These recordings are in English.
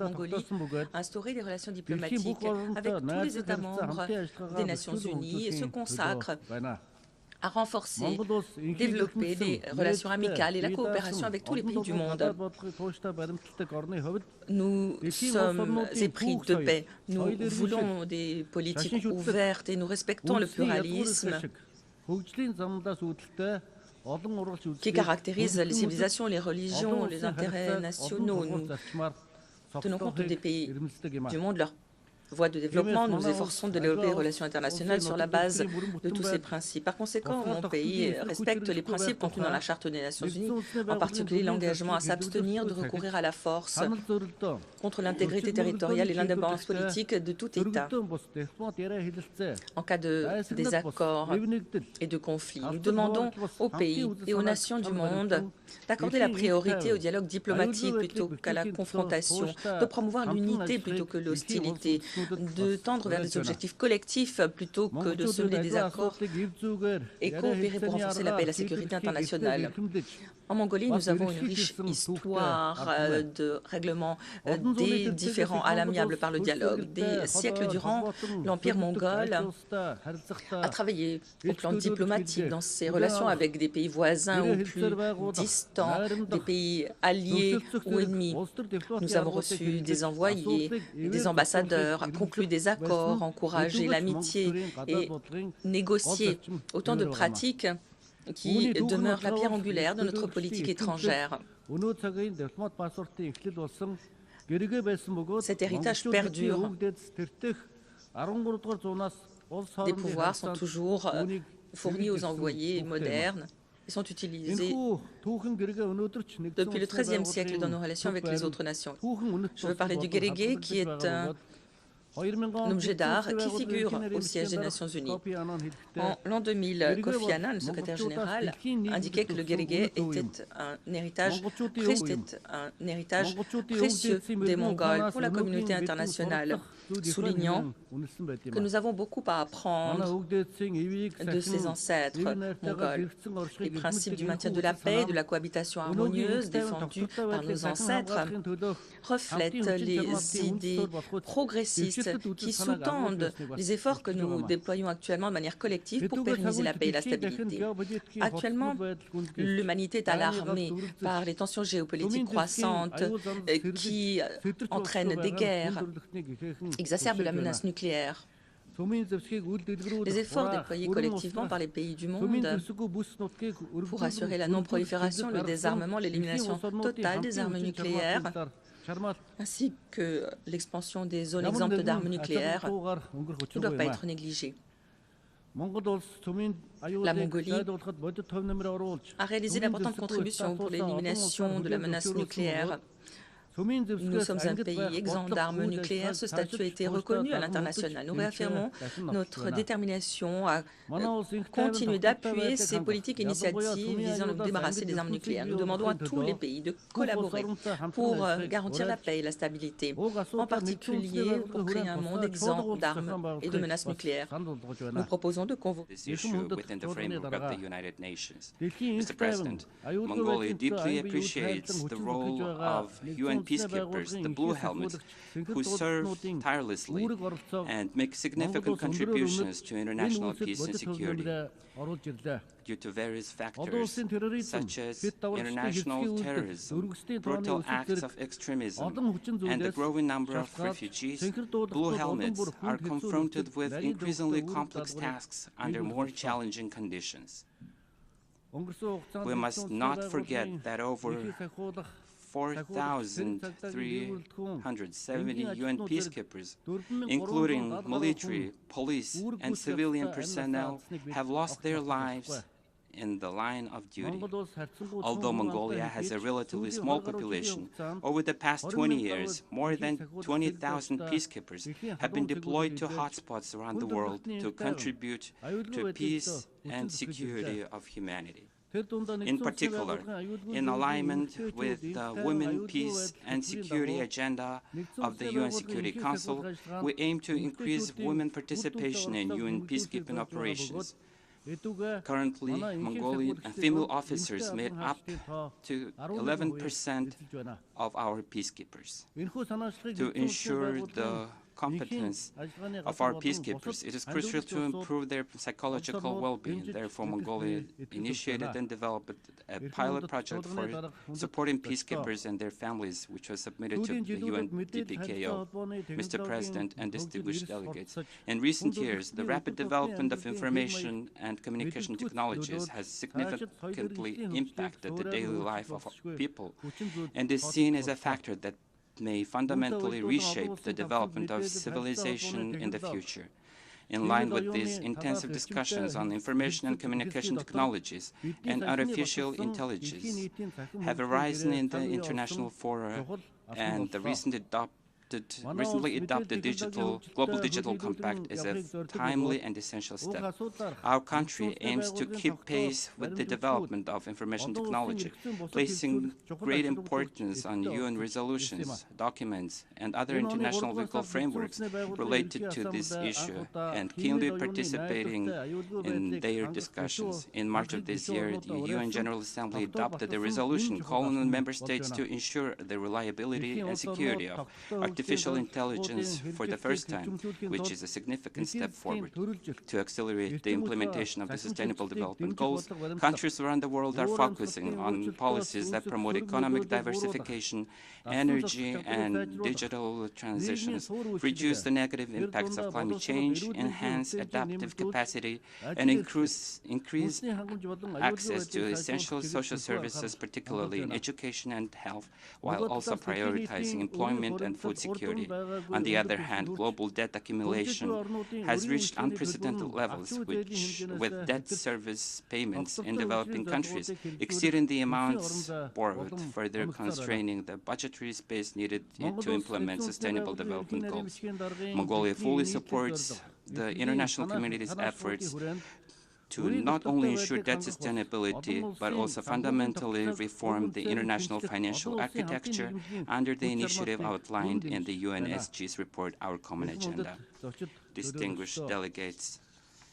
Mongolie a instauré des relations diplomatiques avec tous les États membres des Nations Unies et se consacre à renforcer, développer des relations amicales et la coopération avec tous les pays du monde. Nous sommes épris de paix. Nous voulons des politiques ouvertes et nous respectons le pluralisme qui caractérise les civilisations, les religions, les intérêts nationaux. Nous tenons compte des pays du monde, leur voie de développement. Nous nous efforçons de développer les relations internationales sur la base de tous ces principes. Par conséquent, mon pays respecte les principes contenus dans la Charte des Nations Unies, en particulier l'engagement à s'abstenir de recourir à la force contre l'intégrité territoriale et l'indépendance politique de tout État. En cas de désaccord et de conflit, nous demandons aux pays et aux nations du monde d'accorder la priorité au dialogue diplomatique plutôt qu'à la confrontation, de promouvoir l'unité plutôt que l'hostilité, de tendre vers des objectifs collectifs plutôt que de semer des accords et coopérer pour renforcer la paix et la sécurité internationale. En Mongolie, nous avons une riche histoire de règlement des différends à l'amiable par le dialogue. Des siècles durant, l'Empire mongol a travaillé au plan diplomatique dans ses relations avec des pays voisins ou plus distants, des pays alliés ou ennemis. Nous avons reçu des envoyés, des ambassadeurs, conclu des accords, encouragé l'amitié et négocié autant de pratiques qui demeure la pierre angulaire de notre politique étrangère. Cet héritage perdure. Des pouvoirs sont toujours fournis aux envoyés modernes et sont utilisés depuis le XIIIe siècle dans nos relations avec les autres nations. Je veux parler du guérigué, qui est un objet d'art qui figure au siège des Nations Unies. En l'an 2000, Kofi Annan, le secrétaire général, indiquait que le guérigué était un héritage précieux des Mongols pour la communauté internationale, soulignant que nous avons beaucoup à apprendre de ces ancêtres mongols. Les principes du maintien de la paix et de la cohabitation harmonieuse défendus par nos ancêtres reflètent les idées progressistes qui sous-tendent les efforts que nous déployons actuellement de manière collective pour pérenniser la paix et la stabilité. Actuellement, l'humanité est alarmée par les tensions géopolitiques croissantes qui entraînent des guerres, exacerbent la menace nucléaire. Les efforts déployés collectivement par les pays du monde pour assurer la non-prolifération, le désarmement, l'élimination totale des armes nucléaires, ainsi que l'expansion des zones exemptes d'armes nucléaires, ne doit pas être négligé. La Mongolie a réalisé d'importantes contributions pour l'élimination de la menace nucléaire. Nous sommes un pays exempt d'armes nucléaires. Ce statut a été reconnu à l'international. Nous réaffirmons notre détermination à continuer d'appuyer ces politiques et initiatives visant à nous débarrasser des armes nucléaires. Nous demandons à tous les pays de collaborer pour garantir la paix et la stabilité, en particulier pour créer un monde exempt d'armes et de menaces nucléaires. Nous proposons de convoquer this issue within the framework of the United Nations. Mr. President, Mongolia deeply appreciates the role of UN peacekeepers, the Blue Helmets, who serve tirelessly and make significant contributions to international peace and security. Due to various factors, such as international terrorism, brutal acts of extremism, and the growing number of refugees, Blue Helmets are confronted with increasingly complex tasks under more challenging conditions. We must not forget that over 4,370 UN peacekeepers, including military, police, and civilian personnel, have lost their lives in the line of duty. Although Mongolia has a relatively small population, over the past 20 years, more than 20,000 peacekeepers have been deployed to hotspots around the world to contribute to peace and security of humanity. In particular, in alignment with the Women, Peace and Security agenda of the UN Security Council, we aim to increase women participation in UN peacekeeping operations. Currently, Mongolian female officers made up to 11% of our peacekeepers. To ensure the competence of our peacekeepers, it is crucial to improve their psychological well-being. Therefore, Mongolia initiated and developed a pilot project for supporting peacekeepers and their families, which was submitted to the UNDPKO, Mr. President, and distinguished delegates. In recent years, the rapid development of information and communication technologies has significantly impacted the daily life of people and is seen as a factor that may fundamentally reshape the development of civilization in the future. In line with these intensive discussions on information and communication technologies and artificial intelligence have arisen in the international fora and the recently adopted Global Digital Compact is a timely and essential step. Our country aims to keep pace with the development of information technology, placing great importance on UN resolutions, documents, and other international legal frameworks related to this issue, and keenly participating in their discussions. In March of this year, the UN General Assembly adopted a resolution calling on member states to ensure the reliability and security of artificial intelligence for the first time, which is a significant step forward. To accelerate the implementation of the Sustainable Development Goals, countries around the world are focusing on policies that promote economic diversification, energy and digital transitions, reduce the negative impacts of climate change, enhance adaptive capacity, and increase access to essential social services, particularly in education and health, while also prioritizing employment and food security. On the other hand, global debt accumulation has reached unprecedented levels, with debt service payments in developing countries exceeding the amounts borrowed, further constraining the budgetary space needed to implement sustainable development goals. Mongolia fully supports the international community's efforts to not only ensure debt sustainability, but also fundamentally reform the international financial architecture under the initiative outlined in the UNSG's report, Our Common Agenda. Distinguished delegates,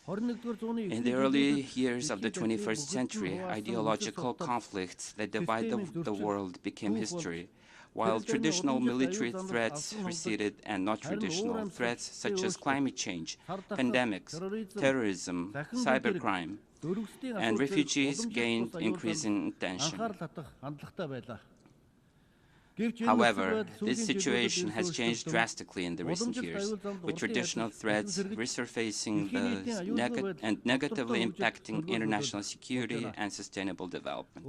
in the early years of the 21st century, ideological conflicts that divide the world became history, while traditional military threats receded and non-traditional threats such as climate change, pandemics, terrorism, cybercrime, and refugees gained increasing attention. However, this situation has changed drastically in the recent years, with traditional threats resurfacing and negatively impacting international security and sustainable development.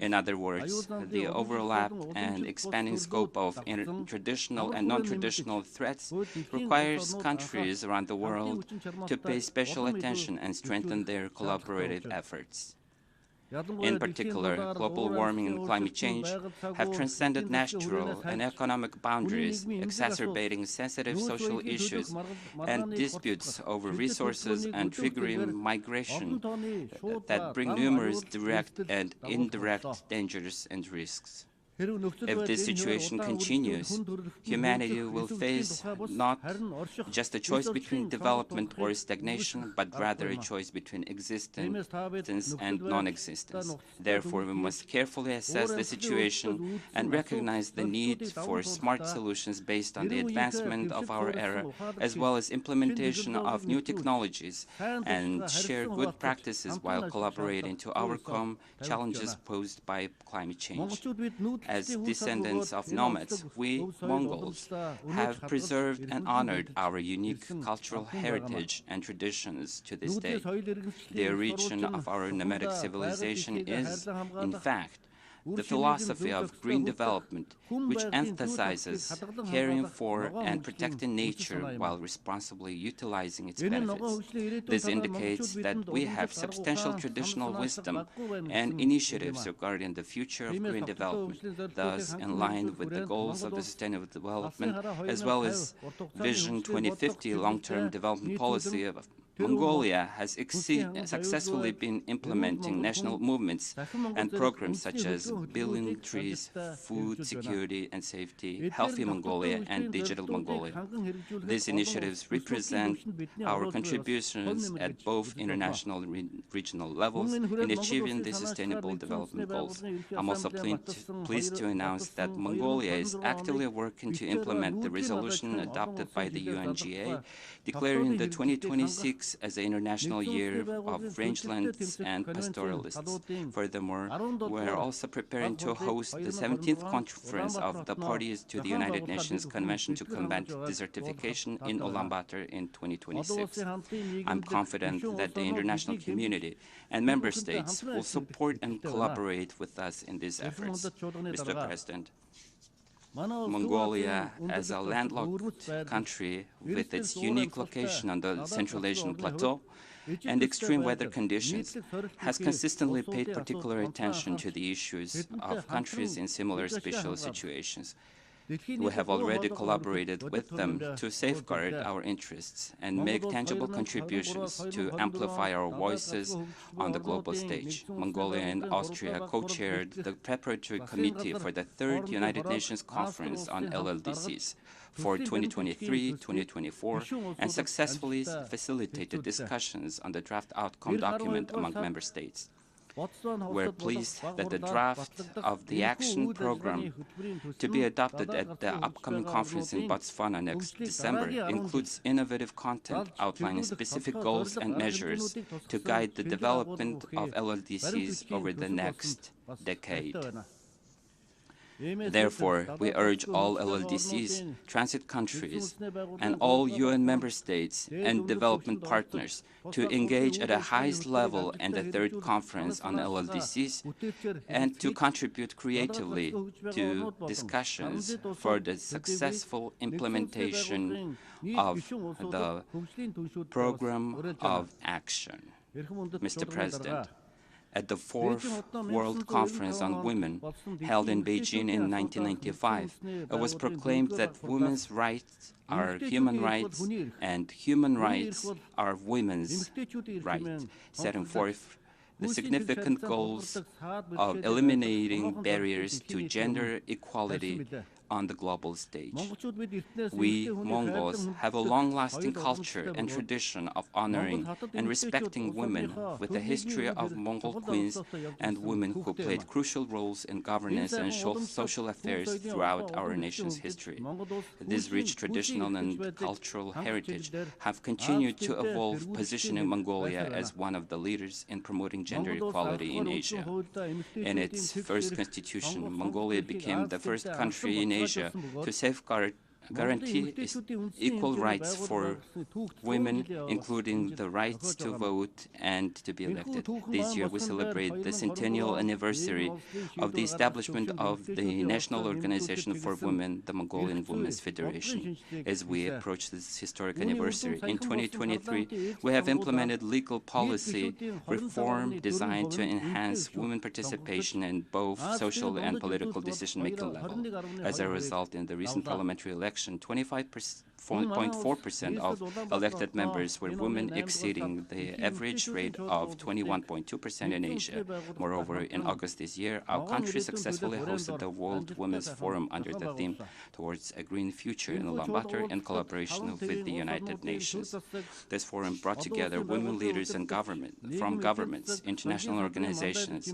In other words, the overlap and expanding scope of traditional and non-traditional threats requires countries around the world to pay special attention and strengthen their collaborative efforts. In particular, global warming and climate change have transcended natural and economic boundaries, exacerbating sensitive social issues and disputes over resources and triggering migration that bring numerous direct and indirect dangers and risks. If this situation continues, humanity will face not just a choice between development or stagnation, but rather a choice between existence and non-existence. Therefore, we must carefully assess the situation and recognize the need for smart solutions based on the advancement of our era, as well as implementation of new technologies, and share good practices while collaborating to overcome challenges posed by climate change. As descendants of nomads, we, Mongols, have preserved and honored our unique cultural heritage and traditions to this day. The origin of our nomadic civilization is, in fact, the philosophy of green development, which emphasizes caring for and protecting nature while responsibly utilizing its benefits. This indicates that we have substantial traditional wisdom and initiatives regarding the future of green development, thus in line with the goals of the Sustainable Development, as well as Vision 2050 long-term development policy Mongolia has successfully been implementing national movements and programs such as Building Trees, Food Security and Safety, Healthy Mongolia, and Digital Mongolia. These initiatives represent our contributions at both international and regional levels in achieving the Sustainable Development Goals. I'm also pleased to announce that Mongolia is actively working to implement the resolution adopted by the UNGA, declaring the 2026 as the International Year of Rangelands and Pastoralists. Furthermore, we are also preparing to host the 17th conference of the parties to the United Nations Convention to Combat Desertification in Ulaanbaatar in 2026. I'm confident that the international community and member states will support and collaborate with us in these efforts. Mr. President, Mongolia, as a landlocked country with its unique location on the Central Asian plateau and extreme weather conditions, has consistently paid particular attention to the issues of countries in similar special situations. We have already collaborated with them to safeguard our interests and make tangible contributions to amplify our voices on the global stage. Mongolia and Austria co-chaired the preparatory committee for the 3rd United Nations Conference on LLDCs for 2023-2024 and successfully facilitated discussions on the draft outcome document among member states. We're pleased that the draft of the action program to be adopted at the upcoming conference in Botswana next December includes innovative content outlining specific goals and measures to guide the development of LLDCs over the next decade. Therefore, we urge all LLDCs, transit countries, and all UN member states and development partners to engage at the highest level in the 3rd conference on LLDCs and to contribute creatively to discussions for the successful implementation of the program of action. Mr. President, at the 4th World Conference on Women, held in Beijing in 1995, it was proclaimed that women's rights are human rights and human rights are women's rights, setting forth the significant goals of eliminating barriers to gender equality on the global stage. We Mongols have a long-lasting culture and tradition of honoring and respecting women with a history of Mongol queens and women who played crucial roles in governance and social affairs throughout our nation's history. This rich traditional and cultural heritage have continued to evolve, positioning Mongolia as one of the leaders in promoting gender equality in Asia. In its first constitution, Mongolia became the first country in Asia to guarantee equal rights for women, including the rights to vote and to be elected. This year we celebrate the centennial anniversary of the establishment of the National Organization for Women, the Mongolian Women's Federation. As we approach this historic anniversary, in 2023, we have implemented legal policy reform designed to enhance women participation in both social and political decision-making level. As a result, in the recent parliamentary election, 25.4% of elected members were women, exceeding the average rate of 21.2% in Asia. Moreover, in August this year, our country successfully hosted the World Women's Forum under the theme Towards a Green Future in Ulaanbaatar in collaboration with the United Nations. This forum brought together women leaders and from governments, international organizations,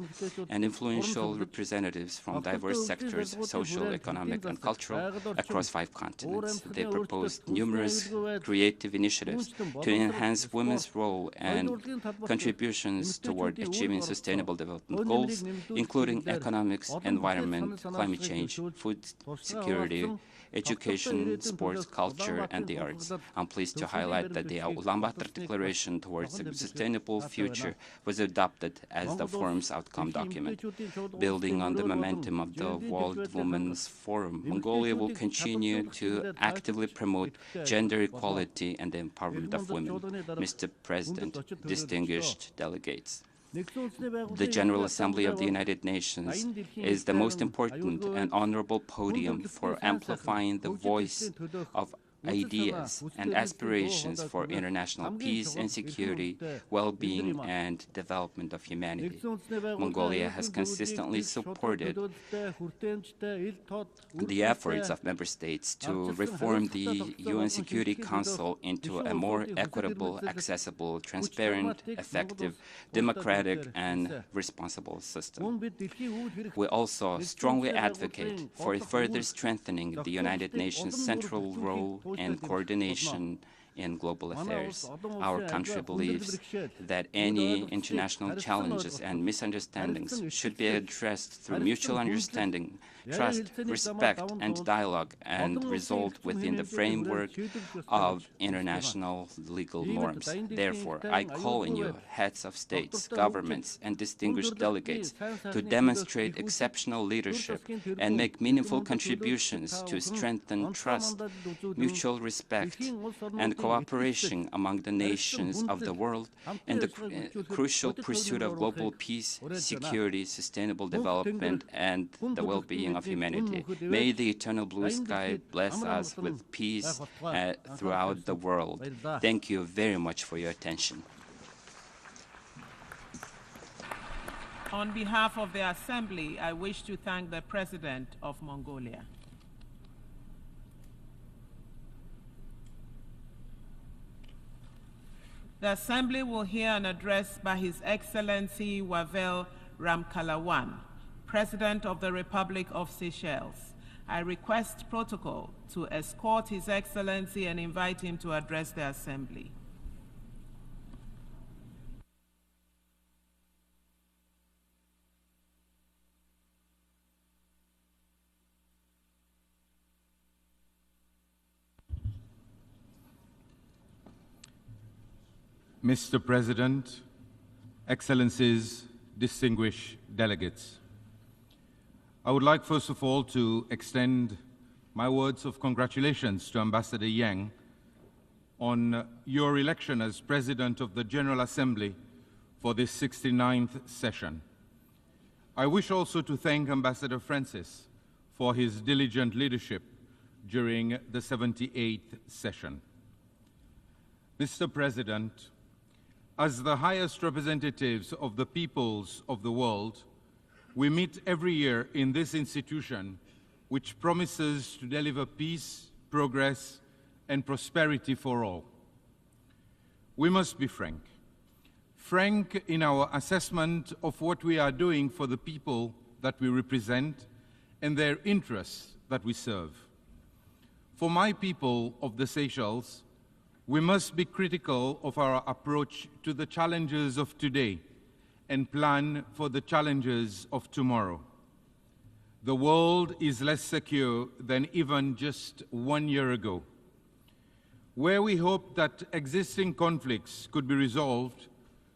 and influential representatives from diverse sectors, social, economic, and cultural, across 5 continents. They proposed numerous creative initiatives to enhance women's role and contributions toward achieving sustainable development goals, including economics, environment, climate change, food security, education, sports, culture, and the arts. I'm pleased to highlight that the Ulaanbaatar Declaration Towards a Sustainable Future was adopted as the forum's outcome document. Building on the momentum of the World Women's Forum, Mongolia will continue to actively promote gender equality and the empowerment of women. Mr. President, distinguished delegates, the General Assembly of the United Nations is the most important and honorable podium for amplifying the voice of ideas and aspirations for international peace and security, well-being, and development of humanity. Mongolia has consistently supported the efforts of member states to reform the UN Security Council into a more equitable, accessible, transparent, effective, democratic, and responsible system. We also strongly advocate for further strengthening the United Nations' central role and coordination in global affairs. Our country believes that any international challenges and misunderstandings should be addressed through mutual understanding, trust, respect, and dialogue, and resolved within the framework of international legal norms. Therefore, I call on you, heads of states, governments, and distinguished delegates, to demonstrate exceptional leadership and make meaningful contributions to strengthen trust, mutual respect, and cooperation among the nations of the world in the crucial pursuit of global peace, security, sustainable development, and the well-being of humanity. May the eternal blue sky bless us with peace throughout the world. Thank you very much for your attention. On behalf of the Assembly, I wish to thank the President of Mongolia. The Assembly will hear an address by His Excellency Wavel Ramkalawan, President of the Republic of Seychelles. I request protocol to escort His Excellency and invite him to address the Assembly. Mr. President, Excellencies, distinguished delegates, I would like first of all to extend my words of congratulations to Ambassador Yang on your election as President of the General Assembly for this 69th session. I wish also to thank Ambassador Francis for his diligent leadership during the 78th session. Mr. President, as the highest representatives of the peoples of the world, we meet every year in this institution, which promises to deliver peace, progress, and prosperity for all. We must be frank in our assessment of what we are doing for the people that we represent and their interests that we serve. For my people of the Seychelles, we must be critical of our approach to the challenges of today and plan for the challenges of tomorrow. The world is less secure than even just 1 year ago. Where we hoped that existing conflicts could be resolved,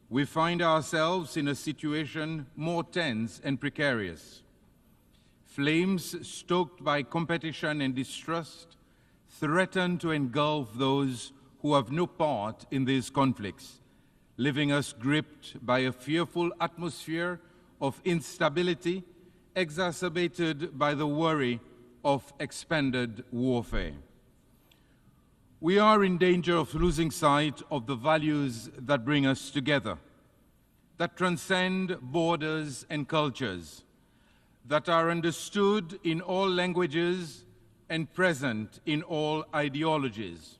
we find ourselves in a situation more tense and precarious. Flames stoked by competition and distrust threaten to engulf those who have no part in these conflicts, leaving us gripped by a fearful atmosphere of instability exacerbated by the worry of expanded warfare. We are in danger of losing sight of the values that bring us together, that transcend borders and cultures, that are understood in all languages and present in all ideologies.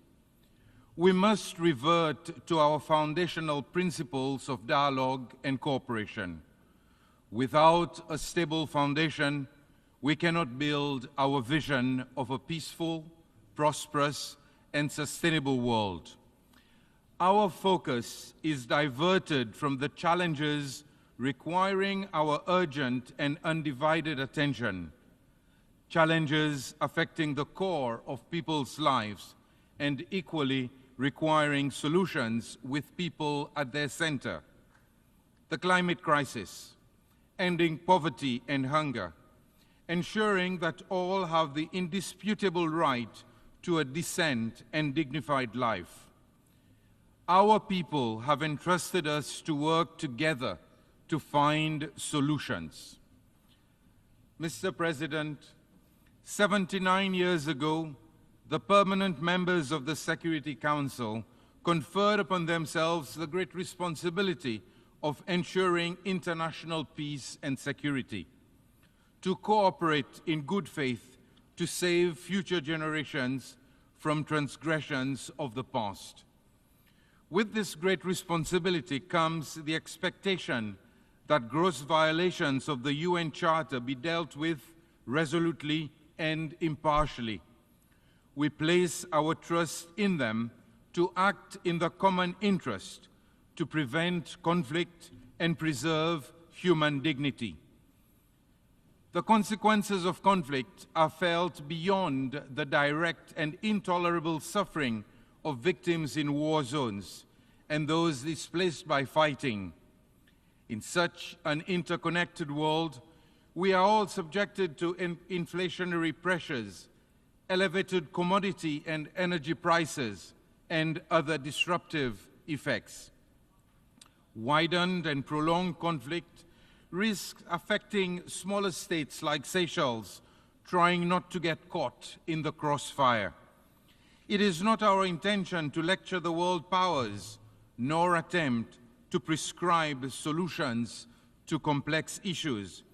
We must revert to our foundational principles of dialogue and cooperation. Without a stable foundation, we cannot build our vision of a peaceful, prosperous, and sustainable world. Our focus is diverted from the challenges requiring our urgent and undivided attention, challenges affecting the core of people's lives and equally requiring solutions with people at their center. The climate crisis, ending poverty and hunger, ensuring that all have the indisputable right to a decent and dignified life. Our people have entrusted us to work together to find solutions. Mr. President, 79 years ago, the permanent members of the Security Council conferred upon themselves the great responsibility of ensuring international peace and security, to cooperate in good faith to save future generations from transgressions of the past. With this great responsibility comes the expectation that gross violations of the UN Charter be dealt with resolutely and impartially. We place our trust in them to act in the common interest, to prevent conflict and preserve human dignity. The consequences of conflict are felt beyond the direct and intolerable suffering of victims in war zones and those displaced by fighting. In such an interconnected world, we are all subjected to inflationary pressures, elevated commodity and energy prices, and other disruptive effects. Widened and prolonged conflict risks affecting smaller states like Seychelles, trying not to get caught in the crossfire. It is not our intention to lecture the world powers, nor attempt to prescribe solutions to complex issues.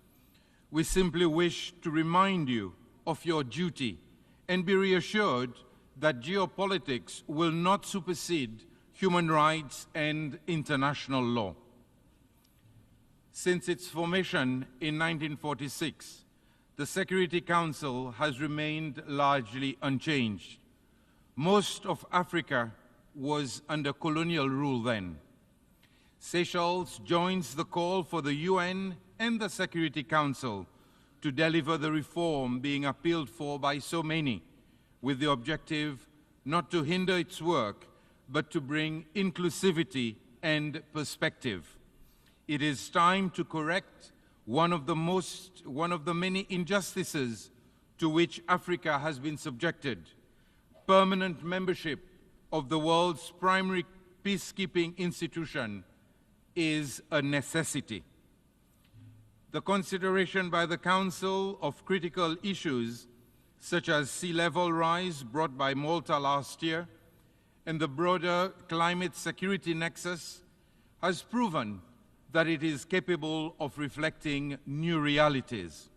We simply wish to remind you of your duty and be reassured that geopolitics will not supersede human rights and international law. Since its formation in 1946, the Security Council has remained largely unchanged. Most of Africa was under colonial rule then. Seychelles joins the call for the UN and the Security Council to deliver the reform being appealed for by so many, with the objective not to hinder its work, but to bring inclusivity and perspective. It is time to correct one of the many injustices to which Africa has been subjected. Permanent membership of the world's primary peacekeeping institution is a necessity. The consideration by the Council of critical issues, such as sea level rise brought by Malta last year, and the broader climate security nexus, has proven that it is capable of reflecting new realities.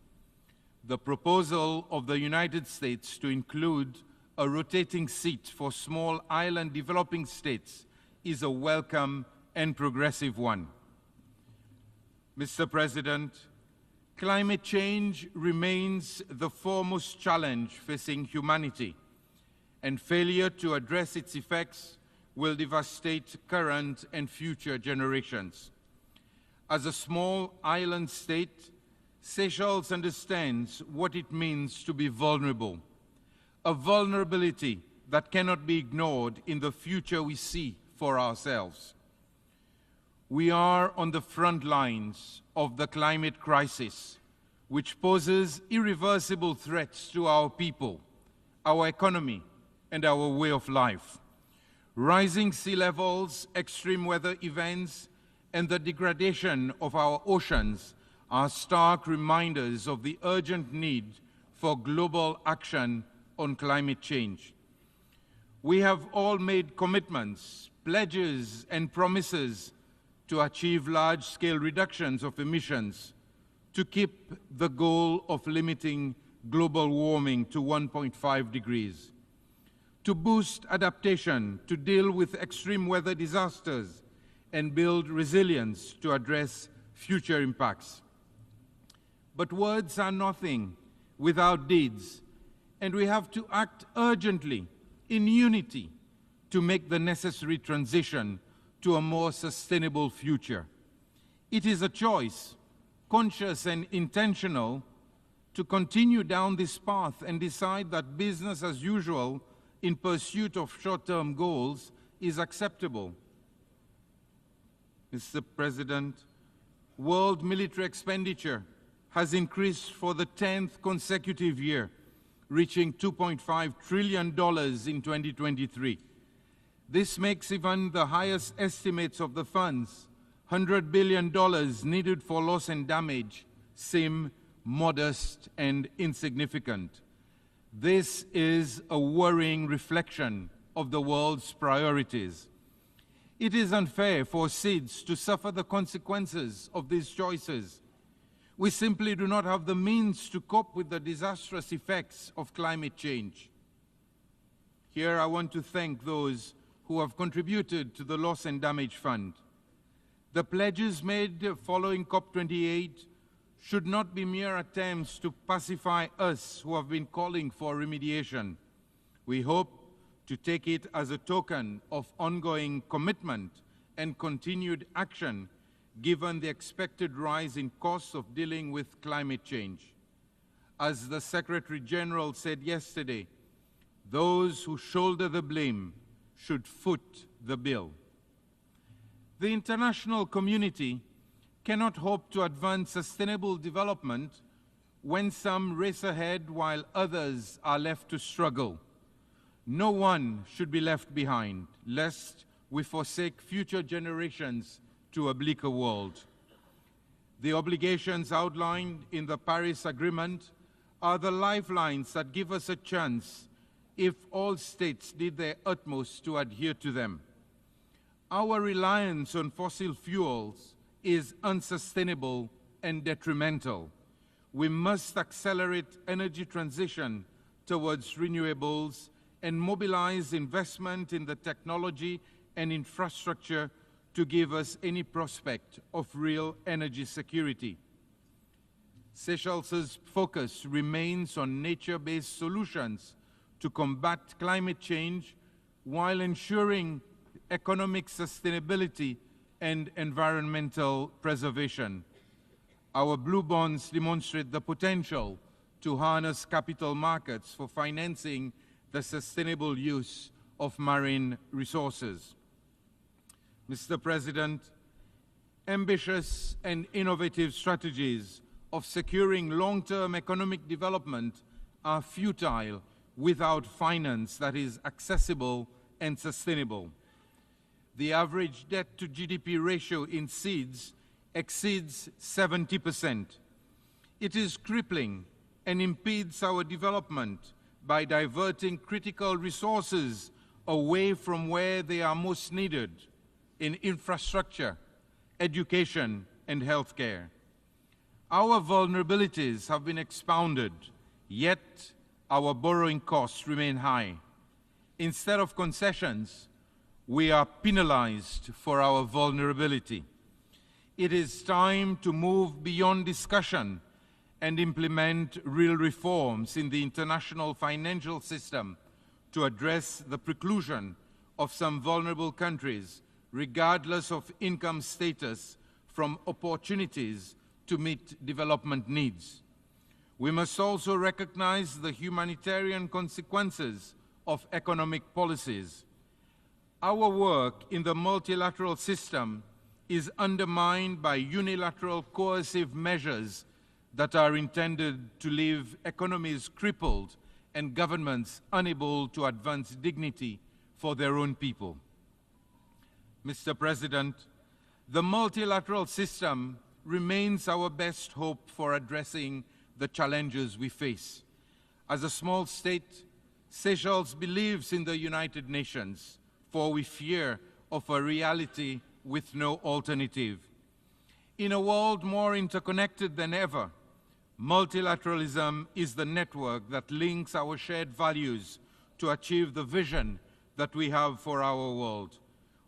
The proposal of the United States to include a rotating seat for small island developing states is a welcome and progressive one. Mr. President, climate change remains the foremost challenge facing humanity, and failure to address its effects will devastate current and future generations. As a small island state, Seychelles understands what it means to be vulnerable, a vulnerability that cannot be ignored in the future we see for ourselves. We are on the front lines of the climate crisis, which poses irreversible threats to our people, our economy, and our way of life. Rising sea levels, extreme weather events, and the degradation of our oceans are stark reminders of the urgent need for global action on climate change. We have all made commitments, pledges, and promises to achieve large-scale reductions of emissions, to keep the goal of limiting global warming to 1.5 degrees, to boost adaptation, to deal with extreme weather disasters, and build resilience to address future impacts. But words are nothing without deeds, and we have to act urgently, in unity, to make the necessary transition to a more sustainable future. It is a choice, conscious and intentional, to continue down this path and decide that business as usual in pursuit of short-term goals is acceptable. Mr. President, world military expenditure has increased for the 10th consecutive year, reaching $2.5 trillion in 2023. This makes even the highest estimates of the funds, $100 billion needed for loss and damage, seem modest and insignificant. This is a worrying reflection of the world's priorities. It is unfair for SIDS to suffer the consequences of these choices. We simply do not have the means to cope with the disastrous effects of climate change. Here I want to thank those who have contributed to the Loss and Damage Fund. The pledges made following COP28 should not be mere attempts to pacify us who have been calling for remediation. We hope to take it as a token of ongoing commitment and continued action given the expected rise in costs of dealing with climate change. As the Secretary General said yesterday, those who shoulder the blame should foot the bill. The international community cannot hope to advance sustainable development when some race ahead while others are left to struggle. No one should be left behind, lest we forsake future generations to a bleaker world. The obligations outlined in the Paris Agreement are the lifelines that give us a chance if all states did their utmost to adhere to them. Our reliance on fossil fuels is unsustainable and detrimental. We must accelerate energy transition towards renewables and mobilize investment in the technology and infrastructure to give us any prospect of real energy security. Seychelles' focus remains on nature-based solutions to combat climate change while ensuring economic sustainability and environmental preservation. Our blue bonds demonstrate the potential to harness capital markets for financing the sustainable use of marine resources. Mr. President, ambitious and innovative strategies of securing long-term economic development are futile without finance that is accessible and sustainable. The average debt to GDP ratio in SIDS exceeds 70%. It is crippling and impedes our development by diverting critical resources away from where they are most needed, in infrastructure, education, and healthcare. Our vulnerabilities have been expounded, yet our borrowing costs remain high. Instead of concessions, we are penalized for our vulnerability. It is time to move beyond discussion and implement real reforms in the international financial system to address the preclusion of some vulnerable countries, regardless of income status, from opportunities to meet development needs. We must also recognize the humanitarian consequences of economic policies. Our work in the multilateral system is undermined by unilateral coercive measures that are intended to leave economies crippled and governments unable to advance dignity for their own people. Mr. President, the multilateral system remains our best hope for addressing the challenges we face. As a small state, Seychelles believes in the United Nations, for we fear of a reality with no alternative. In a world more interconnected than ever, multilateralism is the network that links our shared values to achieve the vision that we have for our world,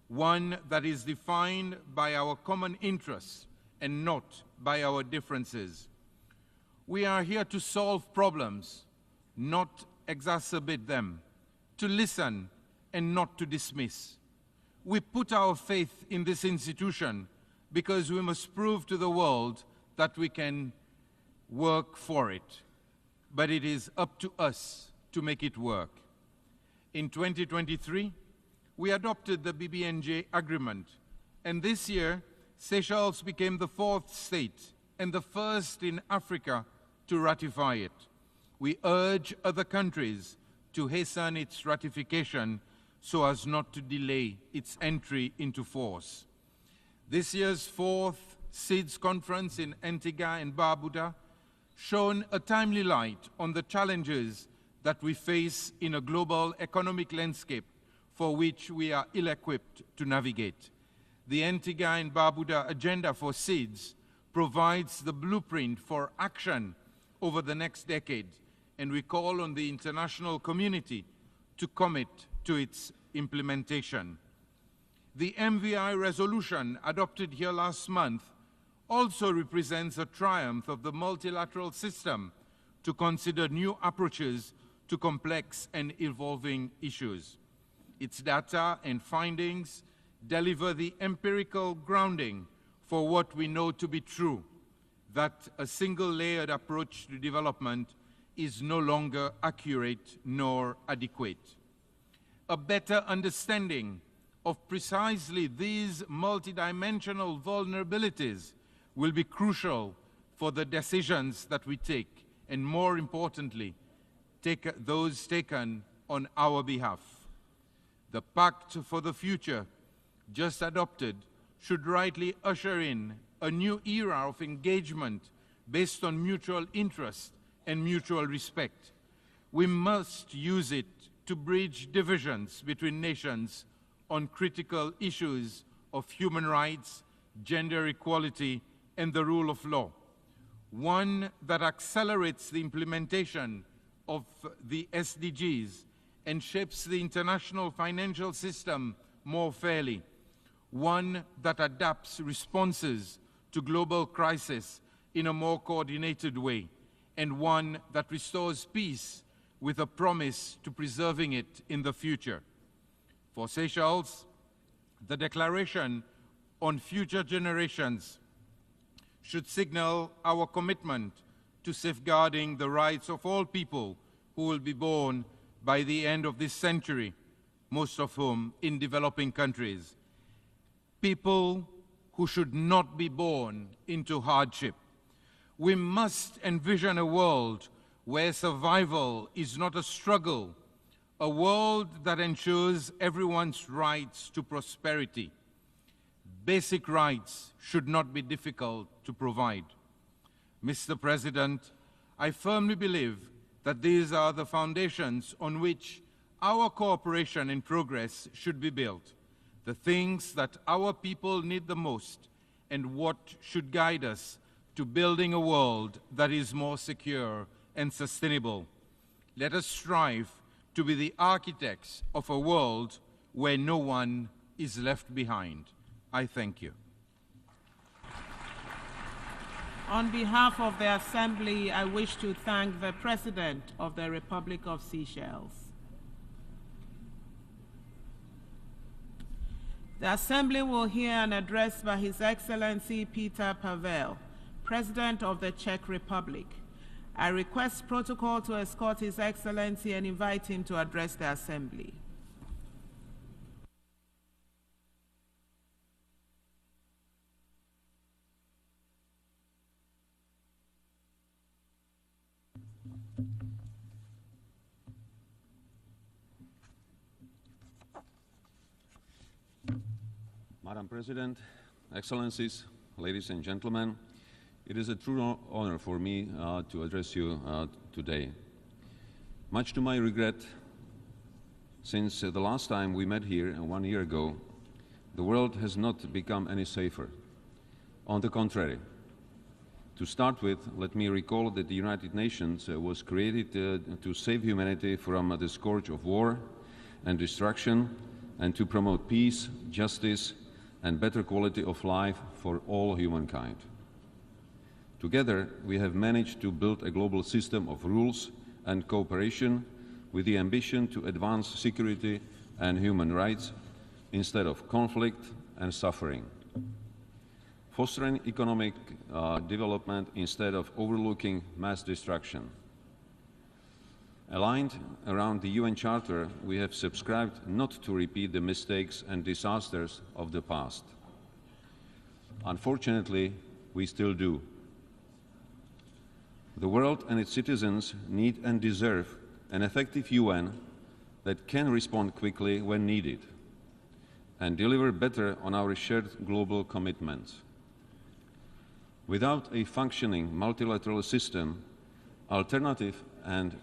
one that is defined by our common interests and not by our differences. We are here to solve problems, not exacerbate them, to listen and not to dismiss. We put our faith in this institution because we must prove to the world that we can work for it, but it is up to us to make it work. In 2023, we adopted the BBNJ agreement, and this year, Seychelles became the 4th state and the first in Africa to ratify it. We urge other countries to hasten its ratification so as not to delay its entry into force. This year's 4th SIDS conference in Antigua and Barbuda shone a timely light on the challenges that we face in a global economic landscape for which we are ill-equipped to navigate. The Antigua and Barbuda Agenda for Seeds provides the blueprint for action over the next decade, and we call on the international community to commit to its implementation. The MVI resolution adopted here last month also represents a triumph of the multilateral system to consider new approaches to complex and evolving issues. Its data and findings deliver the empirical grounding for what we know to be true, that a single-layered approach to development is no longer accurate nor adequate. A better understanding of precisely these multidimensional vulnerabilities will be crucial for the decisions that we take, and more importantly, those taken on our behalf. The Pact for the Future, just adopted, should rightly usher in a new era of engagement based on mutual interest and mutual respect. We must use it to bridge divisions between nations on critical issues of human rights, gender equality, and the rule of law. One that accelerates the implementation of the SDGs and shapes the international financial system more fairly. One that adapts responses to global crisis in a more coordinated way, and one that restores peace with a promise to preserving it in the future. For Seychelles, the Declaration on Future Generations should signal our commitment to safeguarding the rights of all people who will be born by the end of this century, most of whom in developing countries. People who should not be born into hardship. We must envision a world where survival is not a struggle, a world that ensures everyone's rights to prosperity. Basic rights should not be difficult to provide. Mr. President, I firmly believe that these are the foundations on which our cooperation and progress should be built, the things that our people need the most, and what should guide us to building a world that is more secure and sustainable. Let us strive to be the architects of a world where no one is left behind. I thank you. On behalf of the Assembly, I wish to thank the President of the Republic of Seychelles. The Assembly will hear an address by His Excellency Petr Pavel, President of the Czech Republic. I request protocol to escort His Excellency and invite him to address the Assembly. Madam President, Excellencies, ladies and gentlemen, it is a true honor for me to address you today. Much to my regret, since the last time we met here 1 year ago, the world has not become any safer. On the contrary. To start with, let me recall that the United Nations was created to save humanity from the scourge of war and destruction, and to promote peace, justice, and better quality of life for all humankind. Together, we have managed to build a global system of rules and cooperation with the ambition to advance security and human rights instead of conflict and suffering. Fostering economic development instead of overlooking mass destruction. Aligned around the UN Charter, we have subscribed not to repeat the mistakes and disasters of the past. Unfortunately, we still do. The world and its citizens need and deserve an effective UN that can respond quickly when needed and deliver better on our shared global commitments. Without a functioning multilateral system, alternative and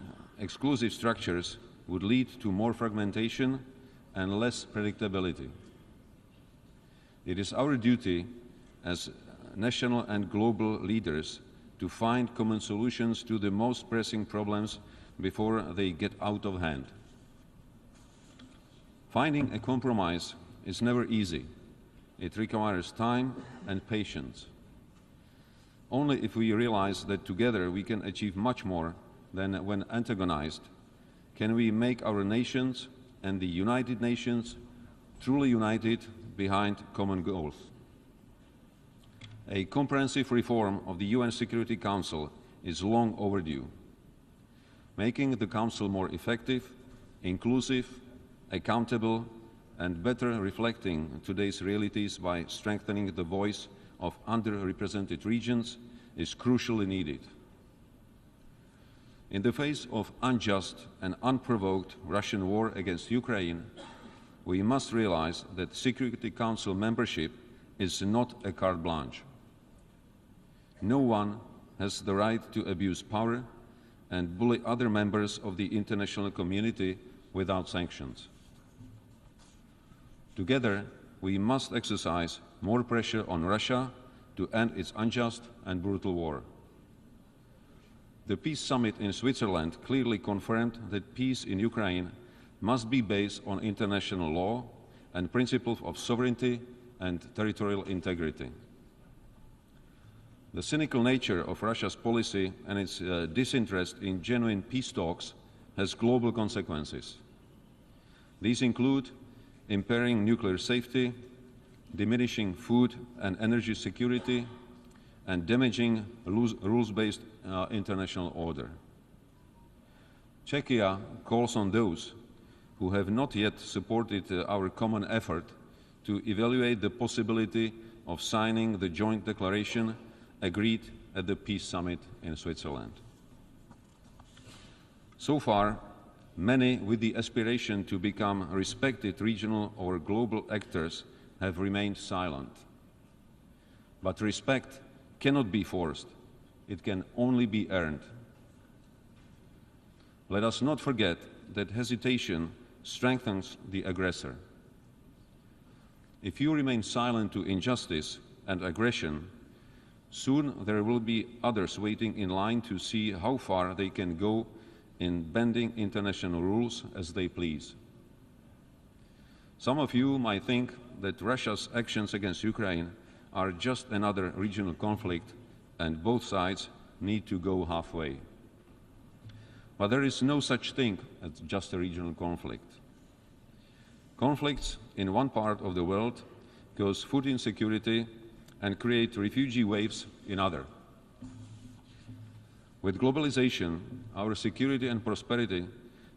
exclusive structures would lead to more fragmentation and less predictability. It is our duty as national and global leaders to find common solutions to the most pressing problems before they get out of hand. Finding a compromise is never easy. It requires time and patience. Only if we realize that together we can achieve much more than when antagonized, can we make our nations and the United Nations truly united behind common goals. A comprehensive reform of the UN Security Council is long overdue. Making the Council more effective, inclusive, accountable, and better reflecting today's realities by strengthening the voice of underrepresented regions is crucially needed. In the face of unjust and unprovoked Russian war against Ukraine, we must realize that Security Council membership is not a carte blanche. No one has the right to abuse power and bully other members of the international community without sanctions. Together, we must exercise more pressure on Russia to end its unjust and brutal war. The Peace Summit in Switzerland clearly confirmed that peace in Ukraine must be based on international law and principles of sovereignty and territorial integrity. The cynical nature of Russia's policy and its disinterest in genuine peace talks has global consequences. These include impairing nuclear safety, diminishing food and energy security, and damaging rules-based international order. Czechia calls on those who have not yet supported our common effort to evaluate the possibility of signing the joint declaration agreed at the Peace Summit in Switzerland. So far, many with the aspiration to become respected regional or global actors have remained silent. But respect cannot be forced. It can only be earned. Let us not forget that hesitation strengthens the aggressor. If you remain silent to injustice and aggression, soon there will be others waiting in line to see how far they can go in bending international rules as they please. Some of you might think that Russia's actions against Ukraine are just another regional conflict and both sides need to go halfway. But there is no such thing as just a regional conflict. Conflicts in one part of the world cause food insecurity and create refugee waves in other. With globalization, our security and prosperity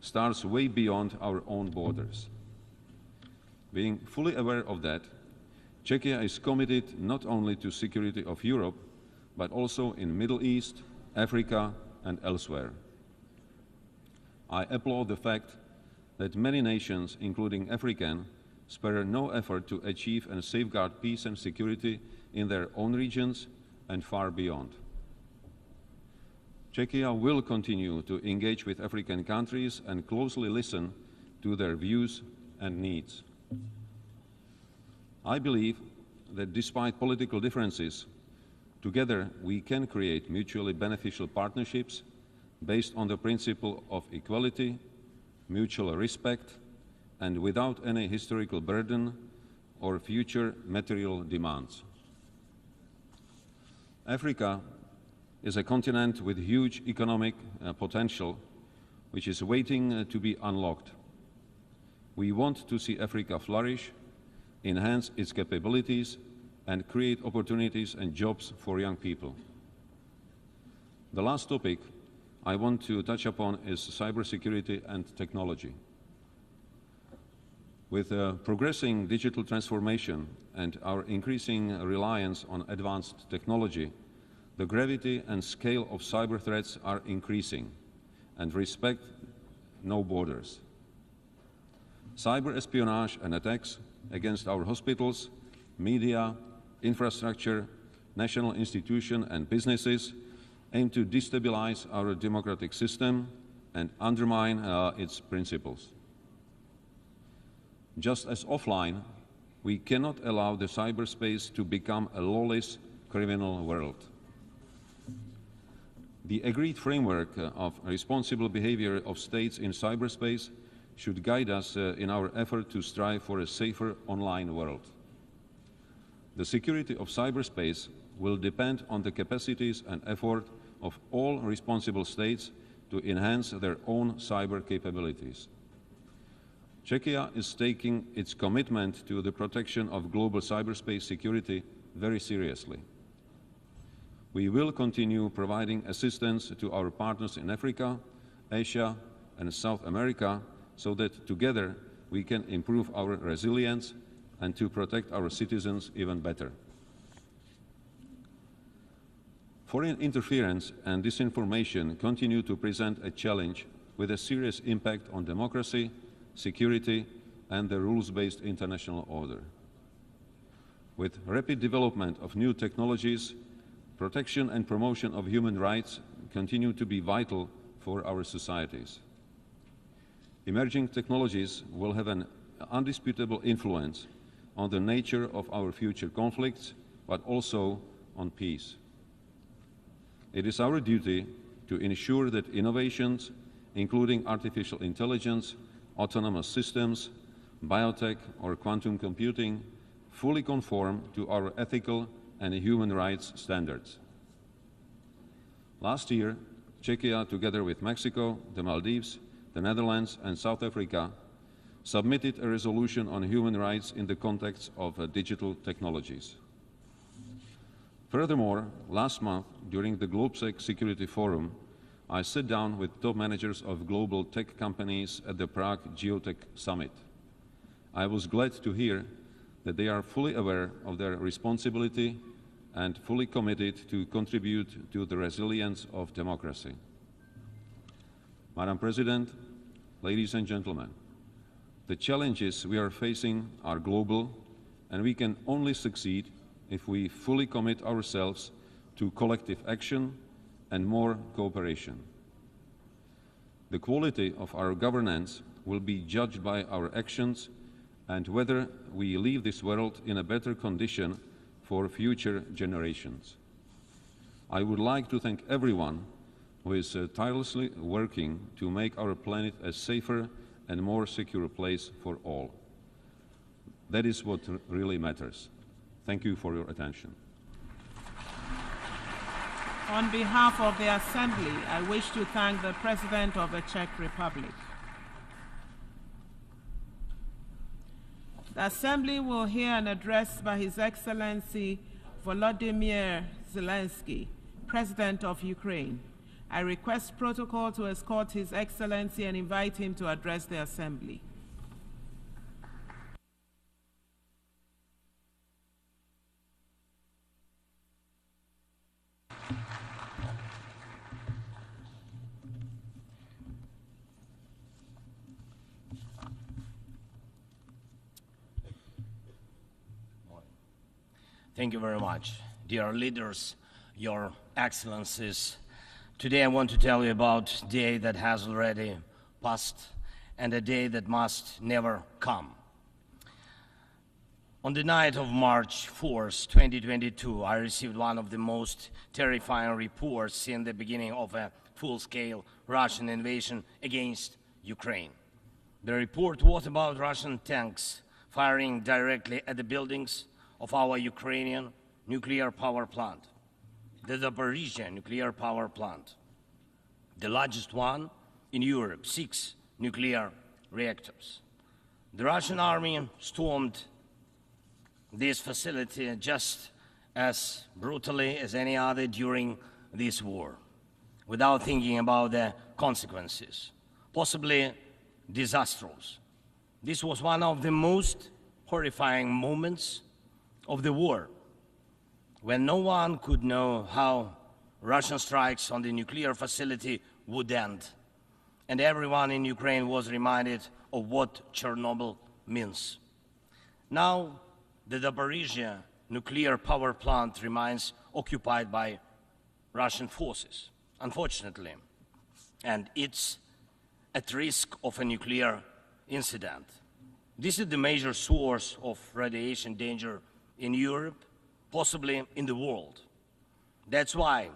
starts way beyond our own borders. Being fully aware of that, Czechia is committed not only to security of Europe, but also in Middle East, Africa, and elsewhere. I applaud the fact that many nations, including African, spare no effort to achieve and safeguard peace and security in their own regions and far beyond. Czechia will continue to engage with African countries and closely listen to their views and needs. I believe that despite political differences, together we can create mutually beneficial partnerships based on the principle of equality, mutual respect, and without any historical burden or future material demands. Africa is a continent with huge economic potential, which is waiting to be unlocked. We want to see Africa flourish, enhance its capabilities, and create opportunities and jobs for young people. The last topic I want to touch upon is cybersecurity and technology. With progressing digital transformation and our increasing reliance on advanced technology, the gravity and scale of cyber threats are increasing and respect no borders. Cyber espionage and attacks against our hospitals, media, infrastructure, national institutions and businesses aim to destabilize our democratic system and undermine its principles. Just as offline, we cannot allow the cyberspace to become a lawless criminal world. The agreed framework of responsible behavior of states in cyberspace should guide us in our effort to strive for a safer online world. The security of cyberspace will depend on the capacities and effort of all responsible states to enhance their own cyber capabilities. Czechia is taking its commitment to the protection of global cyberspace security very seriously. We will continue providing assistance to our partners in Africa, Asia, and South America so that together we can improve our resilience and to protect our citizens even better. Foreign interference and disinformation continue to present a challenge with a serious impact on democracy, security, and the rules-based international order. With rapid development of new technologies, protection and promotion of human rights continue to be vital for our societies. Emerging technologies will have an undisputable influence on the nature of our future conflicts, but also on peace. It is our duty to ensure that innovations, including artificial intelligence, autonomous systems, biotech, or quantum computing, fully conform to our ethical and human rights standards. Last year, Czechia, together with Mexico, the Maldives, the Netherlands, and South Africa, submitted a resolution on human rights in the context of digital technologies. Furthermore, last month, during the GlobeSec Security Forum, I sat down with top managers of global tech companies at the Prague Geotech Summit. I was glad to hear that they are fully aware of their responsibility and fully committed to contribute to the resilience of democracy. Madam President, ladies and gentlemen, the challenges we are facing are global, and we can only succeed if we fully commit ourselves to collective action and more cooperation. The quality of our governance will be judged by our actions and whether we leave this world in a better condition for future generations. I would like to thank everyone who is tirelessly working to make our planet a safer and more secure place for all. That is what really matters. Thank you for your attention. On behalf of the Assembly, I wish to thank the President of the Czech Republic. The Assembly will hear an address by His Excellency Volodymyr Zelenskyy, President of Ukraine. I request protocol to escort His Excellency and invite him to address the Assembly. Thank you very much. Dear leaders, Your Excellencies, today I want to tell you about a day that has already passed and a day that must never come. On the night of March 4th, 2022, I received one of the most terrifying reports since the beginning of a full-scale Russian invasion against Ukraine. The report was about Russian tanks firing directly at the buildings of our Ukrainian nuclear power plant, the Zaporizhzhia nuclear power plant, the largest one in Europe, 6 nuclear reactors. The Russian army stormed this facility just as brutally as any other during this war, without thinking about the consequences, possibly disastrous. This was one of the most horrifying moments of the war, when no one could know how Russian strikes on the nuclear facility would end, and everyone in Ukraine was reminded of what Chernobyl means. Now, the Zaporizhzhia nuclear power plant remains occupied by Russian forces, unfortunately, and its at risk of a nuclear incident. This is the major source of radiation danger in Europe, possibly in the world. That's why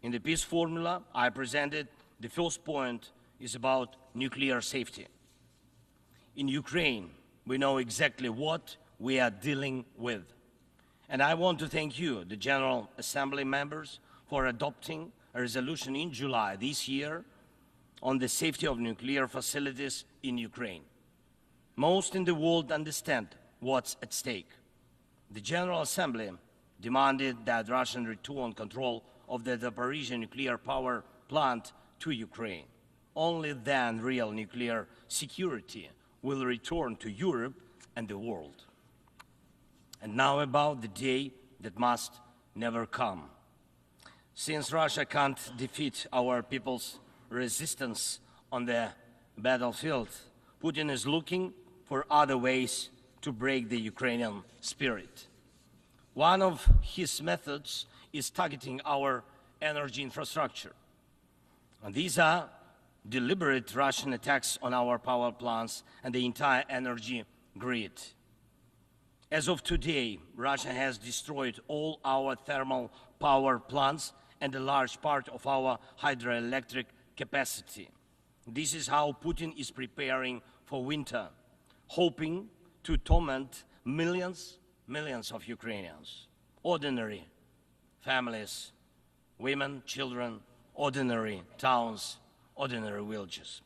in the peace formula I presented, the first point is about nuclear safety. In Ukraine, we know exactly what we are dealing with. And I want to thank you, the General Assembly members, for adopting a resolution in July this year on the safety of nuclear facilities in Ukraine. Most in the world understand what's at stake. The General Assembly demanded that Russian return control of the Zaporizhzhia nuclear power plant to Ukraine. Only then real nuclear security will return to Europe and the world. And now about the day that must never come. Since Russia can't defeat our people's resistance on the battlefield, Putin is looking for other ways to break the Ukrainian spirit. One of his methods is targeting our energy infrastructure. And these are deliberate Russian attacks on our power plants and the entire energy grid. As of today, Russia has destroyed all our thermal power plants and a large part of our hydroelectric capacity. This is how Putin is preparing for winter, hoping to torment millions of Ukrainians, ordinary families, women, children, ordinary towns, ordinary villages.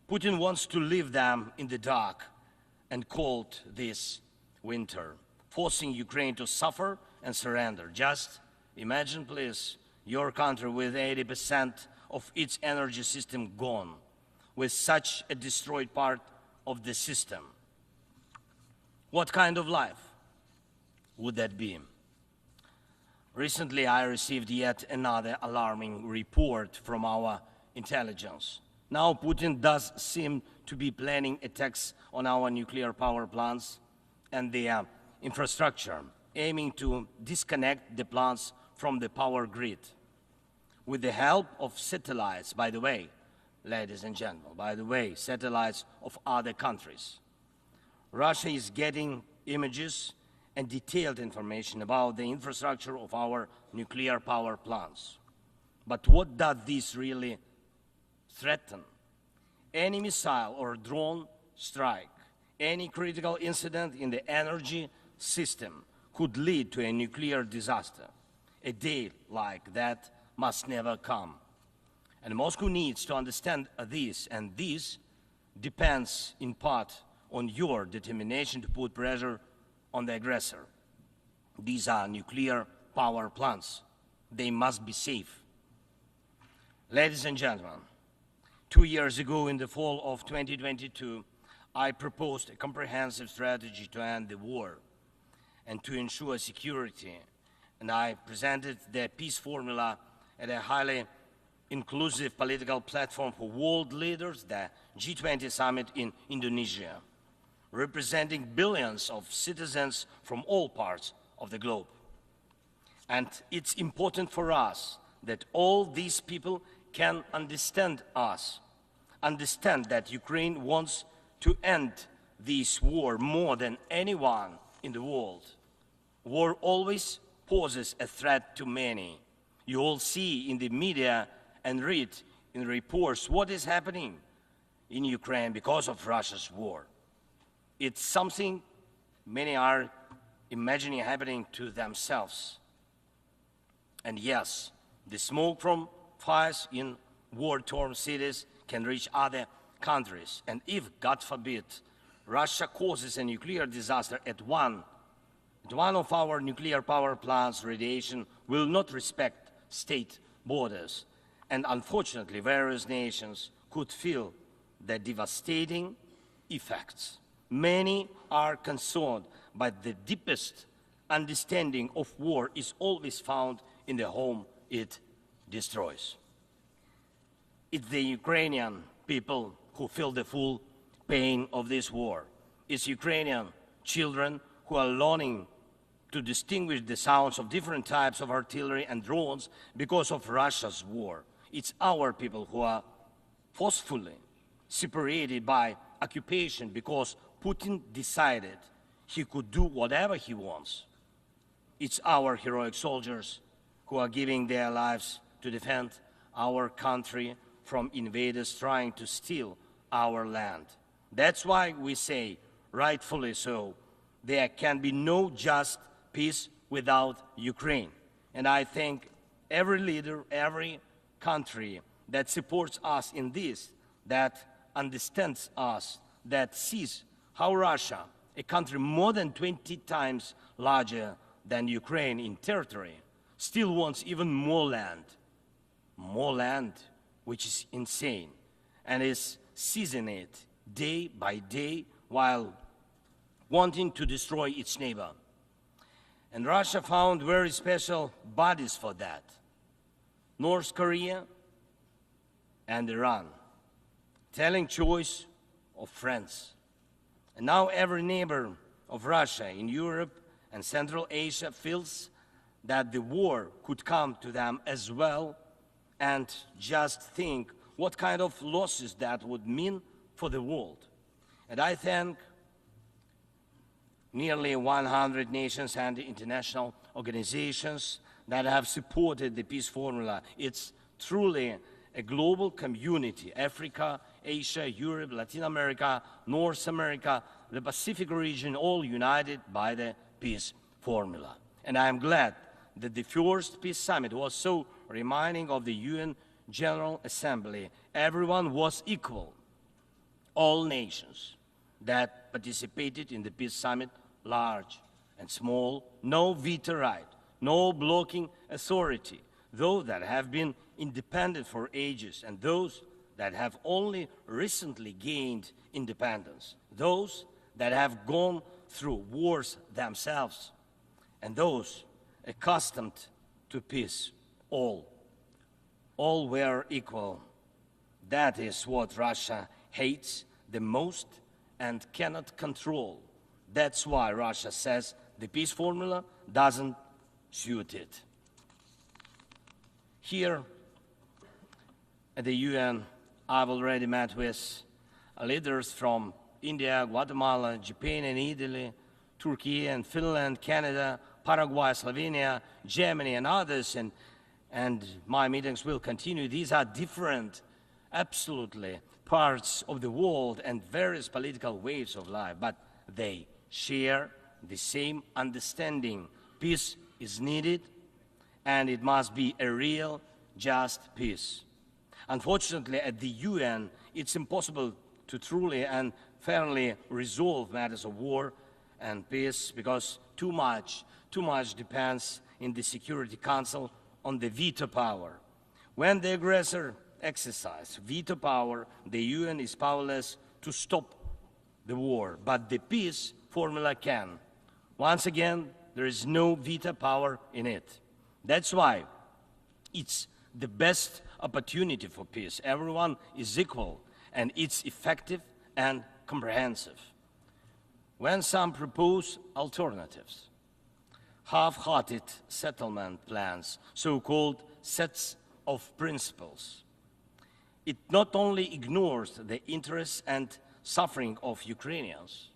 Putin wants to leave them in the dark and cold this winter, forcing Ukraine to suffer and surrender. Just imagine, please, your country with 80% of its energy system gone, with such a destroyed part of the system. What kind of life would that be? Recently, I received yet another alarming report from our intelligence. Now Putin does seem to be planning attacks on our nuclear power plants and the infrastructure, aiming to disconnect the plants from the power grid. With the help of satellites, by the way, ladies and gentlemen, satellites of other countries. Russia is getting images and detailed information about the infrastructure of our nuclear power plants. But what does this really threaten? Any missile or drone strike, any critical incident in the energy system could lead to a nuclear disaster. A day like that must never come. And Moscow needs to understand this, and this depends in part on your determination to put pressure on the aggressor. These are nuclear power plants. They must be safe. Ladies and gentlemen, 2 years ago, in the fall of 2022, I proposed a comprehensive strategy to end the war and to ensure security, and I presented the peace formula at a highly inclusive political platform for world leaders, the G20 summit in Indonesia, representing billions of citizens from all parts of the globe. And it's important for us that all these people can understand us, understand that Ukraine wants to end this war more than anyone in the world. War always poses a threat to many. You all see in the media and read in reports what is happening in Ukraine because of Russia's war. It's something many are imagining happening to themselves. And yes, the smoke from fires in war-torn cities can reach other countries. And if, God forbid, Russia causes a nuclear disaster at one of our nuclear power plants, radiation will not respect state borders. And unfortunately, various nations could feel the devastating effects. Many are concerned, but the deepest understanding of war is always found in the home it destroys. It's the Ukrainian people who feel the full pain of this war. It's Ukrainian children who are learning to distinguish the sounds of different types of artillery and drones because of Russia's war. It's our people who are forcefully separated by occupation because Putin decided he could do whatever he wants. It's our heroic soldiers who are giving their lives to defend our country from invaders trying to steal our land. That's why we say, rightfully so, there can be no just peace without Ukraine. And I thank every leader, every country that supports us in this, that understands us, that sees how Russia, a country more than 20 times larger than Ukraine in territory, still wants even more land, which is insane, and is seizing it day by day while wanting to destroy its neighbor. And Russia found very special bodies for that: North Korea and Iran, telling choice of friends. And now every neighbor of Russia in Europe and Central Asia feels that the war could come to them as well, and just think what kind of losses that would mean for the world. And I thank nearly 100 nations and international organizations that have supported the peace formula. It's truly a global community: Africa, Asia, Europe, Latin America, North America, the Pacific region, all united by the peace formula. And I am glad that the first peace summit was so reminding of the UN General Assembly. Everyone was equal. All nations that participated in the peace summit, large and small, no veto right, no blocking authority, those that have been independent for ages and those that have only recently gained independence, those that have gone through wars themselves, and those accustomed to peace. All were equal. That is what Russia hates the most and cannot control. That's why Russia says the peace formula doesn't suit it. Here at the UN, I've already met with leaders from India, Guatemala, Japan and Italy, Turkey and Finland, Canada, Paraguay, Slovenia, Germany and others, and my meetings will continue. These are different, absolutely, parts of the world and various political waves of life, but they share the same understanding. Peace is needed, and it must be a real, just peace. Unfortunately, at the UN, it's impossible to truly and fairly resolve matters of war and peace because too much depends in the Security Council on the veto power. When the aggressor exercises veto power, the UN is powerless to stop the war, but the peace formula can. Once again, there is no veto power in it. That's why it's the best opportunity for peace. Everyone is equal, and it's effective and comprehensive. When some propose alternatives, half-hearted settlement plans, so-called sets of principles, it not only ignores the interests and suffering of Ukrainians,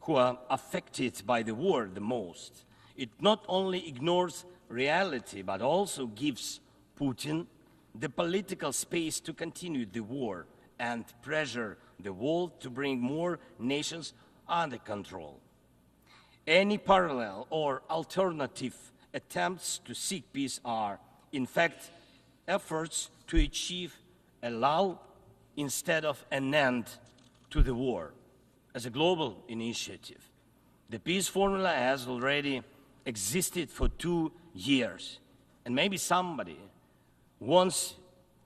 who are affected by the war the most. It not only ignores reality, but also gives Putin the political space to continue the war and pressure the world to bring more nations under control. Any parallel or alternative attempts to seek peace are, in fact, efforts to achieve a lull instead of an end to the war. As a global initiative, the peace formula has already existed for 2 years, and maybe somebody wants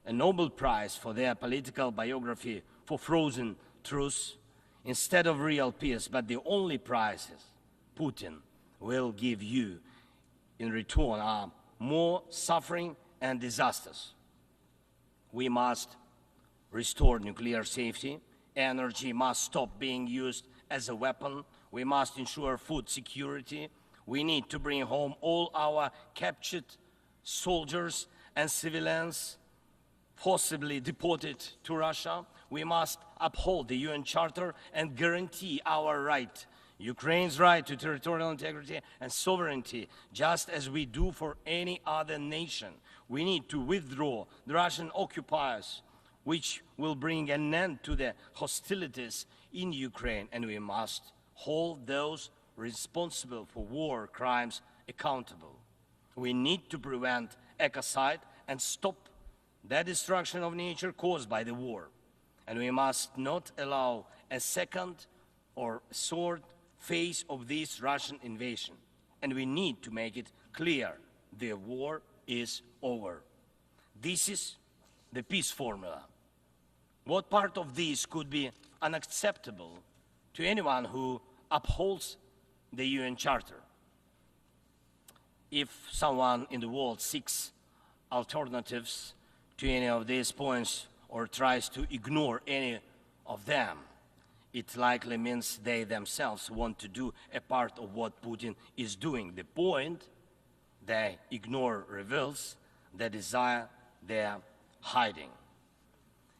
a Nobel Prize for their political biography for frozen truths instead of real peace, but the only prizes Putin will give you in return are more suffering and disasters. We must restore nuclear safety. Energy must stop being used as a weapon. We must ensure food security. We need to bring home all our captured soldiers and civilians. forcibly deported to Russia. We must uphold the UN Charter and guarantee our right, Ukraine's right to territorial integrity and sovereignty, just as we do for any other nation. We need to withdraw the Russian occupiers, which will bring an end to the hostilities in Ukraine, and we must hold those responsible for war crimes accountable. We need to prevent ecocide and stop the destruction of nature caused by the war. And we must not allow a second or third phase of this Russian invasion. And we need to make it clear the war is over. This is the peace formula. What part of this could be unacceptable to anyone who upholds the UN Charter? If someone in the world seeks alternatives to any of these points or tries to ignore any of them, it likely means they themselves want to do a part of what Putin is doing. The point they ignore reveals the desire they're hiding.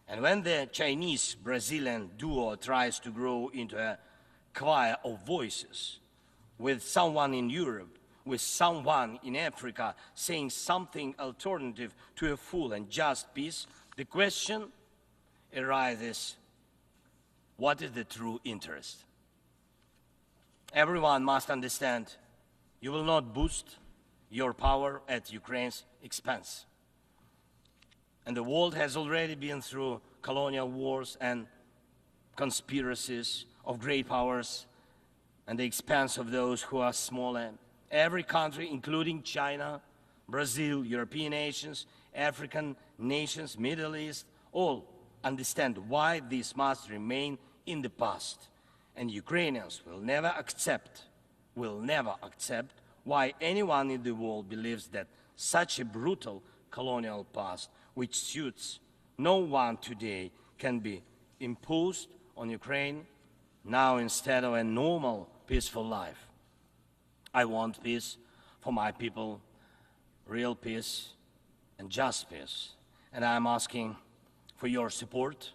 And when the Chinese-Brazilian duo tries to grow into a choir of voices, with someone in Europe, with someone in Africa saying something alternative to a full and just peace, the question arises, what is the true interest? Everyone must understand you will not boost your power at Ukraine's expense. And the world has already been through colonial wars and conspiracies of great powers and the expense of those who are smaller. Every country, including China, Brazil, European nations, African nations, Middle East, all understand why this must remain in the past. And Ukrainians will never accept why anyone in the world believes that such a brutal colonial past, which suits no one today, can be imposed on Ukraine now instead of a normal, peaceful life. I want peace for my people, real peace and just peace. And I'm asking for your support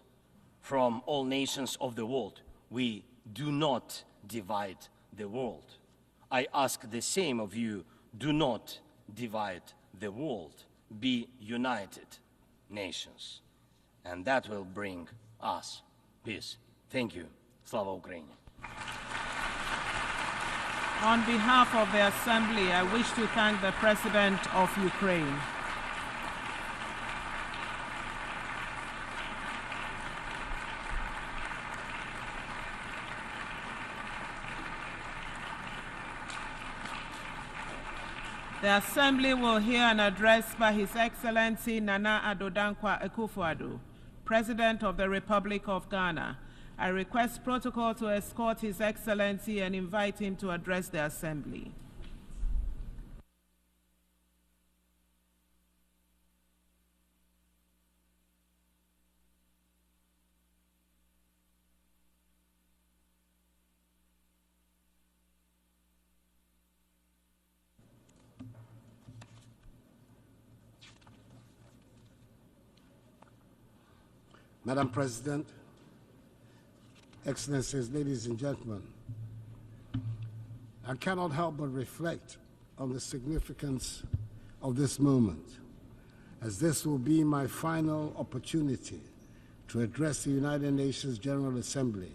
from all nations of the world. We do not divide the world. I ask the same of you, do not divide the world. Be united nations. And that will bring us peace. Thank you. Slava Ukraini. On behalf of the Assembly, I wish to thank the President of Ukraine. The Assembly will hear an address by His Excellency Nana Addo Dankwa Akufo-Addo, President of the Republic of Ghana. I request protocol to escort His Excellency and invite him to address the Assembly. Madam President, Excellencies, ladies and gentlemen, I cannot help but reflect on the significance of this moment, as this will be my final opportunity to address the United Nations General Assembly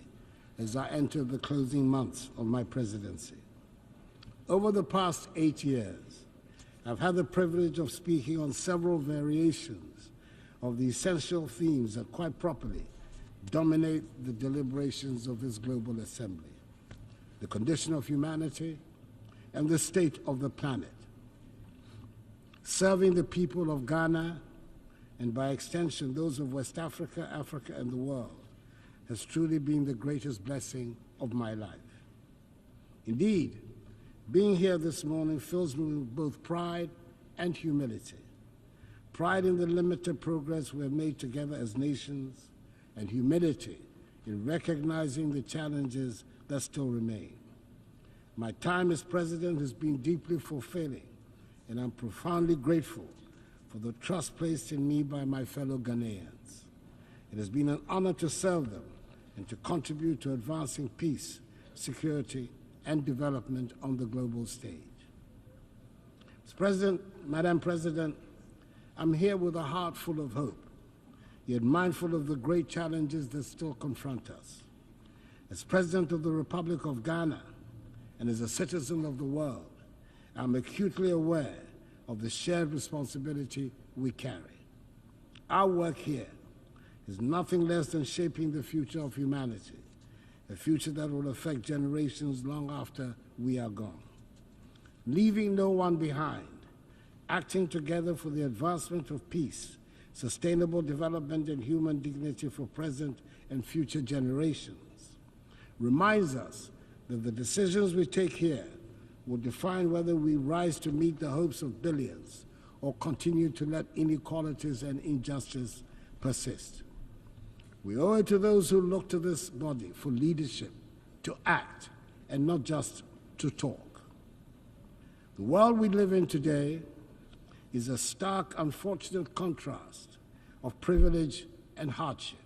as I enter the closing months of my presidency. Over the past 8 years, I've had the privilege of speaking on several variations of the essential themes that quite properly dominate the deliberations of this global assembly: the condition of humanity and the state of the planet. Serving the people of Ghana, and by extension those of West Africa, Africa, and the world, has truly been the greatest blessing of my life. Indeed, being here this morning fills me with both pride and humility. Pride in the limited progress we have made together as nations, and humility in recognizing the challenges that still remain. My time as president has been deeply fulfilling, and I'm profoundly grateful for for the trust placed in me by my fellow Ghanaians. It has been an honor to serve them and to contribute to advancing peace, security, and development on the global stage. Mr. President, Madam President, I'm here with a heart full of hope, yet mindful of the great challenges that still confront us. As President of the Republic of Ghana and as a citizen of the world, I'm acutely aware of the shared responsibility we carry. Our work here is nothing less than shaping the future of humanity, a future that will affect generations long after we are gone. Leaving no one behind, acting together for the advancement of peace, sustainable development, and human dignity for present and future generations, reminds us that the decisions we take here will define whether we rise to meet the hopes of billions or continue to let inequalities and injustice persist. We owe it to those who look to this body for leadership, to act, and not just to talk. The world we live in today is a stark, unfortunate contrast of privilege and hardship.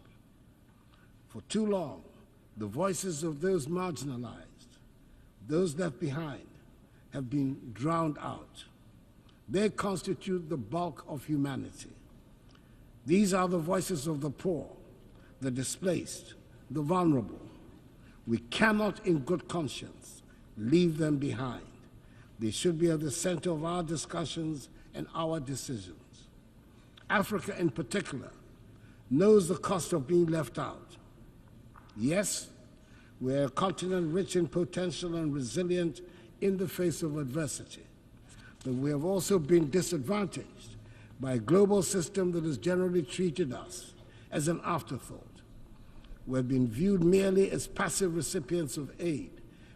For too long, the voices of those marginalized, those left behind, have been drowned out. They constitute the bulk of humanity. These are the voices of the poor, the displaced, the vulnerable. We cannot, in good conscience, leave them behind. They should be at the center of our discussions and our decisions. Africa, in particular, knows the cost of being left out. Yes, we're a continent rich in potential and resilient in the face of adversity, but we have also been disadvantaged by a global system that has generally treated us as an afterthought. We've been viewed merely as passive recipients of aid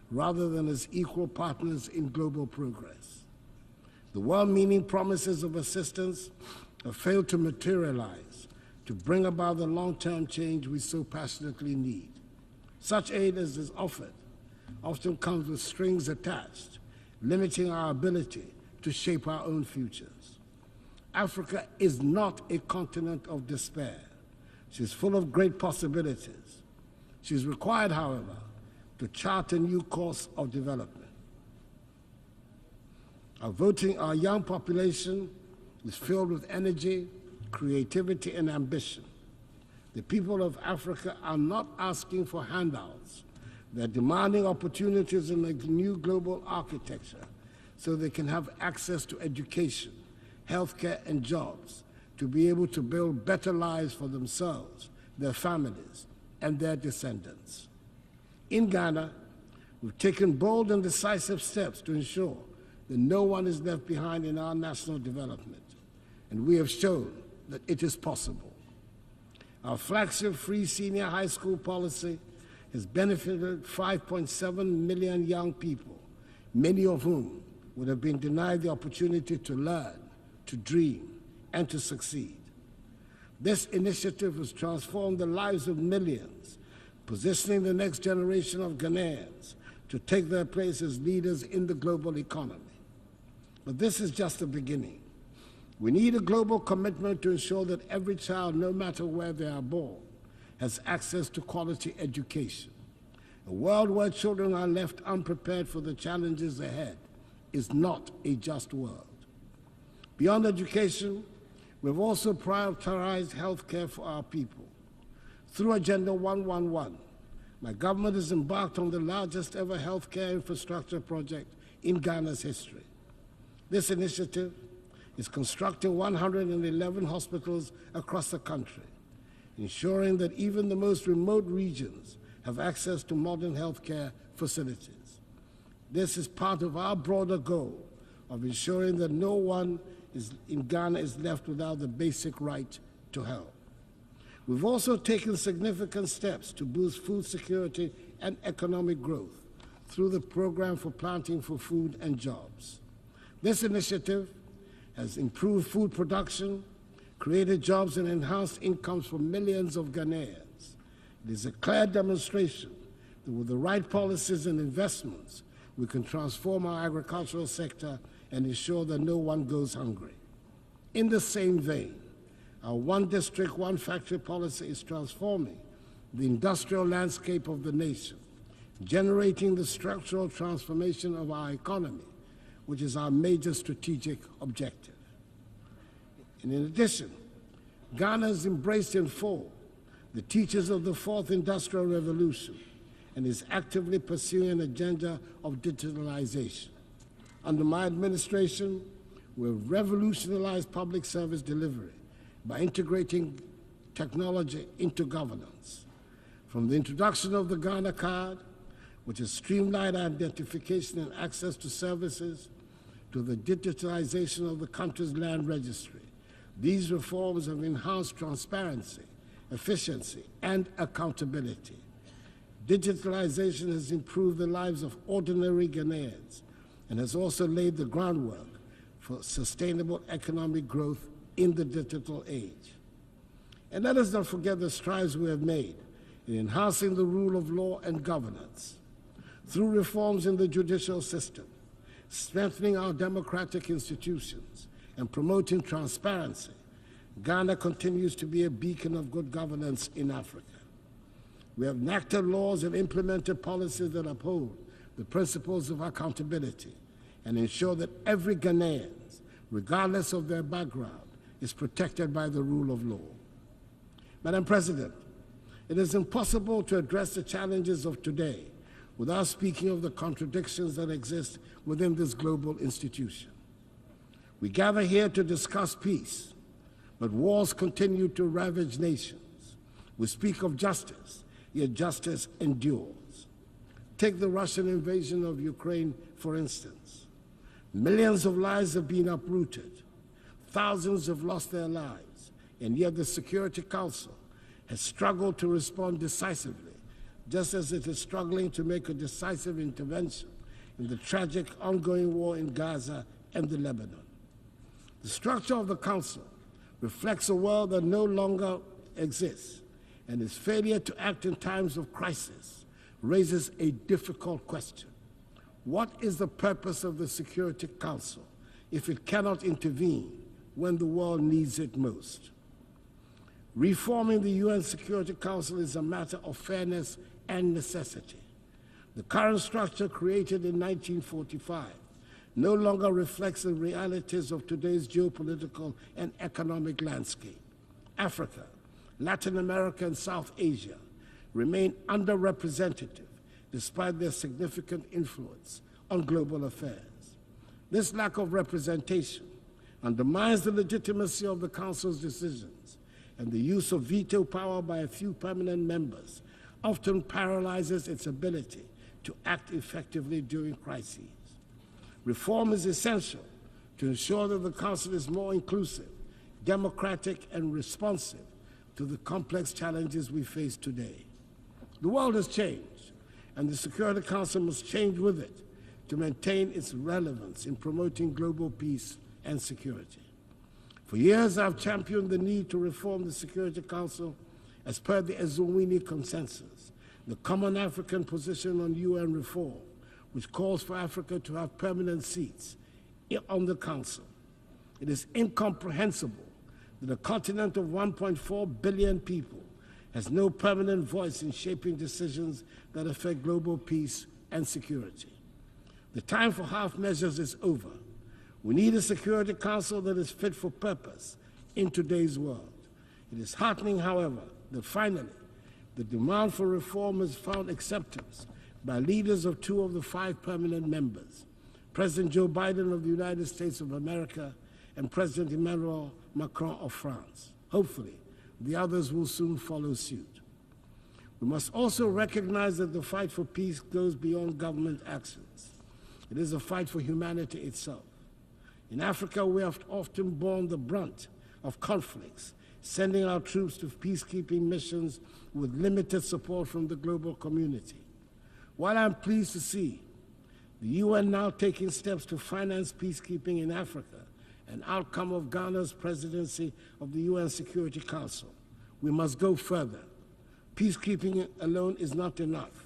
rather than as equal partners in global progress. The well-meaning promises of assistance have failed to materialize to bring about the long-term change we so passionately need. Such aid as is offered often comes with strings attached, limiting our ability to shape our own futures. Africa is not a continent of despair. She's full of great possibilities. She's required, however, to chart a new course of development. Our young population is filled with energy, creativity, and ambition. The people of Africa are not asking for handouts. They're demanding opportunities in a new global architecture so they can have access to education, healthcare, and jobs to be able to build better lives for themselves, their families, and their descendants. In Ghana, we've taken bold and decisive steps to ensure that no one is left behind in our national development, and we have shown that it is possible. Our flagship free senior high school policy has benefited 5.7 million young people, many of whom would have been denied the opportunity to learn, to dream, and to succeed. This initiative has transformed the lives of millions, positioning the next generation of Ghanaians to take their place as leaders in the global economy. But this is just the beginning. We need a global commitment to ensure that every child, no matter where they are born, has access to quality education. A world where children are left unprepared for the challenges ahead is not a just world. Beyond education, we've also prioritized health care for our people. Through Agenda 111, my government has embarked on the largest ever healthcare infrastructure project in Ghana's history. This initiative is constructing 111 hospitals across the country, ensuring that even the most remote regions have access to modern healthcare facilities. This is part of our broader goal of ensuring that no one in Ghana is left without the basic right to health. We've also taken significant steps to boost food security and economic growth through the Program for Planting for Food and Jobs. This initiative has improved food production, created jobs, and enhanced incomes for millions of Ghanaians. It is a clear demonstration that with the right policies and investments, we can transform our agricultural sector and ensure that no one goes hungry. In the same vein, our one district, one factory policy is transforming the industrial landscape of the nation, generating the structural transformation of our economy, which is our major strategic objective. And in addition, Ghana has embraced in full the teachings of the Fourth Industrial Revolution and is actively pursuing an agenda of digitalization. Under my administration, we've revolutionized public service delivery by integrating technology into governance. From the introduction of the Ghana card, which has streamlined identification and access to services, to the digitalization of the country's land registry, these reforms have enhanced transparency, efficiency, and accountability. Digitalization has improved the lives of ordinary Ghanaians and has also laid the groundwork for sustainable economic growth in the digital age. And let us not forget the strides we have made in enhancing the rule of law and governance through reforms in the judicial system, strengthening our democratic institutions, and promoting transparency. Ghana continues to be a beacon of good governance in Africa. We have enacted laws and implemented policies that uphold the principles of accountability and ensure that every Ghanaian, regardless of their background, is protected by the rule of law. Madam President, it is impossible to address the challenges of today without speaking of the contradictions that exist within this global institution. We gather here to discuss peace, but wars continue to ravage nations. We speak of justice, yet justice endures. Take the Russian invasion of Ukraine, for instance. Millions of lives have been uprooted. Thousands have lost their lives, and yet the Security Council has struggled to respond decisively, just as it is struggling to make a decisive intervention in the tragic ongoing war in Gaza and the Lebanon. The structure of the Council reflects a world that no longer exists, and its failure to act in times of crisis raises a difficult question. What is the purpose of the Security Council if it cannot intervene when the world needs it most? Reforming the UN Security Council is a matter of fairness and necessity. The current structure, created in 1945, no longer reflects the realities of today's geopolitical and economic landscape. Africa, Latin America, and South Asia remain underrepresented despite their significant influence on global affairs. This lack of representation undermines the legitimacy of the Council's decisions, and the use of veto power by a few permanent members often paralyzes its ability to act effectively during crises. Reform is essential to ensure that the Council is more inclusive, democratic, and responsive to the complex challenges we face today. The world has changed, and the Security Council must change with it to maintain its relevance in promoting global peace and security. For years, I've championed the need to reform the Security Council as per the Eswatini Consensus, the common African position on UN reform, which calls for Africa to have permanent seats on the Council. It is incomprehensible that a continent of 1.4 billion people has no permanent voice in shaping decisions that affect global peace and security. The time for half measures is over. We need a Security Council that is fit for purpose in today's world. It is heartening, however, that finally the demand for reform has found acceptance by leaders of 2 of the 5 permanent members, President Joe Biden of the United States of America and President Emmanuel Macron of France. Hopefully, the others will soon follow suit. We must also recognize that the fight for peace goes beyond government actions. It is a fight for humanity itself. In Africa, we have often borne the brunt of conflicts, sending our troops to peacekeeping missions with limited support from the global community. While I'm pleased to see the UN now taking steps to finance peacekeeping in Africa, an outcome of Ghana's presidency of the UN Security Council, we must go further. Peacekeeping alone is not enough.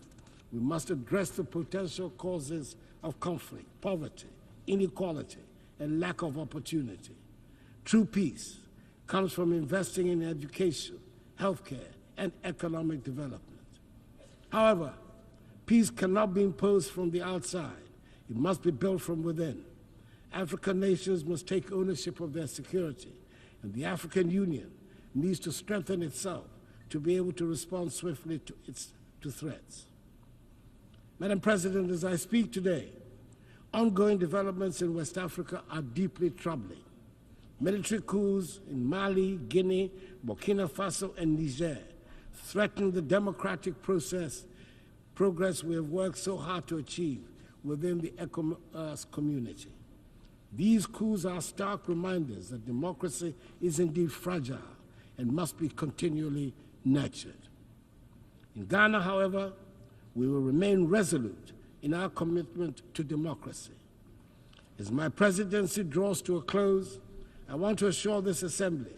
We must address the potential causes of conflict, poverty, inequality, and lack of opportunity. True peace comes from investing in education, healthcare, and economic development. However, peace cannot be imposed from the outside. It must be built from within. African nations must take ownership of their security, and the African Union needs to strengthen itself to be able to respond swiftly to threats. Madam President, as I speak today, ongoing developments in West Africa are deeply troubling. Military coups in Mali, Guinea, Burkina Faso, and Niger threaten the democratic progress we have worked so hard to achieve within the ECOWAS community. These coups are stark reminders that democracy is indeed fragile and must be continually nurtured. In Ghana, however, we will remain resolute in our commitment to democracy. As my presidency draws to a close, I want to assure this Assembly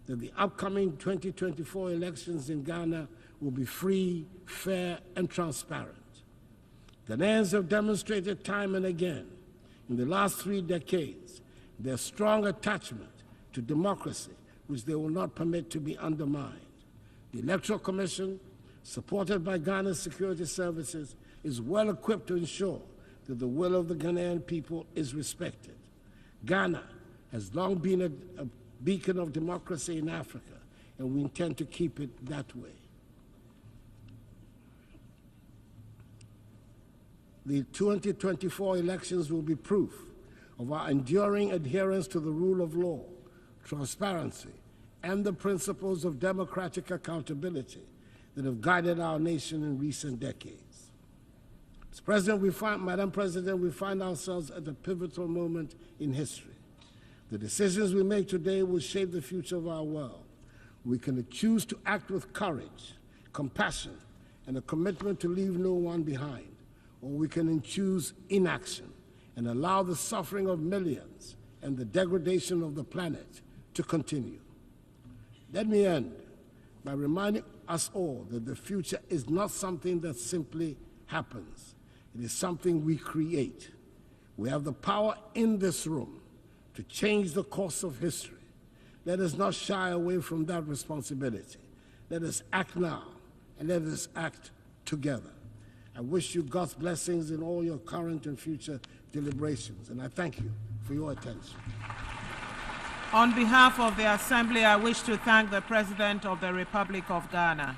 that the upcoming 2024 elections in Ghana will be free, fair, and transparent. Ghanaians have demonstrated time and again in the last 3 decades their strong attachment to democracy, which they will not permit to be undermined. The Electoral Commission, supported by Ghana's security services, is well equipped to ensure that the will of the Ghanaian people is respected. Ghana has long been a beacon of democracy in Africa, and we intend to keep it that way. The 2024 elections will be proof of our enduring adherence to the rule of law, transparency, and the principles of democratic accountability that have guided our nation in recent decades. Madam President, we find ourselves at a pivotal moment in history. The decisions we make today will shape the future of our world. We can choose to act with courage, compassion, and a commitment to leave no one behind, or we can choose inaction and allow the suffering of millions and the degradation of the planet to continue. Let me end by reminding us all that the future is not something that simply happens. It is something we create. We have the power in this room to change the course of history. Let us not shy away from that responsibility. Let us act now, and let us act together. I wish you God's blessings in all your current and future deliberations, and I thank you for your attention. On behalf of the Assembly, I wish to thank the President of the Republic of Ghana.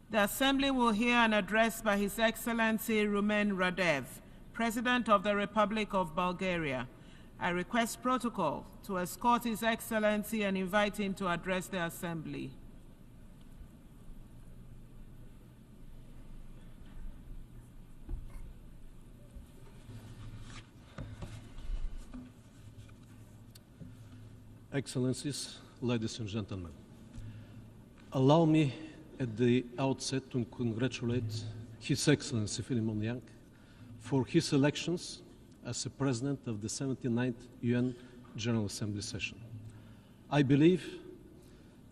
The Assembly will hear an address by His Excellency Rumen Radev, President of the Republic of Bulgaria. I request protocol to escort His Excellency and invite him to address the Assembly. Excellencies, ladies and gentlemen, allow me at the outset to congratulate His Excellency Philemon Yang for his elections as the President of the 79th UN General Assembly session. I believe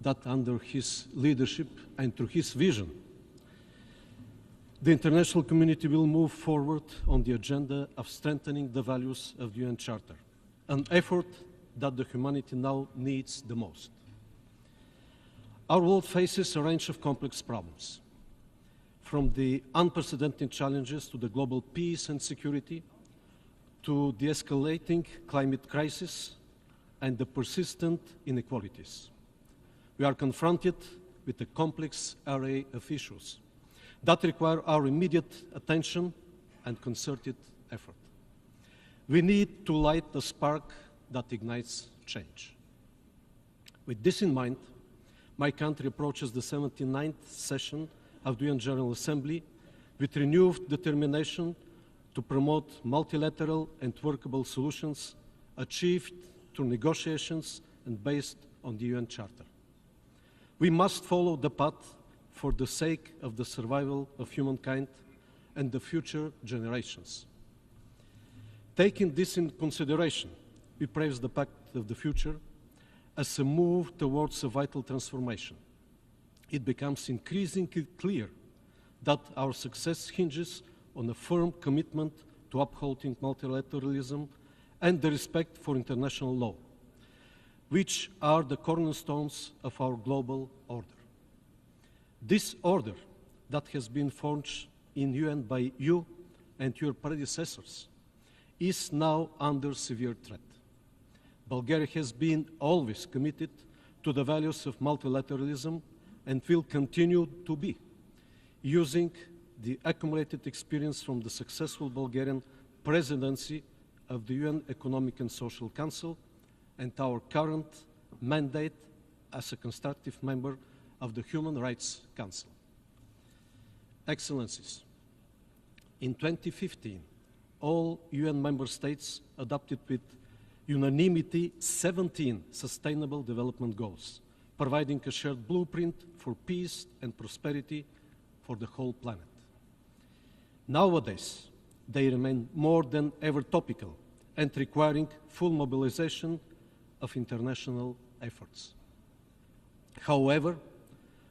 that under his leadership and through his vision, the international community will move forward on the agenda of strengthening the values of the UN Charter, an effort that the humanity now needs the most. Our world faces a range of complex problems, from the unprecedented challenges to the global peace and security, to the escalating climate crisis and the persistent inequalities. We are confronted with a complex array of issues that require our immediate attention and concerted effort. We need to light the spark that ignites change. With this in mind, my country approaches the 79th session of the UN General Assembly with renewed determination to promote multilateral and workable solutions achieved through negotiations and based on the UN Charter. We must follow the path for the sake of the survival of humankind and the future generations. Taking this into consideration, we praise the Pact of the Future as a move towards a vital transformation. It becomes increasingly clear that our success hinges on a firm commitment to upholding multilateralism and the respect for international law, which are the cornerstones of our global order. This order that has been forged in UN by you and your predecessors is now under severe threat. Bulgaria has been always committed to the values of multilateralism and will continue to be, using the accumulated experience from the successful Bulgarian presidency of the UN Economic and Social Council and our current mandate as a constructive member of the Human Rights Council. Excellencies, in 2015, all UN member states adopted with unanimity 17 Sustainable Development Goals, providing a shared blueprint for peace and prosperity for the whole planet. Nowadays, they remain more than ever topical and requiring full mobilization of international efforts. However,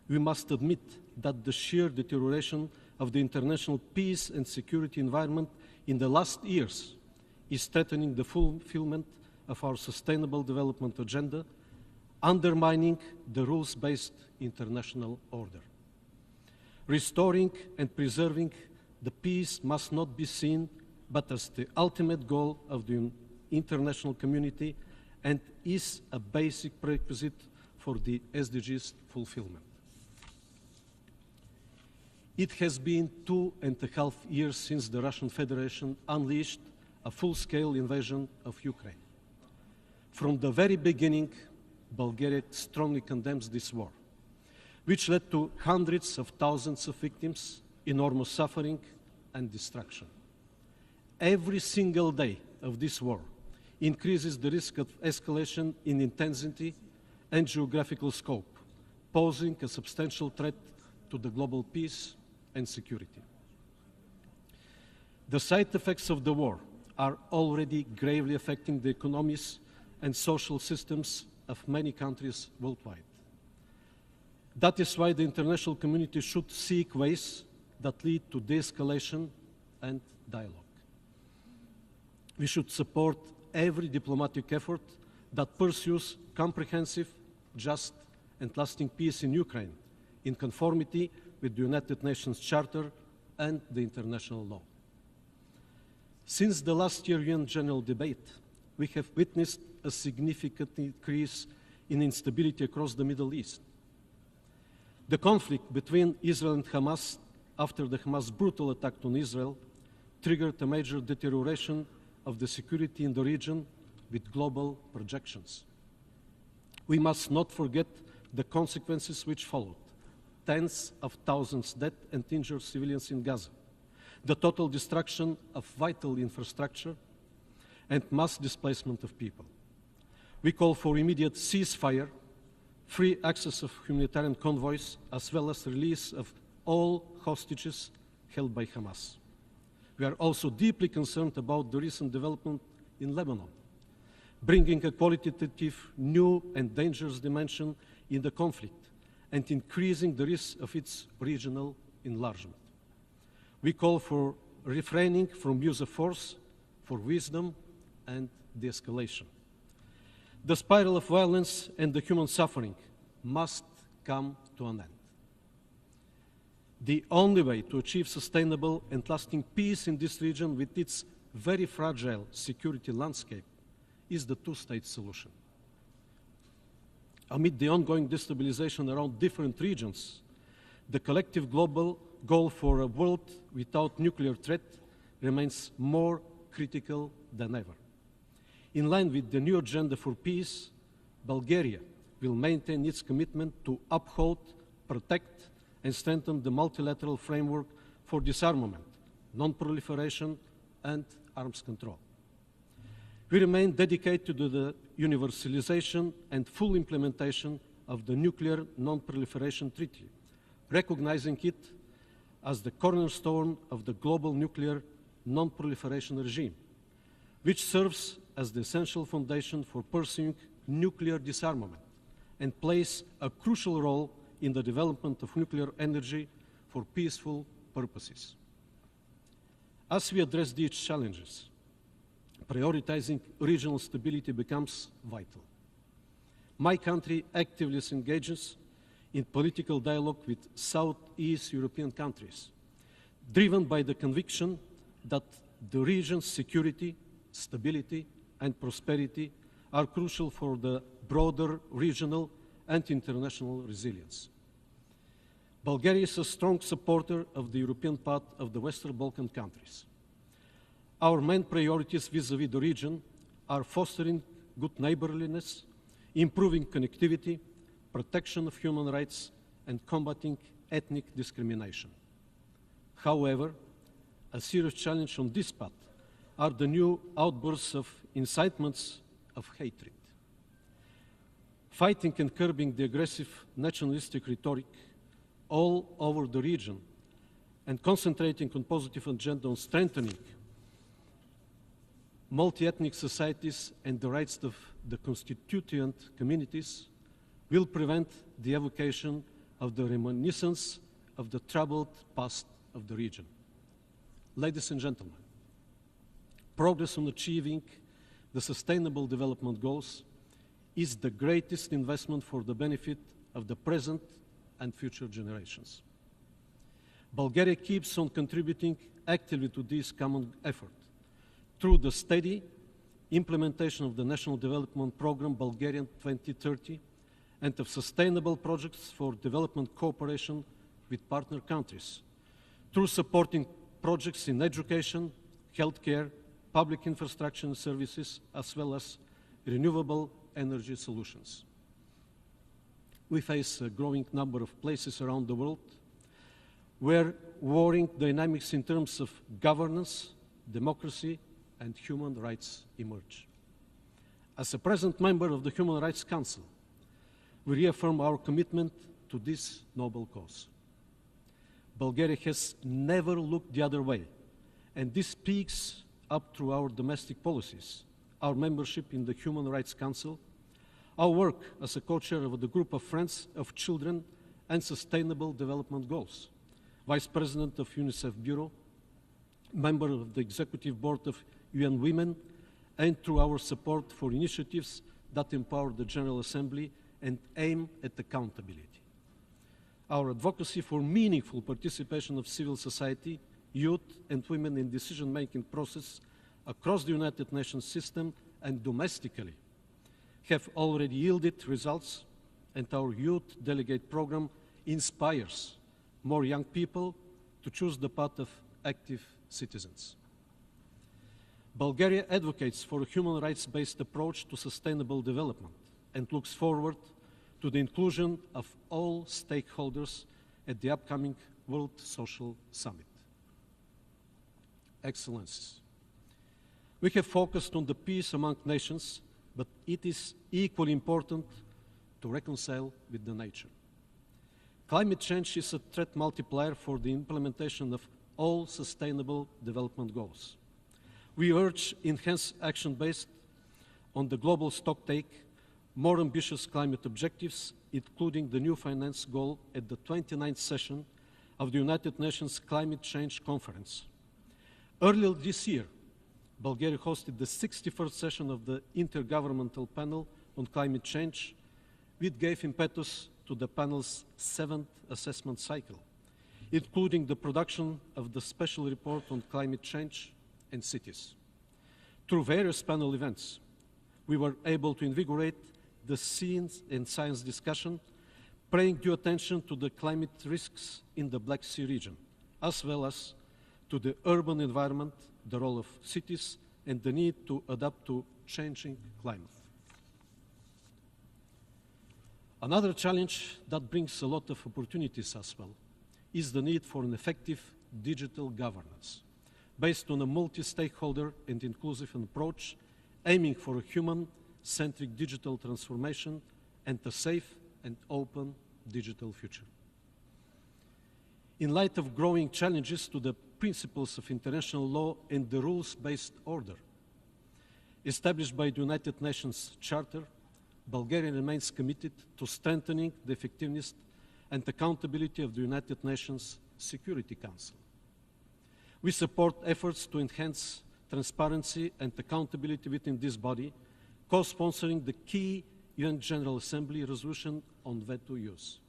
we must admit that the sheer deterioration of the international peace and security environment in the last years is threatening the fulfillment of our Sustainable Development Agenda, undermining the rules-based international order. Restoring and preserving the peace must not be seen but as the ultimate goal of the international community and is a basic prerequisite for the SDGs fulfillment. It has been 2.5 years since the Russian Federation unleashed a full-scale invasion of Ukraine. From the very beginning, Bulgaria strongly condemns this war, which led to hundreds of thousands of victims, enormous suffering, and destruction. Every single day of this war increases the risk of escalation in intensity and geographical scope, posing a substantial threat to the global peace and security. The side effects of the war are already gravely affecting the economies and social systems of many countries worldwide. That is why the international community should seek ways that lead to de-escalation and dialogue. We should support every diplomatic effort that pursues comprehensive, just, and lasting peace in Ukraine, in conformity with the United Nations Charter and the international law. Since the last year UN General Debate, we have witnessed a significant increase in instability across the Middle East. The conflict between Israel and Hamas after the Hamas brutal attack on Israel triggered a major deterioration of the security in the region with global projections. We must not forget the consequences which followed: tens of thousands dead and injured civilians in Gaza, the total destruction of vital infrastructure, and mass displacement of people. We call for immediate ceasefire, free access of humanitarian convoys, as well as release of all hostages held by Hamas. We are also deeply concerned about the recent development in Lebanon, bringing a qualitative, new and dangerous dimension in the conflict and increasing the risk of its regional enlargement. We call for refraining from use of force, for wisdom and de-escalation. The spiral of violence and the human suffering must come to an end. The only way to achieve sustainable and lasting peace in this region with its very fragile security landscape is the two-state solution. Amid the ongoing destabilization around different regions, the collective global goal for a world without nuclear threat remains more critical than ever. In line with the new agenda for peace, Bulgaria will maintain its commitment to uphold, protect, and strengthen the multilateral framework for disarmament, non-proliferation, and arms control. We remain dedicated to the universalization and full implementation of the Nuclear Non-Proliferation Treaty, recognizing it as the cornerstone of the global nuclear non-proliferation regime, which serves as the essential foundation for pursuing nuclear disarmament and plays a crucial role in the development of nuclear energy for peaceful purposes. As we address these challenges, prioritizing regional stability becomes vital. My country actively engages in political dialogue with Southeast European countries, driven by the conviction that the region's security, stability, and prosperity are crucial for the broader regional and international resilience. Bulgaria is a strong supporter of the European path of the Western Balkan countries. Our main priorities vis-à-vis the region are fostering good neighborliness, improving connectivity, protection of human rights, and combating ethnic discrimination. However, a serious challenge on this path are the new outbursts of incitements of hatred. Fighting and curbing the aggressive nationalistic rhetoric all over the region and concentrating on positive agenda on strengthening multi-ethnic societies and the rights of the constituent communities will prevent the evocation of the reminiscence of the troubled past of the region. Ladies and gentlemen, progress on achieving the Sustainable Development Goals is the greatest investment for the benefit of the present and future generations. Bulgaria keeps on contributing actively to this common effort through the steady implementation of the National Development Programme Bulgarian 2030 and of sustainable projects for development cooperation with partner countries, through supporting projects in education, healthcare, public infrastructure and services, as well as renewable energy solutions. We face a growing number of places around the world where warring dynamics in terms of governance, democracy, and human rights emerge. As a present member of the Human Rights Council, we reaffirm our commitment to this noble cause. Bulgaria has never looked the other way, and this speaks up through our domestic policies, our membership in the Human Rights Council, our work as a co-chair of the Group of Friends of Children and Sustainable Development Goals, Vice President of UNICEF Bureau, member of the Executive Board of UN Women, and through our support for initiatives that empower the General Assembly and aim at accountability. Our advocacy for meaningful participation of civil society, youth, and women in decision-making process across the United Nations system and domestically have already yielded results, and our youth delegate program inspires more young people to choose the path of active citizens. Bulgaria advocates for a human rights-based approach to sustainable development and looks forward to the inclusion of all stakeholders at the upcoming World Social Summit. Excellencies, we have focused on the peace among nations, but it is equally important to reconcile with the nature. Climate change is a threat multiplier for the implementation of all sustainable development goals. We urge enhanced action based on the global stocktake, more ambitious climate objectives, including the new finance goal at the 29th session of the United Nations Climate Change Conference. Earlier this year, Bulgaria hosted the 61st session of the Intergovernmental Panel on Climate Change, which gave impetus to the panel's 7th assessment cycle, including the production of the special report on climate change and cities. Through various panel events, we were able to invigorate the science discussion, paying due attention to the climate risks in the Black Sea region, as well as to the urban environment, the role of cities, and the need to adapt to changing climate. Another challenge that brings a lot of opportunities as well is the need for an effective digital governance based on a multi-stakeholder and inclusive approach, aiming for a human-centric digital transformation and a safe and open digital future. In light of growing challenges to the principles of international law and the rules-based order established by the United Nations Charter, Bulgaria remains committed to strengthening the effectiveness and accountability of the United Nations Security Council. We support efforts to enhance transparency and accountability within this body, co-sponsoring the key UN General Assembly resolution on veto use.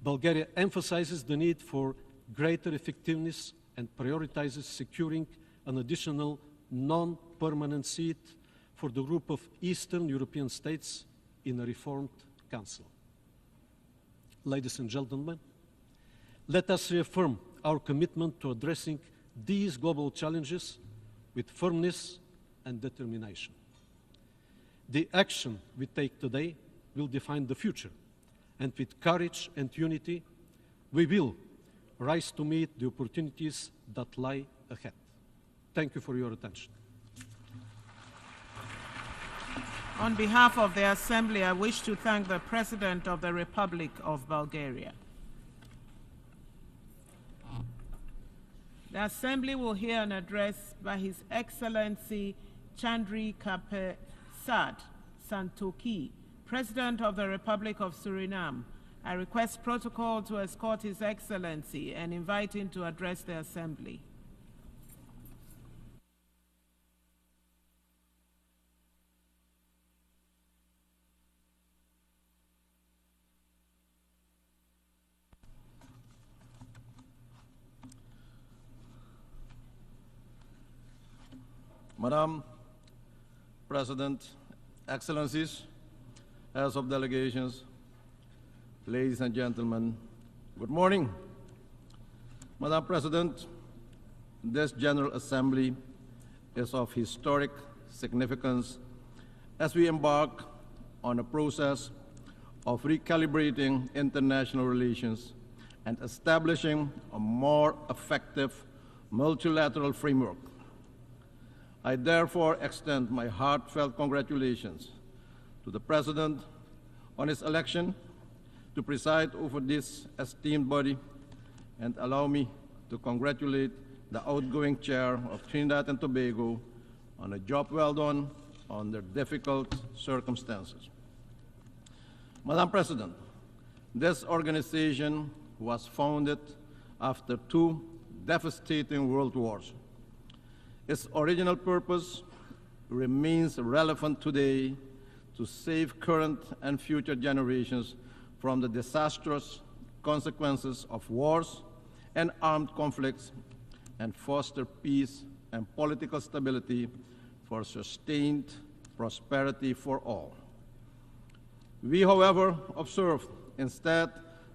Bulgaria emphasizes the need for greater effectiveness and prioritizes securing an additional non-permanent seat for the group of Eastern European states in a reformed Council. Ladies and gentlemen, let us reaffirm our commitment to addressing these global challenges with firmness and determination. The action we take today will define the future, and with courage and unity, we will rise to meet the opportunities that lie ahead. Thank you for your attention. On behalf of the Assembly, I wish to thank the President of the Republic of Bulgaria. The Assembly will hear an address by His Excellency Chandrikapersad Santokhi, President of the Republic of Suriname. I request protocol to escort His Excellency and invite him to address the Assembly. Madam President, Excellencies, Heads of Delegations, ladies and gentlemen, good morning. Madam President, this General Assembly is of historic significance as we embark on a process of recalibrating international relations and establishing a more effective multilateral framework. I therefore extend my heartfelt congratulations to the President on his election to preside over this esteemed body, and allow me to congratulate the outgoing Chair of Trinidad and Tobago on a job well done under difficult circumstances. Madam President, this organization was founded after 2 devastating world wars. Its original purpose remains relevant today to save current and future generations from the disastrous consequences of wars and armed conflicts and foster peace and political stability for sustained prosperity for all. We, however, observe instead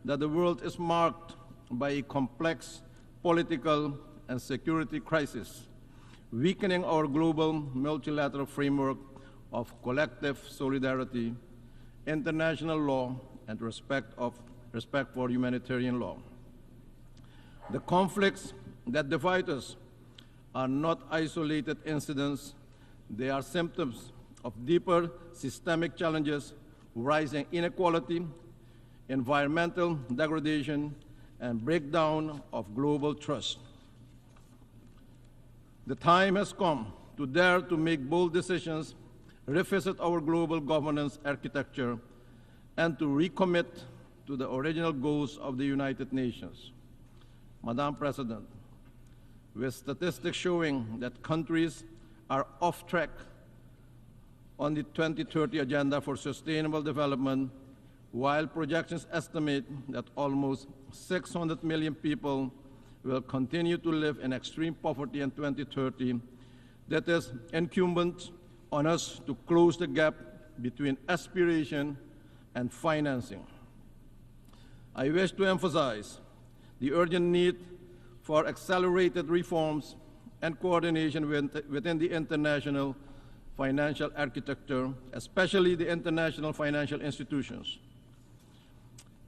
that the world is marked by a complex political and security crisis, weakening our global multilateral framework of collective solidarity, international law, and respect for humanitarian law. The conflicts that divide us are not isolated incidents. They are symptoms of deeper systemic challenges, rising inequality, environmental degradation, and breakdown of global trust. The time has come to dare to make bold decisions, revisit our global governance architecture, and to recommit to the original goals of the United Nations. Madam President, with statistics showing that countries are off track on the 2030 Agenda for Sustainable Development, while projections estimate that almost 600 million people will continue to live in extreme poverty in 2030, that is incumbent on us to close the gap between aspiration and financing. I wish to emphasize the urgent need for accelerated reforms and coordination within the international financial architecture, especially the international financial institutions.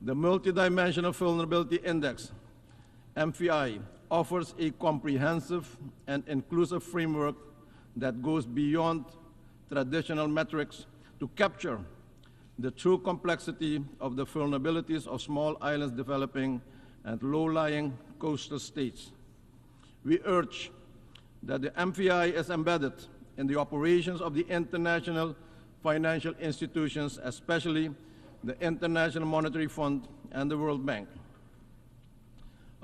The Multidimensional Vulnerability Index, MVI, offers a comprehensive and inclusive framework that goes beyond traditional metrics to capture the true complexity of the vulnerabilities of small islands developing and low-lying coastal states. We urge that the MVI is embedded in the operations of the international financial institutions, especially the International Monetary Fund and the World Bank.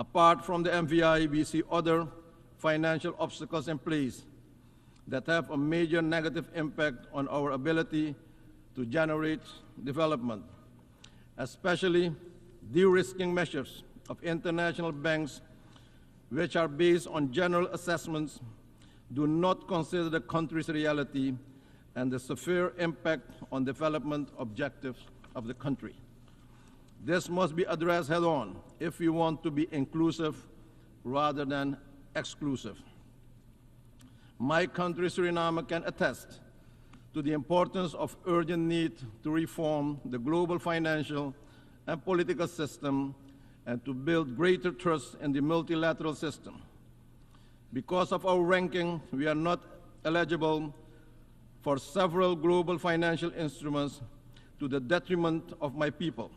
Apart from the MVI, we see other financial obstacles in place that have a major negative impact on our ability to generate development, especially de-risking measures of international banks, which are based on general assessments, do not consider the country's reality and the severe impact on development objectives of the country. This must be addressed head-on if we want to be inclusive rather than exclusive. My country, Suriname, can attest to the importance of urgent need to reform the global financial and political system and to build greater trust in the multilateral system. Because of our ranking, we are not eligible for several global financial instruments to the detriment of my people.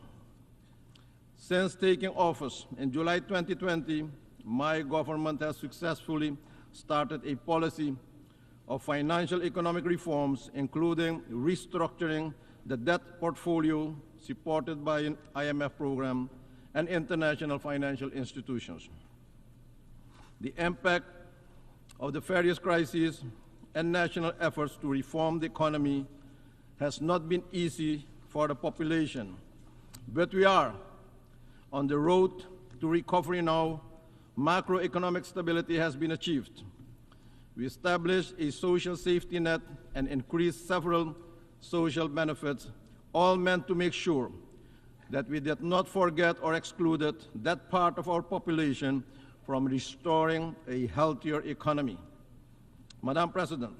Since taking office in July 2020, my government has successfully started a policy of financial economic reforms, including restructuring the debt portfolio supported by an IMF program and international financial institutions. The impact of the various crises and national efforts to reform the economy has not been easy for the population, but we are on the road to recovery now. Macroeconomic stability has been achieved. We established a social safety net and increased several social benefits, all meant to make sure that we did not forget or excluded that part of our population from restoring a healthier economy. Madam President,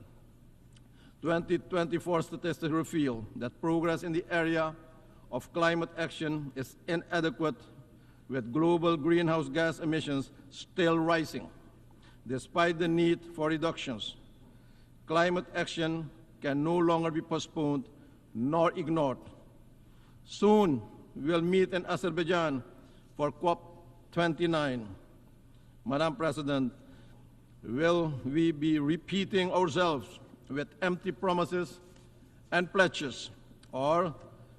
2024 statistics reveal that progress in the area of climate action is inadequate, with global greenhouse gas emissions still rising. Despite the need for reductions, climate action can no longer be postponed nor ignored. Soon, we'll meet in Azerbaijan for COP29. Madam President, will we be repeating ourselves with empty promises and pledges, or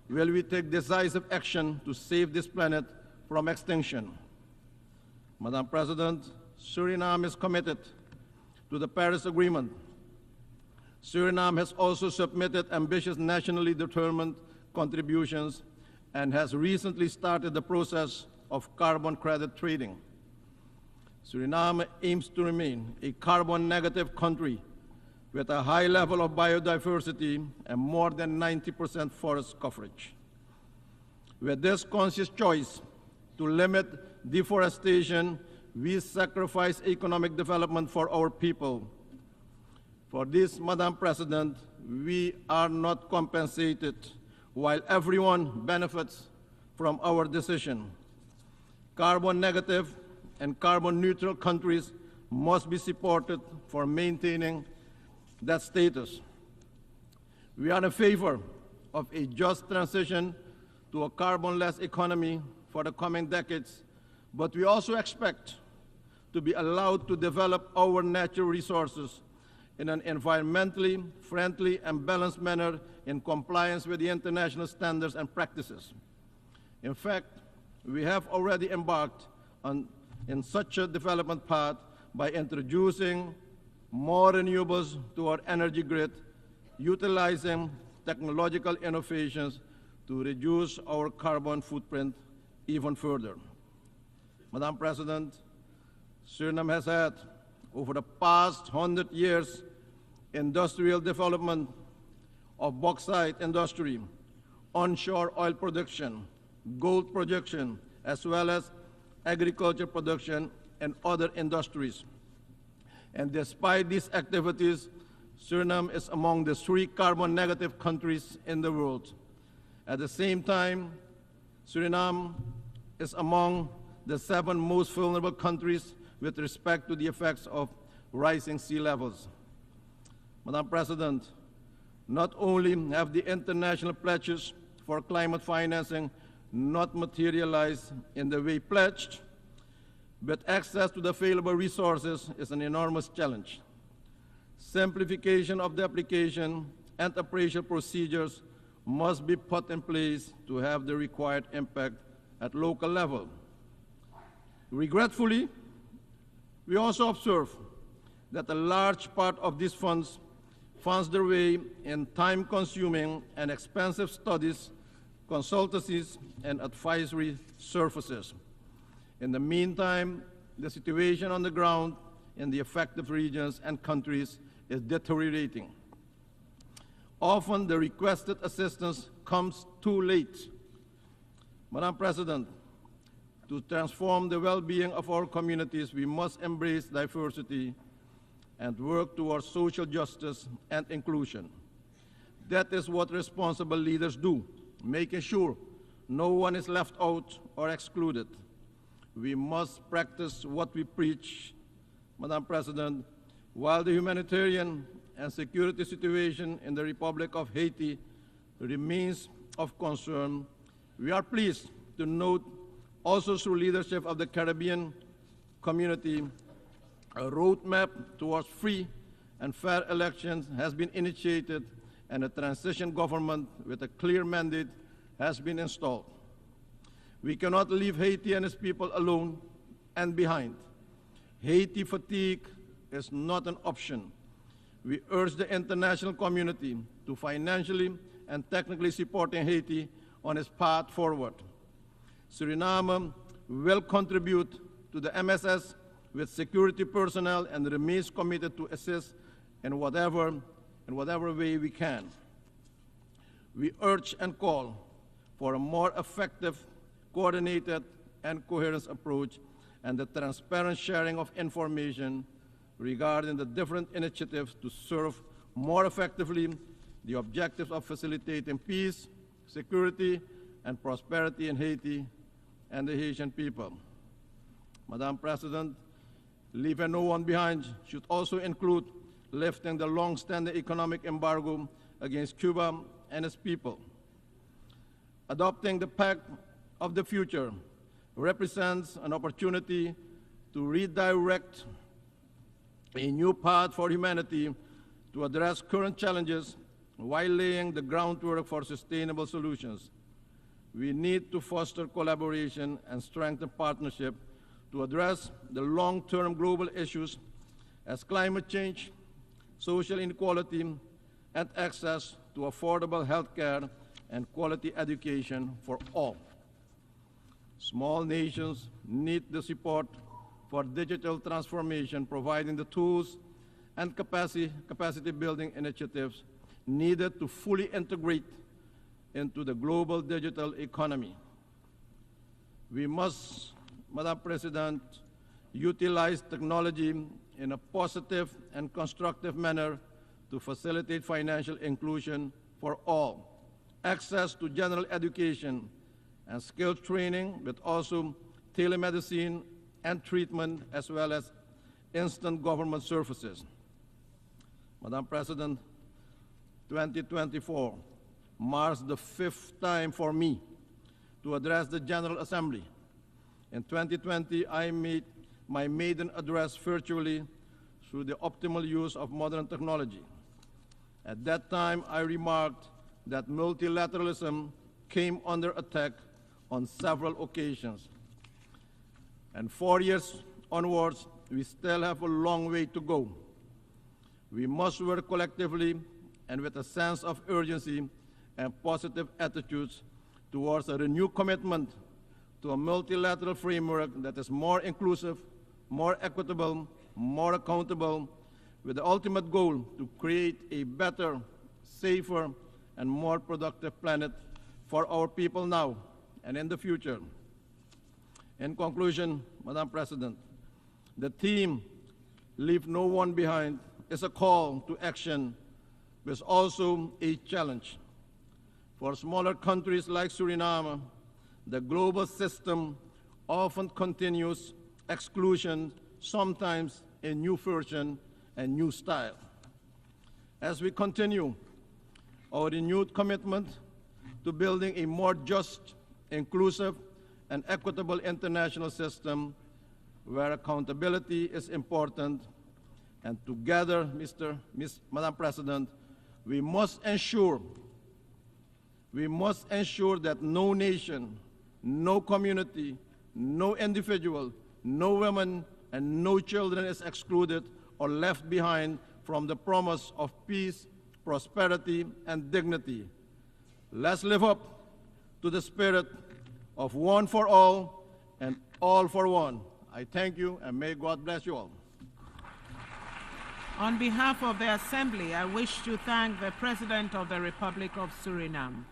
will we take decisive action to save this planet from extinction? Madam President, Suriname is committed to the Paris Agreement. Suriname has also submitted ambitious nationally determined contributions and has recently started the process of carbon credit trading. Suriname aims to remain a carbon-negative country with a high level of biodiversity and more than 90% forest coverage. With this conscious choice to limit deforestation, we sacrifice economic development for our people. For this, Madam President, we are not compensated, while everyone benefits from our decision. Carbon negative and carbon neutral countries must be supported for maintaining that status. We are in favor of a just transition to a carbon-less economy for the coming decades, but we also expect to be allowed to develop our natural resources in an environmentally friendly and balanced manner in compliance with the international standards and practices. In fact, we have already embarked in such a development path by introducing more renewables to our energy grid, utilizing technological innovations to reduce our carbon footprint even further. Madam President, Suriname has had, over the past 100 years, industrial development of bauxite industry, onshore oil production, gold production, as well as agriculture production and other industries. And despite these activities, Suriname is among the 3 carbon-negative countries in the world. At the same time, Suriname is among the 7 most vulnerable countries with respect to the effects of rising sea levels. Madam President, not only have the international pledges for climate financing not materialized in the way pledged, but access to the available resources is an enormous challenge. Simplification of the application and appraisal procedures must be put in place to have the required impact at local level. Regretfully, we also observe that a large part of these funds finds their way in time-consuming and expensive studies, consultancies, and advisory services. In the meantime, the situation on the ground in the affected regions and countries is deteriorating. Often the requested assistance comes too late. Madam President, to transform the well-being of our communities, we must embrace diversity and work towards social justice and inclusion. That is what responsible leaders do, making sure no one is left out or excluded. We must practice what we preach, Madam President. While the humanitarian and security situation in the Republic of Haiti remains of concern, we are pleased to note also through leadership of the Caribbean community, a roadmap towards free and fair elections has been initiated and a transition government with a clear mandate has been installed. We cannot leave Haiti and its people alone and behind. Haiti fatigue is not an option. We urge the international community to financially and technically support Haiti on its path forward. Suriname will contribute to the MSS with security personnel and remains committed to assist in whatever way we can. We urge and call for a more effective, coordinated, and coherent approach and the transparent sharing of information regarding the different initiatives to serve more effectively the objectives of facilitating peace, security, and prosperity in Haiti and the Haitian people. Madam President, leaving no one behind should also include lifting the long-standing economic embargo against Cuba and its people. Adopting the Pact of the Future represents an opportunity to redirect a new path for humanity to address current challenges while laying the groundwork for sustainable solutions. We need to foster collaboration and strengthen partnership to address the long-term global issues as climate change, social inequality, and access to affordable health care and quality education for all. Small nations need the support for digital transformation, providing the tools and capacity building initiatives needed to fully integrate into the global digital economy. We must, Madam President, utilize technology in a positive and constructive manner to facilitate financial inclusion for all, access to general education and skills training, but also telemedicine and treatment, as well as instant government services. Madam President, 2024 marks the 5th time for me to address the General Assembly. In 2020, I made my maiden address virtually through the optimal use of modern technology. At that time, I remarked that multilateralism came under attack on several occasions. And 4 years onwards, we still have a long way to go. We must work collectively and with a sense of urgency and positive attitudes towards a renewed commitment to a multilateral framework that is more inclusive, more equitable, more accountable, with the ultimate goal to create a better, safer, and more productive planet for our people now and in the future. In conclusion, Madam President, the theme, Leave No One Behind, is a call to action, but is also a challenge. For smaller countries like Suriname, the global system often continues exclusion, sometimes in new version and new style. As we continue our renewed commitment to building a more just, inclusive, and equitable international system where accountability is important, and together, Madam President, we must ensure that no nation, no community, no individual, no women and no children is excluded or left behind from the promise of peace, prosperity, and dignity. Let's live up to the spirit of one for all and all for one. I thank you, and may God bless you all. On behalf of the Assembly, I wish to thank the President of the Republic of Suriname.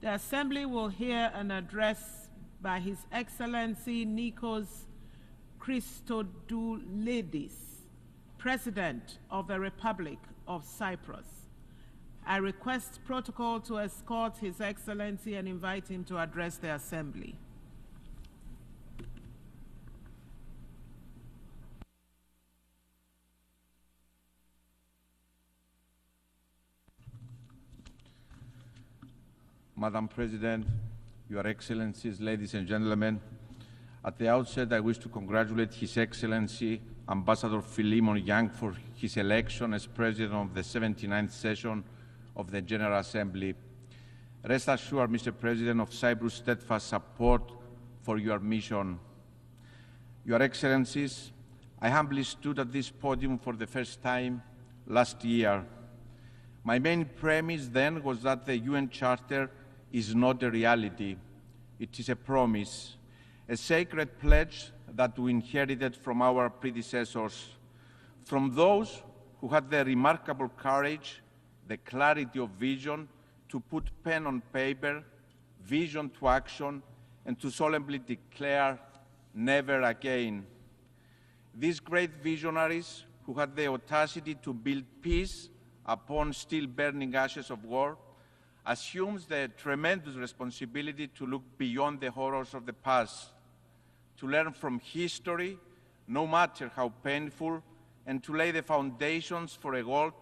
The Assembly will hear an address by His Excellency Nikos Christodoulides, President of the Republic of Cyprus. I request protocol to escort His Excellency and invite him to address the Assembly. Madam President, Your Excellencies, ladies and gentlemen, at the outset I wish to congratulate His Excellency Ambassador Philemon Yang for his election as President of the 79th session of the General Assembly. Rest assured, Mr. President, of Cyprus' steadfast support for your mission. Your Excellencies, I humbly stood at this podium for the first time last year. My main premise then was that the UN Charter is not a reality. It is a promise, a sacred pledge that we inherited from our predecessors, from those who had the remarkable courage, the clarity of vision to put pen on paper, vision to action, and to solemnly declare never again. These great visionaries who had the audacity to build peace upon still burning ashes of war assumes the tremendous responsibility to look beyond the horrors of the past, to learn from history, no matter how painful, and to lay the foundations for a world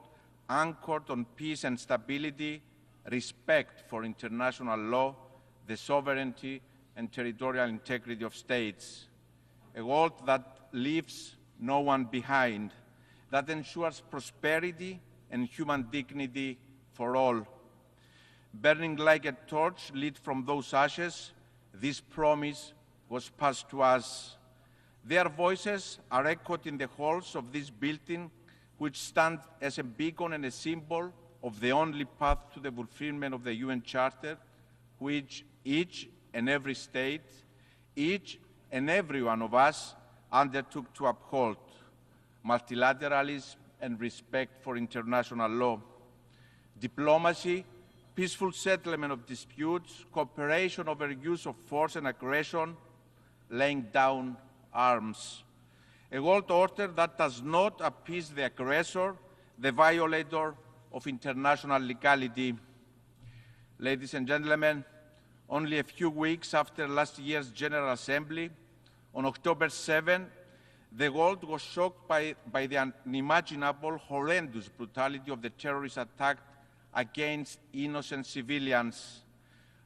anchored on peace and stability, respect for international law, the sovereignty and territorial integrity of states. A world that leaves no one behind, that ensures prosperity and human dignity for all. Burning like a torch lit from those ashes, this promise was passed to us. Their voices are echoed in the halls of this building, which stand as a beacon and a symbol of the only path to the fulfillment of the UN Charter, which each and every state, each and every one of us undertook to uphold: multilateralism and respect for international law, diplomacy, peaceful settlement of disputes, cooperation over use of force and aggression, laying down arms. A world order that does not appease the aggressor, the violator of international legality. Ladies and gentlemen, only a few weeks after last year's General Assembly, on October 7, the world was shocked by the unimaginable, horrendous brutality of the terrorist attack against innocent civilians.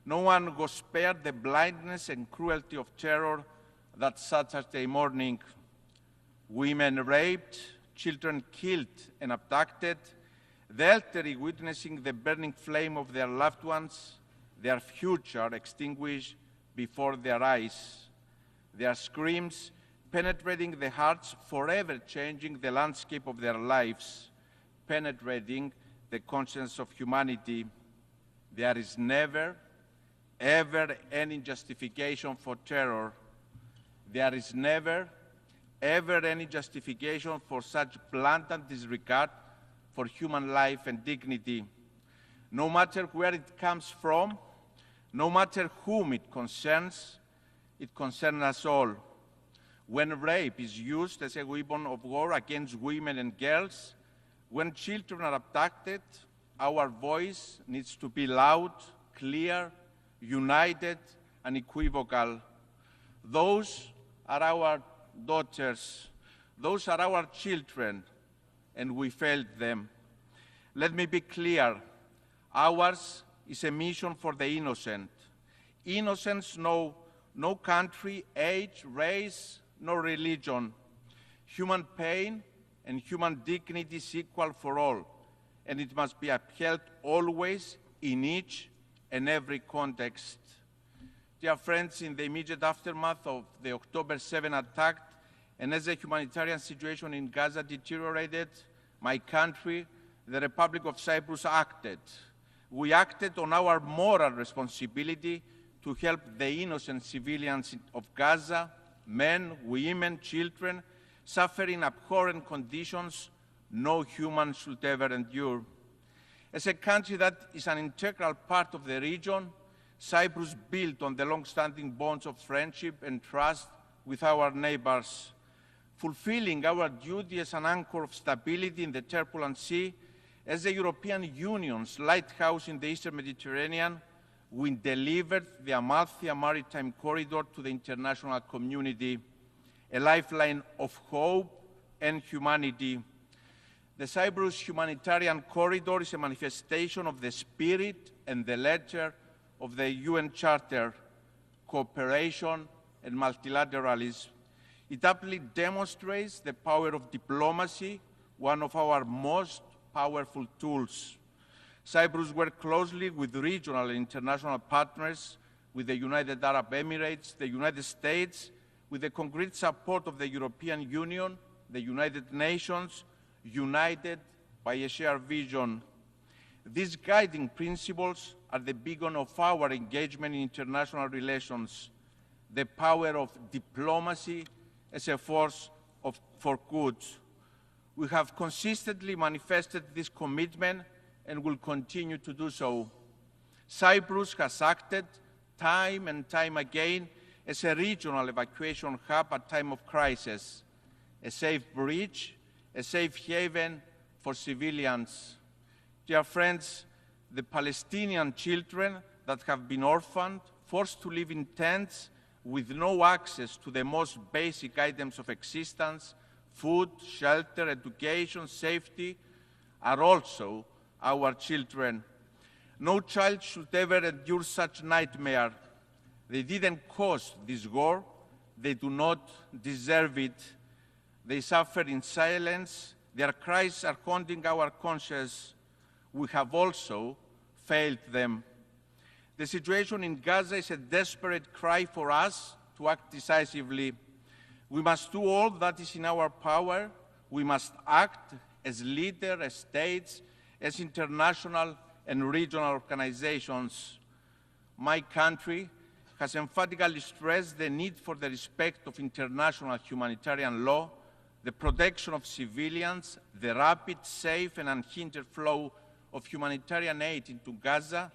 No one was spared the blindness and cruelty of terror that Saturday morning. Women raped, children killed and abducted, the elderly witnessing the burning flame of their loved ones, their future extinguished before their eyes. Their screams penetrating the hearts, forever changing the landscape of their lives, penetrating the conscience of humanity. There is never, ever any justification for terror. There is never, ever any justification for such blatant disregard for human life and dignity. No matter where it comes from, no matter whom it concerns us all. When rape is used as a weapon of war against women and girls, when children are abducted, our voice needs to be loud, clear, united, and unequivocal. Those are our daughters. Those are our children, and we failed them. Let me be clear. Ours is a mission for the innocent. Innocents know no country, age, race, nor religion. Human pain and human dignity is equal for all, and it must be upheld always in each and every context. Dear friends, in the immediate aftermath of the October 7 attack, and as the humanitarian situation in Gaza deteriorated, my country, the Republic of Cyprus, acted. We acted on our moral responsibility to help the innocent civilians of Gaza, men, women, children, suffering abhorrent conditions no human should ever endure. As a country that is an integral part of the region, Cyprus built on the long-standing bonds of friendship and trust with our neighbors. Fulfilling our duty as an anchor of stability in the turbulent sea, as the European Union's lighthouse in the Eastern Mediterranean, we delivered the Amalthea Maritime Corridor to the international community, a lifeline of hope and humanity. The Cyprus Humanitarian Corridor is a manifestation of the spirit and the letter of the UN Charter, cooperation and multilateralism. It aptly demonstrates the power of diplomacy, one of our most powerful tools. Cyprus worked closely with regional and international partners, with the United Arab Emirates, the United States, with the concrete support of the European Union, the United Nations, united by a shared vision. These guiding principles are the beacon of our engagement in international relations, the power of diplomacy as a force for good. We have consistently manifested this commitment and will continue to do so. Cyprus has acted time and time again as a regional evacuation hub at time of crisis, a safe bridge, a safe haven for civilians. Dear friends, the Palestinian children that have been orphaned, forced to live in tents with no access to the most basic items of existence, food, shelter, education, safety, are also our children. No child should ever endure such nightmare. They didn't cause this war. They do not deserve it. They suffer in silence. Their cries are haunting our conscience. We have also failed them. The situation in Gaza is a desperate cry for us to act decisively. We must do all that is in our power. We must act as leaders, as states, as international and regional organizations. My country has emphatically stressed the need for the respect of international humanitarian law, the protection of civilians, the rapid, safe, and unhindered flow of humanitarian aid into Gaza,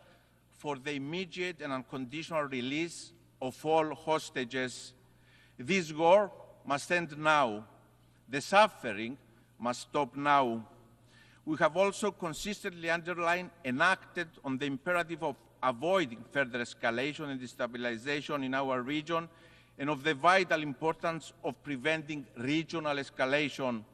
for the immediate and unconditional release of all hostages. This war must end now. The suffering must stop now. We have also consistently underlined and acted on the imperative of avoiding further escalation and destabilization in our region, and of the vital importance of preventing regional escalation.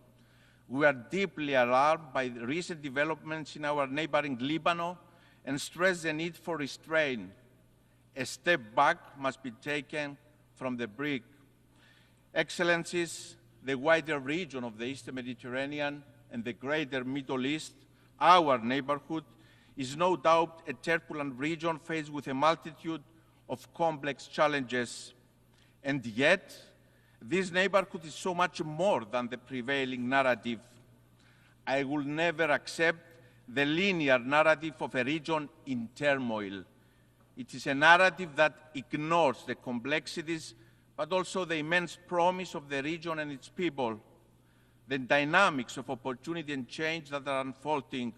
We are deeply alarmed by the recent developments in our neighboring Lebanon and stress the need for restraint. A step back must be taken from the brink. Excellencies, the wider region of the Eastern Mediterranean and the greater Middle East, our neighborhood, is no doubt a turbulent region faced with a multitude of complex challenges. And yet, this neighborhood is so much more than the prevailing narrative. I will never accept the linear narrative of a region in turmoil. It is a narrative that ignores the complexities, but also the immense promise of the region and its people, the dynamics of opportunity and change that are unfolding.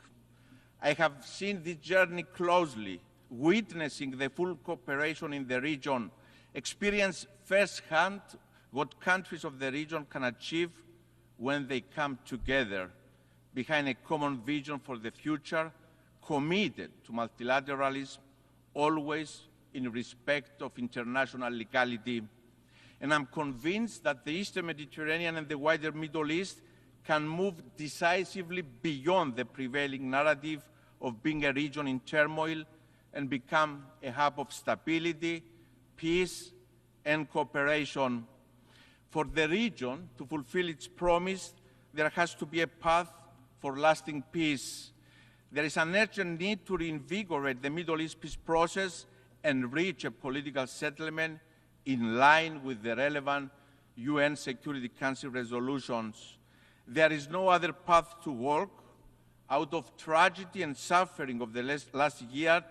I have seen this journey closely, witnessing the full cooperation in the region, experience firsthand what countries of the region can achieve when they come together behind a common vision for the future, committed to multilateralism, always in respect of international legality. And I'm convinced that the Eastern Mediterranean and the wider Middle East can move decisively beyond the prevailing narrative of being a region in turmoil and become a hub of stability, peace, and cooperation. For the region to fulfill its promise, there has to be a path for lasting peace. There is an urgent need to reinvigorate the Middle East peace process and reach a political settlement in line with the relevant UN Security Council resolutions. There is no other path to walk. Out of tragedy and suffering of the last year,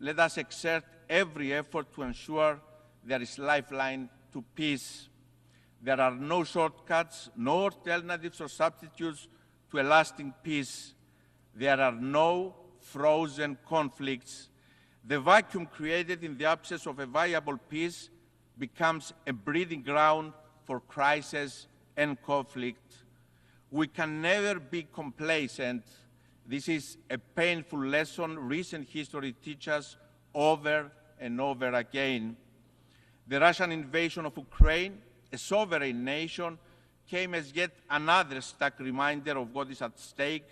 let us exert every effort to ensure there is lifeline to peace. There are no shortcuts, no alternatives or substitutes to a lasting peace. There are no frozen conflicts. The vacuum created in the absence of a viable peace becomes a breeding ground for crisis and conflict. We can never be complacent. This is a painful lesson recent history teaches us over and over again. The Russian invasion of Ukraine, a sovereign nation, came as yet another stark reminder of what is at stake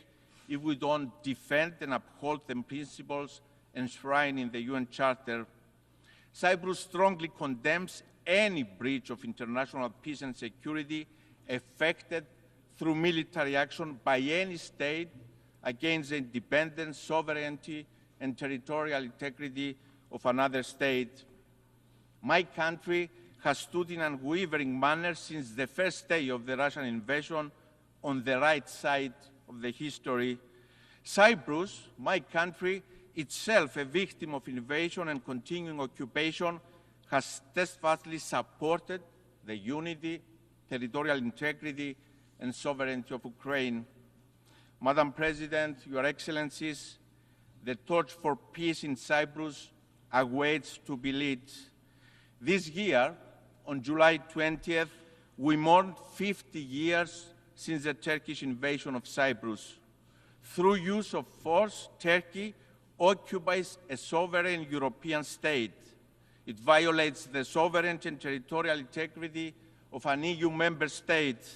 if we don't defend and uphold the principles enshrined in the UN Charter. Cyprus strongly condemns any breach of international peace and security effected through military action by any state against the independence, sovereignty, and territorial integrity of another state. My country has stood in an unwavering manner since the first day of the Russian invasion on the right side of the history. Cyprus, my country, itself a victim of invasion and continuing occupation, has steadfastly supported the unity, territorial integrity, and sovereignty of Ukraine. Madam President, Your Excellencies, the torch for peace in Cyprus awaits to be lit. This year, on July 20th, we mourned 50 years since the Turkish invasion of Cyprus. Through use of force, Turkey occupies a sovereign European state. It violates the sovereignty and territorial integrity of an EU member state.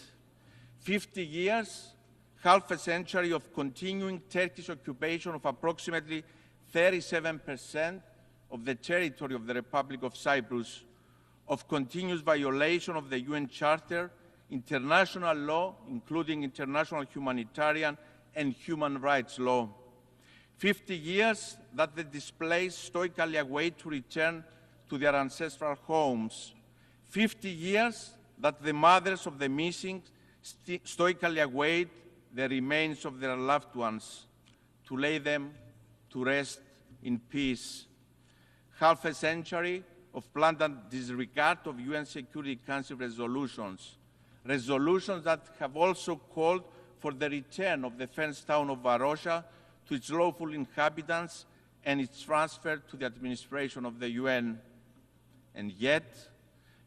50 years, half a century of continuing Turkish occupation of approximately 37% of the territory of the Republic of Cyprus, of continuous violation of the UN Charter, international law, including international humanitarian and human rights law. 50 years that the displaced stoically await to return to their ancestral homes. 50 years that the mothers of the missing stoically await the remains of their loved ones, to lay them to rest in peace. Half a century of blatant disregard of UN Security Council resolutions, resolutions that have also called for the return of the fenced town of Varosha to its lawful inhabitants and its transfer to the administration of the UN. And yet,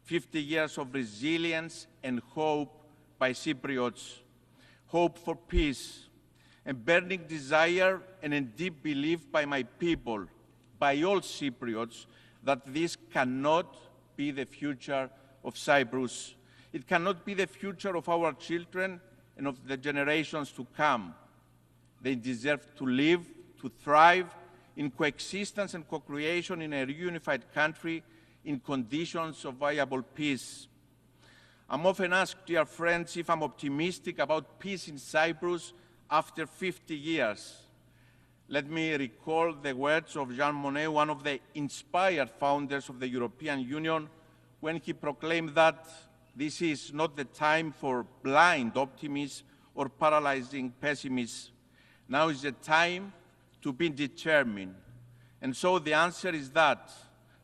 50 years of resilience and hope by Cypriots, hope for peace, a burning desire and a deep belief by my people, by all Cypriots, that this cannot be the future of Cyprus. It cannot be the future of our children and of the generations to come. They deserve to live, to thrive in coexistence and co-creation in a reunified country in conditions of viable peace. I'm often asked, dear friends, if I'm optimistic about peace in Cyprus after 50 years. Let me recall the words of Jean Monnet, one of the inspired founders of the European Union, when he proclaimed that this is not the time for blind optimism or paralyzing pessimism. Now is the time to be determined. And so the answer is that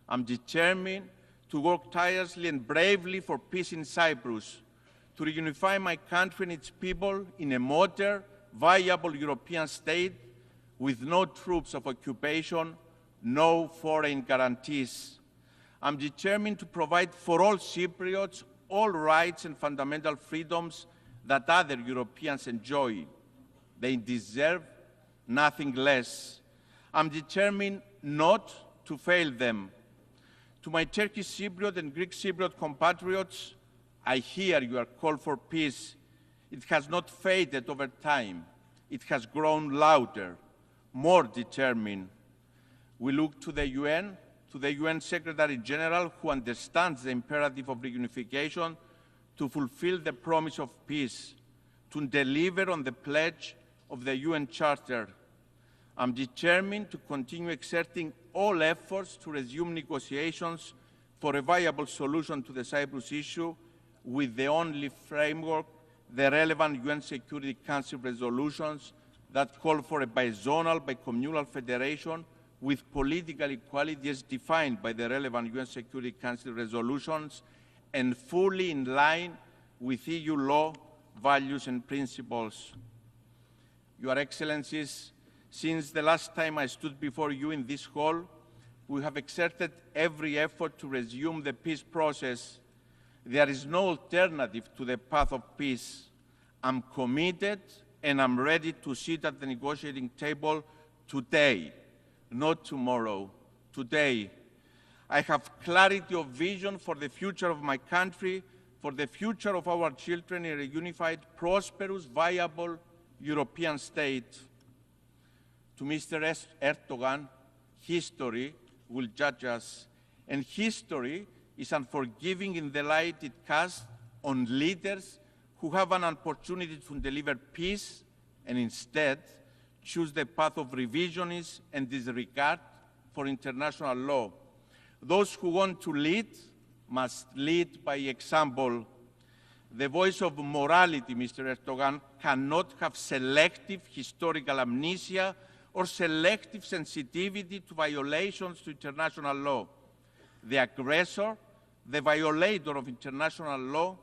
I'm determined to work tirelessly and bravely for peace in Cyprus, to reunify my country and its people in a modern, viable European state with no troops of occupation, no foreign guarantees. I'm determined to provide for all Cypriots all rights and fundamental freedoms that other Europeans enjoy. They deserve nothing less. I'm determined not to fail them. To my Turkish Cypriot and Greek Cypriot compatriots, I hear your call for peace. It has not faded over time. It has grown louder, more determined. We look to the UN Secretary General, who understands the imperative of reunification, to fulfill the promise of peace, to deliver on the pledge of the UN Charter. I'm determined to continue exerting all efforts to resume negotiations for a viable solution to the Cyprus issue with the only framework, the relevant UN Security Council resolutions that call for a bizonal, bicommunal federation with political equality as defined by the relevant UN Security Council resolutions and fully in line with EU law, values and principles. Your Excellencies, since the last time I stood before you in this hall, we have exerted every effort to resume the peace process. There is no alternative to the path of peace. I'm committed and I'm ready to sit at the negotiating table today, not tomorrow, today. I have clarity of vision for the future of my country, for the future of our children in a unified, prosperous, viable European state. To Mr. Erdogan, history will judge us, and history is unforgiving in the light it casts on leaders who have an opportunity to deliver peace and instead choose the path of revisionism and disregard for international law. Those who want to lead must lead by example. The voice of morality, Mr. Erdogan, cannot have selective historical amnesia or selective sensitivity to violations to international law. The aggressor, the violator of international law,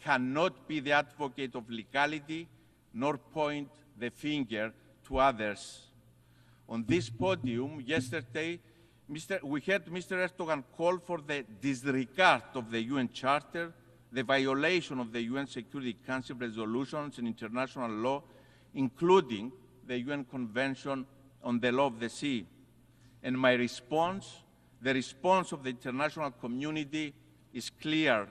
cannot be the advocate of legality nor point the finger to others. On this podium yesterday, we heard Mr. Erdogan call for the disregard of the UN Charter, the violation of the UN Security Council resolutions and international law, including the UN Convention on the Law of the Sea. And my response, the response of the international community, is clear.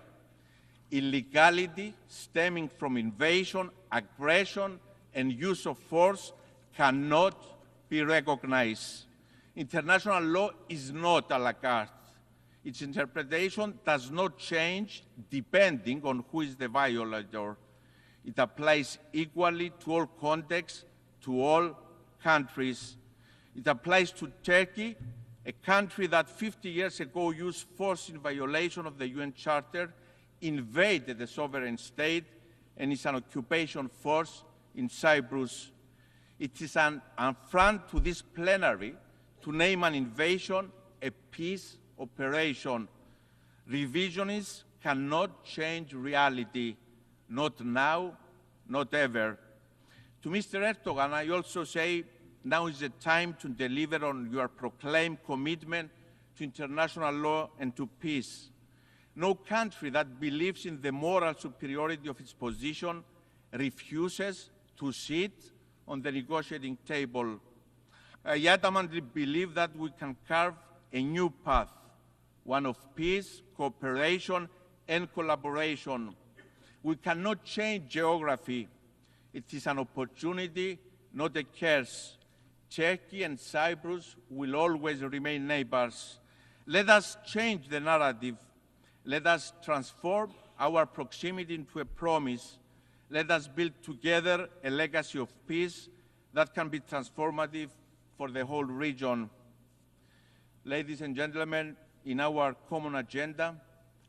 Illegality stemming from invasion, aggression, and use of force cannot be recognized. International law is not a la carte. Its interpretation does not change depending on who is the violator. It applies equally to all contexts, to all countries. It applies to Turkey, a country that 50 years ago used force in violation of the UN Charter, invaded the sovereign state, and is an occupation force in Cyprus. It is an affront to this plenary to name an invasion a peace operation. Revisionists cannot change reality, not now, not ever. To Mr. Erdogan, I also say now is the time to deliver on your proclaimed commitment to international law and to peace. No country that believes in the moral superiority of its position refuses to sit on the negotiating table. I adamantly believe that we can carve a new path, one of peace, cooperation, and collaboration. We cannot change geography. It is an opportunity, not a curse. Turkey and Cyprus will always remain neighbors. Let us change the narrative. Let us transform our proximity into a promise. Let us build together a legacy of peace that can be transformative for the whole region. Ladies and gentlemen, in our common agenda,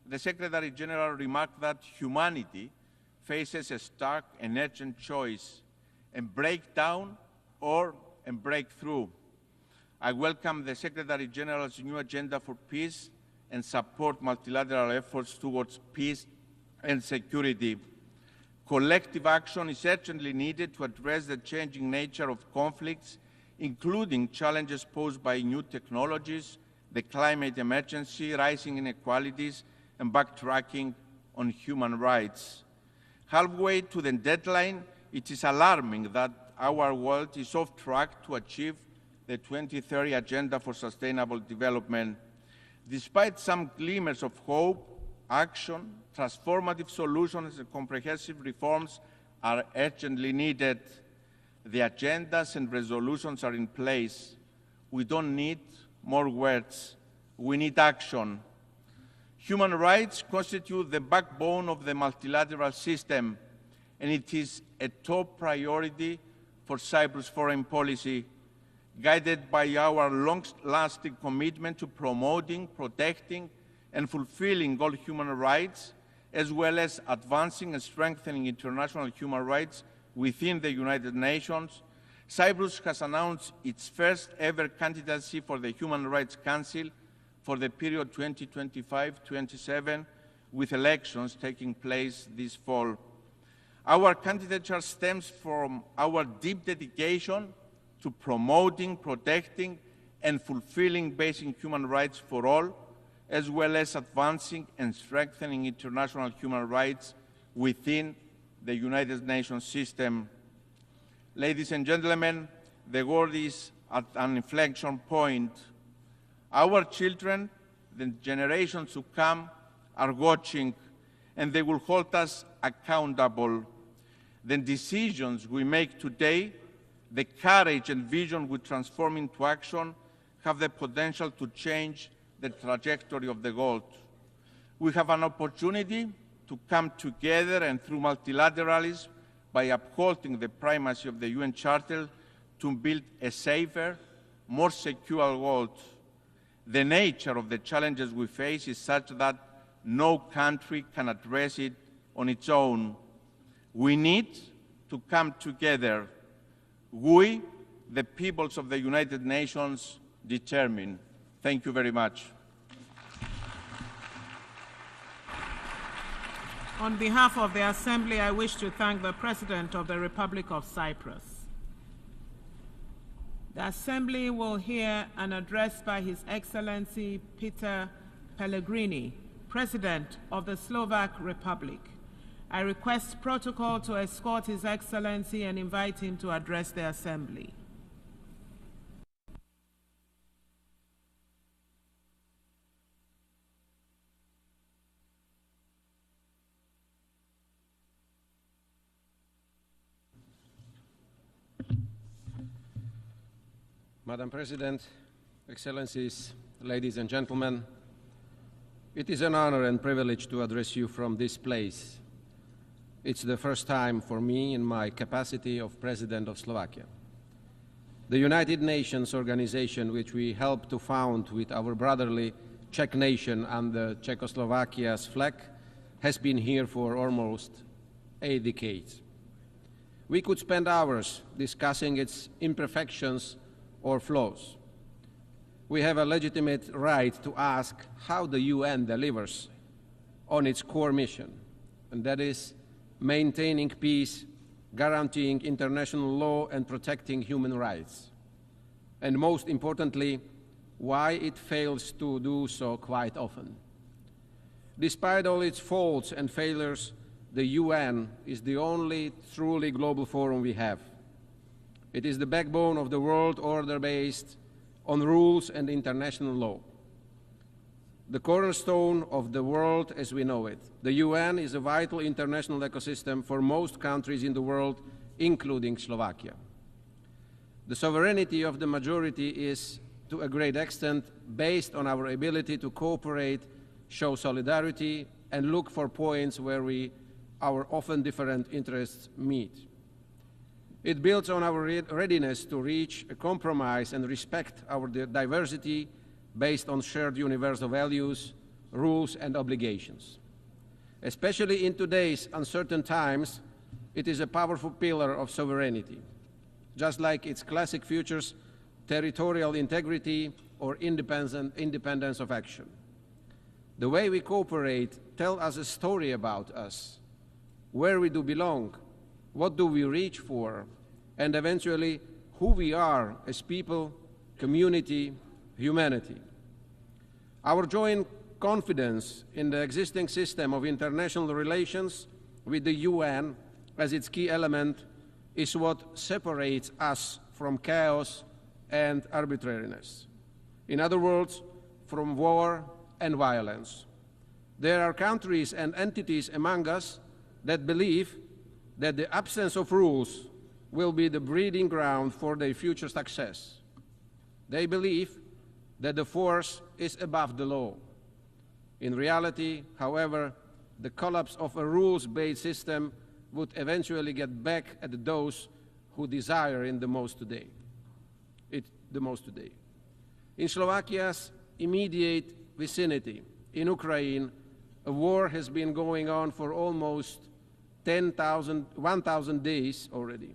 the Secretary General remarked that humanity faces a stark and urgent choice, and break down or break through. I welcome the Secretary General's new agenda for peace and support multilateral efforts towards peace and security. Collective action is urgently needed to address the changing nature of conflicts, including challenges posed by new technologies, the climate emergency, rising inequalities, and backtracking on human rights. Halfway to the deadline, it is alarming that our world is off track to achieve the 2030 Agenda for Sustainable Development. Despite some glimmers of hope, action, transformative solutions, and comprehensive reforms are urgently needed. The agendas and resolutions are in place. We don't need more words. We need action. Human rights constitute the backbone of the multilateral system, and it is a top priority for Cyprus' foreign policy. guided by our long-lasting commitment to promoting, protecting, and fulfilling all human rights, as well as advancing and strengthening international human rights within the United Nations, Cyprus has announced its first ever candidacy for the Human Rights Council for the period 2025-27, with elections taking place this fall. Our candidature stems from our deep dedication to promoting, protecting, and fulfilling basic human rights for all, as well as advancing and strengthening international human rights within the United Nations system. Ladies and gentlemen, the world is at an inflection point. Our children, the generations to come, are watching, and they will hold us accountable. The decisions we make today, the courage and vision we transform into action, have the potential to change the trajectory of the world. We have an opportunity to come together and through multilateralism, by upholding the primacy of the UN Charter, to build a safer, more secure world. The nature of the challenges we face is such that no country can address it on its own. We need to come together. We, the peoples of the United Nations, determine. Thank you very much. On behalf of the Assembly, I wish to thank the President of the Republic of Cyprus. The Assembly will hear an address by His Excellency Petr Pellegrini, President of the Slovak Republic. I request protocol to escort His Excellency and invite him to address the Assembly. Madam President, Excellencies, ladies and gentlemen, it is an honor and privilege to address you from this place. It's the first time for me in my capacity of President of Slovakia. The United Nations organization, which we helped to found with our brotherly Czech nation under Czechoslovakia's flag, has been here for almost 8 decades. We could spend hours discussing its imperfections or flaws. We have a legitimate right to ask how the UN delivers on its core mission, and that is maintaining peace, guaranteeing international law, and protecting human rights. And most importantly, why it fails to do so quite often. Despite all its faults and failures, the UN is the only truly global forum we have. It is the backbone of the world order based on rules and international law. The cornerstone of the world as we know it. The UN is a vital international ecosystem for most countries in the world, including Slovakia. The sovereignty of the majority is, to a great extent, based on our ability to cooperate, show solidarity, and look for points where our often different interests meet. It builds on our readiness to reach a compromise and respect our diversity based on shared universal values, rules, and obligations. Especially in today's uncertain times, it is a powerful pillar of sovereignty, just like its classic features, territorial integrity or independence of action. The way we cooperate tells us a story about us, where we do belong, what do we reach for, and eventually who we are as people, community, humanity. Our joint confidence in the existing system of international relations with the UN as its key element is what separates us from chaos and arbitrariness. In other words, from war and violence. There are countries and entities among us that believe that the absence of rules will be the breeding ground for their future success. They believe that the force is above the law. In reality, however, the collapse of a rules-based system would eventually get back at those who desire it the most today. the most today. In Slovakia's immediate vicinity, in Ukraine, a war has been going on for almost 1,000 days already.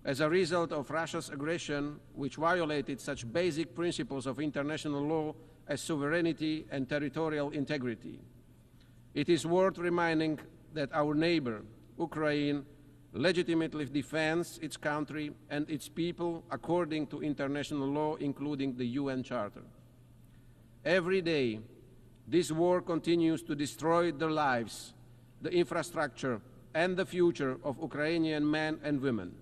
As a result of Russia's aggression, which violated such basic principles of international law as sovereignty and territorial integrity, it is worth reminding that our neighbor, Ukraine, legitimately defends its country and its people according to international law, including the UN Charter. Every day, this war continues to destroy the lives, the infrastructure, and the future of Ukrainian men and women.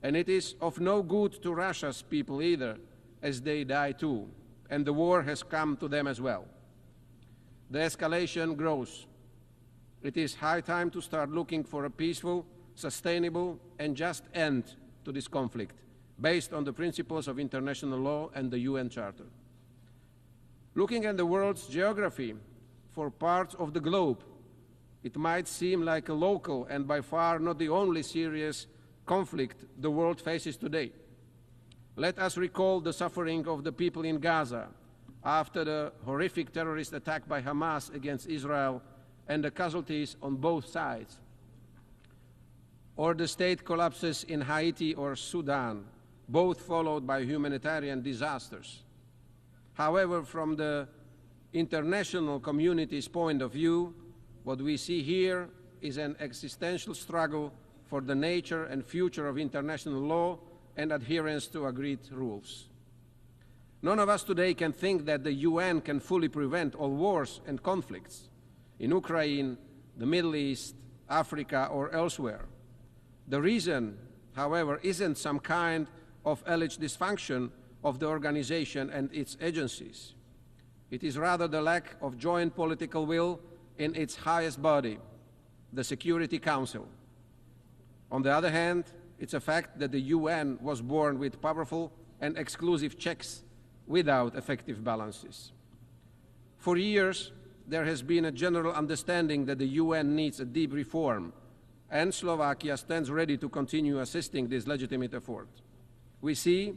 And it is of no good to Russia's people either, as they die too, and the war has come to them as well. The escalation grows. It is high time to start looking for a peaceful, sustainable, and just end to this conflict, based on the principles of international law and the UN Charter. Looking at the world's geography for parts of the globe, it might seem like a local and by far not the only serious conflict the world faces today. Let us recall the suffering of the people in Gaza after the horrific terrorist attack by Hamas against Israel and the casualties on both sides. Or the state collapses in Haiti or Sudan, both followed by humanitarian disasters. However, from the international community's point of view, what we see here is an existential struggle for the nature and future of international law and adherence to agreed rules. None of us today can think that the UN can fully prevent all wars and conflicts in Ukraine, the Middle East, Africa, or elsewhere. The reason, however, isn't some kind of alleged dysfunction of the organization and its agencies. It is rather the lack of joint political will in its highest body, the Security Council. On the other hand, it's a fact that the UN was born with powerful and exclusive checks without effective balances. For years, there has been a general understanding that the UN needs a deep reform, and Slovakia stands ready to continue assisting this legitimate effort. We see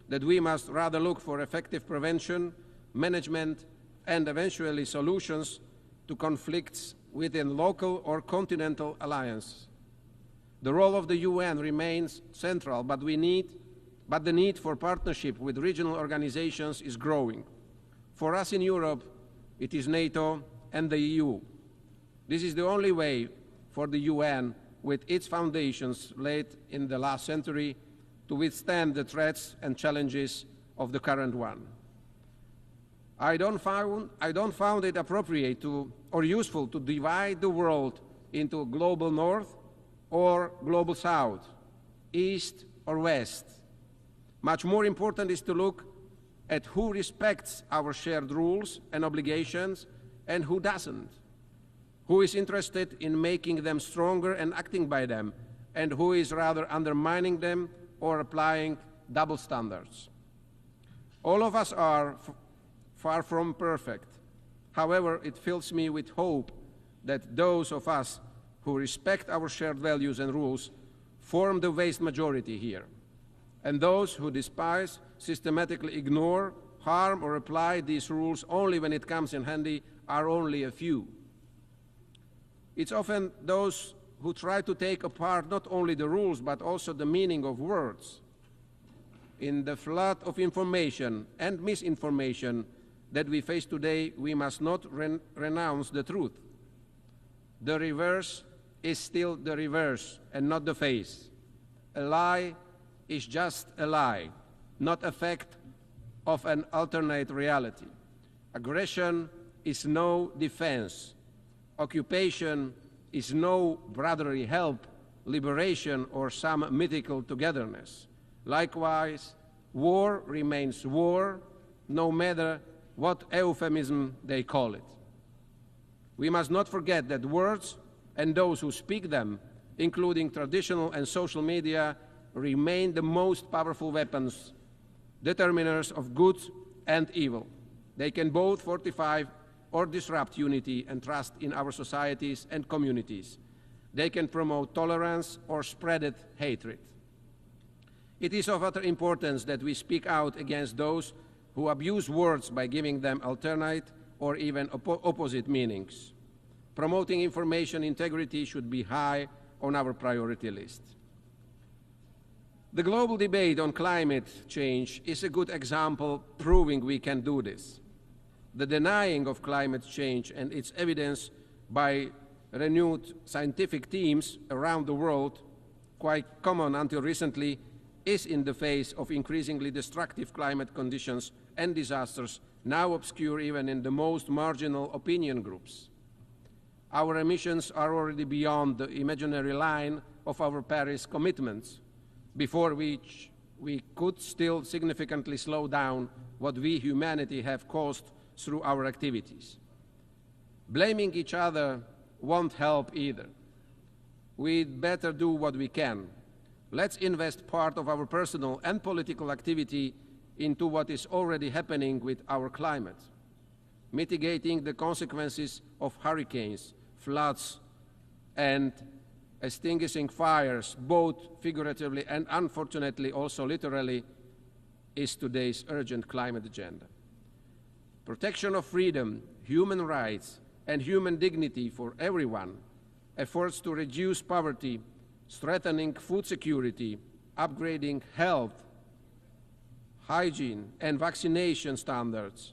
that we must rather look for effective prevention, management, and eventually solutions to conflicts within local or continental alliances. The role of the UN remains central, but the need for partnership with regional organizations is growing. For us in Europe, it is NATO and the EU. This is the only way for the UN, with its foundations laid in the last century, to withstand the threats and challenges of the current one. I don't find it appropriate or useful to divide the world into global north or global south, east or west. Much more important is to look at who respects our shared rules and obligations and who doesn't, who is interested in making them stronger and acting by them, and who is rather undermining them or applying double standards. All of us are far from perfect. However, it fills me with hope that those of us who respect our shared values and rules form the vast majority here, and those who despise, systematically ignore, harm, or apply these rules only when it comes in handy are only a few. It's often those who try to take apart not only the rules but also the meaning of words. In the flood of information and misinformation that we face today, we must not renounce the truth. The reverse is still the reverse and not the face. A lie is just a lie, not a fact of an alternate reality. Aggression is no defense. Occupation is no brotherly help, liberation, or some mythical togetherness. Likewise, war remains war, no matter what euphemism they call it. We must not forget that words and those who speak them, including traditional and social media, remain the most powerful weapons, determiners of good and evil. They can both fortify or disrupt unity and trust in our societies and communities. They can promote tolerance or spread hatred. It is of utter importance that we speak out against those who abuse words by giving them alternate or even opposite meanings. Promoting information integrity should be high on our priority list. The global debate on climate change is a good example proving we can do this. The denying of climate change and its evidence by renewed scientific teams around the world, quite common until recently, is in the face of increasingly destructive climate conditions and disasters now obscure even in the most marginal opinion groups. Our emissions are already beyond the imaginary line of our Paris commitments, before which we could still significantly slow down what we, humanity, have caused through our activities. Blaming each other won't help either. We'd better do what we can. Let's invest part of our personal and political activity into what is already happening with our climate, mitigating the consequences of hurricanes, floods, and extinguishing fires, both figuratively and unfortunately also literally, is today's urgent climate agenda. Protection of freedom, human rights, and human dignity for everyone, efforts to reduce poverty, strengthening food security, upgrading health, hygiene and vaccination standards,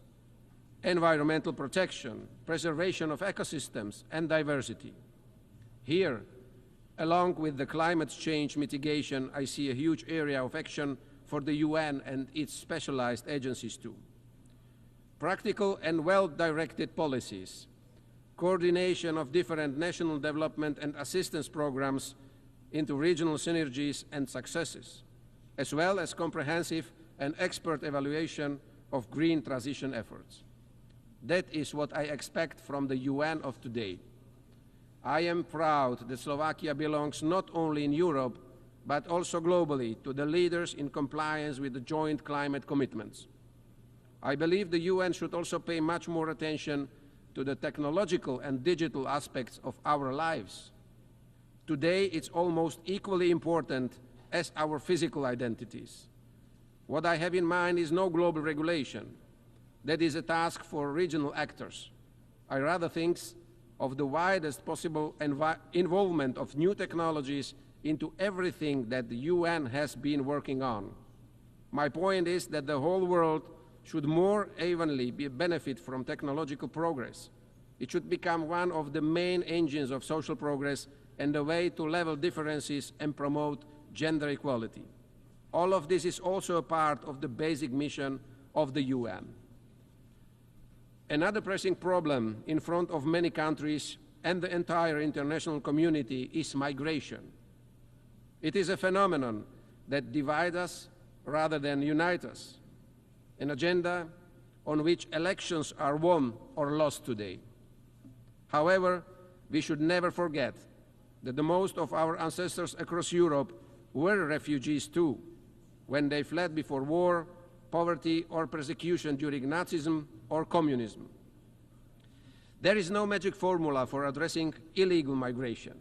environmental protection, preservation of ecosystems and diversity. Here, along with the climate change mitigation, I see a huge area of action for the UN and its specialized agencies too. Practical and well-directed policies, coordination of different national development and assistance programs into regional synergies and successes, as well as comprehensive and expert evaluation of green transition efforts. That is what I expect from the UN of today. I am proud that Slovakia belongs not only in Europe, but also globally to the leaders in compliance with the joint climate commitments. I believe the UN should also pay much more attention to the technological and digital aspects of our lives. Today, it's almost equally important as our physical identities. What I have in mind is no global regulation. That is a task for regional actors. I rather think of the widest possible involvement of new technologies into everything that the UN has been working on. My point is that the whole world should more evenly benefit from technological progress. It should become one of the main engines of social progress and a way to level differences and promote gender equality. All of this is also a part of the basic mission of the UN. Another pressing problem in front of many countries and the entire international community is migration. It is a phenomenon that divides us rather than unites us, an agenda on which elections are won or lost today. However, we should never forget that the most of our ancestors across Europe were refugees too, when they fled before war, poverty, or persecution during Nazism or communism. There is no magic formula for addressing illegal migration.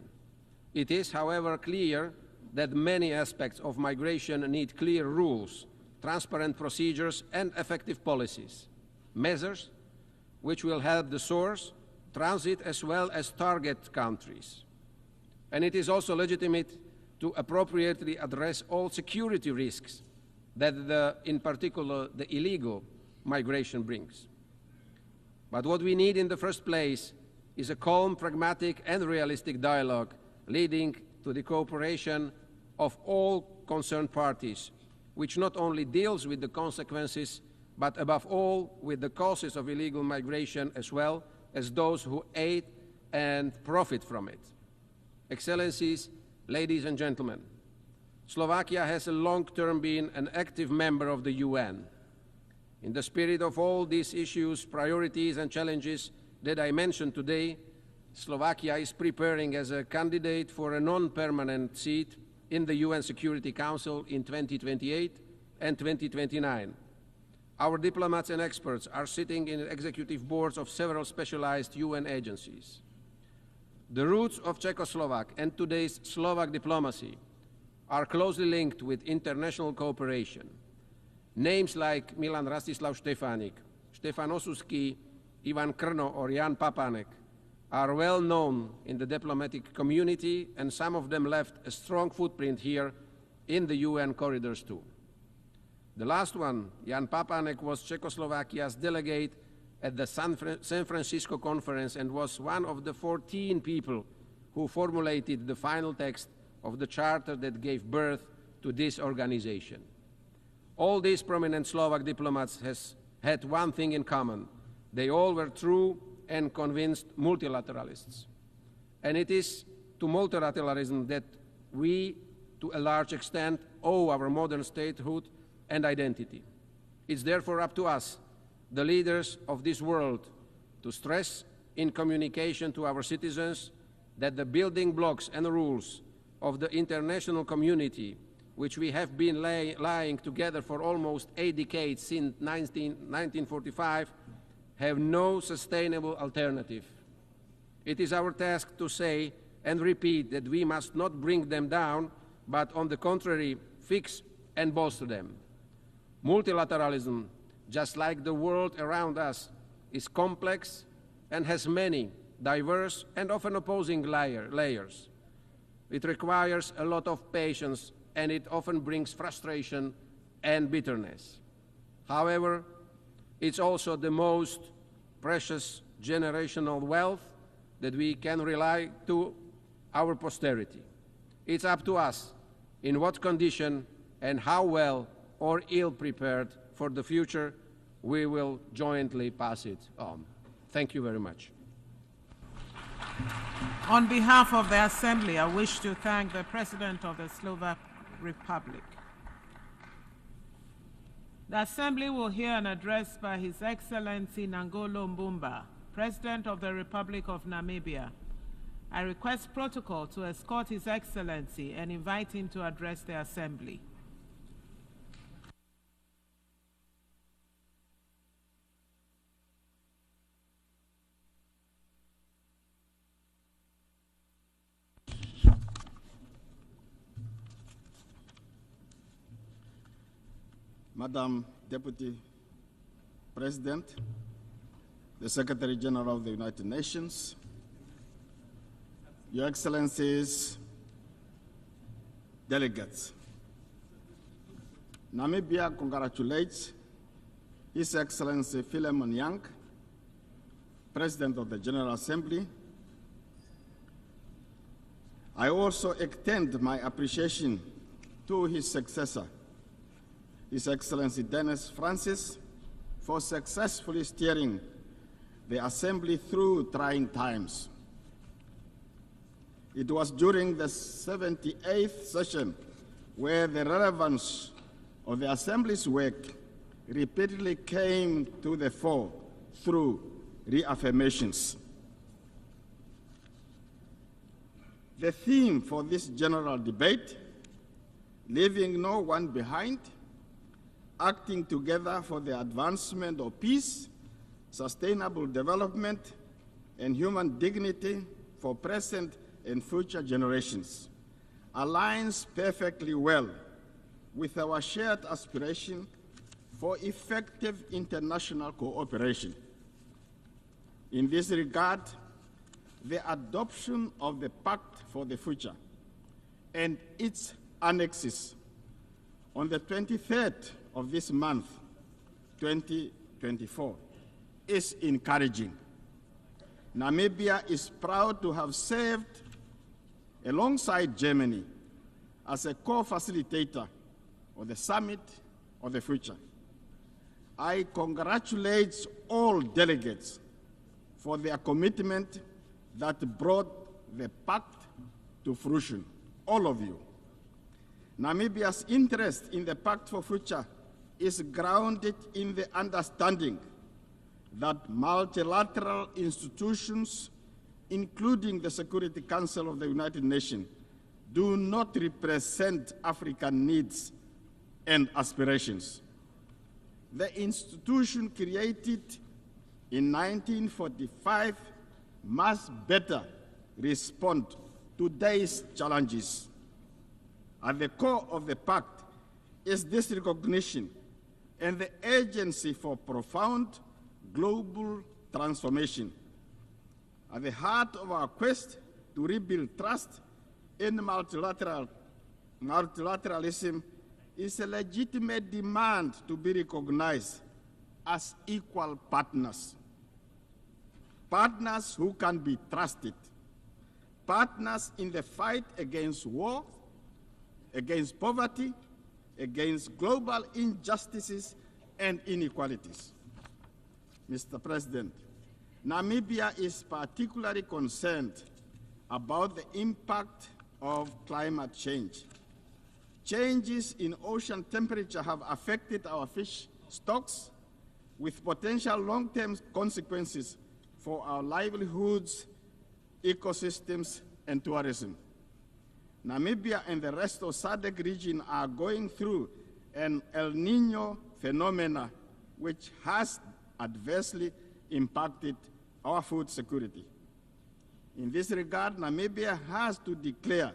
It is, however, clear that many aspects of migration need clear rules, transparent procedures, and effective policies, measures which will help the source, transit, as well as target countries. And it is also legitimate to appropriately address all security risks that, in particular, the illegal migration brings. But what we need in the first place is a calm, pragmatic, and realistic dialogue leading to the cooperation of all concerned parties, which not only deals with the consequences, but above all with the causes of illegal migration as well as those who aid and profit from it. Excellencies, ladies and gentlemen, Slovakia has a long-term been an active member of the UN. In the spirit of all these issues, priorities, and challenges that I mentioned today, Slovakia is preparing as a candidate for a non-permanent seat in the UN Security Council in 2028 and 2029. Our diplomats and experts are sitting in executive boards of several specialized UN agencies. The roots of Czechoslovak and today's Slovak diplomacy are closely linked with international cooperation. Names like Milan Rastislav Štefanik, Stefan Osuski, Ivan Krno, or Jan Papanek are well known in the diplomatic community, and some of them left a strong footprint here in the UN corridors too. The last one, Jan Papanek, was Czechoslovakia's delegate at the San Francisco conference and was one of the 14 people who formulated the final text of the charter that gave birth to this organization. All these prominent Slovak diplomats had one thing in common. They all were true and convinced multilateralists. And it is to multilateralism that we, to a large extent, owe our modern statehood and identity. It's therefore up to us, the leaders of this world, to stress in communication to our citizens that the building blocks and rules of the international community, which we have been lying together for almost 8 decades since 1945, have no sustainable alternative. It is our task to say and repeat that we must not bring them down, but on the contrary, fix and bolster them. Multilateralism, just like the world around us, is complex and has many diverse and often opposing layers. It requires a lot of patience, and it often brings frustration and bitterness. However, it's also the most precious generational wealth that we can rely to our posterity. It's up to us in what condition and how well or ill prepared for the future we will jointly pass it on. Thank you very much. On behalf of the Assembly, I wish to thank the President of the Slovak Republic. The Assembly will hear an address by His Excellency Nangolo Mbumba, President of the Republic of Namibia. I request protocol to escort His Excellency and invite him to address the Assembly. Madam Deputy President, the Secretary General of the United Nations, Your Excellencies, delegates. Namibia congratulates His Excellency Philemon Yang, President of the General Assembly. I also extend my appreciation to his successor, His Excellency Dennis Francis, for successfully steering the Assembly through trying times. It was during the 78th session where the relevance of the Assembly's work repeatedly came to the fore through reaffirmations. The theme for this general debate, leaving no one behind, acting together for the advancement of peace, sustainable development, and human dignity for present and future generations, aligns perfectly well with our shared aspiration for effective international cooperation. In this regard, the adoption of the Pact for the Future and its annexes on the 23rd of this month, 2024, is encouraging. Namibia is proud to have served alongside Germany as a co-facilitator of the Summit of the Future. I congratulate all delegates for their commitment that brought the Pact to fruition, all of you. Namibia's interest in the Pact for Future is grounded in the understanding that multilateral institutions, including the Security Council of the United Nations, do not represent African needs and aspirations. The institution created in 1945 must better respond to today's challenges. At the core of the pact is this recognition and the urgency for profound global transformation. At the heart of our quest to rebuild trust in multilateralism is a legitimate demand to be recognized as equal partners. Partners who can be trusted. Partners in the fight against war, against poverty, against global injustices and inequalities. Mr. President, Namibia is particularly concerned about the impact of climate change. Changes in ocean temperature have affected our fish stocks with potential long-term consequences for our livelihoods, ecosystems, and tourism. Namibia and the rest of SADC region are going through an El Niño phenomena which has adversely impacted our food security. In this regard, Namibia has to declare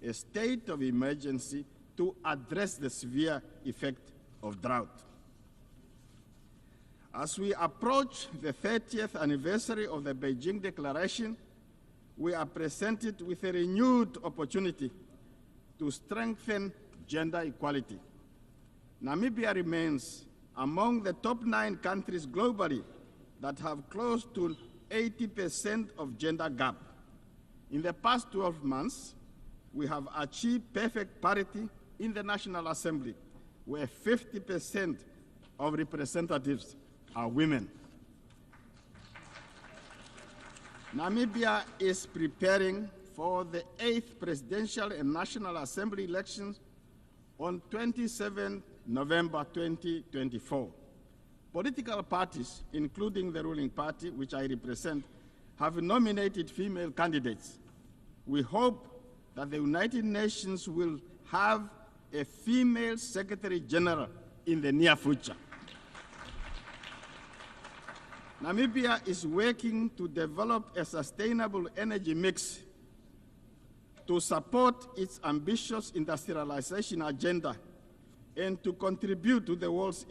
a state of emergency to address the severe effect of drought. As we approach the 30th anniversary of the Beijing Declaration, we are presented with a renewed opportunity to strengthen gender equality. Namibia remains among the top 9 countries globally that have close to 80% of gender gap. In the past 12 months, we have achieved perfect parity in the National Assembly, where 50% of representatives are women. Namibia is preparing for the 8th Presidential and National Assembly elections on 27 November 2024. Political parties, including the ruling party, which I represent, have nominated female candidates. We hope that the United Nations will have a female Secretary General in the near future. Namibia is working to develop a sustainable energy mix to support its ambitious industrialization agenda and to contribute to the world's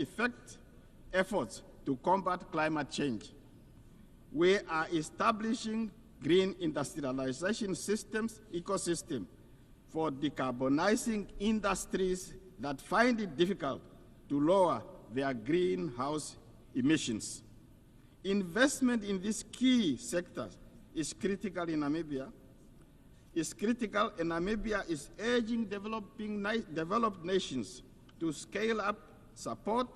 efforts to combat climate change. We are establishing green industrialization ecosystem for decarbonizing industries that find it difficult to lower their greenhouse emissions. Investment in these key sectors is critical in Namibia. And Namibia is urging developed nations to scale up support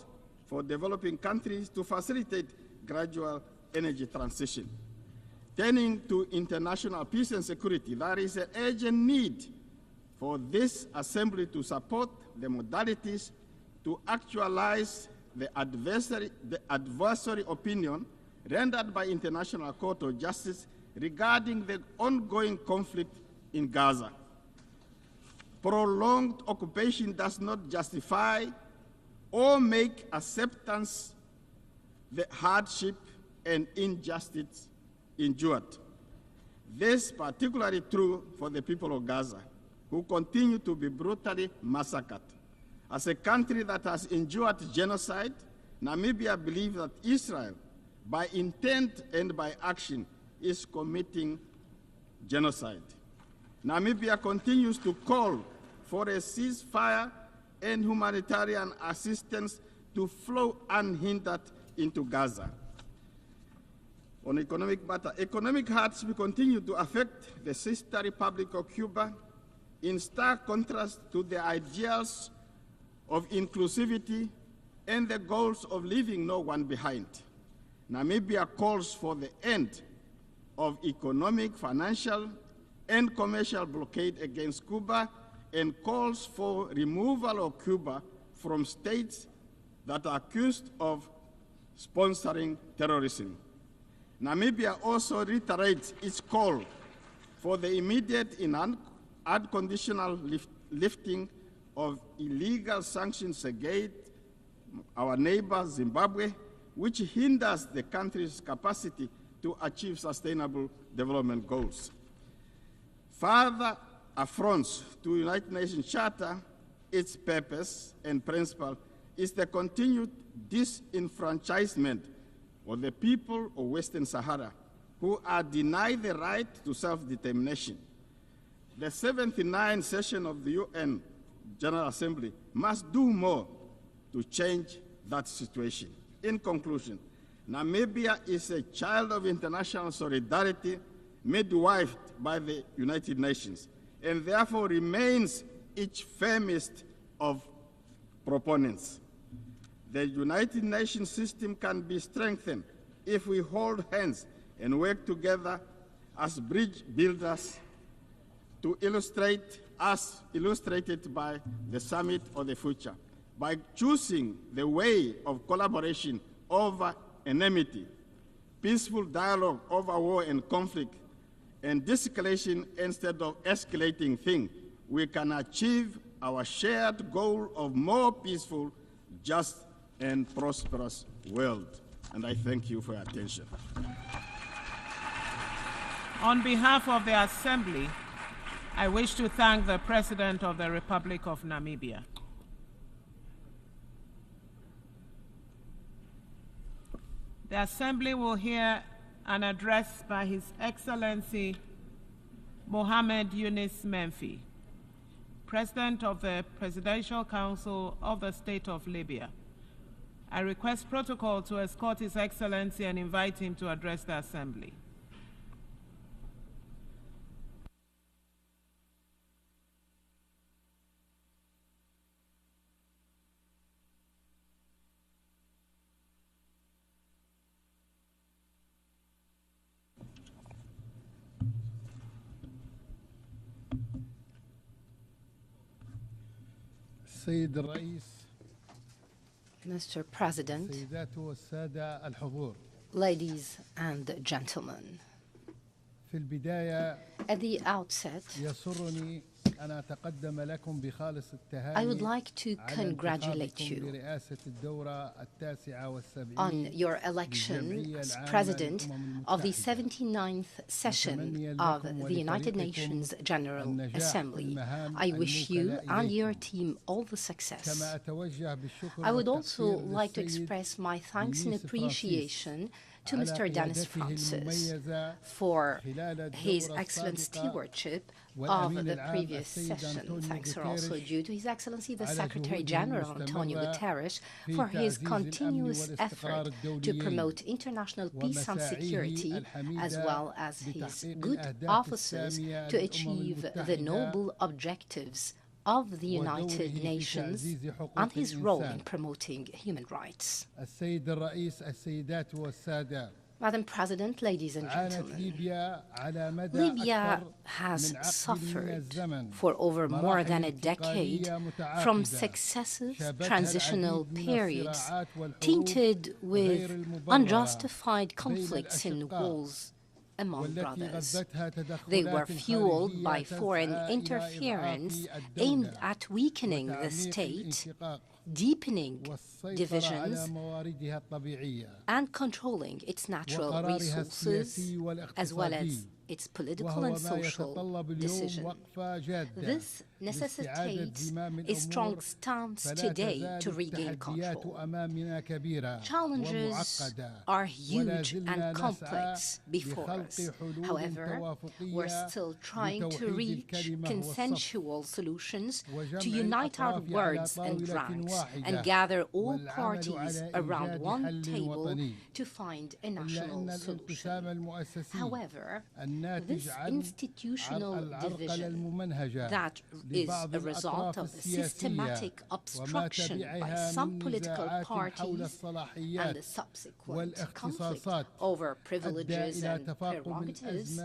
for developing countries to facilitate gradual energy transition. Turning to international peace and security, there is an urgent need for this assembly to support the modalities to actualize the adversary opinion rendered by International Court of Justice regarding the ongoing conflict in Gaza. Prolonged occupation does not justify or make acceptance the hardship and injustice endured. This is particularly true for the people of Gaza, who continue to be brutally massacred. As a country that has endured genocide, Namibia believes that Israel, by intent and by action, is committing genocide. Namibia continues to call for a ceasefire and humanitarian assistance to flow unhindered into Gaza. On economic matter, economic hardship continue to affect the sister Republic of Cuba in stark contrast to the ideals of inclusivity and the goals of leaving no one behind. Namibia calls for the end of economic, financial, and commercial blockade against Cuba and calls for removal of Cuba from states that are accused of sponsoring terrorism. Namibia also reiterates its call for the immediate and unconditional lifting of illegal sanctions against our neighbor Zimbabwe, which hinders the country's capacity to achieve sustainable development goals. Further, affronts to United Nations Charter, its purpose and principle is the continued disenfranchisement of the people of Western Sahara who are denied the right to self-determination. The 79th session of the UN General Assembly must do more to change that situation. In conclusion, Namibia is a child of international solidarity midwifed by the United Nations, and therefore remains its firmest of proponents. The United Nations system can be strengthened if we hold hands and work together as bridge builders to illustrate, as illustrated by the Summit of the Future, by choosing the way of collaboration over enmity, peaceful dialogue over war and conflict, and de-escalation instead of escalating things, we can achieve our shared goal of more peaceful, just, and prosperous world. And I thank you for your attention. On behalf of the Assembly, I wish to thank the President of the Republic of Namibia. The Assembly will hear an address by His Excellency Mohamed Yunus Menfi, President of the Presidential Council of the State of Libya. I request protocol to escort His Excellency and invite him to address the Assembly. Mr. President, ladies and gentlemen, at the outset, I would like to congratulate you on your election as President of the 79th session of the United Nations General Assembly. I wish you and your team all the success. I would also like to express my thanks and appreciation to Mr. Dennis Francis for his excellent stewardship of the previous session. Thanks are also due to His Excellency the Secretary General Antonio Guterres for his continuous effort to promote international peace and security, as well as his good offices to achieve the noble objectives of the United Nations and his role in promoting human rights. Madam President, ladies and gentlemen, Libya has suffered for over more than a decade from successive transitional periods tainted with unjustified conflicts and wars among brothers. They were fueled by foreign interference aimed at weakening the state, deepening divisions, and controlling its natural resources, as well as its political and social decisions. This necessitates a strong stance today to regain control. Challenges are huge and complex before us. However, we're still trying to reach consensual solutions to unite our words and ranks and gather all parties around one table to find a national solution. However, this institutional division that is a result of systematic obstruction by some political parties and the subsequent conflict over privileges and prerogatives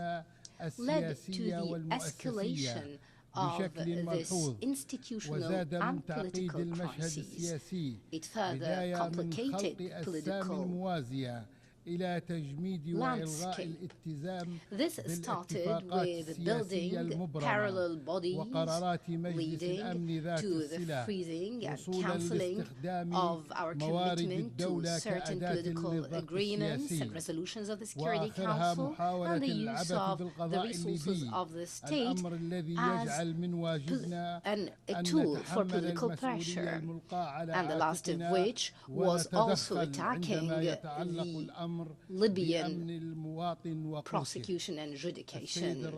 led to the escalation of this institutional and political crisis. It further complicated political landscape. This started with building parallel bodies leading to the freezing and cancelling of our commitment to certain political agreements and resolutions of the Security Council, and the use of the resources of the state as a tool for political pressure, and the last of which was also attacking the Libyan prosecution and adjudication.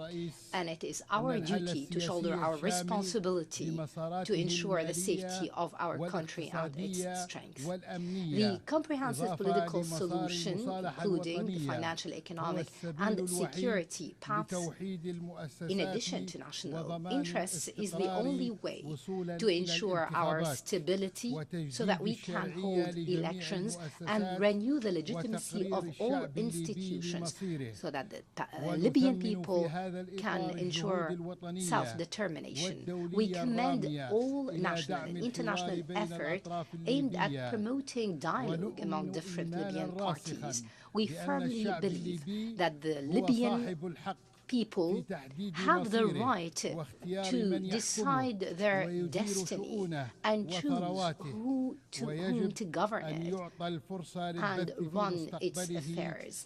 And it is our duty to shoulder our responsibility to ensure the safety of our country and its strength. The comprehensive political solution, including the financial, economic, and security paths, in addition to national interests, is the only way to ensure our stability so that we can hold elections and renew the legitimacy of all institutions so that the Libyan people can ensure self-determination. We commend all national and international effort aimed at promoting dialogue among different Libyan parties. We firmly believe that the Libyan people have the right to decide their destiny and choose whom to govern it and run its affairs.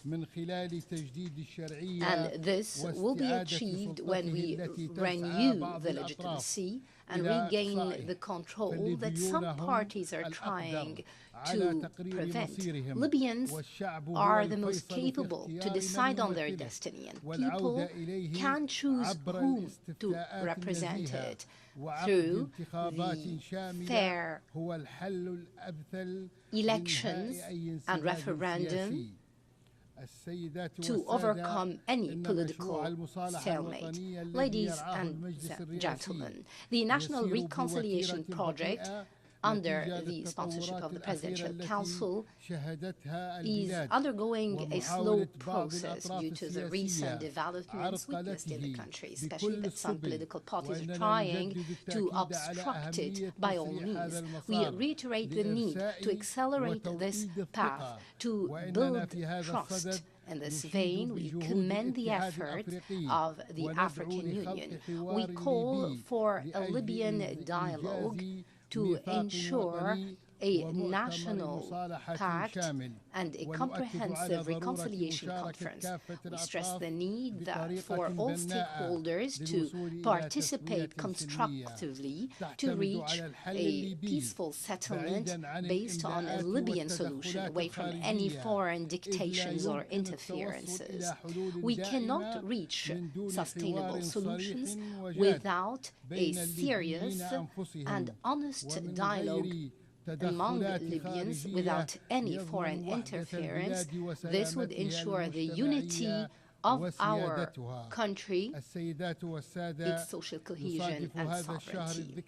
And this will be achieved when we renew the legitimacy and regain the control that some parties are trying to prevent. Libyans are the most capable to decide on their destiny, and people can choose whom to represent it through the fair elections and referendum to overcome any political stalemate. Ladies and gentlemen, the National Reconciliation Project, under the sponsorship of the Presidential Council, is undergoing a slow process due to the recent developments witnessed in the country, especially that some political parties are trying to obstruct it by all means. We reiterate the need to accelerate this path to build trust. In this vein, we commend the effort of the African Union. We call for a Libyan dialogue to ensure a national pact and a comprehensive reconciliation conference. We stress the need for all stakeholders to participate constructively to reach a peaceful settlement based on a Libyan solution, away from any foreign dictations or interferences. We cannot reach sustainable solutions without a serious and honest dialogue among Libyans without any foreign interference. This would ensure the unity of our country, its social cohesion and sovereignty.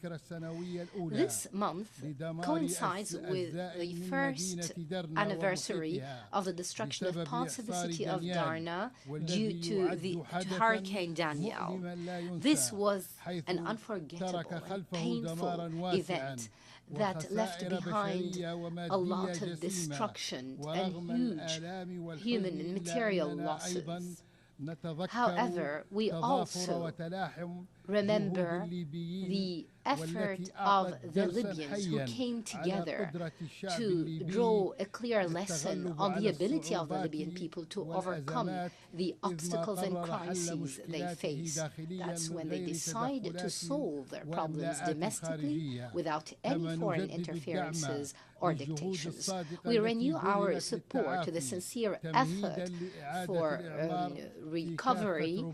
This month coincides with the first anniversary of the destruction of parts of the city of Darna due to Hurricane Daniel. This was an unforgettable and painful event that left behind a lot of destruction and huge human and material losses. However, we also remember the effort of the Libyans who came together to draw a clear lesson on the ability of the Libyan people to overcome the obstacles and crises they face. That's when they decide to solve their problems domestically without any foreign interferences or dictations. We renew our support to the sincere effort for recovery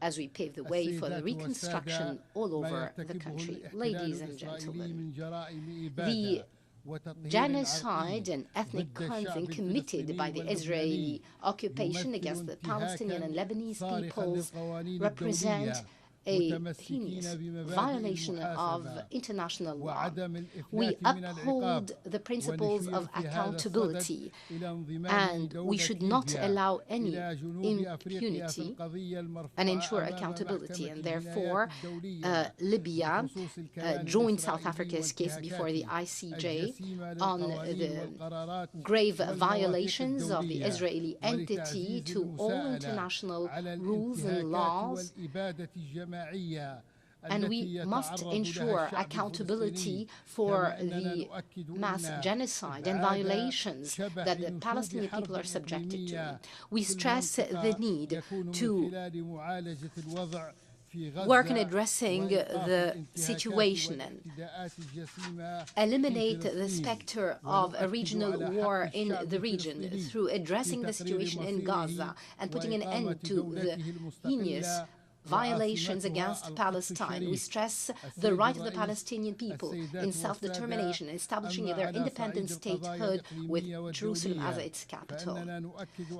as we pave the way for the reconstruction all over the country. Ladies and gentlemen, the genocide and ethnic cleansing committed by the Israeli occupation against the Palestinian and Lebanese peoples represent a heinous violation of international law. We uphold the principles of accountability, and we should not allow any impunity and ensure accountability. And therefore, Libya joined South Africa's case before the ICJ on the grave violations of the Israeli entity to all international rules and laws, and we must ensure accountability for the mass genocide and violations that the Palestinian people are subjected to. We stress the need to work on addressing the situation and eliminate the specter of a regional war in the region through addressing the situation in Gaza and putting an end to the heinous violations against Palestine. We stress the right of the Palestinian people in self-determination, establishing their independent statehood with Jerusalem as its capital.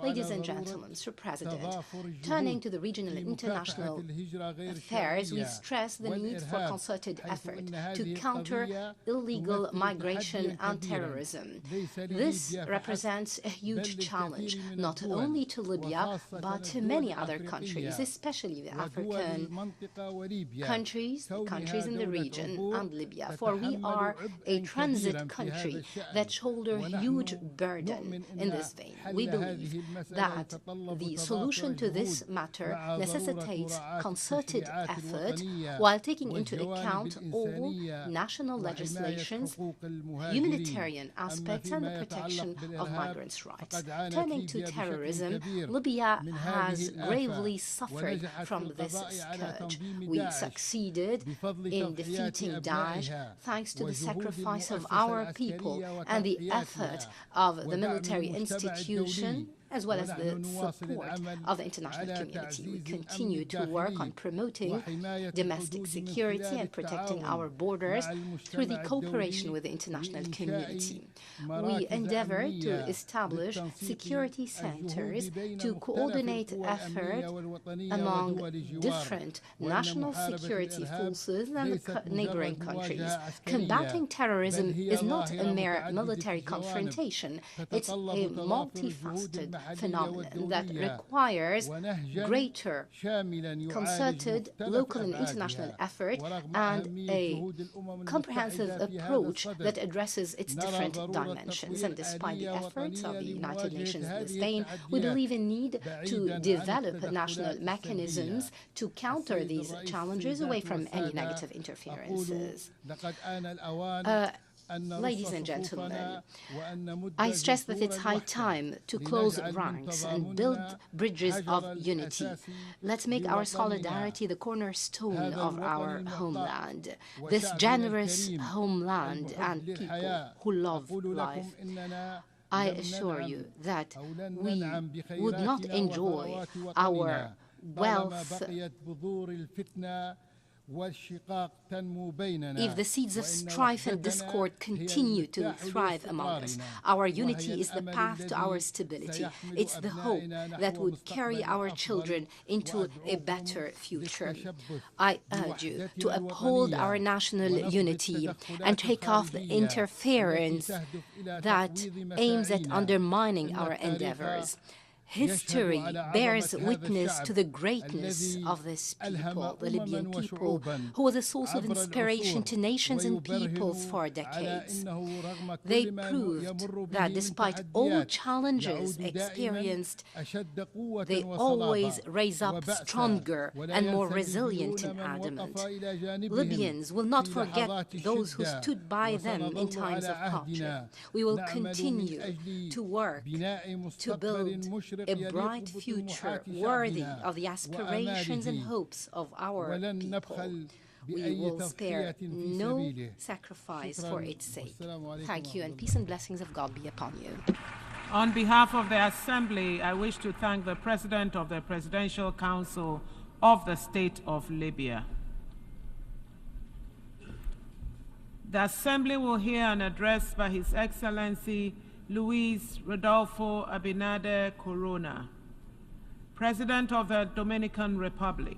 Ladies and gentlemen, Mr. President, turning to the regional and international affairs, we stress the need for concerted effort to counter illegal migration and terrorism. This represents a huge challenge, not only to Libya, but to many other countries, especially the African countries in the region, and Libya, for we are a transit country that shoulder huge burden in this vein. We believe that the solution to this matter necessitates concerted effort while taking into account all national legislations, humanitarian aspects, and the protection of migrants' rights. Turning to terrorism, Libya has gravely suffered from this scourge. We succeeded in defeating Daesh thanks to the sacrifice of our people and the effort of the military institution, as well as the support of the international community. We continue to work on promoting domestic security and protecting our borders through the cooperation with the international community. We endeavor to establish security centers to coordinate effort among different national security forces and the neighboring countries. Combating terrorism is not a mere military confrontation. It's a multifaceted phenomenon that requires greater concerted local and international effort and a comprehensive approach that addresses its different dimensions. And despite the efforts of the United Nations in this vein, we believe in need to develop national mechanisms to counter these challenges away from any negative interferences. Ladies and gentlemen, I stress that it's high time to close ranks and build bridges of unity. Let's make our solidarity the cornerstone of our homeland, this generous homeland and people who love life. I assure you that we would not enjoy our wealth if the seeds of strife and discord continue to thrive among us. Our unity is the path to our stability. It's the hope that would carry our children into a better future. I urge you to uphold our national unity and take off the interference that aims at undermining our endeavors. History bears witness to the greatness of this people, the Libyan people, who was a source of inspiration to nations and peoples for decades. They proved that despite all challenges experienced, they always raise up stronger and more resilient and adamant. Libyans will not forget those who stood by them in times of hardship. We will continue to work to build a bright future worthy of the aspirations and hopes of our people. We will spare no sacrifice for its sake. Thank you, and peace and blessings of God be upon you. On behalf of the Assembly, I wish to thank the President of the Presidential Council of the State of Libya. The Assembly will hear an address by His Excellency Luis Rodolfo Abinader Corona, President of the Dominican Republic.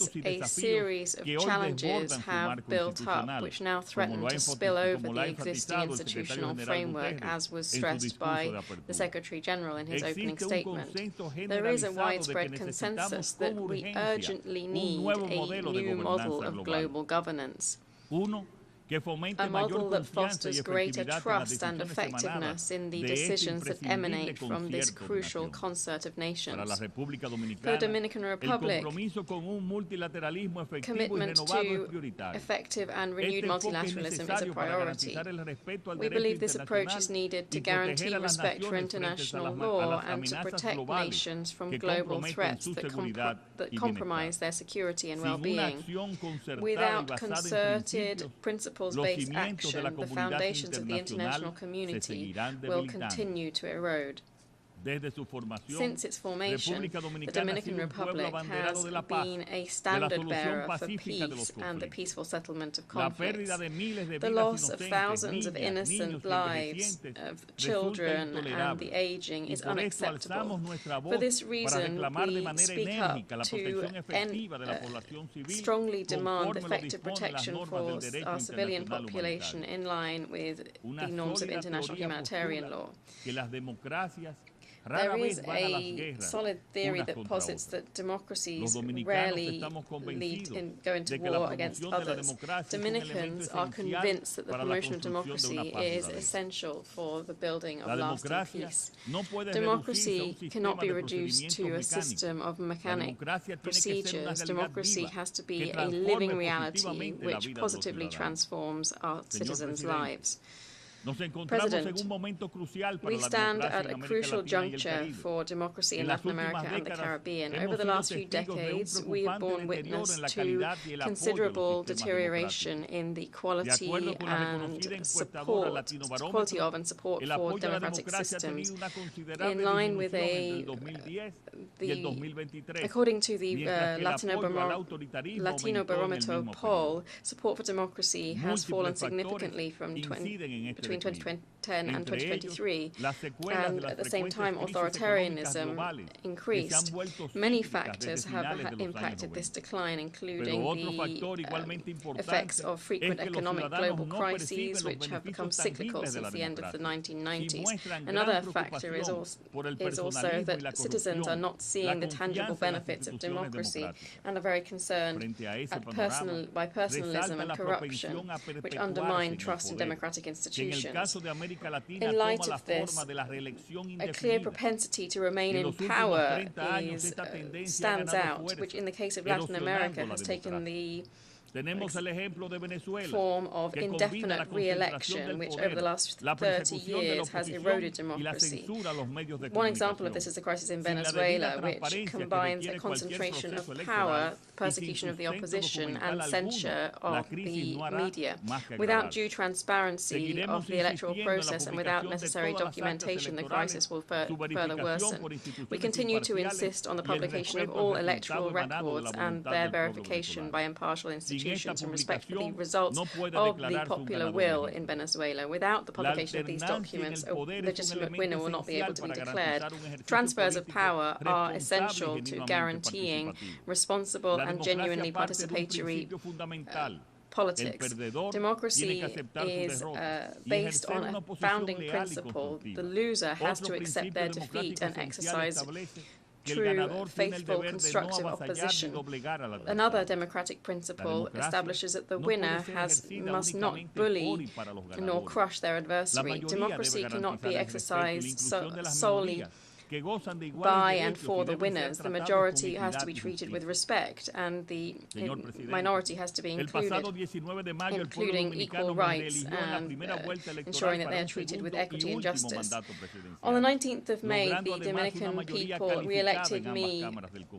a series of challenges have have built up, which now threaten to spill over the existing institutional framework, as was stressed by the Secretary-General in his opening statement. There is a widespread consensus that we urgently need a new model of global governance. A model that fosters greater trust and effectiveness in the decisions that emanate from this crucial concert of nations. For the Dominican Republic, commitment to effective and renewed multilateralism is a priority. We believe this approach is needed to guarantee respect for international law and to protect nations from global threats that compromise their security and well-being. Without concerted, principles-based action, the foundations of the international community will continue to erode. Since its formation, the Dominican Republic has been a standard bearer for peace and the peaceful settlement of conflicts. The loss of thousands of innocent lives, of children and the aging is unacceptable. For this reason, we speak up to strongly demand effective protection for our civilian population in line with the norms of international humanitarian law. There is a solid theory that posits that democracies rarely go into war against others. Dominicans are convinced that the promotion of democracy is essential for the building of lasting peace. Democracy cannot be reduced to a system of mechanic procedures. Democracy has to be a living reality which positively transforms our citizens' lives. President, we stand at a crucial juncture for democracy in Latin America and the Caribbean. Over the last few decades, we have borne witness to considerable deterioration in the quality and support for democratic systems. In line with according to the Latino Barometer poll, support for democracy has fallen significantly between 2010 and 2023, and at the same time authoritarianism increased. Many factors have impacted this decline, including the effects of frequent economic global crises, which have become cyclical since the end of the 1990s. Another factor is also that citizens are not seeing the tangible benefits of democracy and are very concerned by personalism and corruption, which undermine trust in democratic institutions. In light of this, a clear propensity to remain in power stands out, which in the case of Latin America has taken the form of indefinite re-election, which over the last 30 years has eroded democracy. One example of this is the crisis in Venezuela, which combines a concentration of power, persecution of the opposition, and censure of the media. Without due transparency of the electoral process and without necessary documentation, the crisis will further worsen. We continue to insist on the publication of all electoral records and their verification by impartial institutions and respect for the results of the popular will in Venezuela. Without the publication of these documents, a legitimate winner will not be able to be declared. Transfers of power are essential to guaranteeing responsible and genuinely participatory politics. Democracy is based on a founding principle. The loser has to accept their defeat and exercise true, faithful, constructive opposition. Another democratic principle establishes that the winner must not bully nor crush their adversary. Democracy cannot be exercised solely by and for the winners. The majority has to be treated with respect, and the minority has to be included, including equal rights and ensuring that they are treated with equity and justice. On the 19th of May, the Dominican people re-elected me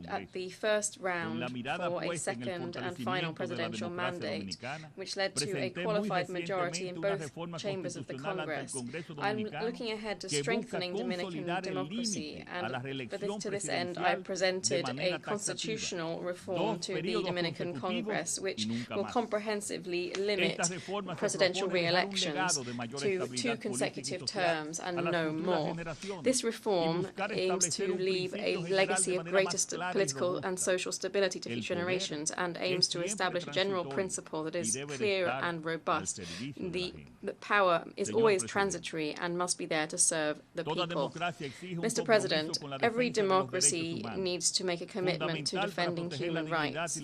at the first round for a second and final presidential mandate, which led to a qualified majority in both chambers of the Congress. I'm looking ahead to strengthening Dominican democracy Haiti, and to this end I presented a constitutional reform to the Dominican Congress, which will comprehensively limit presidential re-elections to 2 consecutive terms and no more. This reform aims to leave a legacy of greater political and social stability to future generations and aims to establish a general principle that is clear and robust. The power is always transitory and must be there to serve the people. Mr. President, every democracy needs to make a commitment to defending human rights.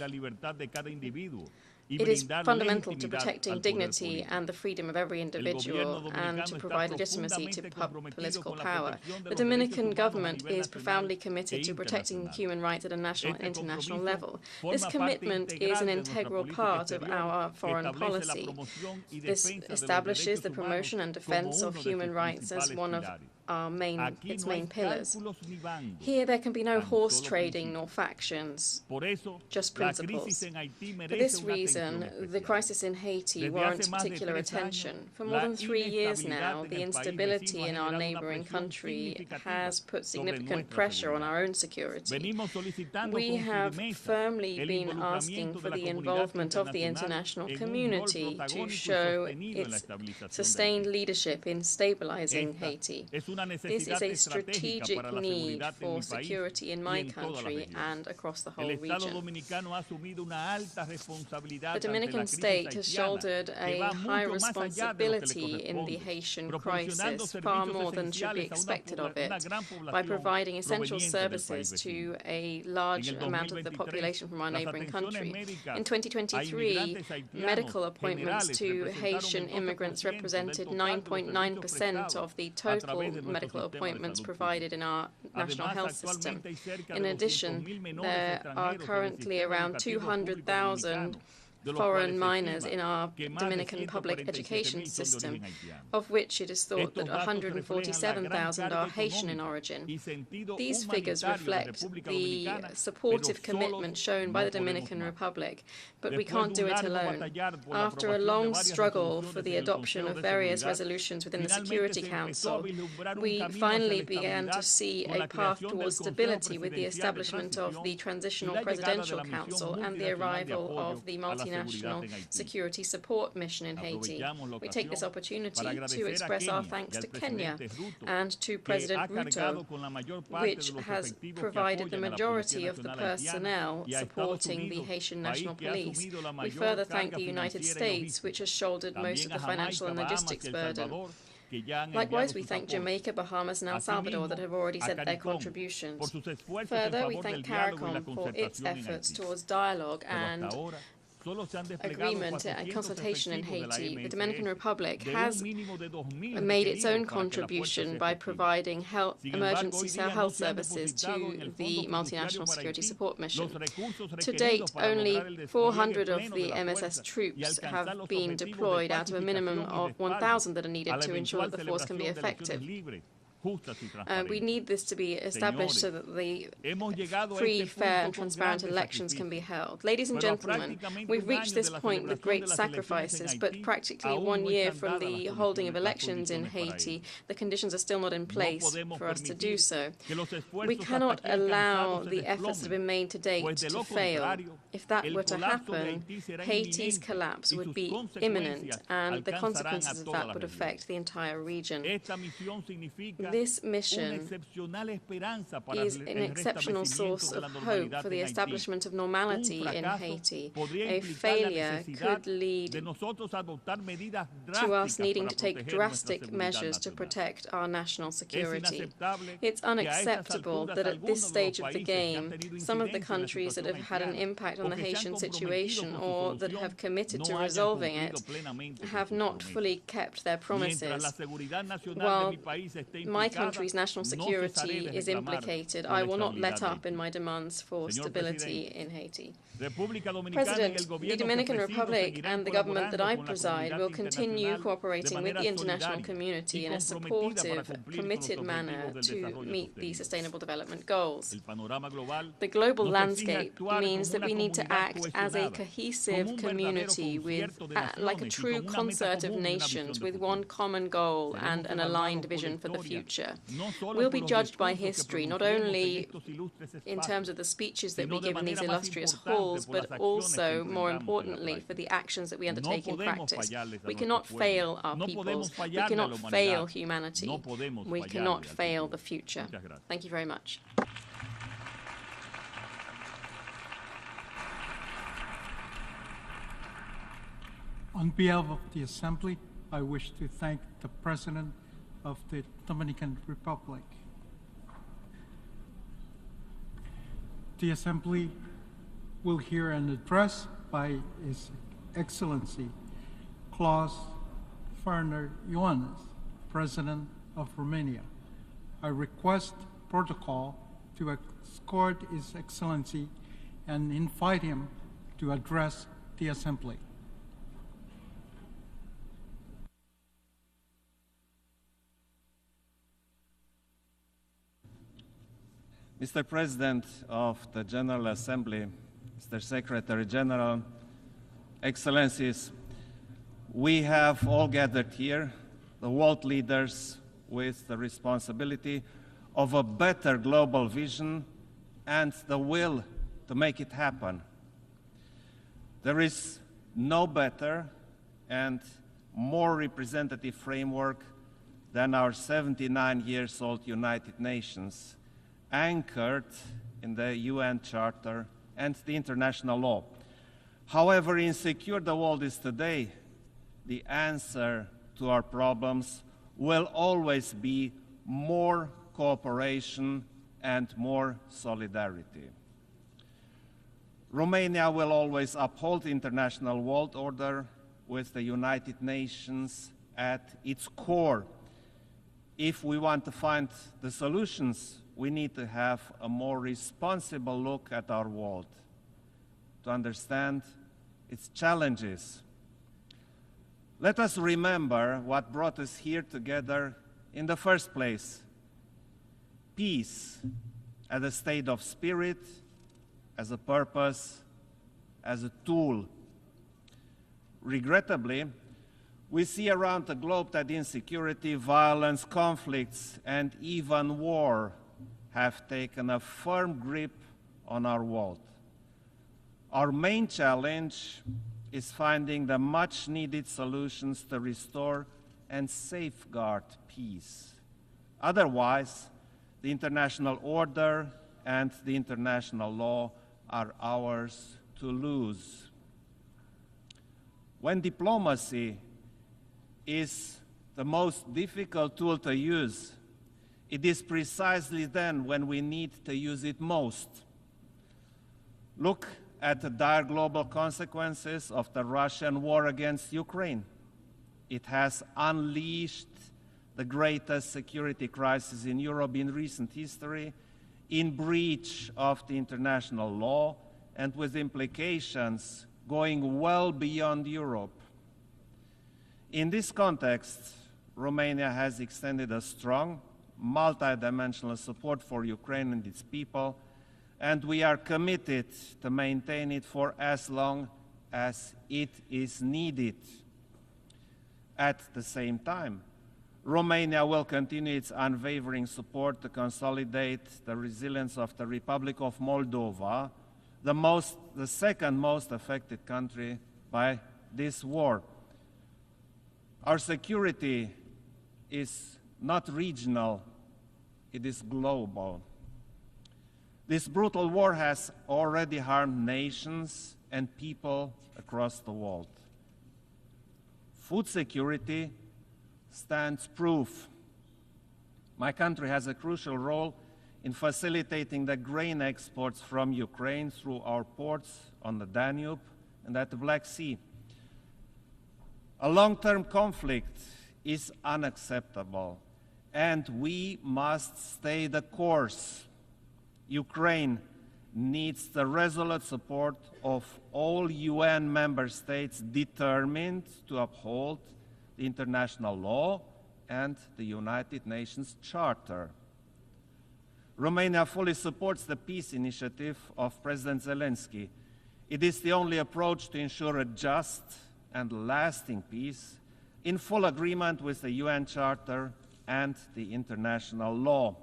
It is fundamental to protecting dignity and the freedom of every individual and to provide legitimacy to political power. The Dominican government is profoundly committed to protecting human rights at a national and international level. This commitment is an integral part of our foreign policy. This establishes the promotion and defense of human rights as one of its main pillars. Here there can be no horse trading nor factions, just principles. For this reason, the crisis in Haiti warrants particular attention. For more than 3 years now, the instability in our neighboring country has put significant pressure on our own security. We have firmly been asking for the involvement of the international community to show its sustained leadership in stabilizing Haiti. This is a strategic need for security in my country and across the whole region. The Dominican state has shouldered a high responsibility in the Haitian crisis, far more than should be expected of it, by providing essential services to a large amount of the population from our neighboring country. In 2023, medical appointments to Haitian immigrants represented 9.9% of the total medical appointments provided in our national health system. In addition, there are currently around 200,000 foreign minors in our Dominican public education system, of which it is thought that 147,000 are Haitian in origin. These figures reflect the supportive commitment shown by the Dominican Republic, but we can't do it alone. After a long struggle for the adoption of various resolutions within the Security Council, we finally began to see a path towards stability with the establishment of the Transitional Presidential Council and the arrival of the multinational Security Support Mission in Haiti. We take this opportunity to express our thanks to Kenya and to President Ruto, which has provided the majority of the personnel supporting the Haitian National Police. We further thank the United States, which has shouldered most of the financial and logistics burden. Likewise, we thank Jamaica, Bahamas, and El Salvador that have already sent their contributions. Further, we thank CARICOM for its efforts towards dialogue and agreement and consultation in Haiti. The Dominican Republic has made its own contribution by providing emergency health services to the Multinational Security Support Mission. To date, only 400 of the MSS troops have been deployed out of a minimum of 1,000 that are needed to ensure that the force can be effective. We need this to be established so that the free, fair and transparent elections can be held. Ladies and gentlemen, we've reached this point with great sacrifices, but practically 1 year from the holding of elections in Haiti, the conditions are still not in place for us to do so. We cannot allow the efforts that have been made to date to fail. If that were to happen, Haiti's collapse would be imminent, and the consequences of that would affect the entire region. This mission is an exceptional source of hope for the establishment of normality in Haiti. A failure could lead to us needing to take drastic measures to protect our national security. It's unacceptable that at this stage of the game, some of the countries that have had an impact on the Haitian situation or that have committed to resolving it have not fully kept their promises. While my country's national security is implicated, I will not let up in my demands for stability in Haiti. President, the Dominican Republic and the government that I preside will continue cooperating with the international community in a supportive, committed manner to meet the Sustainable Development Goals. The global landscape means that we need to act as a cohesive community with, like a true concert of nations with one common goal and an aligned vision for the future. future. We'll be judged by history, not only in terms of the speeches that we give in these illustrious halls, but also, more importantly, for the actions that we undertake in practice. We cannot fail our peoples. We cannot fail humanity. We cannot fail the future. Thank you very much. On behalf of the Assembly, I wish to thank the President of the Dominican Republic. The Assembly will hear an address by His Excellency Klaus Werner Iohannis, President of Romania. I request protocol to escort His Excellency and invite him to address the Assembly. Mr. President of the General Assembly, Mr. Secretary General, Excellencies, we have all gathered here, the world leaders with the responsibility of a better global vision and the will to make it happen. There is no better and more representative framework than our 79-year-old United Nations, anchored in the UN Charter and the international law. However insecure the world is today, the answer to our problems will always be more cooperation and more solidarity. Romania will always uphold the international world order with the United Nations at its core. If we want to find the solutions, we need to have a more responsible look at our world, to understand its challenges. Let us remember what brought us here together in the first place: peace as a state of spirit, as a purpose, as a tool. Regrettably, we see around the globe that insecurity, violence, conflicts, and even war have taken a firm grip on our world. Our main challenge is finding the much-needed solutions to restore and safeguard peace. Otherwise, the international order and the international law are ours to lose. When diplomacy is the most difficult tool to use, it is precisely then when we need to use it most. Look at the dire global consequences of the Russian war against Ukraine. It has unleashed the greatest security crisis in Europe in recent history, in breach of the international law, and with implications going well beyond Europe. In this context, Romania has extended a strong, multidimensional support for Ukraine and its people, and we are committed to maintain it for as long as it is needed. At the same time, Romania will continue its unwavering support to consolidate the resilience of the Republic of Moldova, the second most affected country by this war. Our security is not regional, it is global. This brutal war has already harmed nations and people across the world. Food security stands proof. My country has a crucial role in facilitating the grain exports from Ukraine through our ports on the Danube and at the Black Sea. A long-term conflict is unacceptable, and we must stay the course. Ukraine needs the resolute support of all UN member states determined to uphold the international law and the United Nations Charter. Romania fully supports the peace initiative of President Zelenskyy. It is the only approach to ensure a just and lasting peace in full agreement with the UN Charter and the international law.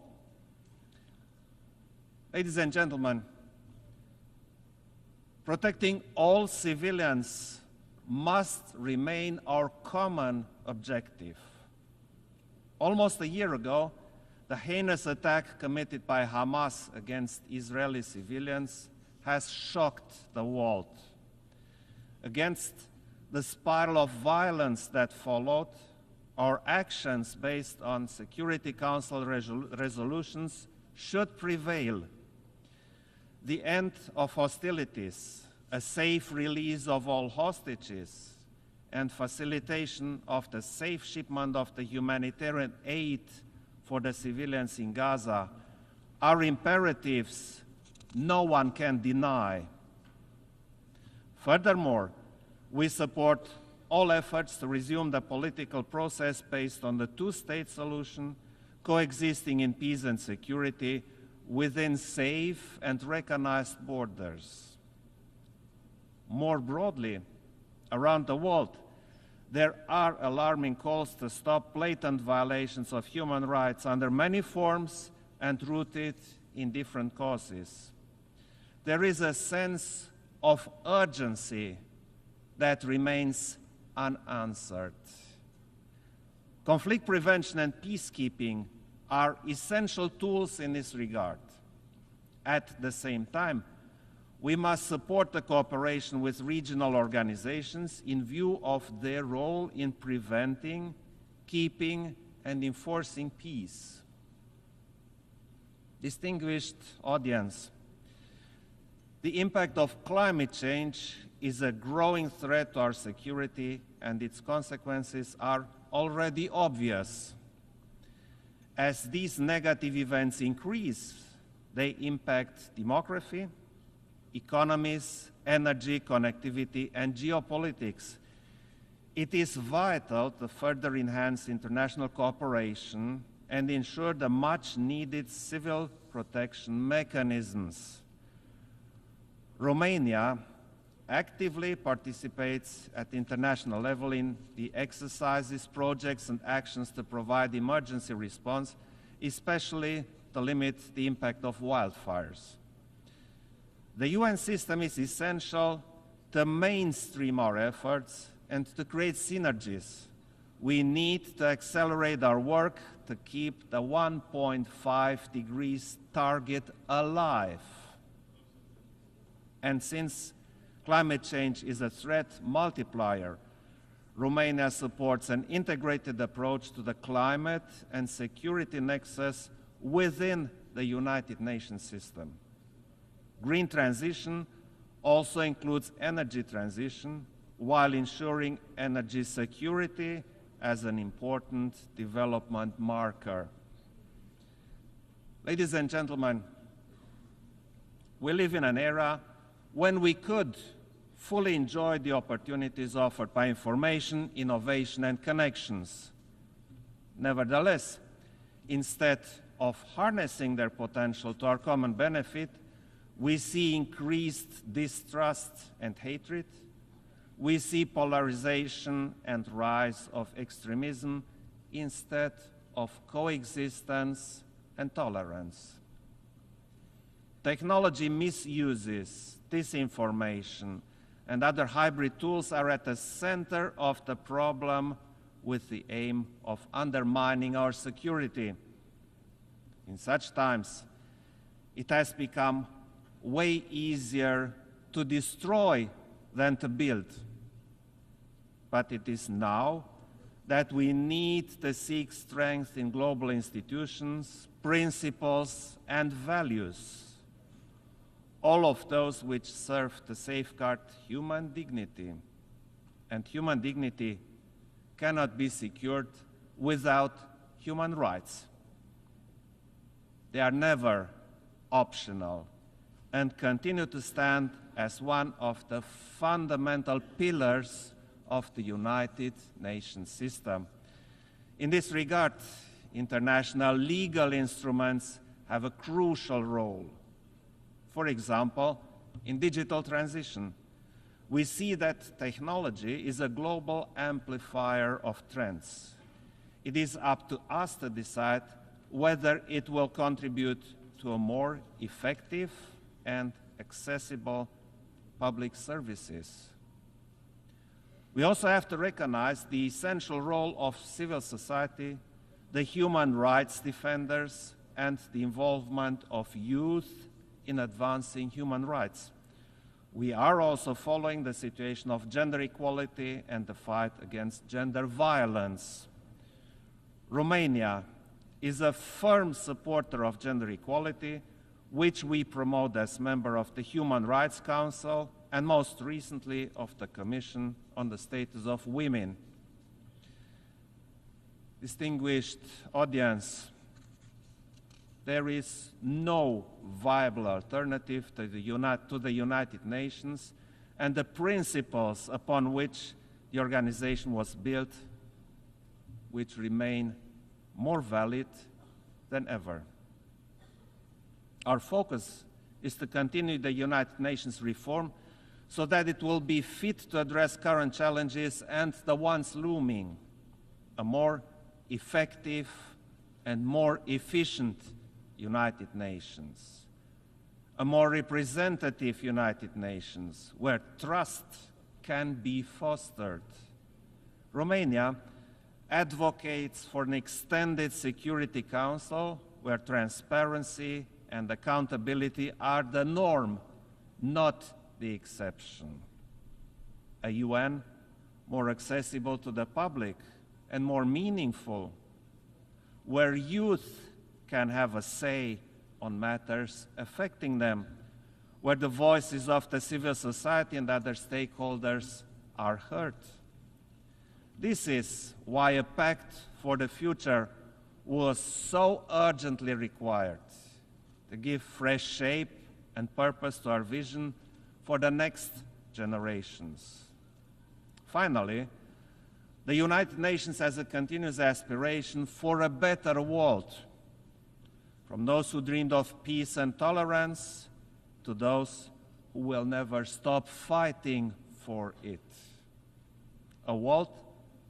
Ladies and gentlemen, protecting all civilians must remain our common objective. Almost a year ago, the heinous attack committed by Hamas against Israeli civilians has shocked the world. Against the spiral of violence that followed, our actions based on Security Council resolutions should prevail. The end of hostilities, a safe release of all hostages, and facilitation of the safe shipment of the humanitarian aid for the civilians in Gaza are imperatives no one can deny. Furthermore, we support all efforts to resume the political process based on the two-state solution, coexisting in peace and security within safe and recognized borders. More broadly, around the world, there are alarming calls to stop blatant violations of human rights under many forms and rooted in different causes. There is a sense of urgency that remains unanswered. Conflict prevention and peacekeeping are essential tools in this regard. At the same time, we must support the cooperation with regional organizations in view of their role in preventing, keeping, and enforcing peace. Distinguished audience, the impact of climate change is a growing threat to our security, and its consequences are already obvious. As these negative events increase, they impact demography, economies, energy, connectivity, and geopolitics. It is vital to further enhance international cooperation and ensure the much-needed civil protection mechanisms. Romania actively participates at the international level in the exercises, projects, and actions to provide emergency response, especially to limit the impact of wildfires. The UN system is essential to mainstream our efforts and to create synergies. We need to accelerate our work to keep the 1.5 degrees target alive. And since climate change is a threat multiplier, Romania supports an integrated approach to the climate and security nexus within the United Nations system. Green transition also includes energy transition, while ensuring energy security as an important development marker. Ladies and gentlemen, we live in an era when we could fully enjoy the opportunities offered by information, innovation, and connections. Nevertheless, instead of harnessing their potential to our common benefit, we see increased distrust and hatred. We see polarization and rise of extremism instead of coexistence and tolerance. Technology misuses, disinformation, and other hybrid tools are at the center of the problem with the aim of undermining our security. In such times, it has become way easier to destroy than to build. But it is now that we need to seek strength in global institutions, principles, and values, all of those which serve to safeguard human dignity. And human dignity cannot be secured without human rights. They are never optional and continue to stand as one of the fundamental pillars of the United Nations system. In this regard, international legal instruments have a crucial role. For example, in digital transition, we see that technology is a global amplifier of trends. it is up to us to decide whether it will contribute to a more effective and accessible public services. We also have to recognize the essential role of civil society, the human rights defenders, and the involvement of youth in advancing human rights. We are also following the situation of gender equality and the fight against gender violence. Romania is a firm supporter of gender equality, which we promote as member of the Human Rights Council and most recently of the Commission on the Status of Women. Distinguished audience, there is no viable alternative to the United Nations and the principles upon which the organization was built, which remain more valid than ever. Our focus is to continue the United Nations reform so that it will be fit to address current challenges and the ones looming, a more effective and more efficient United Nations, a more representative United Nations where trust can be fostered. Romania advocates for an extended Security Council where transparency and accountability are the norm, not the exception. A UN more accessible to the public and more meaningful, where youth can have a say on matters affecting them, where the voices of the civil society and other stakeholders are heard. This is why a pact for the future was so urgently required to give fresh shape and purpose to our vision for the next generations. Finally, the United Nations has a continuous aspiration for a better world, from those who dreamed of peace and tolerance to those who will never stop fighting for it. A world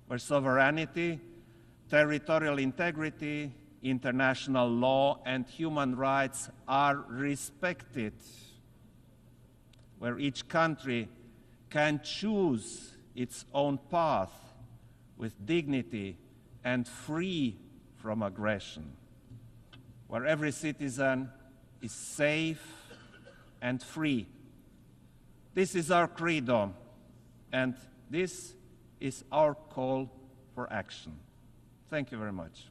where sovereignty, territorial integrity, international law, and human rights are respected, where each country can choose its own path with dignity and free from aggression, where every citizen is safe and free. This is our credo, and this is our call for action. Thank you very much.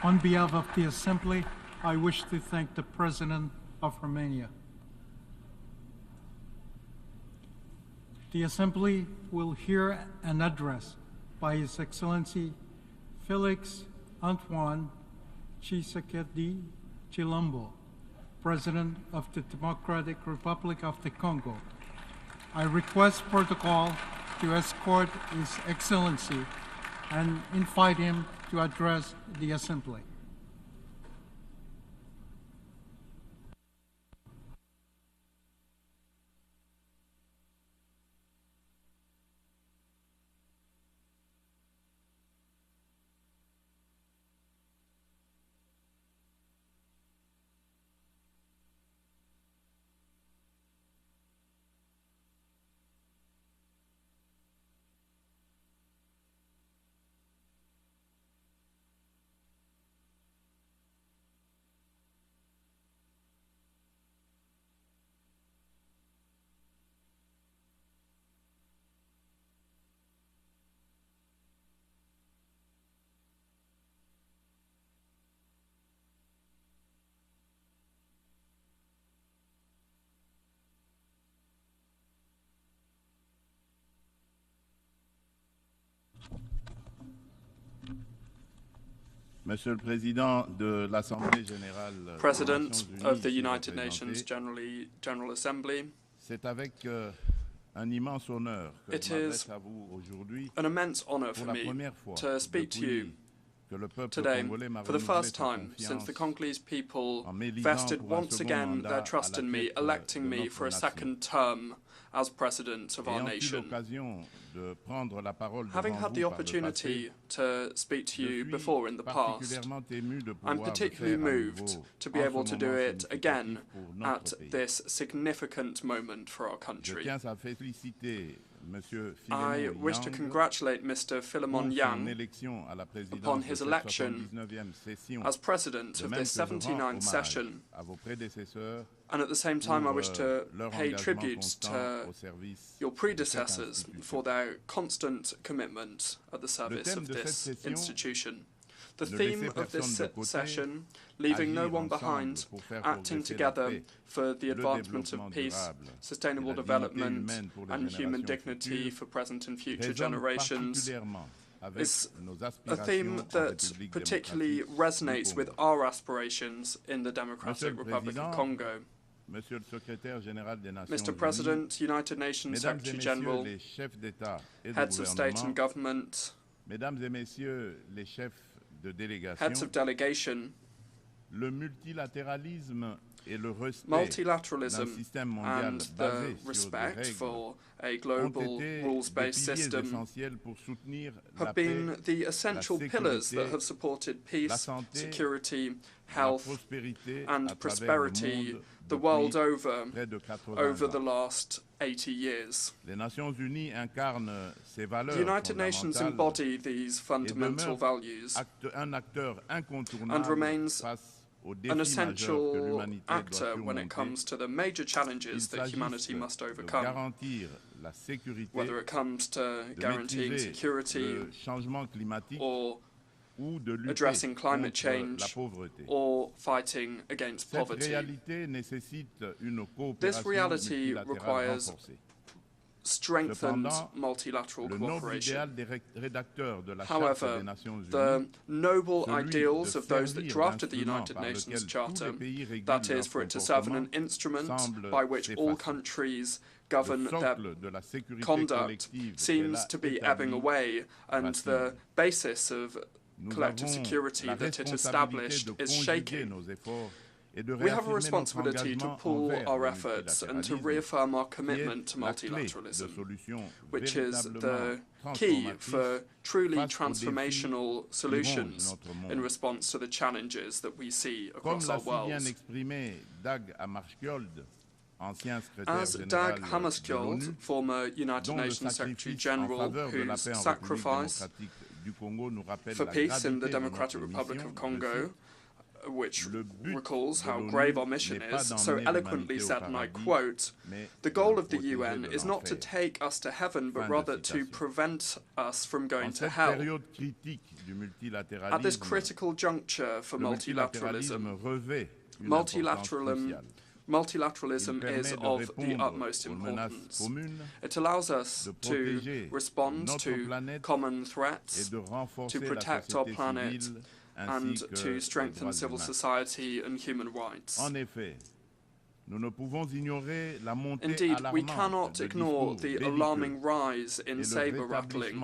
On behalf of the Assembly, I wish to thank the President of Romania. The Assembly will hear an address by His Excellency Felix Antoine Tshisekedi Chilombo, President of the Democratic Republic of the Congo. I request protocol to escort His Excellency and invite him to address the Assembly. Monsieur le Président de l'Assemblée générale President of the United Nations General Assembly, c'est avec un immense honneur que je m'adresse à vous aujourd'hui an immense honor for me to speak to you today for the first time since the Congolese people vested once again their trust in me, electing me for a second term as President of our nation. Having had the opportunity to speak to you before in the past, I'm particularly moved to be able to do it again at this significant moment for our country. I wish to congratulate Mr. Philemon Yang upon his election as President of this 79th session, and at the same time I wish to pay tribute to your predecessors for their constant commitment at the service of this institution. The theme of this session, leaving no one behind, acting together for the advancement of peace, sustainable development, and human dignity for present and future generations, is a theme that particularly resonates with our aspirations in the Democratic Republic of Congo. Mr. President, United Nations Secretary General, heads of state and government, heads of delegation, multilateralism and the respect for a global rules-based system have been the essential pillars that have supported peace, security, health and prosperity the world over the last 80 years. The United Nations embody these fundamental values and remains an essential actor when it comes to the major challenges that humanity must overcome, whether it comes to guaranteeing security or addressing climate change or fighting against poverty. This reality requires strengthened multilateral cooperation. However, the noble ideals of those that drafted the United Nations Charter, that is, for it to serve as an instrument by which all countries govern their conduct, seems to be ebbing away, and the basis of collective security that it established is shaking. We have a responsibility to pool our efforts and to reaffirm our commitment to multilateralism, which is the key for truly transformational solutions in response to the challenges that we see across our world. As Dag Hammarskjöld, former United Nations Secretary General, whose sacrifice for peace in the Democratic Republic of Congo, which recalls how grave our mission is, so eloquently said, and I quote, "The goal of the UN is not to take us to heaven, but rather to prevent us from going to hell." At this critical juncture for multilateralism, multilateralism is of the utmost importance. It allows us to respond to common threats, to protect our planet, and to strengthen civil society and human rights. Indeed, we cannot ignore the alarming rise in saber-rattling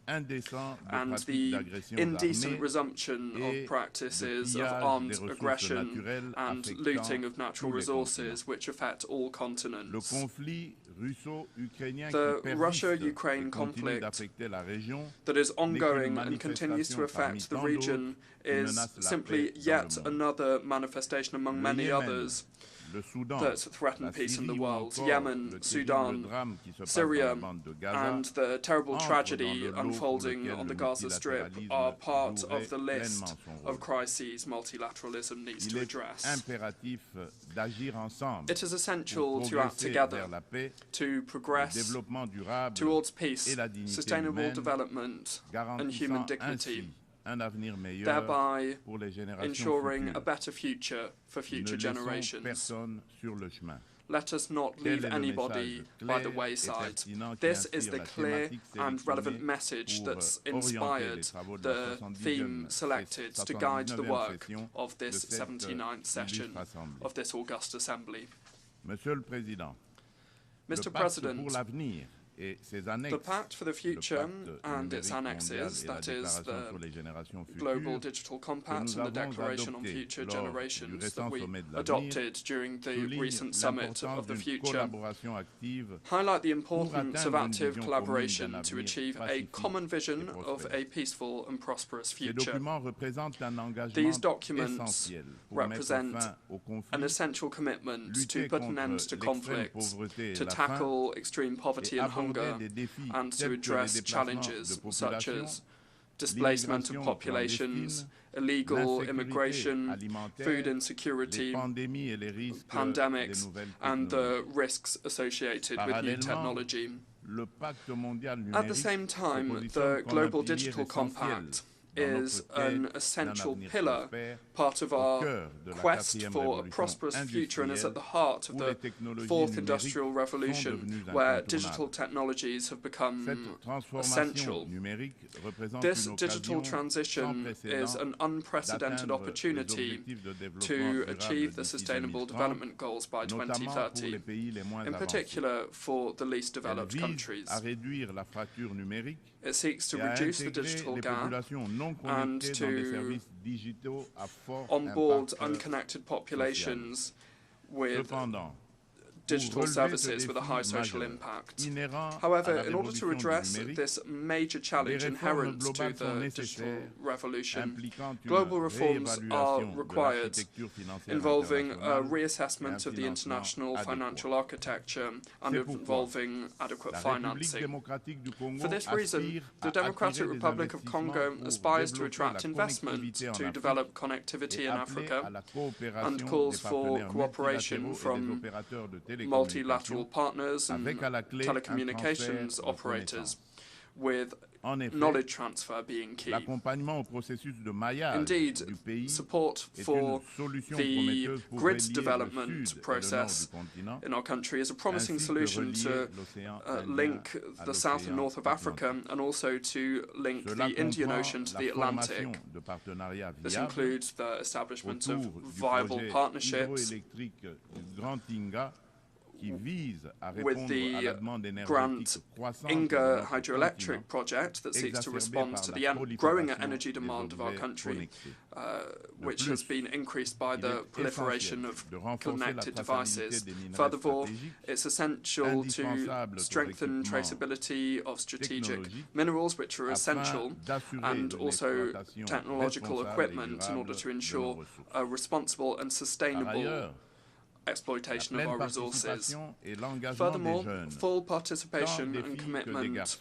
and the indecent resumption of practices of armed aggression and looting of natural resources which affect all continents. The Russia-Ukraine conflict that is ongoing and continues to affect the region is simply yet another manifestation among many others that threaten peace in the world. Yemen, Sudan, Syria, and the terrible tragedy unfolding on the Gaza Strip are part of the list of crises multilateralism needs to address. It is essential to act together to progress towards peace, sustainable development, and human dignity, thereby ensuring a better future for future generations. Let us not leave anybody by the wayside. This is the clear and relevant message that's inspired the theme selected to guide the work of this 79th session of this august assembly. Mr. President, The Pact for the Future and its annexes, that is the Global Digital Compact and the Declaration on Future Generations that we adopted during the recent Summit of the Future, highlight the importance of active collaboration to achieve a common vision of a peaceful and prosperous future. These documents represent an essential commitment to put an end to conflicts, to tackle extreme poverty and hunger, and to address challenges such as displacement of populations, illegal immigration, food insecurity, pandemics, and the risks associated with new technology. At the same time, the Global Digital Compact is an essential pillar, part of our quest for a prosperous future, and is at the heart of the fourth industrial revolution, where digital technologies have become essential. This digital transition is an unprecedented opportunity to achieve the Sustainable Development Goals by 2030, in particular for the least developed countries. It seeks to reduce the digital gap and to onboard unconnected populations with digital services with a high social impact. However, in order to address this major challenge inherent to the digital revolution, global reforms are required, involving a reassessment of the international financial architecture and involving adequate financing. For this reason, the Democratic Republic of Congo aspires to attract investment to develop connectivity in Africa and calls for cooperation from multilateral partners and telecommunications operators, with knowledge transfer being key. Indeed, support for the grid development process in our country is a promising solution to link the south and north of Africa, and also to link the Indian Ocean to the Atlantic. This includes the establishment of viable partnerships with the Grand Inga hydroelectric project that seeks to respond to the growing energy demand of our country, which has been increased by the proliferation of connected devices. Furthermore, it's essential to strengthen traceability of strategic minerals, which are essential, and also technological equipment in order to ensure a responsible and sustainable exploitation of our resources. Furthermore, full participation and commitment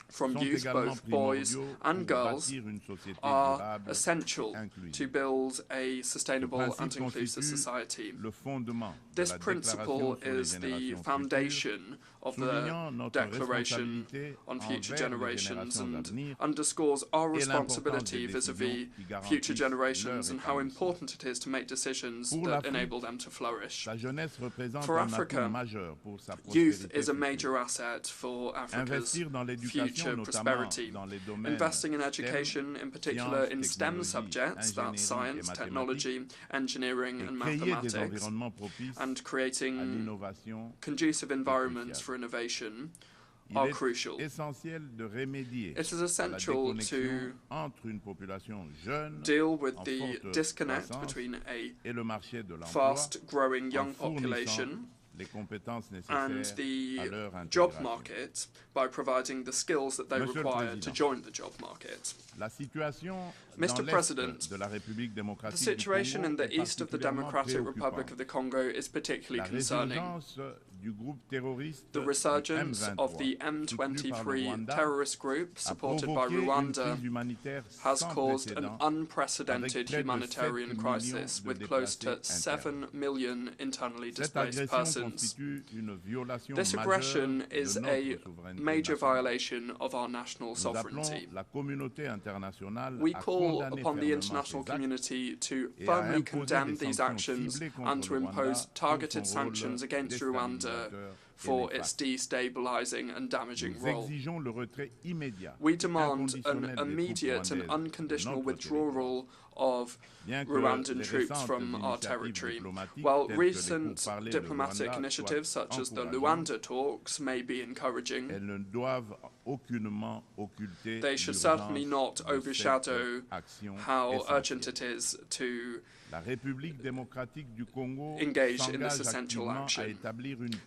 from youth, both boys and girls, are essential to build a sustainable and inclusive society. This principle is the foundation of the Declaration on Future Generations and underscores our responsibility vis-à-vis future generations and how important it is to make decisions that enable them to flourish. For Africa, youth is a major asset for Africa's future prosperity. Investing in education, in particular in STEM subjects, that's science, technology, engineering and mathematics, and creating conducive environments for innovation are crucial. It is essential to deal with the disconnect between a fast-growing young population and the job market by providing the skills that they require to join the job market. Mr. President, the situation in the east of the Democratic Republic of the Congo is particularly concerning. The resurgence of the M23 terrorist group, supported by Rwanda, has caused an unprecedented humanitarian crisis with close to 7 million internally displaced persons. This aggression is a major violation of our national sovereignty. We call upon the international community to firmly condemn these actions and to impose targeted sanctions against Rwanda for its destabilizing and damaging role. We demand an immediate and unconditional withdrawal of Rwandan troops from our territory. While recent diplomatic initiatives such as the Luanda talks may be encouraging, they should certainly not overshadow how urgent it is to engage in this essential action.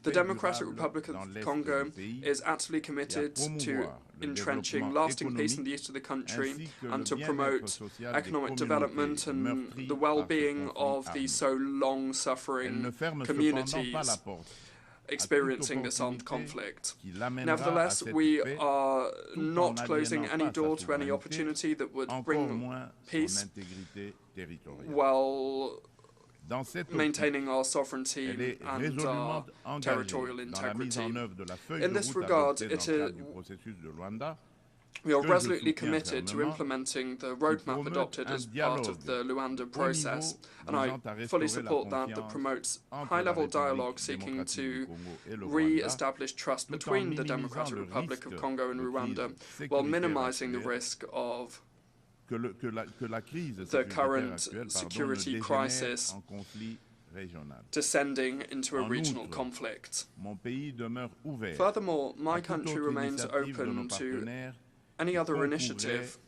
The Democratic Republic of Congo is actively committed to entrenching lasting peace in the east of the country and to promote economic development and the well-being of the so long-suffering communities experiencing this armed conflict. Nevertheless, we are not closing any door to any opportunity that would bring peace while maintaining our sovereignty and our territorial integrity. In this regard, we are resolutely committed to implementing the roadmap adopted as part of the Luanda process, and I fully support that promotes high-level dialogue seeking to re-establish trust between the Democratic Republic of Congo and Rwanda, while minimizing the risk of the current security crisis descending into a regional conflict. Furthermore, my country remains open to any other initiative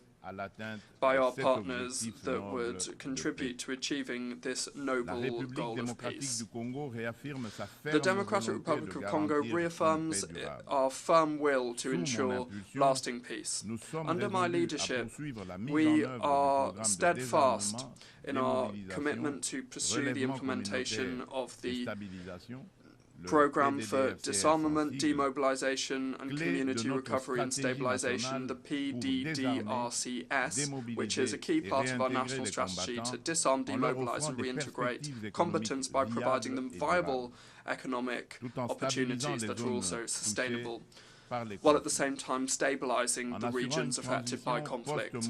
by our partners that would contribute to achieving this noble goal of peace. The Democratic Republic of Congo reaffirms our firm will to ensure lasting peace. Under my leadership, we are steadfast in our commitment to pursue the implementation of the Program for Disarmament, Demobilization and Community Recovery and Stabilization, the PDDRCS, which is a key part of our national strategy to disarm, demobilize and reintegrate combatants by providing them viable economic opportunities that are also sustainable, while at the same time stabilizing the regions affected by conflict.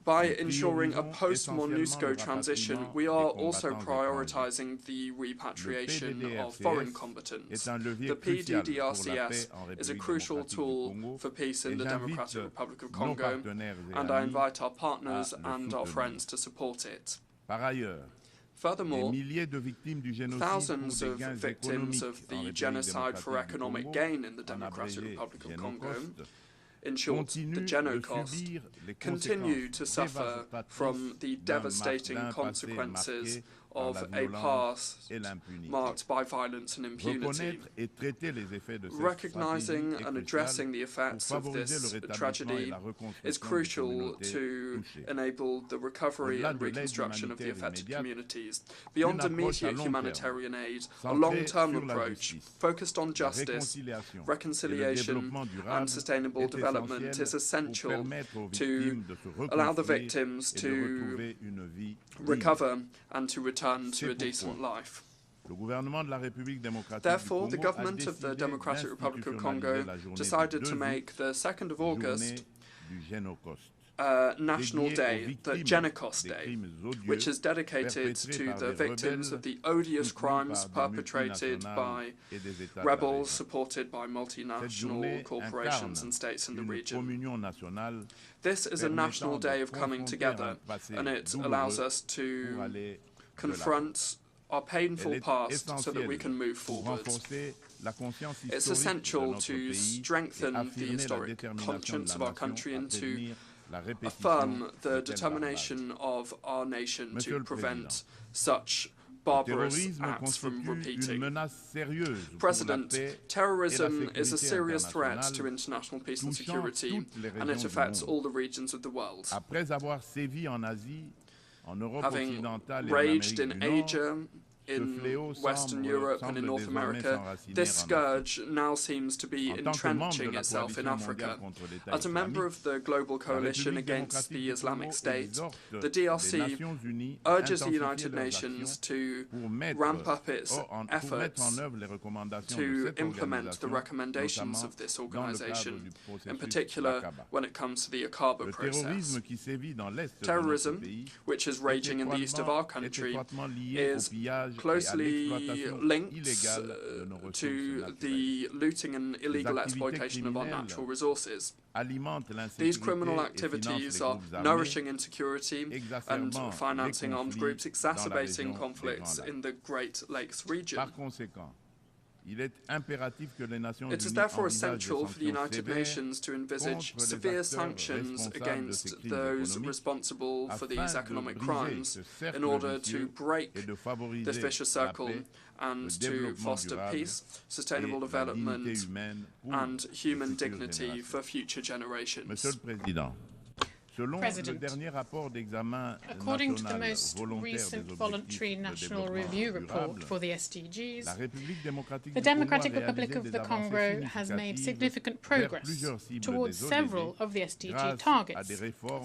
By ensuring a post-MONUSCO transition, we are also prioritizing the repatriation of foreign combatants. The PDDRCS is a crucial tool for peace in the Democratic Republic of Congo, and I invite our partners and our friends to support it. Furthermore, thousands of victims of the genocide for economic gain in the Democratic Republic of Congo, in short, the Genocost, continue to suffer from the devastating consequences of a past marked by violence and impunity. Recognizing and addressing the effects of this tragedy is crucial to enable the recovery and reconstruction of the affected communities. Beyond immediate humanitarian aid, a long-term approach focused on justice, reconciliation and sustainable development is essential to allow the victims to recover and to return to a decent life. Therefore, the government of the Democratic Republic of Congo decided to make the 2nd of August National Day, the Genocost Day, which is dedicated to the victims of the odious crimes perpetrated by rebels supported by multinational corporations and states in the region. This is a national day of coming together, and it allows us to confront our painful past so that we can move forward. It's essential to strengthen the historic conscience of our country and to affirm the determination of our nation to prevent such barbarous acts from repeating. President, terrorism is a serious threat to international peace and security, and it affects all the regions of the world. Having raged in Asia, in Western Europe and in North America, this scourge now seems to be entrenching itself in Africa. As a member of the global coalition against the Islamic State, the DRC urges the United Nations to ramp up its efforts to implement the recommendations of this organization, in particular when it comes to the Akaba process. Terrorism, which is raging in the east of our country, is closely linked to the looting and illegal exploitation of our natural resources. These criminal activities are nourishing insecurity and financing armed groups, exacerbating conflicts in the Great Lakes region. It is therefore essential for the United Nations to envisage severe sanctions against those responsible for these economic crimes in order to break this vicious circle and to foster peace, sustainable development, and human dignity for future generations. President, according to the most recent voluntary national review report for the SDGs, the Democratic Republic of the Congo has made significant progress towards several of the SDG targets,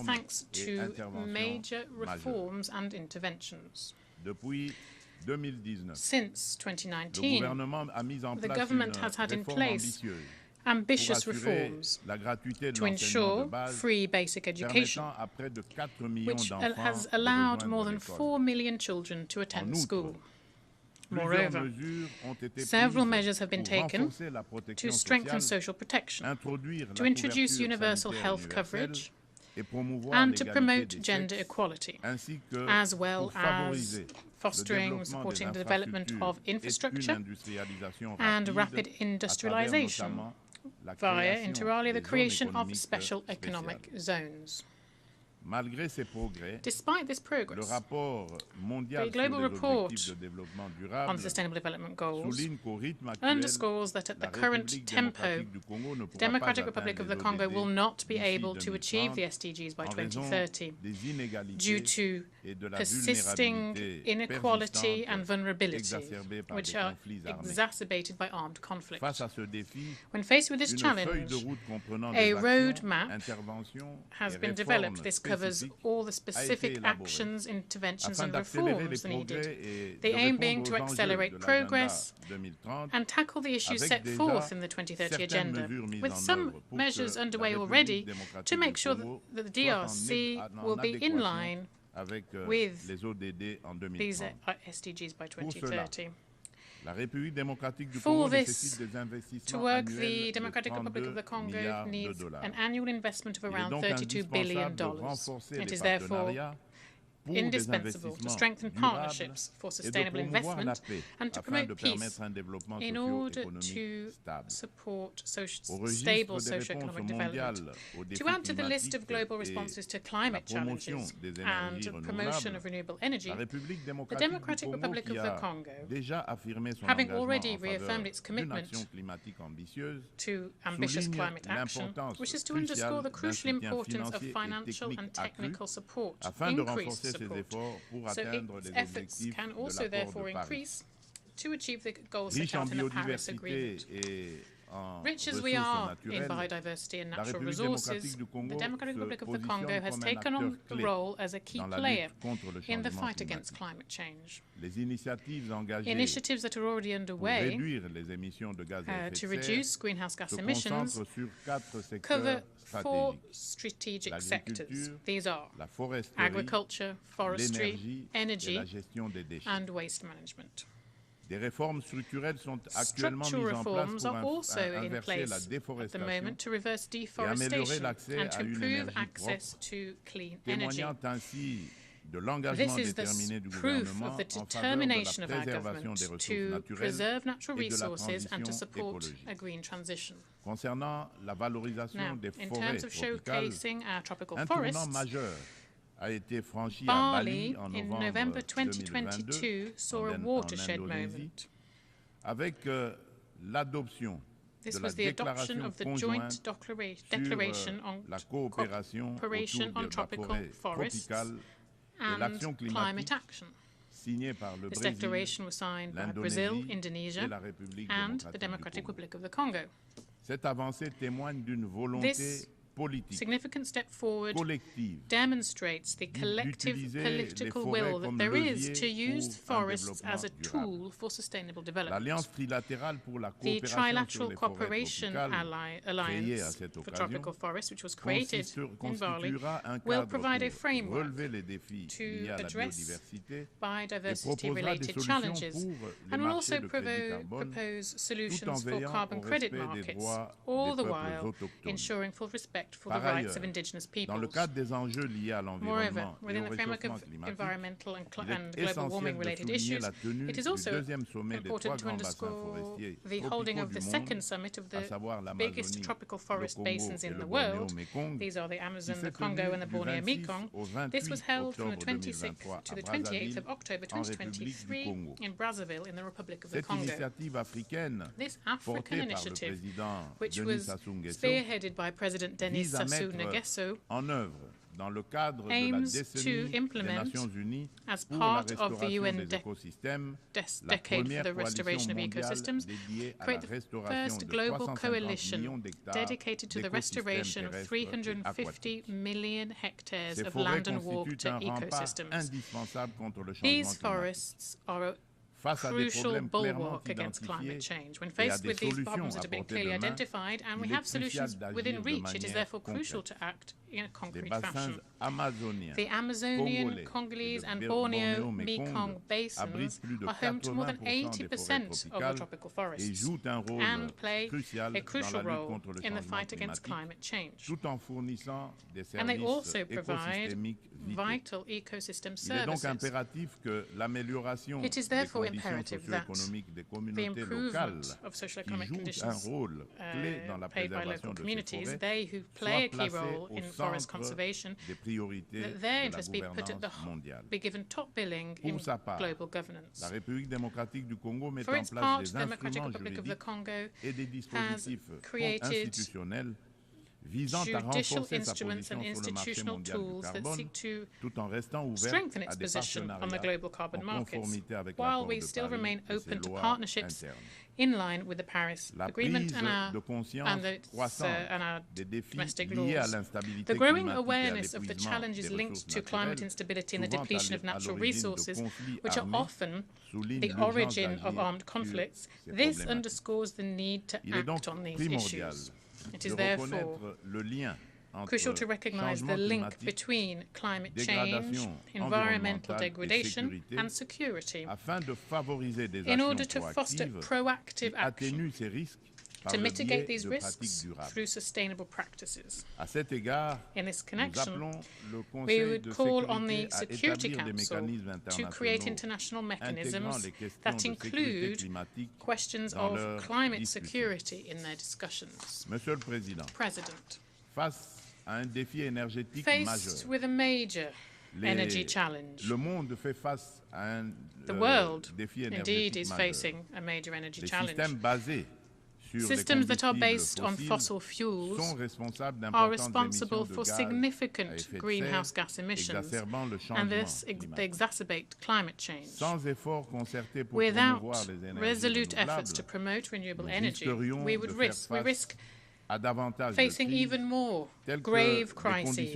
thanks to major reforms and interventions. Since 2019, the government has had in place ambitious reforms to ensure free basic education, which has allowed more than 4 million children to attend school. Moreover, several measures have been taken to strengthen social protection, to introduce universal health coverage, and to promote gender equality, as well as fostering and supporting the development of infrastructure and rapid industrialization, via, inter alia, the creation of special economic zones. Despite this progress, the Global Report on Sustainable Development Goals underscores that at the current tempo, the Democratic Republic of the Congo will not be able to achieve the SDGs by 2030 due to persisting inequality and vulnerability, which are exacerbated by armed conflict. When faced with this challenge, a roadmap has been developed. This covers all the specific actions, interventions and reforms needed, the aim being to accelerate progress and tackle the issues set forth in the 2030 agenda, with some measures underway already to make sure that the DRC will be in line with these SDGs by 2030. For this to work, the Democratic Republic of the Congo needs an annual investment of around $32 billion. It is therefore indispensable to strengthen partnerships for sustainable investment and to promote peace in order to support stable socio-economic development. To add to the list of global responses to climate challenges and promotion of renewable energy, the Democratic Republic of the Congo, having already reaffirmed its commitment to ambitious climate action, wishes to underscore the crucial importance of financial and technical support, increased support, so its efforts can also therefore increase to achieve the goals set out in the Paris Agreement. Rich as we are in biodiversity and natural resources, the Democratic Republic of the Congo has taken on the role as a key player in the fight against climate change. Initiatives that are already underway to reduce greenhouse gas emissions cover 4 strategic sectors. These are agriculture, forestry, energy, and waste management. Structural reforms are also in place at the moment to reverse deforestation and to improve access to clean energy. This is the proof of the determination of our government to preserve natural resources and to support a green transition. Now, in terms of showcasing our tropical forests, Bali, in November 2022, saw a watershed moment. This was the adoption of the Joint Declaration on Cooperation on Tropical Forests and Climate Action. This declaration was signed by Brazil, Indonesia, and the Democratic Republic of the Congo. This significant step forward demonstrates the collective political will that there is to use forests as a tool for sustainable development. The Trilateral Cooperation Alliance for Tropical Forests, which was created in Bali, will provide a framework to address biodiversity-related challenges and will also propose solutions for carbon credit markets, all the while ensuring full respect for the rights of indigenous peoples. Moreover, within the framework of environmental and global warming-related issues, it is also important to underscore the holding of the second summit of the biggest tropical forest basins in the world. These are the Amazon, the Congo, and the Borneo Mekong. This was held from the 26th to the 28th of October 2023 in Brazzaville in the Republic of the Congo. This African initiative, which was spearheaded by President Denis Sassou Nguesso, aims to implement, as part of the UN Decade for the Restoration of Ecosystems, create the first global coalition dedicated to the restoration of 350 million hectares of land and water ecosystems. These forests are a crucial bulwark against climate change. When faced with these problems that have been clearly identified and we have solutions within reach, it is therefore crucial to act in a concrete fashion. The Amazonian, Congolese and Borneo Mekong basins are home to more than 80% of the tropical forests and play a crucial role in the fight against climate change. And they also provide vital ecosystem services. It is therefore imperative that the improvement of socio-economic conditions paid by local communities, they who play a key role in forest conservation, that their interests be put at be given top billing in global governance. For its part, the Democratic Republic of the Congo has created judicial instruments and institutional tools that seek to strengthen its position on the global carbon markets, while we still remain open to partnerships in line with the Paris Agreement and our domestic laws. The growing awareness of the challenges linked to climate instability and the depletion of natural resources, which are often the origin of armed conflicts, this underscores the need to act on these issues. It is therefore crucial to recognize the link between climate change, environmental degradation, and security in order to foster proactive action to mitigate these risks through sustainable practices. In this connection, we would call on the Security Council to create international mechanisms that include questions of climate security in their discussions. President, faced with a major energy challenge, the world indeed is facing a major energy challenge. Systems that are based on fossil fuels are responsible for significant greenhouse gas emissions, and this they exacerbate climate change. Without resolute efforts to promote renewable energy, we risk facing even more grave crises,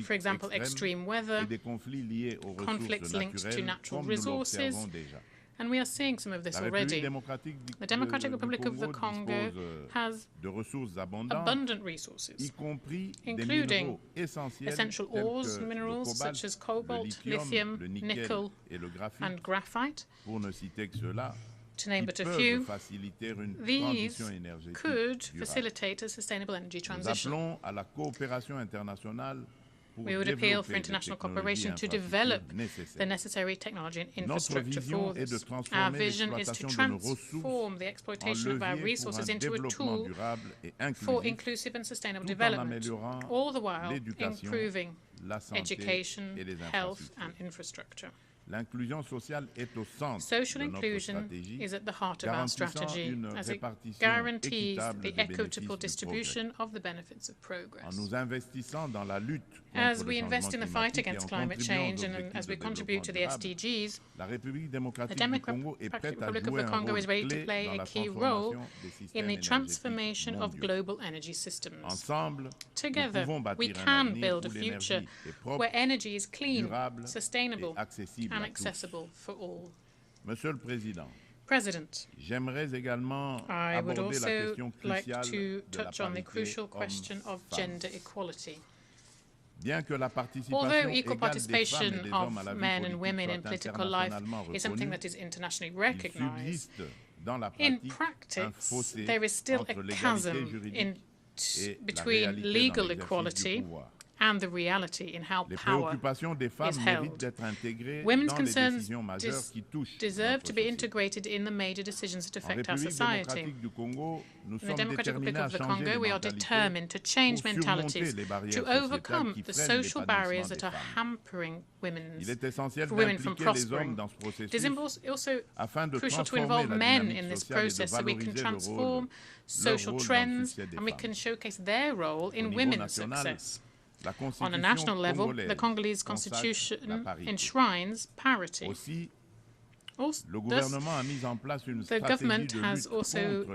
for example, extreme weather, conflicts linked to natural resources, and we are seeing some of this already. The Democratic Republic of the Congo has abundant resources, including essential ores and minerals such as cobalt, lithium, nickel, and graphite, to name but a few. These could facilitate a sustainable energy transition. We would appeal for international cooperation to develop the necessary technology and infrastructure for this. Our vision is to transform the exploitation of our resources into a tool for inclusive and sustainable development, all the while improving education, health, and infrastructure. Social inclusion is at the heart of our strategy, as it guarantees the equitable distribution of the benefits of progress. As we invest in the fight against climate change and as we contribute to the SDGs, the Democratic Republic of the Congo is ready to play a key role in the transformation of global energy systems. Together, we can build a future where energy is clean, sustainable, and accessible for all. President, I would also like to touch on the crucial question of gender equality. Although equal participation of men and women in political life is something that is internationally recognized, in practice there is still a chasm between legal equality and the reality in how power is held. Women's concerns deserve to be integrated in the major decisions that affect our society. In the Democratic Republic of the Congo, we are determined to change mentalities, to overcome the social barriers that are hampering women from prospering. It is also crucial to involve men in this process so we can transform social trends and we can showcase their role in women's success. On a national level, the Congolese constitution enshrines parity. The government has also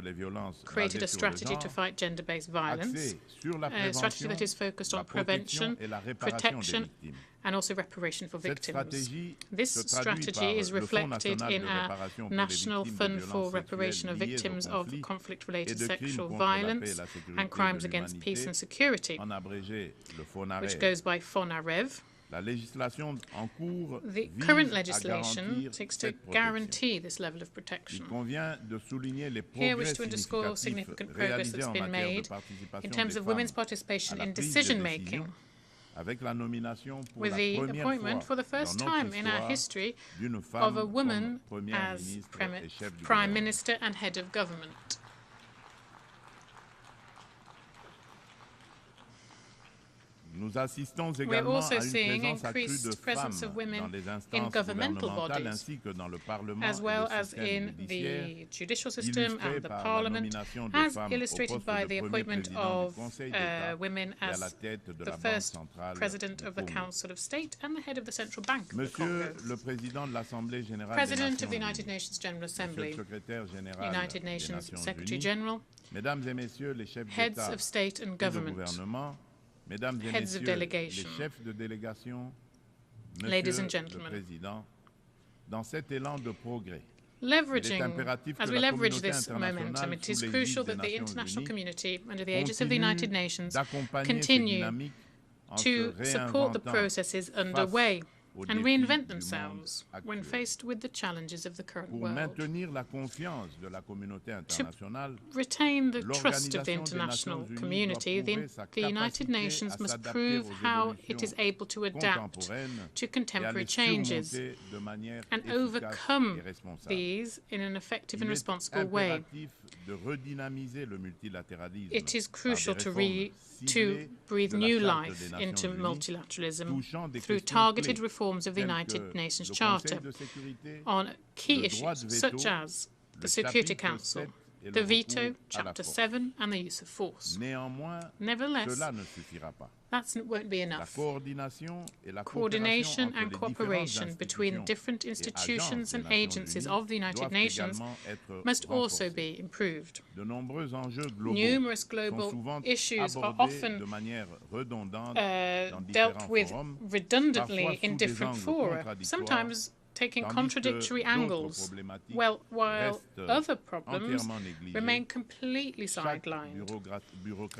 created a strategy to fight gender-based violence, a strategy that is focused on prevention, protection, and also reparation for victims. This strategy is reflected in our National Fund for Reparation of Victims of Conflict-Related Sexual Violence and Crimes Against Peace and Security, which goes by FONAREV. The current legislation seeks to guarantee this level of protection. Here I wish to underscore significant progress that's been made in terms of women's participation in decision-making, with the appointment for the first time in our history of a woman as Prime Minister and Head of Government. We are also seeing increased presence of women in governmental bodies, as well as in the judicial system and the parliament, as illustrated by the appointment of women as the first President of the Council of State and the head of the Central Bank of the Congo. President of the United Nations General Assembly, United Nations Secretary General, heads of state and government, heads of delegation, ladies and gentlemen, as we leverage this momentum, it is crucial that the international community, under the aegis of the United Nations, continue to support the processes underway and reinvent themselves when faced with the challenges of the current world. To retain the trust of the international community, the United Nations must prove how it is able to adapt to contemporary changes and overcome these in an effective and responsible way. It is crucial to breathe new life into multilateralism through targeted reforms of the United Nations Charter on key issues such as the Security Council, the veto, Chapter 7, and the use of force. Nevertheless, that won't be enough. Coordination and cooperation between different institutions and agencies of the United Nations must also be improved. Numerous global issues are often dealt with redundantly in different fora, sometimes taking contradictory angles, while other problems remain completely sidelined,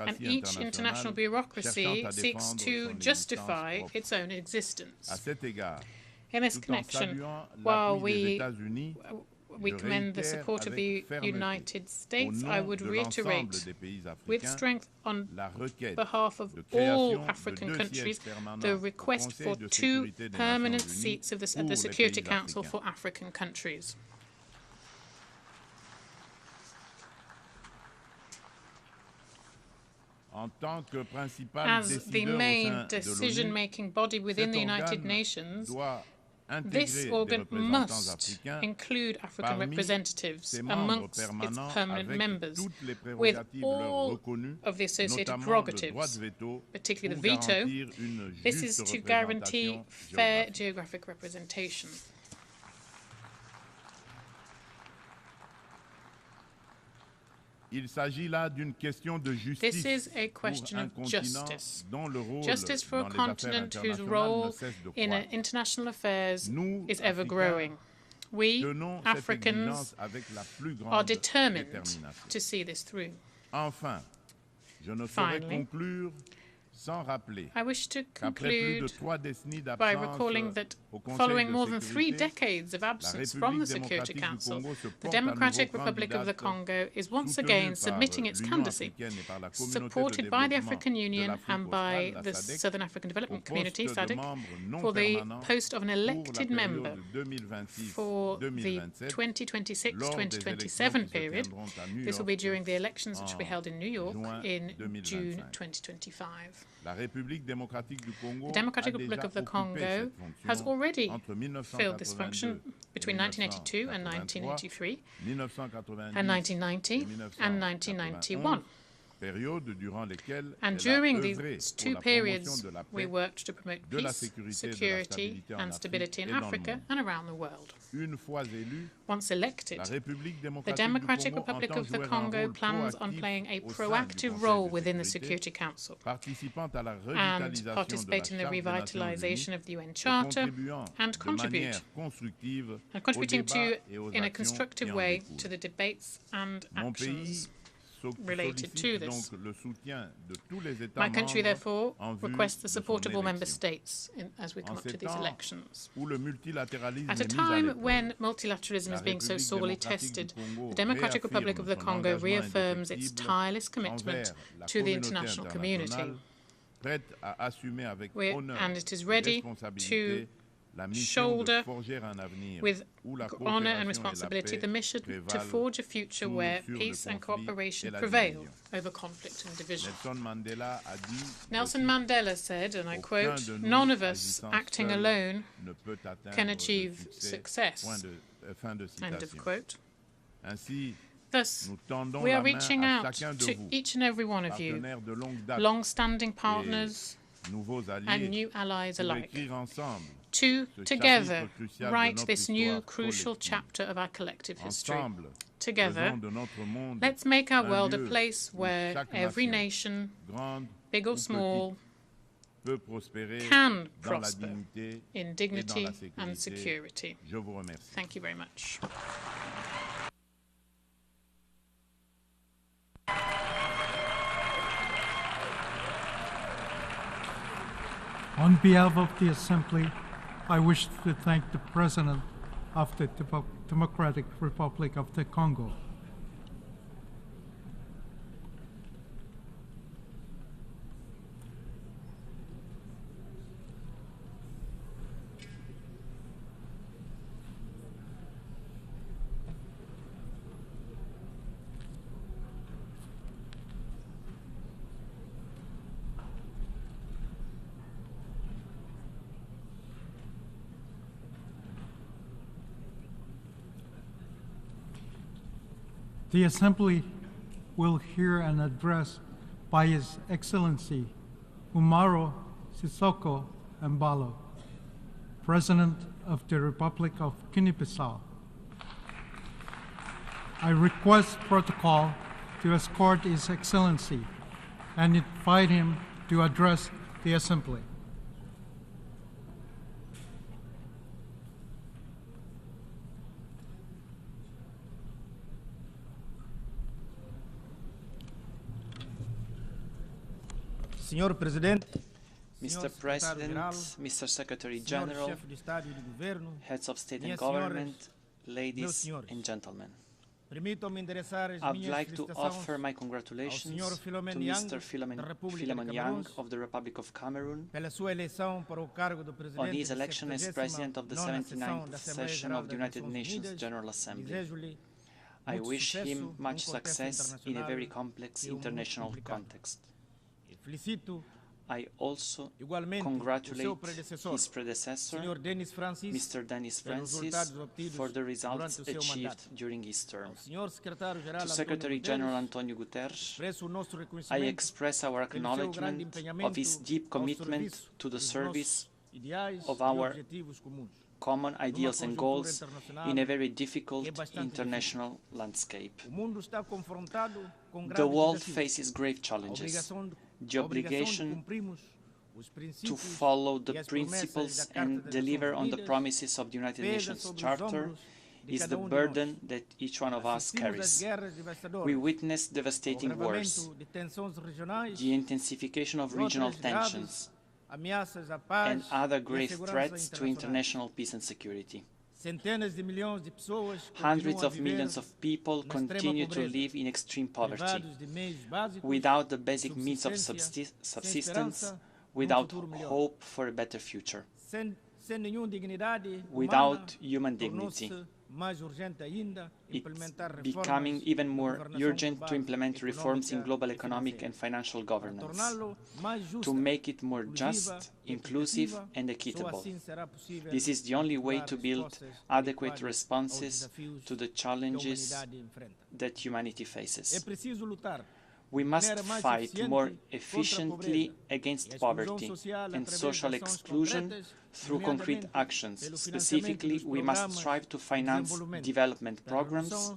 and each international bureaucracy seeks to justify its own existence. In this connection, while we commend the support of the United States, I would reiterate with strength on behalf of all African countries the request for 2 permanent seats at the Security Council for African countries. As the main decision-making body within the United Nations, This organ must include African representatives amongst its permanent members, with all of the associated prerogatives, particularly the veto. This is to guarantee fair geographic representation. This is a question of justice. Justice for a continent whose role in international affairs is ever growing. We, Africans, are determined to see this through. Finally, I wish to conclude by recalling that following more than 3 decades of absence from the Security Council, the Democratic Republic of the Congo is once again submitting its candidacy, supported by the African Union and by the Southern African Development Community, SADC, for the post of an elected member for the 2026-2027 period. This will be during the elections which will be held in New York in June 2025. The Democratic Republic of the Congo has already filled this function between 1982 and 1983, and 1990 and 1991. And during these 2 periods, we worked to promote peace, security, and stability in Africa and around the world. Once elected, the Democratic Republic of the Congo plans on playing a proactive role within the Security Council and participate in the revitalization of the UN Charter and contributing to, in a constructive way, to the debates and actions related to this. My country, therefore, requests the support of all member states as we come up to these elections. At a time when multilateralism is being so sorely tested, the Democratic Republic of the Congo reaffirms its tireless commitment to the international community. And it is ready to shoulder with honor and responsibility the mission to forge a future where peace and cooperation prevail over conflict and division. Nelson Mandela said, and I quote, "None of us acting alone can achieve success." End of quote. Thus, we are reaching out to each and every one of you, long-standing partners and new allies alike, to together write this new crucial chapter of our collective history. Together, let's make our world a place where every nation, big or small, can prosper in dignity and security. Thank you very much. On behalf of the Assembly, I wish to thank the President of the Democratic Republic of the Congo. The Assembly will hear an address by His Excellency Umaro Sissoco Embalo, President of the Republic of Guinea-Bissau. I request protocol to escort His Excellency and invite him to address the Assembly. Mr. President, Mr. Secretary General, heads of state and government, ladies and gentlemen. I'd like to offer my congratulations to Mr. Philemon Yang of the Republic of Cameroon on his election as President of the 79th session of the United Nations General Assembly. I wish him much success in a very complex international context. I also congratulate his predecessor, Mr. Denis Francis, for the results achieved during his term. To Secretary General Antonio Guterres, I express our acknowledgement of his deep commitment to the service of our common ideals and goals in a very difficult international landscape. The world faces grave challenges. The obligation to follow the principles and deliver on the promises of the United Nations Charter is the burden that each one of us carries. We witness devastating wars, the intensification of regional tensions, and other grave threats to international peace and security. Hundreds of millions of people continue to live in extreme poverty, without the basic means of subsistence, without hope for a better future, without human dignity. It's becoming even more urgent to implement reforms in global economic and financial governance, to make it more just, inclusive and equitable. This is the only way to build adequate responses to the challenges that humanity faces. We must fight more efficiently against poverty and social exclusion through concrete actions. Specifically, we must strive to finance development programs,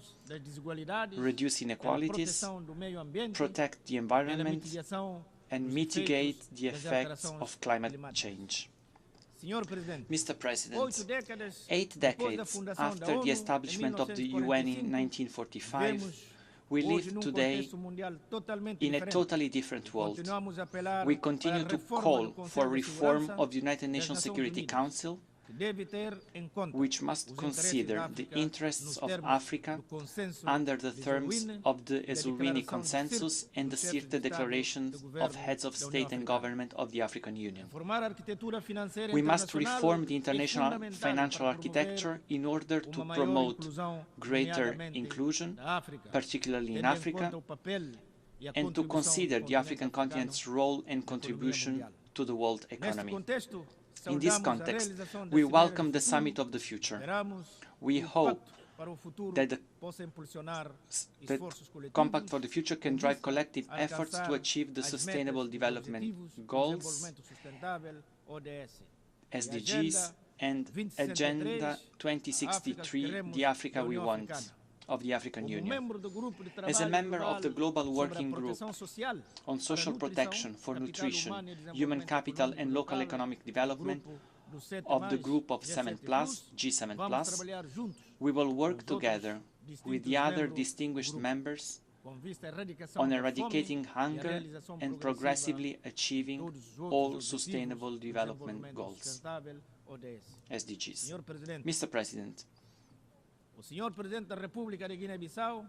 reduce inequalities, protect the environment, and mitigate the effects of climate change. Mr. President, 8 decades after the establishment of the UN in 1945, we live today in a totally different world. We continue to call for reform of the United Nations Security Council, which must consider the interests of Africa under the terms of the Ezulwini Consensus and the Sirte Declarations of Heads of State and Government of the African Union. We must reform the international financial architecture in order to promote greater inclusion, particularly in Africa, and to consider the African continent's role and contribution to the world economy. In this context, we welcome the Summit of the Future. We hope that the Compact for the Future can drive collective efforts to achieve the Sustainable Development Goals, SDGs, and Agenda 2063, the Africa we want, of the African Union. As a member of the Global Working Group on Social Protection for Nutrition, Human Capital and Local Economic Development of the Group of 7+, G7+, we will work together with the other distinguished members on eradicating hunger and progressively achieving all Sustainable Development Goals, SDGs. Mr. President,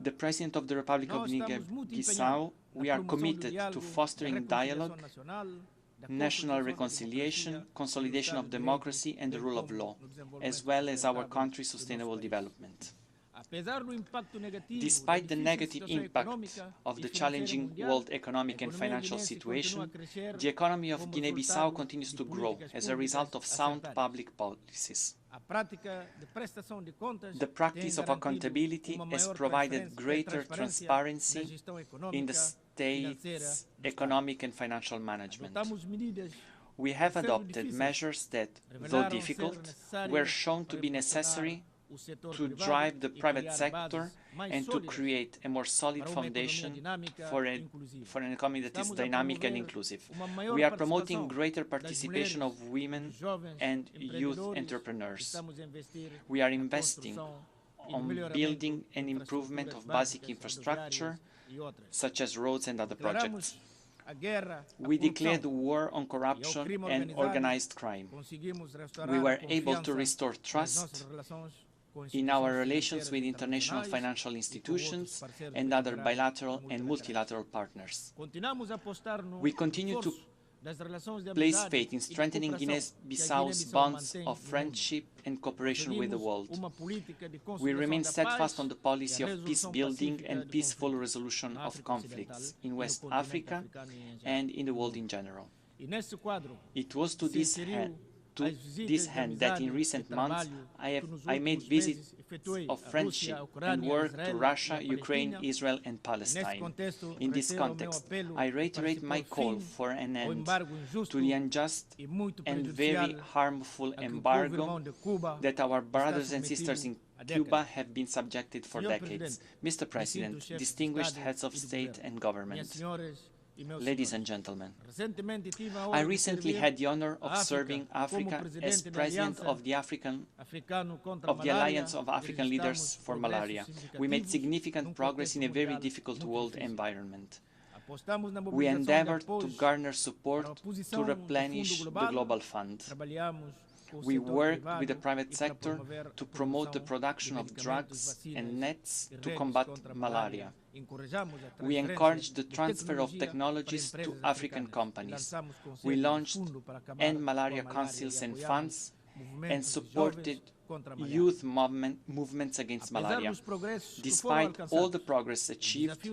the President of the Republic of Guinea-Bissau, we are committed to fostering dialogue, national reconciliation, consolidation of democracy and the rule of law, as well as our country's sustainable development. Despite the negative impact of the challenging world economic and financial situation, the economy of Guinea-Bissau continues to grow as a result of sound public policies. The practice of accountability has provided greater transparency in the state's economic and financial management. We have adopted measures that, though difficult, were shown to be necessary to drive the private sector and to create a more solid foundation for an economy that is dynamic and inclusive. We are promoting greater participation of women and youth entrepreneurs. We are investing on building and improvement of basic infrastructure, such as roads and other projects. We declared war on corruption and organized crime. We were able to restore trust in our relations with international financial institutions and other bilateral and multilateral partners. We continue to place faith in strengthening Guinea-Bissau's bonds of friendship and cooperation with the world. We remain steadfast on the policy of peace building and peaceful resolution of conflicts in West Africa and in the world in general. It was to this hand that in recent months I made visits of friendship and work to Russia, Ukraine, Israel and Palestine. In this context, I reiterate my call for an end to the unjust and very harmful embargo that our brothers and sisters in Cuba have been subjected for decades. Mr. President, distinguished heads of state and government, ladies and gentlemen, I recently had the honor of serving Africa as president of the Alliance of African Leaders for Malaria. We made significant progress in a very difficult world environment. We endeavored to garner support to replenish the global fund. We worked with the private sector to promote the production of drugs and nets to combat malaria. We encouraged the transfer of technologies to African companies. We launched End Malaria Councils and funds and supported youth movements against malaria. Despite all the progress achieved,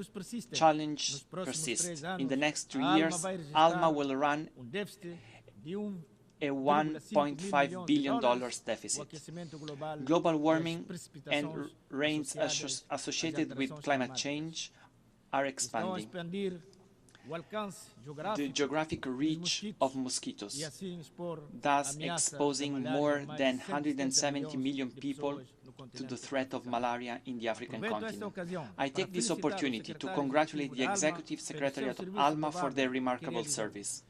challenges persist. In the next 2 years, ALMA will run a $1.5 billion deficit. Global warming and rains associated with climate change are expanding. The geographic reach of mosquitoes, thus exposing more than 170 million people to the threat of malaria in the African continent. I take this opportunity to congratulate the Executive Secretariat of ALMA for their remarkable service.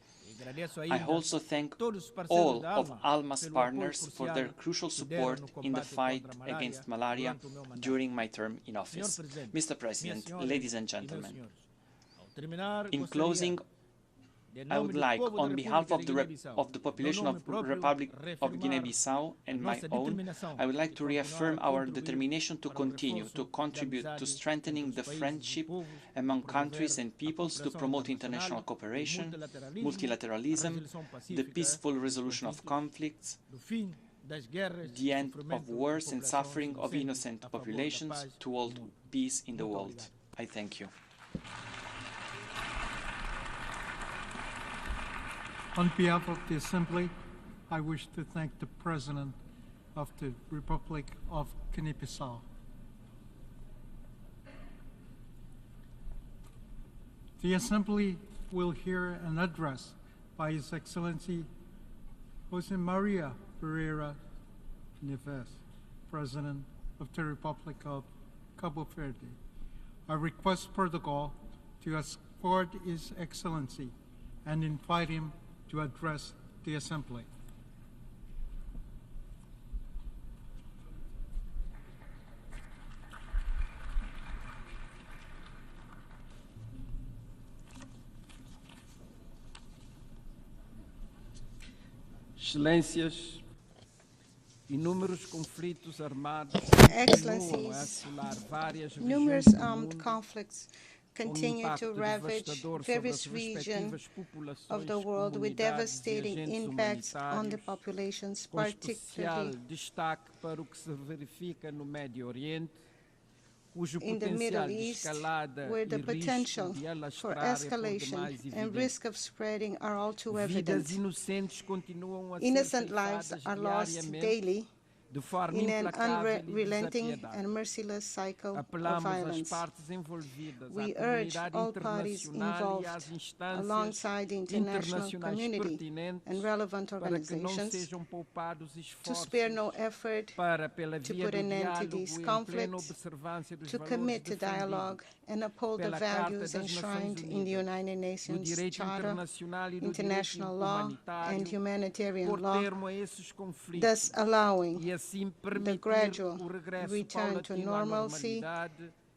I also thank all of ALMA's partners for their crucial support in the fight against malaria during my term in office. Mr. President, ladies and gentlemen, in closing, I would like, on behalf of the population of the Republic of Guinea-Bissau and my own, I would like to reaffirm our determination to continue to contribute to strengthening the friendship among countries and peoples, to promote international cooperation, multilateralism, the peaceful resolution of conflicts, the end of wars and suffering of innocent populations, to hold peace in the world. I thank you. On behalf of the Assembly, I wish to thank the President of the Republic of Guinea-Bissau. The Assembly will hear an address by His Excellency Jose Maria Pereira Neves, President of the Republic of Cabo Verde. I request protocol to escort His Excellency and invite him to address the Assembly. Excelências, inúmeros conflitos armados continuam a assolar várias numerous armed conflicts continue to ravage various regions of the world with devastating impacts on the populations, particularly in the Middle East, where the potential for escalation and risk of spreading are all too evident. Innocent lives are lost daily in an unrelenting and merciless cycle of violence. We urge all parties involved, alongside the international community and relevant organizations, to spare no effort to put an end to these conflicts, to commit to dialogue and uphold the values enshrined in the United Nations Charter, international law, and humanitarian law, thus allowing the gradual return to normalcy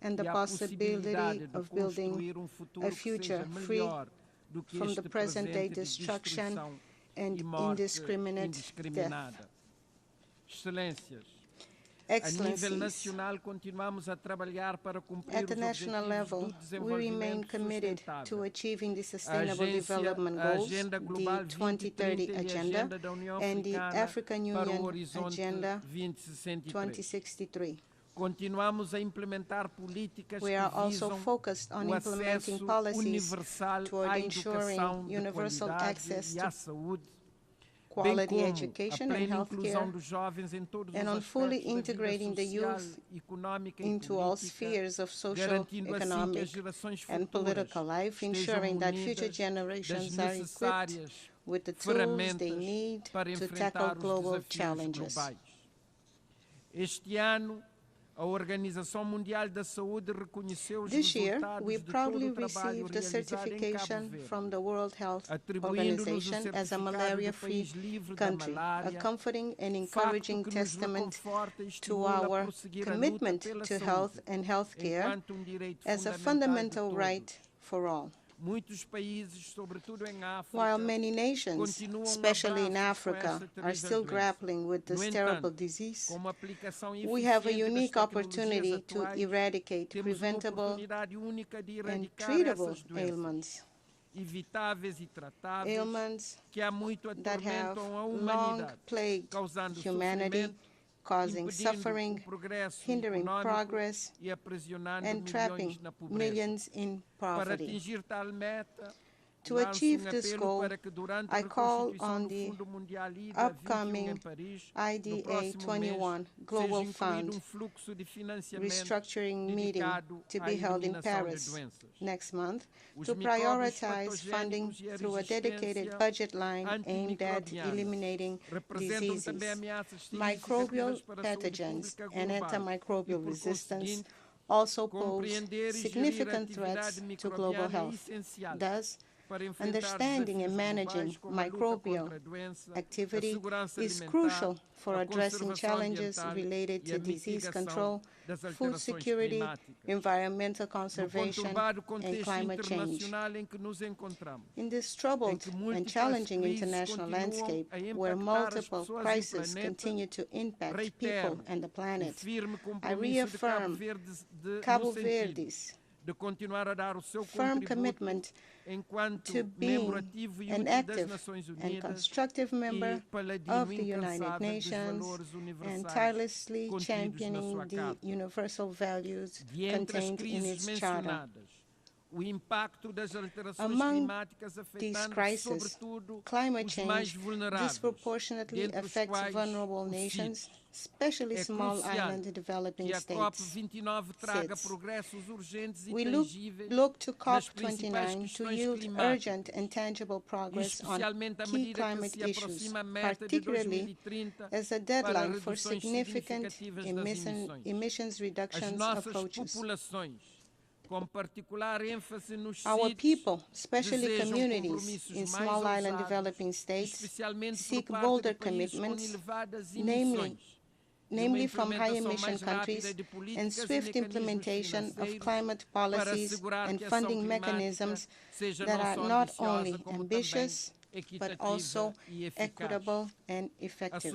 and the possibility of building a future free from the present-day destruction and indiscriminate death. Excellencies, at the national level, we remain committed to achieving the Sustainable Development Goals, the 2030 Agenda, and the African Union Agenda 2063. We are also focused on implementing policies toward ensuring universal access to quality education and healthcare, and on fully integrating the youth into all spheres of social, economic, and political life, ensuring that future generations are equipped with the tools they need to tackle global challenges. This year, we proudly received a certification from the World Health Organization as a malaria-free country, a comforting and encouraging testament to our commitment to health and healthcare as a fundamental right for all. While many nations, especially in Africa, are still grappling with this terrible disease, we have a unique opportunity to eradicate preventable and treatable ailments. Ailments that have long plagued humanity, causing suffering, hindering progress, and trapping millions in poverty. To achieve this goal, I call on the upcoming IDA 21 Global Fund restructuring meeting to be held in Paris next month to prioritize funding through a dedicated budget line aimed at eliminating diseases, microbial pathogens, and antimicrobial resistance also pose significant threats to global health. Thus, understanding and managing microbial activity is crucial for addressing challenges related to disease control, food security, environmental conservation, and climate change. In this troubled and challenging international landscape, where multiple crises continue to impact people and the planet, I reaffirm Cabo Verde's firm commitment to being an active and constructive member of the United Nations and tirelessly championing the universal values contained in its charter. Among these crises, climate change disproportionately affects vulnerable nations, especially small island developing states. We look to COP29 to yield urgent and tangible progress on key climate issues, particularly as a deadline for significant emissions reductions approaches. Our people, especially communities in small island developing states, seek bolder commitments, namely from high-emission countries, and swift implementation of climate policies and funding mechanisms that are not only ambitious, but also equitable and effective.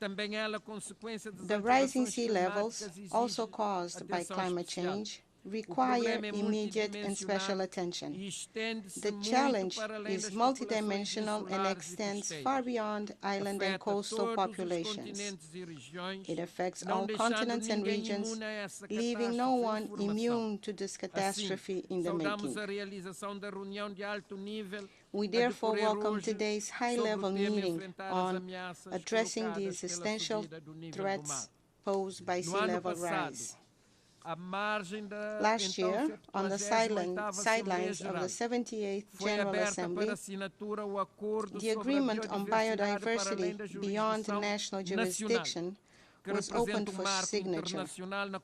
The rising sea levels, also caused by climate change, require immediate and special attention. The challenge is multidimensional and extends far beyond island and coastal populations. It affects all continents and regions, leaving no one immune to this catastrophe in the making. We therefore welcome today's high-level meeting on addressing the existential threats posed by sea level rise. Last year, on the sidelines of the 78th General Assembly, the agreement on biodiversity beyond national jurisdiction was opened for signature,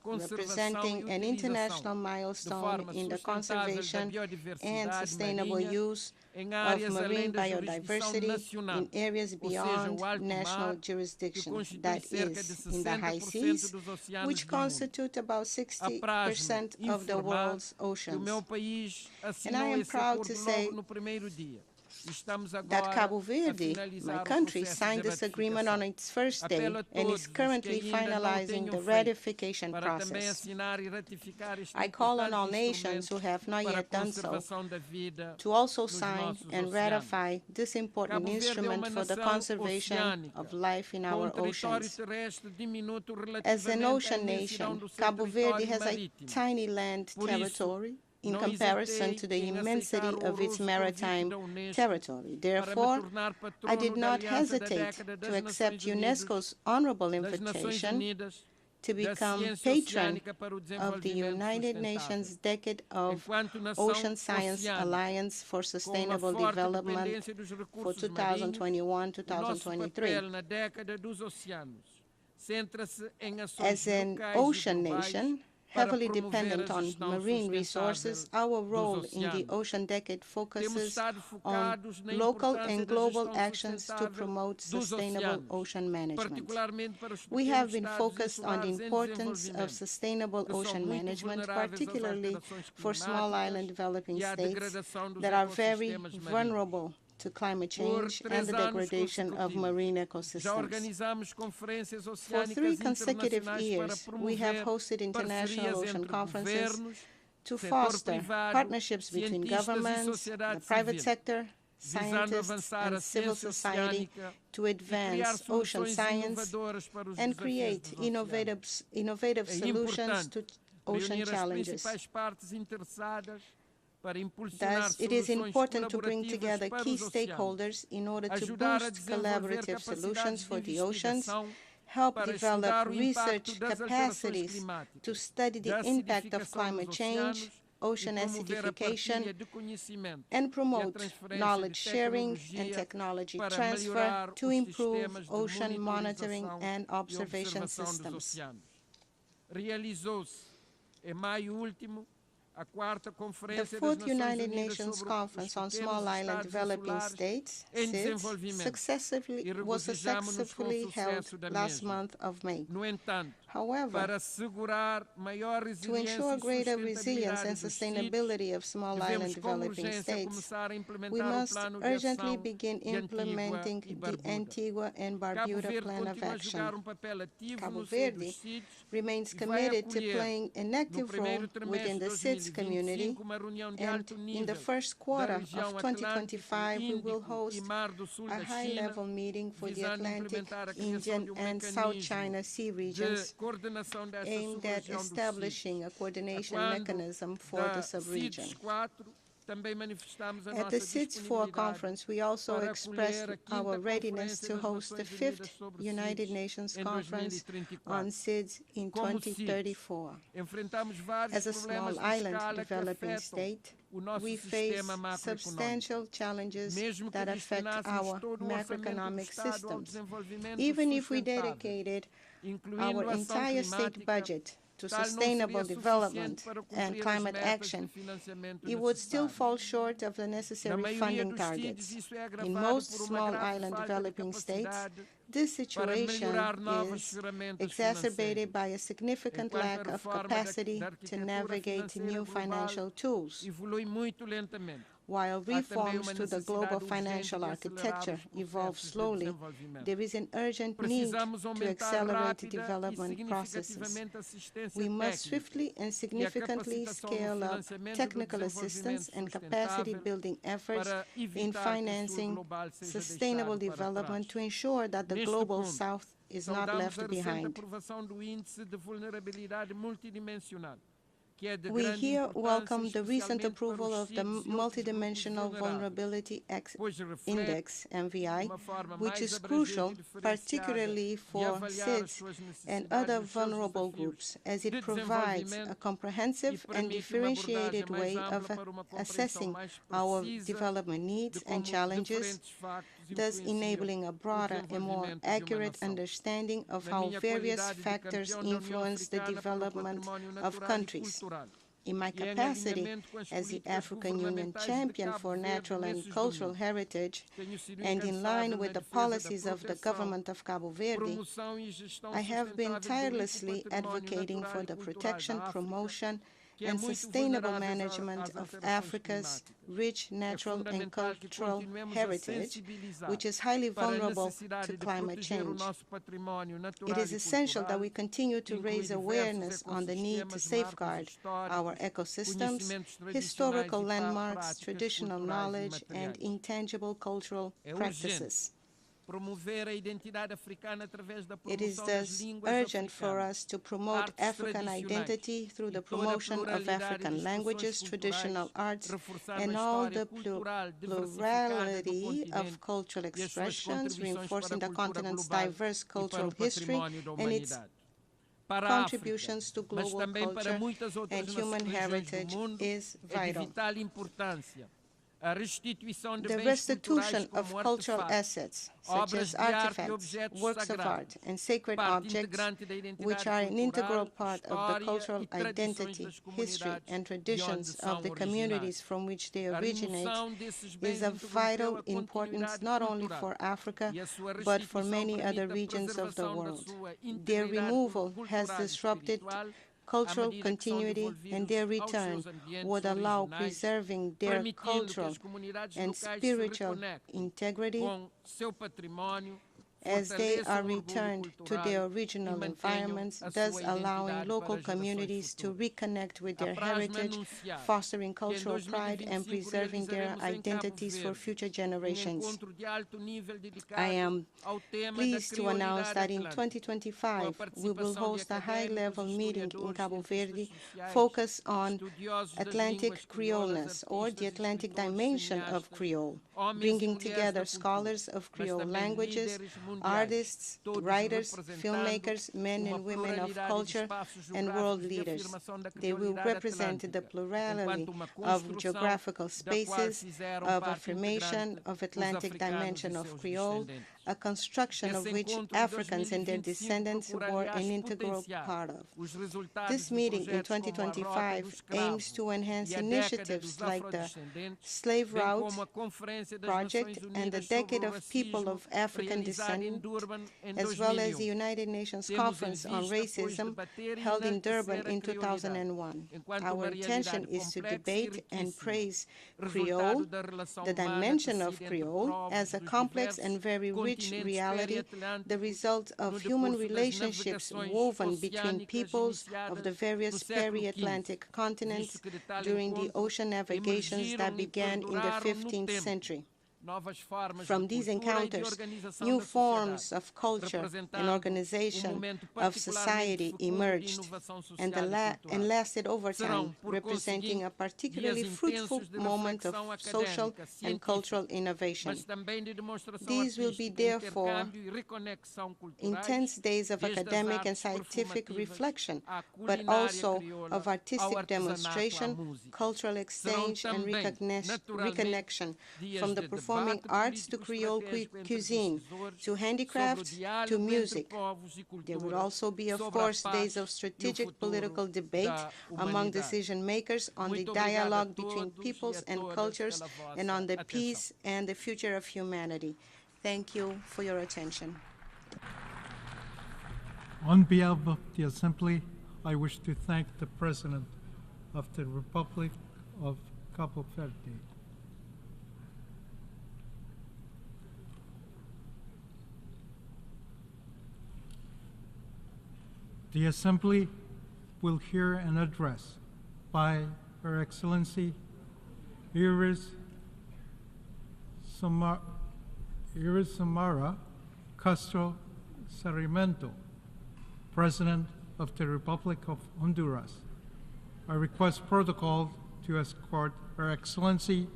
representing an international milestone in the conservation and sustainable use of marine biodiversity in areas beyond national jurisdiction, that is, in the high seas, which constitute about 60% of the world's oceans. And I am proud to say that Cabo Verde, my country, signed this agreement on its first day and is currently finalizing the ratification process. I call on all nations who have not yet done so to also sign and ratify this important instrument for the conservation of life in our oceans. As an ocean nation, Cabo Verde has a tiny land territory in comparison to the immensity of its maritime territory. Therefore, I did not hesitate to accept UNESCO's honorable invitation to become patron of the United Nations Decade of Ocean Science Alliance for Sustainable Development for 2021-2023. As an ocean nation, heavily dependent on marine resources, our role in the Ocean Decade focuses on local and global actions to promote sustainable ocean management. We have been focused on the importance of sustainable ocean management, particularly for small island developing states that are very vulnerable to climate change and the degradation of marine ecosystems. For 3 consecutive years, we have hosted international ocean conferences to foster partnerships between governments, the private sector, scientists, and civil society to advance ocean science and create innovative solutions to ocean challenges. Thus, it is important to bring together key stakeholders in order to boost collaborative solutions for the oceans, help develop research capacities to study the impact of climate change, ocean acidification, and promote knowledge sharing and technology transfer to improve ocean monitoring and observation systems. The 4th United Nations Conference on Small Island Developing States was successfully held last month of May. However, to ensure greater resilience and sustainability of small island developing states, we must urgently begin implementing the Antigua and Barbuda Plan of Action. Cabo Verde remains committed to playing an active role within the SIDS community, and in the first quarter of 2025, we will host a high-level meeting for the Atlantic, Indian, and South China Sea regions aimed at establishing a coordination mechanism for the sub-region. At the SIDS-4 conference, we also expressed our readiness to host the 5th United Nations Conference on SIDS in 2034. As a small island developing state, we face substantial challenges that affect our macroeconomic systems. Even if we dedicated our entire state budget to sustainable development and climate action, it would still fall short of the necessary funding targets. In most small island developing states, this situation is exacerbated by a significant lack of capacity to navigate new financial tools. While reforms to the global financial architecture evolve slowly, there is an urgent need to accelerate development processes. We must swiftly and significantly scale up technical assistance and capacity-building efforts in financing sustainable development to ensure that the Global South is not left behind. We here welcome the recent approval of the Multidimensional Vulnerability Index, MVI, which is crucial, particularly for SIDS and other vulnerable groups, as it provides a comprehensive and differentiated way of assessing our development needs and challenges, thus enabling a broader and more accurate understanding of how various factors influence the development of countries. In my capacity as the African Union champion for natural and cultural heritage, and in line with the policies of the government of Cabo Verde, I have been tirelessly advocating for the protection, promotion, and sustainable management of Africa's rich natural and cultural heritage, which is highly vulnerable to climate change. It is essential that we continue to raise awareness on the need to safeguard our ecosystems, historical landmarks, traditional knowledge, and intangible cultural practices. It is thus urgent for us to promote African identity through the promotion of African languages, traditional arts, and all the plurality of cultural expressions, reinforcing the continent's diverse cultural history and its contributions to global culture and human heritage is vital. The restitution of cultural assets, such as artifacts, works of art, and sacred objects, which are an integral part of the cultural identity, history, and traditions of the communities from which they originate, is of vital importance not only for Africa, but for many other regions of the world. Their removal has disrupted cultural continuity, and their return would allow preserving their cultural and spiritual integrity as they are returned to their original environments, thus allowing local communities to reconnect with their heritage, fostering cultural pride, and preserving their identities for future generations. I am pleased to announce that in 2025, we will host a high-level meeting in Cabo Verde focused on Atlantic Creoleness, or the Atlantic dimension of Creole, bringing together scholars of Creole languages, artists, writers, filmmakers, men and women of culture, and world leaders. They will represent the plurality of geographical spaces, of affirmation of Atlantic dimension of Creole, a construction of which Africans and their descendants were an integral part of. This meeting in 2025 aims to enhance initiatives like the Slave Route Project and the Decade of People of African Descent, as well as the United Nations Conference on Racism held in Durban in 2001. Our intention is to debate and praise Creole, the dimension of Creole, as a complex and very rich reality, the result of human relationships woven between peoples of the various peri-Atlantic continents during the ocean navigations that began in the 15th century. From these encounters, new forms of culture and organization of society emerged and lasted over time, representing a particularly fruitful moment of social and cultural innovation. These will be, therefore, intense days of academic and scientific reflection, but also of artistic demonstration, cultural exchange, and reconnection, from the performing arts to Creole cuisine, to handicrafts, to music. There will also be, of course, days of strategic political debate among decision makers on the dialogue between peoples and cultures and on the peace and the future of humanity. Thank you for your attention. On behalf of the Assembly, I wish to thank the President of the Republic of Cabo Verde. The Assembly will hear an address by Her Excellency Iris Samara Castro Sarmiento, President of the Republic of Honduras. I request protocol to escort Her Excellency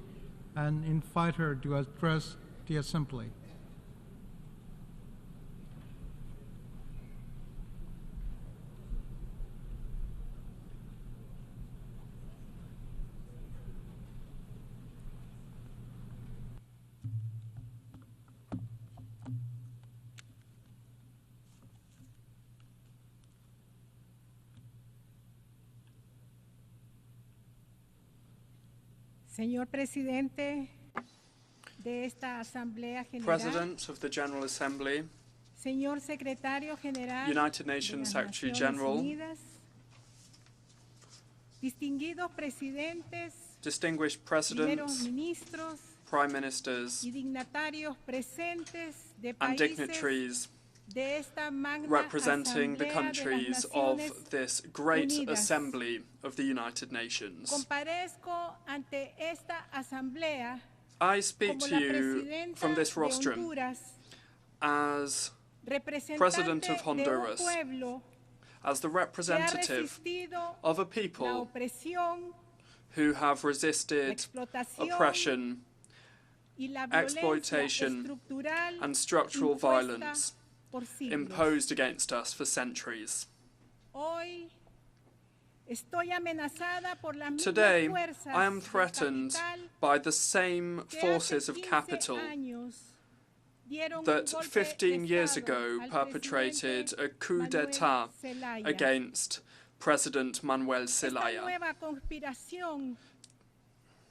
and invite her to address the Assembly. Señor Presidente de esta Asamblea General, President of the General Assembly, Señor Secretario General United Nations Secretary General, distinguidos presidentes, distinguished presidents, ministros, prime ministers, y dignatarios presentes de and países dignitaries de esta magna representing the Asamblea countries de las Naciones of this great Unidas. assembly of the United Nations. Comparezco ante esta asamblea I speak como to la you presidenta from this de rostrum Honduras, as representante President of de un Honduras, pueblo as the que ha representative resistido of a la people opresión, who have la resisted explotación oppression, y la violencia exploitation, estructural and structural impuesta violence por siglos. imposed against us for centuries. Hoy estoy amenazada por las mismas Today, fuerzas I am del threatened capital by the same que forces hace of 15 capital años dieron that un golpe 15 de years Estado ago al perpetrated presidente a coup Manuel d'etat Zelaya. against President Manuel Esta Zelaya. nueva conspiración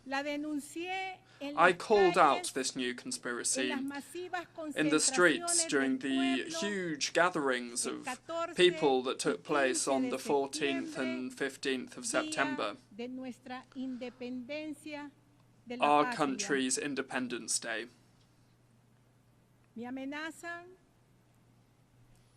la denuncié en I las called out calles, this new en conspiracy las masivas in the streets concentraciones during del the pueblo, huge gatherings el of 14 people that y took place 15 on de the 14th septiembre, and 15th of día September, de nuestra independencia de la our patria. country's Independence Day. Me amenazan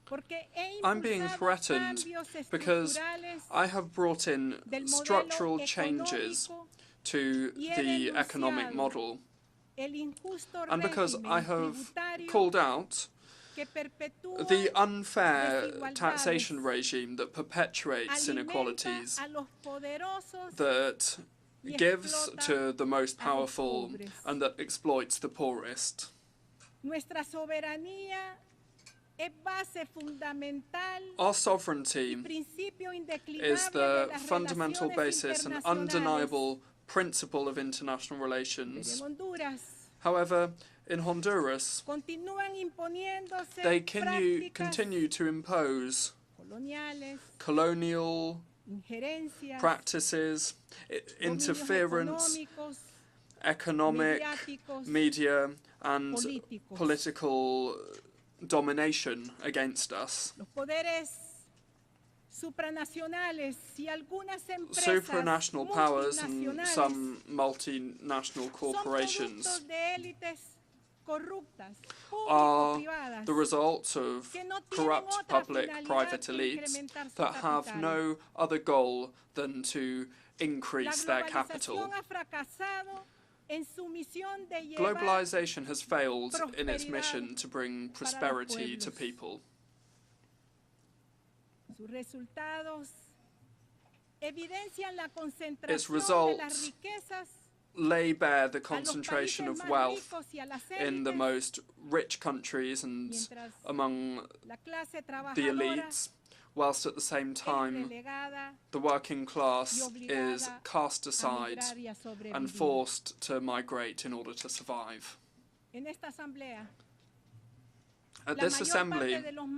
porque he I'm being impulsado threatened cambios because estructurales I have brought in del modelo structural changes económico to y he the economic denunciado model, el injusto and because régimen I have tributario called out que perpetúa the unfair desigualdades, taxation regime that perpetuates alimenta inequalities, a los poderosos that y gives explota to the most a los powerful pobres. and that exploits the poorest. Nuestra soberanía es base fundamental Our sovereignty y principio indeclinable is de the las fundamental relaciones basis and internacionales. undeniable principle of international Pero relations. en Honduras However, in Honduras, continúan imponiéndose they prácticas continue to impose coloniales, colonial injerencias, practices, dominios interference, económicos, economic, mediáticos, media, and políticos. political domination against us. Los poderes supranacionales y algunas empresas Supranational powers and multinacionales some multinational son corporations productos de élites corruptas, are público-privadas, the result of que no tienen corrupt otra public-private finalidad que elites incrementar su that have capital. no other goal than to La increase their capital. globalización ha fracasado en su misión de llevar Globalization has failed in its prosperidad mission to bring para los prosperity to pueblos. people. Sus resultados evidencian la Its concentración de las results riquezas lay bare the a los concentration países of más wealth ricos y a las in the élites, most rich countries and mientras among la clase the trabajadora elites, whilst at the same es time relegada the working class y obligada is cast a aside migrar y a sobrevivir. and forced to migrate in order to survive. En esta asamblea, At la this mayor assembly, parte de los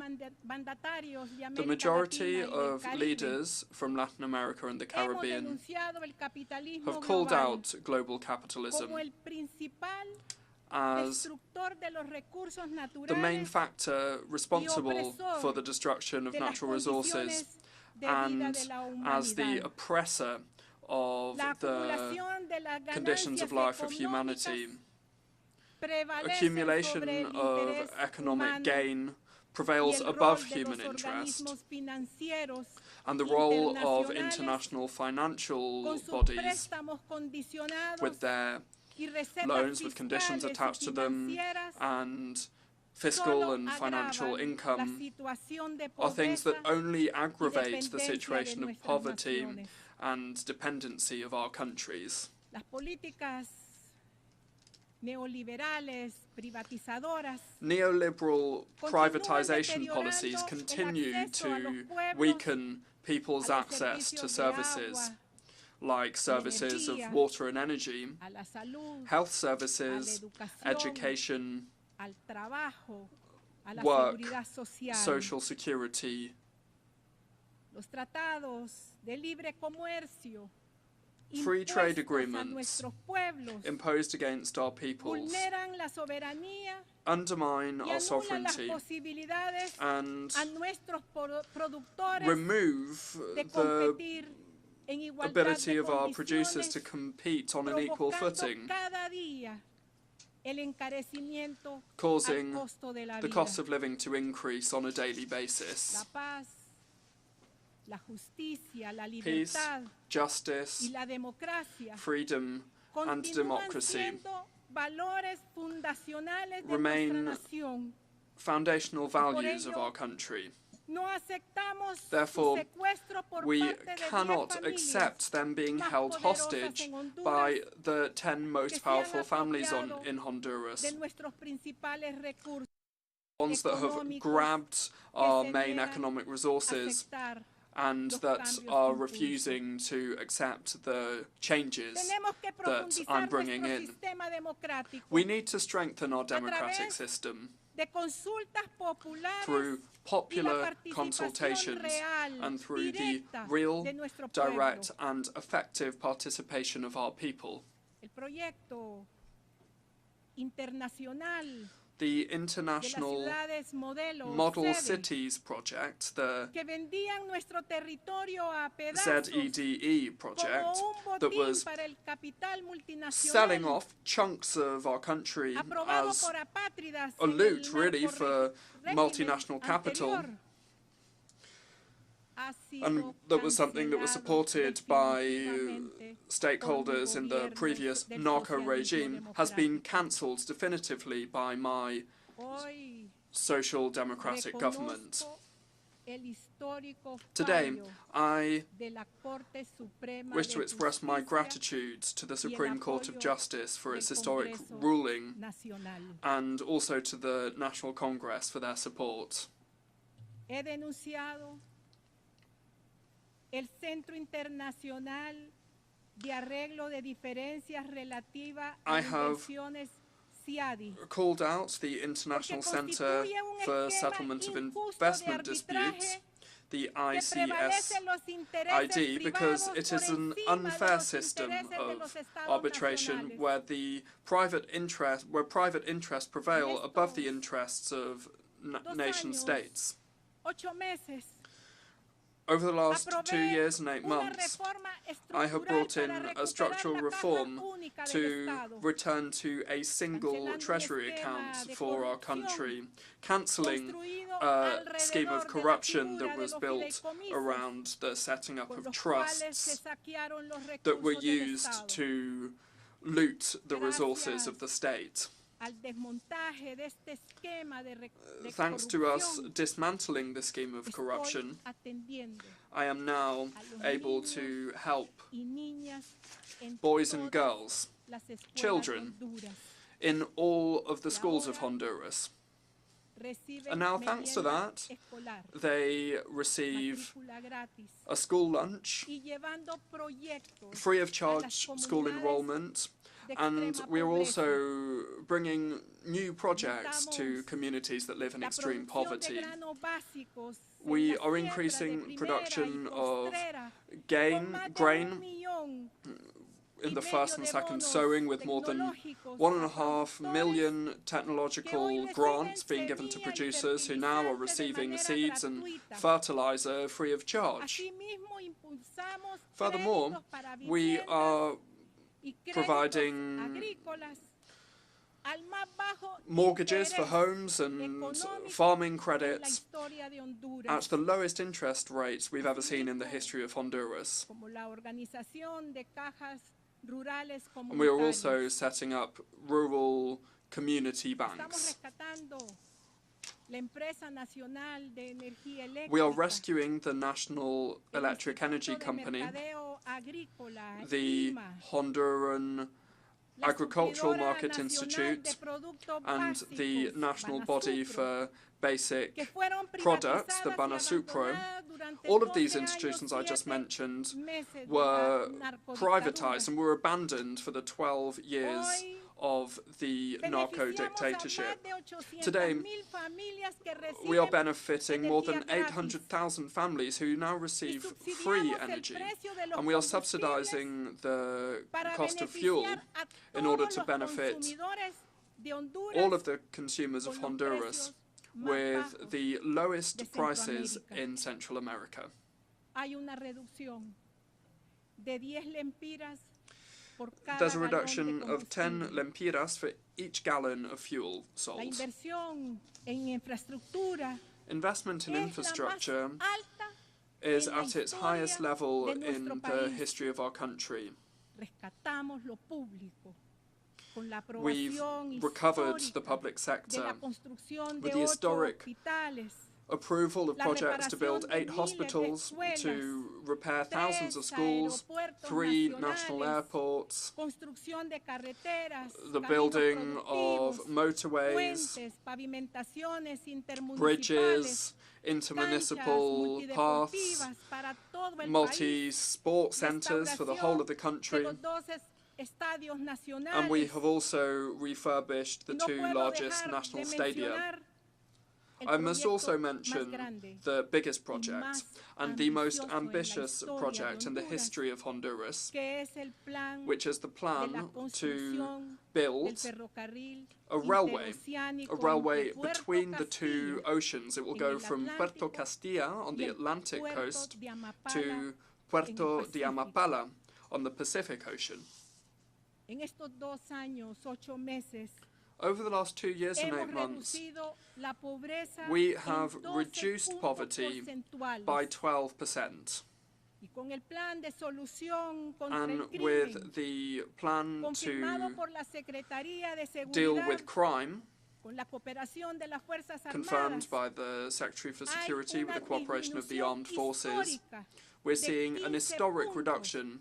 mandatarios de the América majority Latina y del of Caribe leaders from Latin America and the hemos Caribbean denunciado el capitalismo have called global out global capitalism como el principal as destructor de los recursos the main naturales factor responsible for the destruction of de las natural resources condiciones de vida and de la as the humanidad. oppressor of La the acumulación de las conditions of life of ganancias humanity. prevalecen Accumulation sobre el of interés economic humano gain y prevails el above rol de human los interest, organismos financieros and the role of internacionales international financial con sus bodies préstamos condicionados with their y recetas loans with conditions fiscales y attached to them financieras and fiscal solo and financial agravan la income situación de are things that pobreza only aggravate the dependencia de situation of nuestras poverty naciones. and dependency of our countries. Las políticas neoliberales, privatizadoras, Neoliberal continúan privatization deteriorando policies el continue acceso a los to pueblos weaken people's a los access to servicios de services agua, like services of energía, water and energy, a la salud, health a services, la educación, education, al trabajo, a la work, seguridad social. social security. Los tratados de libre comercio Free trade impuestos a agreements nuestros pueblos imposed against our peoples vulneran la soberanía undermine y our anulan las sovereignty posibilidades and a nuestros productores remove de the competir ability of our producers to compete on an equal footing, causing the cost of living to increase on a daily basis. Peace, justice, freedom, and democracy remain foundational values of our country. Therefore, we cannot accept them being held hostage by the 10 most powerful families in Honduras, ones that have grabbed our main economic resources and that are refusing to accept the changes that I'm bringing in. We need to strengthen our democratic system through popular consultations and through the real, direct and effective participation of our people. The International Model Cities Project, the ZEDE project, that was selling off chunks of our country as a loot, really, for multinational capital. And that was something that was supported by stakeholders in the previous narco regime, has been cancelled definitively by my social democratic government. Today, I wish to express my gratitude to the Supreme Court of Justice for its historic ruling, and also to the National Congress for their support. El Centro Internacional de Arreglo de Diferencias Relativa a Inversiones CIADI. Called out the International Centre for Settlement of Investment Disputes, the ICSID, because it is an unfair system of arbitration where private interests prevail above the interests of nation states. Over the last 2 years and 8 months, I have brought in a structural reform to return to a single treasury account for our country, cancelling a scheme of corruption that was built around the setting up of trusts that were used to loot the resources of the state. Thanks to us dismantling the scheme of corruption, I am now able to help boys and girls, children, in all of the schools of Honduras. And now, thanks to that, they receive a school lunch, free of charge school enrollment, and we are also bringing new projects to communities that live in extreme poverty. We are increasing production of grain in the first and second sowing, with more than 1.5 million technological grants being given to producers who now are receiving seeds and fertilizer free of charge. Furthermore, we are providing mortgages for homes and farming credits at the lowest interest rates we've ever seen in the history of Honduras. And we are also setting up rural community banks. We are rescuing the National Electric Energy Company, the Honduran Agricultural Market Institute, and the National Body for Basic Products, the Banasupro. All of these institutions I just mentioned were privatized and were abandoned for the 12 years of the narco-dictatorship. Today, we are benefiting more than 800,000 families who now receive free energy, and we are subsidizing the cost of fuel in order to benefit all of the consumers of Honduras with the lowest prices in Central America. There's a reduction of 10 lempiras for each gallon of fuel sold. Investment in infrastructure is at its highest level in the history of our country. We've recovered the public sector with the historic approval of projects to build 8 hospitals, to repair thousands of schools, 3 national airports, the building of motorways, bridges, intermunicipal paths, multi-sport centres for the whole of the country. And we have also refurbished the 2 largest national stadia. I must also mention the biggest project and the most ambitious project in the history of Honduras, which is the plan to build a railway between the 2 oceans. It will go from Puerto Castilla on the Atlantic coast to Puerto de Amapala on the Pacific Ocean. Over the last 2 years and 8 months, we have reduced poverty by 12%. And with the plan to deal with crime, confirmed by the Secretary for Security with the cooperation of the armed forces, we're seeing an historic reduction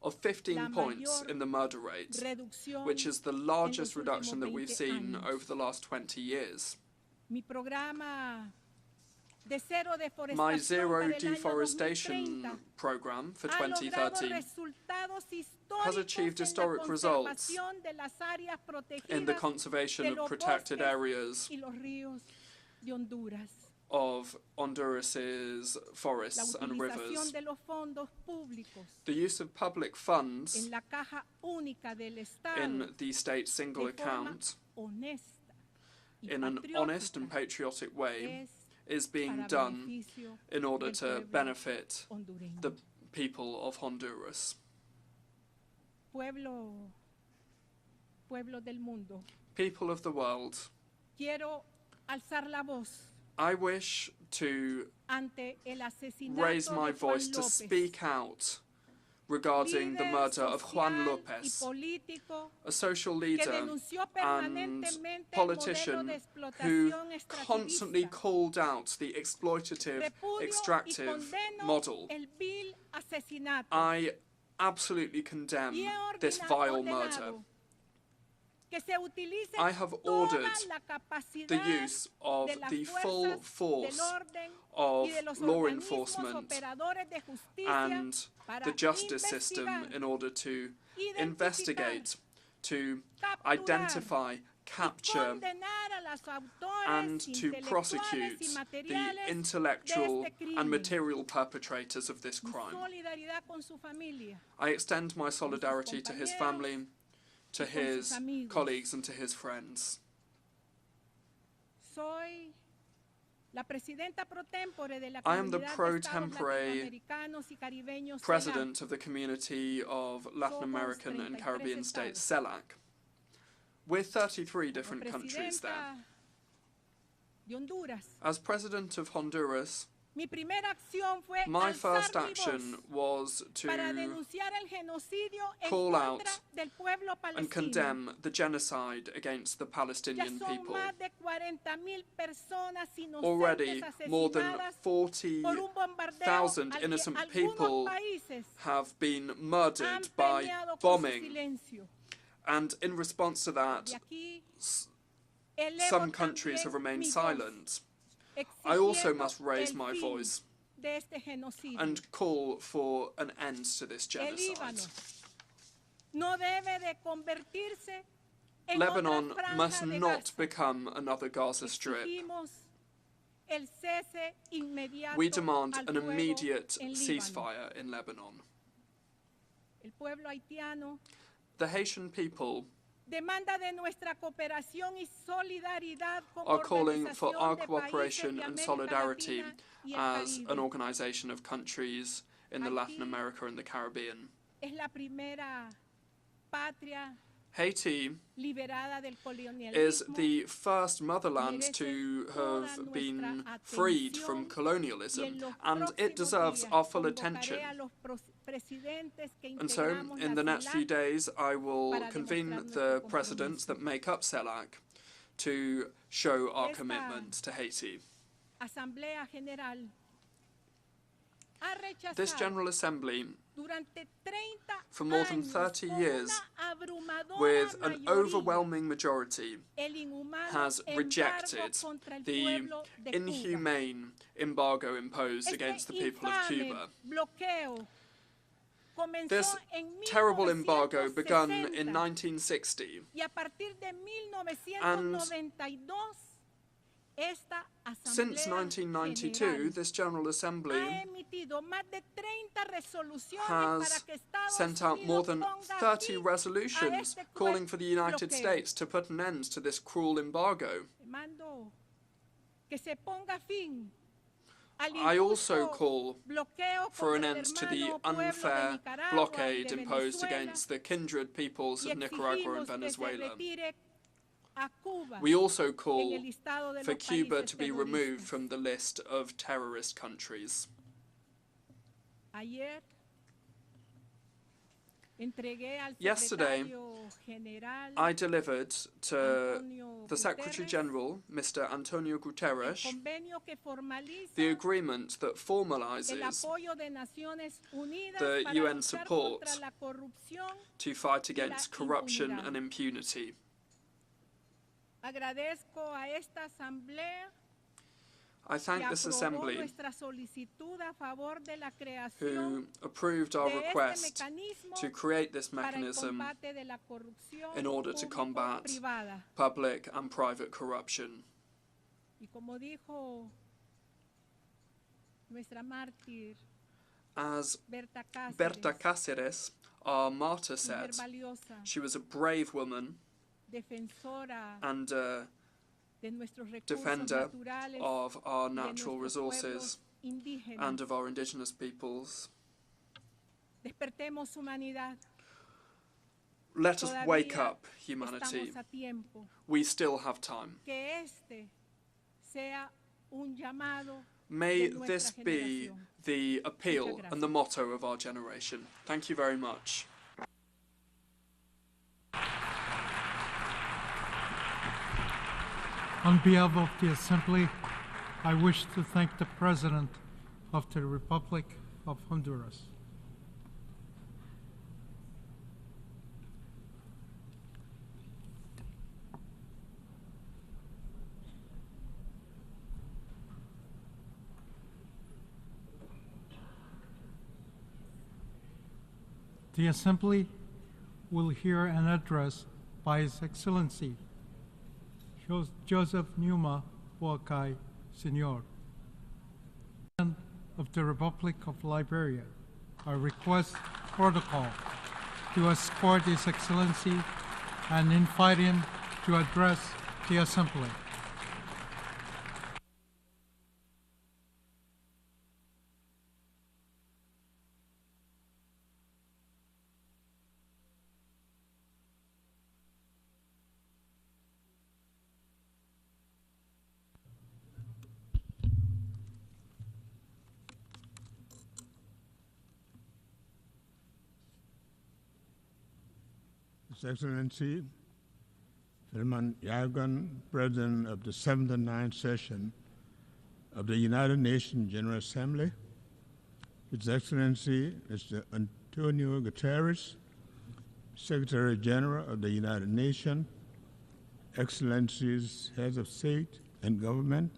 of 15 points in the murder rate, which is the largest reduction that we've seen over the last 20 years. My zero deforestation program for 2030 has achieved historic results in the conservation of protected areas of Honduras's forests and rivers. The use of public funds in the state's single account in an honest and patriotic way is being done in order to benefit the people of Honduras. People of the world, I wish to raise my voice to speak out regarding the murder of Juan Lopez, a social leader and politician who constantly called out the exploitative, extractive model. I absolutely condemn this vile murder. I have ordered the use of the full force of law enforcement and the justice system in order to investigate, to identify, capture, and to prosecute the intellectual and material perpetrators of this crime. I extend my solidarity to his family, to his colleagues and to his friends. I am the pro tempore president of the community of Latin American and Caribbean states, CELAC. We're 33 different countries there. As president of Honduras, my first action was to call out and condemn the genocide against the Palestinian people. Already, more than 40,000 innocent people have been murdered by bombing. And in response to that, some countries have remained silent. I also must raise my voice and call for an end to this genocide. Lebanon must not become another Gaza Strip. We demand an immediate ceasefire in Lebanon. The Haitian people are calling for our cooperation and solidarity as an organization of countries in the Latin America and the Caribbean. Es la primera patria Haiti is the first motherland to have been freed from colonialism, and it deserves our full attention. And so, in the next few days, I will convene the presidents that make up CELAC to show our commitment to Haiti. This General Assembly, for more than 30 years, with an overwhelming majority, has rejected the inhumane embargo imposed against the people of Cuba. This terrible embargo began in 1960, and since 1992, this General Assembly has sent out more than 30 resolutions calling for the United States to put an end to this cruel embargo. I also call for an end to the unfair blockade imposed against the kindred peoples of Nicaragua and Venezuela. We also call for Cuba to be removed from the list of terrorist countries. Yesterday, I delivered to the Secretary General, Mr. Antonio Guterres, the agreement that formalizes the UN support to fight against corruption and impunity. I thank this Assembly who approved our request to create this mechanism in order to combat public and private corruption. As Berta Cáceres, our martyr, said, she was a brave woman and a defender of our natural resources and of our indigenous peoples. Let us wake up, humanity. We still have time. May this be the appeal and the motto of our generation. Thank you very much. On behalf of the Assembly, I wish to thank the President of the Republic of Honduras. The Assembly will hear an address by His Excellency Joseph Numa Boakai, Sr., President of the Republic of Liberia. I request protocol to escort His Excellency and invite him to address the Assembly. His Excellency, Filman Yagan, President of the 79th session of the United Nations General Assembly, His Excellency Mr. Antonio Guterres, Secretary General of the United Nations, Excellencies, Heads of State and Government,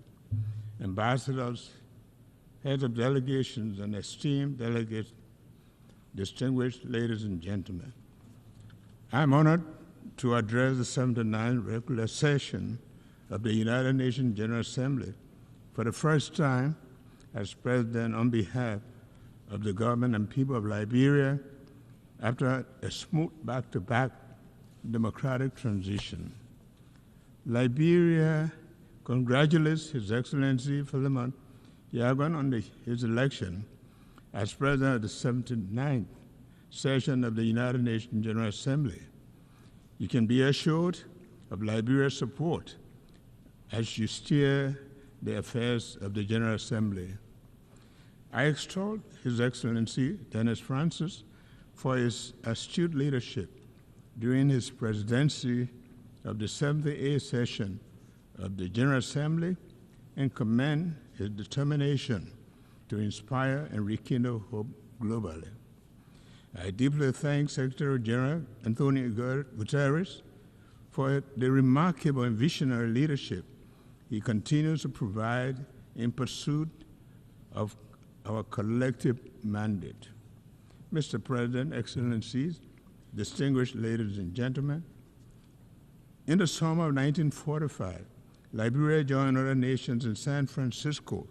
Ambassadors, Heads of Delegations, and esteemed delegates, distinguished ladies and gentlemen. I am honored to address the 79th regular session of the United Nations General Assembly for the first time as President on behalf of the government and people of Liberia after a smooth back-to-back democratic transition. Liberia congratulates His Excellency Philemon Yagan on his election as President of the 79th session of the United Nations General Assembly, you can be assured of Liberia's support as you steer the affairs of the General Assembly. I extol His Excellency Dennis Francis for his astute leadership during his presidency of the 78th session of the General Assembly and commend his determination to inspire and rekindle hope globally. I deeply thank Secretary General Antonio Guterres for the remarkable and visionary leadership he continues to provide in pursuit of our collective mandate. Mr. President, Excellencies, distinguished ladies and gentlemen, in the summer of 1945, Liberia joined other nations in San Francisco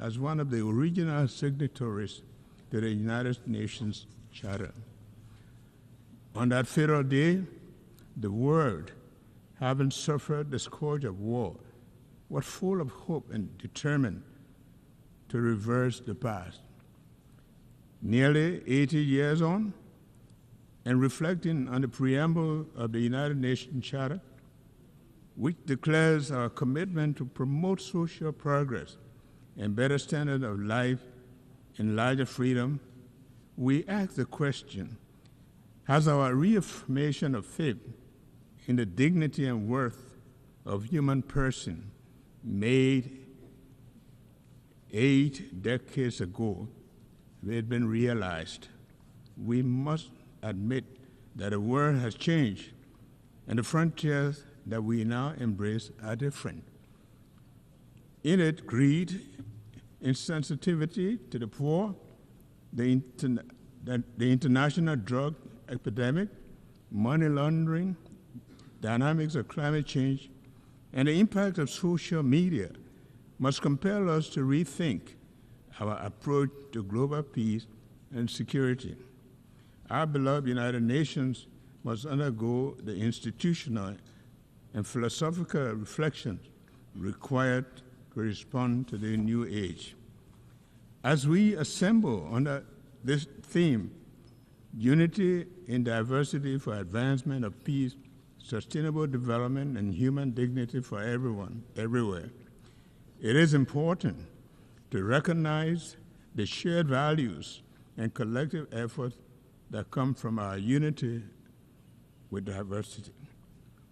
as one of the original signatories to the United Nations Charter. On that fatal day, the world, having suffered the scourge of war, was full of hope and determined to reverse the past. Nearly 80 years on, and reflecting on the preamble of the United Nations Charter, which declares our commitment to promote social progress and better standard of life and larger freedom, we ask the question, has our reaffirmation of faith in the dignity and worth of human person made 8 decades ago, had been realized? We must admit that the world has changed and the frontiers that we now embrace are different. In it, greed, insensitivity to the poor, the international drug epidemic, money laundering, dynamics of climate change, and the impact of social media must compel us to rethink our approach to global peace and security. Our beloved United Nations must undergo the institutional and philosophical reflections required to respond to the new age. As we assemble under this theme, unity in diversity for advancement of peace, sustainable development, and human dignity for everyone, everywhere, it is important to recognize the shared values and collective efforts that come from our unity with diversity.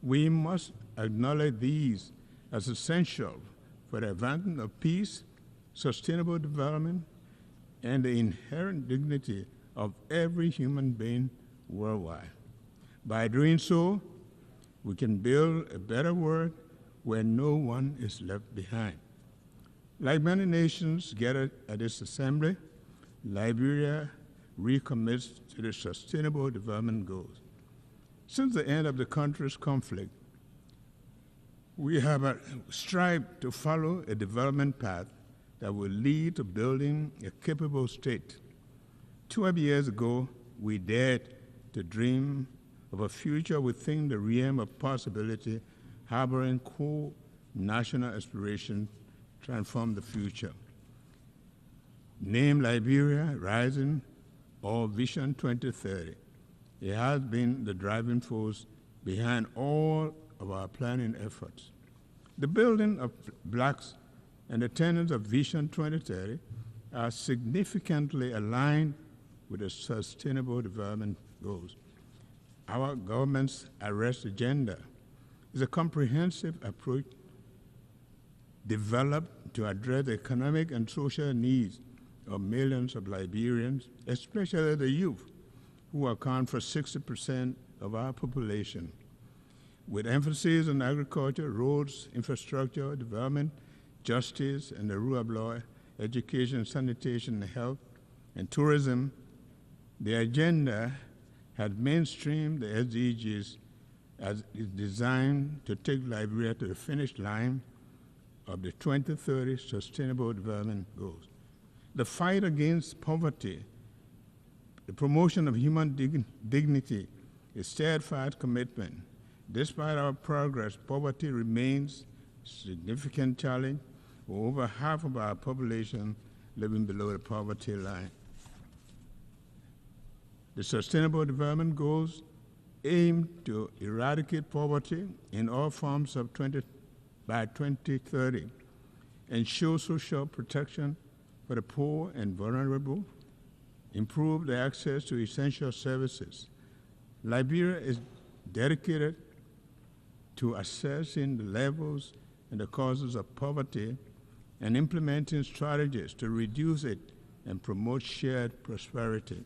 We must acknowledge these as essential for the advancement of peace, sustainable development, and the inherent dignity of every human being worldwide. By doing so, we can build a better world where no one is left behind. Like many nations gathered at this assembly, Liberia recommits to the Sustainable Development Goals. Since the end of the country's conflict, we have strived to follow a development path that will lead to building a capable state. 12 years ago, we dared to dream of a future within the realm of possibility, harboring core national aspirations to transform the future. Named Liberia Rising or Vision 2030, it has been the driving force behind all of our planning efforts. The building of blocks and the tenets of Vision 2030 are significantly aligned with the Sustainable Development Goals. Our government's Arrest agenda is a comprehensive approach developed to address the economic and social needs of millions of Liberians, especially the youth, who account for 60% of our population. With emphasis on agriculture, roads, infrastructure, development, justice, and the rule of law, education, sanitation, health, and tourism, the agenda has mainstreamed the SDGs as it's designed to take Liberia to the finish line of the 2030 Sustainable Development Goals. The fight against poverty, the promotion of human dignity, a steadfast commitment. Despite our progress, poverty remains a significant challenge, with over half of our population living below the poverty line. The Sustainable Development Goals aim to eradicate poverty in all forms by 2030, ensure social protection for the poor and vulnerable, improve the access to essential services. Liberia is dedicated to assessing the levels and the causes of poverty and implementing strategies to reduce it and promote shared prosperity.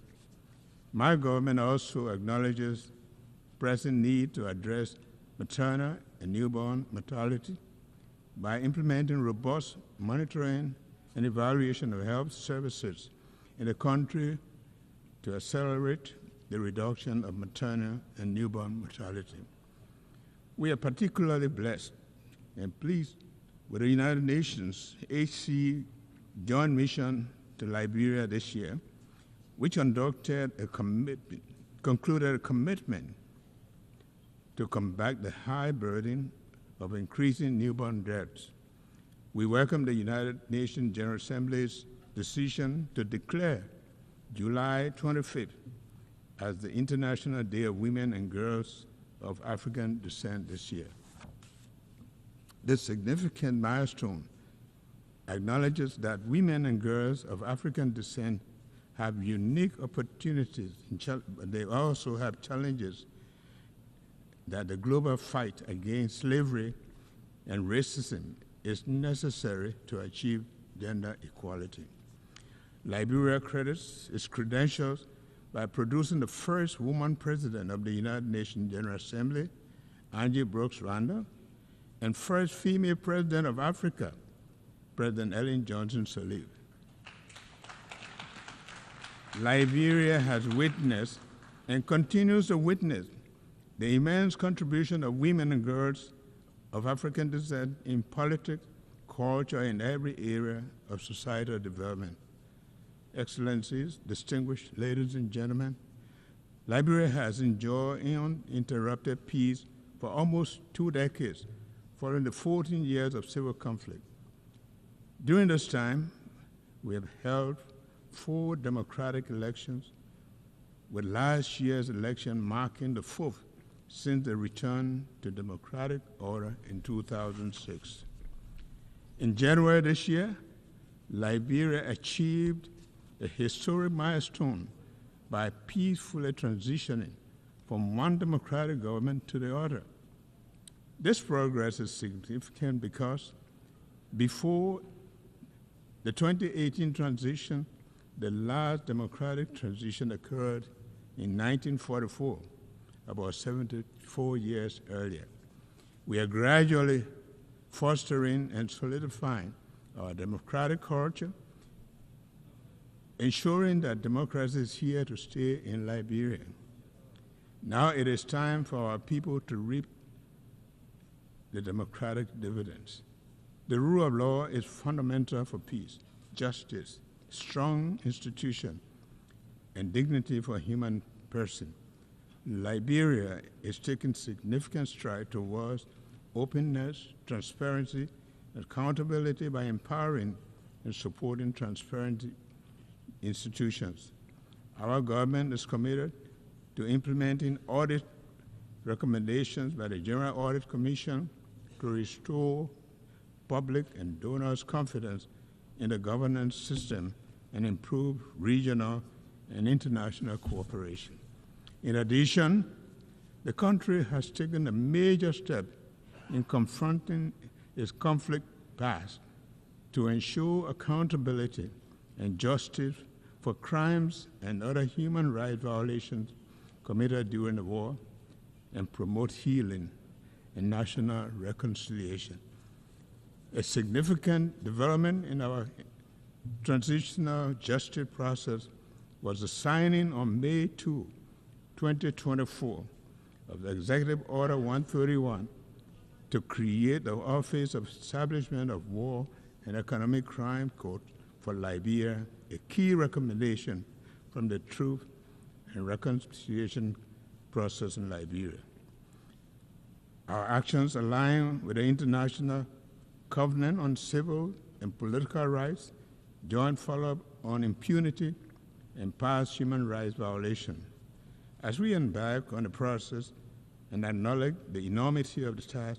My government also acknowledges the pressing need to address maternal and newborn mortality by implementing robust monitoring and evaluation of health services in the country to accelerate the reduction of maternal and newborn mortality. We are particularly blessed and pleased with the United Nations HC Joint Mission to Liberia this year, which concluded a commitment to combat the high burden of increasing newborn deaths. We welcome the United Nations General Assembly's decision to declare July 25th as the International Day of Women and Girls of African Descent this year. This significant milestone acknowledges that women and girls of African descent have unique opportunities, but they also have challenges that the global fight against slavery and racism is necessary to achieve gender equality. Liberia credits its credentials by producing the first woman president of the United Nations General Assembly, Angie Brooks Randall, and first female president of Africa, President Ellen Johnson Sirleaf. Liberia has witnessed and continues to witness the immense contribution of women and girls of African descent in politics, culture, and every area of societal development. Excellencies, distinguished ladies and gentlemen, Liberia has enjoyed uninterrupted peace for almost 2 decades, following the 14 years of civil conflict. During this time, we have held 4 democratic elections, with last year's election marking the 4th since the return to democratic order in 2006. In January this year, Liberia achieved a historic milestone by peacefully transitioning from one democratic government to the other. This progress is significant because before the 2018 transition, the last democratic transition occurred in 1944, about 74 years earlier. We are gradually fostering and solidifying our democratic culture, ensuring that democracy is here to stay in Liberia. Now it is time for our people to reap the democratic dividends. The rule of law is fundamental for peace, justice, strong institution, and dignity for a human person. Liberia is taking significant strides towards openness, transparency, and accountability by empowering and supporting transparent institutions. Our government is committed to implementing audit recommendations by the General Audit Commission to restore public and donors' confidence in the governance system and improve regional and international cooperation. In addition, the country has taken a major step in confronting its conflict past to ensure accountability and justice for crimes and other human rights violations committed during the war and promote healing and national reconciliation. A significant development in our transitional justice process was the signing on May 2, 2024, of the Executive Order 131 to create the Office of Establishment of War and Economic Crime Court for Liberia, a key recommendation from the Truth and Reconciliation process in Liberia. Our actions align with the International Covenant on Civil and Political Rights, Joint Follow-up on Impunity, and Past Human Rights Violations. As we embark on the process and acknowledge the enormity of the task,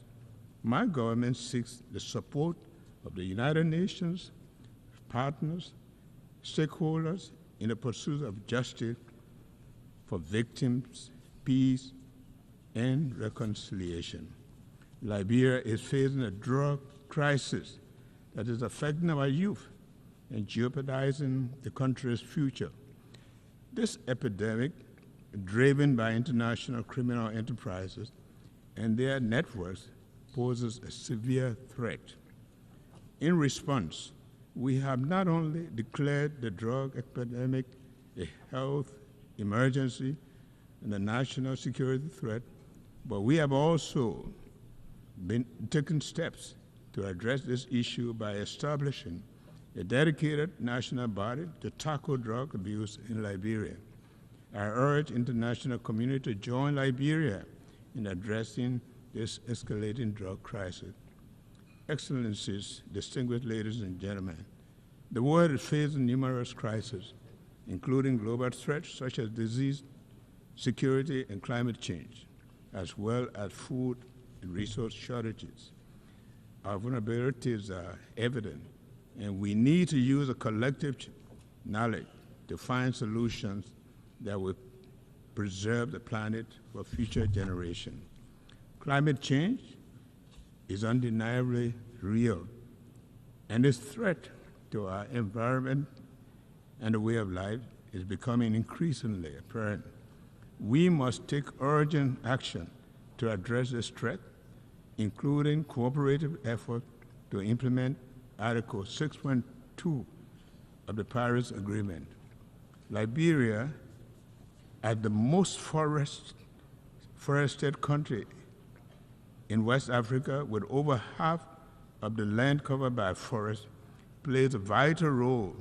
my government seeks the support of the United Nations, partners, stakeholders in the pursuit of justice for victims, peace, and reconciliation. Liberia is facing a drug crisis that is affecting our youth and jeopardizing the country's future. This epidemic, driven by international criminal enterprises and their networks, poses a severe threat. In response, we have not only declared the drug epidemic a health emergency and a national security threat, but we have also been taking steps to address this issue by establishing a dedicated national body to tackle drug abuse in Liberia. I urge international community to join Liberia in addressing this escalating drug crisis. Excellencies, distinguished ladies and gentlemen, the world is facing numerous crises, including global threats such as disease, security, and climate change, as well as food and resource shortages. Our vulnerabilities are evident, and we need to use a collective knowledge to find solutions that will preserve the planet for future generations. Climate change is undeniably real, and its threat to our environment and the way of life is becoming increasingly apparent. We must take urgent action to address this threat, including cooperative efforts to implement Article 6.2 of the Paris Agreement. Liberia, as the most forested country in West Africa, with over half of the land covered by forests, plays a vital role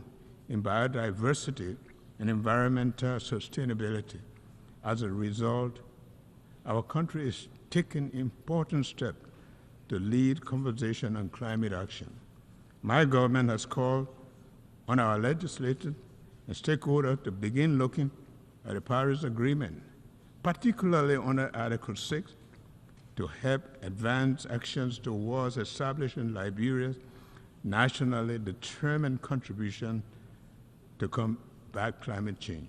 in biodiversity and environmental sustainability. As a result, our country is taking important steps to lead conversation on climate action. My government has called on our legislators and stakeholders to begin looking at the Paris Agreement, particularly under Article 6, to help advance actions towards establishing Liberia's nationally determined contribution to combat climate change.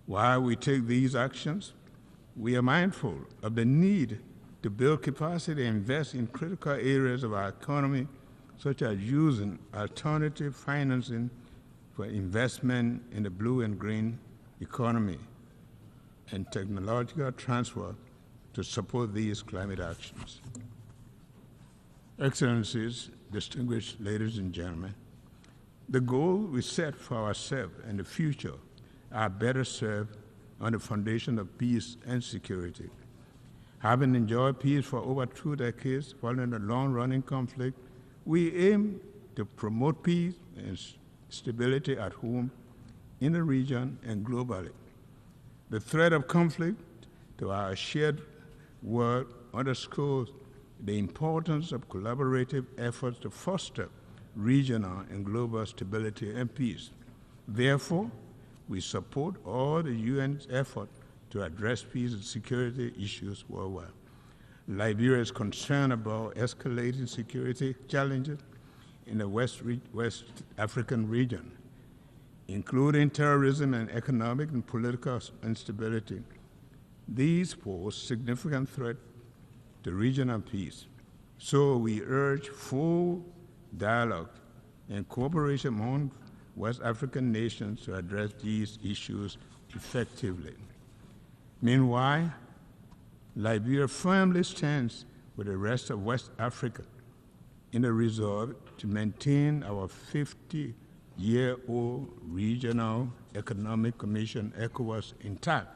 While we take these actions, we are mindful of the need to build capacity and invest in critical areas of our economy, such as using alternative financing for investment in the blue and green economy and technological transfer to support these climate actions. Excellencies, distinguished ladies and gentlemen, the goal we set for ourselves and the future are better served on the foundation of peace and security. Having enjoyed peace for over 2 decades following a long-running conflict, we aim to promote peace and stability at home, in the region, and globally. The threat of conflict to our shared world underscores the importance of collaborative efforts to foster regional and global stability and peace. Therefore, we support all the UN's effort to address peace and security issues worldwide. Liberia is concerned about escalating security challenges in the West African region, including terrorism and economic and political instability. These pose significant threat to regional peace. So we urge full dialogue and cooperation among West African nations to address these issues effectively. Meanwhile, Liberia firmly stands with the rest of West Africa in the resolve to maintain our 50-year-old Regional Economic Commission, ECOWAS, intact.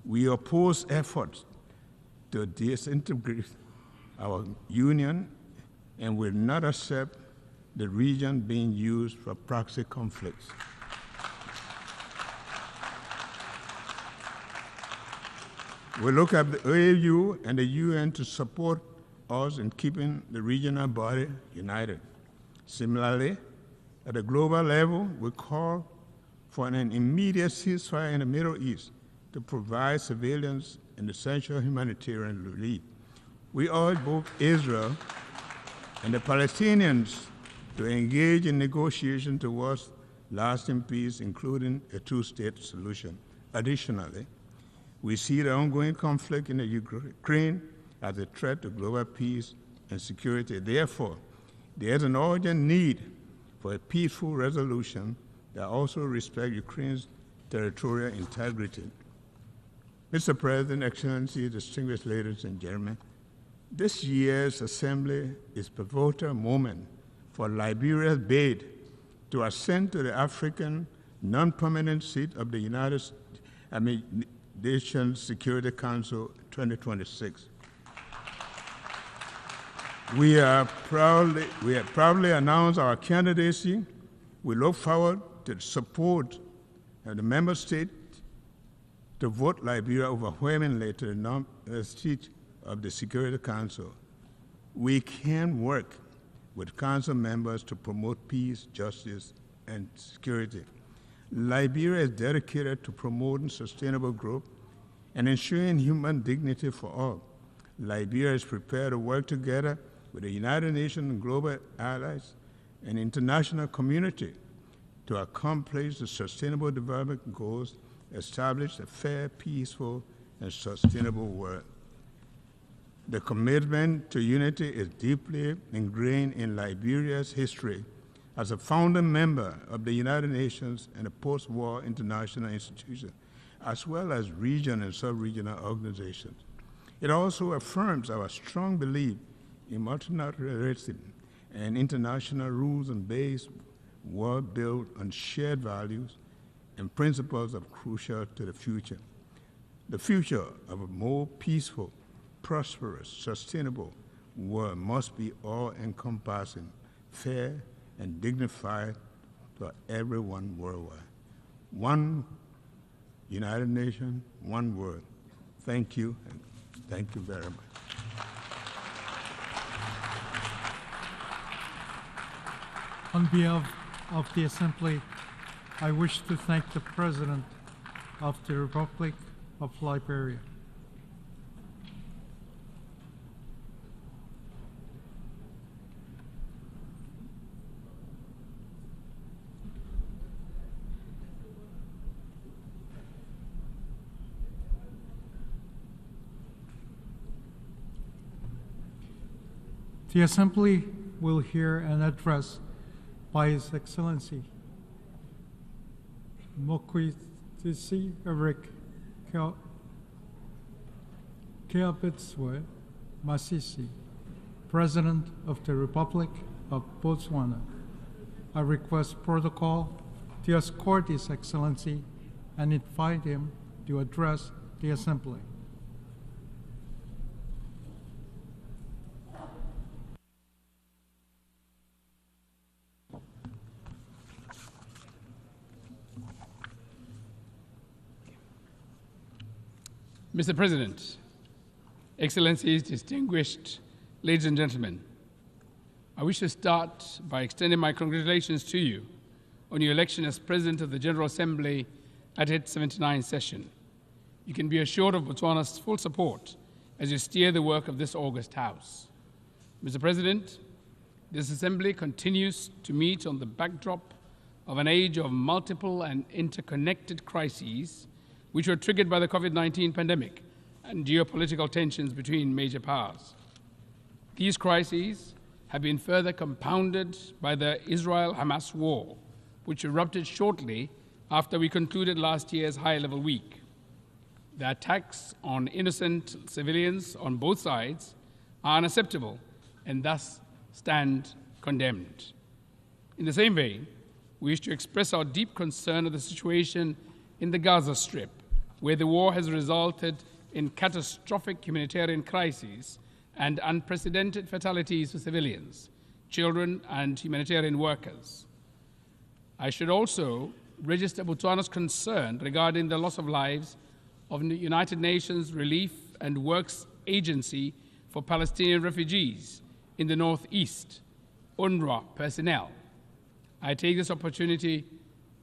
We oppose efforts to disintegrate our union and will not accept the region being used for proxy conflicts. We look at the AU and the UN to support us in keeping the regional body united. Similarly, at the global level, we call for an immediate ceasefire in the Middle East to provide civilians and essential humanitarian relief. We urge both Israel and the Palestinians to engage in negotiations towards lasting peace, including a two-state solution. Additionally, we see the ongoing conflict in the Ukraine as a threat to global peace and security. Therefore, there is an urgent need for a peaceful resolution that also respects Ukraine's territorial integrity. Mr. President, Excellencies, distinguished ladies and gentlemen, this year's Assembly is a pivotal moment for Liberia's bid to ascend to the African non-permanent seat of the United Nations Security Council 2026. We have proudly announced our candidacy. We look forward to the support of the member states to vote Liberia overwhelmingly to the seat of the Security Council. We can work with Council members to promote peace, justice, and security. Liberia is dedicated to promoting sustainable growth and ensuring human dignity for all. Liberia is prepared to work together with the United Nations and global allies and international community to accomplish the sustainable development goals, establish a fair, peaceful, and sustainable world. The commitment to unity is deeply ingrained in Liberia's history as a founding member of the United Nations and a post-war international institution, as well as regional and sub-regional organizations. It also affirms our strong belief in multilateralism and international rules and based world built on shared values and principles are crucial to the future. The future of a more peaceful, prosperous, sustainable world must be all-encompassing, fair, and dignified for everyone worldwide. One United Nations, one world. Thank you, and thank you very much. On behalf of the Assembly, I wish to thank the President of the Republic of Liberia. The Assembly will hear an address by His Excellency Mokwetsi Eric Keabetswe Masisi, President of the Republic of Botswana. I request protocol to escort His Excellency and invite him to address the Assembly. Mr. President, Excellencies, distinguished ladies and gentlemen, I wish to start by extending my congratulations to you on your election as President of the General Assembly at its 79th session. You can be assured of Botswana's full support as you steer the work of this august House. Mr. President, this Assembly continues to meet on the backdrop of an age of multiple and interconnected crises which were triggered by the COVID-19 pandemic and geopolitical tensions between major powers. These crises have been further compounded by the Israel-Hamas war, which erupted shortly after we concluded last year's high-level week. The attacks on innocent civilians on both sides are unacceptable and thus stand condemned. In the same vein, we wish to express our deep concern of the situation in the Gaza Strip, where the war has resulted in catastrophic humanitarian crises and unprecedented fatalities for civilians, children, and humanitarian workers. I should also register Botswana's concern regarding the loss of lives of the United Nations Relief and Works Agency for Palestinian Refugees in the Northeast, UNRWA personnel. I take this opportunity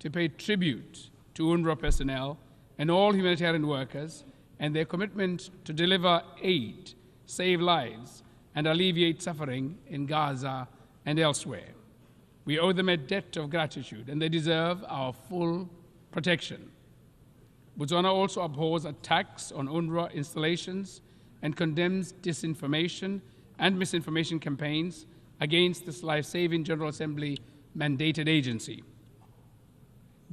to pay tribute to UNRWA personnel and all humanitarian workers and their commitment to deliver aid, save lives, and alleviate suffering in Gaza and elsewhere. We owe them a debt of gratitude, and they deserve our full protection. Botswana also abhors attacks on UNRWA installations and condemns disinformation and misinformation campaigns against this life-saving General Assembly mandated agency.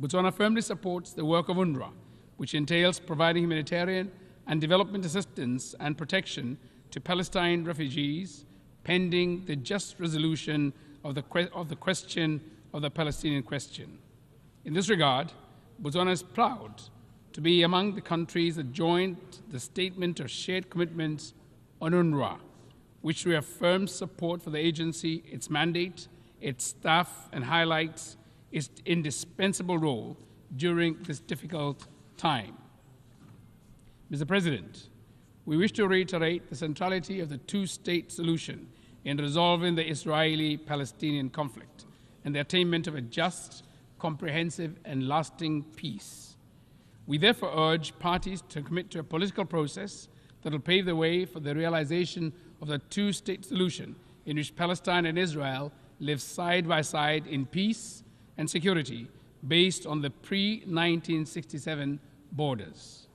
Botswana firmly supports the work of UNRWA, which entails providing humanitarian and development assistance and protection to Palestine refugees pending the just resolution of the question of the Palestinian question. In this regard, Botswana is proud to be among the countries that joined the Statement of Shared Commitments on UNRWA, which reaffirms support for the agency, its mandate, its staff, and highlights its indispensable role during this difficult time. Mr. President, we wish to reiterate the centrality of the two-state solution in resolving the Israeli-Palestinian conflict and the attainment of a just, comprehensive, and lasting peace. We therefore urge parties to commit to a political process that will pave the way for the realization of the two-state solution in which Palestine and Israel live side by side in peace and security based on the pre-1967 borders.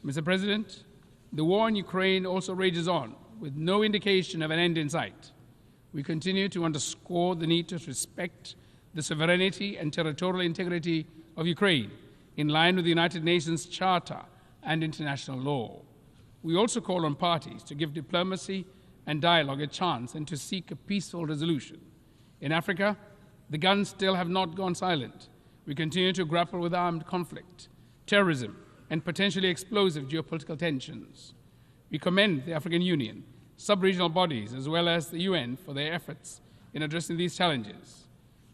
Mr. President, the war in Ukraine also rages on with no indication of an end in sight. We continue to underscore the need to respect the sovereignty and territorial integrity of Ukraine in line with the United Nations Charter and international law. We also call on parties to give diplomacy and dialogue a chance and to seek a peaceful resolution. In Africa, the guns still have not gone silent. We continue to grapple with armed conflict, terrorism, and potentially explosive geopolitical tensions. We commend the African Union, sub-regional bodies, as well as the UN for their efforts in addressing these challenges.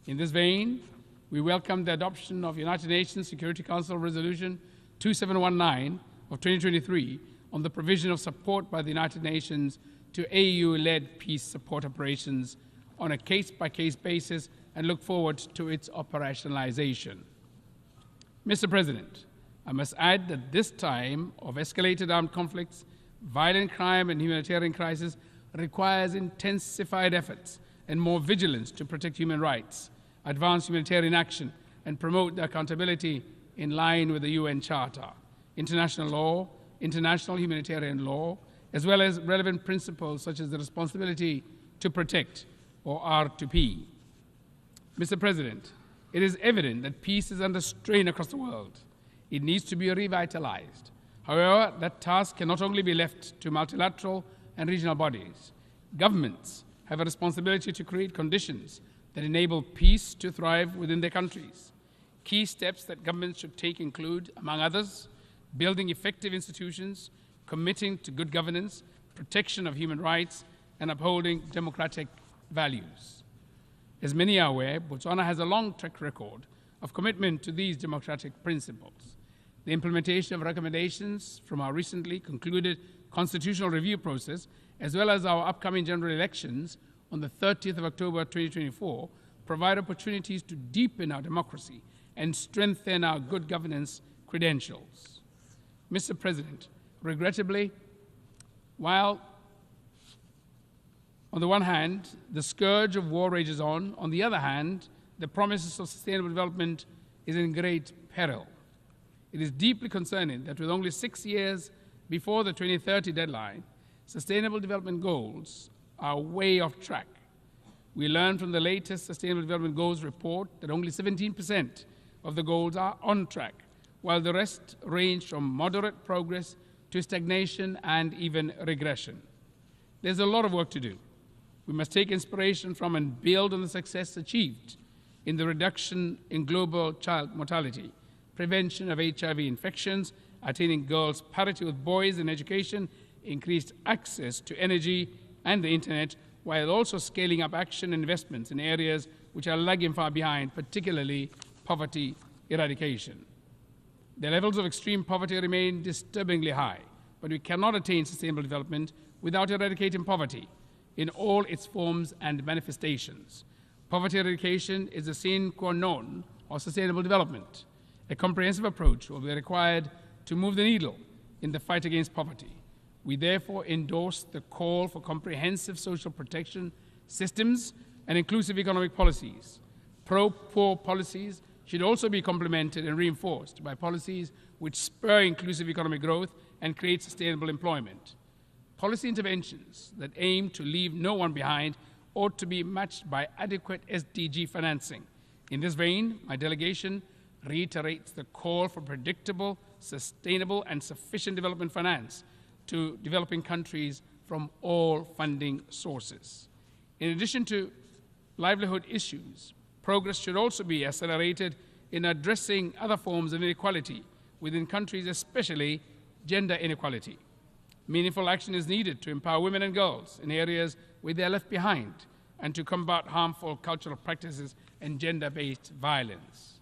In this vein, we welcome the adoption of United Nations Security Council Resolution 2719 of 2023 on the provision of support by the United Nations to AU-led peace support operations on a case-by-case basis and look forward to its operationalization. Mr. President, I must add that this time of escalated armed conflicts, violent crime, and humanitarian crisis requires intensified efforts and more vigilance to protect human rights, advance humanitarian action, and promote the accountability in line with the UN Charter, international law, international humanitarian law, as well as relevant principles such as the responsibility to protect, or R2P. Mr. President, it is evident that peace is under strain across the world. It needs to be revitalized. However, that task can not only be left to multilateral and regional bodies. Governments have a responsibility to create conditions that enable peace to thrive within their countries. Key steps that governments should take include, among others, building effective institutions, committing to good governance, protection of human rights, and upholding democratic values. As many are aware, Botswana has a long track record of commitment to these democratic principles. The implementation of recommendations from our recently concluded constitutional review process, as well as our upcoming general elections on the 30th of October 2024, provide opportunities to deepen our democracy and strengthen our good governance credentials. Mr. President, regrettably, while on the one hand, the scourge of war rages on the other hand, the promises of sustainable development is in great peril. It is deeply concerning that with only 6 years before the 2030 deadline, sustainable development goals are way off track. We learned from the latest Sustainable Development Goals report that only 17% of the goals are on track, while the rest range from moderate progress to stagnation and even regression. There's a lot of work to do. We must take inspiration from and build on the success achieved in the reduction in global child mortality, prevention of HIV infections, attaining girls' parity with boys in education, increased access to energy and the internet, while also scaling up action and investments in areas which are lagging far behind, particularly poverty eradication. The levels of extreme poverty remain disturbingly high, but we cannot attain sustainable development without eradicating poverty in all its forms and manifestations. Poverty eradication is a sine qua non of sustainable development. A comprehensive approach will be required to move the needle in the fight against poverty. We therefore endorse the call for comprehensive social protection systems and inclusive economic policies. Pro-poor policies should also be complemented and reinforced by policies which spur inclusive economic growth and create sustainable employment. Policy interventions that aim to leave no one behind ought to be matched by adequate SDG financing. In this vein, my delegation reiterates the call for predictable, sustainable, and sufficient development finance to developing countries from all funding sources. In addition to livelihood issues, progress should also be accelerated in addressing other forms of inequality within countries, especially gender inequality. Meaningful action is needed to empower women and girls in areas where they are left behind and to combat harmful cultural practices and gender-based violence.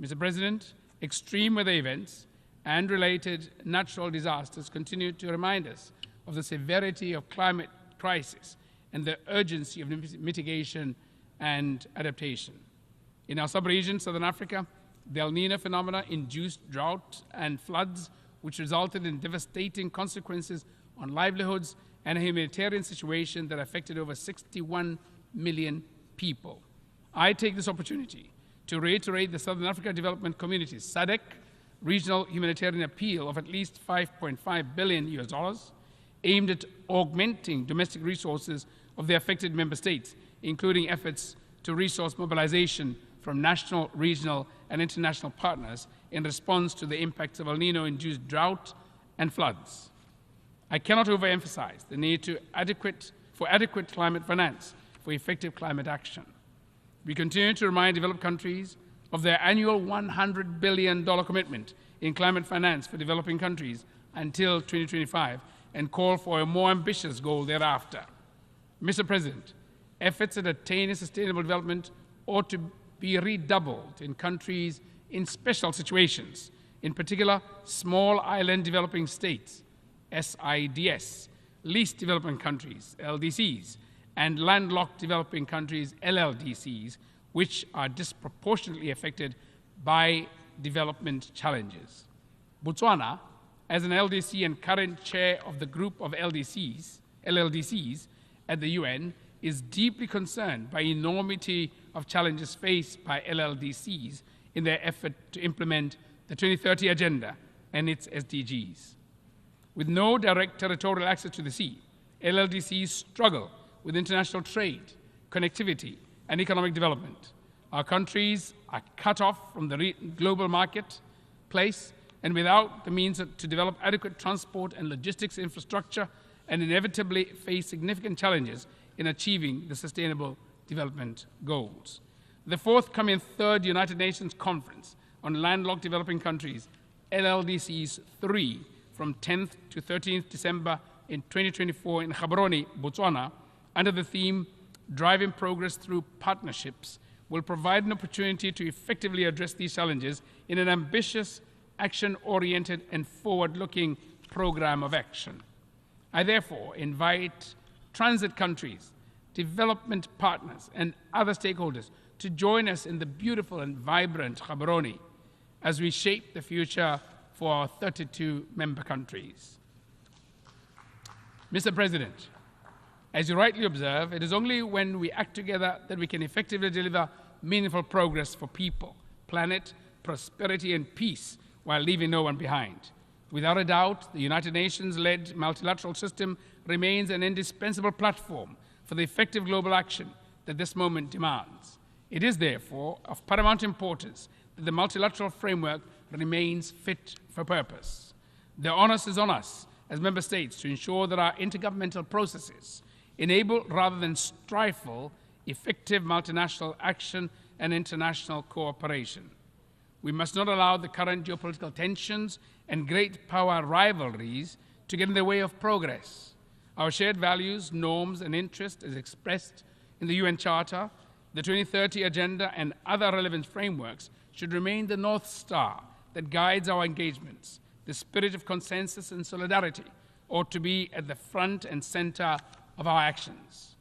Mr. President, extreme weather events and related natural disasters continue to remind us of the severity of climate crisis and the urgency of mitigation and adaptation. In our sub-region, Southern Africa, the El Niño phenomena induced drought and floods, which resulted in devastating consequences on livelihoods and a humanitarian situation that affected over 61 million people. I take this opportunity to reiterate the Southern Africa Development Community's SADC regional humanitarian appeal of at least $5.5 billion aimed at augmenting domestic resources of the affected member states, including efforts to resource mobilization from national, regional, and international partners in response to the impacts of El Niño-induced drought and floods. I cannot overemphasize the need for adequate climate finance for effective climate action. We continue to remind developed countries of their annual $100 billion commitment in climate finance for developing countries until 2025 and call for a more ambitious goal thereafter. Mr. President, efforts at attaining sustainable development ought to be redoubled in countries in special situations, in particular small island developing states, SIDS, least developing countries, LDCs, and landlocked developing countries, LLDCs, which are disproportionately affected by development challenges. Botswana, as an LDC and current chair of the group of LLDCs at the UN, is deeply concerned by enormity of challenges faced by LLDCs in their effort to implement the 2030 Agenda and its SDGs. With no direct territorial access to the sea, LLDCs struggle with international trade, connectivity, and economic development. Our countries are cut off from the global marketplace and without the means to develop adequate transport and logistics infrastructure, and inevitably face significant challenges in achieving the Sustainable Development Goals. The forthcoming third United Nations Conference on Landlocked Developing Countries, LLDCs 3, from 10th to 13th December in 2024 in Gaborone, Botswana, under the theme Driving Progress Through Partnerships, will provide an opportunity to effectively address these challenges in an ambitious, action-oriented, and forward-looking program of action. I therefore invite transit countries, development partners, and other stakeholders to join us in the beautiful and vibrant Gaborone as we shape the future for our 32 member countries. Mr. President, as you rightly observe, it is only when we act together that we can effectively deliver meaningful progress for people, planet, prosperity, and peace while leaving no one behind. Without a doubt, the United Nations-led multilateral system remains an indispensable platform for the effective global action that this moment demands. It is therefore of paramount importance that the multilateral framework remains fit for purpose. The onus is on us as member states to ensure that our intergovernmental processes enable rather than stifle effective multinational action and international cooperation. We must not allow the current geopolitical tensions and great power rivalries to get in the way of progress. Our shared values, norms, and interests, as expressed in the UN Charter, the 2030 Agenda, and other relevant frameworks, should remain the North Star that guides our engagements. The spirit of consensus and solidarity ought to be at the front and center of our actions.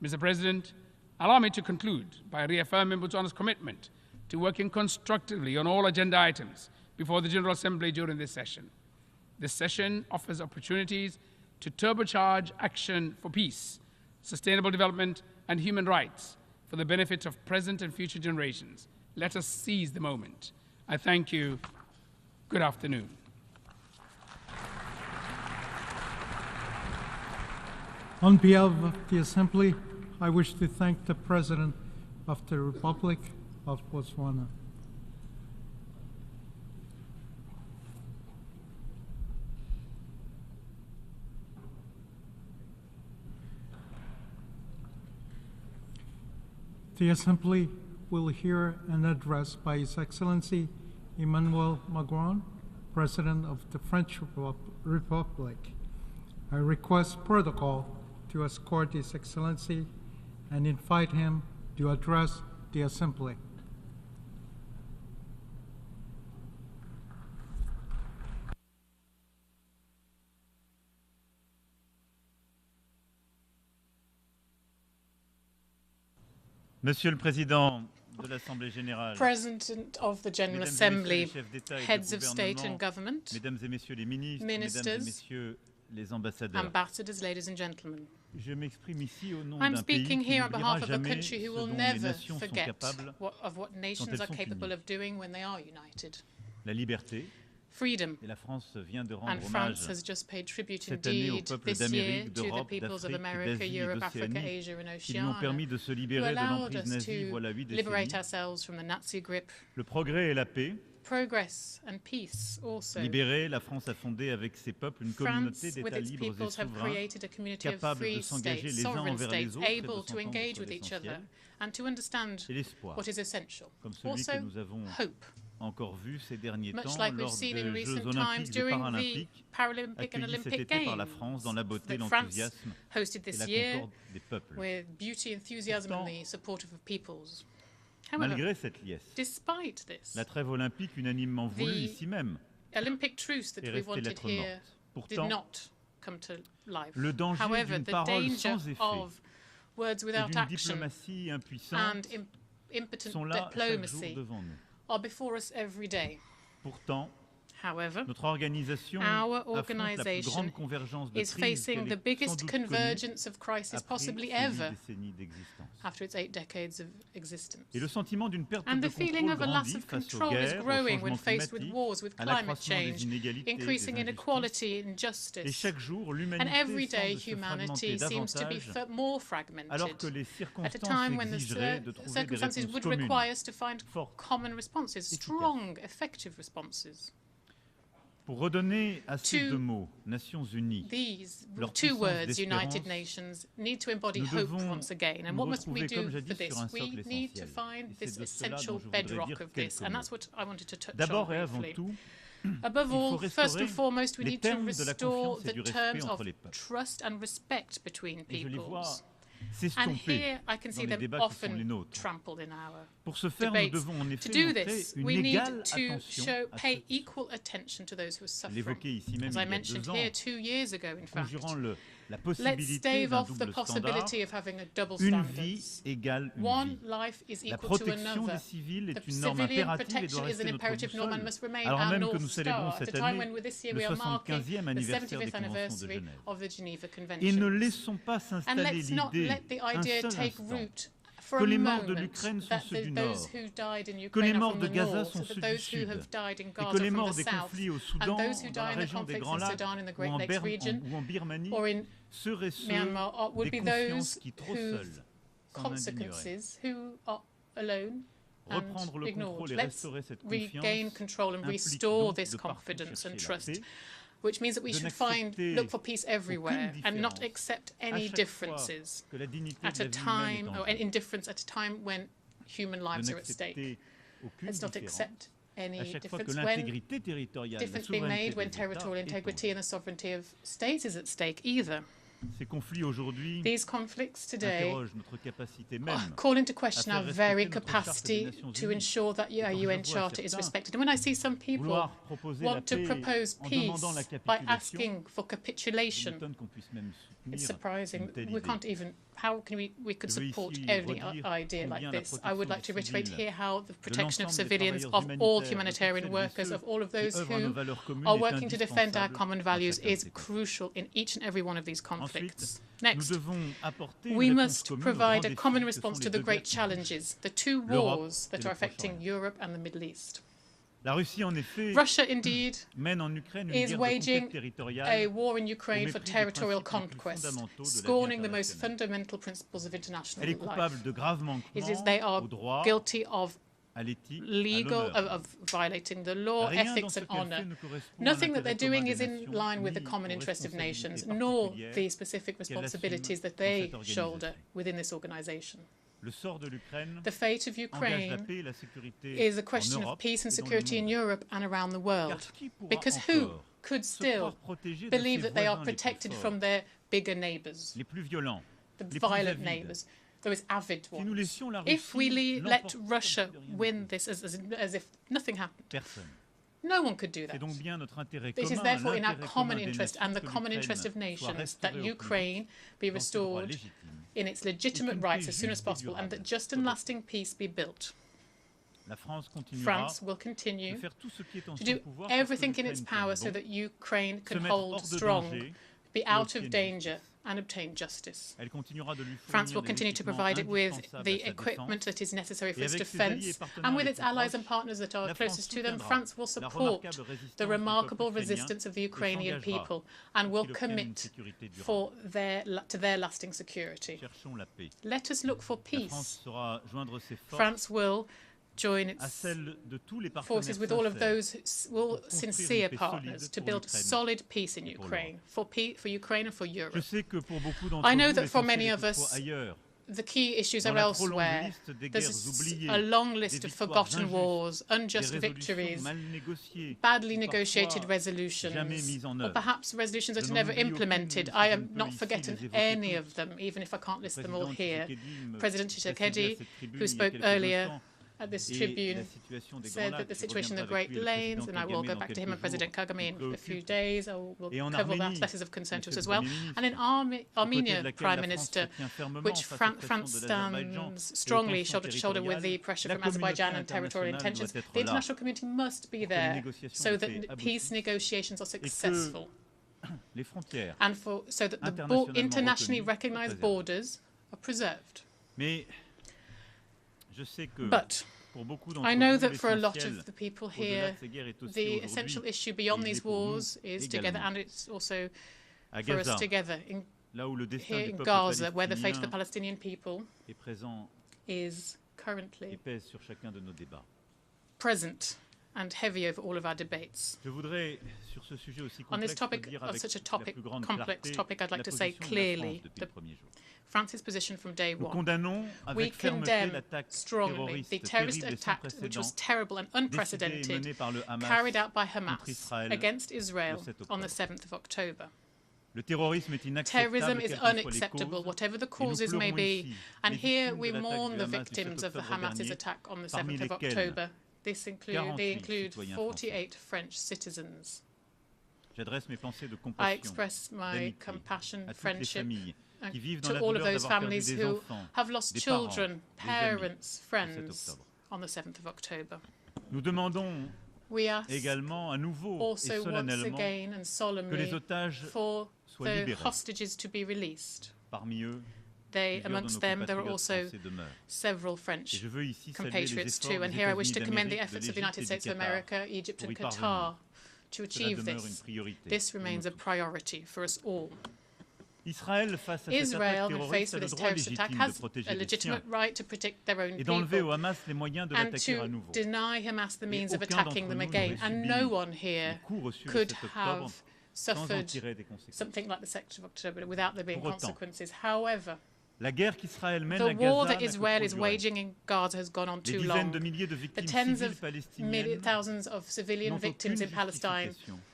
Mr. President, allow me to conclude by reaffirming Botswana's commitment to to working constructively on all agenda items before the General Assembly during this session. This session offers opportunities to turbocharge action for peace, sustainable development, and human rights for the benefit of present and future generations. Let us seize the moment. I thank you. Good afternoon. On behalf of the Assembly, I wish to thank the President of the Republic of Botswana. The Assembly will hear an address by His Excellency Emmanuel Macron, President of the French Republic. I request protocol to escort His Excellency and invite him to address the Assembly. Monsieur le Président de l'Assemblée générale, President of the General Assembly, heads of state and government, Mesdames et Messieurs les ministres, ministers, Mesdames et Messieurs les ambassadeurs, ambassadors, ladies and gentlemen. Je m'exprime ici au nom I'm d'un pays speaking qui here on n'oubliera behalf of a jamais country ce who will dont les never nations sont forget capables of what quand nations elles are sont capable unies. of doing when they are united. La liberté, Freedom. et la France vient de And rendre France hommage has just paid tribute cette année aux indeed peuples this year d'Amérique, to the d'Europe, peoples of d'Afrique, America, d'Asie et Europe, Africa, d'Océanie Asia and qui lui ont permis Oceania, de se who libérer de allowed l'emprise us nazie to voilà 8 liberate décennies. ourselves from the Nazi grip. Le progrès et la paix. Progress and peace also. Libérée, la France a fondé avec ses peuples une communauté France, with d'États its libres et peoples, have souverains, created a community of capables de free s'engager states, les uns sovereign envers les states, autres et de able to s'entendre engage sur with each other l'essentiel, and to understand et l'espoir, what is essential. comme celui Also, que nous avons hope. encore vu ces derniers Much temps like we've lors seen in des Jeux recent times olympiques et during the paralympiques, Paralympic and accueillis cet Olympic été par la Games France dans la beauté, that France l'enthousiasme hosted et this la year concorde des peuples. with beauty, enthusiasm and the support of the peoples. However, Malgré cette liesse, despite this, la trêve olympique unanimement voulue the ici même Olympic truce that est we restée wanted lettre here morte. did Pourtant, not come to life. le danger However, d'une the parole danger sans effet of words et without d'une action diplomatie and impuissante impotent sont là chaque jour diplomacy devant nous. are before us every day. Pourtant, However, notre organisation our affronte la plus organisation grande convergence de is crises facing qu'elle the ait sans biggest doute connue convergence of crisis après possibly ces 8 ever décennies d'existence. after its 8 decades of existence. Et le sentiment d'une perte And de the feeling contrôle of a loss grandit of face aux control is guerres, au growing when changement faced with climatique, wars, with à climate l'accroissement des change, inégalités et des increasing injustices. inequality, Et injustice. chaque jour, And l'humanité every day, semble se humanity fragmenter seems to be davantage, more fragmented alors que les at a circonstances time when the exigeraient de trouver des circumstances réponses would communes, require us to find fortes, common responses, strong, effective responses. Pour redonner à ces To deux mots, Nations Unies, These leur two puissance words, United d'espérance, Nations, need to embody nous hope devons once again. And nous what must we retrouver, do comme for jadis, this? sur un We socle need to essentiel. find Et c'est this de cela dont essential je voudrais bedrock dire of this, quelques and mots. that's what I wanted to touch on D'abord et avant briefly. tout, Above il faut all, first restaurer and foremost, we les need to termes de la restore confiance et the du respect terms of entre les peuples. trust and respect between Et je les vois peoples. And s'estomper here I can dans see les them débats qui sont les often nôtres. trampled in our Pour ce faire, nous debates. devons en effet To do montrer this, une we need égale to attention à pay ceux equal attention to those who are Je suffering. l'évoquais ici même As il y I a mentioned 2 ans, here 2 years ago, in fact. conjurant la Let's possibilité stave d'un off the double standard, possibility of having a double une standards. vie égale une One vie. life is La equal to protection another. des civils est The une norme civilian impérative et doit protection is rester an notre imperative norm and boussole, must remain alors our même que North nous célébrons Star at cette a time année when with this year le we are marking 75e the anniversaire 75th des conventions de anniversary Genève. of the Geneva Et ne Conventions. laissons pas And s'installer let's not l'idée let the un idea seul take instant root for que a les morts de moment l'Ukraine sont that ceux du those Nord, who died in que les Ukraine are morts from de the Gaza north, sont that ceux du those who Sud, have died in et Gaza que les from morts the des south, conflits au and Soudan, those who dans la die in the région des conflicts Grands in Lacs Sudan in the ou Great en, Lakes region, ou en Birmanie or in seraient ceux Myanmar, would des be consciences those qui trop whose seuls s'en indigneraient. consequences who are alone Reprendre and le ignored. contrôle et Let's restaurer cette regain confiance control and implique restore donc this de partout confidence chercher and la trust, paix, which means that we de should n'accepter look for peace everywhere and not différence accept à any chaque differences fois que la dignité at de a la vie humaine time, est en or jeu. indifference at a time when human lives are at stake. N'accepter aucune Let's not différence accept any à chaque fois que difference when l'intégrité territoriale, la difference being souveraineté made when des États territorial est en integrity and the sovereignty of states is at stake either. These conflicts today call into question our very capacity to ensure that our UN Charter is respected. And when I see some people want to propose peace by asking for capitulation, it's surprising. We can't even, how can we could support any idea like this? I would like to reiterate here how the protection of civilians, of all humanitarian workers, of all of those who are working to defend our common values is crucial in each and every one of these conflicts. Next, we must provide a common response to the great challenges, the two wars that are affecting Europe and the Middle East. Russia, indeed, is waging a war in Ukraine for territorial conquest, scorning the most fundamental principles of international life. They are guilty of violating the law, ethics and honour. Nothing that they're doing is in line with the common interest of nations, nor the specific responsibilities that they shoulder within this organisation. The fate of Ukraine is a question of peace and security in Europe and around the world. Because who could still believe that they are protected from their bigger neighbours, the violent neighbours, those avid ones? If we let Russia win this as if nothing happened, no one could do that. It is therefore in our common interest and the common interest of nations that Ukraine be restored in its legitimate rights as soon as possible and that just and lasting peace be built. France will continue to do everything in its power so that Ukraine can hold strong, be out of danger and obtain justice. France will continue to provide it with the equipment that is necessary for its defence, and with its allies and partners that are closest to them, France will support the remarkable resistance of the Ukrainian people and will commit to their lasting security. Let us look for peace. France will join its forces with all of those sincere partners to build solid peace in Ukraine, for Ukraine and for Europe. I know that for many of us, the key issues are elsewhere. There's a long list of forgotten wars, unjust victories, badly negotiated resolutions, or perhaps resolutions that are never implemented. I am not forgetting any of them, even if I can't list them all here. President Tshisekedi, who spoke earlier at this tribune, said that the situation in the Great Lanes, and I will go back to him and President Kagame in a few days, we'll cover that. That is of concern to us as well. And in Armenia, Prime Minister, which France stands strongly shoulder to shoulder with the pressure from Azerbaijan and territorial intentions, the international community must be there so that peace negotiations are successful and so that the internationally recognized borders are preserved. But I know that for a lot of the people here, the essential issue beyond these wars is together, and it's also for us together here in Gaza, where the fate of the Palestinian people is currently present and heavy over all of our debates. On this topic of such a complex topic, I'd like to say clearly that France's position from day one. We condemn strongly the terrorist attack, which was terrible and unprecedented, carried out by Hamas against Israel on the 7th of October. Terrorism is unacceptable, whatever the causes may be, and here we mourn the victims of the Hamas's attack on the 7th of October. They include 48 French citizens. I express my compassion, friendship, to all of those families who have lost children, parents, friends on the 7th of October. We ask also once again and solemnly for the hostages to be released. Amongst them, there are also several French compatriots too. And here I wish to commend the efforts of the United States of America, Egypt and Qatar to achieve this. This remains a priority for us all. Israel, faced with this terrorist attack, has a legitimate right to protect their own people and to deny Hamas the means of attacking them again. And no one here could have suffered something like the 2nd of October without there being consequences. However, the war that Israel is waging in Gaza has gone on too long. The tens of thousands of civilian victims in Palestine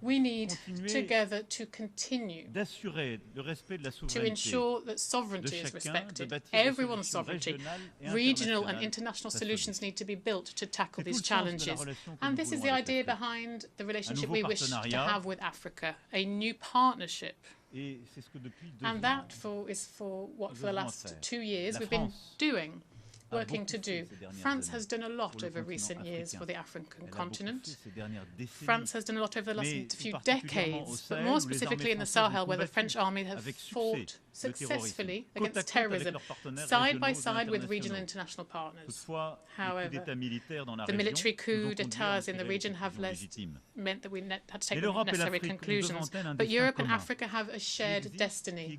We need together to continue to ensure that sovereignty is respected, everyone's sovereignty. Regional and international solutions need to be built to tackle these challenges. And this is the idea behind the relationship we wish to have with Africa, a new partnership. And that is for what for the last 2 years we've been doing. Working to do. France has done a lot over recent years for the African continent. France has done a lot over the last few decades, but more specifically in the Sahel, where the French army have fought successfully against terrorism, side by side with regional international partners. However, the military coup d'etats in the region have meant that we had to take necessary conclusions. But Europe and Africa have a shared destiny,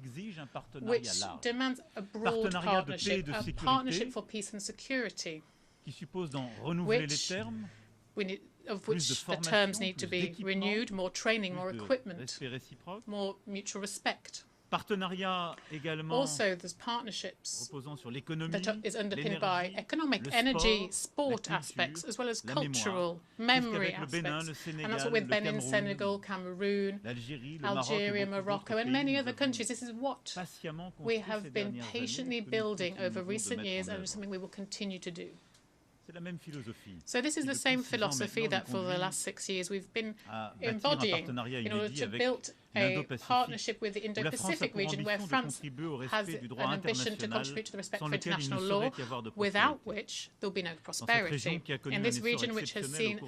which demands a broad partnership, a partnership for peace and security, of which the terms need to be renewed, more training, more equipment, more mutual respect. Also, there's partnerships that is underpinned by economic, energy, sport aspects, as well as cultural, memory aspects. And that's what with Benin, Senegal, Cameroon, Algeria, Morocco, and many other countries. This is what we have been patiently building over recent years, and it's something we will continue to do. So this is the same philosophy that for the last 6 years we've been embodying in order to build a partnership with the Indo-Pacific region, where France has an ambition to contribute to the respect for international law, without which there will be no prosperity. In this region, which has seen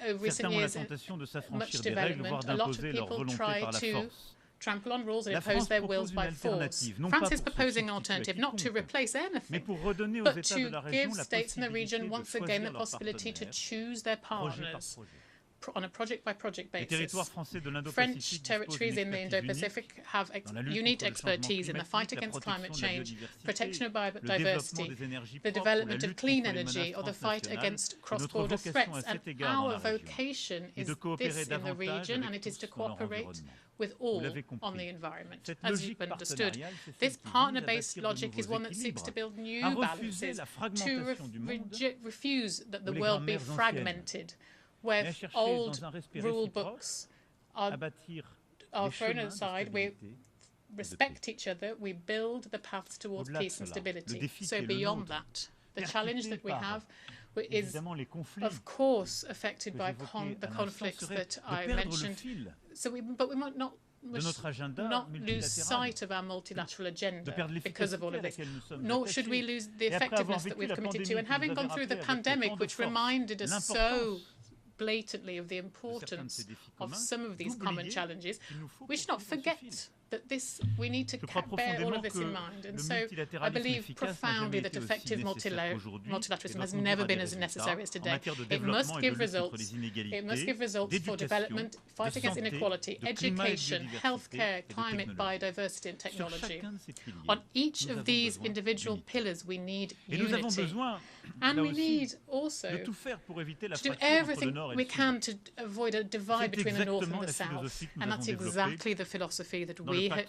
over recent years much development, a lot of people try to trample on rules and impose their wills by force. France is proposing an alternative, not to replace anything, but to give states in the region once again the possibility to choose their partners on a project-by-project basis. French territories in the Indo-Pacific have unique expertise in the fight against climate change, protection of biodiversity, the development of clean energy, or the fight against cross-border threats. And our vocation is this in the region, and it is to cooperate with all on the environment. As you've understood, this partner-based logic is one that seeks to build new balances, to refuse that the world be fragmented, where old rule books are thrown aside. We respect each other, we build the paths towards peace and stability. So beyond that, the challenge that we have is, of course, affected by the conflicts that I mentioned. So but we might not lose sight of our multilateral agenda because of all of this, nor should we lose the effectiveness that we've committed to. And having gone through the pandemic, which reminded us so blatantly of the importance of some of these common challenges, we should not forget that we need to bear all of this in mind. And so I believe profoundly that effective multilateralism has never been as necessary as today. It must give results. It must give results for development, fight against inequality, education, healthcare, climate, biodiversity, and technology. On each of these individual pillars, we need unity. And we need also to do everything we can to avoid a divide between the North and the South. And that's exactly the philosophy that we have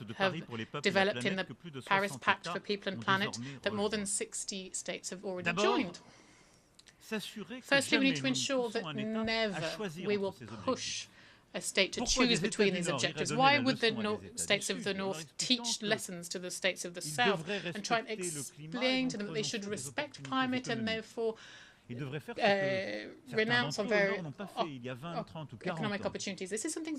developed in the Paris Pact for People and Planet that more than 60 states have already joined. Firstly, we need to ensure that never we will push a state to choose between these objectives. Why would the states of the North teach lessons to the states of the South and try and explain to them that they should respect climate and therefore renounce on very economic opportunities? This is something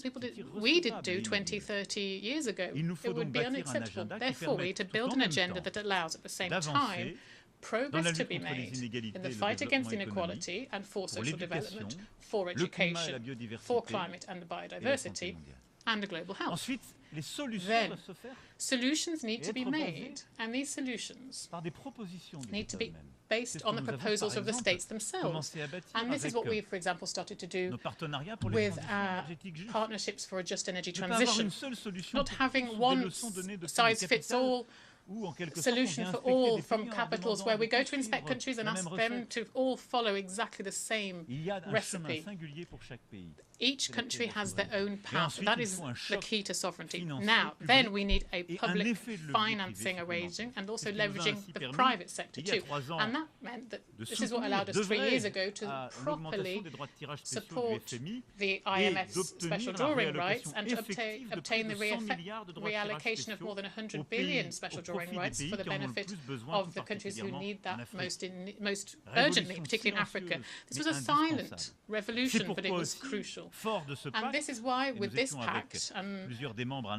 we did do 20, 30 years ago. It would be unacceptable. Therefore, we need to build an agenda that allows at the same time progress to be made in the fight against inequality and for social development, for education, for climate and biodiversity, and global health. Then, solutions need to be made, and these solutions need to be based on the proposals of the states themselves. And this is what we, for example, started to do with our partnerships for a just energy transition. Not having one size-fits-all solution for all from capitals, where we go to inspect countries and ask them to all follow exactly the same recipe. Each country has their own path. That is the key to sovereignty. Now, then we need a public financing arranging and also leveraging the private sector too. And that meant that this is what allowed us 3 years ago to properly support the IMF's special drawing rights and to obtain the reallocation of more than 100 billion special drawing rights for the benefit of the countries who need that most urgently, particularly in Africa. This was a silent revolution, but it was crucial. And this is why, with this pact,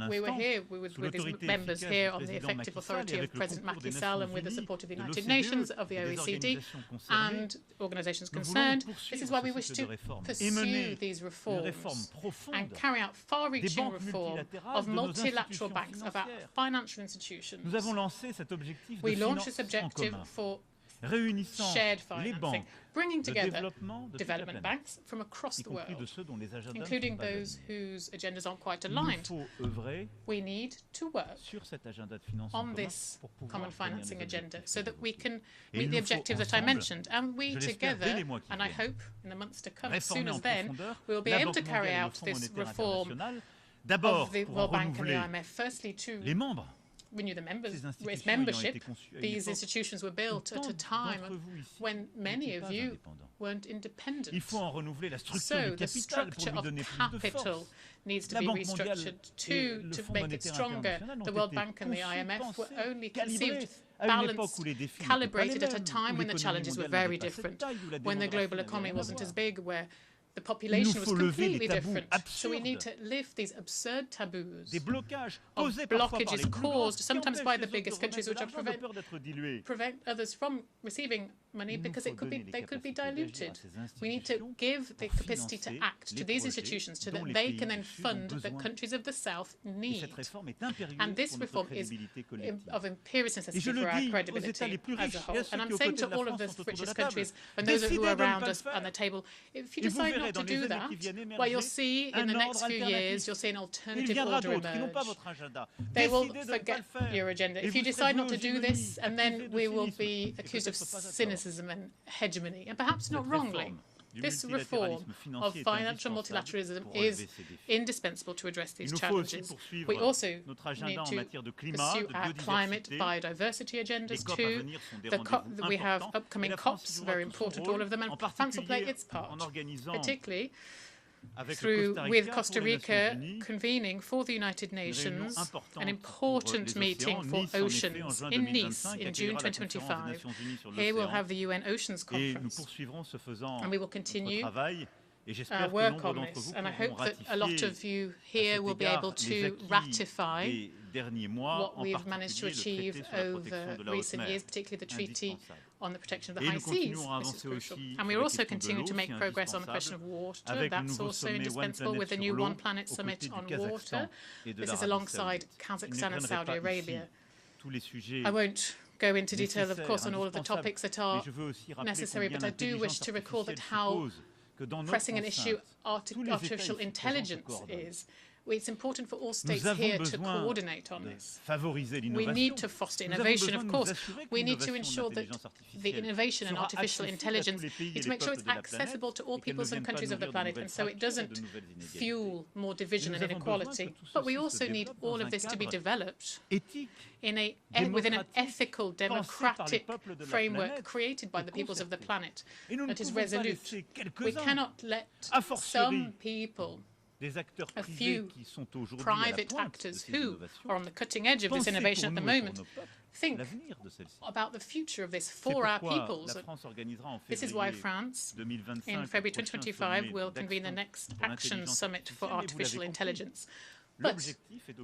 we were here with his members here on the effective authority of President Macky Sall and with the support of the United Nations, of the OECD, and organizations concerned. This is why we wish to pursue these reforms and carry out far-reaching reform of multilateral banks, of our financial institutions. We launched this objective for shared financing, bringing together development banks from across the world, including those whose agendas aren't quite aligned. We need to work on this common financing agenda so that we can meet the objectives that I mentioned. And we together, and I hope in the months to come, as soon as then, we will be able to carry out this reform of the World Bank and the IMF, firstly to renew the membership. These institutions were built at a time when many of you weren't independent. So the structure of capital needs to be restructured to make it stronger. The World Bank and the IMF were only conceived, balanced, calibrated at a time when the challenges were very different, when the global economy wasn't as big, where the population was completely different. So we need to lift these absurd taboos of blockages caused sometimes by the biggest countries, which are prevent others from receiving money because they could be diluted. We need to give the capacity to act to these institutions so that they can then fund the countries of the South need. And this reform is of imperious necessity for our credibility as a whole. And I'm saying to all of the richest countries and those who are around us on the table, if you decide not to do that, well, you'll see in the next few years, you'll see an alternative order emerge. They will forget your agenda. If you decide not to do this, and then we will be accused of cynicism and hegemony, and perhaps not wrongly. This reform of financial multilateralism is indispensable to address these challenges. We also need to pursue our climate biodiversity agendas too. We have upcoming COPs, very important, all of them, and France will play its part, particularly with Costa Rica convening for the United Nations an important meeting for oceans in Nice in June 2025. Here we'll have the UN Oceans Conference, and we will continue work on this. And I hope that a lot of you here will be able to ratify what we've managed to achieve over recent years, particularly the Treaty on the Protection of the High Seas. This is crucial. And we're also continuing to make progress on the question of water. That's also indispensable with the new One Planet Summit on water. This is alongside Kazakhstan and Saudi Arabia. I won't go into detail, of course, on all of the topics that are necessary, but I do wish to recall that how pressing an issue artificial intelligence is. It's important for all states here to coordinate on this. We need to foster innovation, of course. We need to ensure that the innovation in artificial intelligence is to make sure it's accessible to all peoples and countries of the planet, and so it doesn't fuel more division and inequality. But we also need all of this to be developed within an ethical, democratic framework created by the peoples of the planet that is resolute. We cannot let some people, a few private actors who are on the cutting edge of this innovation at the moment, think about the future of this for our peoples. This is why France, in February 2025, will convene the next Action Summit for Artificial Intelligence. But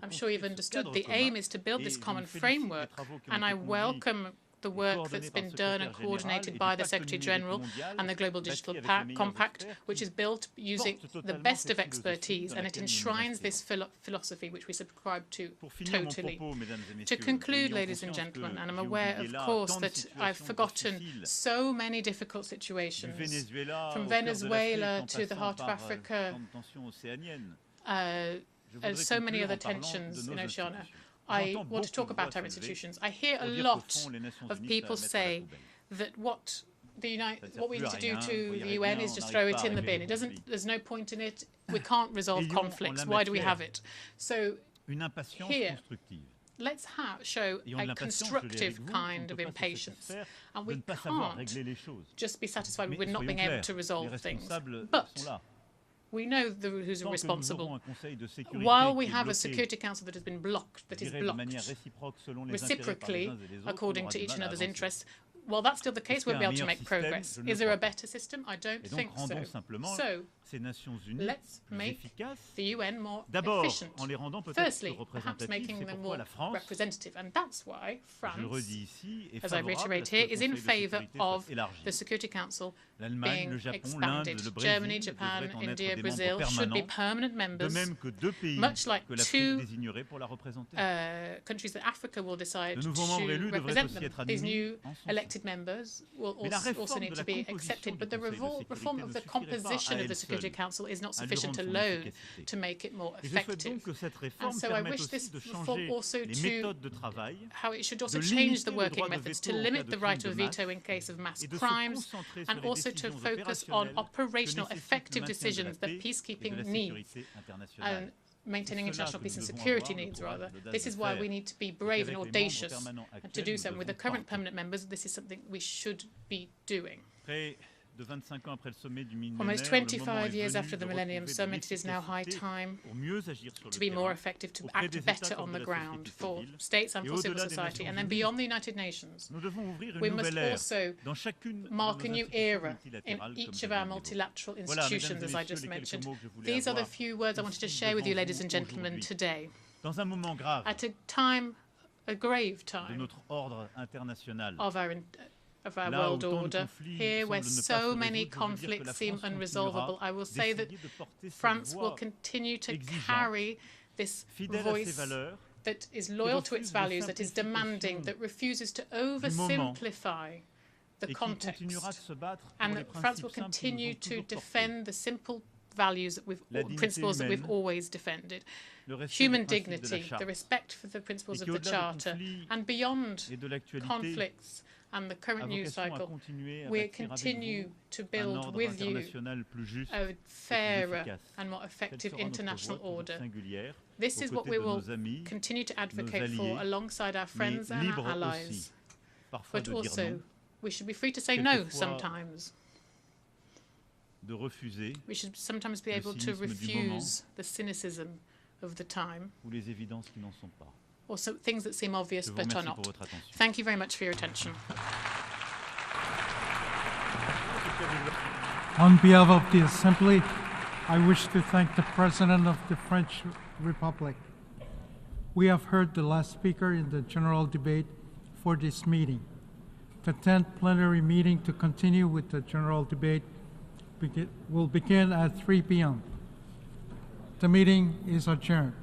I'm sure you've understood the aim is to build this common framework, and I welcome the work that's been done and coordinated by the Secretary-General and the Global Digital Compact, which is built using the best of expertise, and it enshrines this philosophy which we subscribe to totally. To conclude, ladies and gentlemen, and I'm aware, of course, that I've forgotten so many difficult situations, from Venezuela to the heart of Africa, so many other tensions in Oceania. I want to talk about our institutions. I hear a lot of people say that what we need to do to the UN is just throw it in the bin. There's no point in it. We can't resolve conflicts. Why do we have it? So here, let's show a constructive kind of impatience. And we can't just be satisfied with not being able to resolve things. But we know who's responsible. While we have a Security Council that has been blocked, reciprocally, according to each another's interests, while that's still the case, we'll be able to make progress. Is there a better system? I don't think so. So, let's make the UN more efficient. Firstly, perhaps making them more representative. And that's why France, as I reiterate here, is in favour of the Security Council being expanded. Germany, Japan, India, Brazil should be permanent members, much like two countries that Africa will decide to represent them. These new elected members will also need to be accepted, but the reform of the composition of the Security Council is not sufficient alone to make it more effective. And so I wish this reform also how it should also change the working methods to limit the right of veto in case of mass crimes, and also to focus on operational effective decisions that peacekeeping needs and maintaining international peace and security needs, rather. This is why we need to be brave and audacious to do so. And with the current permanent members, this is something we should be doing. Almost 25 years after the Millennium Summit, it is now high time to be more effective, to act better on the ground for states and for civil society. And then beyond the United Nations, we must also mark a new era in each of our multilateral institutions, as I just mentioned. These are the few words I wanted to share with you, ladies and gentlemen, today. At a time, a grave time, of our world order, here where so many conflicts seem unresolvable, I will say that France will continue to carry this voice that is loyal to its values, that is demanding, that refuses to oversimplify the context, and that France will continue to defend the simple values, principles that we've always defended. Human dignity, the respect for the principles of the Charter, and beyond conflicts and the current news cycle, we continue to build with you a fairer and more effective international order. This is what we will continue to advocate for alongside our friends and our allies. But also, we should be free to say no sometimes. We should sometimes be able to refuse the cynicism of the time, or some things that seem obvious but are not. Thank you very much for your attention. On behalf of the Assembly, I wish to thank the President of the French Republic. We have heard the last speaker in the general debate for this meeting. The 10th plenary meeting to continue with the general debate will begin at 3 p.m. The meeting is adjourned.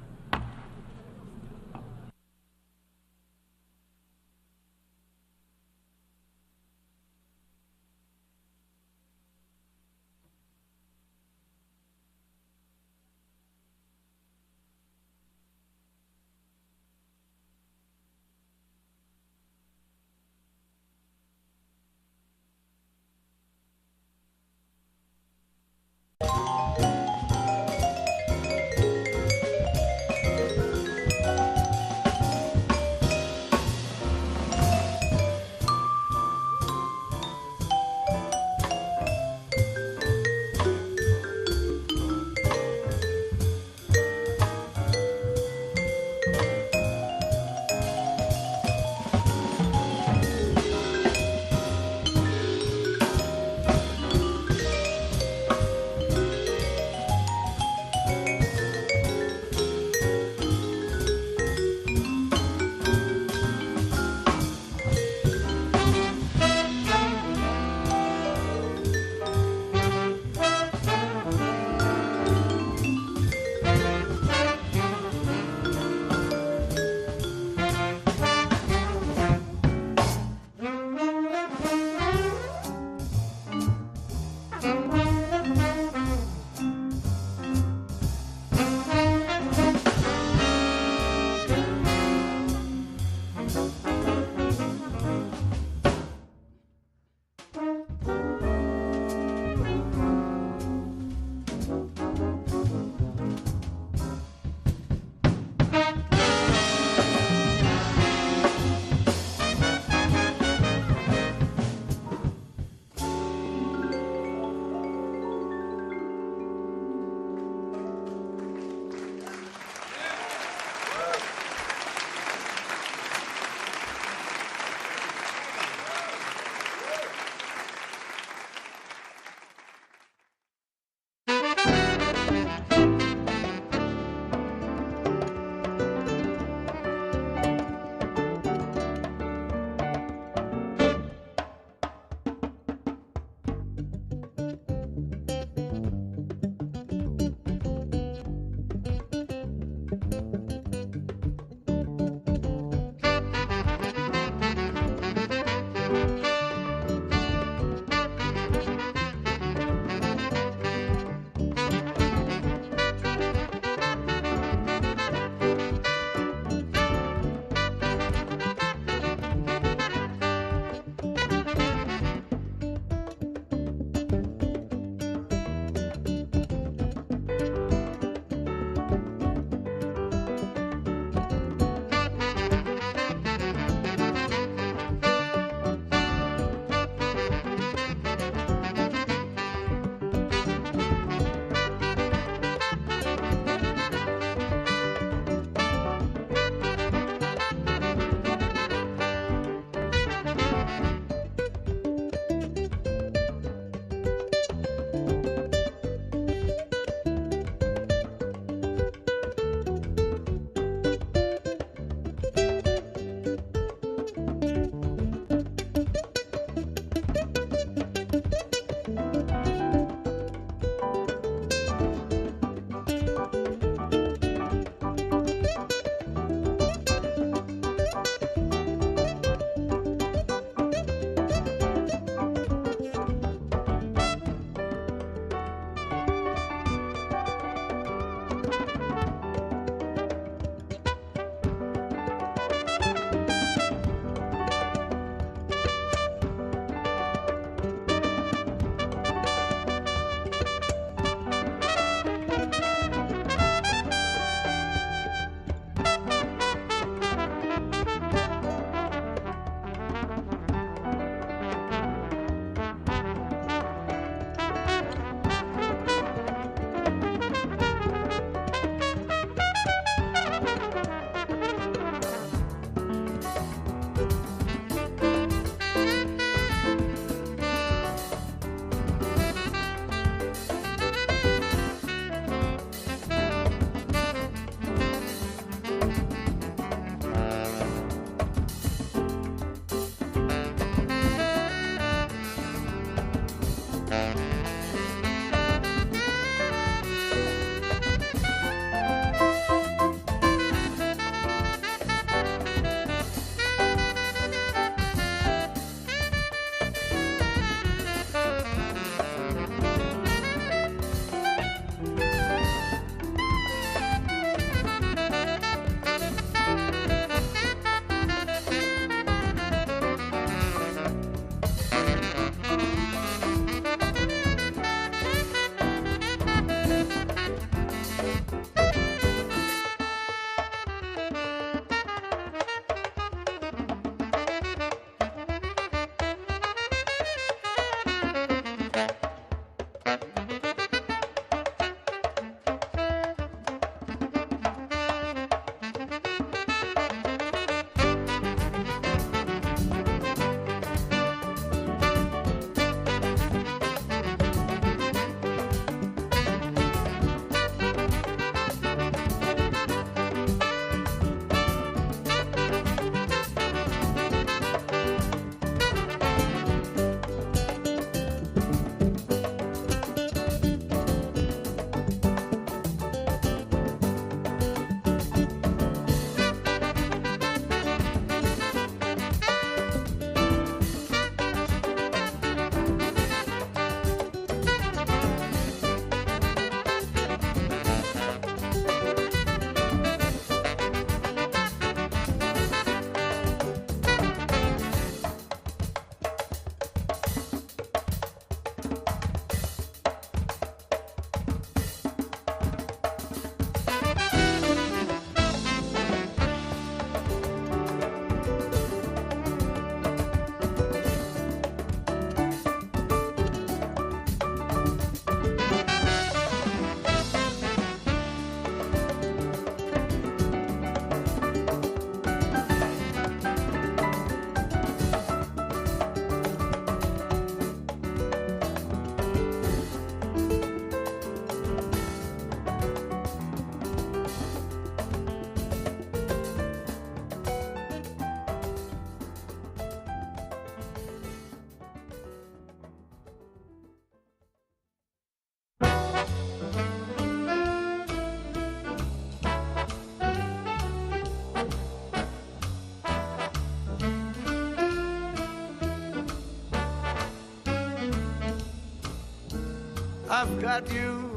I've got you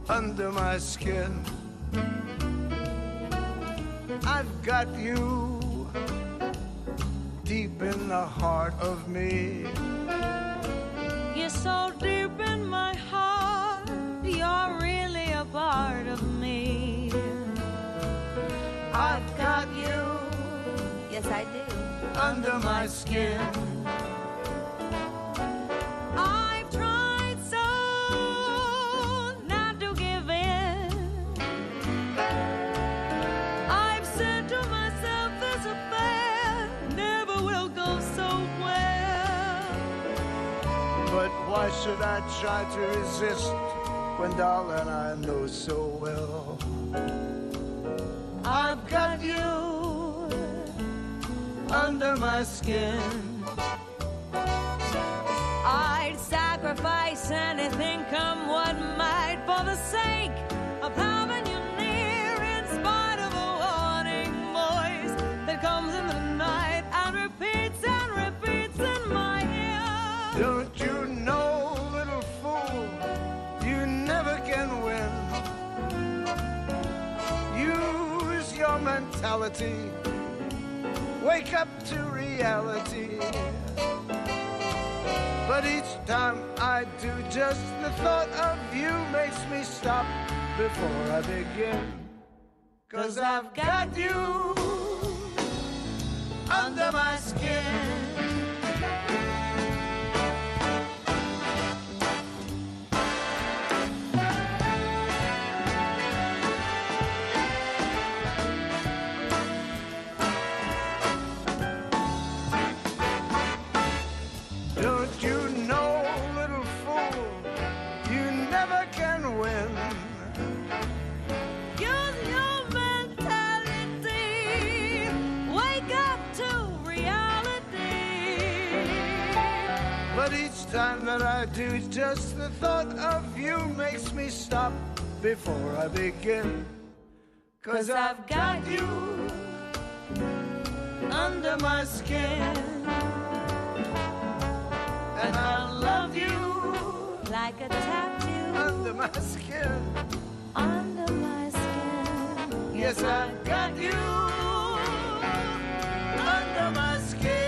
under my skin. I've got you deep in the heart of me. You're so deep in my heart, you're really a part of me. I've got you, yes I do, under my skin. I've tried so not to give in. I've said to myself this affair never will go so well. But why should I try to resist when, darling, I know so well I've got you under my skin. I'd sacrifice anything, come what might, for the sake of having you near, in spite of a warning voice that comes in the night and repeats in my ear. Don't you know, little fool, you never can win. Use your mentality, wake up to reality. But each time I do, just the thought of you makes me stop before I begin. 'Cause I've got you under my skin. Don't you know, little fool, you never can win. Use your mentality, wake up to reality. But each time that I do, just the thought of you makes me stop before I begin. 'Cause I've got you under my skin. And I love you like a tattoo under my skin. Under my skin. Yes, I've got you under my skin.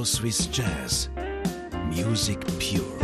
Swiss jazz, music pure.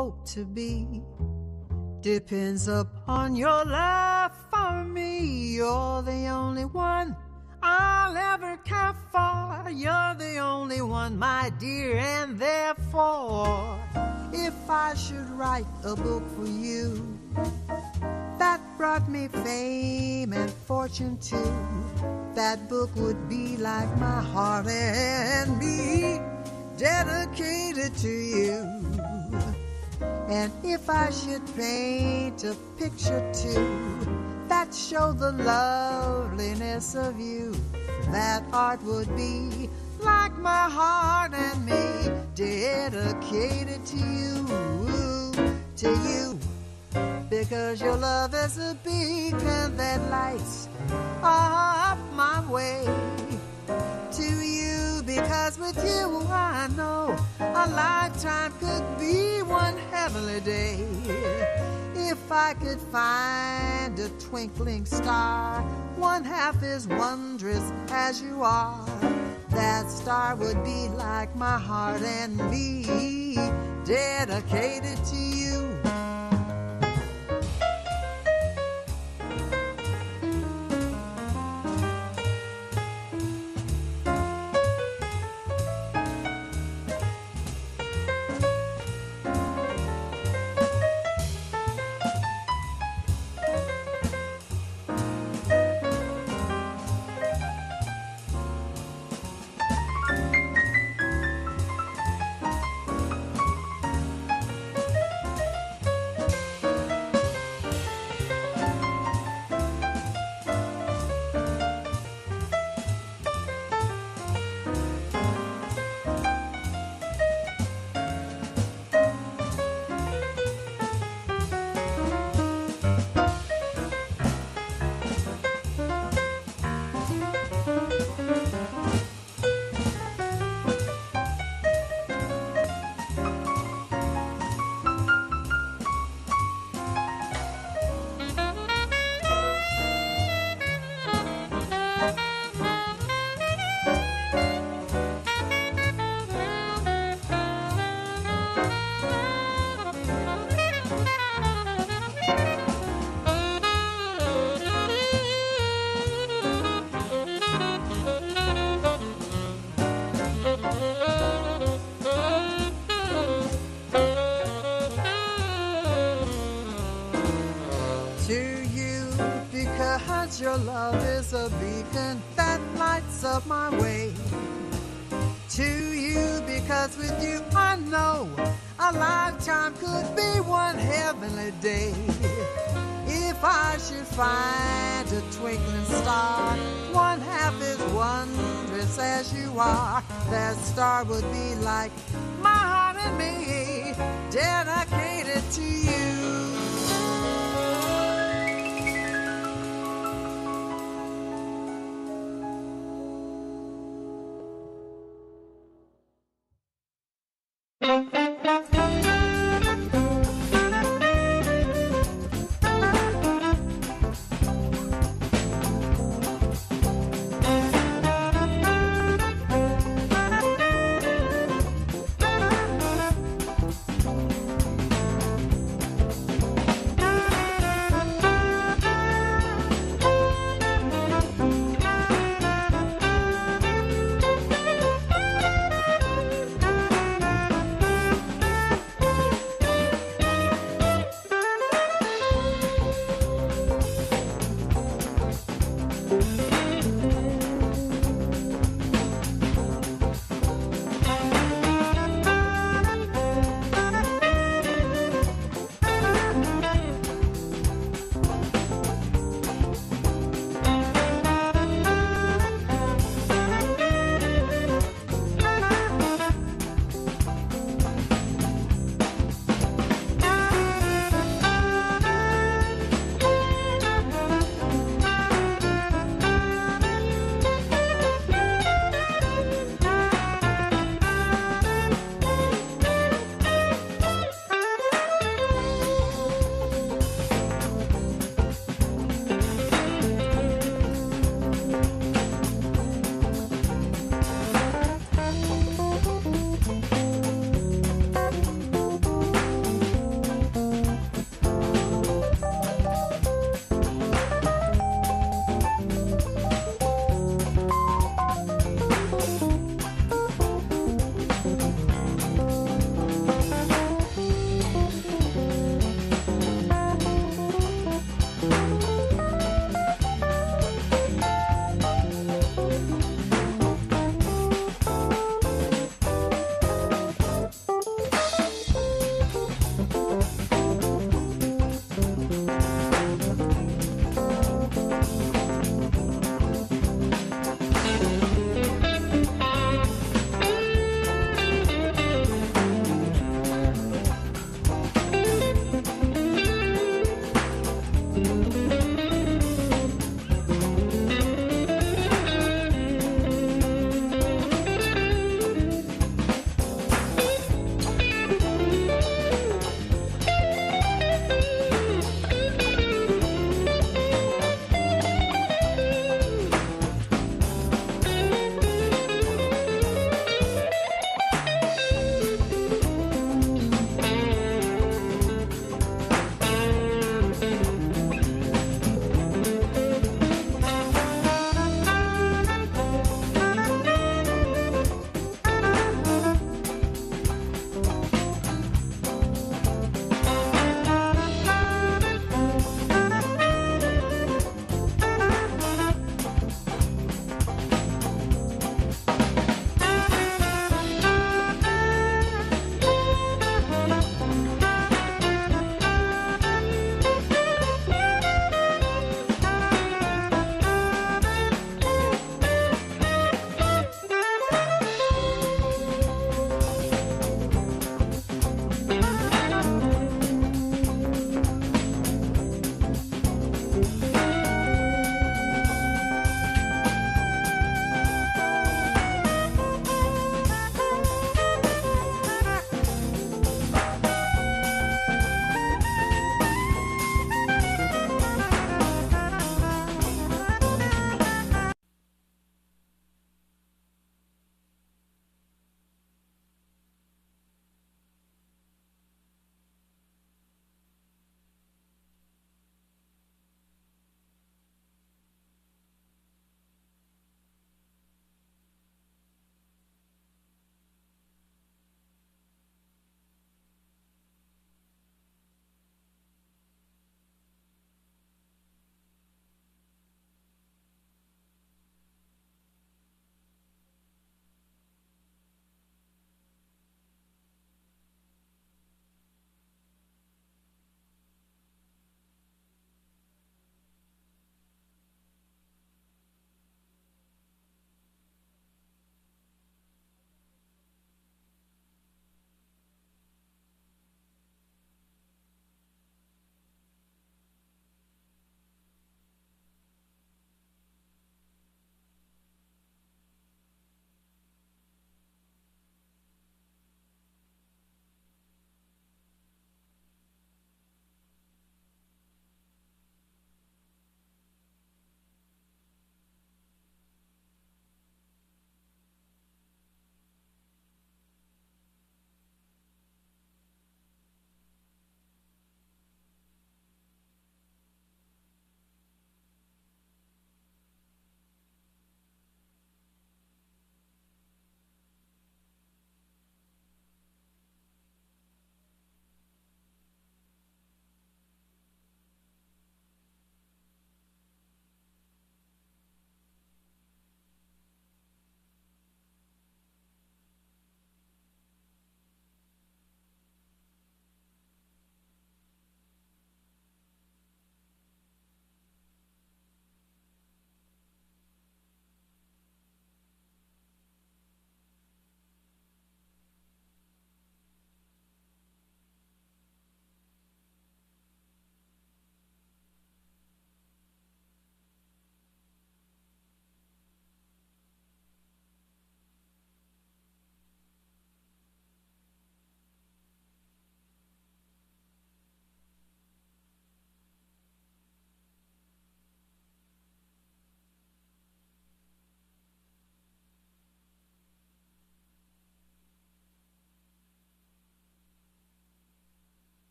hope to be depends upon your love for me. You're the only one I'll ever care for. You're the only one, my dear, and therefore, if I should write a book for you that brought me fame and fortune too, that book would be like my heart and me, dedicated to you. And if I should paint a picture too that showed the loveliness of you, that art would be like my heart and me, dedicated to you, because your love is a beacon that lights up my way. To you, because with you I know a lifetime could be one heavenly day. If I could find a twinkling star, one half as wondrous as you are, that star would be like my heart and me, dedicated to you. Your love is a beacon that lights up my way. To you, because with you I know a lifetime could be one heavenly day. If I should find a twinkling star, one half as wondrous as you are, that star would be like my heart and me, dedicated to you.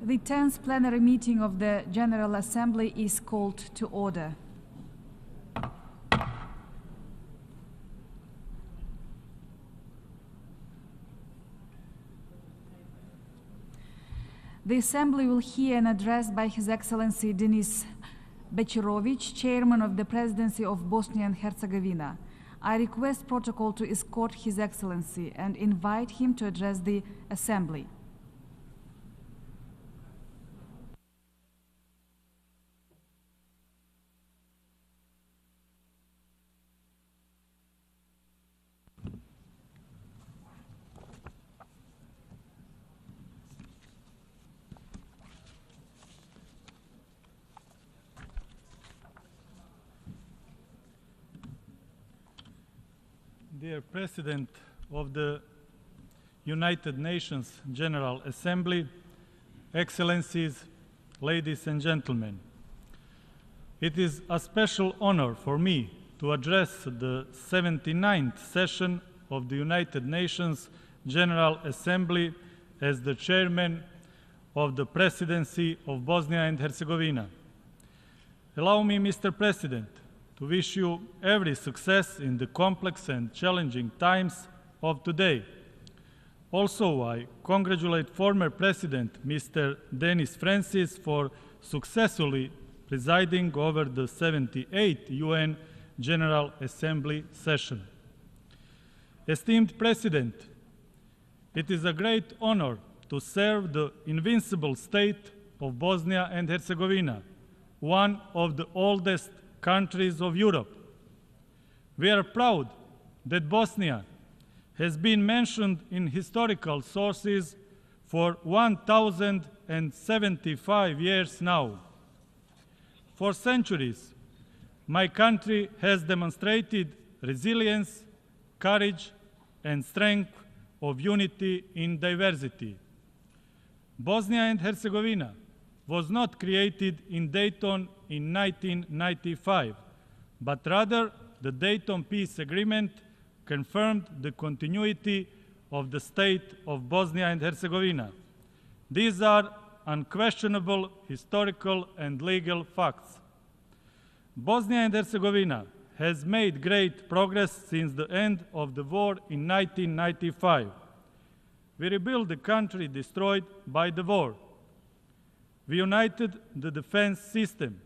The 10th plenary meeting of the General Assembly is called to order. The Assembly will hear an address by His Excellency Denis Bechirovich, Chairman of the Presidency of Bosnia and Herzegovina. I request protocol to escort His Excellency and invite him to address the Assembly. Dear President of the United Nations General Assembly, Excellencies, ladies and gentlemen, it is a special honor for me to address the 79th session of the United Nations General Assembly as the Chairman of the Presidency of Bosnia and Herzegovina. Allow me, Mr. President, to wish you every success in the complex and challenging times of today. Also, I congratulate former President Mr. Denis Francis for successfully presiding over the 78th UN General Assembly session. Esteemed President, it is a great honor to serve the invincible state of Bosnia and Herzegovina, one of the oldest countries of Europe. We are proud that Bosnia has been mentioned in historical sources for 1,075 years now. For centuries, my country has demonstrated resilience, courage, and strength of unity in diversity. Bosnia and Herzegovina was not created in Dayton in 1995, but rather the Dayton Peace Agreement confirmed the continuity of the state of Bosnia and Herzegovina. These are unquestionable historical and legal facts. Bosnia and Herzegovina has made great progress since the end of the war in 1995. We rebuilt the country destroyed by the war. We united the defense system,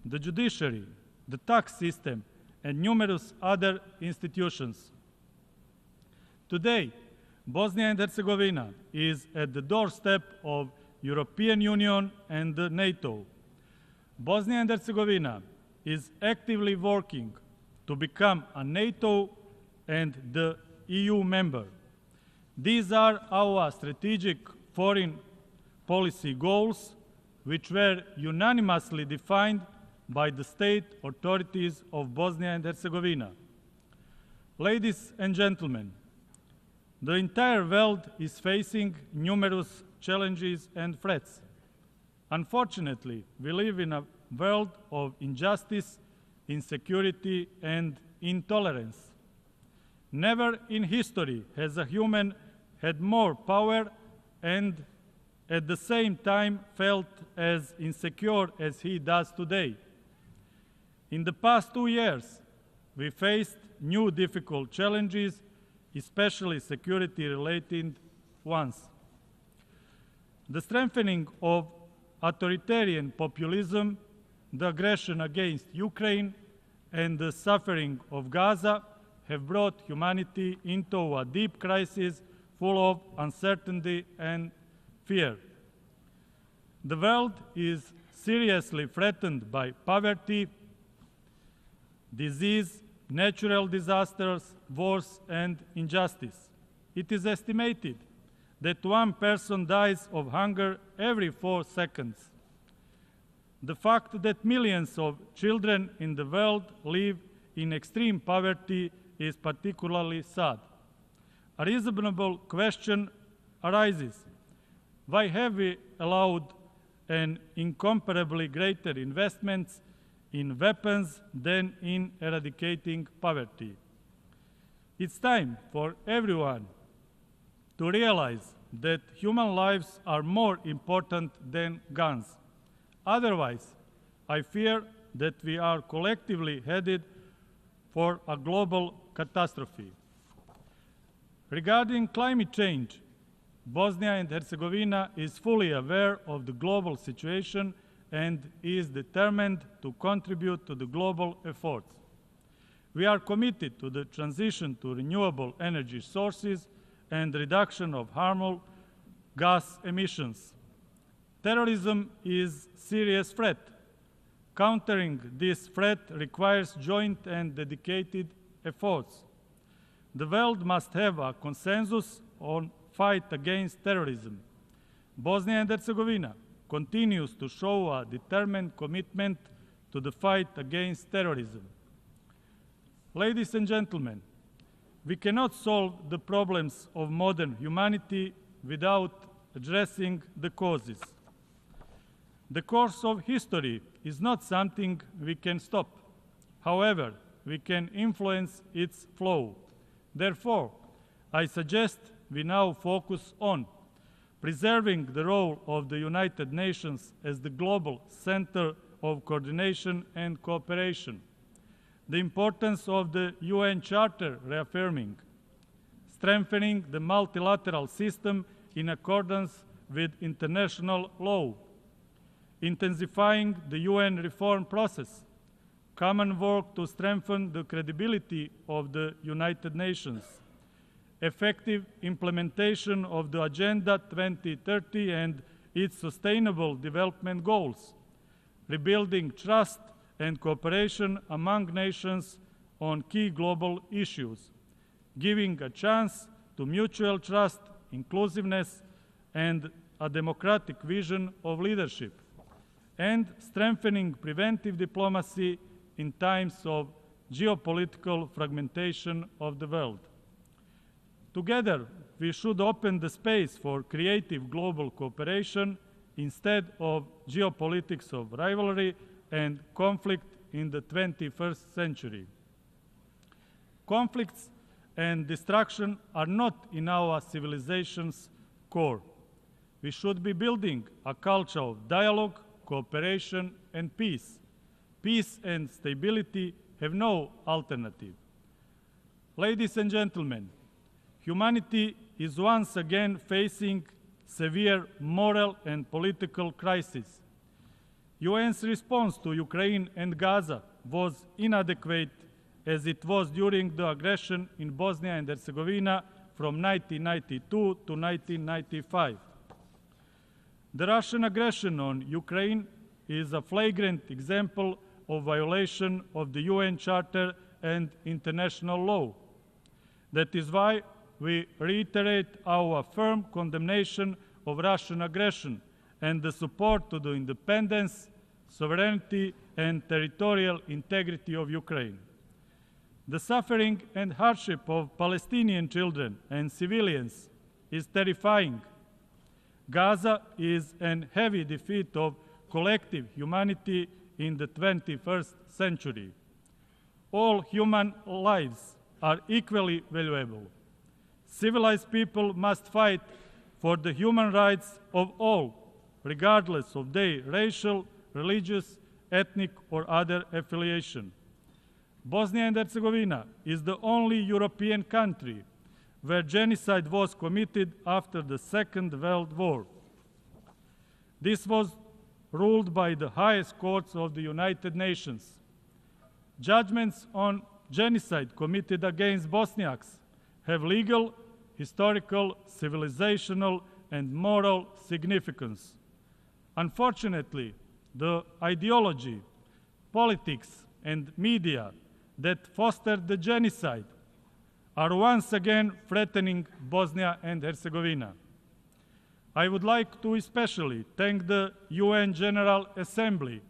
the judiciary, the tax system, and numerous other institutions. Today, Bosnia and Herzegovina is at the doorstep of European Union and NATO. Bosnia and Herzegovina is actively working to become a NATO and the EU member. These are our strategic foreign policy goals, which were unanimously defined by the state authorities of Bosnia and Herzegovina. Ladies and gentlemen, the entire world is facing numerous challenges and threats. Unfortunately, we live in a world of injustice, insecurity, and intolerance. Never in history has a human had more power and at the same time felt as insecure as he does today. In the past 2 years, we faced new difficult challenges, especially security-related ones. The strengthening of authoritarian populism, the aggression against Ukraine, and the suffering of Gaza have brought humanity into a deep crisis full of uncertainty and fear. The world is seriously threatened by poverty, disease, natural disasters, wars, and injustice. It is estimated that one person dies of hunger every 4 seconds. The fact that millions of children in the world live in extreme poverty is particularly sad. A reasonable question arises: why have we allowed an incomparably greater investments in weapons than in eradicating poverty? It's time for everyone to realize that human lives are more important than guns. Otherwise, I fear that we are collectively headed for a global catastrophe. Regarding climate change, Bosnia and Herzegovina is fully aware of the global situation and is determined to contribute to the global efforts. We are committed to the transition to renewable energy sources and reduction of harmful gas emissions. Terrorism is a serious threat. Countering this threat requires joint and dedicated efforts. The world must have a consensus on fight against terrorism. Bosnia and Herzegovina continues to show a determined commitment to the fight against terrorism. Ladies and gentlemen, we cannot solve the problems of modern humanity without addressing the causes. The course of history is not something we can stop. However, we can influence its flow. Therefore, I suggest we now focus on preserving the role of the United Nations as the global center of coordination and cooperation, the importance of the UN Charter reaffirming, strengthening the multilateral system in accordance with international law, intensifying the UN reform process, common work to strengthen the credibility of the United Nations, effective implementation of the Agenda 2030 and its sustainable development goals, rebuilding trust and cooperation among nations on key global issues, giving a chance to mutual trust, inclusiveness, and a democratic vision of leadership, and strengthening preventive diplomacy in times of geopolitical fragmentation of the world. Together, we should open the space for creative global cooperation instead of geopolitics of rivalry and conflict in the 21st century. Conflicts and destruction are not in our civilization's core. We should be building a culture of dialogue, cooperation, and peace. Peace and stability have no alternative. Ladies and gentlemen, humanity is once again facing severe moral and political crisis. UN's response to Ukraine and Gaza was inadequate as it was during the aggression in Bosnia and Herzegovina from 1992 to 1995. The Russian aggression on Ukraine is a flagrant example of violation of the UN Charter and international law. That is why we reiterate our firm condemnation of Russian aggression and the support to the independence, sovereignty, and territorial integrity of Ukraine. The suffering and hardship of Palestinian children and civilians is terrifying. Gaza is a heavy defeat of collective humanity in the 21st century. All human lives are equally valuable. Civilized people must fight for the human rights of all, regardless of their racial, religious, ethnic, or other affiliation. Bosnia and Herzegovina is the only European country where genocide was committed after the Second World War. This was ruled by the highest courts of the United Nations. Judgments on genocide committed against Bosniaks have legal, historical, civilizational, and moral significance. Unfortunately, the ideology, politics, and media that fostered the genocide are once again threatening Bosnia and Herzegovina. I would like to especially thank the UN General Assembly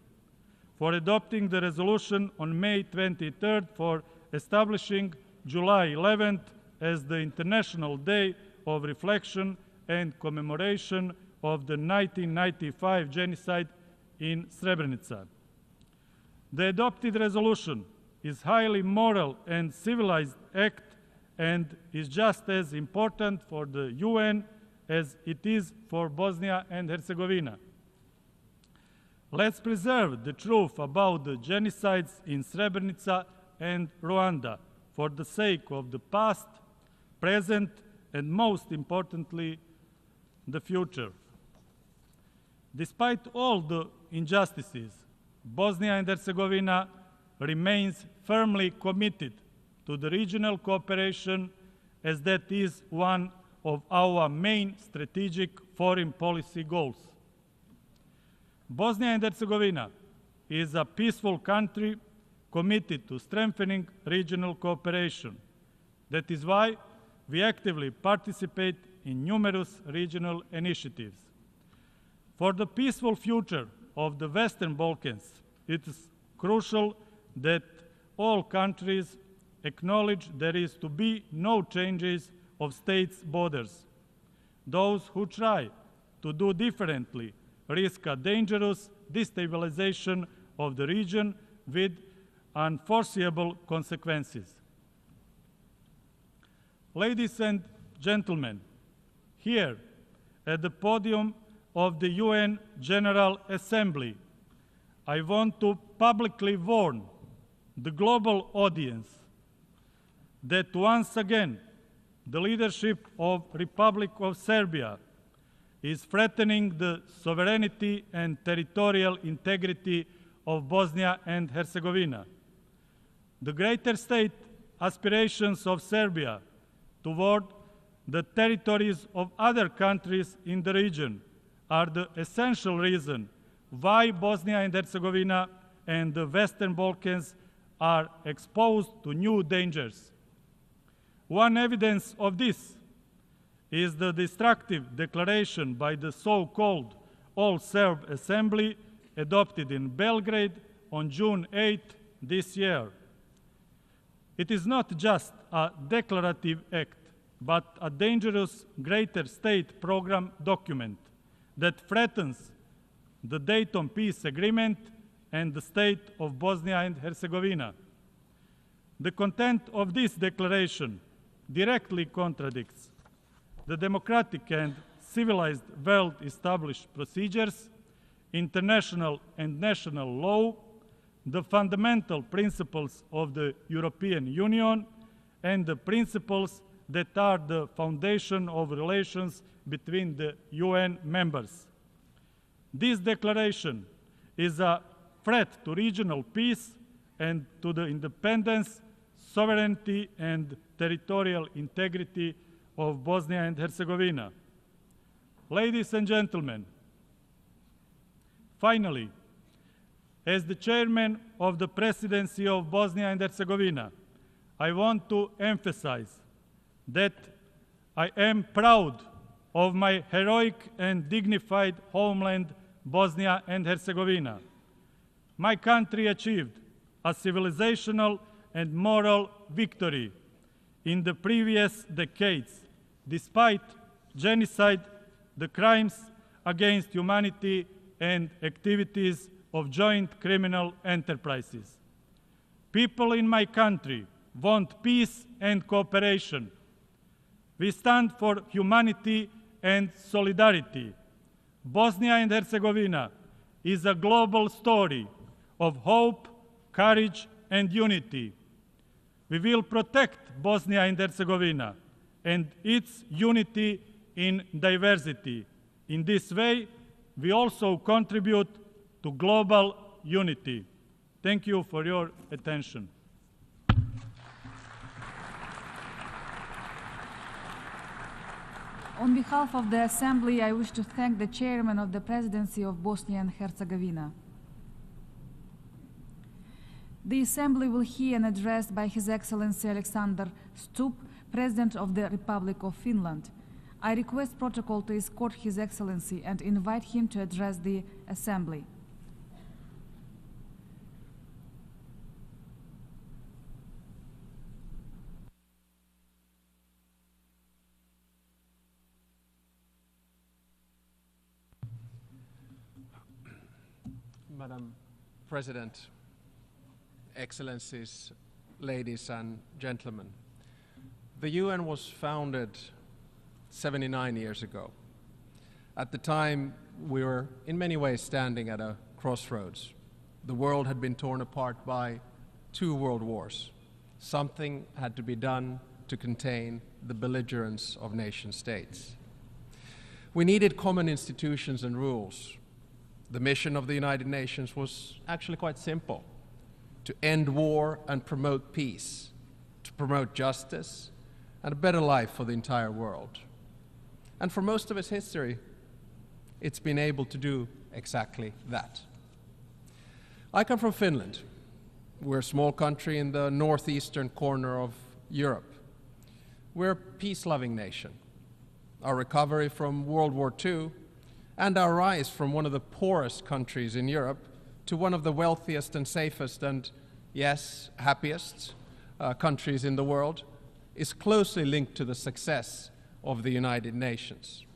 for adopting the resolution on May 23rd for establishing July 11th as the International Day of Reflection and Commemoration of the 1995 genocide in Srebrenica. The adopted resolution is a highly moral and civilized act and is just as important for the UN as it is for Bosnia and Herzegovina. Let's preserve the truth about the genocides in Srebrenica and Rwanda for the sake of the past, present, and most importantly, the future. Despite all the injustices, Bosnia and Herzegovina remains firmly committed to the regional cooperation, as that is one of our main strategic foreign policy goals. Bosnia and Herzegovina is a peaceful country committed to strengthening regional cooperation. That is why we actively participate in numerous regional initiatives. For the peaceful future of the Western Balkans, it is crucial that all countries acknowledge there is to be no changes of states' borders. Those who try to do differently risk a dangerous destabilization of the region with unforeseeable consequences. Ladies and gentlemen, here at the podium of the UN General Assembly, I want to publicly warn the global audience that once again the leadership of Republic of Serbia is threatening the sovereignty and territorial integrity of Bosnia and Herzegovina. The greater state aspirations of Serbia toward the territories of other countries in the region are the essential reason why Bosnia and Herzegovina and the Western Balkans are exposed to new dangers. One evidence of this is the destructive declaration by the so-called All-Serb Assembly adopted in Belgrade on June 8 this year. It is not just a declarative act, but a dangerous greater state program document that threatens the Dayton Peace Agreement and the state of Bosnia and Herzegovina. The content of this declaration directly contradicts the democratic and civilized well-established procedures, international and national law, the fundamental principles of the European Union, and the principles that are the foundation of relations between the UN members. This declaration is a threat to regional peace and to the independence, sovereignty, and territorial integrity of Bosnia and Herzegovina. Ladies and gentlemen, finally, as the chairman of the presidency of Bosnia and Herzegovina, I want to emphasize that I am proud of my heroic and dignified homeland, Bosnia and Herzegovina. My country achieved a civilizational and moral victory in the previous decades, despite genocide, the crimes against humanity, and activities of joint criminal enterprises. People in my country want peace and cooperation. We stand for humanity and solidarity. Bosnia and Herzegovina is a global story of hope, courage, and unity. We will protect Bosnia and Herzegovina and its unity in diversity. In this way, we also contribute to global unity. Thank you for your attention. On behalf of the Assembly, I wish to thank the Chairman of the Presidency of Bosnia and Herzegovina. The Assembly will hear an address by His Excellency Alexander Stubb, President of the Republic of Finland. I request protocol to escort His Excellency and invite him to address the Assembly. Madam President, Excellencies, ladies and gentlemen, the UN was founded 79 years ago. At the time, we were in many ways standing at a crossroads. The world had been torn apart by 2 world wars. Something had to be done to contain the belligerence of nation states. We needed common institutions and rules. The mission of the United Nations was actually quite simple: to end war and promote peace, to promote justice and a better life for the entire world. And for most of its history, it's been able to do exactly that. I come from Finland. We're a small country in the northeastern corner of Europe. We're a peace-loving nation. Our recovery from World War II and our rise from one of the poorest countries in Europe to one of the wealthiest and safest and, yes, happiest countries in the world is closely linked to the success of the United Nations.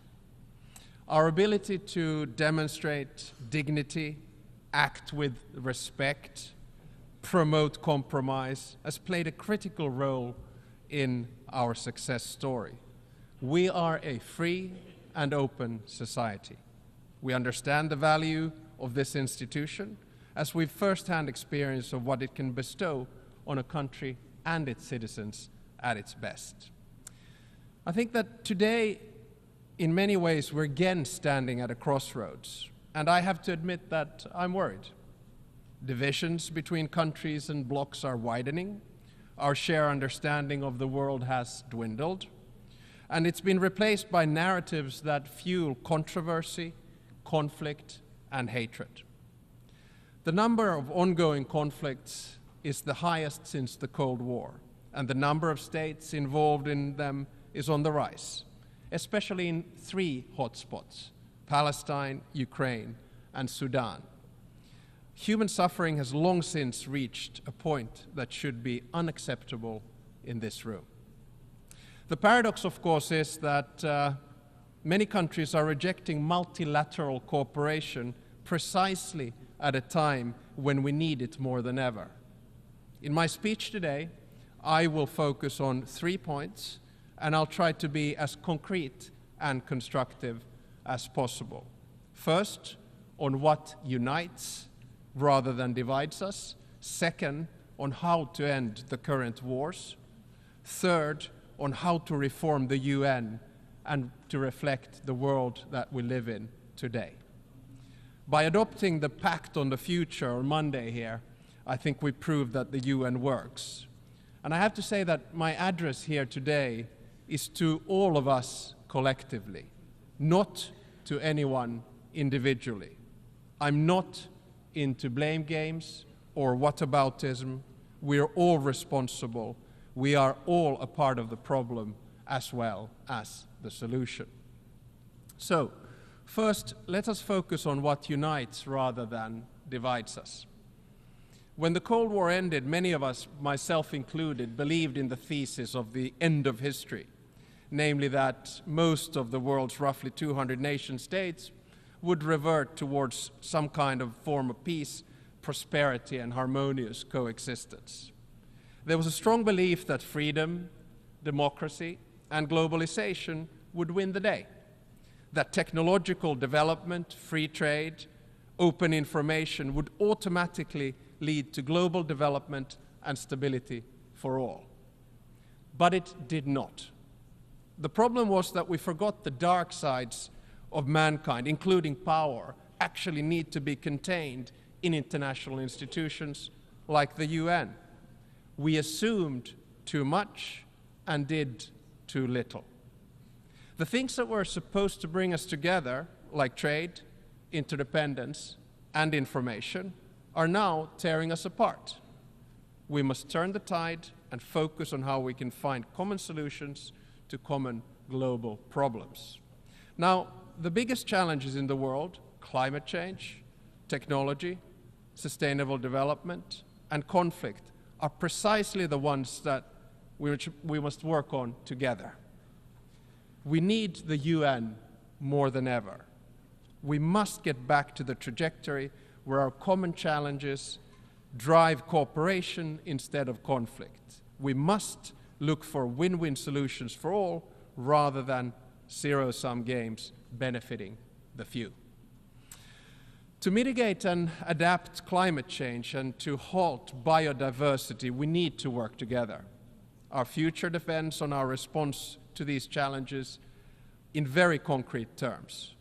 Our ability to demonstrate dignity, act with respect, promote compromise has played a critical role in our success story. We are a free and open society. We understand the value of this institution as we've first-hand experience of what it can bestow on a country and its citizens at its best. I think that today, in many ways, we're again standing at a crossroads, and I have to admit that I'm worried. Divisions between countries and blocs are widening. Our shared understanding of the world has dwindled, and it's been replaced by narratives that fuel controversy, conflict, and hatred. The number of ongoing conflicts is the highest since the Cold War, and the number of states involved in them is on the rise, especially in 3 hotspots: Palestine, Ukraine, and Sudan. Human suffering has long since reached a point that should be unacceptable in this room. The paradox, of course, is that many countries are rejecting multilateral cooperation precisely at a time when we need it more than ever. In my speech today, I will focus on 3 points, and I'll try to be as concrete and constructive as possible. First, on what unites rather than divides us. Second, on how to end the current wars. Third, on how to reform the UN and to reflect the world that we live in today. By adopting the Pact on the Future on Monday here, I think we proved that the UN works. And I have to say that my address here today is to all of us collectively, not to anyone individually. I'm not into blame games or whataboutism. We're all responsible. We are all a part of the problem as well as the solution. So, first, let us focus on what unites rather than divides us. When the Cold War ended, many of us, myself included, believed in the thesis of the end of history, namely that most of the world's roughly 200 nation states would revert towards some kind of form of peace, prosperity, and harmonious coexistence. There was a strong belief that freedom, democracy, and globalization would win the day, that technological development, free trade, open information would automatically lead to global development and stability for all. But it did not. The problem was that we forgot the dark sides of mankind, including power, actually need to be contained in international institutions like the UN. We assumed too much and did too little. The things that were supposed to bring us together, like trade, interdependence, and information, are now tearing us apart. We must turn the tide and focus on how we can find common solutions to common global problems. Now, the biggest challenges in the world, climate change, technology, sustainable development, and conflict, are precisely the ones that we must work on together. We need the UN more than ever. We must get back to the trajectory where our common challenges drive cooperation instead of conflict. We must look for win-win solutions for all rather than zero-sum games benefiting the few. To mitigate and adapt climate change and to halt biodiversity, we need to work together. Our future depends on our response to these challenges in very concrete terms.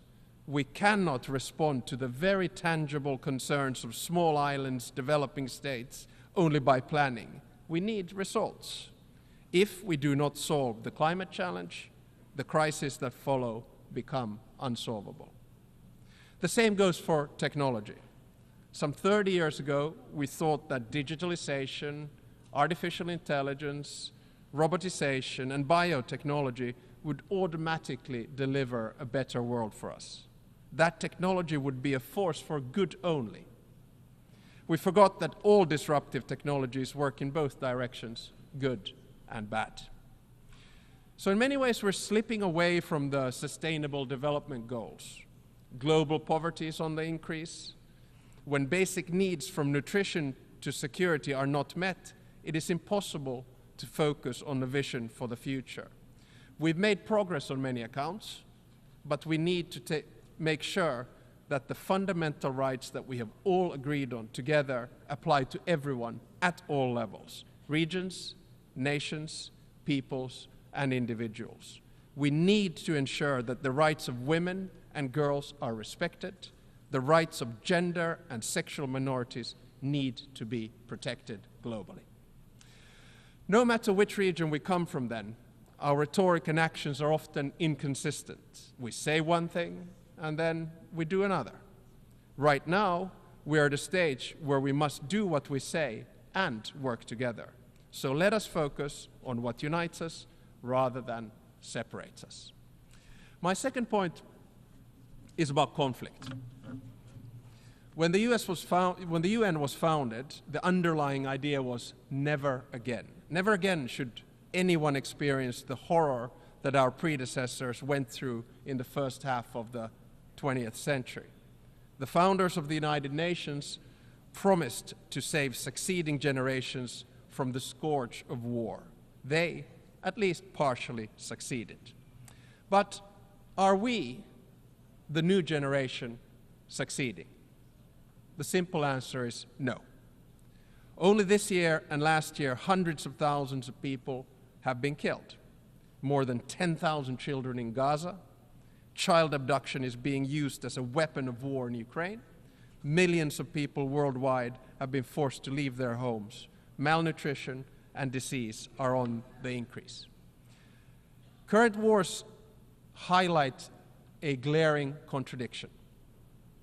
We cannot respond to the very tangible concerns of small islands, developing states, only by planning. We need results. If we do not solve the climate challenge, the crises that follow become unsolvable. The same goes for technology. Some 30 years ago, we thought that digitalization, artificial intelligence, robotization, and biotechnology would automatically deliver a better world for us. That technology would be a force for good only. We forgot that all disruptive technologies work in both directions, good and bad. So in many ways, we're slipping away from the Sustainable Development Goals. Global poverty is on the increase. When basic needs from nutrition to security are not met, it is impossible to focus on the vision for the future. We've made progress on many accounts, but we need to make sure that the fundamental rights that we have all agreed on together apply to everyone at all levels, regions, nations, peoples, and individuals. We need to ensure that the rights of women and girls are respected. The rights of gender and sexual minorities need to be protected globally. No matter which region we come from then, our rhetoric and actions are often inconsistent. We say one thing and then we do another. Right now, we are at a stage where we must do what we say and work together. So let us focus on what unites us rather than separates us. My second point is about conflict. When the UN was founded, the underlying idea was never again. Never again should anyone experience the horror that our predecessors went through in the first half of the 20th century. The founders of the United Nations promised to save succeeding generations from the scourge of war. They, at least partially, succeeded. But are we, the new generation, succeeding? The simple answer is no. Only this year and last year, hundreds of thousands of people have been killed. More than 10,000 children in Gaza. Child abduction is being used as a weapon of war in Ukraine. Millions of people worldwide have been forced to leave their homes. Malnutrition and disease are on the increase. Current wars highlight a glaring contradiction.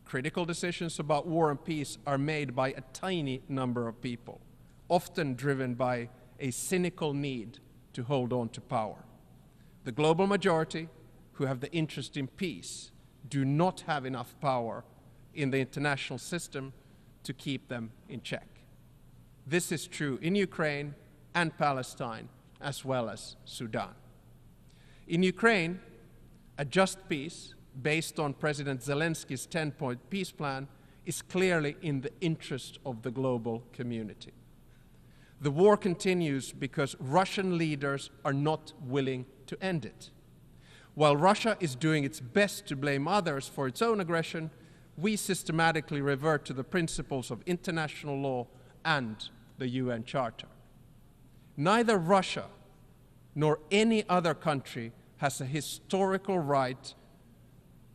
Critical decisions about war and peace are made by a tiny number of people, often driven by a cynical need to hold on to power. The global majority, who have the interest in peace, do not have enough power in the international system to keep them in check. This is true in Ukraine and Palestine, as well as Sudan. In Ukraine, a just peace, based on President Zelensky's 10-point peace plan, is clearly in the interest of the global community. The war continues because Russian leaders are not willing to end it. While Russia is doing its best to blame others for its own aggression, we systematically revert to the principles of international law and the UN Charter. Neither Russia nor any other country has a historical right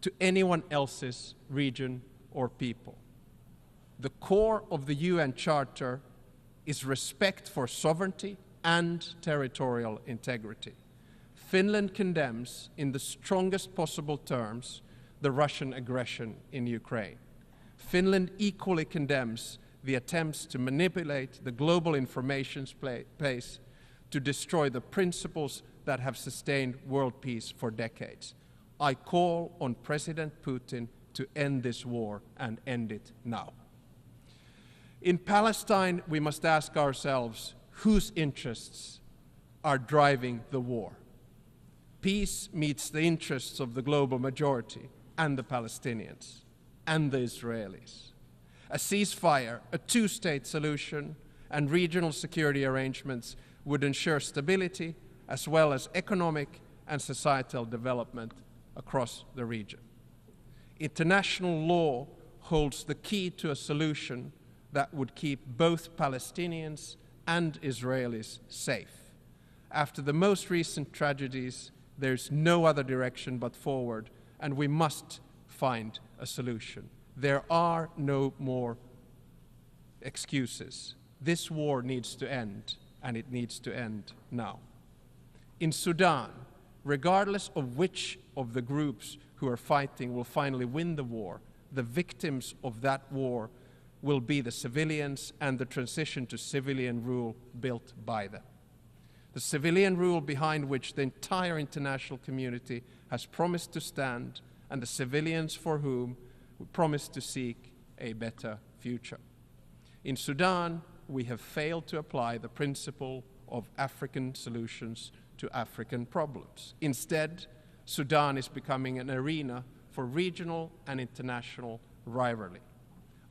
to anyone else's region or people. The core of the UN Charter is respect for sovereignty and territorial integrity. Finland condemns, in the strongest possible terms, the Russian aggression in Ukraine. Finland equally condemns the attempts to manipulate the global information space to destroy the principles that have sustained world peace for decades. I call on President Putin to end this war and end it now. In Palestine, we must ask ourselves whose interests are driving the war. Peace meets the interests of the global majority and the Palestinians and the Israelis. A ceasefire, a two-state solution, and regional security arrangements would ensure stability as well as economic and societal development across the region. International law holds the key to a solution that would keep both Palestinians and Israelis safe. After the most recent tragedies, there's no other direction but forward, and we must find a solution. There are no more excuses. This war needs to end, and it needs to end now. In Sudan, regardless of which of the groups who are fighting will finally win the war, the victims of that war will be the civilians and the transition to civilian rule built by them. The civilian rule behind which the entire international community has promised to stand, and the civilians for whom we promise to seek a better future. In Sudan, we have failed to apply the principle of African solutions to African problems. Instead, Sudan is becoming an arena for regional and international rivalry.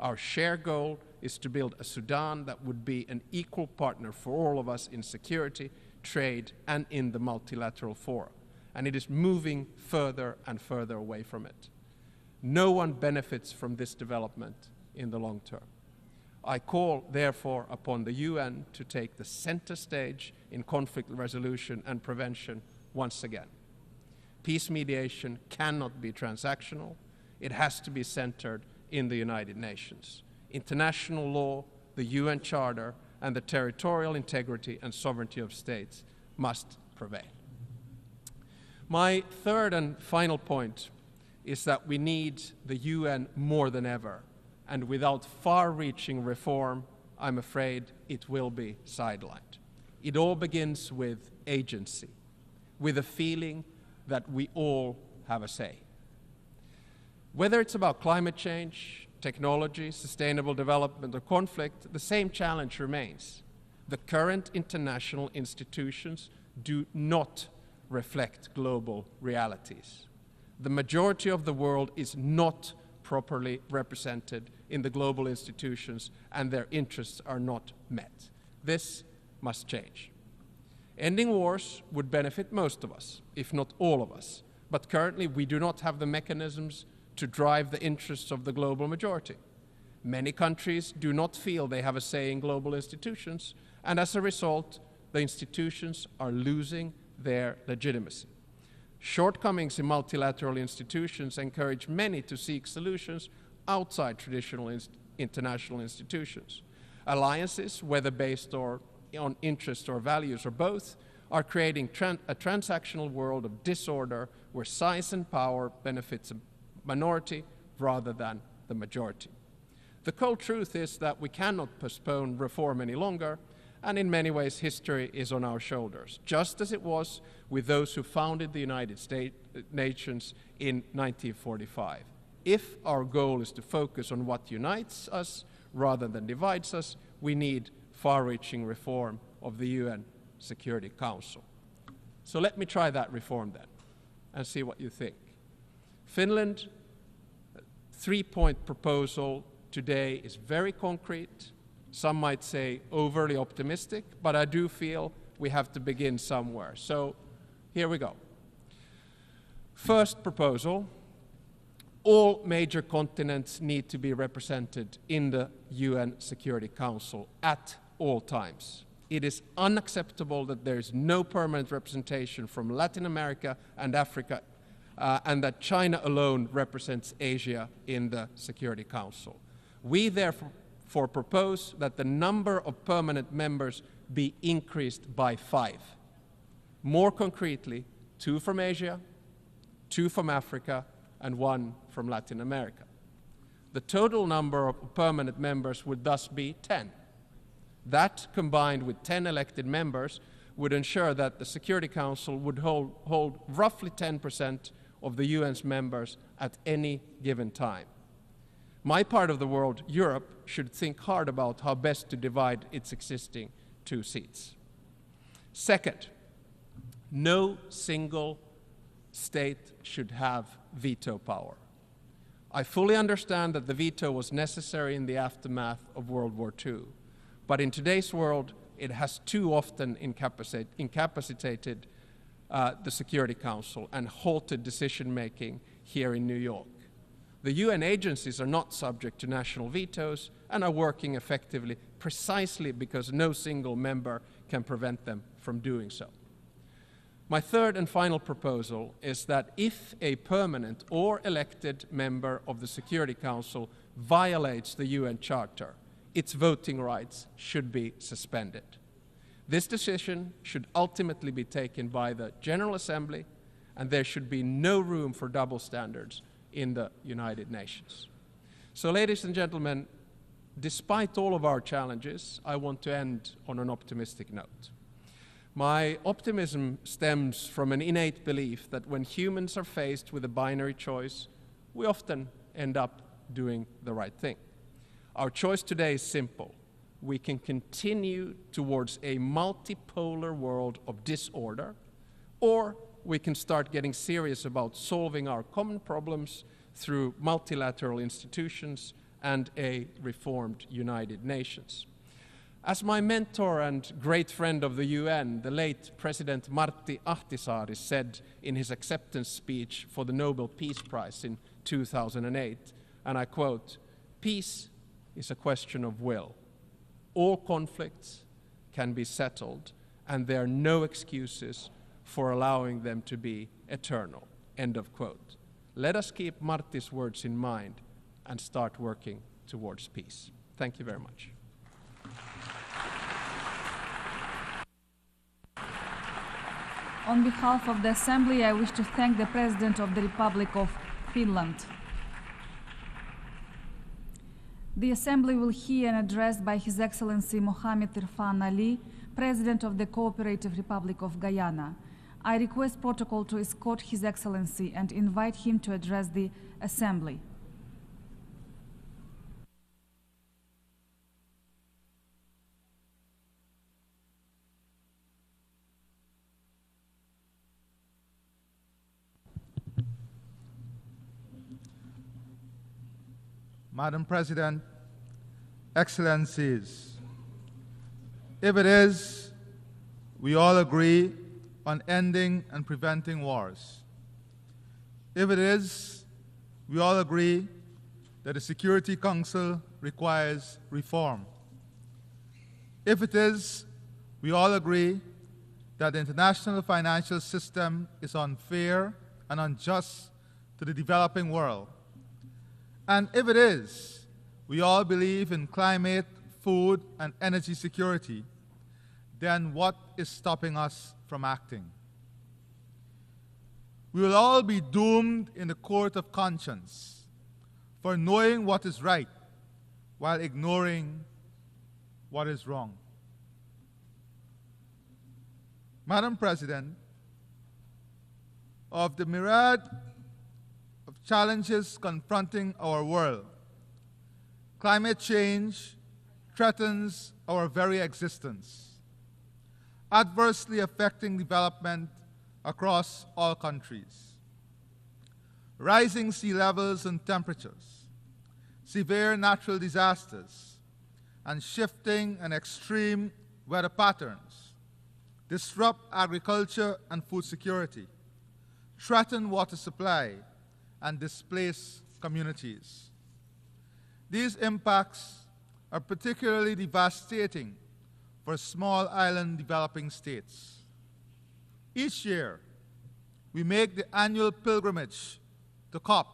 Our shared goal is to build a Sudan that would be an equal partner for all of us in security, trade, and in the multilateral fora. And it is moving further and further away from it. No one benefits from this development in the long term. I call, therefore, upon the UN to take the center stage in conflict resolution and prevention once again. Peace mediation cannot be transactional. It has to be centered in the United Nations. International law, the UN Charter, and the territorial integrity and sovereignty of states must prevail. My third and final point is that we need the UN more than ever, and without far-reaching reform, I'm afraid it will be sidelined. It all begins with agency, with a feeling that we all have a say. Whether it's about climate change, technology, sustainable development, or conflict, the same challenge remains. The current international institutions do not reflect global realities. The majority of the world is not properly represented in the global institutions, and their interests are not met. This must change. Ending wars would benefit most of us, if not all of us, but currently we do not have the mechanisms to drive the interests of the global majority. Many countries do not feel they have a say in global institutions, and as a result, the institutions are losing their legitimacy. Shortcomings in multilateral institutions encourage many to seek solutions outside traditional international institutions. Alliances, whether based on interest or values or both, are creating a transactional world of disorder where size and power benefits a minority rather than the majority. The cold truth is that we cannot postpone reform any longer, and in many ways history is on our shoulders, just as it was with those who founded the United Nations in 1945. If our goal is to focus on what unites us rather than divides us, we need far-reaching reform of the UN Security Council. So let me try that reform then and see what you think. Finland, three-point proposal today is very concrete. Some might say overly optimistic, but I do feel we have to begin somewhere. So here we go. First proposal, all major continents need to be represented in the UN Security Council at all times. It is unacceptable that there is no permanent representation from Latin America and Africa, and that China alone represents Asia in the Security Council. We therefore propose that the number of permanent members be increased by 5. More concretely, 2 from Asia, 2 from Africa, and 1 from Latin America. The total number of permanent members would thus be 10. That, combined with 10 elected members, would ensure that the Security Council would hold roughly 10% of the UN's members at any given time. My part of the world, Europe, should think hard about how best to divide its existing 2 seats. Second, no single state should have veto power. I fully understand that the veto was necessary in the aftermath of World War II, but in today's world, it has too often incapacitated the Security Council and halted decision-making here in New York. The UN agencies are not subject to national vetoes and are working effectively precisely because no single member can prevent them from doing so. My third and final proposal is that if a permanent or elected member of the Security Council violates the UN Charter, its voting rights should be suspended. This decision should ultimately be taken by the General Assembly, and there should be no room for double standards in the United Nations. So, ladies and gentlemen, despite all of our challenges, I want to end on an optimistic note. My optimism stems from an innate belief that when humans are faced with a binary choice, we often end up doing the right thing. Our choice today is simple. We can continue towards a multipolar world of disorder, or we can start getting serious about solving our common problems through multilateral institutions and a reformed United Nations. As my mentor and great friend of the UN, the late President Martti Ahtisaari, said in his acceptance speech for the Nobel Peace Prize in 2008, and I quote, "Peace is a question of will. All conflicts can be settled, and there are no excuses for allowing them to be eternal." End of quote. Let us keep Martti's words in mind and start working towards peace. Thank you very much. On behalf of the Assembly, I wish to thank the President of the Republic of Finland. The Assembly will hear an address by His Excellency Mohamed Irfan Ali, President of the Cooperative Republic of Guyana. I request protocol to escort His Excellency and invite him to address the Assembly. Madam President, Excellencies, if it is, we all agree on ending and preventing wars. If it is, we all agree that the Security Council requires reform. If it is, we all agree that the international financial system is unfair and unjust to the developing world. And if it is, we all believe in climate, food, and energy security, then what is stopping us from acting? We will all be doomed in the court of conscience for knowing what is right while ignoring what is wrong. Madam President, of the myriad of challenges confronting our world, climate change threatens our very existence, adversely affecting development across all countries. Rising sea levels and temperatures, severe natural disasters, and shifting and extreme weather patterns disrupt agriculture and food security, threaten water supply, and displace communities. These impacts are particularly devastating for small island developing states. Each year, we make the annual pilgrimage to COP,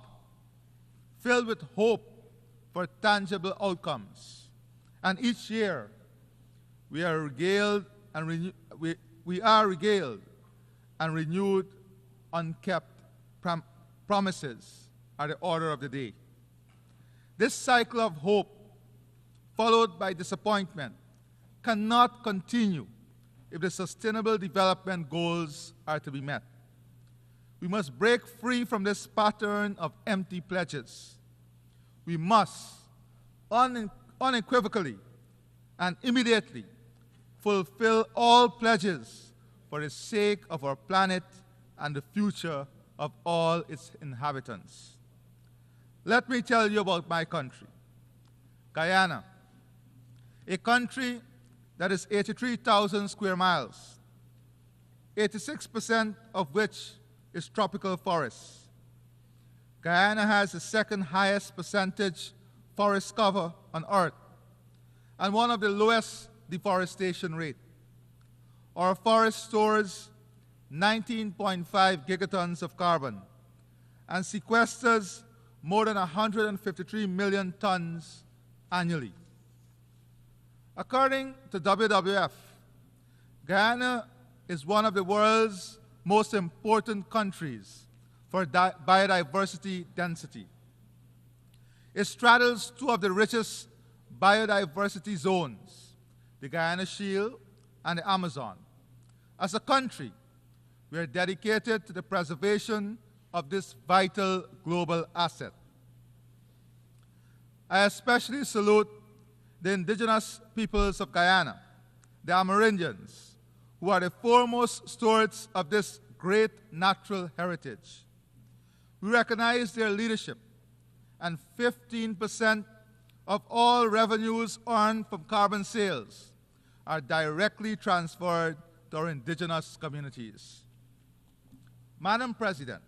filled with hope for tangible outcomes. And each year, we are regaled and renewed unkept promises are the order of the day. This cycle of hope, followed by disappointment, cannot continue if the Sustainable Development Goals are to be met. We must break free from this pattern of empty pledges. We must unequivocally and immediately fulfill all pledges for the sake of our planet and the future of all its inhabitants. Let me tell you about my country, Guyana, a country that is 83,000 square miles, 86% of which is tropical forests. Guyana has the second highest percentage forest cover on Earth and one of the lowest deforestation rate. Our forest stores 19.5 gigatons of carbon and sequesters more than 153 million tons annually. According to WWF, Guyana is one of the world's most important countries for biodiversity density. It straddles two of the richest biodiversity zones, the Guyana Shield and the Amazon. As a country, we are dedicated to the preservation of this vital global asset. I especially salute the indigenous peoples of Guyana, the Amerindians, who are the foremost stewards of this great natural heritage. We recognize their leadership, and 15% of all revenues earned from carbon sales are directly transferred to our indigenous communities. Madam President,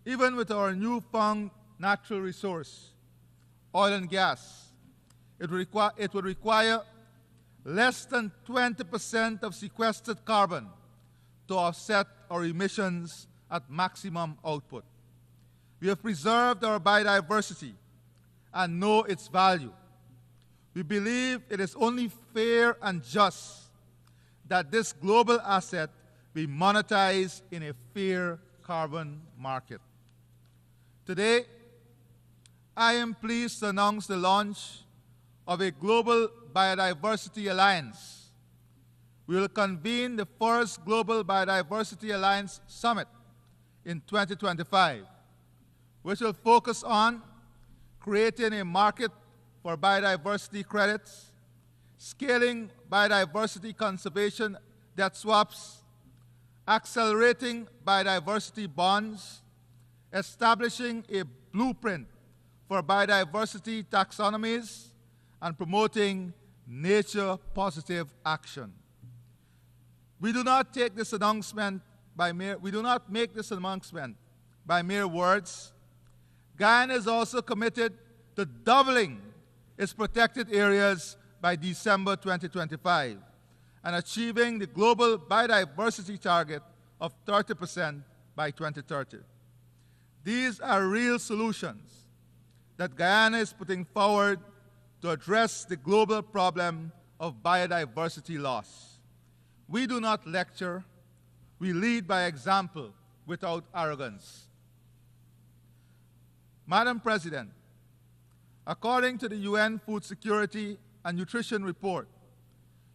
even with our newfound natural resource, oil and gas, it would require less than 20% of sequestered carbon to offset our emissions at maximum output. We have preserved our biodiversity and know its value. We believe it is only fair and just that this global asset be monetized in a fair carbon market. Today, I am pleased to announce the launch of a global biodiversity alliance. We will convene the first Global Biodiversity Alliance Summit in 2025, which will focus on creating a market for biodiversity credits, scaling biodiversity conservation debt swaps, accelerating biodiversity bonds, establishing a blueprint for biodiversity taxonomies, and promoting nature-positive action. We do not make this announcement by mere words. Guyana is also committed to doubling its protected areas by December 2025 and achieving the global biodiversity target of 30% by 2030. These are real solutions that Guyana is putting forward to address the global problem of biodiversity loss. We do not lecture, we lead by example without arrogance. Madam President, according to the UN Food Security and Nutrition Report,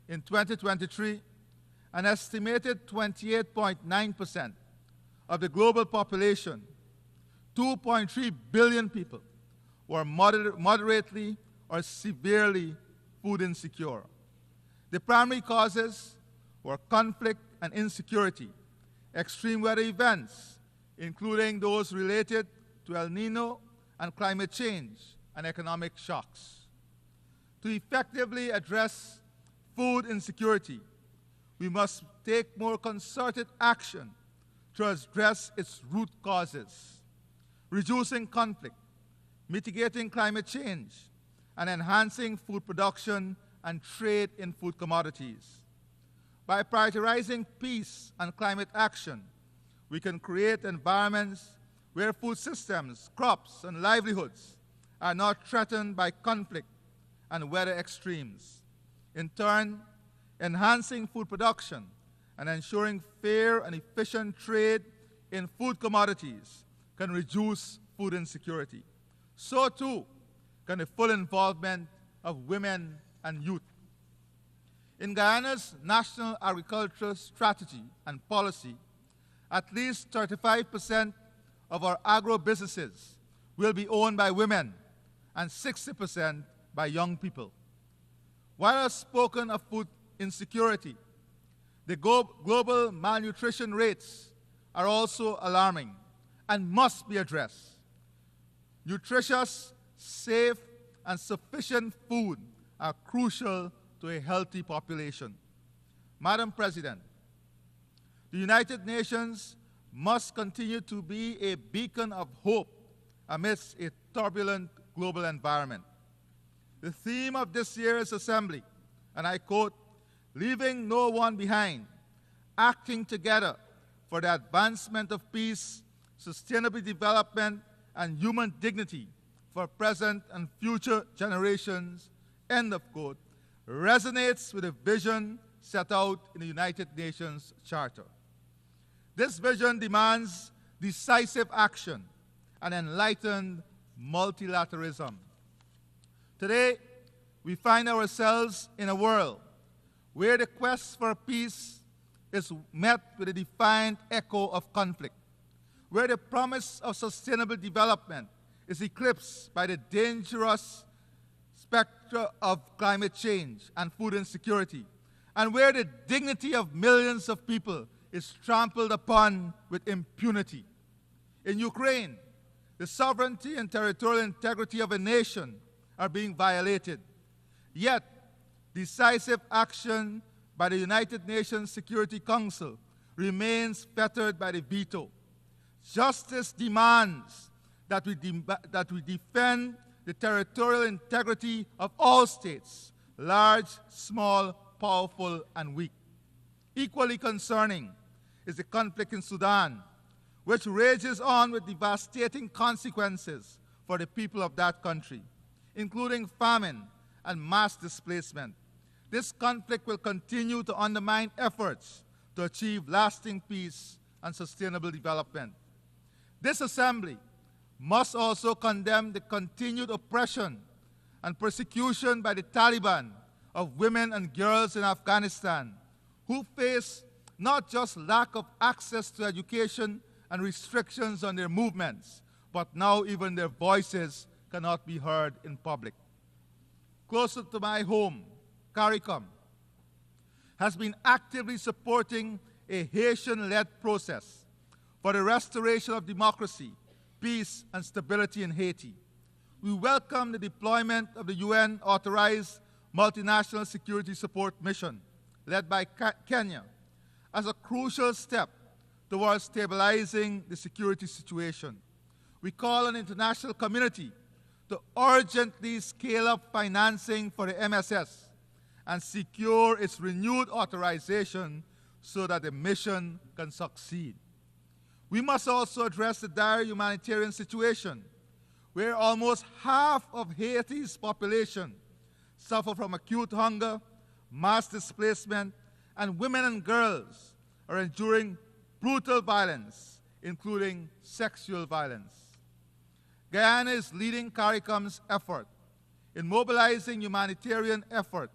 in 2023, an estimated 28.9% of the global population, 2.3 billion people, were moderately or severely food insecure. The primary causes were conflict and insecurity, extreme weather events, including those related to El Nino and climate change and economic shocks. To effectively address food insecurity, we must take more concerted action to address its root causes, reducing conflict, mitigating climate change, and enhancing food production and trade in food commodities. By prioritizing peace and climate action, we can create environments where food systems, crops, and livelihoods are not threatened by conflict and weather extremes. In turn, enhancing food production and ensuring fair and efficient trade in food commodities can reduce food insecurity. So too can the full involvement of women and youth. In Guyana's National Agricultural Strategy and Policy, at least 35% of our agro-businesses will be owned by women and 60% by young people. While I've spoken of food insecurity, the global malnutrition rates are also alarming and must be addressed. Nutritious, safe, and sufficient food are crucial to a healthy population. Madam President, The United Nations must continue to be a beacon of hope amidst a turbulent global environment. The theme of this year's assembly, and I quote, "Leaving no one behind, acting together for the advancement of peace, sustainable development, and human dignity for present and future generations," end of quote, resonates with the vision set out in the United Nations Charter. This vision demands decisive action and enlightened multilateralism. Today, we find ourselves in a world where the quest for peace is met with a defiant echo of conflict, where the promise of sustainable development is eclipsed by the dangerous specter of climate change and food insecurity, and where the dignity of millions of people is trampled upon with impunity. In Ukraine, the sovereignty and territorial integrity of a nation are being violated. Yet, decisive action by the United Nations Security Council remains fettered by the veto. Justice demands that we defend the territorial integrity of all states, large, small, powerful, and weak. Equally concerning is the conflict in Sudan, which rages on with devastating consequences for the people of that country, including famine and mass displacement. This conflict will continue to undermine efforts to achieve lasting peace and sustainable development. This assembly must also condemn the continued oppression and persecution by the Taliban of women and girls in Afghanistan, who face not just lack of access to education and restrictions on their movements, but now even their voices cannot be heard in public. Closer to my home, CARICOM has been actively supporting a Haitian-led process for the restoration of democracy, peace, and stability in Haiti. We welcome the deployment of the UN-authorized multinational security support mission led by Kenya as a crucial step towards stabilizing the security situation. We call on the international community to urgently scale up financing for the MSS and secure its renewed authorization so that the mission can succeed. We must also address the dire humanitarian situation where almost half of Haiti's population suffer from acute hunger, mass displacement, and women and girls are enduring brutal violence, including sexual violence. Guyana is leading CARICOM's effort in mobilizing humanitarian effort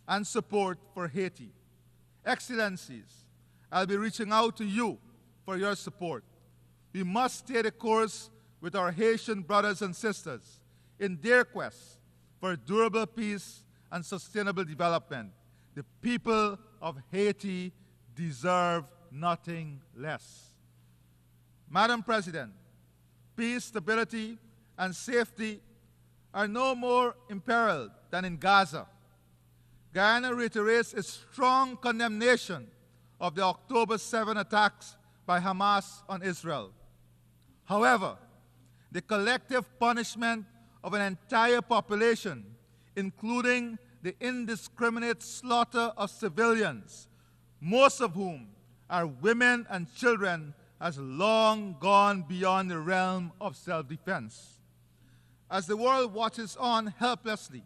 and support for Haiti. Excellencies, I'll be reaching out to you for your support. We must stay the course with our Haitian brothers and sisters in their quest for durable peace and sustainable development. The people of Haiti deserve nothing less. Madam President, peace, stability, and safety are no more imperiled than in Gaza. Guyana reiterates its strong condemnation of the October 7 attacks by Hamas on Israel. However, the collective punishment of an entire population, including the indiscriminate slaughter of civilians, most of whom are women and children, has long gone beyond the realm of self-defense. As the world watches on helplessly,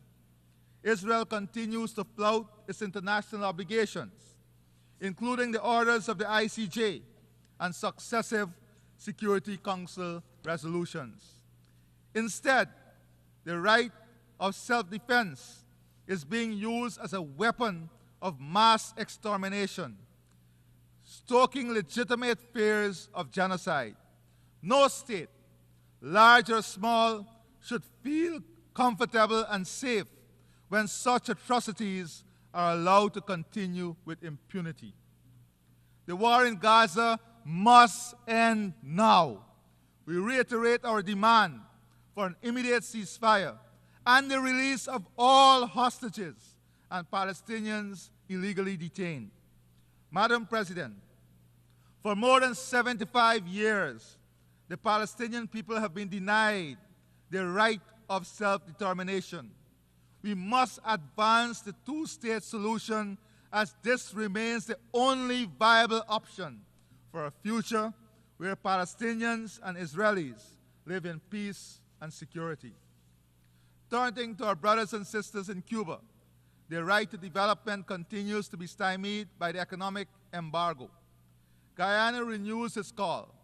Israel continues to flout its international obligations, including the orders of the ICJ and successive Security Council resolutions. Instead, the right of self-defense is being used as a weapon of mass extermination, stoking legitimate fears of genocide. No state, large or small, should feel comfortable and safe when such atrocities are allowed to continue with impunity. The war in Gaza must end now. We reiterate our demand for an immediate ceasefire and the release of all hostages and Palestinians illegally detained. Madam President, For more than 75 years, the Palestinian people have been denied their right of self-determination. We must advance the two-state solution, as this remains the only viable option for a future where Palestinians and Israelis live in peace and security. Turning to our brothers and sisters in Cuba, their right to development continues to be stymied by the economic embargo. Guyana renews its call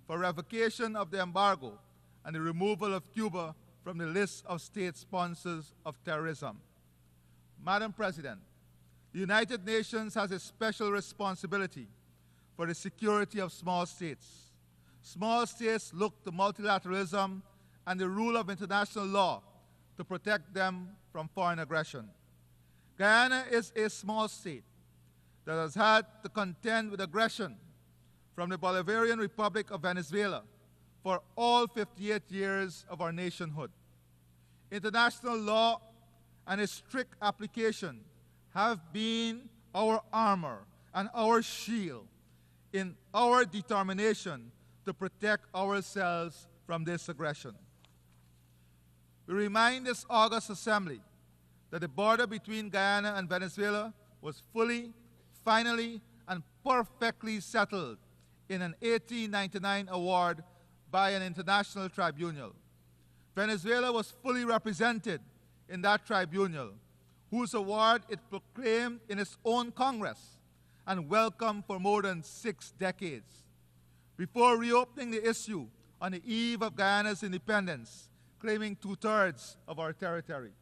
for revocation of the embargo and the removal of Cuba from the list of state sponsors of terrorism. Madam President, the United Nations has a special responsibility for the security of small states. Small states look to multilateralism and the rule of international law to protect them from foreign aggression. Guyana is a small state that has had to contend with aggression from the Bolivarian Republic of Venezuela for all 58 years of our nationhood. International law and its strict application have been our armor and our shield in our determination to protect ourselves from this aggression. We remind this august assembly that the border between Guyana and Venezuela was fully, finally, and perfectly settled in an 1899 award by an international tribunal. Venezuela was fully represented in that tribunal, whose award it proclaimed in its own Congress and welcomed for more than 6 decades. Before reopening the issue on the eve of Guyana's independence, claiming 2/3 of our territory.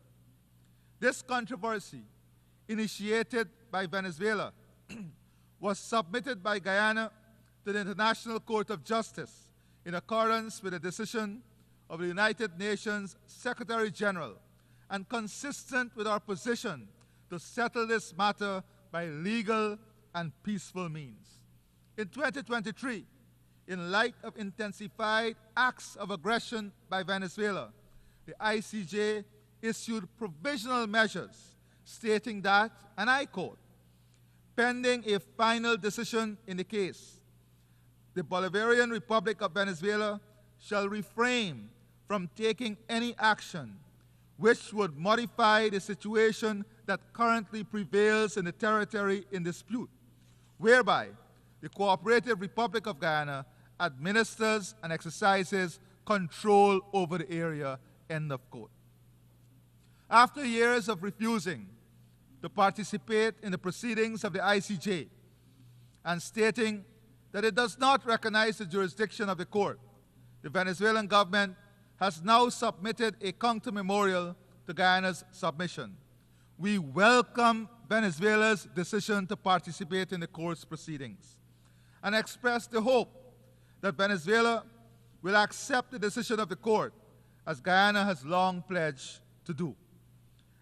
This controversy, initiated by Venezuela, was submitted by Guyana to the International Court of Justice in accordance with a decision of the United Nations Secretary General and consistent with our position to settle this matter by legal and peaceful means. In 2023, in light of intensified acts of aggression by Venezuela, the ICJ issued provisional measures stating that, and I quote, pending a final decision in the case, the Bolivarian Republic of Venezuela shall refrain from taking any action which would modify the situation that currently prevails in the territory in dispute, whereby the Cooperative Republic of Guyana administers and exercises control over the area, end of quote. After years of refusing to participate in the proceedings of the ICJ and stating that it does not recognize the jurisdiction of the court, the Venezuelan government has now submitted a counter memorial to Guyana's submission. We welcome Venezuela's decision to participate in the court's proceedings and express the hope that Venezuela will accept the decision of the court, as Guyana has long pledged to do.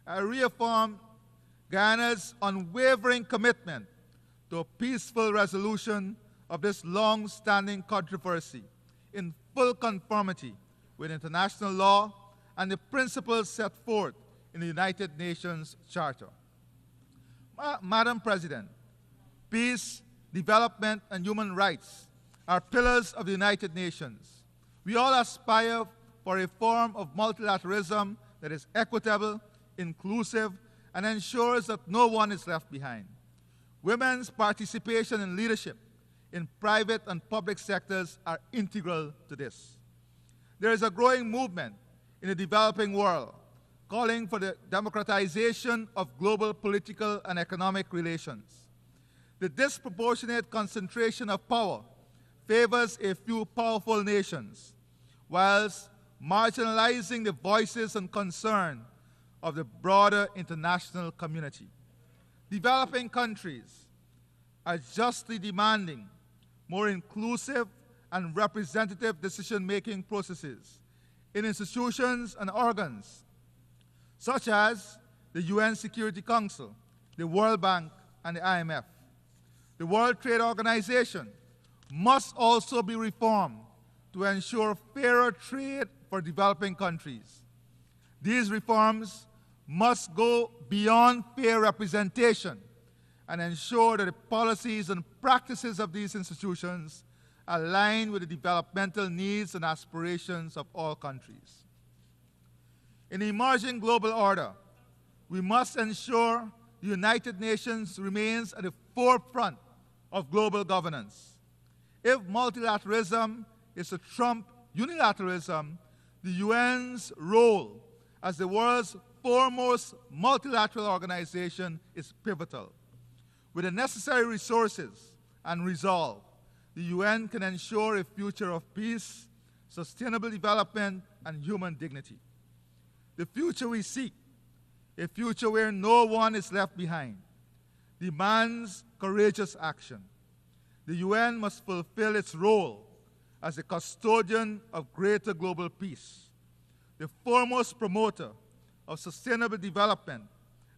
I reaffirm Guyana's unwavering commitment to a peaceful resolution of this long-standing controversy in full conformity with international law and the principles set forth in the United Nations Charter. Madam President, peace, development, and human rights are pillars of the United Nations. We all aspire for a form of multilateralism that is equitable, inclusive, and ensures that no one is left behind. Women's participation in leadership in private and public sectors are integral to this. There is a growing movement in the developing world calling for the democratization of global political and economic relations. The disproportionate concentration of power favors a few powerful nations, whilst marginalizing the voices and concern of the broader international community. Developing countries are justly demanding more inclusive and representative decision-making processes in institutions and organs such as the UN Security Council, the World Bank, and the IMF. The World Trade Organization must also be reformed to ensure fairer trade for developing countries. These reforms must go beyond fair representation and ensure that the policies and practices of these institutions align with the developmental needs and aspirations of all countries. In the emerging global order, we must ensure the United Nations remains at the forefront of global governance. If multilateralism is to trump unilateralism, the UN's role as the world's foremost multilateral organization is pivotal. With the necessary resources and resolve, the UN can ensure a future of peace, sustainable development, and human dignity. The future we seek, a future where no one is left behind, demands courageous action. The UN must fulfill its role as a custodian of greater global peace, the foremost promoter of sustainable development,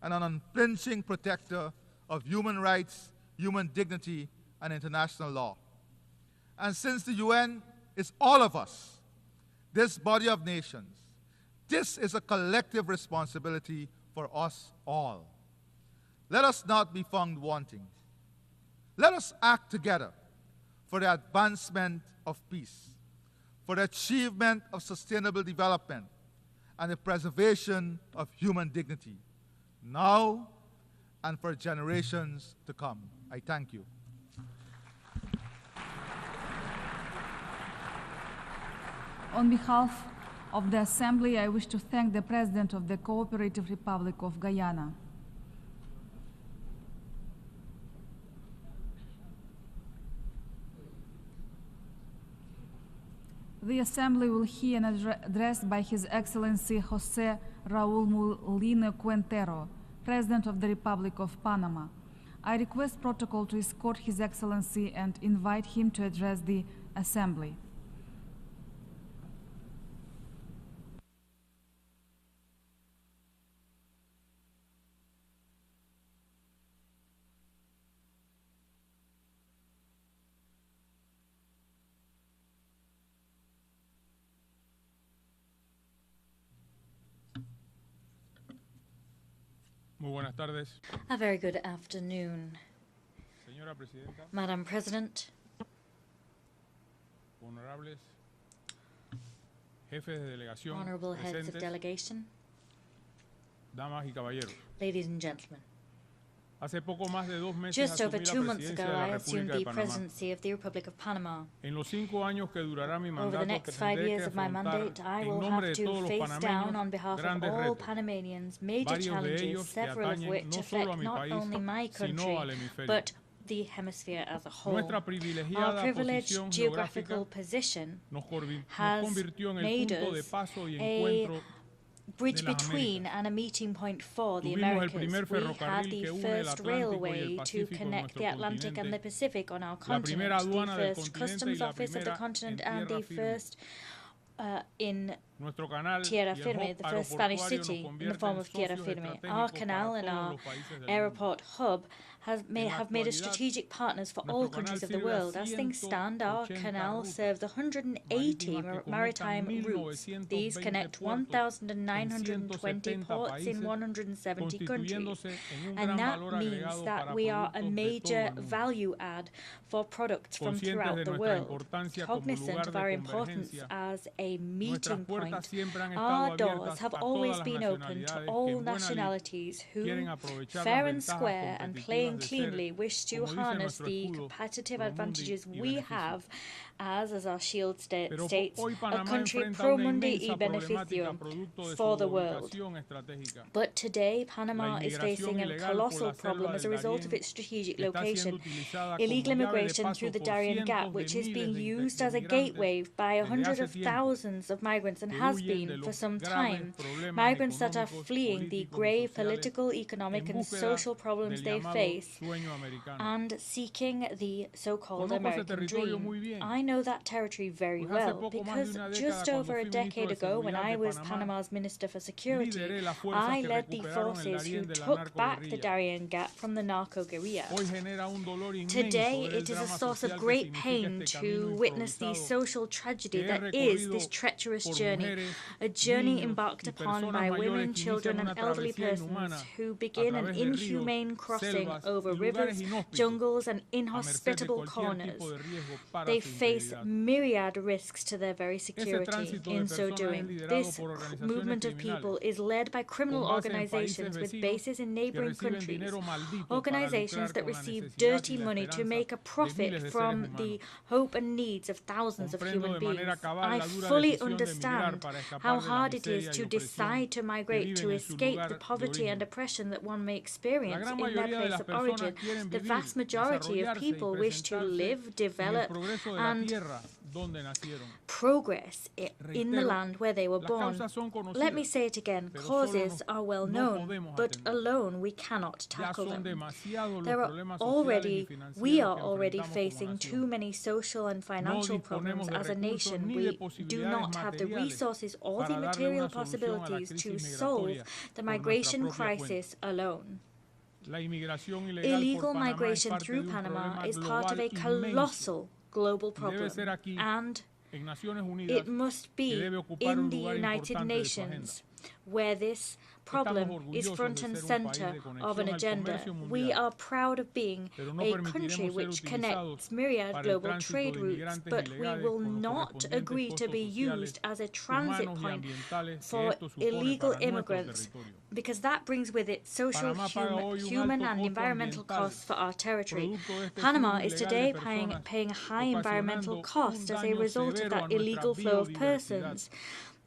and an unflinching protector of human rights, human dignity, and international law. And since the UN is all of us, this body of nations, this is a collective responsibility for us all. Let us not be found wanting. Let us act together for the advancement of peace, for the achievement of sustainable development, and the preservation of human dignity, now and for generations to come. I thank you. On behalf of the Assembly, I wish to thank the President of the Cooperative Republic of Guyana. The Assembly will hear an address by His Excellency José Raúl Molina Quintero, President of the Republic of Panama. I request protocol to escort His Excellency and invite him to address the Assembly. Muy buenas tardes. A very good afternoon, Señora Presidenta, Madam President, honorables jefes de delegación, honorable heads of presentes, delegation, damas y caballeros. ladies and gentlemen. Hace poco más de 2 meses Just over asumí la 2 months ago, presidencia de la I assumed República the de Panamá. presidency of the Republic of Panama. En los 5 años que durará mi Over mandato, the next 5 tendré years que of my afrontar mandate, I en will nombre have de todos to los face down on panameños behalf of grandes all retos, Panamanians major varios de challenges, ellos que several of atañen which no solo affect a mi not país, only my sino country, al hemisferio. but the hemisphere as a whole. Nuestra Our privilegiada privileged posición geographical geográfica position nos has convirtió en el made punto de us paso y a encuentro bridge de las between Américas. and a meeting point for the Tuvimos el Americas. primer We had ferrocarril the que une el first Atlántico y el railway to Pacífico en connect nuestro the Atlantic and the continente, Pacific on our la continent, primera the aduana del first continente y customs la office of the primera continent, en and the tierra firme. first in Nuestro canal Tierra y el Firme, hub the first Spanish aeroportuario nos city in the convierten form en of Tierra socios Firme. Our estratégicos canal para and todos our los países del mundo. airport hub has made us actualidad, strategic partners for all nuestro countries canal of the sirve a world. As things stand, our 180 canal rutas serves 180 maritime routes. These connect 1,920 ports in 170 countries. And that means that we are a major value add for products from throughout the world. Cognizant of our importance as a meeting point, our doors have always been open to all nationalities who, fair and square and playing cleanly, wish to harness the competitive advantages we have as our shield states, a country pro mundi y beneficio for the world. But today, Panama is facing a colossal problem as a result of its strategic location. Illegal immigration through the Darien Gap, which is being used as a gateway by hundreds of thousands of migrants and has been for some time. Migrants that are fleeing the grave political, economic and social problems they face and seeking the so-called American dream. I know that territory very well because just over a decade ago, when I was Panama's Minister for Security, I led the forces who took back the Darien Gap from the narco guerrilla. Today, it is a source of great pain to witness the social tragedy that is this treacherous journey a journey embarked upon by women, children, and elderly persons who begin an inhumane crossing over rivers, jungles, and inhospitable corners. They face myriad risks to their very security in so doing. This movement of people is led by criminal organizations with bases in neighboring countries, organizations that receive dirty money to make a profit from the hope and needs of thousands of human beings. I fully understand how hard it is to decide to migrate to escape the poverty and oppression that one may experience in their place of origin. The vast majority of people wish to live, develop, and progress in the land where they were born. Let me say it again, causes are well known, but alone we cannot tackle them. We are already facing too many social and financial problems as a nation. We do not have the resources or the material possibilities to solve the migration crisis alone. Illegal migration through Panama is part of a colossal global problem, and it must be in the United Nations where this problem is front and center of an agenda. We are proud of being a country which connects myriad global trade routes, but we will not agree to be used as a transit point for illegal immigrants, because that brings with it social, human and environmental costs for our territory. Panama is today paying a high environmental cost as a result of that illegal flow of persons.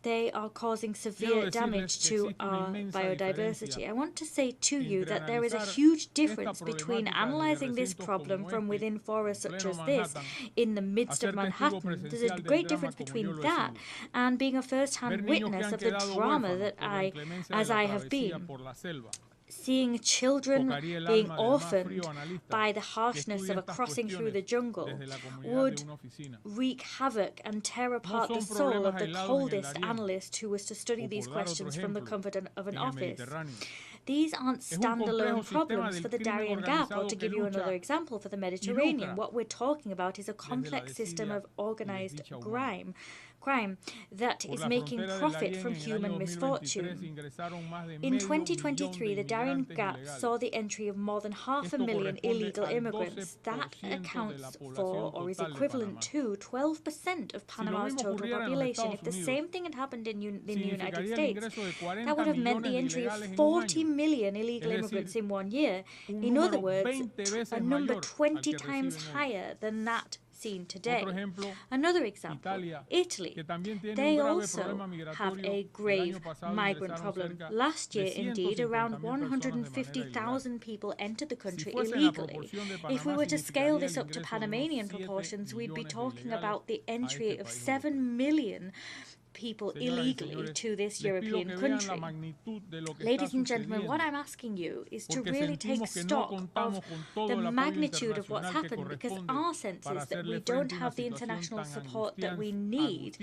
They are causing severe damage to our biodiversity. I want to say to you that there is a huge difference between analyzing this problem from within forests such as this in the midst of Manhattan. There's a great difference between that and being a first-hand witness of the drama that as I have been. Seeing children being orphaned by the harshness of a crossing through the jungle would wreak havoc and tear apart the soul of the coldest analyst who was to study these questions from the comfort of an office. These aren't standalone problems for the Darien Gap, or to give you another example, for the Mediterranean. What we're talking about is a complex system of organized crime that is making profit from human misfortune. In 2023, the Darien Gap saw the entry of more than 500,000 illegal immigrants. That accounts for, or is equivalent to, 12% of Panama's total population. If the same thing had happened in the United States, that would have meant the entry of 40 million illegal immigrants in 1 year. In other words, a number 20 times higher than that seen today. Another example, Italy. They also have a grave migrant problem. Last year, indeed, around 150,000 people entered the country illegally. If we were to scale this up to Panamanian proportions, we'd be talking about the entry of 7 million people illegally to this European country. Ladies and gentlemen, what I'm asking you is to really take stock of the magnitude of what's happened, because our sense is that we don't have the international support that we need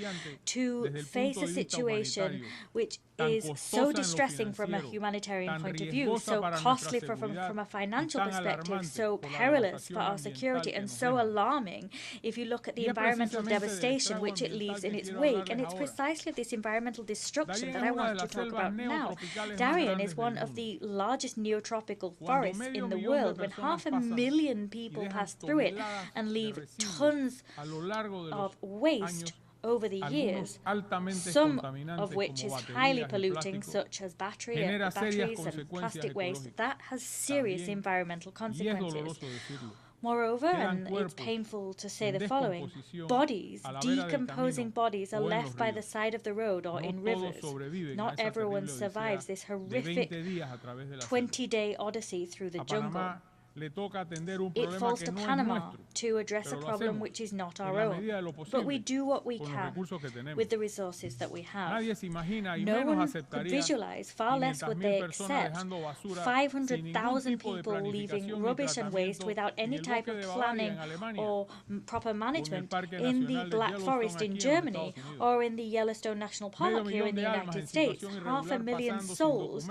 to face a situation which is so distressing from a humanitarian point of view, so costly from a financial perspective, so perilous for our security, and so alarming if you look at the environmental devastation which it leaves in its wake. And it's precisely this environmental destruction that I want to talk about now. Darien is one of the largest neotropical forests in the world. When 500,000 people pass through it and leave tons of waste over the years, some of which is highly polluting, such as batteries and plastic waste, that has serious environmental consequences. Moreover, and it's painful to say the following, decomposing bodies are left by the side of the road or in rivers. Not everyone survives this horrific 20-day odyssey through the jungle. It falls to Panama to address a problem which is not our own, but we do what we can with the resources that we have. No one could visualize, far less would they accept, 500,000 people leaving rubbish and waste without any type of planning or proper management in the Black Forest in Germany or in the Yellowstone National Park here in the United States. 500,000 souls,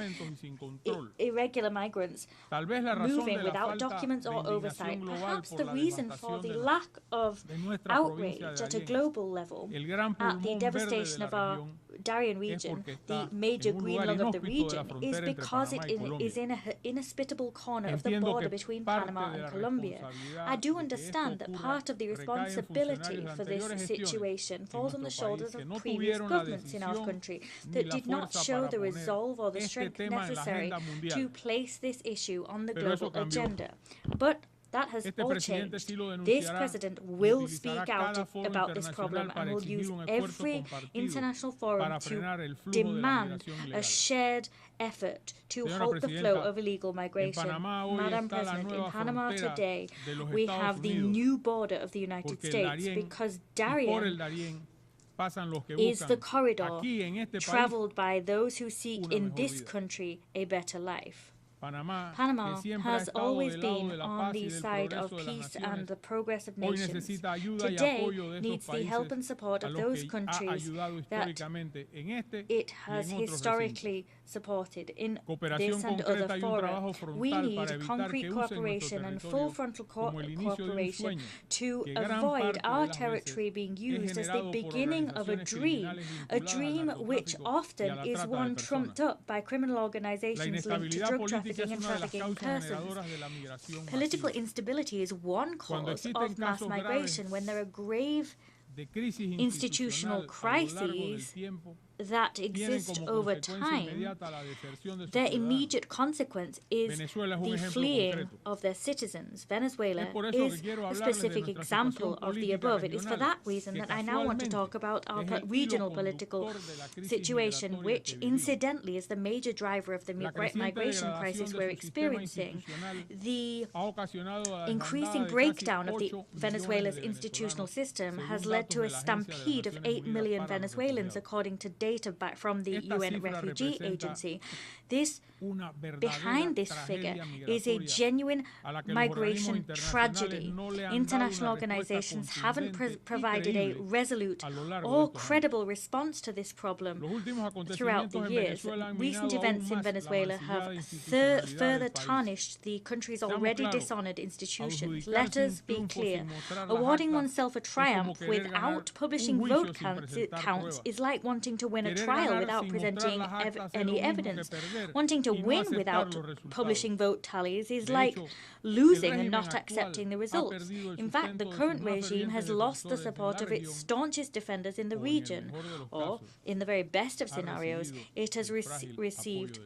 irregular migrants, moving without documents or oversight. Perhaps the reason for the lack of outrage at a global level at the devastation of our Darien region, the major green lung of the region, is because it is in an inhospitable corner of the border between Panama and Colombia. I do understand that part of the responsibility for this situation falls on the shoulders of previous governments in our country that did not show the resolve or the strength necessary to place this issue on the global agenda. But that has all changed. This president will speak out about this problem and will use every international forum to demand a shared effort to halt the flow of illegal migration. Madam President, in Panama today, we have the new border of the United States because Darien is the corridor traveled by those who seek in this country a better life. Panama has always been on the side of peace and the progress of nations. Today needs the help and support of those countries that it has historically supported in this and other fora. We need concrete cooperation and full frontal cooperation to avoid our territory being used as the beginning of a dream which often is one trumped up by criminal organizations linked to drug trafficking and trafficking persons. Political instability is one cause of mass migration. When there are grave institutional crises that exist over time, their immediate consequence is the fleeing of their citizens. Venezuela is a specific example of the above. It is for that reason that I now want to talk about our regional political situation, which incidentally is the major driver of the migration crisis we're experiencing. The increasing breakdown of Venezuela's institutional system has led to a stampede of 8 million Venezuelans, according to data from the UN Refugee Agency. Behind this figure is a genuine migration tragedy. International organizations haven't provided a resolute or credible response to this problem throughout the years. Recent events in Venezuela have further tarnished the country's already dishonored institutions. Let us be clear. Awarding oneself a triumph without publishing vote counts is like wanting to win a trial without presenting any evidence. Wanting to win without publishing vote tallies is like losing and not accepting the results. In fact, the current regime has lost the support of its staunchest defenders in the region, or, in the very best of scenarios, it has received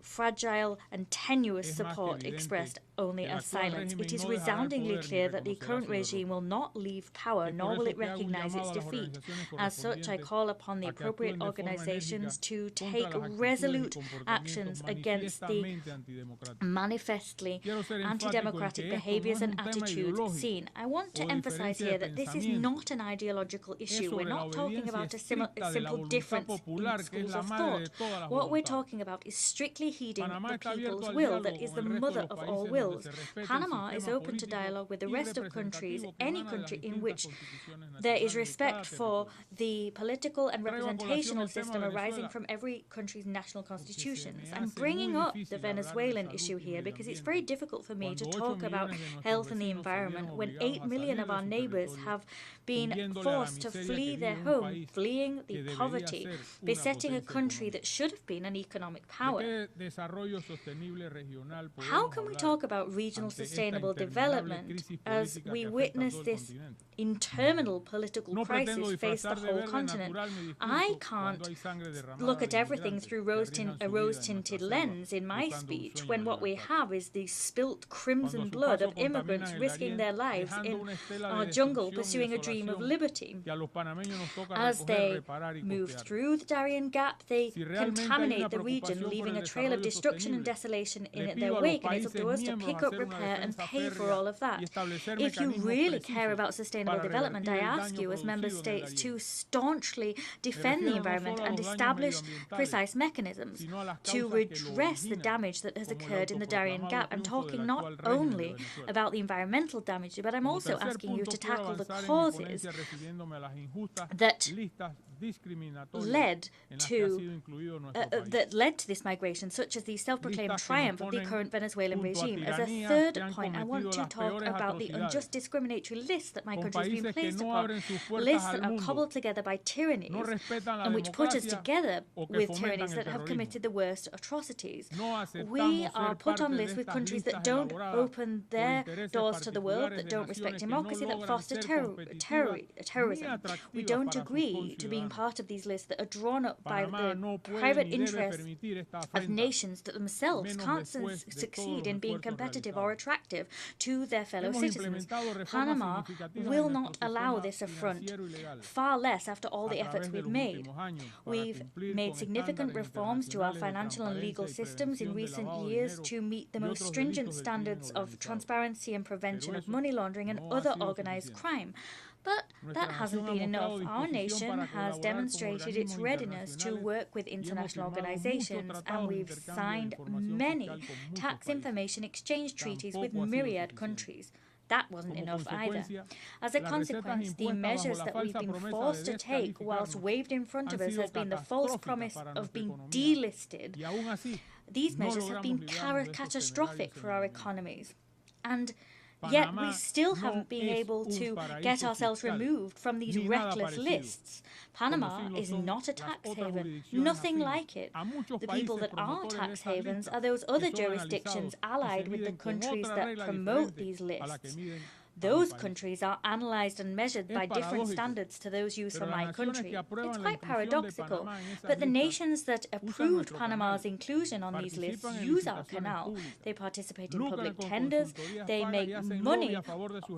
fragile and tenuous support expressed only as silence. It is resoundingly clear that the current regime will not leave power, nor will it recognize its defeat. As such, I call upon the appropriate organizations to take resolute actions against the manifestly anti-democratic behaviors and attitudes seen. I want to emphasize here that this is not an ideological issue. We're not talking about a simple difference in schools of thought. What we're talking about is strictly heeding the people's will that is the mother of all wills. Panama is open to dialogue with the rest of countries, any country in which there is respect for the political and representational system arising from every country's national constitutions. I'm bringing up the Venezuelan issue here because it's very difficult for me to talk about health and the environment when 8 million of our neighbors have been forced to flee their home, fleeing the poverty, besetting a country that should have been an economic power. How can we talk about regional sustainable development as we witness this interminable political crisis face the whole continent? I can't look at everything through a rose-tinted lens in my speech when what we have is the spilt crimson blood of immigrants risking their lives in our jungle pursuing a dream of liberty. As they move through the Darien Gap, they contaminate the region, leaving a trail of destruction and desolation in their wake, and it's up to us to pick up, repair and pay for all of that. If you really care about sustainable development, I ask you as member states to staunchly defend the environment and establish precise mechanisms to redress the damage that has occurred in the Darien Gap. I'm talking not only about the environmental damage, but I'm also asking you to tackle the causes that led to this migration, such as the self-proclaimed triumph of the current Venezuelan regime. As a third point, I want to talk about the unjust discriminatory lists that my country has been placed upon, lists that are cobbled together by tyrannies and which put us together with tyrannies that have committed the worst atrocities. We are put on lists with countries that don't open their doors to the world, that don't respect democracy, that foster terrorism. We don't agree to being part of these lists that are drawn up by the private interests of nations that themselves can't succeed in being competitive or attractive to their fellow citizens. Panama will not allow this affront, far less after all the efforts we've made. We've made significant reforms to our financial and legal systems in recent years to meet the most stringent standards of transparency and prevention of money laundering and other organized crime. But that hasn't been enough. Our nation has demonstrated its readiness to work with international organizations, and we've signed many tax information exchange treaties with myriad countries. That wasn't enough either. As a consequence, the measures that we've been forced to take whilst waved in front of us has been the false promise of being delisted. These measures have been catastrophic for our economies. And yet we still haven't been able to get ourselves removed from these reckless lists. Panama is not a tax haven, nothing like it. The people that are tax havens are those other jurisdictions allied with the countries that promote these lists. Those countries are analysed and measured by different standards to those used for my country. It's quite paradoxical, but the nations that approved Panama's inclusion on these lists use our canal. They participate in public tenders, they make money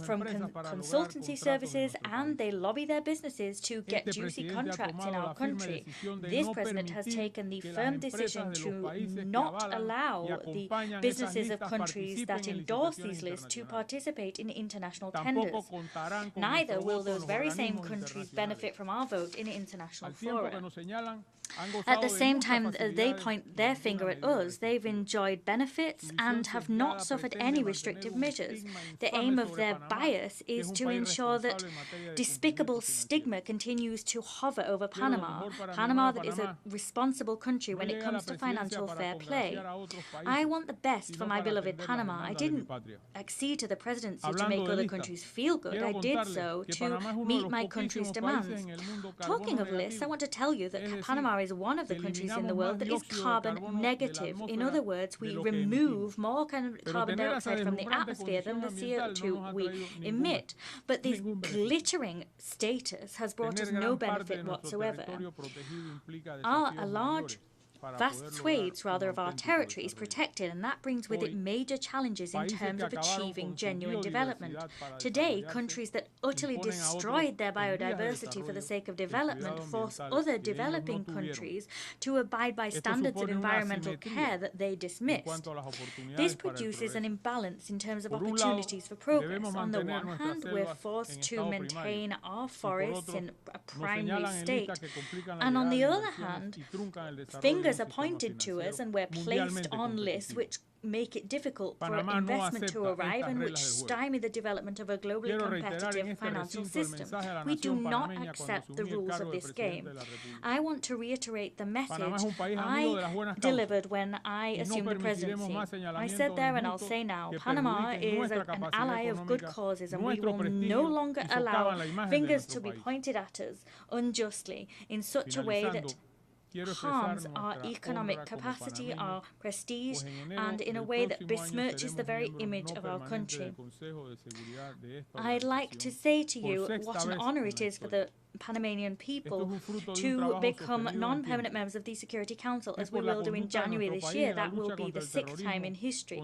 from consultancy services, and they lobby their businesses to get juicy contracts in our country. This president has taken the firm decision to not allow the businesses of countries that endorse these lists to participate in international tenders. Neither will those very same countries benefit from our vote in international fora. At the same time they point their finger at us, they've enjoyed benefits and have not suffered any restrictive measures. The aim of their bias is to ensure that despicable stigma continues to hover over Panama, Panama that is a responsible country when it comes to financial fair play. I want the best for my beloved Panama. I didn't accede to the presidency to make other countries feel good. I did so to meet my country's demands. Talking of lists, I want to tell you that Panama is one of the countries in the world that is carbon negative. In other words, we remove more carbon dioxide from the atmosphere than the CO2 we emit. But this glittering status has brought us no benefit whatsoever. Vast swathes, of our territory is protected, and that brings with it major challenges in terms of achieving genuine development. Today, countries that utterly destroyed their biodiversity for the sake of development force other developing countries to abide by standards of environmental care that they dismissed. This produces an imbalance in terms of opportunities for progress. On the one hand, we're forced to maintain our forests in a primary state, and on the other hand, fingers are pointed to us and we're placed on lists which make it difficult for investment to arrive and which stymie the development of a globally competitive financial system. We do not accept the rules of this game. I want to reiterate the message I delivered when I assumed the presidency. I said there and I'll say now, Panama is an ally of good causes, and we will no longer allow fingers to be pointed at us unjustly in such a way that harms our economic capacity, our prestige, and in a way that besmirches the very image of our country. I'd like to say to you what an honor it is for the Panamanian people to become non-permanent members of the Security Council, as we will do in January this year. That will be the 6th time in history.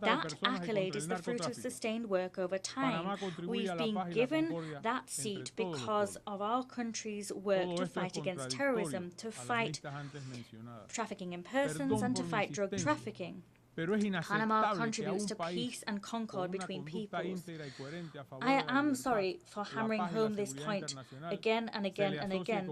That accolade is the fruit of sustained work over time. We've been given that seat because of our country's work to fight against terrorism, to fight trafficking in persons, and to fight drug trafficking. Panama contributes to peace and concord between peoples. I am sorry for hammering home this point again and again and again,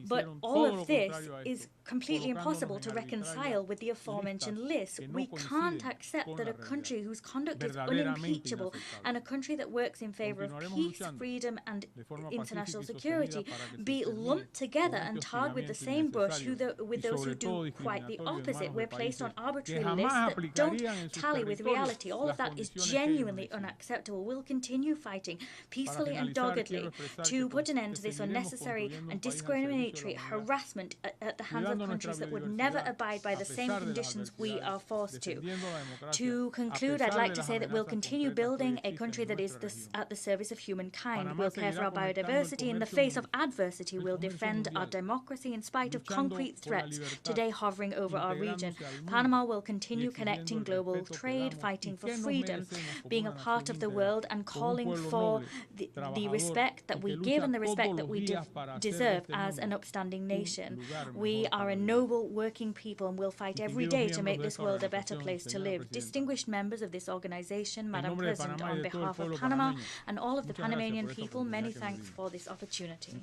but all of this is completely impossible to reconcile with the aforementioned list. We can't accept that a country whose conduct is unimpeachable and a country that works in favor of peace, freedom and international security be lumped together and tarred with the same brush with those who do quite the opposite. We're placed on arbitrary lists that don't tally with reality. All of that is genuinely unacceptable. We'll continue fighting peacefully and doggedly to put an end to this unnecessary and discriminatory harassment at the hands of countries that would never abide by the same conditions we are forced to. To conclude, I'd like to say that we'll continue building a country that is at the service of humankind. We'll care for our biodiversity. In the face of adversity, we'll defend our democracy in spite of concrete threats today hovering over our region. Panama will continue connecting global trade, fighting for freedom, being a part of the world and calling for the respect that we give and the respect that we deserve as an upstanding nation. We are a noble working people and will fight every day to make this world a better place to live. Distinguished members of this organization, Madam President, on behalf of Panama and all of the Panamanian people, many thanks for this opportunity.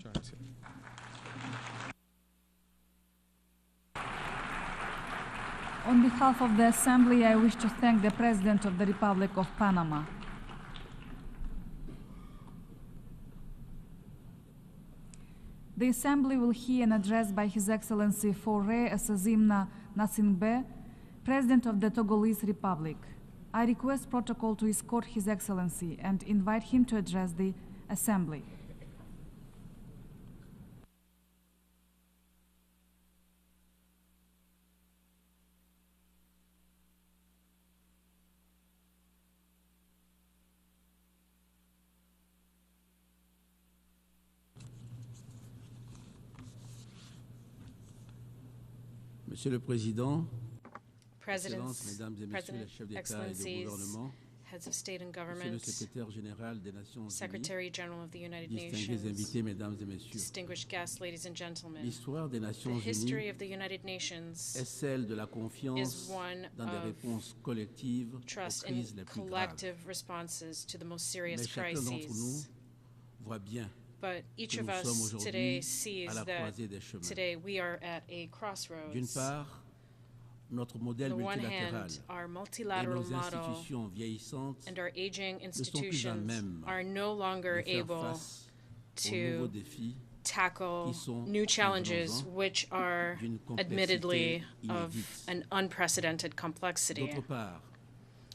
On behalf of the Assembly, I wish to thank the President of the Republic of Panama. The Assembly will hear an address by His Excellency Faure Assazimna Nasingbe, President of the Togolese Republic. I request protocol to escort His Excellency and invite him to address the Assembly. Monsieur le Président, Presidents, Mesdames et Messieurs les chefs d'État et de gouvernement, heads of state and government, Monsieur le Secrétaire général des Nations Unies, Secretary General of the United distingués Nations, invités, Mesdames et Messieurs, distinguished guests, ladies and gentlemen, l'histoire des the Nations history Unies of the United Nations est celle de la confiance is one dans des réponses collectives aux trust crises in les plus graves. collective responses to the most serious Mais chacun d'entre nous crises. voit bien But each que of nous sommes us aujourd'hui today sees à la that croisée des chemins. today we are at a D'une crossroads. part, notre modèle On the one multilatéral hand, our et multilateral nos model institutions vieillissantes and our aging ne sont plus à institutions même are no longer de faire able face aux nouveaux to défis tackle qui sont new challenges grandissants, which are d'une complexité admittedly of inédite. an unprecedented complexity. D'autre part,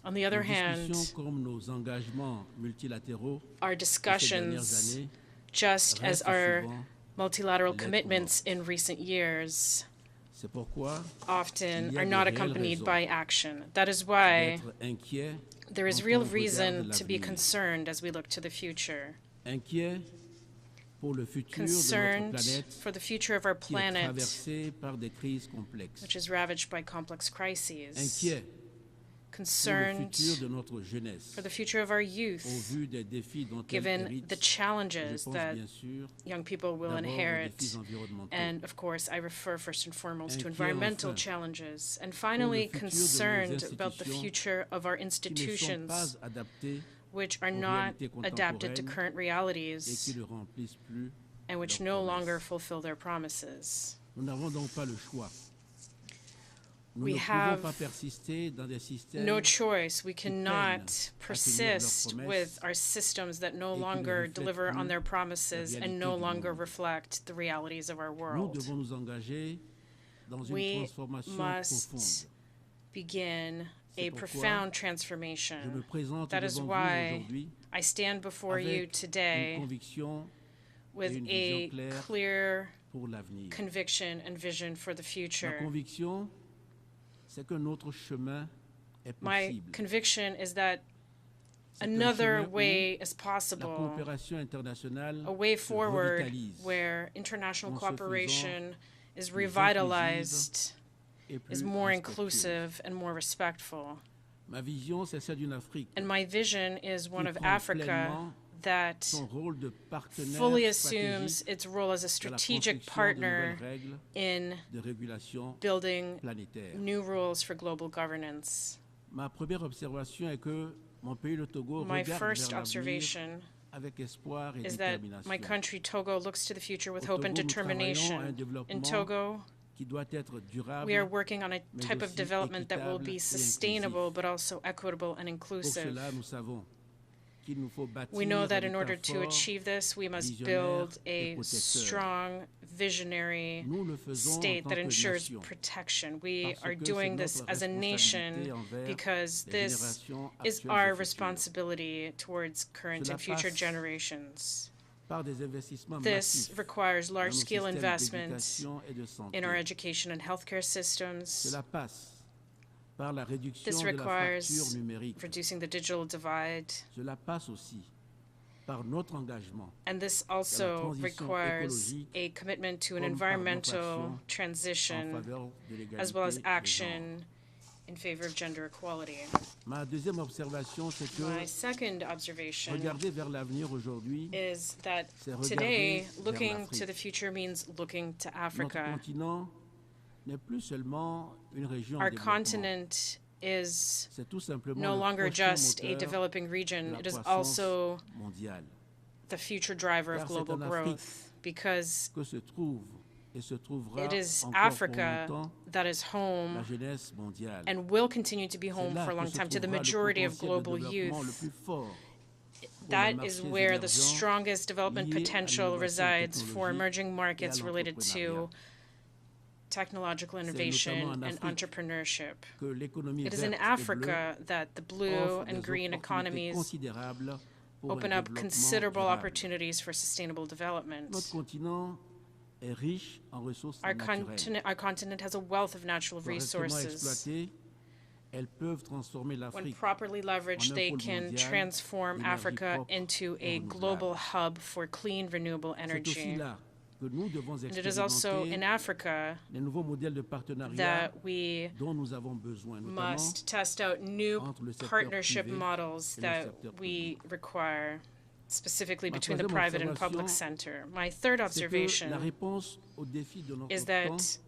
On the other nos hand, discussions comme nos engagements multilatéraux our de ces dernières discussions, années just as restent our souvent multilateral lettres commitments in recent years, C'est pourquoi often il y a are de not réelles accompanied raisons by action. That is why d'être inquiet there is quand real on regarde reason to be l'avenir. concerned as we look to the future. Inquiet pour le futur de notre Concerned planète for the future of our qui est planet, traversée par des crises complexes. which is ravaged by complex crises. Inquiet pour le Concerned futur de notre jeunesse for the future of our au youth, vu des défis dont elle given hérite. the Je challenges pense that bien sûr young people will d'abord aux inherit. défis environnementaux. And of course, I refer first and foremost to Inquiet environmental enfin challenges. And finally, futur de nos concerned about the institutions future of our qui ne sont institutions, pas adaptées which are aux not réalités adapted to contemporaines current et realities qui ne remplissent plus and which leurs no promesses. longer fulfill their promises. Nous n'avons donc pas le choix. Nous We ne pouvons have pas persister dans des systèmes no choice. We qui peinent cannot à tenir leurs persist promesses with our systems that no et qui ne longer reflètent deliver on plus their la promises and réalité no du longer monde. reflect the realities of our Nous world. devons nous engager dans une We transformation must profonde. begin C'est a pourquoi profound je me transformation. présente That is devant vous why aujourd'hui I stand before you avec today une conviction et with une a vision claire clear pour l'avenir. conviction and vision for the Ma future. conviction, c'est que notre chemin est My possible. conviction is that C'est un another chemin où way is la possible, coopération internationale a way se forward revitalise where international en se cooperation is plus revitalized, et plus is more respectueuse. inclusive and more respectful. Ma vision, c'est celle d'une Afrique And my vision is one qui of prend Africa pleinement that son rôle de partenaire fully assumes stratégique its role as a dans la strategic construction de partner nouvelles règles in de régulation building planétaire. new rules for global governance. Ma première observation est que mon pays, le Togo, My regarde first vers l'avenir observation avec espoir et is that détermination. my country, Togo, looks to the future with Au hope and Togo, nous travaillons à un determination. In développement Togo, qui doit être durable, we are working on a mais type of aussi development that will équitable be et sustainable inclusif. but also equitable and Pour inclusive. cela, nous savons qu'il nous faut bâtir We know that un in order État to fort, achieve this, we must visionnaire build et a protecteur. strong, visionary Nous le faisons en state tant that que ensures nation, protection. We parce are que doing c'est this notre as a nation responsabilité envers because les this générations is actuelles et our futures. responsibility towards current Cela and future passe generations. par des investissements This massifs requires dans nos large-scale systèmes investments d'éducation et de santé. in our education and healthcare systems. Cela passe par la réduction This de la fracture requires numérique. reducing the digital divide. Cela passe aussi par notre engagement And this à la also transition requires écologique a commitment to an comme par notre environmental action en transition faveur de l'égalité as well as des genres. action in favor of gender equality. Ma deuxième observation, c'est que My second observation regarder vers l'avenir aujourd'hui, is that c'est regarder today vers looking l'Afrique. to the future means looking to Notre Africa. continent n'est plus seulement une région en Our développement. continent is C'est tout simplement no le longer prochain just a moteur developing de region, la it is croissance also mondiale. the future driver of Car c'est global en Afrique growth because que se trouve et se trouvera it is encore Africa pour longtemps that is home la jeunesse mondiale. and will continue to be home C'est là for a que long se time to the trouvera le majority of potentiel de global développement le youth. plus fort pour That les is marchés where the émergents strongest development liés à potential l'innovation resides for technologique emerging et à markets related to l'entrepreneuriat. technological C'est innovation notamment en and Afrique entrepreneurship. que l'économie It is in verte et bleue Africa that the blue offre and des green opportunités economies considérables pour un open up développement considerable durable. opportunities for sustainable development. Notre continent est riche en ressources Our naturelles. continent has a wealth of natural Correctement resources. exploitées, elles peuvent transformer When l'Afrique properly leveraged, en un they pôle can mondial transform d'énergie Africa propre into et a renouvelable. global hub for clean, renewable C'est aussi energy. là que nous devons And it is also in expérimenter Africa les nouveaux modèles de partenariat that we dont nous avons besoin, notamment must test out new entre le secteur partnership privé models et le that secteur we require, specifically Ma between the troisième private and public observation, sector. My third c'est que observation la réponse aux défis de notre is temps that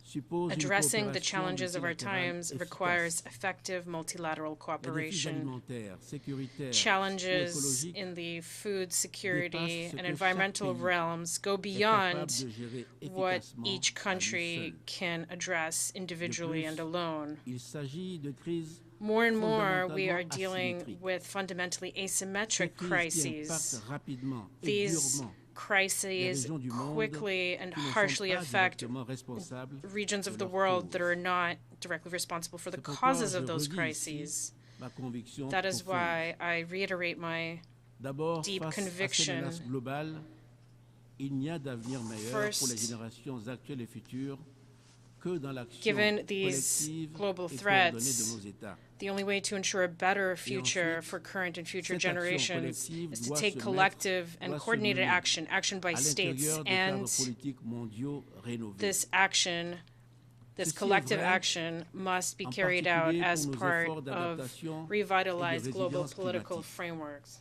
suppose une addressing the coopération challenges of our multilatérale times efficace. requires effective multilateral Les défis cooperation. alimentaires, sécuritaires ou Challenges écologiques in the food security dépassent ce and que environmental chaque pays realms go est beyond capable de gérer what efficacement each à lui country seul. can address individually and plus, alone. Il s'agit de crises More and more, we are fondamentalement dealing asymétriques. with fundamentally asymmetric Ces crises qui crises. impactent rapidement et These durement les crises régions du monde quickly and qui ne sont harshly pas affect directement responsables regions de of the leurs world that causes. are not directly responsible for the C'est pourquoi causes je of those redis crises. ici ma conviction That is profonde. why I reiterate my D'abord, deep face à ces conviction. menaces globales, il n'y a d'avenir meilleur pour les First, générations actuelles et futures que dans l'action given these collective global et coordonnée de threats, nos États. the only way to ensure a better future ensuite, for current and future cette action generations collective is to doit take se collective and doit se coordinated mener action by à states, l'intérieur des and cadres politiques mondiaux rénovés. this action, this Ceci est collective vrai action must be en carried out particulier as pour nos part efforts of d'adaptation et de revitalized global résilience political climatique. frameworks.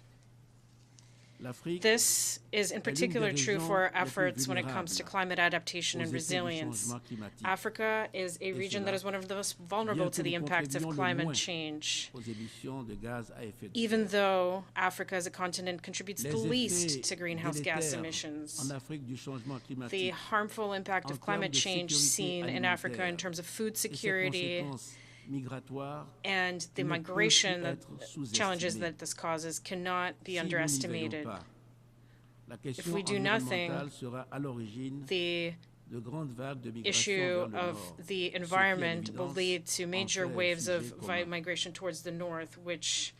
L'Afrique This is in est l'une des particular true for our régions les plus efforts when it comes to vulnérables climate adaptation aux and effets du resilience. changement climatique. Africa is a Et region cela, that is one of the most vulnerable bien to que the nous impacts of contribuions le climate moins change. aux émissions de gaz à effet de Even serre. though Africa as a continent contributes Les the least effets to greenhouse gas délétères emissions, en Afrique du changement the climatique harmful impact en of climate termes de change sécurité seen in Africa in alimentaire terms of food et ses security conséquences migratoires and the ne peuvent migration être sous-estimées. challenges that this causes cannot be Si nous n'y underestimated. veillons pas, la If question we do nothing, environnementale sera à l'origine the de grandes vagues de migration issue vers le of nord, the ce qui, à environment will l'évidence, lead to major en fait un waves of sujet commun. migration towards the north, which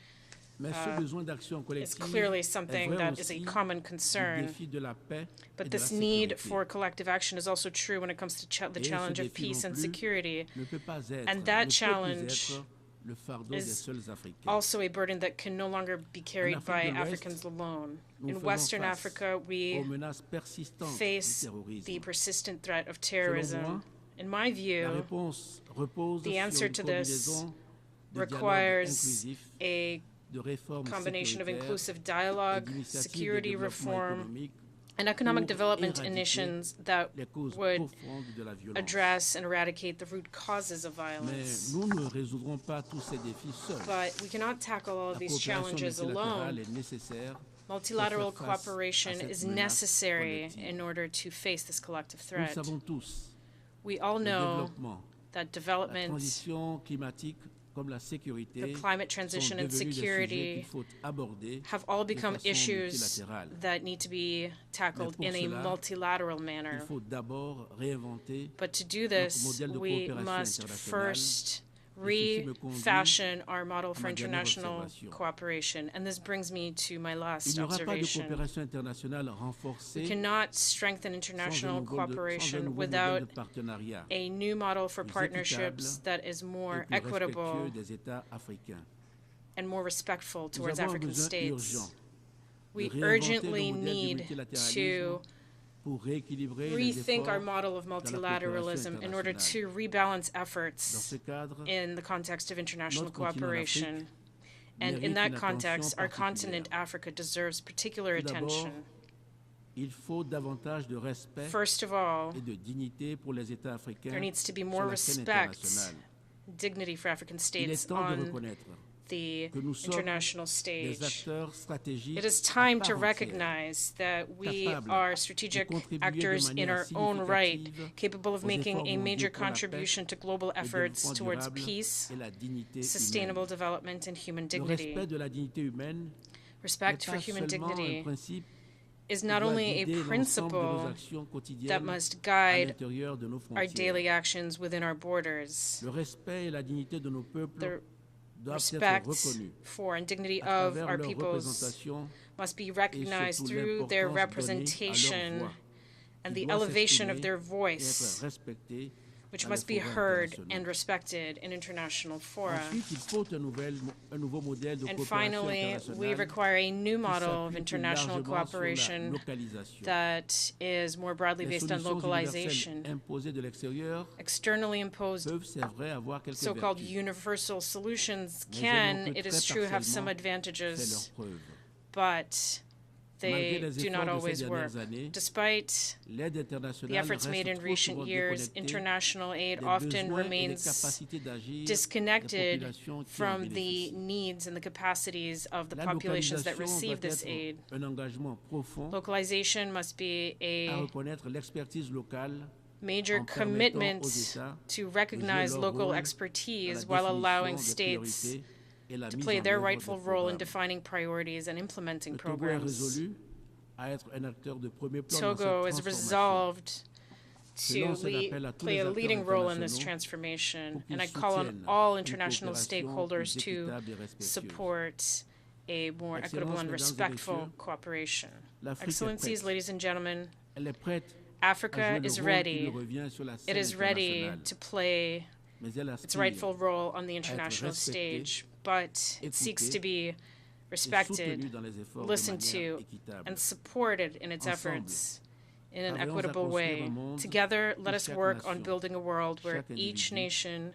Mais ce besoin d'action is collective clearly est something vrai that is a aussi common du concern. défi de la paix et But de la this need sécurité. for collective action is also true when it comes to the Et ce challenge of défi peace non and plus security. ne peut pas être, And ne that peut plus challenge être le fardeau des is seuls Africains. also a burden that can no longer be carried Afrique by de l'Ouest, Africans alone. nous In faisons Western face Africa, we aux menaces persistantes face du terrorisme. the persistent threat of Selon terrorism. moi, In my la view, réponse repose the sur answer une to this combinaison de dialogue requires inclusif, a de réformes combination of sécuritaires inclusive et dialogue, d'initiatives de security développement reform, économique and economic development initiatives that would address and eradicate the root causes of violence. But we cannot tackle all of these challenges alone. Multilateral cooperation is necessary in order to face this collective threat. We all know that development, the climate transition and security have all become issues that need to be tackled in a multilateral manner. But to do this, we must first refashion our model for international cooperation. And this brings me to my last observation. We cannot strengthen international cooperation without a new model for partnerships that is more equitable and more respectful towards African states. We urgently need to rethink our model of multilateralism in order to rebalance efforts in the context of international cooperation. And in that context, our continent, Africa, deserves particular attention. First of all, there needs to be more respect, dignity for African states on the international stage. It is time to recognize that we are strategic actors in our own right, capable of making a major contribution to global efforts towards peace, sustainable development, and human dignity. Respect for human dignity is not only a principle that must guide our daily actions within our borders. The respect for and dignity of our peoples must be recognized through their representation and the elevation of their voice, which must be heard and respected in international fora. And finally, we require a new model of international cooperation that is more broadly based on localization. Externally imposed so-called universal solutions can, it is true, have some advantages, but they do not always work. Despite the efforts made in recent years, international aid often remains disconnected from the needs and the capacities of the populations that receive this aid. Localization must be a major commitment to recognize local expertise while allowing states to play their rightful role in defining priorities and implementing programs. Togo is resolved to play a leading role in this transformation, and I call on all international stakeholders to support a more equitable and respectful cooperation. Excellencies, ladies and gentlemen, Africa is ready. It is ready to play its rightful role on the international stage, but it seeks to be respected, listened to, and supported in its efforts in an equitable way. Together, let us work on building a world where each nation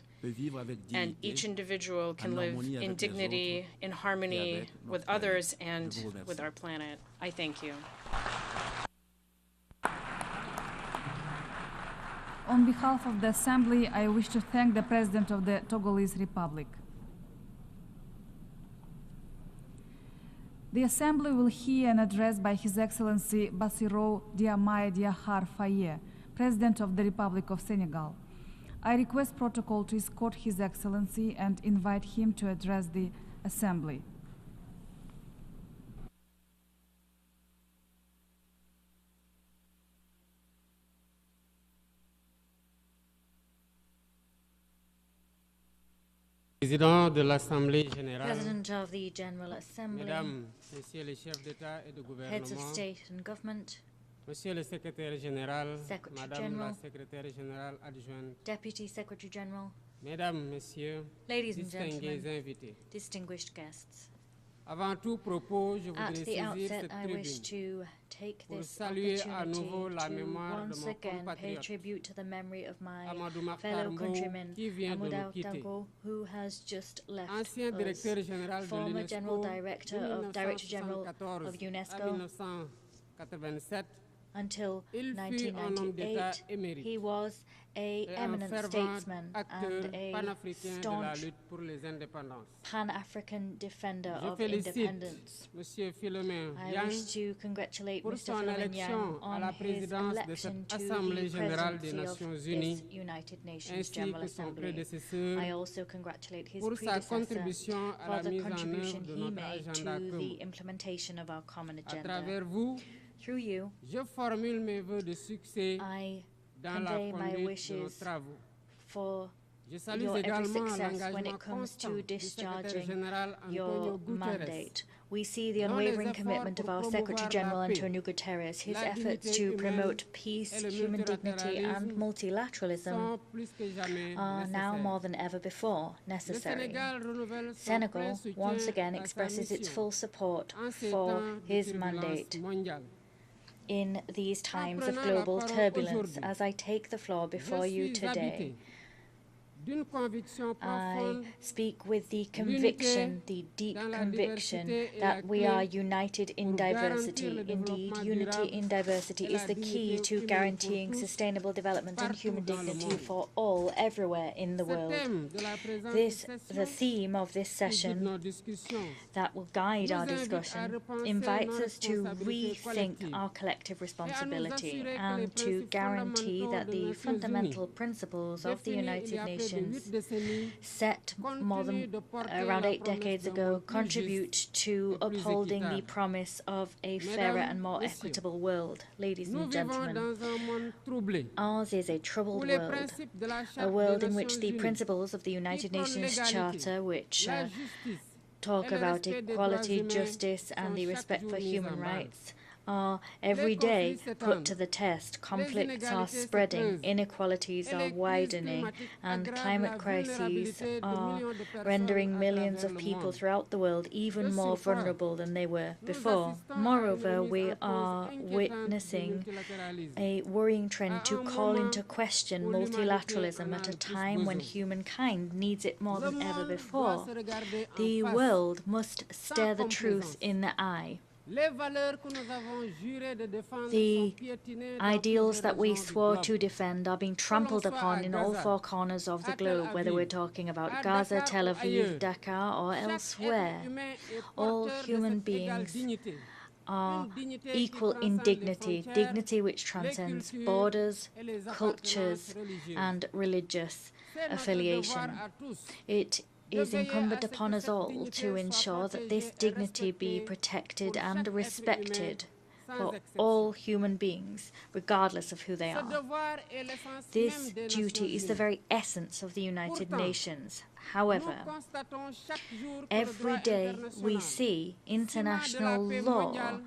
and each individual can live in dignity, in harmony with others, and with our planet. I thank you. On behalf of the Assembly, I wish to thank the President of the Togolese Republic. The Assembly will hear an address by His Excellency Bassirou Diomaye Diakhar Faye, President of the Republic of Senegal. I request protocol to escort His Excellency and invite him to address the Assembly. Président de l'Assemblée générale, President of the General Assembly, Mesdames, Messieurs les chefs d'État et de heads of gouvernement, state and government, Monsieur le Secrétaire général, Secretary Madame General, la Secrétaire générale adjointe, Deputy Secretary General, Mesdames, Messieurs, ladies and distingués gentlemen, invités. distinguished guests. Avant tout propos, je At voudrais the saisir outset, cette I wish tribune to take pour this saluer à opportunity nouveau la to mémoire de once mon again pay compatriote, tribute to the memory of my Amadou Mahtar fellow Mbow, countryman, qui vient de nous Amadou quitter. Tango, who has just left Ancien us, directeur général de former l'UNESCO General Director de of Director General 1974 of à UNESCO 1987, Until 1998, he was an eminent statesman and a staunch Pan-African defender of independence. I wish to congratulate Mr. Philomène Yang on his election to the presidency of this United Nations General Assembly. I also congratulate his predecessor for the contribution he made to the implementation of our common agenda. Through you, I convey my wishes for your every success when it comes to discharging your mandate. We see the unwavering commitment of our Secretary General Antonio Guterres. His efforts to promote peace, human dignity, and multilateralism are now more than ever before necessary. Senegal once again expresses its full support for his mandate in these times of global turbulence. As I take the floor before you today, I speak with the conviction, the deep conviction, that we are united in diversity. Indeed, unity in diversity is the key to guaranteeing sustainable development and human dignity for all, everywhere in the world. The theme of this session that will guide our discussion invites us to rethink our collective responsibility and to guarantee that the fundamental principles of the United Nations set more than around 8 decades ago contribute to upholding the promise of a fairer and more equitable world. Ladies and gentlemen, ours is a troubled world, a world in which the principles of the United Nations Charter, which talk about equality, justice, and the respect for human rights, are every day put to the test. Conflicts are spreading, inequalities are widening, and climate crises are rendering millions of people throughout the world even more vulnerable than they were before. Moreover, we are witnessing a worrying trend to call into question multilateralism at a time when humankind needs it more than ever before. The world must stare the truth in the eye. The ideals that we swore to defend are being trampled upon in all 4 corners of the globe, whether we're talking about Gaza, Tel Aviv, Dakar, or elsewhere. All human beings are equal in dignity, dignity which transcends borders, cultures, and religious affiliation. It is incumbent upon us all to ensure that this dignity be protected and respected for all human beings, regardless of who they are. This duty is the very essence of the United Nations. However, every day we see international law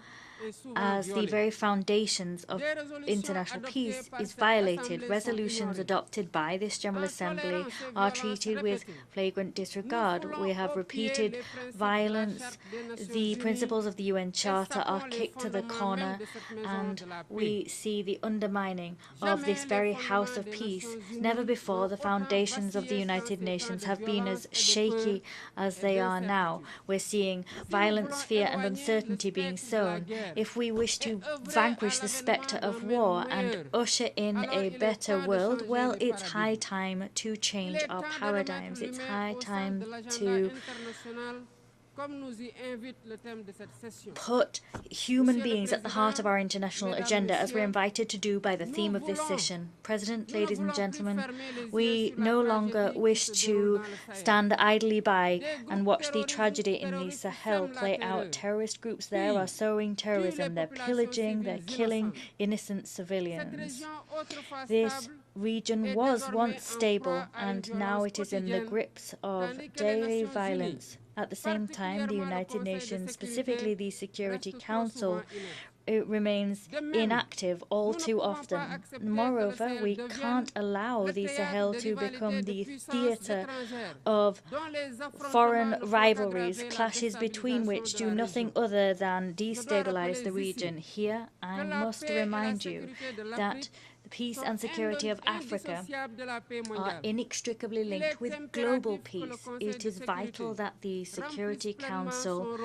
as the very foundations of international peace is violated. Resolutions adopted by this General Assembly are treated with flagrant disregard. We have repeated violence. The principles of the UN Charter are kicked to the corner, and we see the undermining of this very house of peace. Never before the foundations of the United Nations have been as shaky as they are now. We're seeing violence, fear, and uncertainty being sown. If we wish to vanquish the spectre of war and usher in a better world, well, it's high time to change our paradigms. It's high time to put human beings at the heart of our international agenda, as we're invited to do by the theme of this session. President, ladies and gentlemen, we no longer wish to stand idly by and watch the tragedy in the Sahel play out. Terrorist groups there are sowing terrorism. They're pillaging, they're killing innocent civilians. This region was once stable, and now it is in the grips of daily violence. At the same time, the United Nations, specifically the Security Council, it remains inactive all too often. Moreover, we can't allow the Sahel to become the theatre of foreign rivalries, clashes between which do nothing other than destabilize the region. Here, I must remind you that The peace and security of Africa are inextricably linked with global peace. It is vital that the Security Council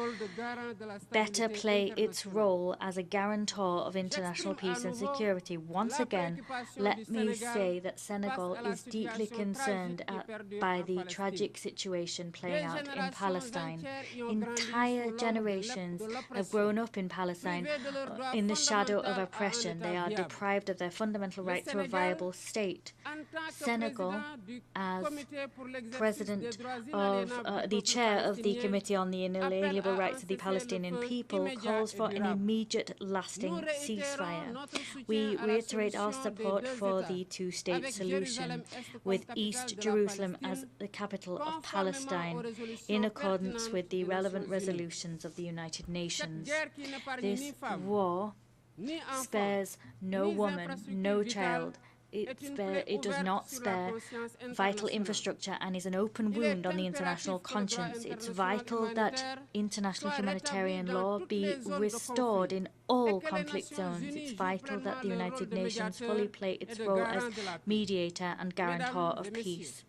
better play its role as a guarantor of international peace and security. Once again, let me say that Senegal is deeply concerned by the tragic situation playing out in Palestine. Entire generations have grown up in Palestine in the shadow of oppression. They are deprived of their fundamental right to a viable state. Senegal, as president of the chair of the Committee on the Inalienable Rights of the Palestinian People, calls for an immediate, lasting ceasefire. We reiterate our support for the two-state solution, with East Jerusalem as the capital of Palestine, in accordance with the relevant resolutions of the United Nations. This war spares no woman, no child. It does not spare vital infrastructure and is an open wound on the international conscience. It's vital that international humanitarian law be restored in all conflict zones. It's vital that the United Nations fully play its role as mediator and guarantor of peace.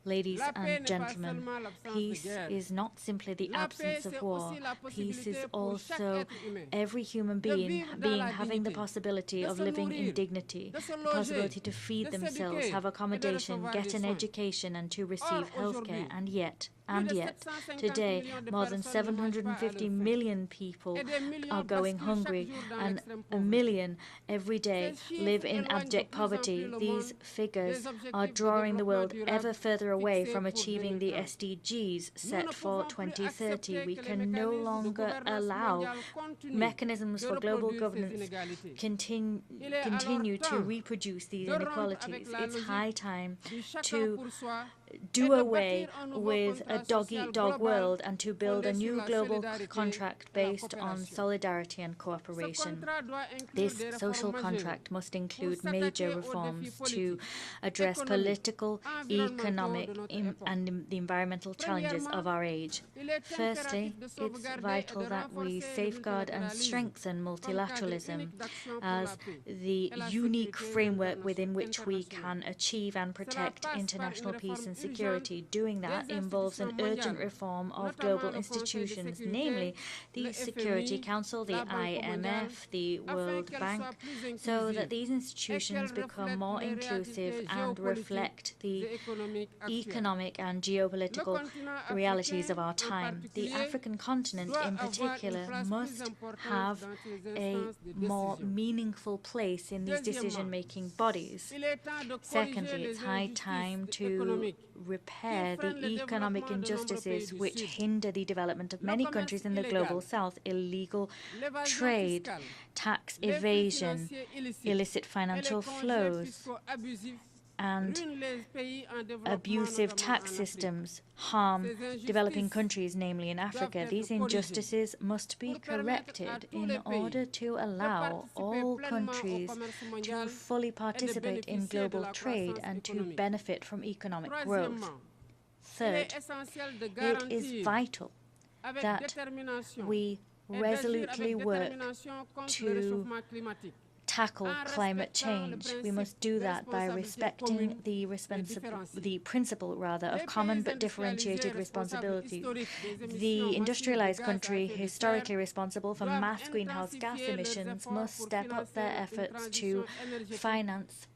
Ladies and gentlemen, peace is not simply the absence of war. Peace is also every human being having the possibility of living in dignity, the possibility to feed themselves, have accommodation, get an education, and to receive health care. And yet, today, more than 750 million people are going hungry, and 1 million every day live in abject poverty. These figures are drawing the world ever further away from achieving the SDGs set for 2030. We can no longer allow mechanisms for global governance continue to reproduce these inequalities. It's high time to do away with a dog-eat-dog world and to build a new global contract based on solidarity and cooperation. This social contract must include major reforms to address political, economic, and the environmental challenges of our age. Firstly, it's vital that we safeguard and strengthen multilateralism as the unique framework within which we can achieve and protect international peace and security. Doing that involves an urgent reform of global institutions, namely the Security Council, the IMF, the World Bank, so that these institutions become more inclusive and reflect the economic and geopolitical realities of our time. The African continent, in particular, must have a more meaningful place in these decision-making bodies. Secondly, it's high time to repair the economic injustices which hinder the development of many countries in the global south: illegal trade, tax evasion, illicit financial flows, and abusive tax systems harm developing countries, namely in Africa. These injustices must be corrected in order to allow all countries to fully participate in global trade and to benefit from economic growth. Third, it is vital that we resolutely work to tackle climate change. We must do that by respecting the principle of common but differentiated responsibility. The industrialized country historically responsible for mass greenhouse gas emissions must step up their efforts to finance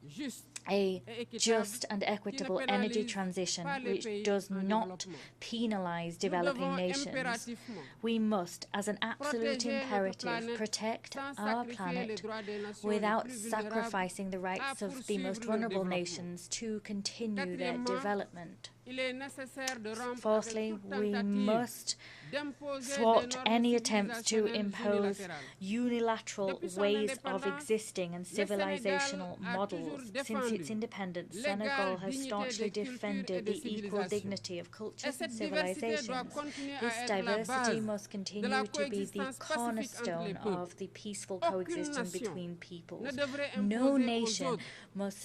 a just and equitable energy transition which does not penalize developing nations. We must, as an absolute imperative, protect our planet without sacrificing the rights of the most vulnerable nations to continue their development. Fourthly, we must thwart any attempts to impose unilateral ways of existing and civilizational models. Since its independence, Senegal has staunchly defended the equal dignity of cultures and civilizations. This diversity must continue to be the cornerstone of the peaceful coexistence between peoples. No nation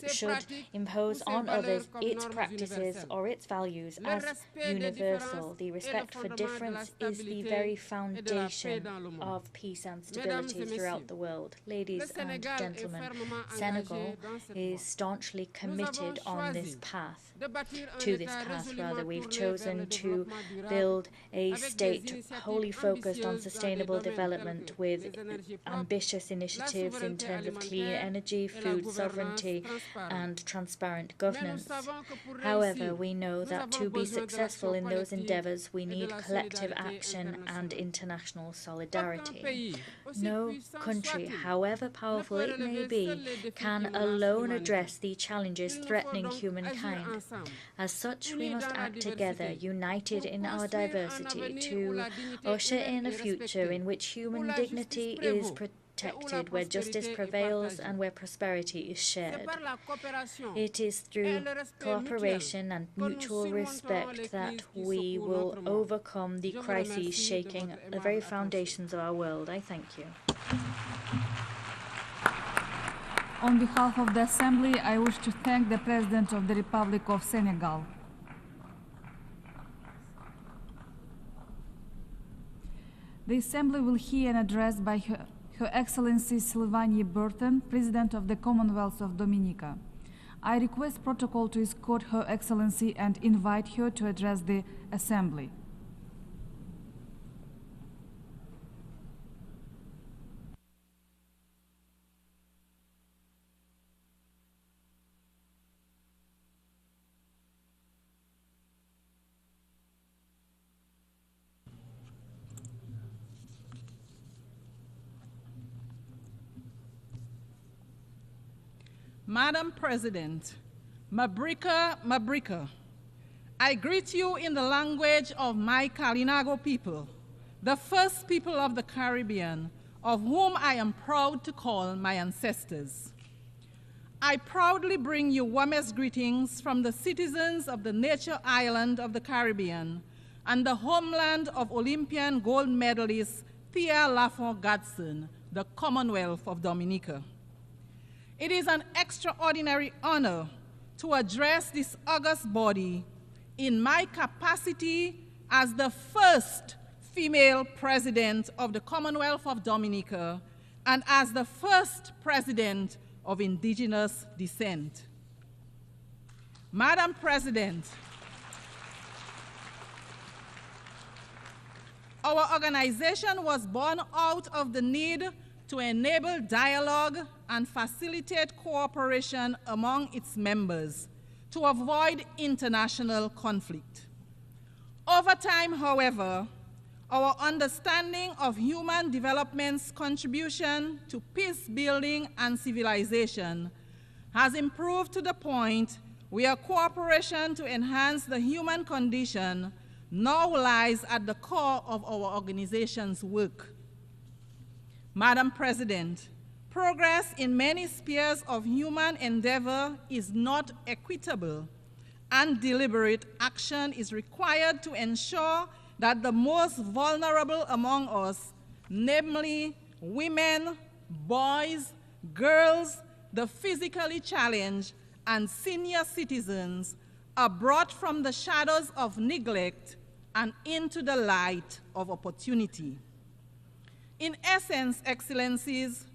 should impose on others its practices or its values as universal. The respect for difference is the very foundation of peace and stability throughout the world. Ladies and gentlemen, Senegal is staunchly committed on this path. We've chosen to build a state wholly focused on sustainable development with ambitious initiatives in terms of clean energy, food sovereignty, and transparent governance. However, we know that to be successful in those endeavors, we need collective action and international solidarity. No country, however powerful it may be, can alone address the challenges threatening humankind. As such, we must act together, united in our diversity, to usher in a future in which human dignity is protected, where justice prevails, and where prosperity is shared. It is through cooperation and mutual respect that we will overcome the crises shaking the very foundations of our world. I thank you. On behalf of the Assembly, I wish to thank the President of the Republic of Senegal. The Assembly will hear an address by Her Excellency Sylvanie Berton, President of the Commonwealth of Dominica. I request protocol to escort Her Excellency and invite her to address the Assembly. Madam President, Mabrika Mabrika, I greet you in the language of my Kalinago people, the first people of the Caribbean, of whom I am proud to call my ancestors. I proudly bring you warmest greetings from the citizens of the nature island of the Caribbean and the homeland of Olympian gold medalist Thea Lafont-Gadson, the Commonwealth of Dominica. It is an extraordinary honor to address this august body in my capacity as the first female president of the Commonwealth of Dominica and as the first president of indigenous descent. Madam President, our organization was born out of the need to enable dialogue and facilitate cooperation among its members to avoid international conflict. Over time, however, our understanding of human development's contribution to peace building and civilization has improved to the point where cooperation to enhance the human condition now lies at the core of our organization's work. Madam President, progress in many spheres of human endeavor is not equitable, and deliberate action is required to ensure that the most vulnerable among us, namely women, boys, girls, the physically challenged, and senior citizens, are brought from the shadows of neglect and into the light of opportunity. In essence, Excellencies,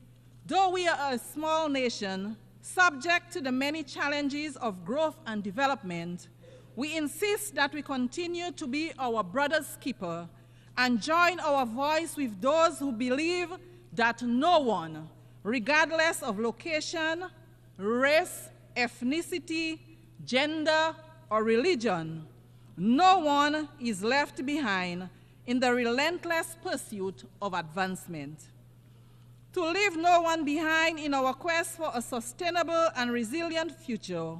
though we are a small nation, subject to the many challenges of growth and development, we insist that we continue to be our brother's keeper and join our voice with those who believe that no one, regardless of location, race, ethnicity, gender, or religion, no one is left behind in the relentless pursuit of advancement. To leave no one behind in our quest for a sustainable and resilient future,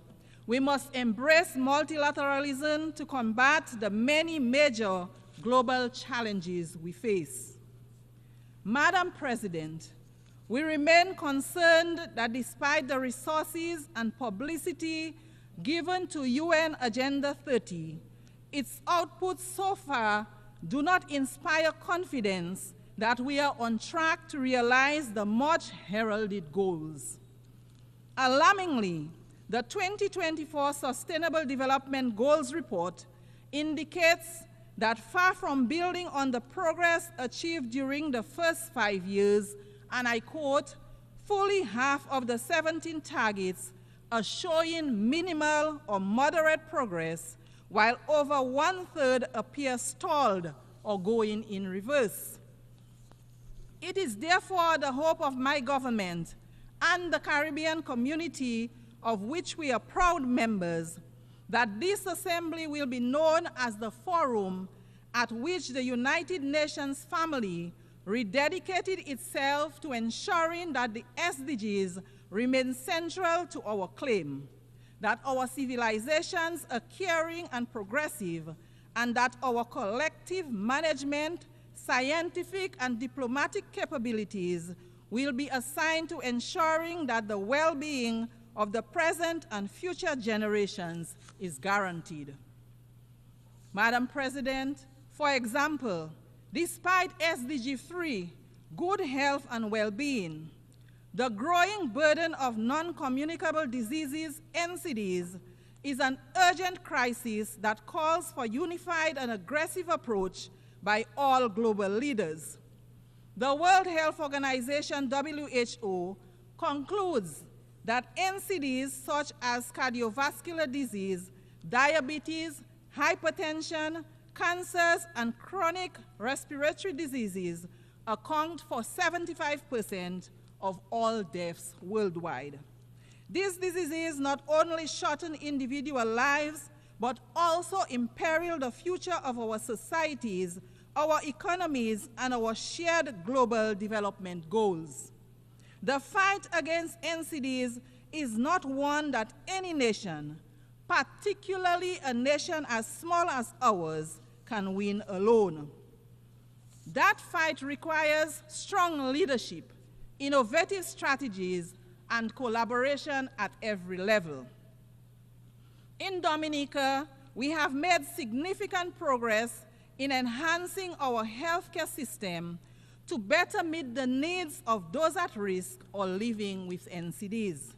we must embrace multilateralism to combat the many major global challenges we face. Madam President, we remain concerned that despite the resources and publicity given to UN Agenda 30, its outputs so far do not inspire confidence that we are on track to realize the much heralded goals. Alarmingly, the 2024 Sustainable Development Goals report indicates that far from building on the progress achieved during the first 5 years, and I quote, fully half of the 17 targets are showing minimal or moderate progress, while over 1/3 appear stalled or going in reverse. It is therefore the hope of my government and the Caribbean community, of which we are proud members, that this assembly will be known as the forum at which the United Nations family rededicated itself to ensuring that the SDGs remain central to our claim, that our civilizations are caring and progressive, and that our collective management, scientific and diplomatic capabilities will be assigned to ensuring that the well-being of the present and future generations is guaranteed. Madam President, for example, despite SDG 3, good health and well-being, the growing burden of non-communicable diseases, NCDs, is an urgent crisis that calls for unified and aggressive approach by all global leaders. The World Health Organization, WHO, concludes that NCDs such as cardiovascular disease, diabetes, hypertension, cancers, and chronic respiratory diseases account for 75% of all deaths worldwide. These diseases not only shorten individual lives, but also imperil the future of our societies, our economies, and our shared global development goals. The fight against NCDs is not one that any nation, particularly a nation as small as ours, can win alone. That fight requires strong leadership, innovative strategies, and collaboration at every level. In Dominica, we have made significant progress in enhancing our healthcare system to better meet the needs of those at risk or living with NCDs.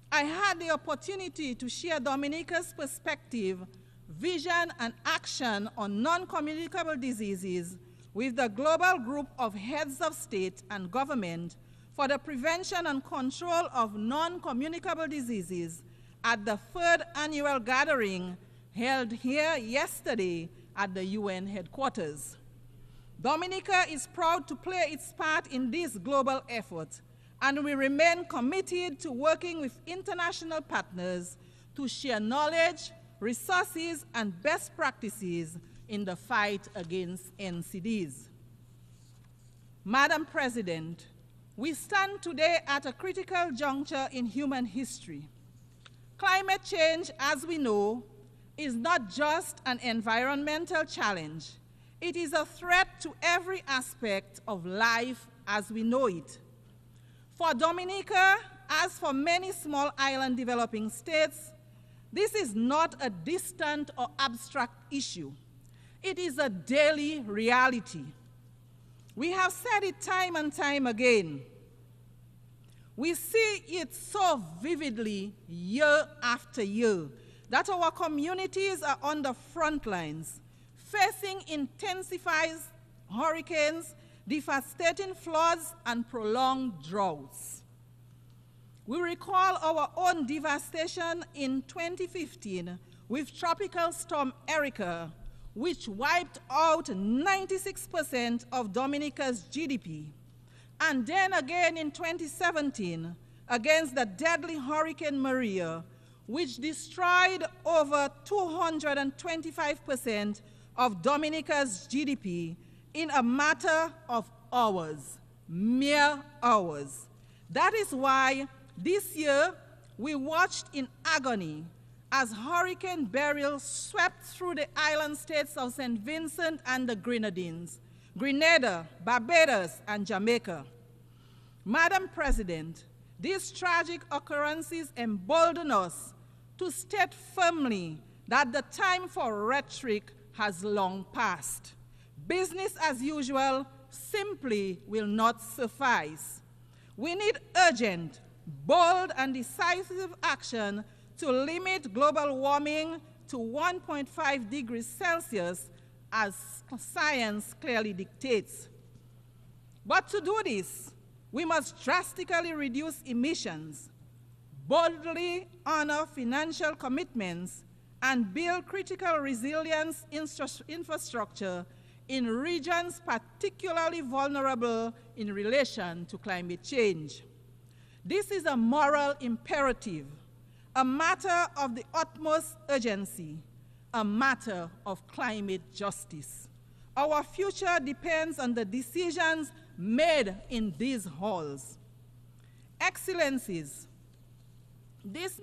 I had the opportunity to share Dominica's perspective, vision, and action on non-communicable diseases with the global group of heads of state and government for the prevention and control of non-communicable diseases at the 3rd annual gathering held here yesterday at the UN headquarters. Dominica is proud to play its part in this global effort, and we remain committed to working with international partners to share knowledge, resources, and best practices in the fight against NCDs. Madam President, we stand today at a critical juncture in human history. Climate change, as we know, is not just an environmental challenge. It is a threat to every aspect of life as we know it. For Dominica, as for many small island developing states, this is not a distant or abstract issue. It is a daily reality. We have said it time and time again. We see it so vividly year after year that our communities are on the front lines, facing intensified hurricanes, devastating floods, and prolonged droughts. We recall our own devastation in 2015 with Tropical Storm Erica, which wiped out 96% of Dominica's GDP. And then again in 2017, against the deadly Hurricane Maria, which destroyed over 225% of Dominica's GDP in a matter of hours, mere hours. That is why this year we watched in agony as Hurricane Beryl swept through the island states of St. Vincent and the Grenadines, Grenada, Barbados, and Jamaica. Madam President, these tragic occurrences embolden us to state firmly that the time for rhetoric has long passed. Business as usual simply will not suffice. We need urgent, bold and decisive action to limit global warming to 1.5 degrees Celsius, as science clearly dictates. But to do this, we must drastically reduce emissions, boldly honor financial commitments, and build critical resilience infrastructure in regions particularly vulnerable in relation to climate change. This is a moral imperative, a matter of the utmost urgency, a matter of climate justice. Our future depends on the decisions made in these halls. Excellencies, this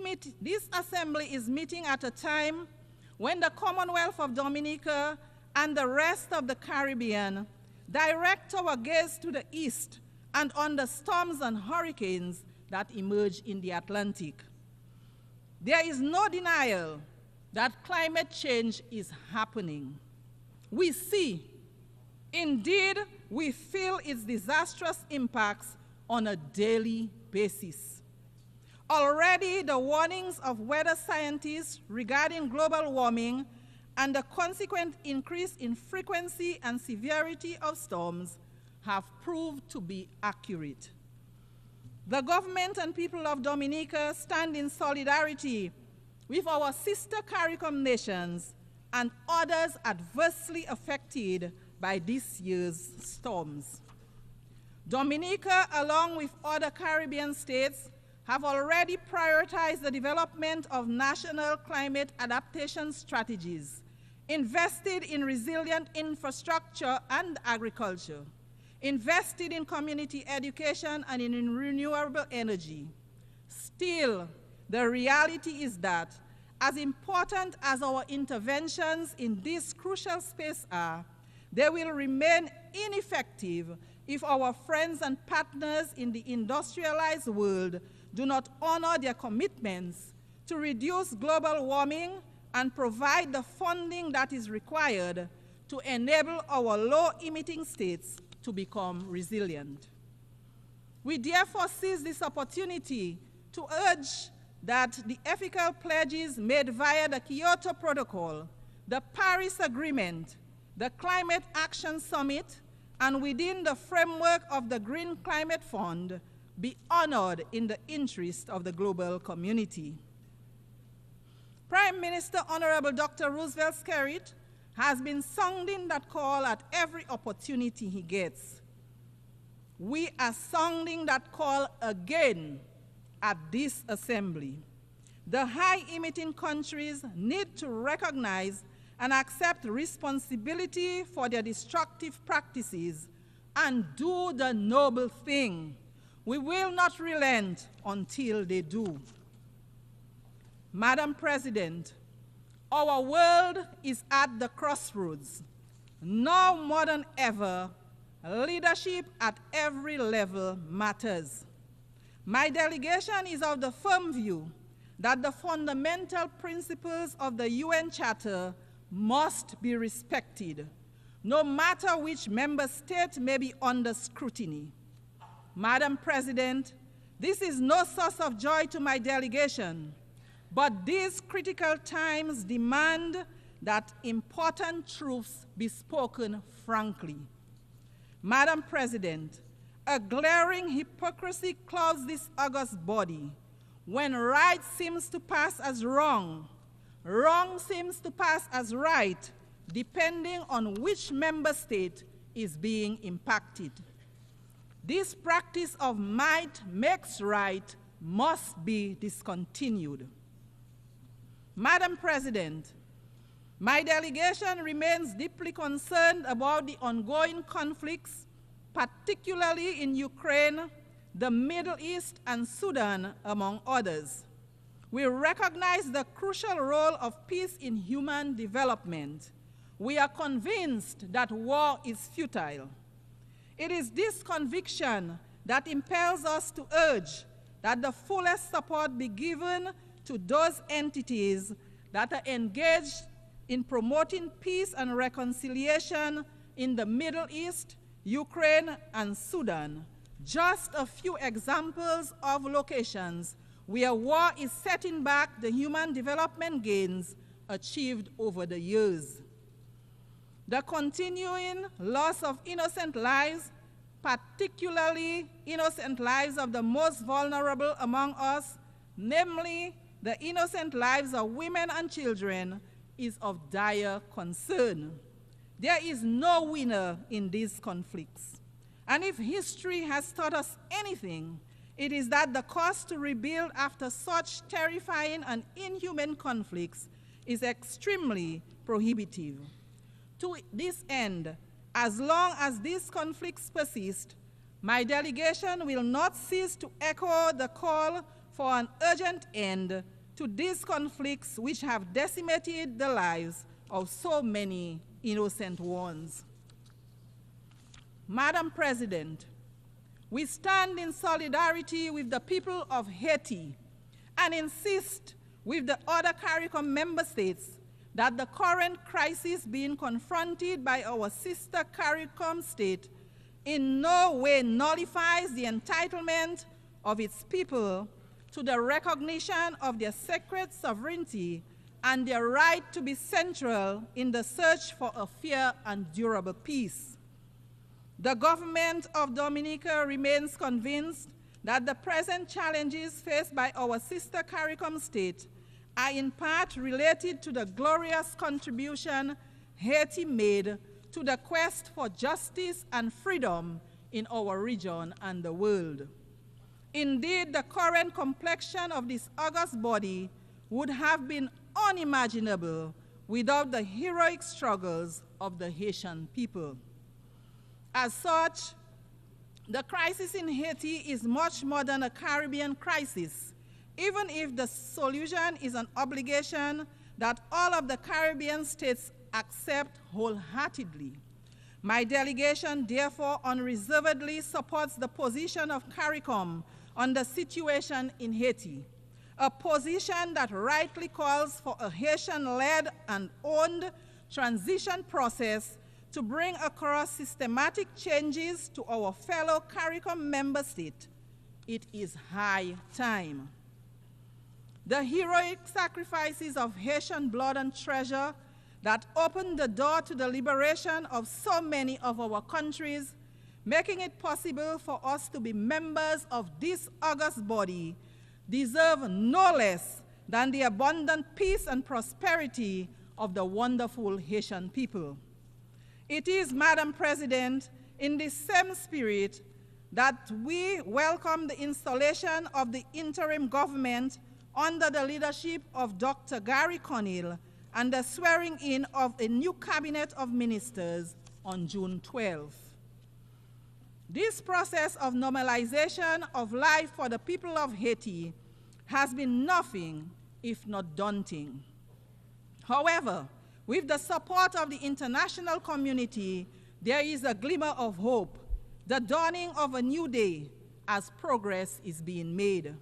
assembly is meeting at a time when the Commonwealth of Dominica and the rest of the Caribbean direct our gaze to the east and on the storms and hurricanes that emerge in the Atlantic. There is no denial that climate change is happening. We see, indeed, we feel its disastrous impacts on a daily basis. Already, the warnings of weather scientists regarding global warming and the consequent increase in frequency and severity of storms have proved to be accurate. The government and people of Dominica stand in solidarity with our sister CARICOM nations and others adversely affected by this year's storms. Dominica, along with other Caribbean states, have already prioritized the development of national climate adaptation strategies, invested in resilient infrastructure and agriculture, invested in community education and in renewable energy. Still, the reality is that, as important as our interventions in this crucial space are, they will remain ineffective if our friends and partners in the industrialized world do not honor their commitments to reduce global warming and provide the funding that is required to enable our low-emitting states to become resilient. We therefore seize this opportunity to urge that the ethical pledges made via the Kyoto Protocol, the Paris Agreement, the Climate Action Summit, and within the framework of the Green Climate Fund be honored in the interest of the global community. Prime Minister Honorable Dr. Roosevelt Skerrit has been sounding that call at every opportunity he gets. We are sounding that call again at this assembly. The high-emitting countries need to recognize and accept responsibility for their destructive practices and do the noble thing. We will not relent until they do. Madam President, our world is at the crossroads. Now more than ever, leadership at every level matters. My delegation is of the firm view that the fundamental principles of the UN Charter must be respected, no matter which member state may be under scrutiny. Madam President, this is no source of joy to my delegation, but these critical times demand that important truths be spoken frankly. Madam President, a glaring hypocrisy clouds this august body. When right seems to pass as wrong, wrong seems to pass as right, depending on which member state is being impacted. This practice of might makes right must be discontinued. Madam President, my delegation remains deeply concerned about the ongoing conflicts, particularly in Ukraine, the Middle East, and Sudan, among others. We recognize the crucial role of peace in human development. We are convinced that war is futile. It is this conviction that impels us to urge that the fullest support be given to those entities that are engaged in promoting peace and reconciliation in the Middle East, Ukraine, and Sudan, Just a few examples of locations where war is setting back the human development gains achieved over the years. The continuing loss of innocent lives, particularly innocent lives of the most vulnerable among us, namely the innocent lives of women and children, is of dire concern. There is no winner in these conflicts. And if history has taught us anything, it is that the cost to rebuild after such terrifying and inhuman conflicts is extremely prohibitive. To this end, as long as these conflicts persist, my delegation will not cease to echo the call for an urgent end to these conflicts which have decimated the lives of so many innocent ones. Madam President, we stand in solidarity with the people of Haiti and insist with the other CARICOM member states that the current crisis being confronted by our sister CARICOM state in no way nullifies the entitlement of its people to the recognition of their sacred sovereignty and their right to be central in the search for a fair and durable peace. The government of Dominica remains convinced that the present challenges faced by our sister CARICOM state are in part related to the glorious contribution Haiti made to the quest for justice and freedom in our region and the world. Indeed, the current complexion of this august body would have been unimaginable without the heroic struggles of the Haitian people. As such, the crisis in Haiti is much more than a Caribbean crisis, even if the solution is an obligation that all of the Caribbean states accept wholeheartedly. My delegation therefore unreservedly supports the position of CARICOM on the situation in Haiti, a position that rightly calls for a Haitian-led and owned transition process to bring across systematic changes to our fellow CARICOM member state. It is high time. The heroic sacrifices of Haitian blood and treasure that opened the door to the liberation of so many of our countries, making it possible for us to be members of this august body, deserve no less than the abundant peace and prosperity of the wonderful Haitian people. It is, Madam President, in this same spirit that we welcome the installation of the interim government under the leadership of Dr. Gary Conil and the swearing in of a new cabinet of ministers on June 12th. This process of normalization of life for the people of Haiti has been nothing if not daunting. However, with the support of the international community, there is a glimmer of hope, the dawning of a new day as progress is being made.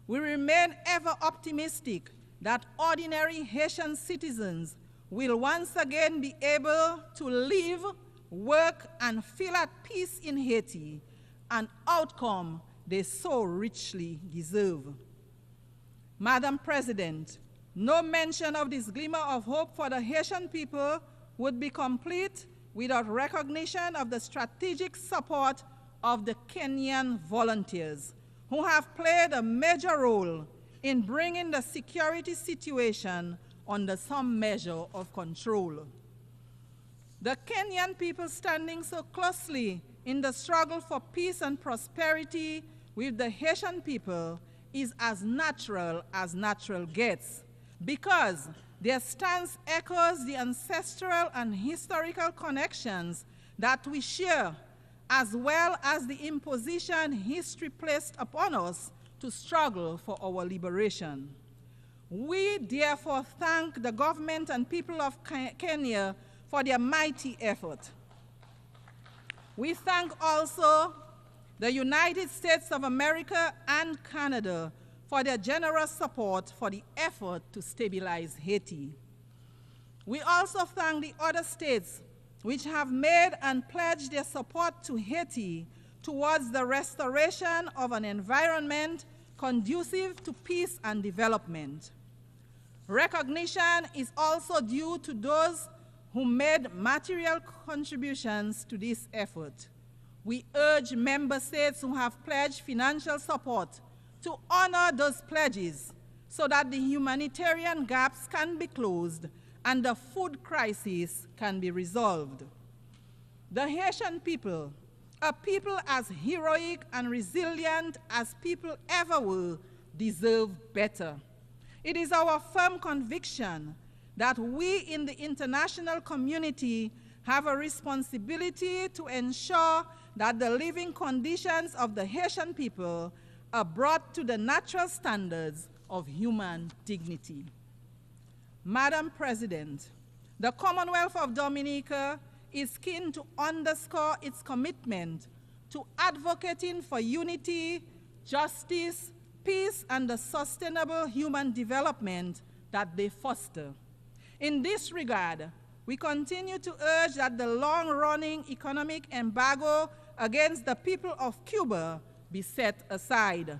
We remain ever optimistic that ordinary Haitian citizens will once again be able to live, work, and feel at peace in Haiti, an outcome they so richly deserve. Madam President, no mention of this glimmer of hope for the Haitian people would be complete without recognition of the strategic support of the Kenyan volunteers, who have played a major role in bringing the security situation under some measure of control. The Kenyan people standing so closely in the struggle for peace and prosperity with the Haitian people is as natural gets, because their stance echoes the ancestral and historical connections that we share, as well as the imposition history placed upon us to struggle for our liberation. We therefore thank the government and people of Kenya for their mighty effort. We thank also the United States of America and Canada for their generous support for the effort to stabilize Haiti. We also thank the other states which have made and pledged their support to Haiti towards the restoration of an environment conducive to peace and development. Recognition is also due to those who made material contributions to this effort. We urge member states who have pledged financial support to honor those pledges so that the humanitarian gaps can be closed and the food crisis can be resolved. The Haitian people, a people as heroic and resilient as people ever were, deserve better. It is our firm conviction that we in the international community have a responsibility to ensure that the living conditions of the Haitian people are brought to the natural standards of human dignity. Madam President, the Commonwealth of Dominica is keen to underscore its commitment to advocating for unity, justice, peace, and the sustainable human development that they foster. In this regard, we continue to urge that the long-running economic embargo against the people of Cuba be set aside.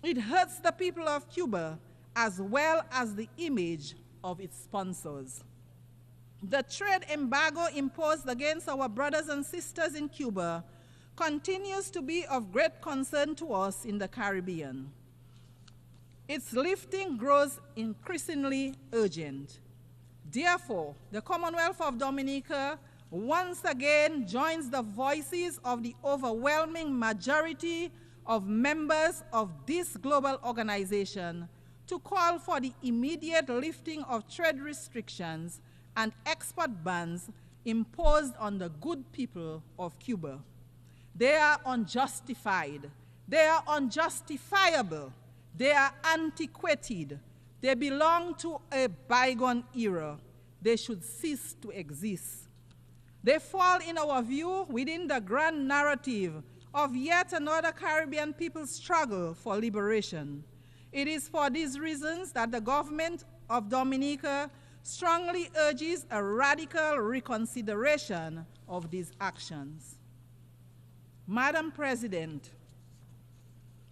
It hurts the people of Cuba as well as the image of its sponsors. The trade embargo imposed against our brothers and sisters in Cuba continues to be of great concern to us in the Caribbean. Its lifting grows increasingly urgent. Therefore, the Commonwealth of Dominica once again joins the voices of the overwhelming majority of members of this global organization to call for the immediate lifting of trade restrictions and export bans imposed on the good people of Cuba. They are unjustified, they are unjustifiable, they are antiquated, they belong to a bygone era. They should cease to exist. They fall, in our view, within the grand narrative of yet another Caribbean people's struggle for liberation. It is for these reasons that the government of Dominica strongly urges a radical reconsideration of these actions. Madam President,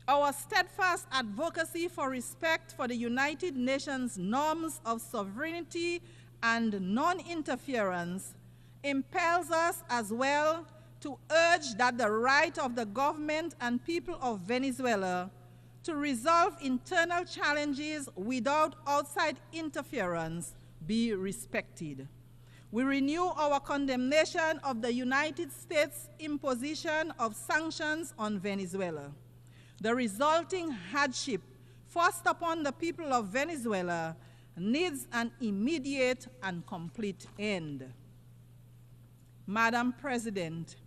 our steadfast advocacy for respect for the United Nations norms of sovereignty and non-interference impels us as well to urge that the right of the government and people of Venezuela to resolve internal challenges without outside interference be respected. We renew our condemnation of the United States' imposition of sanctions on Venezuela. The resulting hardship forced upon the people of Venezuela needs an immediate and complete end. Madam President,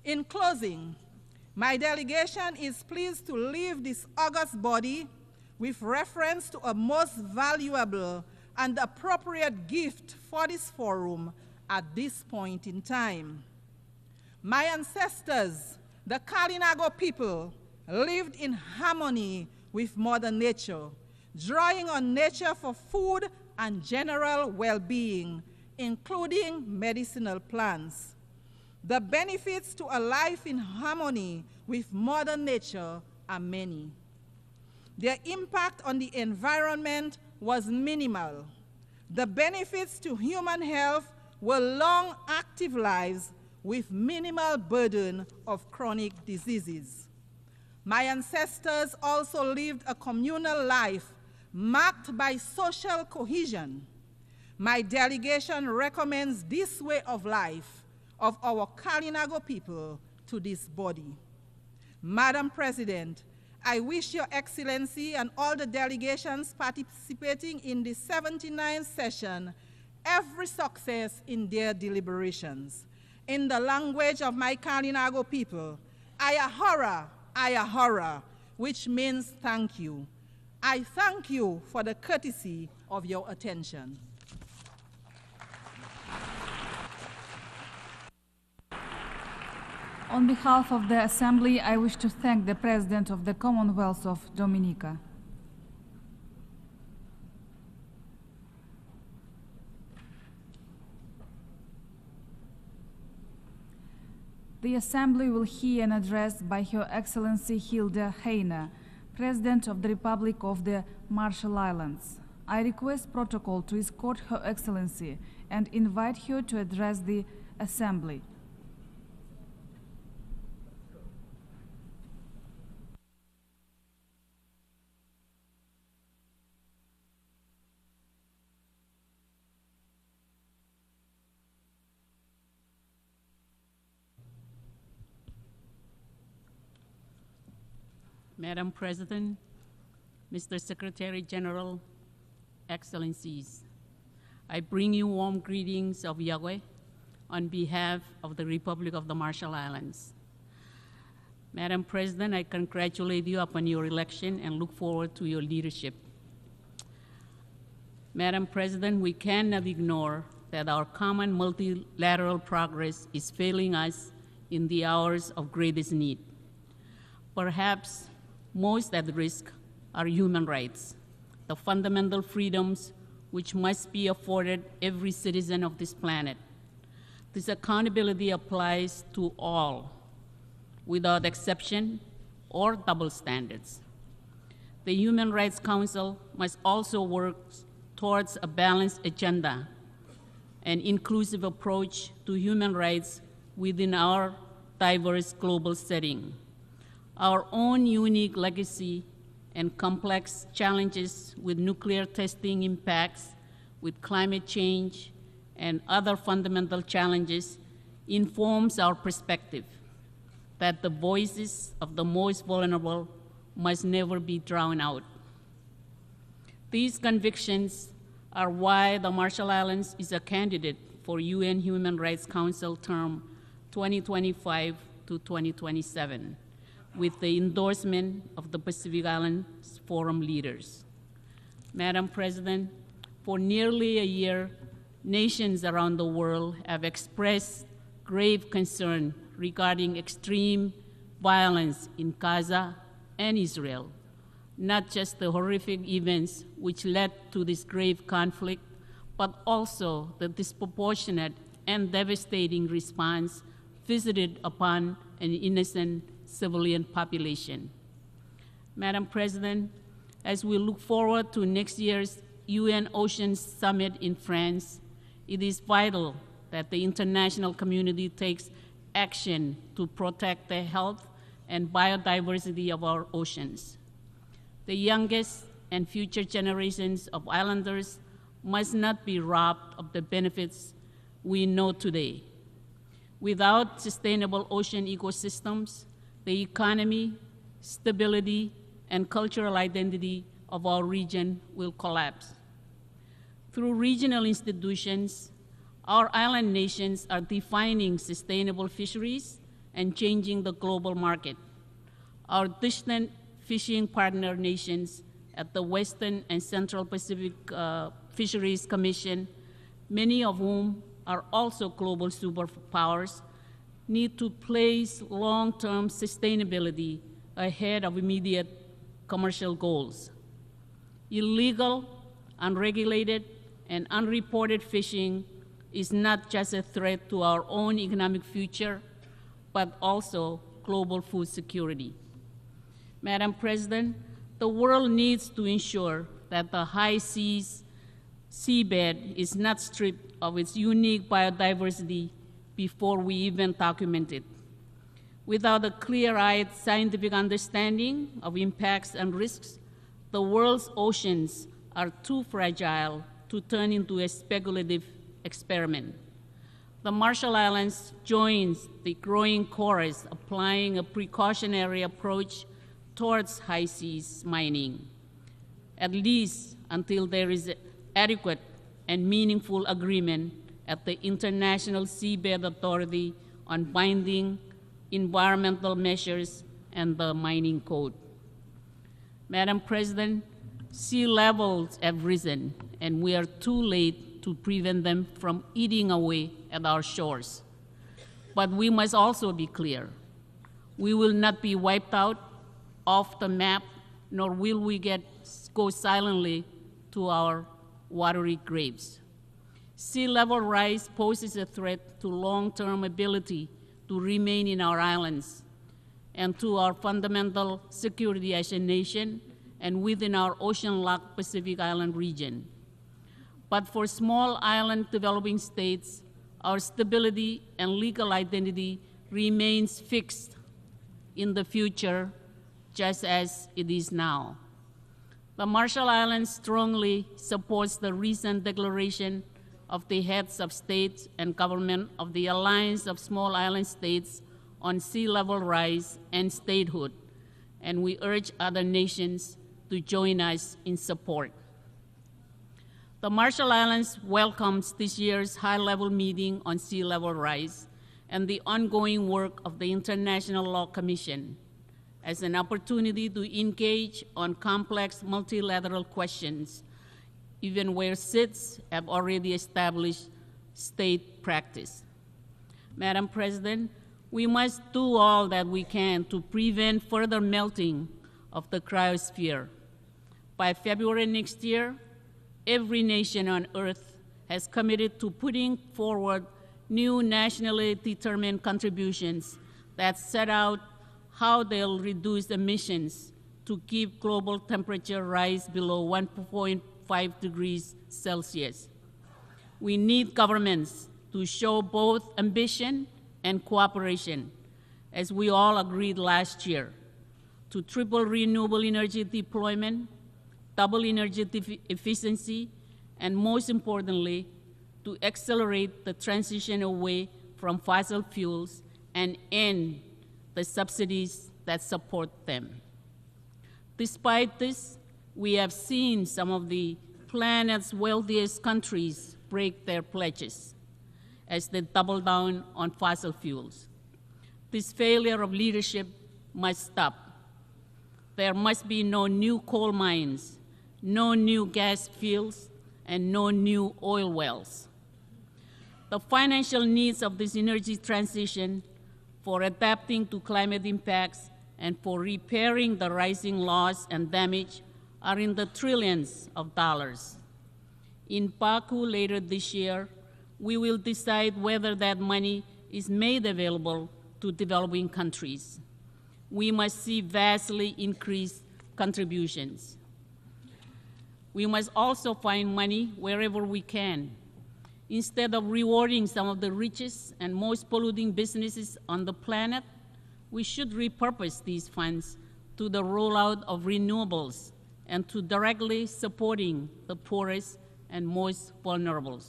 in closing, my delegation is pleased to leave this august body with reference to a most valuable and appropriate gift for this forum at this point in time. My ancestors, the Kalinago people, lived in harmony with Mother Nature, drawing on nature for food and general well-being, including medicinal plants. The benefits to a life in harmony with Mother Nature are many. Their impact on the environment was minimal. The benefits to human health were long, active lives with minimal burden of chronic diseases. My ancestors also lived a communal life marked by social cohesion. My delegation recommends this way of life of our Kalinago people to this body. Madam President, I wish Your Excellency and all the delegations participating in the 79th session every success in their deliberations. In the language of my Kalinago people, Ayahora, which means thank you. I thank you for the courtesy of your attention. On behalf of the Assembly, I wish to thank the President of the Commonwealth of Dominica. The Assembly will hear an address by Her Excellency Hilde Heine, President of the Republic of the Marshall Islands. I request protocol to escort Her Excellency and invite her to address the Assembly. Madam President, Mr. Secretary General, Excellencies, I bring you warm greetings of Yahweh on behalf of the Republic of the Marshall Islands. Madam President, I congratulate you upon your election and look forward to your leadership. Madam President, we cannot ignore that our common multilateral progress is failing us in the hours of greatest need. Perhaps most at risk are human rights, the fundamental freedoms which must be afforded every citizen of this planet. This accountability applies to all, without exception or double standards. The Human Rights Council must also work towards a balanced agenda, an inclusive approach to human rights within our diverse global setting. Our own unique legacy and complex challenges with nuclear testing impacts, with climate change, and other fundamental challenges informs our perspective that the voices of the most vulnerable must never be drowned out. These convictions are why the Marshall Islands is a candidate for UN Human Rights Council term 2025 to 2027. With the endorsement of the Pacific Islands Forum leaders. Madam President, for nearly a year, nations around the world have expressed grave concern regarding extreme violence in Gaza and Israel, not just the horrific events which led to this grave conflict, but also the disproportionate and devastating response visited upon an innocent civilian population. Madam President, as we look forward to next year's UN Oceans Summit in France, it is vital that the international community takes action to protect the health and biodiversity of our oceans. The youngest and future generations of islanders must not be robbed of the benefits we know today. Without sustainable ocean ecosystems, the economy, stability, and cultural identity of our region will collapse. Through regional institutions, our island nations are defining sustainable fisheries and changing the global market. Our distant fishing partner nations at the Western and Central Pacific Fisheries Commission, many of whom are also global superpowers, need to place long-term sustainability ahead of immediate commercial goals. Illegal, unregulated, and unreported fishing is not just a threat to our own economic future, but also global food security. Madam President, the world needs to ensure that the high seas seabed is not stripped of its unique biodiversity before we even document it. Without a clear-eyed scientific understanding of impacts and risks, the world's oceans are too fragile to turn into a speculative experiment. The Marshall Islands joins the growing chorus applying a precautionary approach towards high seas mining, at least until there is adequate and meaningful agreement at the International Seabed Authority on binding environmental measures and the mining code. Madam President, sea levels have risen, and we are too late to prevent them from eating away at our shores. But we must also be clear. We will not be wiped out off the map, nor will we go silently to our watery graves. Sea level rise poses a threat to long-term ability to to remain in our islands and to our fundamental security as a nation and within our ocean-locked Pacific Island region. But for small island developing states, our stability and legal identity remains fixed in the future, just as it is now. The Marshall Islands strongly supports the recent declaration of the heads of state and government of the Alliance of Small Island States on sea level rise and statehood, and we urge other nations to join us in support. The Marshall Islands welcomes this year's high-level meeting on sea level rise and the ongoing work of the International Law Commission as an opportunity to engage on complex multilateral questions, even where SIDS have already established state practice. Madam President, we must do all that we can to prevent further melting of the cryosphere. By February next year, every nation on Earth has committed to putting forward new nationally determined contributions that set out how they'll reduce emissions to keep global temperature rise below 1.5 degrees Celsius. We need governments to show both ambition and cooperation, as we all agreed last year, to triple renewable energy deployment, double energy efficiency, and most importantly, to accelerate the transition away from fossil fuels and end the subsidies that support them. Despite this, we have seen some of the planet's wealthiest countries break their pledges as they double down on fossil fuels. This failure of leadership must stop. There must be no new coal mines, no new gas fields, and no new oil wells. The financial needs of this energy transition for adapting to climate impacts and for repairing the rising loss and damage are in the trillions of dollars. In Baku later this year, we will decide whether that money is made available to developing countries. We must see vastly increased contributions. We must also find money wherever we can. Instead of rewarding some of the richest and most polluting businesses on the planet, we should repurpose these funds to the rollout of renewables and to directly supporting the poorest and most vulnerable.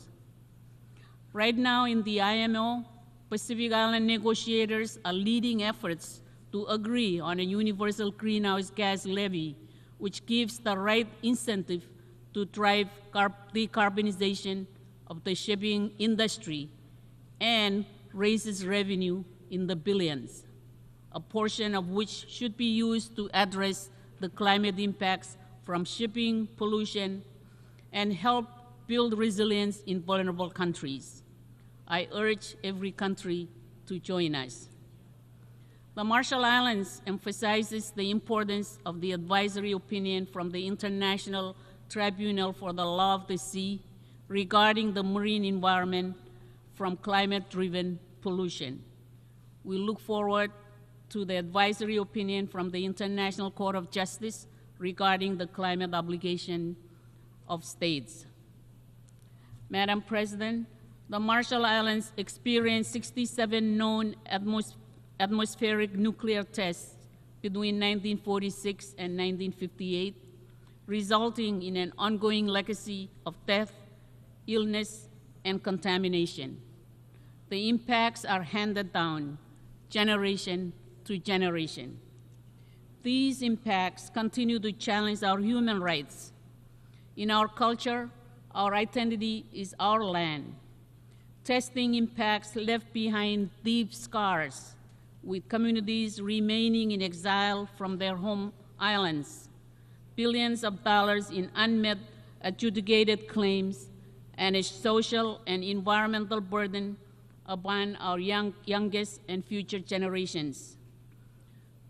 Right now in the IMO, Pacific Island negotiators are leading efforts to agree on a universal greenhouse gas levy, which gives the right incentive to drive decarbonization of the shipping industry and raises revenue in the billions, a portion of which should be used to address the climate impacts from shipping pollution and help build resilience in vulnerable countries. I urge every country to join us. The Marshall Islands emphasizes the importance of the advisory opinion from the International Tribunal for the Law of the Sea regarding the marine environment from climate-driven pollution. We look forward to the advisory opinion from the International Court of Justice regarding the climate obligation of states. Madam President, the Marshall Islands experienced 67 known atmospheric nuclear tests between 1946 and 1958, resulting in an ongoing legacy of death, illness, and contamination. The impacts are handed down generation to generation. These impacts continue to challenge our human rights. In our culture, our identity is our land. Testing impacts left behind deep scars, with communities remaining in exile from their home islands, billions of dollars in unmet adjudicated claims, and a social and environmental burden upon our youngest and future generations.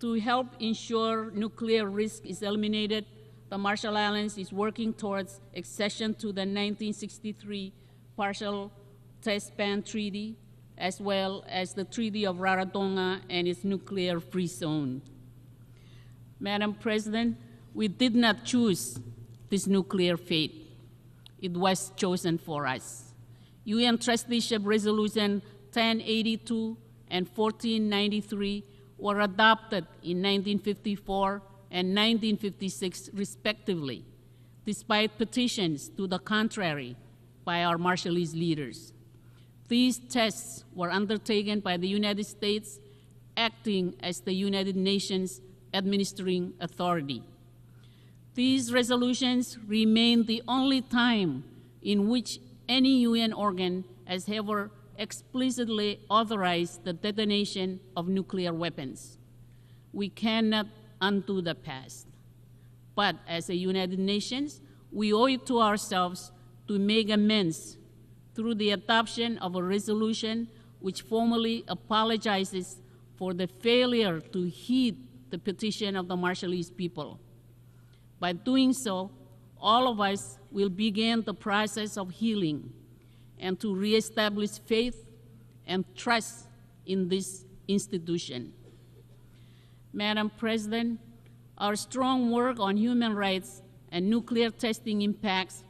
To help ensure nuclear risk is eliminated, the Marshall Islands is working towards accession to the 1963 Partial Test Ban Treaty, as well as the Treaty of Rarotonga and its nuclear-free zone. Madam President, we did not choose this nuclear fate. It was chosen for us. UN Trusteeship Resolution 1082 and 1493 were adopted in 1954 and 1956 respectively, despite petitions to the contrary by our Marshallese leaders. These tests were undertaken by the United States, acting as the United Nations administering authority. These resolutions remain the only time in which any UN organ has ever explicitly authorized the detonation of nuclear weapons. We cannot undo the past, but as a United Nations, we owe it to ourselves to make amends through the adoption of a resolution which formally apologizes for the failure to heed the petition of the Marshallese people. By doing so, all of us will begin the process of healing and to reestablish faith and trust in this institution. Madam President, our strong work on human rights and nuclear testing impacts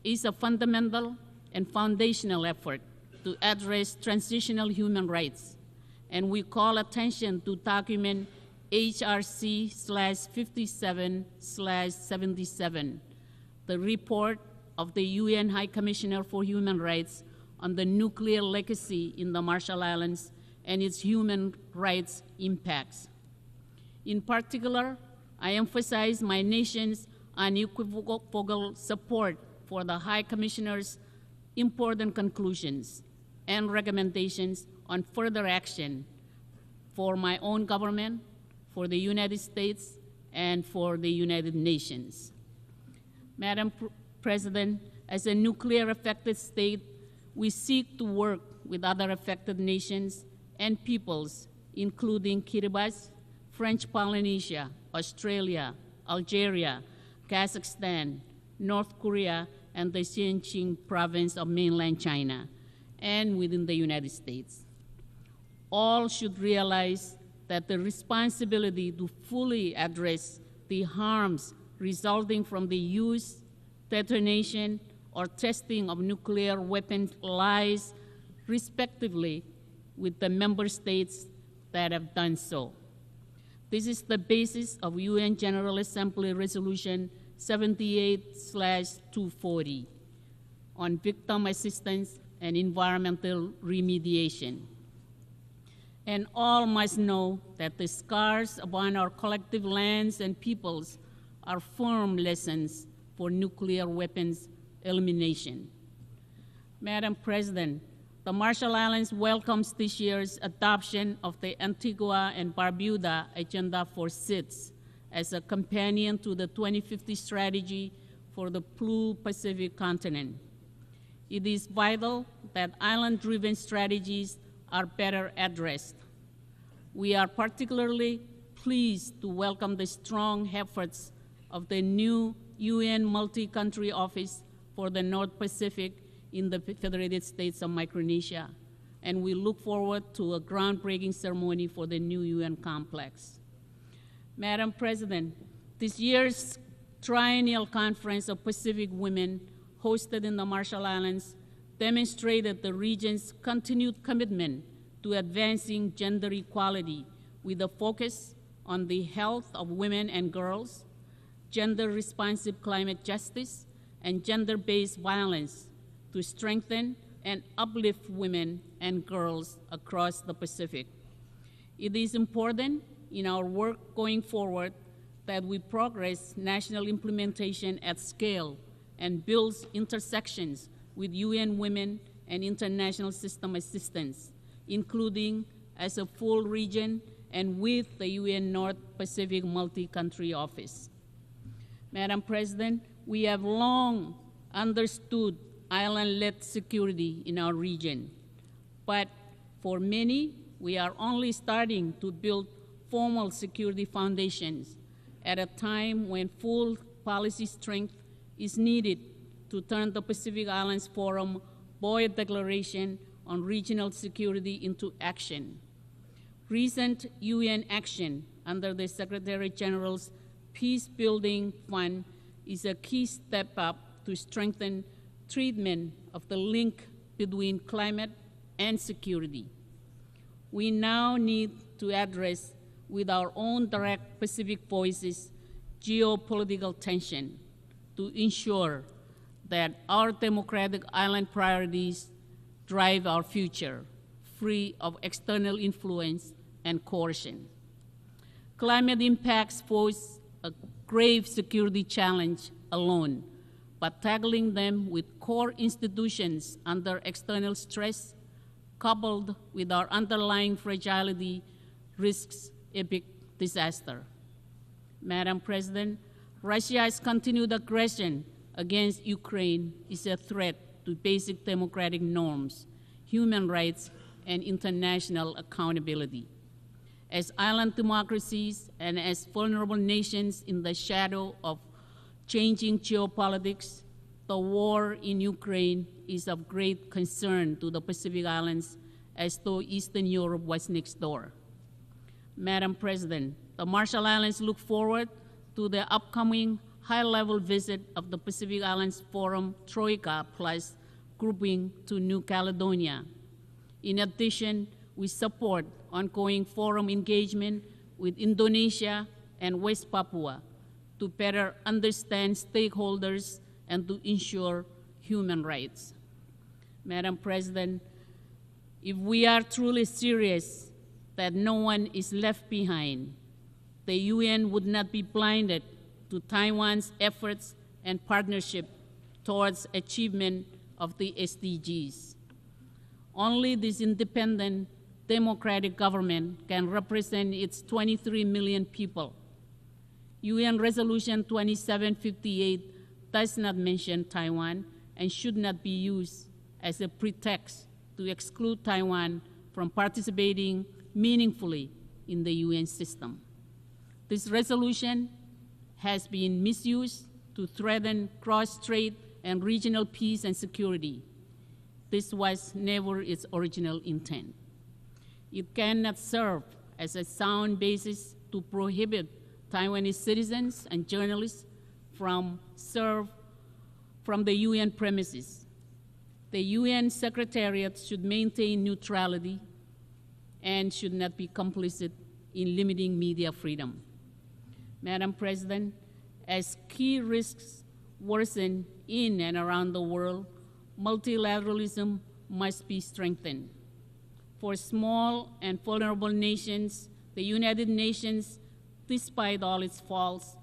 is a fundamental and foundational effort to address transitional human rights, and we call attention to document HRC/57/77, the report of the UN High Commissioner for Human Rights on the nuclear legacy in the Marshall Islands and its human rights impacts. In particular, I emphasize my nation's unequivocal support for the High Commissioner's important conclusions and recommendations on further action for my own government, for the United States, and for the United Nations. Madam President, as a nuclear-affected state, we seek to work with other affected nations and peoples, including Kiribati, French Polynesia, Australia, Algeria, Kazakhstan, North Korea, and the Xinjiang province of mainland China, and within the United States. All should realize that the responsibility to fully address the harms resulting from the use, detonation, or testing of nuclear weapons lies, respectively, with the member states that have done so. This is the basis of UN General Assembly Resolution 78/240 on victim assistance and environmental remediation. And all must know that the scars upon our collective lands and peoples are firm lessons for nuclear weapons elimination. Madam President, the Marshall Islands welcomes this year's adoption of the Antigua and Barbuda Agenda for SIDS as a companion to the 2050 strategy for the Blue Pacific continent. It is vital that island-driven strategies are better addressed. We are particularly pleased to welcome the strong efforts of the new UN Multi-Country Office for the North Pacific in the Federated States of Micronesia, and we look forward to a groundbreaking ceremony for the new UN complex. Madam President, this year's Triennial Conference of Pacific Women hosted in the Marshall Islands demonstrated the region's continued commitment to advancing gender equality with a focus on the health of women and girls, gender-responsive climate justice, and gender-based violence to strengthen and uplift women and girls across the Pacific. It is important in our work going forward that we progress national implementation at scale and build intersections with UN Women and international system assistance, including as a full region and with the UN North Pacific Multi-Country Office. Madam President, we have long understood island-led security in our region, but for many, we are only starting to build formal security foundations at a time when full policy strength is needed to turn the Pacific Islands Forum Boyd Declaration on regional security into action. Recent UN action under the Secretary General's Peace Building Fund is a key step up to strengthen treatment of the link between climate and security. We now need to address with our own direct Pacific voices geopolitical tension to ensure that our democratic island priorities drive our future, free of external influence and coercion. Climate impacts pose a grave security challenge alone, but tackling them with core institutions under external stress, coupled with our underlying fragility, risks epic disaster. Madam President, Russia's continued aggression against Ukraine is a threat to basic democratic norms, human rights, and international accountability. As island democracies and as vulnerable nations in the shadow of changing geopolitics, the war in Ukraine is of great concern to the Pacific Islands, as though Eastern Europe was next door. Madam President, the Marshall Islands look forward to the upcoming high-level visit of the Pacific Islands Forum Troika Plus grouping to New Caledonia. In addition, we support ongoing forum engagement with Indonesia and West Papua to better understand stakeholders and to ensure human rights. Madam President, if we are truly serious that no one is left behind, the UN would not be blinded to Taiwan's efforts and partnership towards achievement of the SDGs. Only this independent, democratic government can represent its 23 million people. UN Resolution 2758 does not mention Taiwan and should not be used as a pretext to exclude Taiwan from participating meaningfully in the UN system. This resolution has been misused to threaten cross-strait and regional peace and security. This was never its original intent. It cannot serve as a sound basis to prohibit Taiwanese citizens and journalists from the UN premises. The UN Secretariat should maintain neutrality and should not be complicit in limiting media freedom. Madam President, as key risks worsen in and around the world, multilateralism must be strengthened. For small and vulnerable nations, the United Nations, despite all its faults,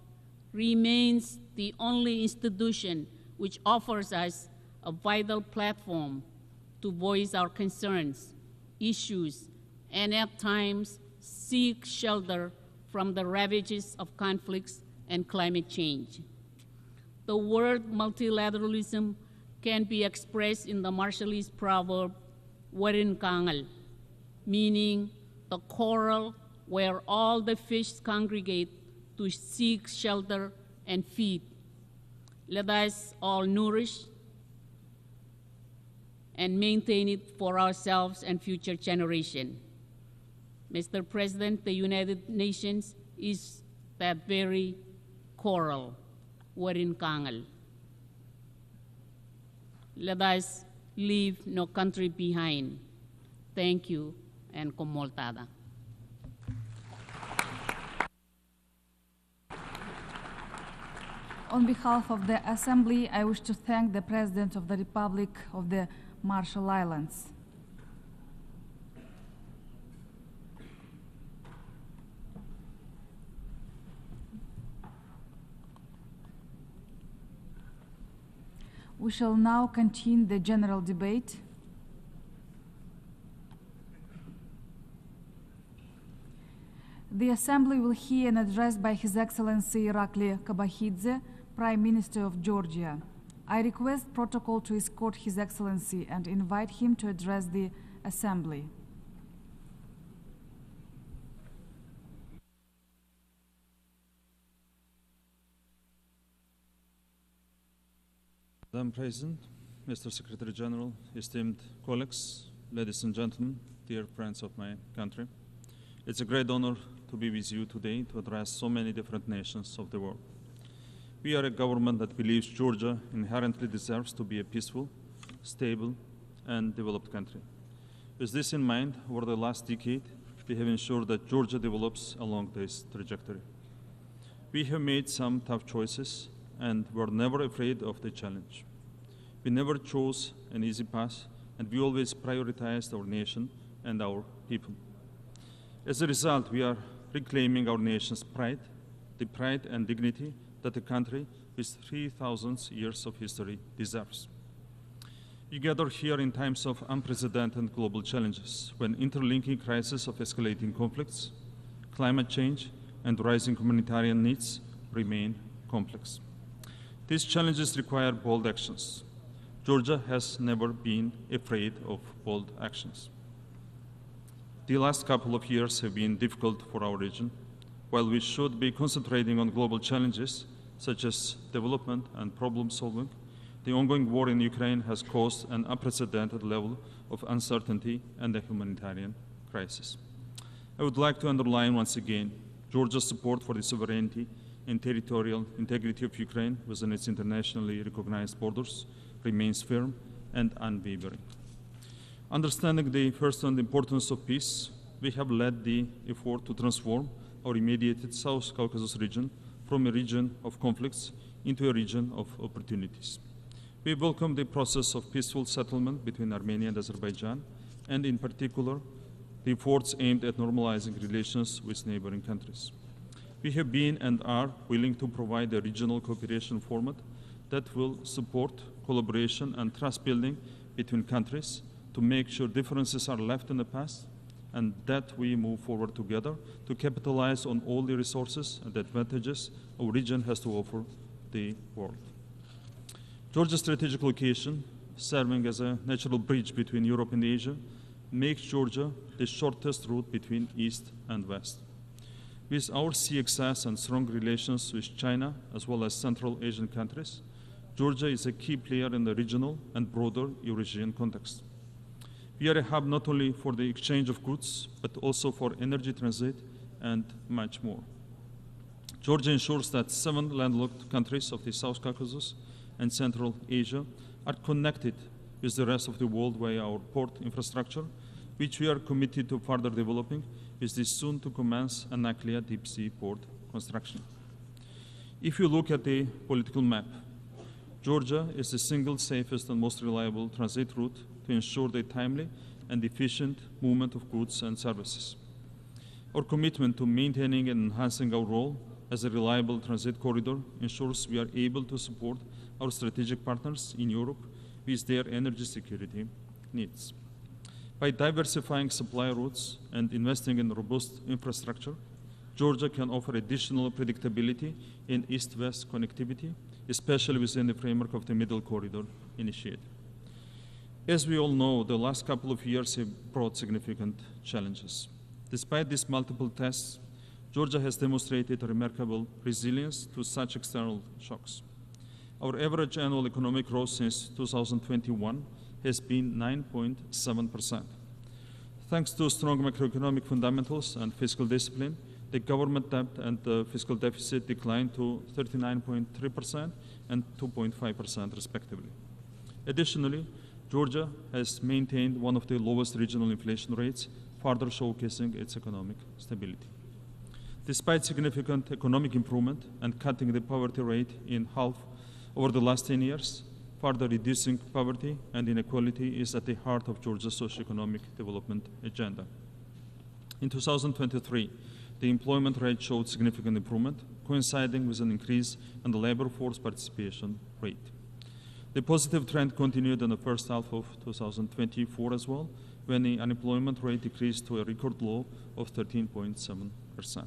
remains the only institution which offers us a vital platform to voice our concerns, issues, and at times seek shelter from the ravages of conflicts and climate change. The word multilateralism can be expressed in the Marshallese proverb, "Warin Kangal," meaning the coral where all the fish congregate to seek shelter and feed. Let us all nourish and maintain it for ourselves and future generations. Mr. President, the United Nations is that very coral, Warin Kangal. Let us leave no country behind. Thank you, and komoltada. On behalf of the Assembly, I wish to thank the President of the Republic of the Marshall Islands. We shall now continue the general debate. The Assembly will hear an address by His Excellency Irakli Kabahidze, Prime Minister of Georgia. I request protocol to escort His Excellency and invite him to address the Assembly. Madam President, Mr. Secretary General, esteemed colleagues, ladies and gentlemen, dear friends of my country, it's a great honor to be with you today to address so many different nations of the world. We are a government that believes Georgia inherently deserves to be a peaceful, stable, and developed country. With this in mind, over the last decade, we have ensured that Georgia develops along this trajectory. We have made some tough choices and were never afraid of the challenge. We never chose an easy path, and we always prioritized our nation and our people. As a result, we are reclaiming our nation's pride, the pride and dignity that a country with 3,000 years of history deserves. We gather here in times of unprecedented global challenges, when interlinking crises of escalating conflicts, climate change, and rising humanitarian needs remain complex. These challenges require bold actions. Georgia has never been afraid of bold actions. The last couple of years have been difficult for our region. While we should be concentrating on global challenges such as development and problem solving, the ongoing war in Ukraine has caused an unprecedented level of uncertainty and a humanitarian crisis. I would like to underline once again Georgia's support for the sovereignty and territorial integrity of Ukraine within its internationally recognized borders remains firm and unwavering. Understanding the first-hand importance of peace, we have led the effort to transform our immediate South Caucasus region from a region of conflicts into a region of opportunities. We welcome the process of peaceful settlement between Armenia and Azerbaijan, and in particular, the efforts aimed at normalizing relations with neighboring countries. We have been and are willing to provide a regional cooperation format that will support collaboration and trust building between countries to make sure differences are left in the past and that we move forward together to capitalize on all the resources and advantages our region has to offer the world. Georgia's strategic location, serving as a natural bridge between Europe and Asia, makes Georgia the shortest route between East and West. With our sea access and strong relations with China, as well as Central Asian countries, Georgia is a key player in the regional and broader Eurasian context. We are a hub not only for the exchange of goods, but also for energy transit and much more. Georgia ensures that 7 landlocked countries of the South Caucasus and Central Asia are connected with the rest of the world via our port infrastructure, which we are committed to further developing with the soon-to-commence Anaklia deep-sea port construction. If you look at the political map, Georgia is the single safest and most reliable transit route to ensure the timely and efficient movement of goods and services. Our commitment to maintaining and enhancing our role as a reliable transit corridor ensures we are able to support our strategic partners in Europe with their energy security needs. By diversifying supply routes and investing in robust infrastructure, Georgia can offer additional predictability in East-West connectivity, especially within the framework of the Middle Corridor initiative. As we all know, the last couple of years have brought significant challenges. Despite these multiple tests, Georgia has demonstrated a remarkable resilience to such external shocks. Our average annual economic growth since 2021 has been 9.7%. Thanks to strong macroeconomic fundamentals and fiscal discipline, the government debt and the fiscal deficit declined to 39.3% and 2.5% respectively. Additionally, Georgia has maintained one of the lowest regional inflation rates, further showcasing its economic stability. Despite significant economic improvement and cutting the poverty rate in half over the last 10 years, further reducing poverty and inequality is at the heart of Georgia's socioeconomic development agenda. In 2023, the employment rate showed significant improvement, coinciding with an increase in the labor force participation rate. The positive trend continued in the first half of 2024 as well, when the unemployment rate decreased to a record low of 13.7%.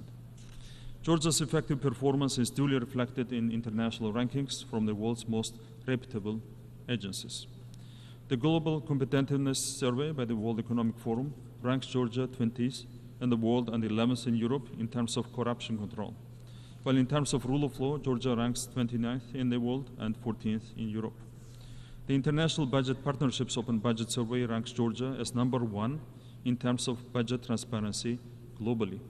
Georgia's effective performance is duly reflected in international rankings from the world's most reputable agencies. The Global Competitiveness Survey by the World Economic Forum ranks Georgia 20th in the world and 11th in Europe in terms of corruption control, while in terms of rule of law, Georgia ranks 29th in the world and 14th in Europe. The International Budget Partnerships Open Budget Survey ranks Georgia as #1 in terms of budget transparency globally.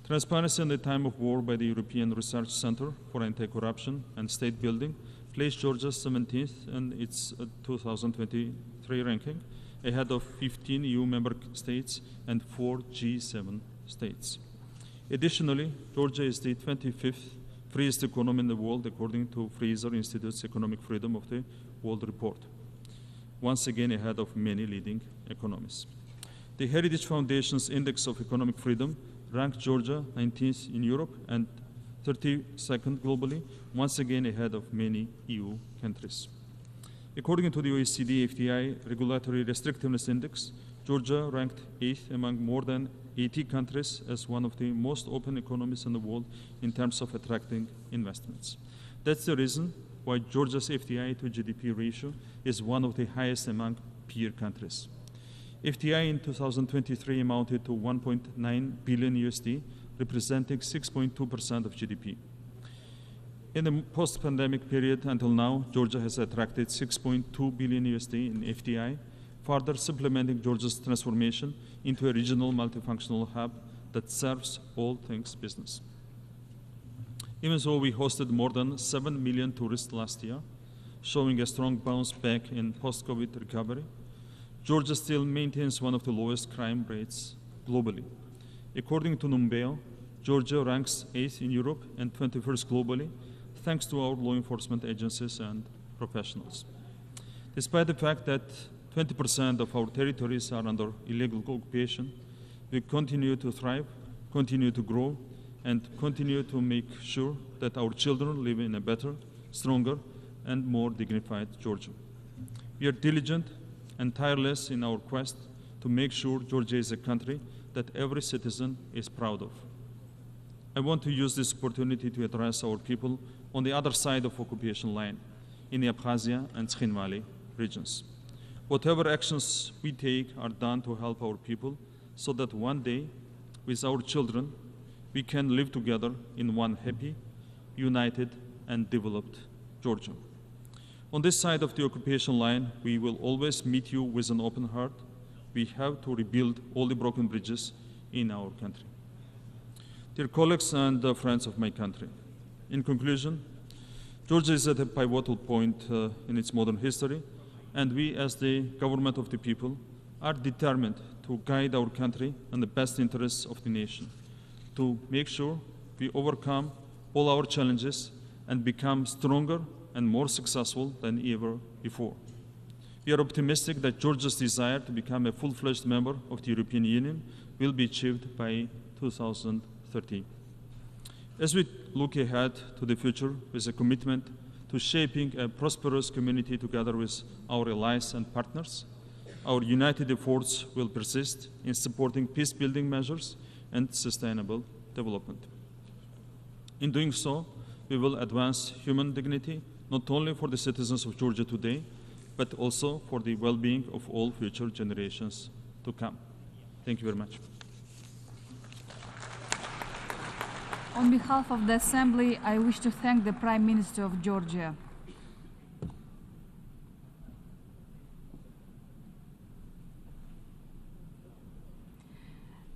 Transparency in the time of war by the European Research Center for Anti-Corruption and State Building placed Georgia 17th in its 2023 ranking, ahead of 15 EU member states and 4 G7 states. Additionally, Georgia is the 25th freest economy in the world, according to Fraser Institute's Economic Freedom of the World Report, once again ahead of many leading economies. The Heritage Foundation's Index of Economic Freedom ranked Georgia 19th in Europe and 32nd globally, once again ahead of many EU countries. According to the OECD FDI Regulatory Restrictiveness Index, Georgia ranked 8th among more than 80 countries as one of the most open economies in the world in terms of attracting investments. That's the reason why Georgia's FDI to GDP ratio is one of the highest among peer countries. FDI in 2023 amounted to 1.9 billion USD, representing 6.2% of GDP. In the post-pandemic period until now, Georgia has attracted 6.2 billion USD in FDI, further supplementing Georgia's transformation into a regional multifunctional hub that serves all things business. Even so, we hosted more than 7 million tourists last year, showing a strong bounce back in post-COVID recovery. Georgia still maintains one of the lowest crime rates globally. According to Numbeo, Georgia ranks 8th in Europe and 21st globally, thanks to our law enforcement agencies and professionals. Despite the fact that 20% of our territories are under illegal occupation, we continue to thrive, continue to grow, and continue to make sure that our children live in a better, stronger, and more dignified Georgia. We are diligent and tireless in our quest to make sure Georgia is a country that every citizen is proud of. I want to use this opportunity to address our people on the other side of occupation line, in the Abkhazia and Skhin Valley regions. Whatever actions we take are done to help our people so that one day, with our children, we can live together in one happy, united, and developed Georgia. On this side of the occupation line, we will always meet you with an open heart. We have to rebuild all the broken bridges in our country. Dear colleagues and friends of my country, in conclusion, Georgia is at a pivotal point in its modern history, and we, as the government of the people, are determined to guide our country in the best interests of the nation, to make sure we overcome all our challenges and become stronger and more successful than ever before. We are optimistic that Georgia's desire to become a full-fledged member of the European Union will be achieved by 2030. As we look ahead to the future with a commitment to shaping a prosperous community together with our allies and partners, our united efforts will persist in supporting peace-building measures and sustainable development. In doing so, we will advance human dignity, not only for the citizens of Georgia today, but also for the well-being of all future generations to come. Thank you very much. On behalf of the Assembly, I wish to thank the Prime Minister of Georgia.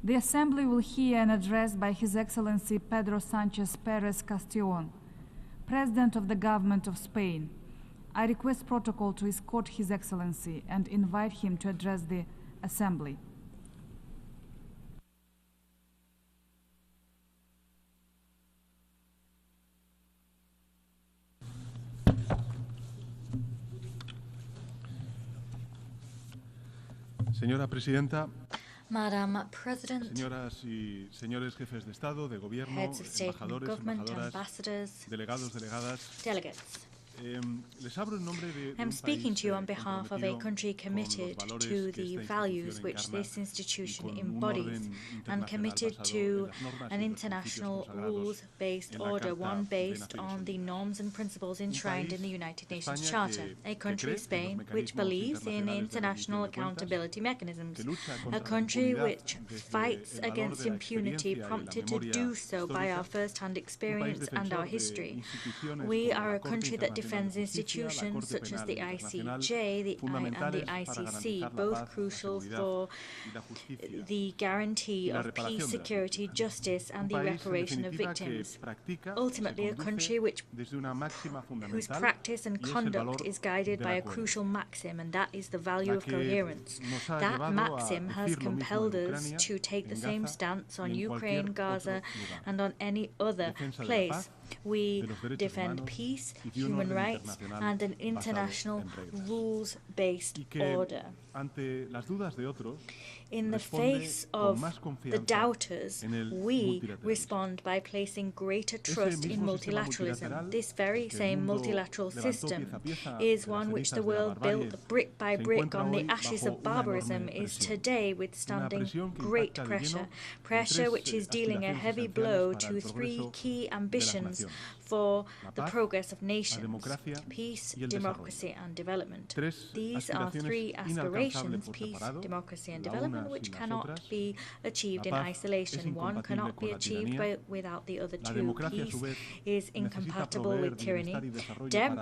The Assembly will hear an address by His Excellency Pedro Sanchez Perez Castellón, President of the Government of Spain. I request protocol to escort His Excellency and invite him to address the Assembly. Señora Presidenta, Madam President, señoras y señores jefes de Estado, de Gobierno, heads of state and embajadores, government, embajadoras, ambassadors, delegados, delegadas, delegates. Les hablo en nombre de I'm un speaking país to you on behalf of a country committed con los to valores que the esta values institución which encarna this institution y con un embodies, orden and internacional committed basado to en las normas y an los international principios consagrados rules-based en la order, Carta one de based Naciones on the Unidas. norms and principles enshrined in the United Nations España Charter. que A country, cree en los Spain, which mecanismos believes in internacionales de international rendición de cuentas, accountability mechanisms. que lucha A contra la country impunidad which desde fights el valor against de la impunity, experiencia y la prompted to memoria do so by histórica, our first-hand un país experience and our defensor de history. instituciones We como are la a Corte country that Internacional defends institutions such as the ICJ and the ICC, both crucial for the guarantee of peace, security, justice, and the reparation of victims. Ultimately, a country whose practice and conduct is guided by a crucial maxim, and that is the value of coherence. That maxim has compelled us to take the same stance on Ukraine, Gaza, and on any other place. We defend peace, human rights, and an international rules-based order. In the face of the doubters, we respond by placing greater trust in multilateralism. This very same multilateral system is one which the world built brick by brick on the ashes of barbarism, is today withstanding great pressure which is dealing a heavy blow to three key ambitions for the progress of nations: peace, democracy, and development. These are three aspirations: peace, democracy, and development, which cannot be achieved in isolation. One cannot be achieved without the other two. Peace is incompatible with tyranny.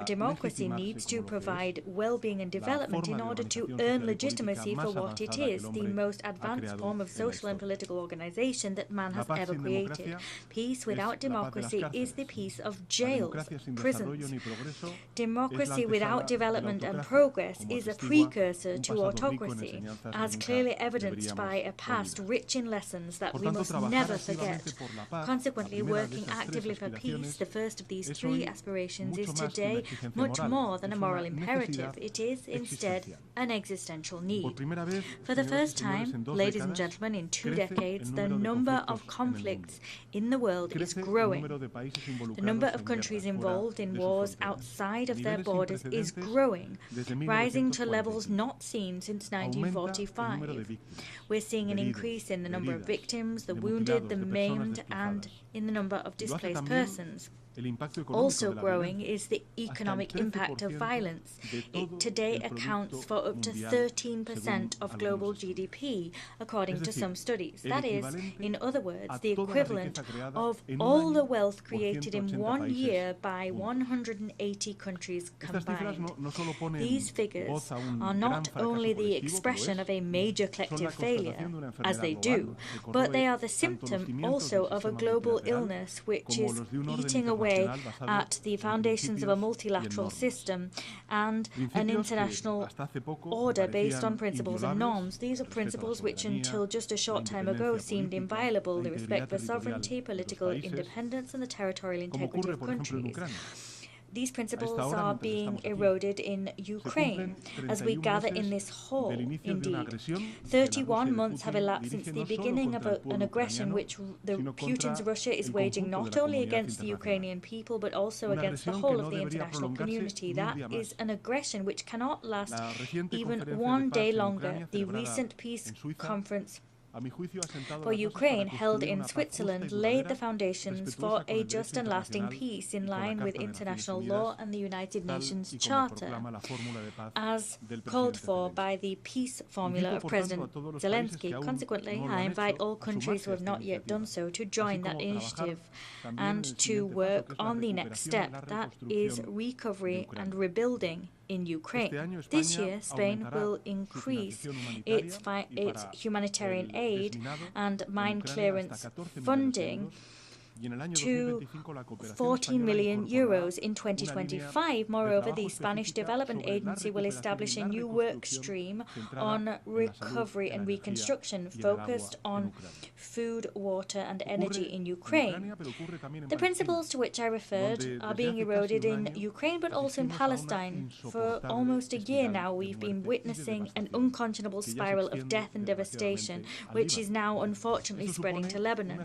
Democracy needs to provide well-being and development in order to earn legitimacy for what it is, the most advanced form of social and political organization that man has ever created. Peace without democracy is the peace of jails, prisons. Democracy without development and progress is a precursor to autocracy, as clearly evidenced by a past rich in lessons that we must never forget. Consequently, working actively for peace, the first of these three aspirations, is today much more than a moral imperative. It is instead an existential need. For the first time, ladies and gentlemen, in 2 decades, the number of conflicts in the world is growing. The number of countries involved in wars outside of their borders is growing, rising to levels not seen since 1945. We're seeing an increase in the number of victims, the wounded, the maimed, and in the number of displaced persons. Also growing is the economic impact of violence. It today accounts for up to 13% of global GDP, according to some studies. That is, in other words, the equivalent of all the wealth created in 1 year by 180 countries combined. These figures are not only the expression of a major collective failure, as they do, but they are the symptom also of a global illness which is eating away at the foundations of a multilateral system and an international order based on principles and norms. These are principles which until just a short time ago seemed inviolable: the respect for sovereignty, political independence, and the territorial integrity of countries. These principles are being eroded in Ukraine, as we gather in this hall, indeed. 31 months have elapsed since the beginning of an aggression which Putin's Russia is waging not only against the Ukrainian people, but also against the whole of the international community. That is an aggression which cannot last even 1 day longer. The recent peace conference for Ukraine, held in Switzerland, laid the foundations for a just and lasting peace in line with international law and the United Nations Charter, as called for by the peace formula of President Zelenskyy. Consequently, I invite all countries who have not yet done so to join that initiative and to work on the next step, that is recovery and rebuilding in Ukraine. This year, Spain will increase its humanitarian aid and mine clearance funding to 14 million euros in 2025. Moreover, the Spanish Development Agency will establish a new work stream on recovery and reconstruction focused on food, water, and energy in Ukraine. The principles to which I referred are being eroded in Ukraine, but also in Palestine. For almost a year now, we've been witnessing an unconscionable spiral of death and devastation, which is now unfortunately spreading to Lebanon.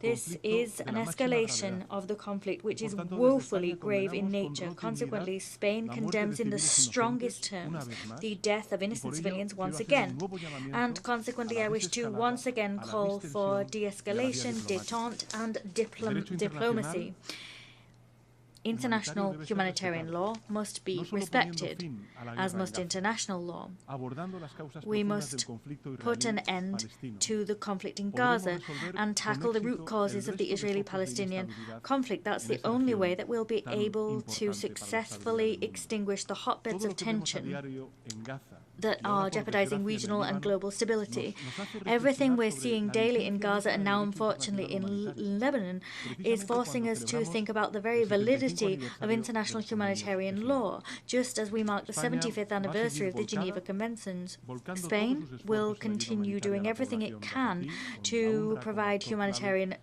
This is an escalation of the conflict which is woefully grave in nature. Consequently, Spain condemns in the strongest terms the death of innocent civilians once again. And consequently, I wish to once again call for de-escalation, détente, and diplomacy. International humanitarian law must be respected, as must international law. We must put an end to the conflict in Gaza and tackle the root causes of the Israeli-Palestinian conflict. That's the only way that we'll be able to successfully extinguish the hotbeds of tension that are jeopardizing regional and global stability. Everything we're seeing daily in Gaza and now unfortunately in Lebanon is forcing us to think about the very validity of international humanitarian law. Just as we mark the 75th anniversary of the Geneva Conventions, Spain will continue doing everything it can to provide humanitarian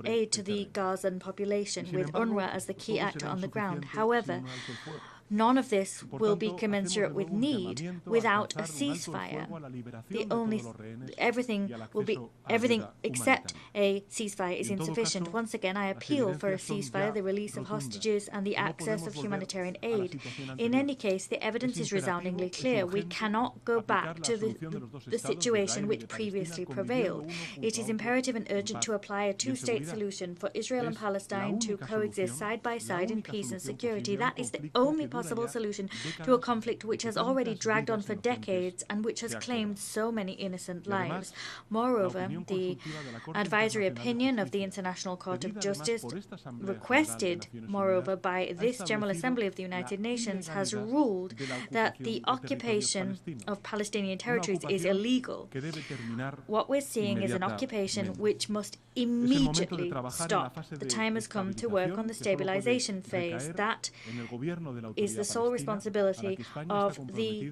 aid to the Gazan population, with UNRWA as the key actor on the ground. However, none of this will be commensurate with need without a ceasefire. Everything except a ceasefire is insufficient. Once again, I appeal for a ceasefire, the release of hostages, and the access of humanitarian aid. In any case, the evidence is resoundingly clear. We cannot go back to the situation which previously prevailed. It is imperative and urgent to apply a two-state solution for Israel and Palestine to coexist side by side in peace and security. That is the only possible solution to a conflict which has already dragged on for decades and which has claimed so many innocent lives. Moreover, the advisory opinion of the International Court of Justice, requested, moreover, by this General Assembly of the United Nations, has ruled that the occupation of Palestinian territories is illegal. What we're seeing is an occupation which must immediately stop. The time has come to work on the stabilization phase. That is the sole responsibility of the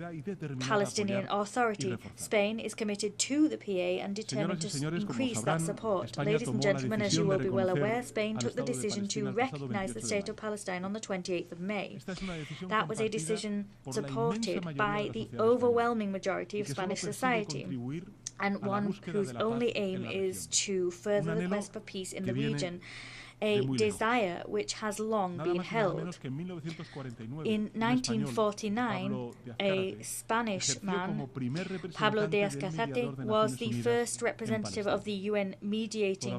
Palestinian Authority. Spain is committed to the PA and determined to increase that support. Ladies and gentlemen, as you will be well aware, Spain took the decision to recognize the State of Palestine on the 28th of May. That was a decision supported by the overwhelming majority of Spanish society, and one whose only aim is to further the quest for peace in the region, a desire which has long been held. In 1949, a Spanish man, Pablo de Azcárate, was the first representative of the UN mediator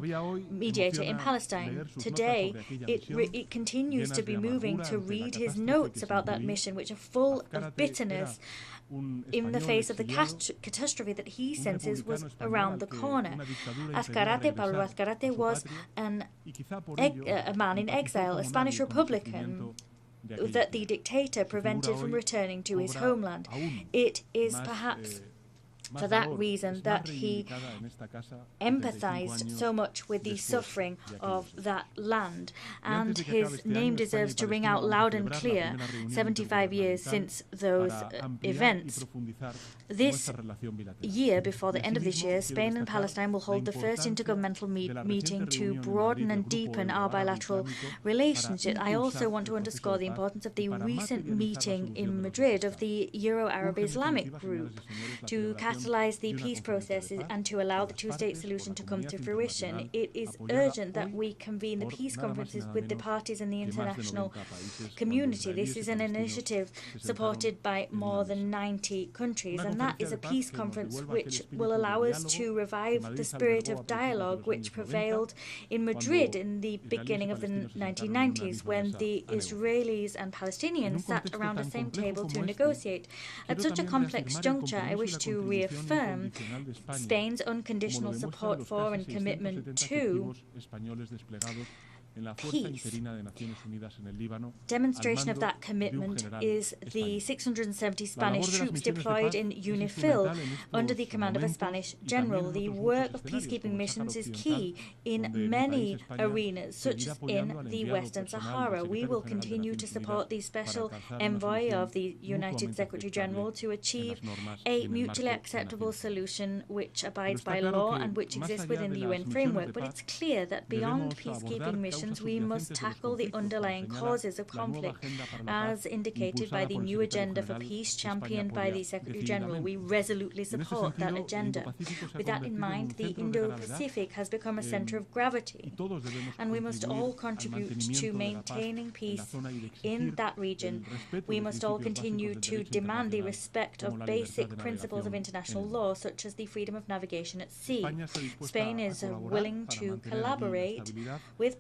in Palestine. Today, it continues to be moving to read his notes about that mission, which are full of bitterness in the face of the catastrophe that he senses was around the corner. Pablo Azcárate, was a man in exile, a Spanish Republican that the dictator prevented from returning to his homeland. It is perhaps for that reason that he empathized so much with the suffering of that land, and his name deserves to ring out loud and clear 75 years since those events. This year, before the end of this year, Spain and Palestine will hold the first intergovernmental meeting to broaden and deepen our bilateral relationship. I also want to underscore the importance of the recent meeting in Madrid of the Euro-Arab Islamic Group to catalyze the peace processes and to allow the two-state solution to come to fruition. It is urgent that we convene the peace conferences with the parties in the international community. This is an initiative supported by more than 90 countries, and that is a peace conference which will allow us to revive the spirit of dialogue which prevailed in Madrid in the beginning of the 1990s, when the Israelis and Palestinians sat around the same table to negotiate. At such a complex juncture, I wish to reaffirm Spain's unconditional support for and commitment to peace. Demonstration of that commitment is the 670 Spanish troops deployed in UNIFIL under the command of a Spanish general. The work of peacekeeping missions is key in many arenas, such as in the Western Sahara. We will continue to support the special envoy of the United Secretary General to achieve a mutually acceptable solution which abides by law and which exists within the UN framework. But it's clear that beyond peacekeeping missions, we must tackle the underlying causes of conflict, as indicated by the new agenda for peace championed by the Secretary General. We resolutely support that agenda. With that in mind, the Indo-Pacific has become a center of gravity, and we must all contribute to maintaining peace in that region. We must all continue to demand the respect of basic principles of international law, such as the freedom of navigation at sea. Spain is willing to collaborate with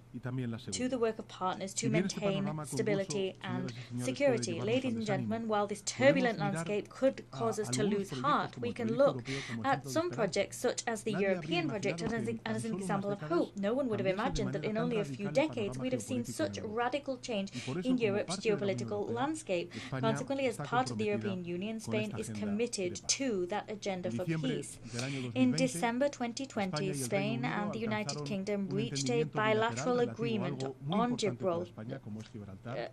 to the work of partners to maintain stability and security. Ladies and gentlemen, while this turbulent landscape could cause us to lose heart, we can look at some projects such as the European project as an example of hope. No one would have imagined that in only a few decades we'd have seen such radical change in Europe's geopolitical landscape. Consequently, as part of the European Union, Spain is committed to that agenda for peace. In December 2020, Spain and the United Kingdom reached a bilateral agreement on Gibraltar,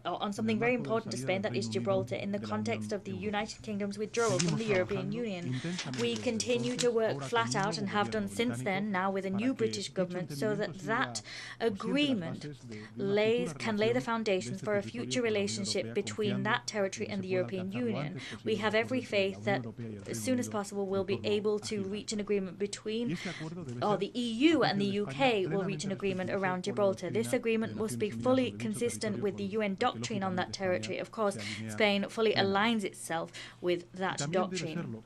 on something very important to Spain, that is Gibraltar, in the context of the United Kingdom's withdrawal from the European Union. We continue to work flat out and have done since then, now with a new British government, so that that agreement can lay the foundations for a future relationship between that territory and the European Union. We have every faith that as soon as possible we'll be able to reach an agreement between, or the EU and the UK will reach an agreement around Gibraltar. This agreement must be fully consistent with the UN doctrine on that territory. Of course, Spain fully aligns itself with that doctrine.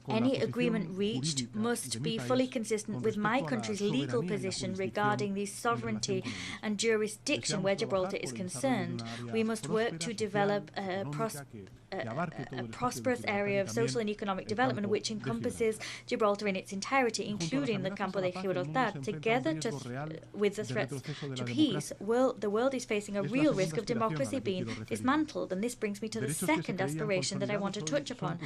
Any agreement reached must be fully consistent with my country's legal position regarding the sovereignty and jurisdiction where Gibraltar is concerned. We must work to develop a prosperous area of social and economic development which encompasses Gibraltar in its entirety, including the Campo de Gibraltar. Together with the threats to peace, the world is facing a real risk of democracy being dismantled, and this brings me to the second aspiration that I want to touch upon.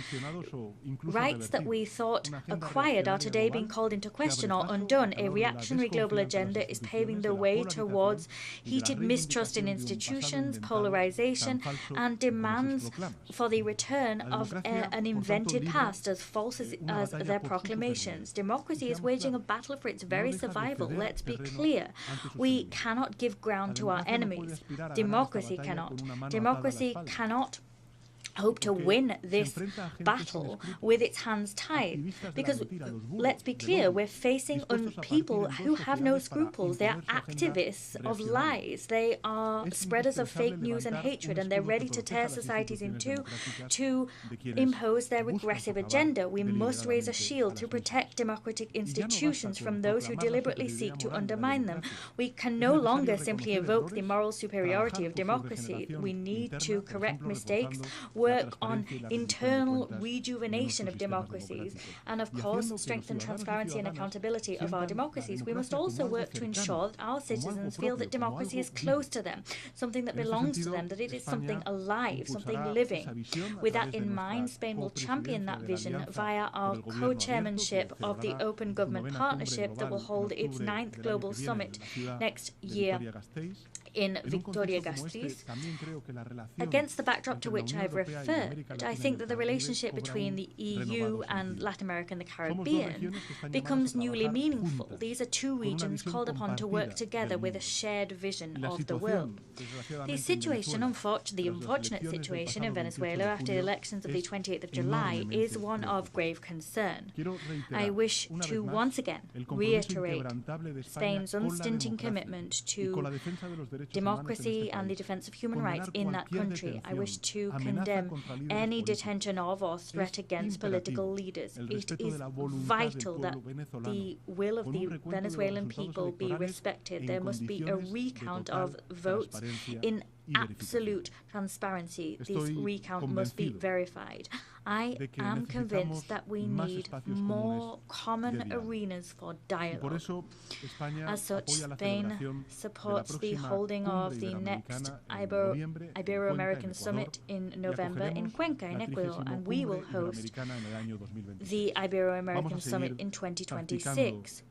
Rights that we thought acquired are today being called into question or undone. A reactionary global agenda is paving the way towards heated mistrust in institutions, polarization, and demands for the return of an invented past, as false as their proclamations. Democracy is waging a battle for its very survival. Let's be clear. We cannot give ground to our enemies. Democracy cannot. Democracy cannot hope to win this battle with its hands tied, because let's be clear, we're facing people who have no scruples. They are activists of lies, they are spreaders of fake news and hatred, and they're ready to tear societies in two to impose their regressive agenda. We must raise a shield to protect democratic institutions from those who deliberately seek to undermine them. We can no longer simply evoke the moral superiority of democracy. We need to correct mistakes, work on internal rejuvenation of democracies, and of course strengthen transparency and accountability of our democracies. We must also work to ensure that our citizens feel that democracy is close to them, something that belongs to them, that it is something alive, something living. With that in mind, Spain will champion that vision via our co-chairmanship of the Open Government Partnership that will hold its 9th Global Summit next year in Vitoria-Gasteiz. Against the backdrop to which I've referred, I think that the relationship between the EU and Latin America and the Caribbean becomes newly meaningful. These are two regions called upon to work together with a shared vision of the world. The unfortunate situation in Venezuela after the elections of the 28th of July is one of grave concern. I wish to once again reiterate Spain's unstinting commitment to democracy and the defense of human rights in that country. I wish to condemn any detention of or threat against political leaders. It is vital that the will of the Venezuelan people be respected. There must be a recount of votes in absolute transparency. This recount must be verified. I am convinced that we need more common arenas for dialogue. As such, Spain supports the holding of the next Ibero-American Summit in November in Cuenca, in Ecuador, and we will host the Ibero-American Summit in 2026.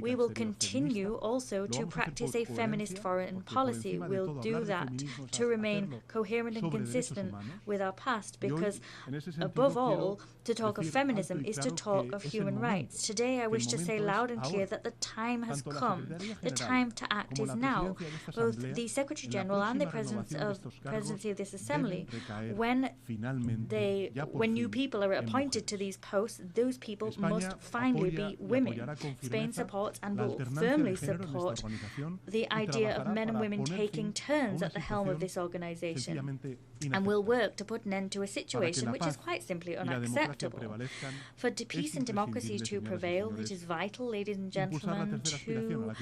We will continue also to practice a feminist foreign policy. We'll do that to remain coherent and consistent with our past, because above all, to talk of feminism is to talk of human rights. Today I wish to say loud and clear that the time has come. The time to act is now. Both the Secretary General and the presidency of this Assembly, when new people are appointed to these posts, those people must finally be women. Spain supports and will firmly support the idea of men and women taking turns at the helm of this organization, and will work to put an end to a situation which is quite simply unacceptable. For peace and democracy to prevail, it is vital, ladies and gentlemen, to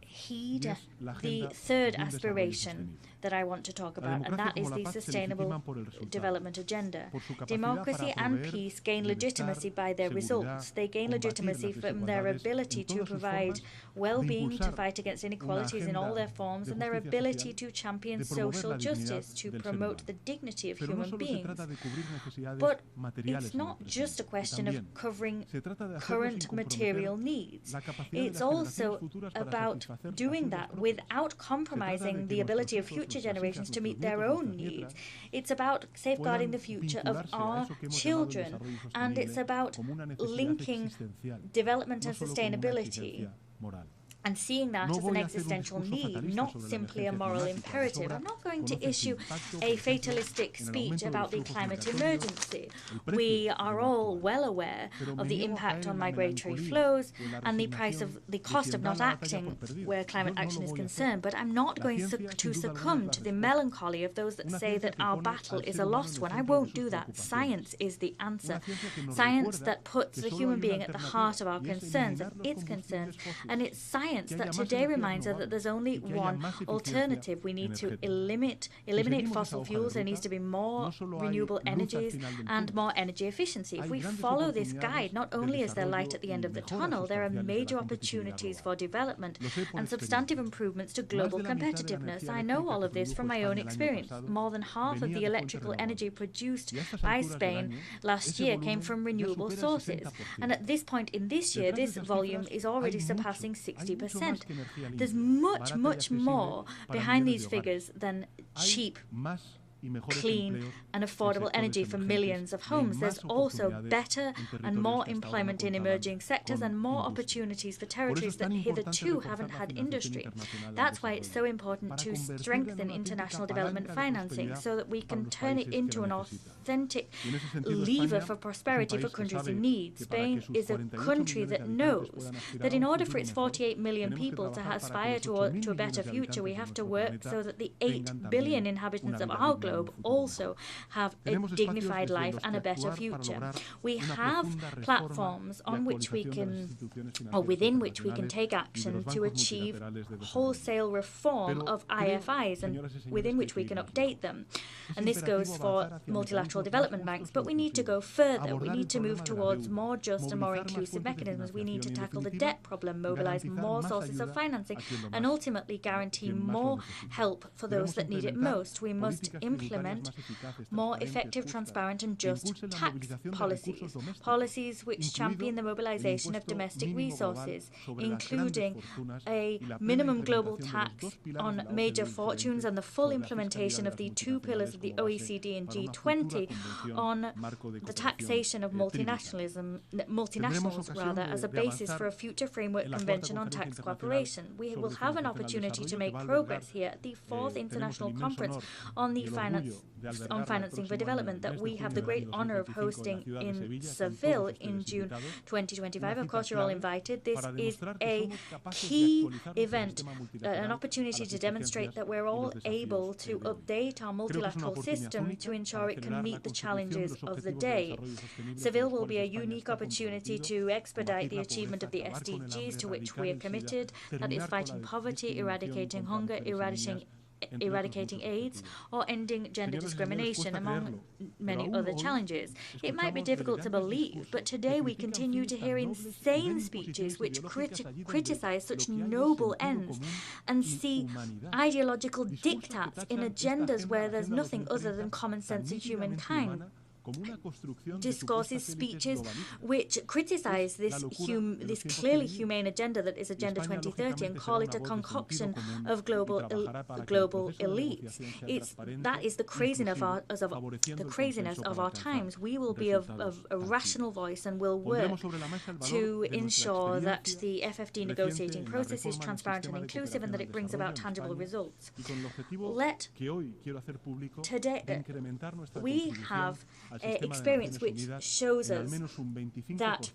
heed the third aspiration that I want to talk about, and that is the Sustainable Development Agenda. Democracy and peace gain legitimacy by their results. They gain legitimacy from their ability to provide well-being, to fight against inequalities in all their forms, and their ability to champion social justice, to promote the dignity of human beings. But it's not just a question of covering current material needs. It's also about doing that without compromising the ability of future generations to meet their own needs. It's about safeguarding the future of our children, and it's about linking development and sustainability and seeing that as an existential need, not simply a moral imperative. I'm not going to issue a fatalistic speech about the climate emergency. We are all well aware of the impact on migratory flows and the cost of not acting where climate action is concerned, but I'm not going to succumb to the melancholy of those that say that our battle is a lost one. I won't do that. Science is the answer. Science that puts the human being at the heart of our concerns, of its concerns, and it's science that today reminds us that there's only one alternative. We need to eliminate fossil fuels. There needs to be more renewable energies and more energy efficiency. If we follow this guide, not only is there light at the end of the tunnel, there are major opportunities for development and substantive improvements to global competitiveness. I know all of this from my own experience. More than half of the electrical energy produced by Spain last year came from renewable sources. And at this point in this year, this volume is already surpassing 60%. There's much, much more behind these figures than cheap, clean and affordable energy for millions of homes. There's also better and more employment in emerging sectors and more opportunities for territories that hitherto haven't had industry. That's why it's so important to strengthen international development financing so that we can turn it into an authentic lever for prosperity for countries in need. Spain is a country that knows that in order for its 48 million people to aspire to a better future, we have to work so that the 8 billion inhabitants of our globe also have a dignified life and a better future. We have platforms on which we can, or within which we can take action to achieve wholesale reform of IFIs and within which we can update them. And this goes for multilateral development banks, but we need to go further. We need to move towards more just and more inclusive mechanisms. We need to tackle the debt problem, mobilize more sources of financing, and ultimately guarantee more help for those that need it most. We must implement more effective, transparent and just tax policies which champion the mobilization of domestic resources, including a minimum global tax on major fortunes and the full implementation of the 2 pillars of the OECD and G20 on the taxation of multinationals as a basis for a future framework convention on tax cooperation. We will have an opportunity to make progress here at the 4th International Conference on financing for development that we have the great honor of hosting in Seville in June 2025. Of course, you're all invited. This is a key event, an opportunity to demonstrate that we're all able to update our multilateral system to ensure it can meet the challenges of the day. Seville will be a unique opportunity to expedite the achievement of the SDGs to which we are committed, that is fighting poverty, eradicating hunger, eradicating AIDS, or ending gender discrimination, among many other challenges. It might be difficult to believe, but today we continue to hear insane speeches which criticize such noble ends and see ideological diktats in agendas where there's nothing other than common sense and humankind. Discourses, speeches which criticize this clearly humane agenda that is Agenda 2030 and call it a concoction of global elites. That is the craziness of our times. We will be of a rational voice and will work to ensure that the FFD negotiating process is transparent and inclusive and that it brings about tangible results. Today, we have experience which shows us that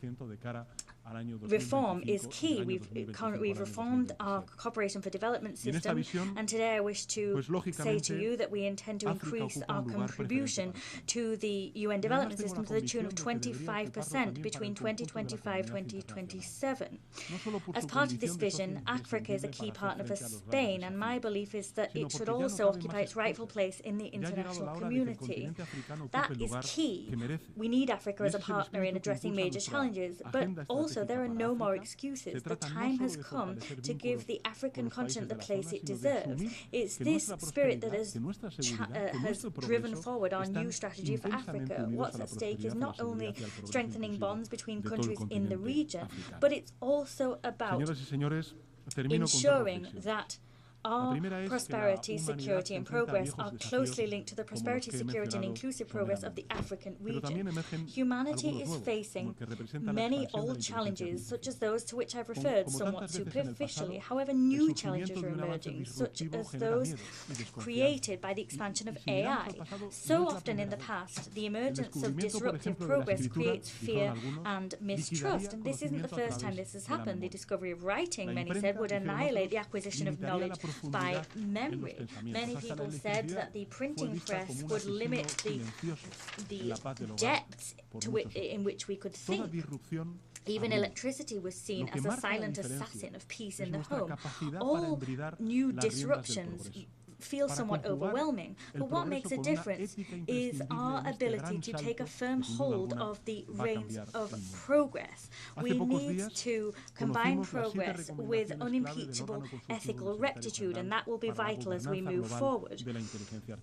reform is key. We've reformed our cooperation for development system, and today I wish to say to you that we intend to increase our contribution to the UN development system to the tune of 25% between 2025-2027. As part of this vision, Africa is a key partner for Spain, and my belief is that it should also occupy its rightful place in the international community. That is key. We need Africa as a partner in addressing major challenges, but also there are no more excuses. The time has come to give the African continent the place it deserves. It's this spirit that has driven forward our new strategy for Africa. What's at stake is not only strengthening bonds between countries in the region, but it's also about ensuring that our prosperity, security and progress are closely linked to the prosperity, security and inclusive progress of the African region. Humanity is facing many old challenges, such as those to which I've referred somewhat superficially. However, new challenges are emerging, such as those created by the expansion of AI. So often in the past, the emergence of disruptive progress creates fear and mistrust, and this isn't the first time this has happened. The discovery of writing, many said, would annihilate the acquisition of knowledge by memory. Many people said that the printing press would limit the depths in which we could think. Even electricity was seen as a silent assassin of peace in the home. All new disruptions feel somewhat overwhelming, but what makes a difference is our ability to take a firm hold of the reins of progress. We need to combine progress with unimpeachable ethical rectitude, and that will be vital as we move forward.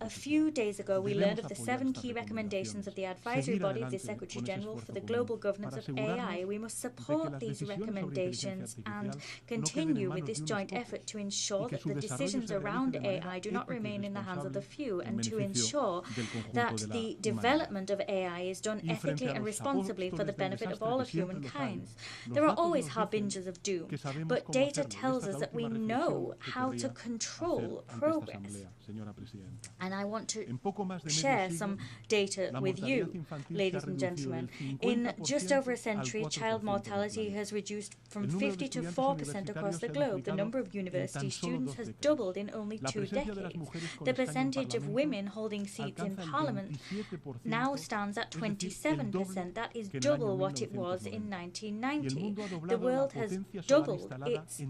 A few days ago, we learned of the 7 key recommendations of the advisory body of the Secretary General for the global governance of AI. We must support these recommendations and continue with this joint effort to ensure that the decisions around AI do not remain in the hands of the few, and to ensure that the development of AI is done ethically and responsibly for the benefit of all of humankind. There are always harbingers of doom, but data tells us that we know how to control progress. And I want to share some data with you, ladies and gentlemen. In just over a century, child mortality has reduced from 50 to 4% across the globe. The number of university students has doubled in only 2 decades. The percentage of women holding seats in Parliament now stands at 27%. That is double what it was in 1990. The world has doubled its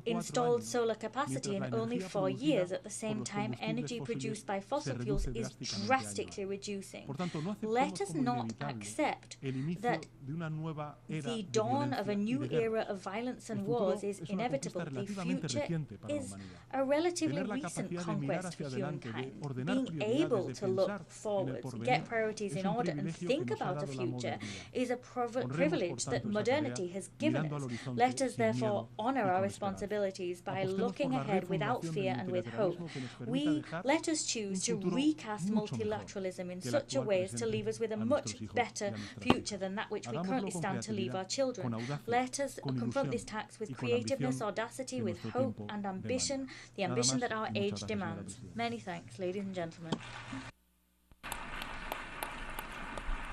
installed solar capacity in only 4 years. At the same time, energy produced by fossil fuels is drastically reducing. Let us not accept that the dawn of a new era of violence and wars is inevitable. The future is a relatively recent conquest for humankind. Being able to look forward, get priorities in order and think about a future is a privilege that modernity has given us. Let us therefore honor our responsibilities by looking ahead without fear and with hope. Let us choose to recast multilateralism in such a way as to leave us with a much better future than that which we currently stand to leave our children. Let us confront this task with creativeness, audacity, with hope and ambition, the ambition that our age demands. Many thanks, ladies and gentlemen.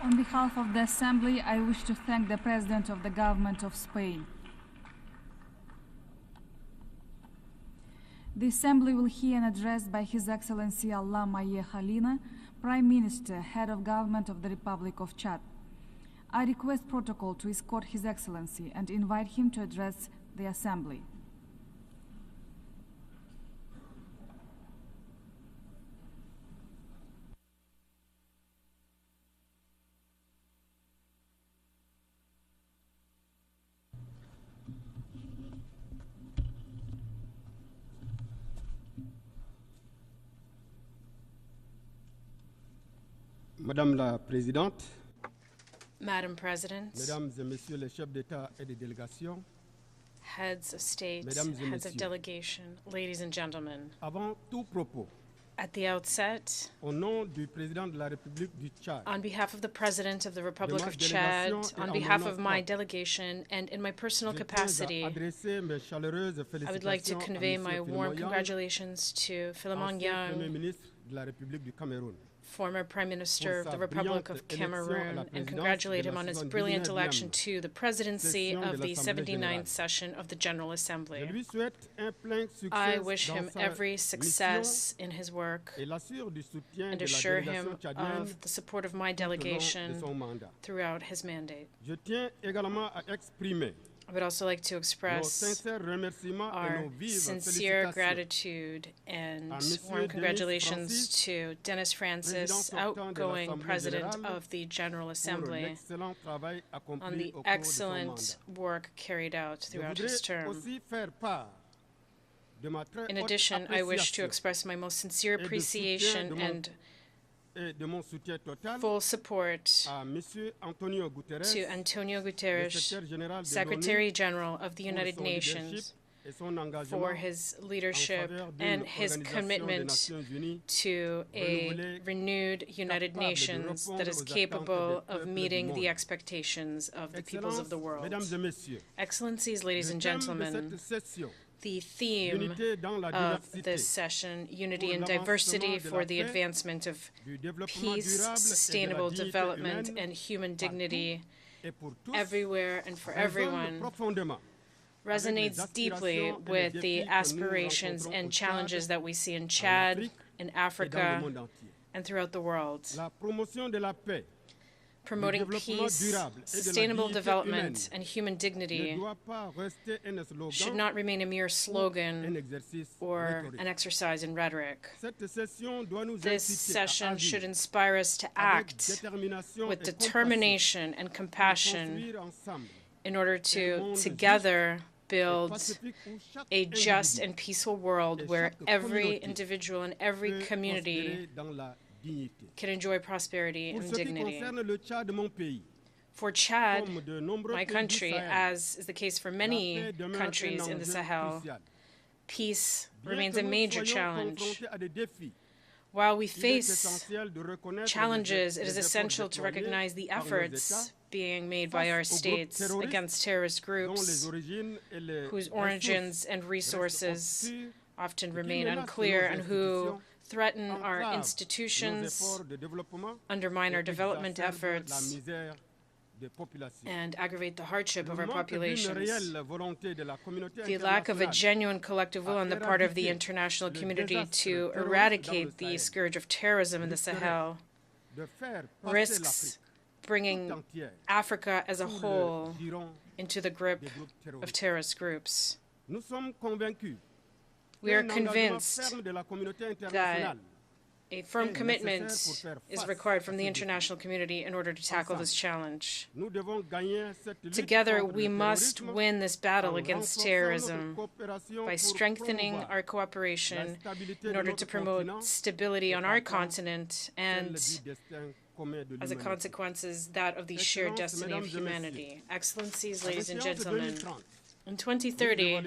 On behalf of the Assembly, I wish to thank the President of the Government of Spain. The Assembly will hear an address by His Excellency Allah Maye Khalina, Prime Minister, Head of Government of the Republic of Chad. I request protocol to escort His Excellency and invite him to address the Assembly. Madame la Présidente, Madam President, Mesdames et Messieurs les chefs d'État et de délégation, heads of state, heads of delegation, ladies and gentlemen, avant tout propos, at the outset, au nom du Président de la République du Tchad, on behalf of the President of the Republic of Chad, on behalf of my delegation, and in my personal capacity, I would like to convey my warm congratulations to Philemon Young, Premier ministre de la République du Cameroun, former Prime Minister of the Republic of Cameroon, and congratulate him on his brilliant election to the presidency of the 79th session of the General Assembly. I wish him every success in his work and assure him of the support of my delegation throughout his mandate. I would also like to express our sincere gratitude and warm congratulations to Denis Francis, outgoing President of the General Assembly, on the excellent work carried out throughout his term. In addition, I wish to express my most sincere appreciation and full support to Antonio Guterres, Secretary General of the United Nations, for his leadership and his commitment to a renewed United Nations that is capable of meeting the expectations of the peoples of the world. Excellencies, ladies and gentlemen, the theme of this session, Unity and Diversity for the Advancement of Peace, Sustainable Development, and Human Dignity everywhere and for everyone, resonates deeply with the aspirations and challenges that we see in Chad, in Africa, and throughout the world. Promoting peace, sustainable development, and human dignity should not remain a mere slogan or an exercise in rhetoric. This session should inspire us to act with determination and compassion in order to together build a just and peaceful world where every individual and every community can enjoy prosperity and dignity. For Chad, my country, as is the case for many countries in the Sahel, peace remains a major challenge. While we face challenges, it is essential to recognize the efforts being made by our states against terrorist groups whose origins and resources often remain unclear and who threaten our institutions, undermine our development efforts, and aggravate the hardship of our populations. The lack of a genuine collective will on the part of the international community to eradicate the scourge of terrorism in the Sahel risks bringing Africa as a whole into the grip of terrorist groups. We are convinced that a firm commitment is required from the international community in order to tackle this challenge. Together, we must win this battle against terrorism by strengthening our cooperation in order to promote stability on our continent and, as a consequence, that of the shared destiny of humanity. Excellencies, ladies and gentlemen, in 2030,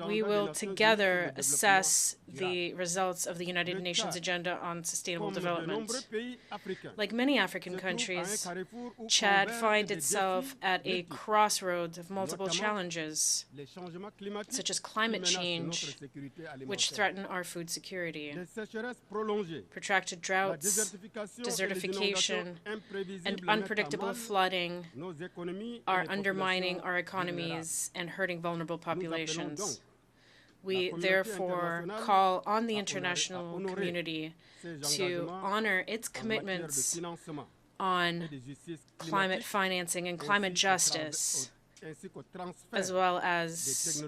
we will together assess the results of the United Nations Agenda on Sustainable Development. Like many African countries, Chad finds itself at a crossroads of multiple challenges, such as climate change, which threaten our food security. Protracted droughts, desertification, and unpredictable flooding are undermining our economies and hurting vulnerable populations. We therefore call on the international community to honor its commitments on climate financing and climate justice, as well as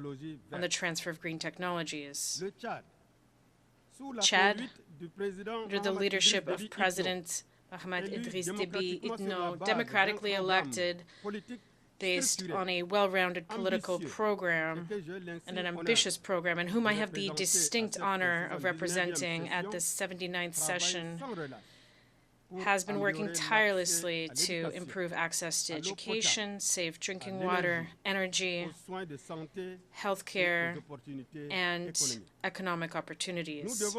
on the transfer of green technologies. Chad, under the leadership of President Mahamat Idriss Déby Itno, democratically elected, based on a well-rounded political program and an ambitious program, and whom I have the distinct honor of representing at this 79th session, has been working tirelessly to improve access to education, safe drinking water, energy, healthcare, and economic opportunities.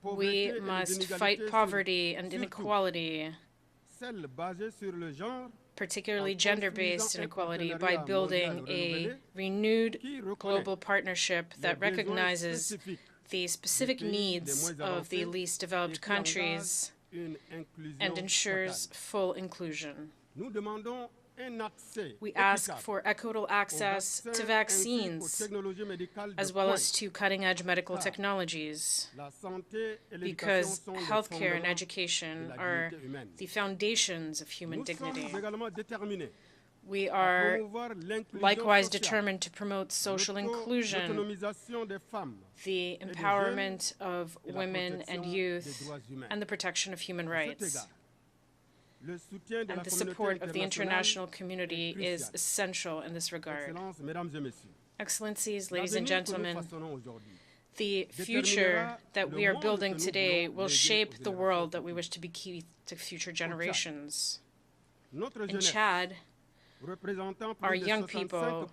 We must fight poverty and inequality, particularly gender-based inequality, by building a renewed global partnership that recognizes the specific needs of the least developed countries and ensures full inclusion. We ask for equitable access to vaccines as well as to cutting-edge medical technologies, because healthcare and education are the foundations of human dignity. We are likewise determined to promote social inclusion, the empowerment of women and youth, and the protection of human rights. And the support of the international community is essential in this regard. Excellencies, ladies and gentlemen, the future that we are building today will shape the world that we wish to bequeath to future generations. In Chad, our young people,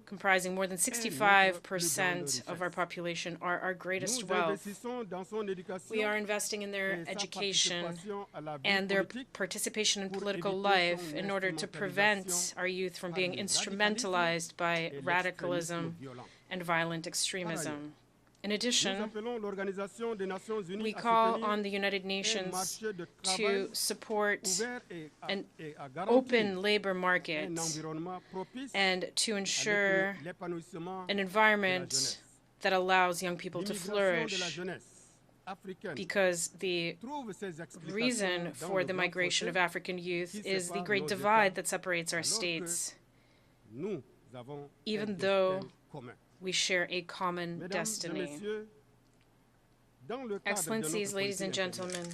comprising more than 65% of our population, are our greatest wealth. We are investing in their education and their participation in political life in order to prevent our youth from being instrumentalized by radicalism and violent extremism. In addition, we call on the United Nations to support an open labor market and to ensure an environment that allows young people to flourish, because the reason for the migration of African youth is the great divide that separates our states, even though we share a common destiny. Excellencies, ladies and gentlemen,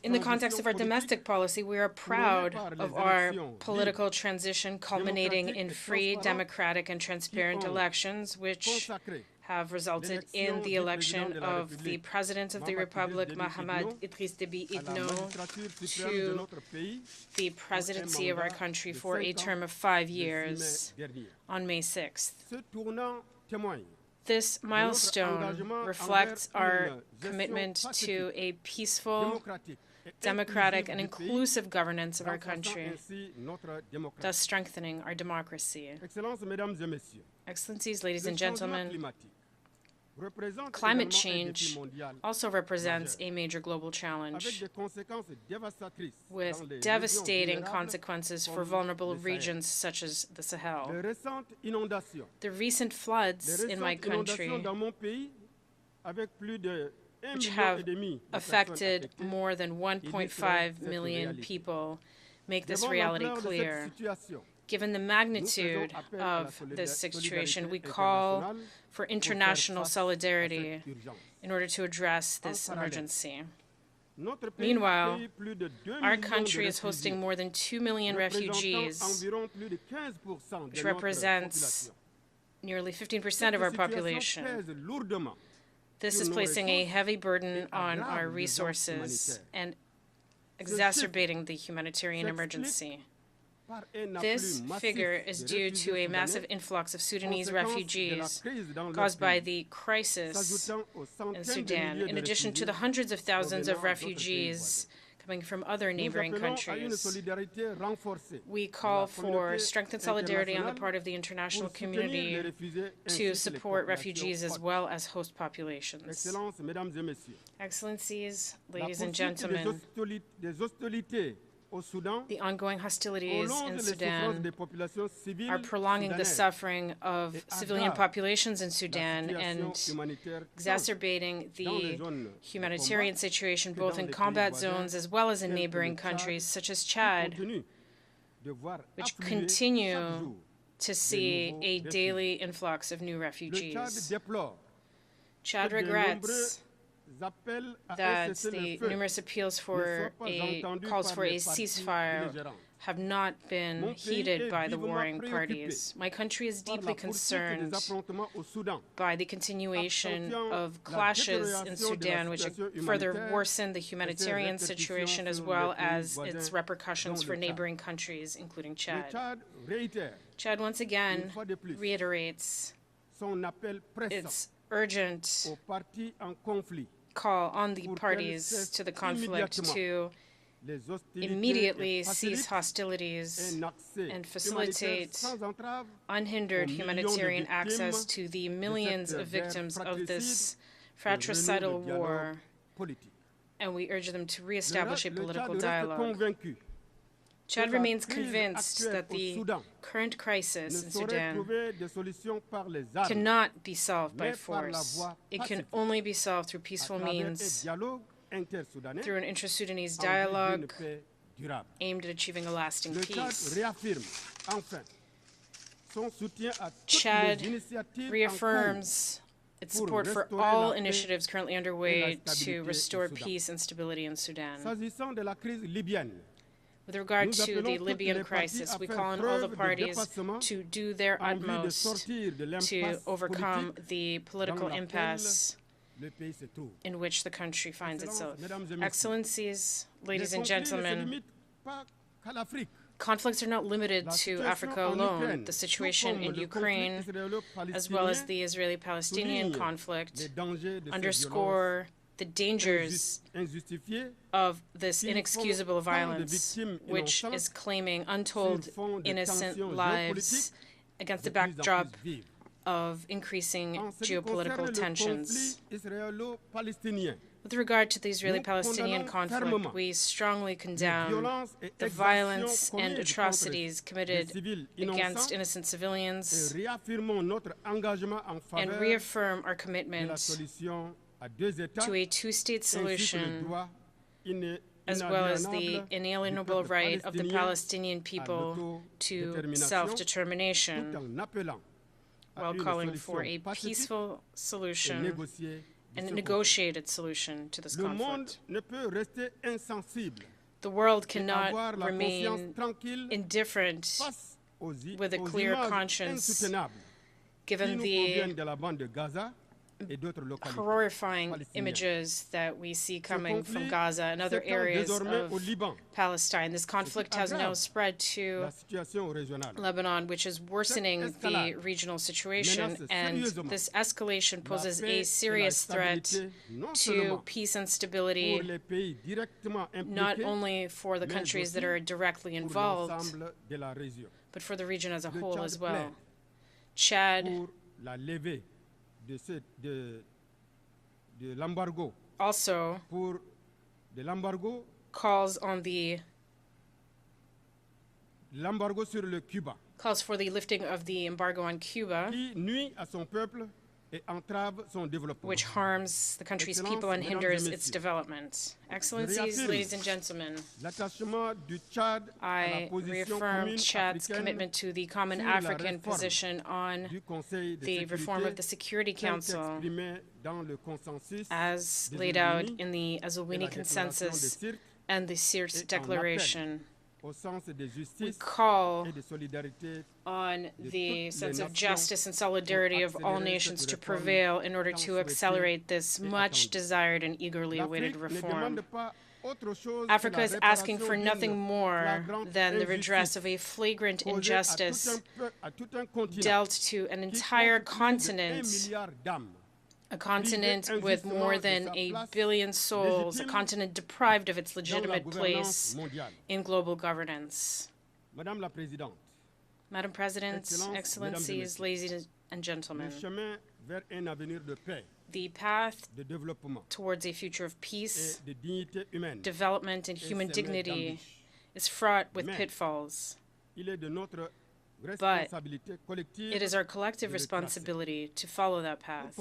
in the context of our domestic policy, we are proud of our political transition culminating in free, democratic, and transparent elections, which have resulted in the election of the President of the Republic, Mahamat Idriss Déby Itno, to the presidency of our country for a term of 5 years on May 6th. This milestone reflects our commitment to a peaceful, democratic, and inclusive governance of our country, thus strengthening our democracy. Excellencies, ladies and gentlemen, climate change also represents a major global challenge, with devastating consequences for vulnerable regions such as the Sahel. The recent floods in my country, which have affected more than 1.5 million people, make this reality clear. Given the magnitude of this situation, we call for international solidarity in order to address this emergency. Meanwhile, our country is hosting more than 2 million refugees, which represents nearly 15% of our population. This is placing a heavy burden on our resources and exacerbating the humanitarian emergency. This figure is due to a massive influx of Sudanese refugees caused by the crisis in Sudan, in addition to the hundreds of thousands of refugees coming from other neighboring countries. We call for strengthened solidarity on the part of the international community to support refugees as well as host populations. Excellencies, ladies and gentlemen, the ongoing hostilities in Sudan are prolonging the suffering of civilian populations in Sudan and exacerbating the humanitarian situation both in combat zones as well as in neighboring countries such as Chad, which continue to see a daily influx of new refugees. Chad regrets that the numerous appeals for calls for a ceasefire have not been heeded by the warring parties. My country is deeply concerned by the continuation of clashes in Sudan, which further worsen the humanitarian situation as well as its repercussions for neighboring countries, including Chad. Chad once again reiterates its urgent call on the parties to the conflict to immediately cease hostilities and facilitate unhindered humanitarian access to the millions of victims of this fratricidal war, and we urge them to reestablish a political dialogue. Chad remains convinced that the current crisis in Sudan cannot be solved by force. It can only be solved through peaceful means, through an inter-Sudanese dialogue aimed at achieving a lasting peace. Chad reaffirms its support for all initiatives currently underway to restore peace and stability in Sudan. With regard to the Libyan crisis, we call on all the parties to do their utmost to overcome the political impasse in which the country finds itself. Excellencies, ladies and gentlemen, conflicts are not limited to Africa alone. The situation in Ukraine, as well as the Israeli-Palestinian conflict, underscore the dangers of this inexcusable violence, which is claiming untold innocent lives against the backdrop of incring geopolitical tensions. With regard to the Israeli-Palestinian conflict, we strongly condemn the violence and atrocities committed against innocent civilians and reaffirm our commitment to a two-state solution, as well as the inalienable right of the Palestinian people to self-determination, while calling for a peaceful solution and a negotiated solution to this conflict. The world cannot remain indifferent with a clear conscience, given the horrifying images that we see coming from Gaza and other areas of Palestine. This conflict has now spread to Lebanon, which is worsening the regional situation, and this escalation poses a serious threat to peace and stability, not only for the countries that are directly involved, but for the region as a whole as well. Chad also calls on calls for the lifting of the embargo on Cuba, which harms the country's people and hinders its development. Excellencies, ladies and gentlemen, I reaffirm Chad's commitment to the common African position on the reform of the Security Council as laid out in the Azulwini Consensus and the Sirte Declaration. We call on the sense of justice and solidarity of all nations to prevail in order to accelerate this much desired and eagerly awaited reform. Africa is asking for nothing more than the redress of a flagrant injustice dealt to an entire continent, a continent with more than 1 billion souls, a continent deprived of its legitimate place in global governance. Madam President, Excellencies, ladies and gentlemen, the path towards a future of peace, development, and human dignity is fraught with pitfalls. But it is our collective responsibility to follow that path.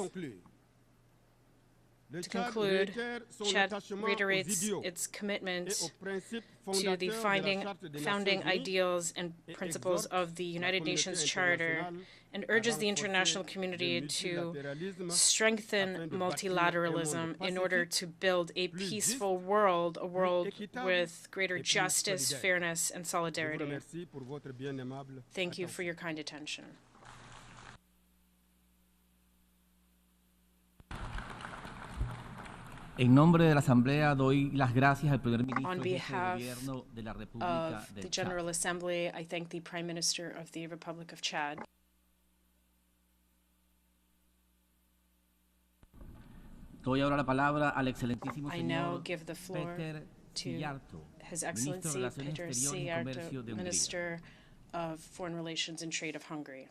To conclude, Chad reiterates its commitment to the founding ideals and principles of the United Nations Charter and urges the international community to strengthen multilateralism in order to build a peaceful world, a world with greater justice, fairness, and solidarity. Thank you for your kind attention. En nombre de la Asamblea doy las gracias al primer ministro On y jefe de behalf gobierno de la República of del the Chad. General Assembly, I thank the Prime Minister of the Republic of Chad. Doy ahora la palabra al excelentísimo I now señor give the floor Petr to His Excellency Petr Szijjártó, Minister of Foreign Relations and Trade of Hungary.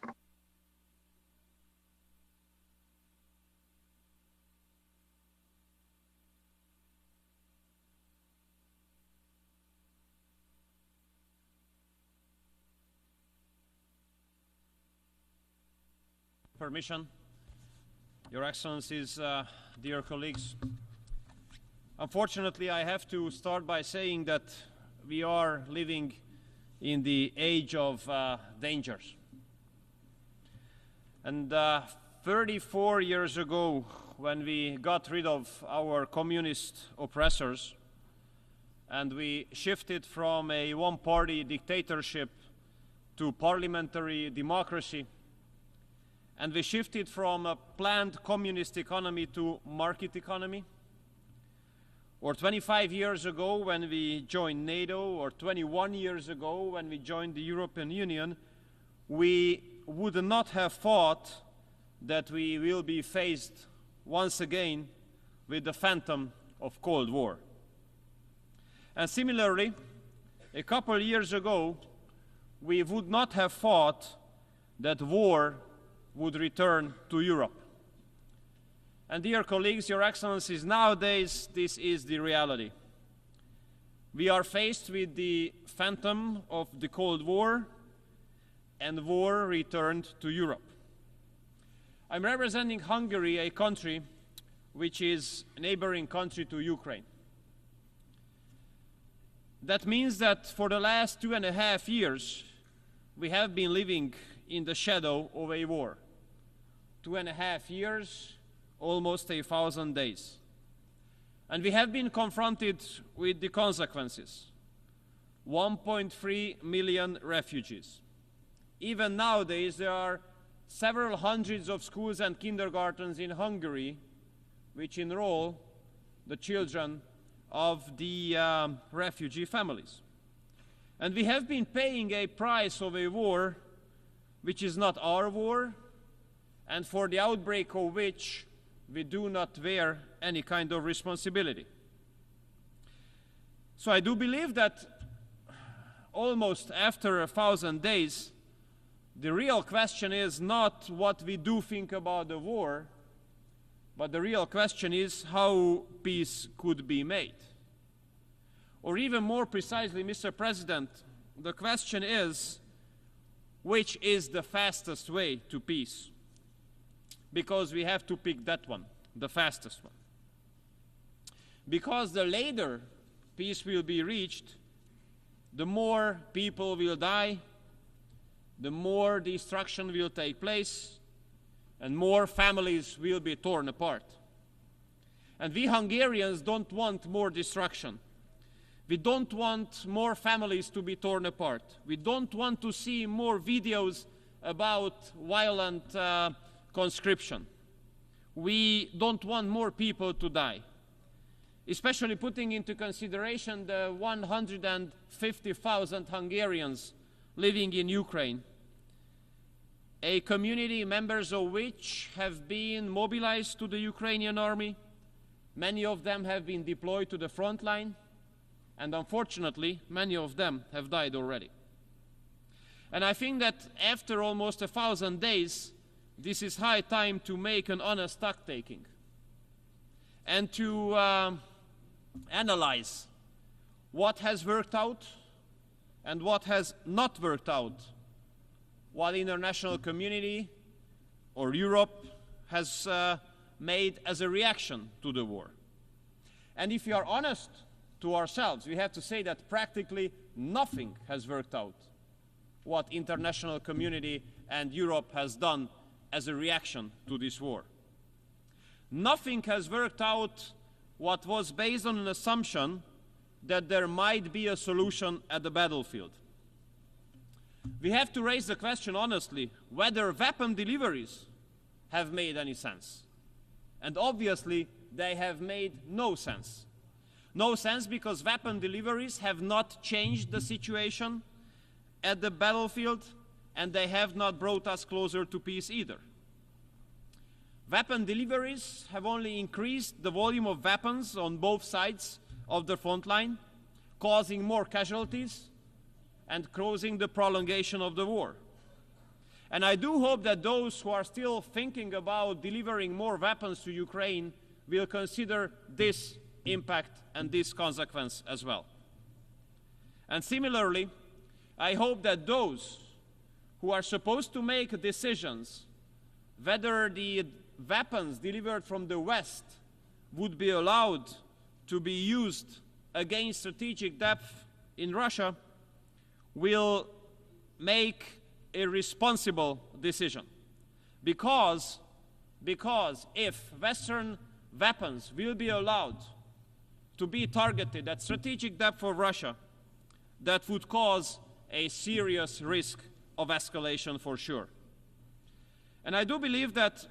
Permission, Your Excellencies, dear colleagues. Unfortunately, I have to start by saying that we are living in the age of dangers. And 34 years ago, when we got rid of our communist oppressors and we shifted from a one-party dictatorship to parliamentary democracy, and we shifted from a planned communist economy to market economy, or 25 years ago when we joined NATO, or 21 years ago when we joined the European Union, we would not have thought that we will be faced once again with the phantom of Cold War. And similarly, a couple years ago, we would not have thought that war would return to Europe. And dear colleagues, Your Excellencies, nowadays this is the reality. We are faced with the phantom of the Cold War, and war returned to Europe. I'm representing Hungary, a country which is a neighboring country to Ukraine. That means that for the last 2.5 years, we have been living in the shadow of a war. 2.5 years, almost 1,000 days. And we have been confronted with the consequences. 1.3 million refugees. Even nowadays, there are several hundreds of schools and kindergartens in Hungary which enroll the children of the refugee families. And we have been paying a price of a war which is not our war, and for the outbreak of which we do not bear any kind of responsibility. So I do believe that almost after 1,000 days, the real question is not what we do think about the war, but the real question is how peace could be made. Or even more precisely, Mr. President, the question is, which is the fastest way to peace? Because we have to pick that one, the fastest one. Because the later peace will be reached, the more people will die, the more destruction will take place, and more families will be torn apart. And we Hungarians don't want more destruction. We don't want more families to be torn apart. We don't want to see more videos about violent conscription. We don't want more people to die, especially putting into consideration the 150,000 Hungarians living in Ukraine, a community members of which have been mobilized to the Ukrainian army. Many of them have been deployed to the front line, and unfortunately, many of them have died already. And I think that after almost 1,000 days, this is high time to make an honest stock-taking and to analyze what has worked out and what has not worked out, what the international community or Europe has made as a reaction to the war. And if we are honest to ourselves, we have to say that practically nothing has worked out what international community and Europe has done as a reaction to this war. Nothing has worked out what was based on an assumption that there might be a solution at the battlefield. We have to raise the question honestly whether weapon deliveries have made any sense. And obviously they have made no sense. No sense because weapon deliveries have not changed the situation at the battlefield, and they have not brought us closer to peace either. Weapon deliveries have only increased the volume of weapons on both sides of the front line, causing more casualties and causing the prolongation of the war. And I do hope that those who are still thinking about delivering more weapons to Ukraine will consider this impact and this consequence as well. And similarly, I hope that those who are supposed to make decisions whether the weapons delivered from the West would be allowed to be used against strategic depth in Russia will make a responsible decision. Because if Western weapons will be allowed to be targeted at strategic depth for Russia, that would cause a serious risk of escalation for sure. And I do believe that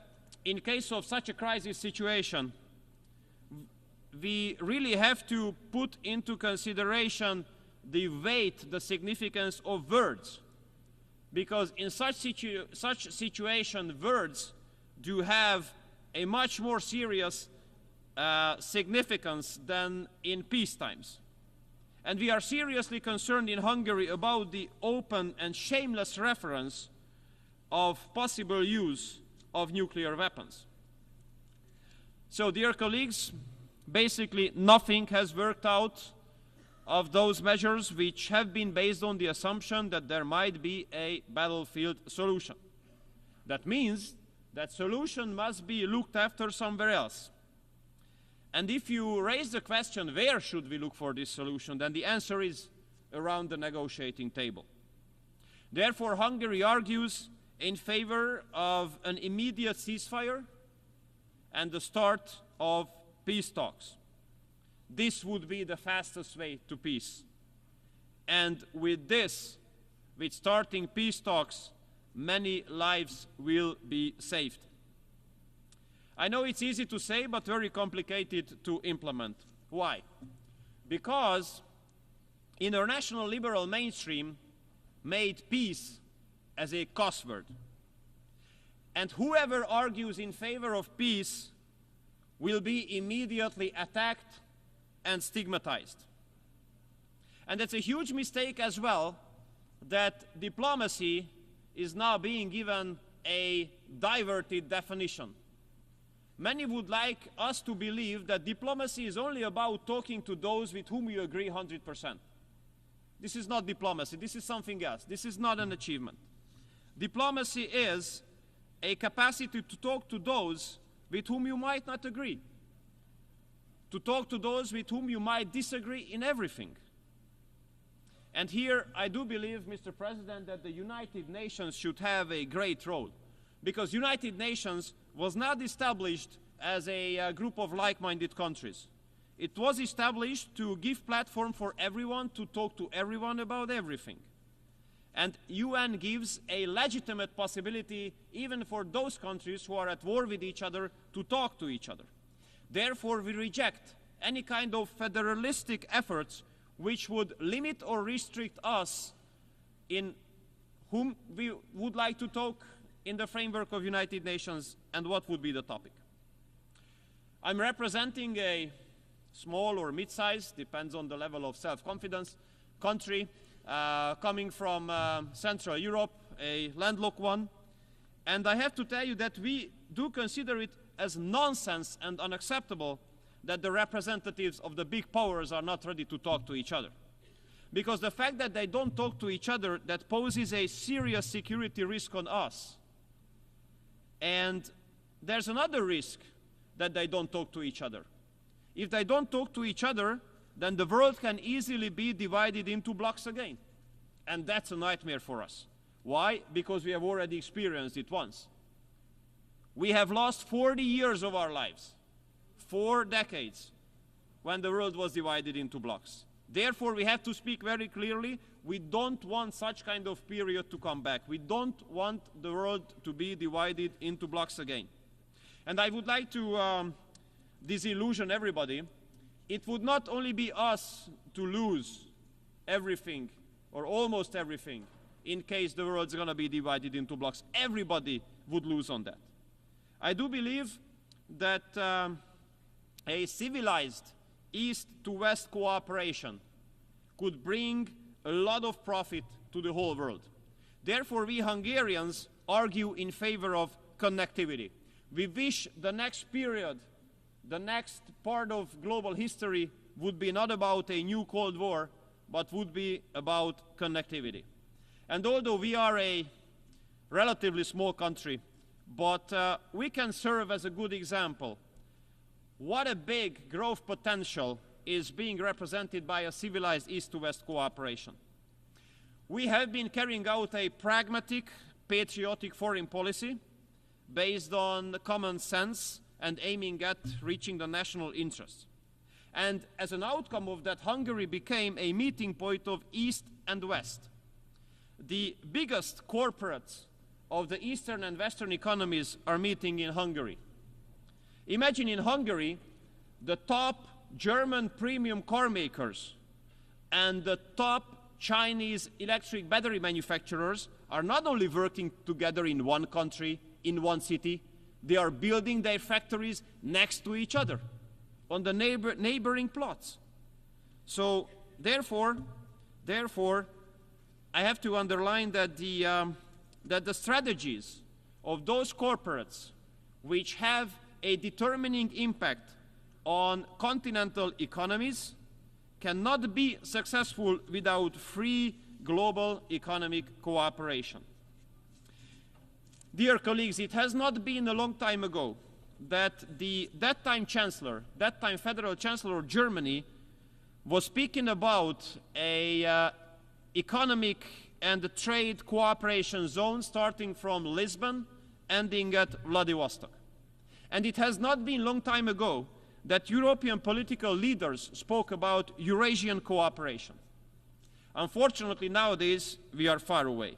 in case of such a crisis situation, we really have to put into consideration the weight, the significance of words. Because in such situation, words do have a much more serious significance than in peace times. And we are seriously concerned in Hungary about the open and shameless reference of possible use of nuclear weapons. So, dear colleagues, basically nothing has worked out of those measures which have been based on the assumption that there might be a battlefield solution. That means that solution must be looked after somewhere else. And if you raise the question, where should we look for this solution, then the answer is around the negotiating table. Therefore, Hungary argues in favor of an immediate ceasefire and the start of peace talks. This would be the fastest way to peace. And with this, with starting peace talks, many lives will be saved. I know it's easy to say, but very complicated to implement. Why? Because international liberal mainstream made peace as a cuss word. And whoever argues in favor of peace will be immediately attacked and stigmatized. And that's a huge mistake as well, that diplomacy is now being given a diverted definition. Many would like us to believe that diplomacy is only about talking to those with whom you agree 100%. This is not diplomacy, this is something else. This is not an achievement. Diplomacy is a capacity to talk to those with whom you might not agree, to talk to those with whom you might disagree in everything. And here I do believe, Mr. President, that the United Nations should have a great role, because United Nations was not established as a group of like-minded countries. It was established to give platform for everyone to talk to everyone about everything. And UN gives a legitimate possibility even for those countries who are at war with each other to talk to each other. Therefore, we reject any kind of federalistic efforts which would limit or restrict us in whom we would like to talk in the framework of United Nations and what would be the topic. I'm representing a small or mid-sized, depends on the level of self-confidence, country coming from Central Europe, a landlocked one. And I have to tell you that we do consider it as nonsense and unacceptable that the representatives of the big powers are not ready to talk to each other. Because the fact that they don't talk to each other, that poses a serious security risk on us. And there's another risk that they don't talk to each other. If they don't talk to each other, then the world can easily be divided into blocks again. And that's a nightmare for us. Why? Because we have already experienced it once. We have lost 40 years of our lives, 4 decades, when the world was divided into blocks. Therefore, we have to speak very clearly. We don't want such kind of period to come back. We don't want the world to be divided into blocks again. And I would like to disillusion everybody. It would not only be us to lose everything, or almost everything, in case the world's going to be divided into blocks. Everybody would lose on that. I do believe that a civilized East to West cooperation could bring a lot of profit to the whole world. Therefore, we Hungarians argue in favor of connectivity. We wish the next period, the next part of global history would be not about a new Cold War, but would be about connectivity. And although we are a relatively small country, but we can serve as a good example. What a big growth potential is being represented by a civilized East-to-West cooperation. We have been carrying out a pragmatic, patriotic foreign policy based on common sense and aiming at reaching the national interests. And as an outcome of that, Hungary became a meeting point of East and West. The biggest corporates of the Eastern and Western economies are meeting in Hungary. Imagine in Hungary, the top German premium car makers and the top Chinese electric battery manufacturers are not only working together in one country, in one city, they are building their factories next to each other on the neighboring plots. So therefore, I have to underline that the strategies of those corporates which have a determining impact on continental economies cannot be successful without free global economic cooperation. Dear colleagues, it has not been a long time ago that that time Federal Chancellor of Germany was speaking about a economic and trade cooperation zone starting from Lisbon, ending at Vladivostok. And it has not been a long time ago that European political leaders spoke about Eurasian cooperation. Unfortunately, nowadays, we are far away.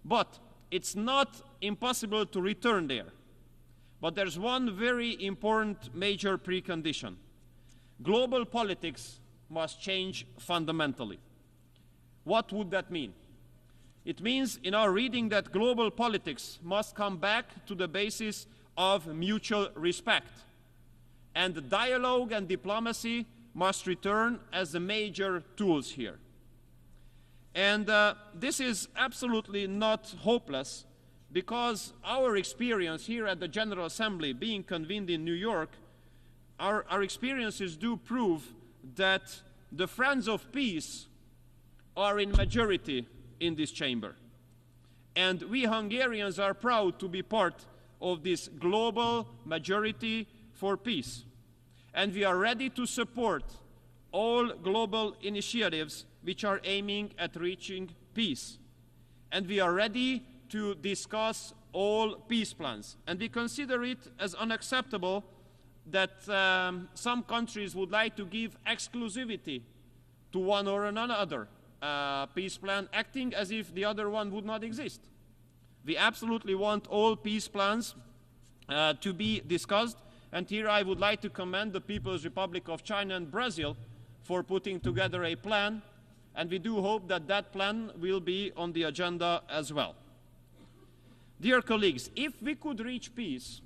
But it's not impossible to return there. But there's one very important major precondition. Global politics must change fundamentally. What would that mean? It means, in our reading, that global politics must come back to the basis of mutual respect. And dialogue and diplomacy must return as the major tools here. And this is absolutely not hopeless, because our experience here at the General Assembly, being convened in New York, our experiences do prove that the friends of peace are in majority in this chamber. And we Hungarians are proud to be part of this global majority for peace. And we are ready to support all global initiatives which are aiming at reaching peace. And we are ready to discuss all peace plans. And we consider it as unacceptable that some countries would like to give exclusivity to one or another peace plan, acting as if the other one would not exist. We absolutely want all peace plans to be discussed. And here I would like to commend the People's Republic of China and Brazil for putting together a plan. And we do hope that that plan will be on the agenda as well. Dear colleagues, if we could reach peace,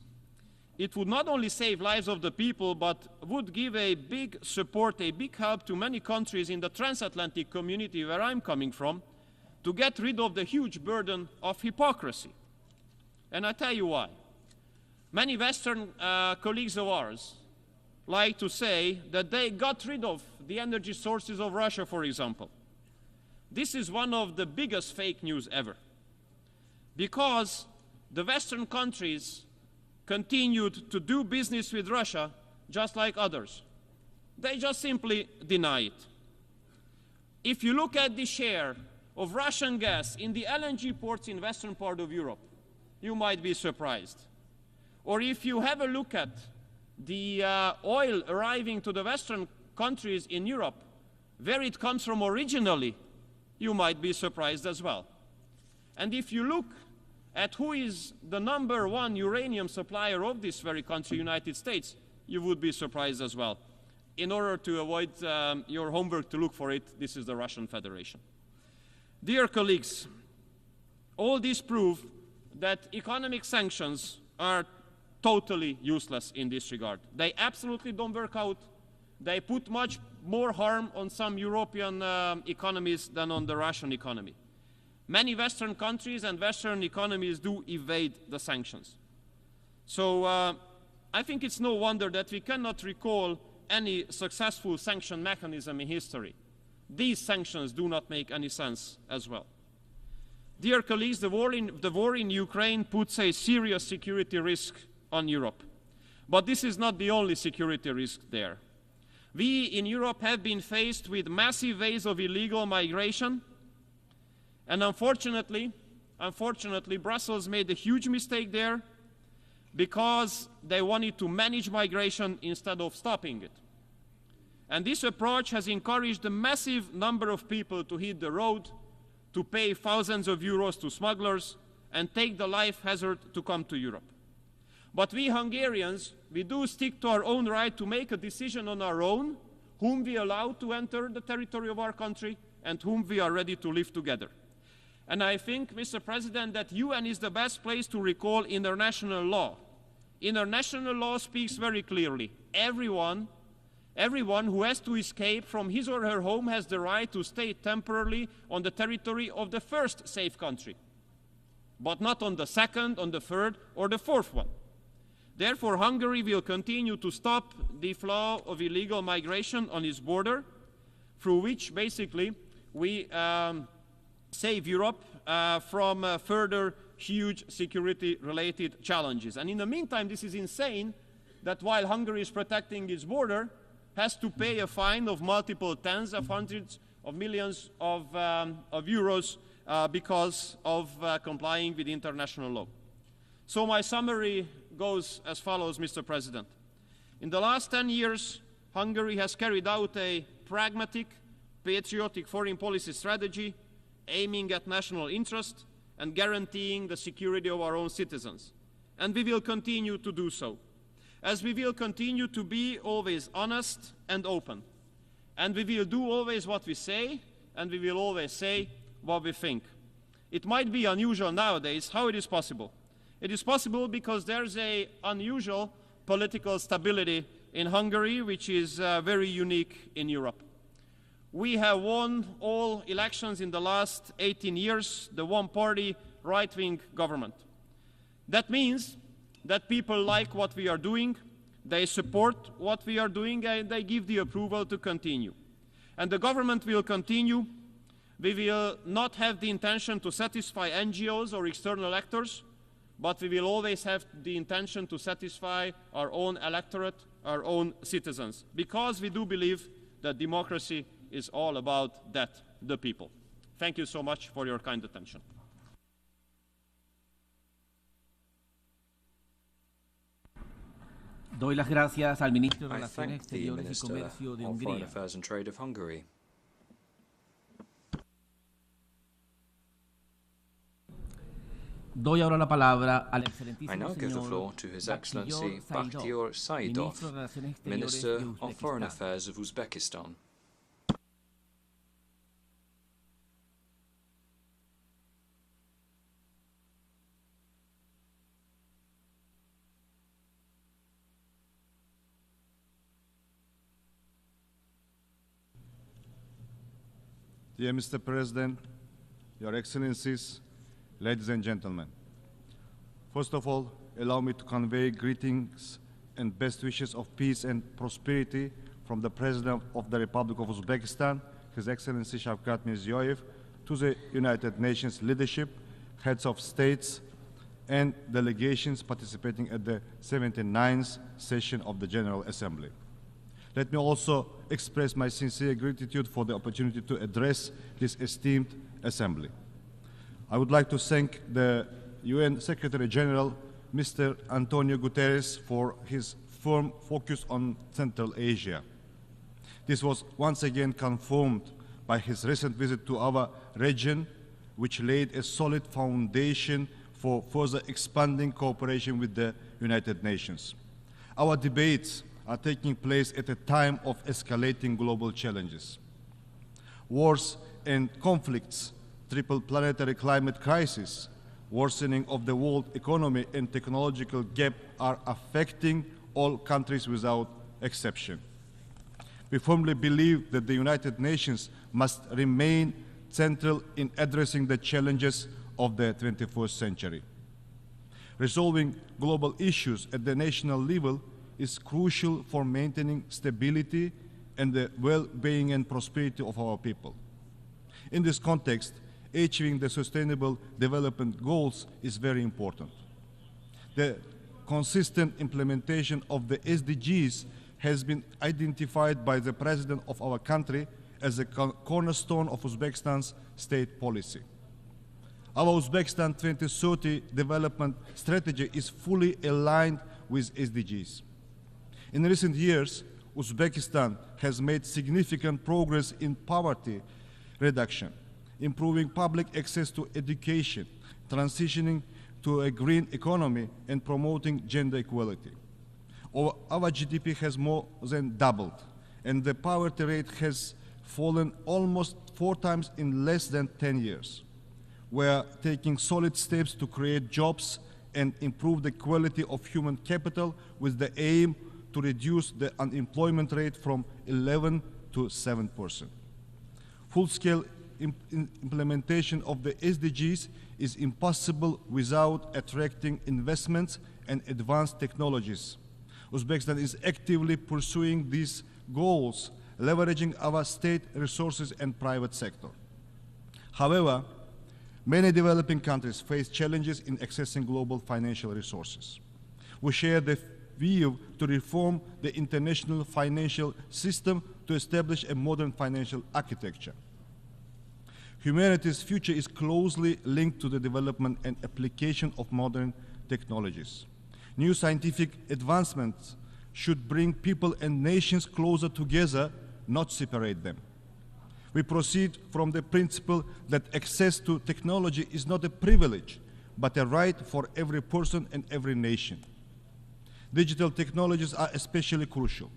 it would not only save lives of the people, but would give a big support, a big help to many countries in the transatlantic community where I'm coming from, to get rid of the huge burden of hypocrisy. And I tell you why. Many Western colleagues of ours like to say that they got rid of the energy sources of Russia, for example. This is one of the biggest fake news ever, because the Western countries continued to do business with Russia just like others. They just simply deny it. If you look at the share of Russian gas in the LNG ports in western part of Europe, you might be surprised. Or if you have a look at the oil arriving to the western countries in Europe, where it comes from originally, you might be surprised as well. And if you look at who is the #1 uranium supplier of this very country, United States, you would be surprised as well. In order to avoid your homework to look for it, this is the Russian Federation. Dear colleagues, all this prove that economic sanctions are totally useless in this regard. They absolutely don't work out. They put much more harm on some European economies than on the Russian economy. Many Western countries and Western economies do evade the sanctions. So I think it's no wonder that we cannot recall any successful sanction mechanism in history. These sanctions do not make any sense as well. Dear colleagues, the war in Ukraine puts a serious security risk on Europe. But this is not the only security risk there. We in Europe have been faced with massive waves of illegal migration, and unfortunately, Brussels made a huge mistake there because they wanted to manage migration instead of stopping it. And this approach has encouraged a massive number of people to hit the road, to pay thousands of euros to smugglers, and take the life hazard to come to Europe. But we Hungarians, we do stick to our own right to make a decision on our own, whom we allow to enter the territory of our country and whom we are ready to live together. And I think, Mr. President, that UN is the best place to recall international law. International law speaks very clearly. Everyone who has to escape from his or her home has the right to stay temporarily on the territory of the first safe country, but not on the second, on the third, or the fourth one. Therefore, Hungary will continue to stop the flow of illegal migration on its border, through which basically we save Europe from further huge security-related challenges. And in the meantime, this is insane that while Hungary is protecting its border, has to pay a fine of multiple tens of hundreds of millions of euros because of complying with international law. So my summary goes as follows, Mr. President. In the last 10 years, Hungary has carried out a pragmatic, patriotic foreign policy strategy aiming at national interest and guaranteeing the security of our own citizens. And we will continue to do so, as we will continue to be always honest and open. And we will do always what we say, and we will always say what we think. It might be unusual nowadays. How it is possible? It is possible because there's an unusual political stability in Hungary, which is very unique in Europe. We have won all elections in the last 18 years, the one-party right-wing government. That means that people like what we are doing, they support what we are doing, and they give the approval to continue. And the government will continue. We will not have the intention to satisfy NGOs or external actors, but we will always have the intention to satisfy our own electorate, our own citizens, because we do believe that democracy is all about that, the people. Thank you so much for your kind attention. Doy las gracias al ministro de I Relaciones thank the Exteriores y Minister Comercio de of Foreign Hungría. Affairs and Trade of Hungary. Doy ahora la palabra al excelentísimo I now give the floor señor to His Excellency Bakhtiyor Bakhtiyor Saidov, Ministro de Relaciones Exteriores Minister de of Foreign Uzbekistán. Affairs of Uzbekistan. Dear Mr. President, Your Excellencies, ladies and gentlemen. First of all, allow me to convey greetings and best wishes of peace and prosperity from the President of the Republic of Uzbekistan, His Excellency Shavkat Mirziyoyev, to the United Nations leadership, heads of states, and delegations participating at the 79th session of the General Assembly. Let me also express my sincere gratitude for the opportunity to address this esteemed Assembly. I would like to thank the UN Secretary General, Mr. Antonio Guterres, for his firm focus on Central Asia. This was once again confirmed by his recent visit to our region, which laid a solid foundation for further expanding cooperation with the United Nations. Our debates are taking place at a time of escalating global challenges. Wars and conflicts, triple planetary climate crisis, worsening of the world economy and technological gap are affecting all countries without exception. We firmly believe that the United Nations must remain central in addressing the challenges of the 21st century. Resolving global issues at the national level is crucial for maintaining stability and the well-being and prosperity of our people. In this context, achieving the Sustainable Development Goals is very important. The consistent implementation of the SDGs has been identified by the President of our country as a cornerstone of Uzbekistan's state policy. Our Uzbekistan 2030 development strategy is fully aligned with SDGs. In recent years, Uzbekistan has made significant progress in poverty reduction, improving public access to education, transitioning to a green economy, and promoting gender equality. Our GDP has more than doubled, and the poverty rate has fallen almost 4 times in less than 10 years. We are taking solid steps to create jobs and improve the quality of human capital with the aim to reduce the unemployment rate from 11 to 7%. Full-scale implementation of the SDGs is impossible without attracting investments and advanced technologies. Uzbekistan is actively pursuing these goals, leveraging our state resources and private sector. However, many developing countries face challenges in accessing global financial resources. We share the view to reform the international financial system to establish a modern financial architecture. Humanity's future is closely linked to the development and application of modern technologies. New scientific advancements should bring people and nations closer together, not separate them. We proceed from the principle that access to technology is not a privilege, but a right for every person and every nation. Digital technologies are especially crucial.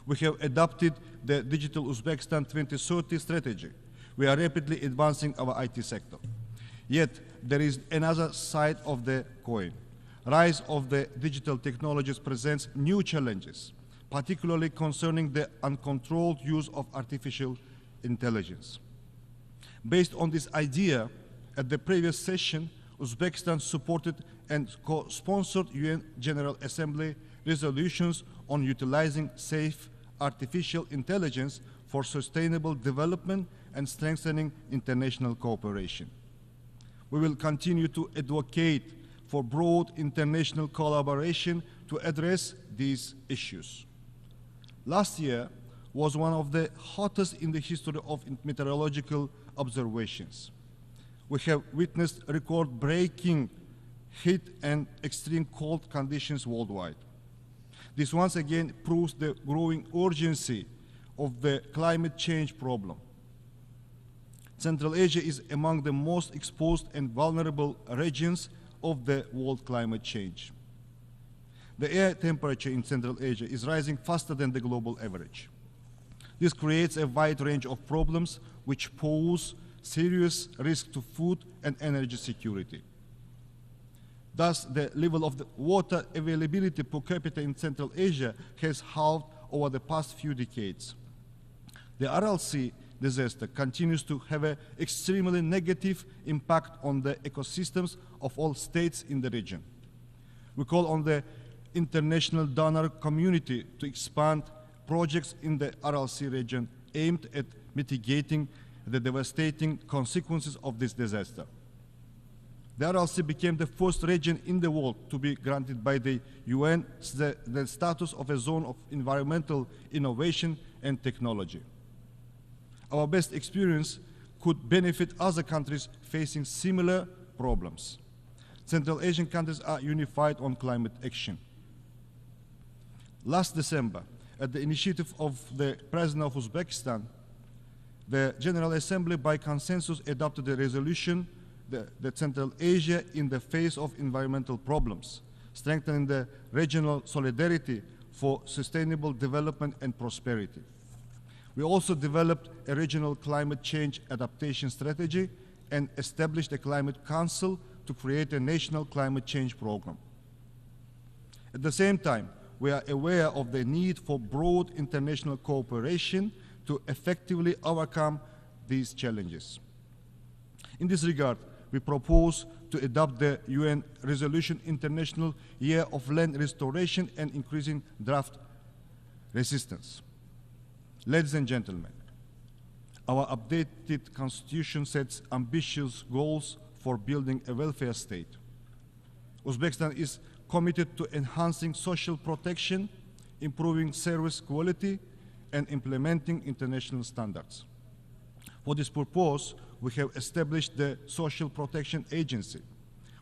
We have adopted the Digital Uzbekistan 2030 strategy. We are rapidly advancing our IT sector. Yet, there is another side of the coin. Rise of the digital technologies presents new challenges, particularly concerning the uncontrolled use of artificial intelligence. Based on this idea, at the previous session, Uzbekistan supported and co-sponsored UN General Assembly resolutions on utilizing safe artificial intelligence for sustainable development and strengthening international cooperation. We will continue to advocate for broad international collaboration to address these issues. Last year was one of the hottest in the history of meteorological observations. We have witnessed record-breaking heat and extreme cold conditions worldwide. This once again proves the growing urgency of the climate change problem. Central Asia is among the most exposed and vulnerable regions of the world climate change. The air temperature in Central Asia is rising faster than the global average. This creates a wide range of problems which pose serious risk to food and energy security. Thus, the level of the water availability per capita in Central Asia has halved over the past few decades. The Aral Sea disaster continues to have an extremely negative impact on the ecosystems of all states in the region. We call on the international donor community to expand projects in the Aral Sea region aimed at mitigating the devastating consequences of this disaster. The Aral Sea became the first region in the world to be granted by the UN the status of a zone of environmental innovation and technology. Our best experience could benefit other countries facing similar problems. Central Asian countries are unified on climate action. Last December, at the initiative of the President of Uzbekistan, the General Assembly by consensus adopted a resolution that Central Asia in the face of environmental problems, strengthening the regional solidarity for sustainable development and prosperity. We also developed a regional climate change adaptation strategy and established a climate council to create a national climate change program. At the same time, we are aware of the need for broad international cooperation to effectively overcome these challenges. In this regard, we propose to adopt the UN Resolution International Year of Land Restoration and Increasing Drought Resistance. Ladies and gentlemen, our updated constitution sets ambitious goals for building a welfare state. Uzbekistan is committed to enhancing social protection, improving service quality, and implementing international standards. For this purpose, we have established the Social Protection Agency.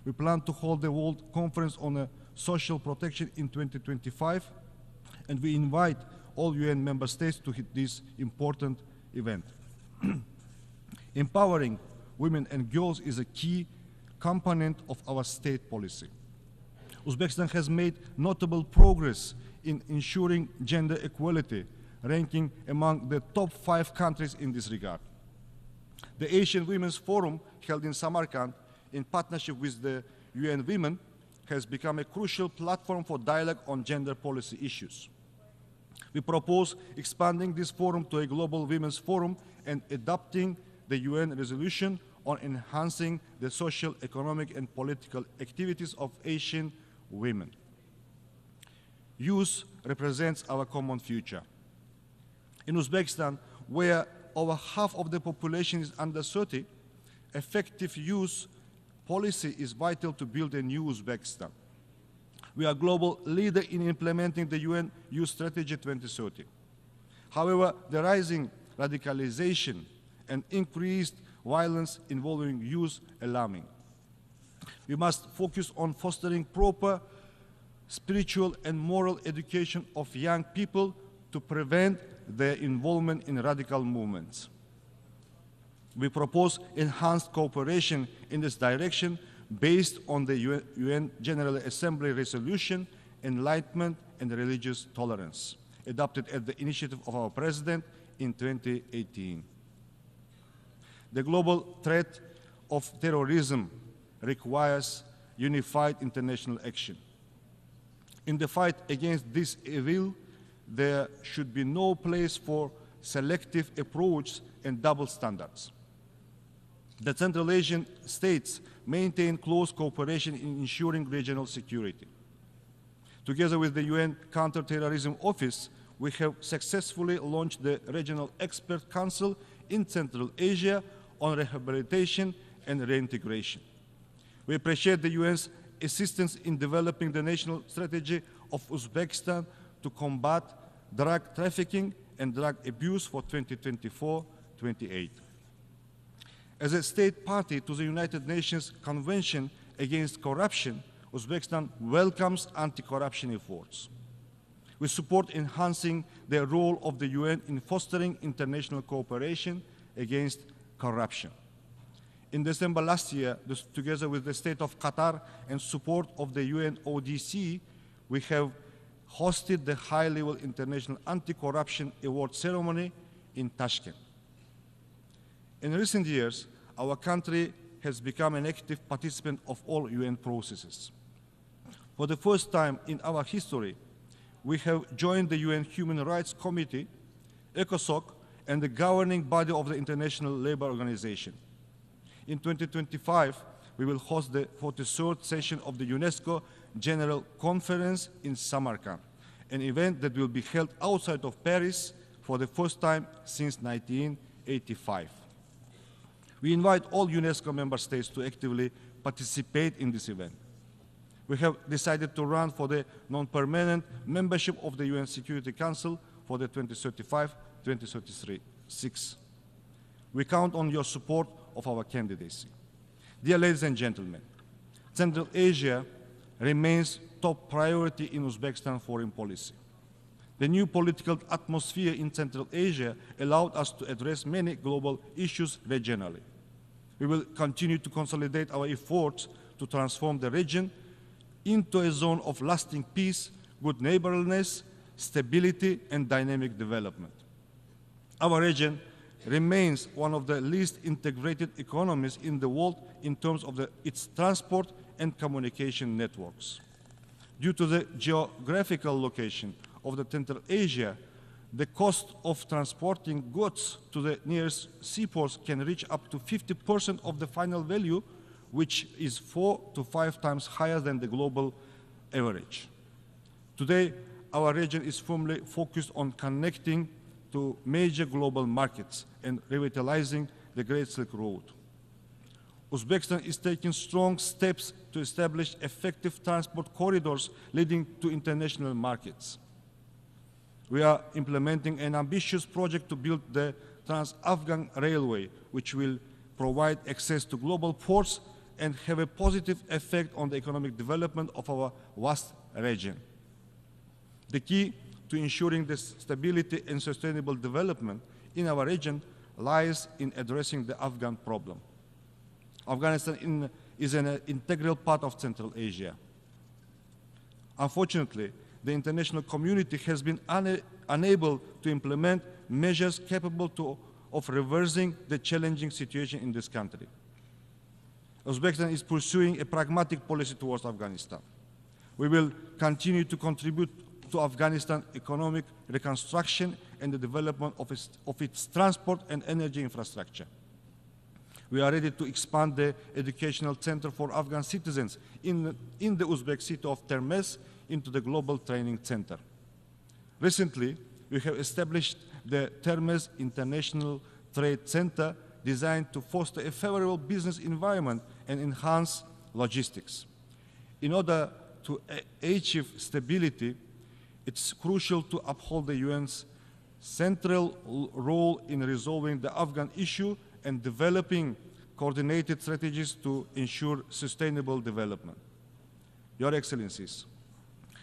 We plan to hold the World Conference on Social Protection in 2025, and we invite all UN member states to hit this important event. Empowering women and girls is a key component of our state policy. Uzbekistan has made notable progress in ensuring gender equality, ranking among the top 5 countries in this regard. The Asian Women's Forum, held in Samarkand in partnership with the UN Women, has become a crucial platform for dialogue on gender policy issues. We propose expanding this forum to a global women's forum and adopting the UN resolution on enhancing the social, economic, and political activities of Asian women. Youth represents our common future. In Uzbekistan, where over half of the population is under 30, effective youth policy is vital to build a new Uzbekistan. We are a global leader in implementing the UN Youth Strategy 2030. However, the rising radicalization and increased violence involving youth alarming. We must focus on fostering proper spiritual and moral education of young people to prevent their involvement in radical movements. We propose enhanced cooperation in this direction based on the UN General Assembly Resolution, Enlightenment and Religious Tolerance, adopted at the initiative of our President in 2018. The global threat of terrorism requires unified international action. In the fight against this evil, there should be no place for selective approach and double standards. The Central Asian states maintain close cooperation in ensuring regional security. Together with the UN Counter-Terrorism Office, we have successfully launched the Regional Expert Council in Central Asia on rehabilitation and reintegration. We appreciate the UN's assistance in developing the national strategy of Uzbekistan to combat drug trafficking and drug abuse for 2024-28. As a state party to the United Nations Convention Against Corruption, Uzbekistan welcomes anti-corruption efforts. We support enhancing the role of the UN in fostering international cooperation against corruption. In December last year, together with the State of Qatar and support of the UN ODC, we have hosted the high-level International Anti-Corruption Award ceremony in Tashkent. In recent years, our country has become an active participant of all UN processes. For the first time in our history, we have joined the UN Human Rights Committee, ECOSOC, and the governing body of the International Labour Organization. In 2025, we will host the 43rd session of the UNESCO General Conference in Samarkand, an event that will be held outside of Paris for the first time since 1985. We invite all UNESCO member states to actively participate in this event. We have decided to run for the non-permanent membership of the UN Security Council for the 2035-2036. We count on your support of our candidacy. Dear ladies and gentlemen, Central Asia remains top priority in Uzbekistan foreign policy. The new political atmosphere in Central Asia allowed us to address many global issues regionally. We will continue to consolidate our efforts to transform the region into a zone of lasting peace, good neighborliness, stability, and dynamic development. Our region remains one of the least integrated economies in the world in terms of its transport and communication networks. Due to the geographical location of the Central Asia, the cost of transporting goods to the nearest seaports can reach up to 50% of the final value, which is 4 to 5 times higher than the global average. Today, our region is firmly focused on connecting to major global markets and revitalizing the Great Silk Road. Uzbekistan is taking strong steps to establish effective transport corridors leading to international markets. We are implementing an ambitious project to build the Trans-Afghan Railway, which will provide access to global ports and have a positive effect on the economic development of our vast region. The key to ensuring the stability and sustainable development in our region lies in addressing the Afghan problem. Afghanistan is an integral part of Central Asia. Unfortunately, the international community has been unable to implement measures capable of reversing the challenging situation in this country. Uzbekistan is pursuing a pragmatic policy towards Afghanistan. We will continue to contribute to Afghanistan's economic reconstruction and the development of its transport and energy infrastructure. We are ready to expand the educational center for Afghan citizens in the Uzbek city of Termez into the global training center. Recently, we have established the Termez International Trade Center, designed to foster a favorable business environment and enhance logistics. In order to achieve stability, it's crucial to uphold the UN's central role in resolving the Afghan issue and developing coordinated strategies to ensure sustainable development. Your Excellencies,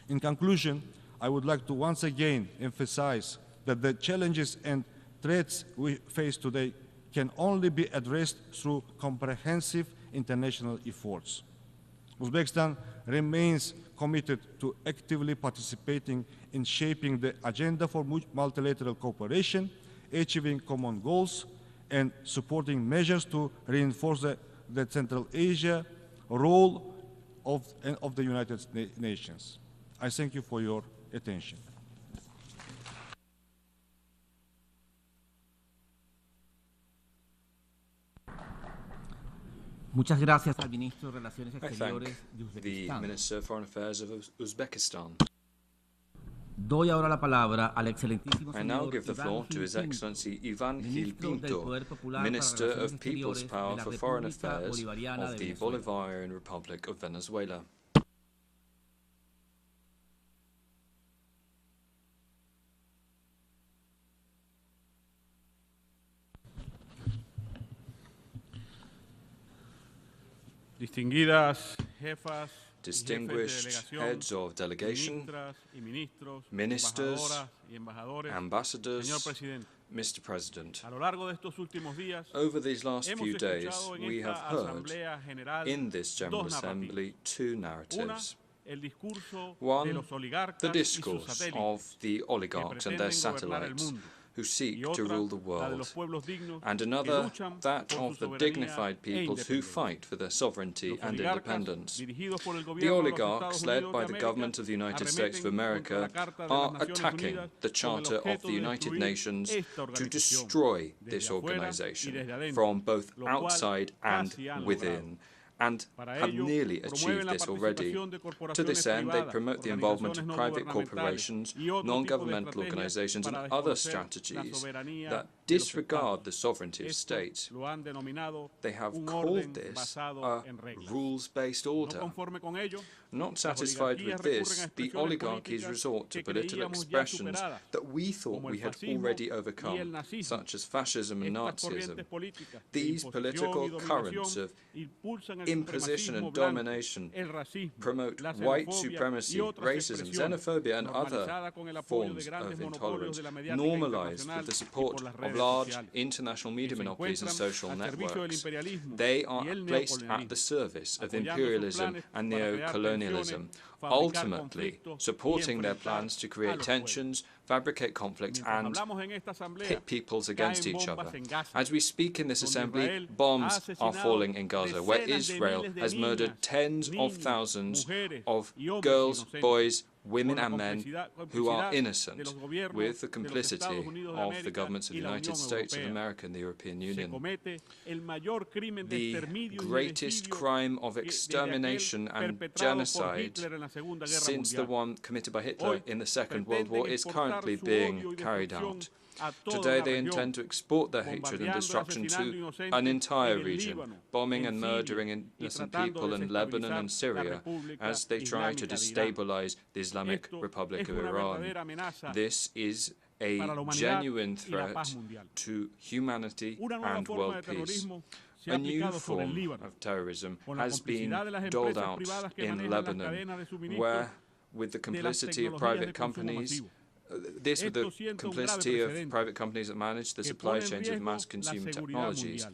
in conclusion, I would like to once again emphasize that the challenges and threats we face today can only be addressed through comprehensive international efforts. Uzbekistan remains committed to actively participating in shaping the agenda for multilateral cooperation, achieving common goals, and supporting measures to reinforce the Central Asia role of the United Nations. I thank you for your attention. Muchas gracias al ministro de Relaciones I Exteriores thank de the Uzbekistán. Minister of Foreign Affairs of Uzbekistan. Doy ahora la palabra al excelentísimo I now señor give the Iván floor to Gil His Pinto, Excellency Ivan Gil ministro del Pinto, Poder Popular para Minister Relaciones of People's Exteriores Power de la for Foreign República Affairs Bolivariana of de the Venezuela. Bolivarian Republic of Venezuela. Distinguidas jefas, Distinguished heads of delegation, ministers, ambassadors, Mr. President, over these last few days, we have heard in this General Assembly two narratives. One, the discourse of the oligarchs and their satellites who seek to rule the world, and another, that of the dignified peoples who fight for their sovereignty and independence. The oligarchs, led by the government of the United States of America, are attacking the Charter of the United Nations to destroy this organization from both outside and within, and have nearly achieved this already. To this end, they promote the involvement of private corporations, non-governmental organizations, and other strategies that disregard the sovereignty of states. They have called this a rules-based order. Not satisfied with this, the oligarchies resort to political expressions that we thought we had already overcome, such as fascism and Nazism. These political currents of imposition and domination promote white supremacy, racism, xenophobia, and other forms of intolerance, normalized with the support of large international media monopolies and social networks. They are placed at the service of imperialism and neo-colonialism, colonialism, ultimately supporting their plans to create tensions, fabricate conflict, and pit peoples against each other. As we speak in this assembly, bombs are falling in Gaza, where Israel has murdered tens of thousands of girls, boys, women and men who are innocent, with the complicity of the governments of the United States of America and the European Union. The greatest crime of extermination and genocide since the one committed by Hitler in the Second World War is currently being carried out. Today they intend to export their hatred and destruction to an entire region, bombing and murdering innocent people in Lebanon and Syria as they try to destabilize the Islamic Republic of Iran. This is a genuine threat to humanity and world peace. A new form of terrorism has been doled out in Lebanon, where, with the complicity of private companies, with the complicity of private companies that manage the supply chains of mass consumer technologies,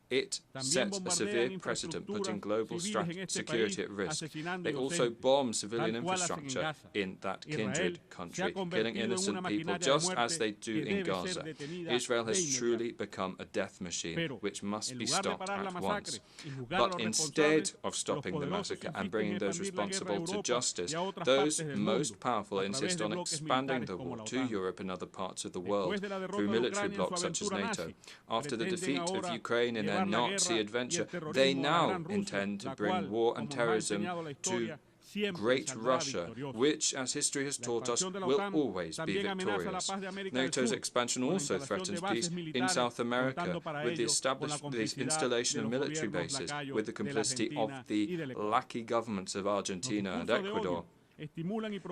it sets a severe precedent, putting global security at risk. They also bomb civilian infrastructure in that kindred country, killing innocent people just as they do in Gaza. Israel has truly become a death machine, which must be stopped at once. But instead of stopping the massacre and bringing those responsible to justice, those most powerful insist on expanding the war to Europe and other parts of the world through military blocs such as NATO. After the defeat of Ukraine in their Nazi adventure, they now intend to bring war and terrorism to Great Russia, which, as history has taught us, will always be victorious. NATO's expansion also threatens peace in South America with the installation of military bases, with the complicity of the lackey governments of Argentina and Ecuador.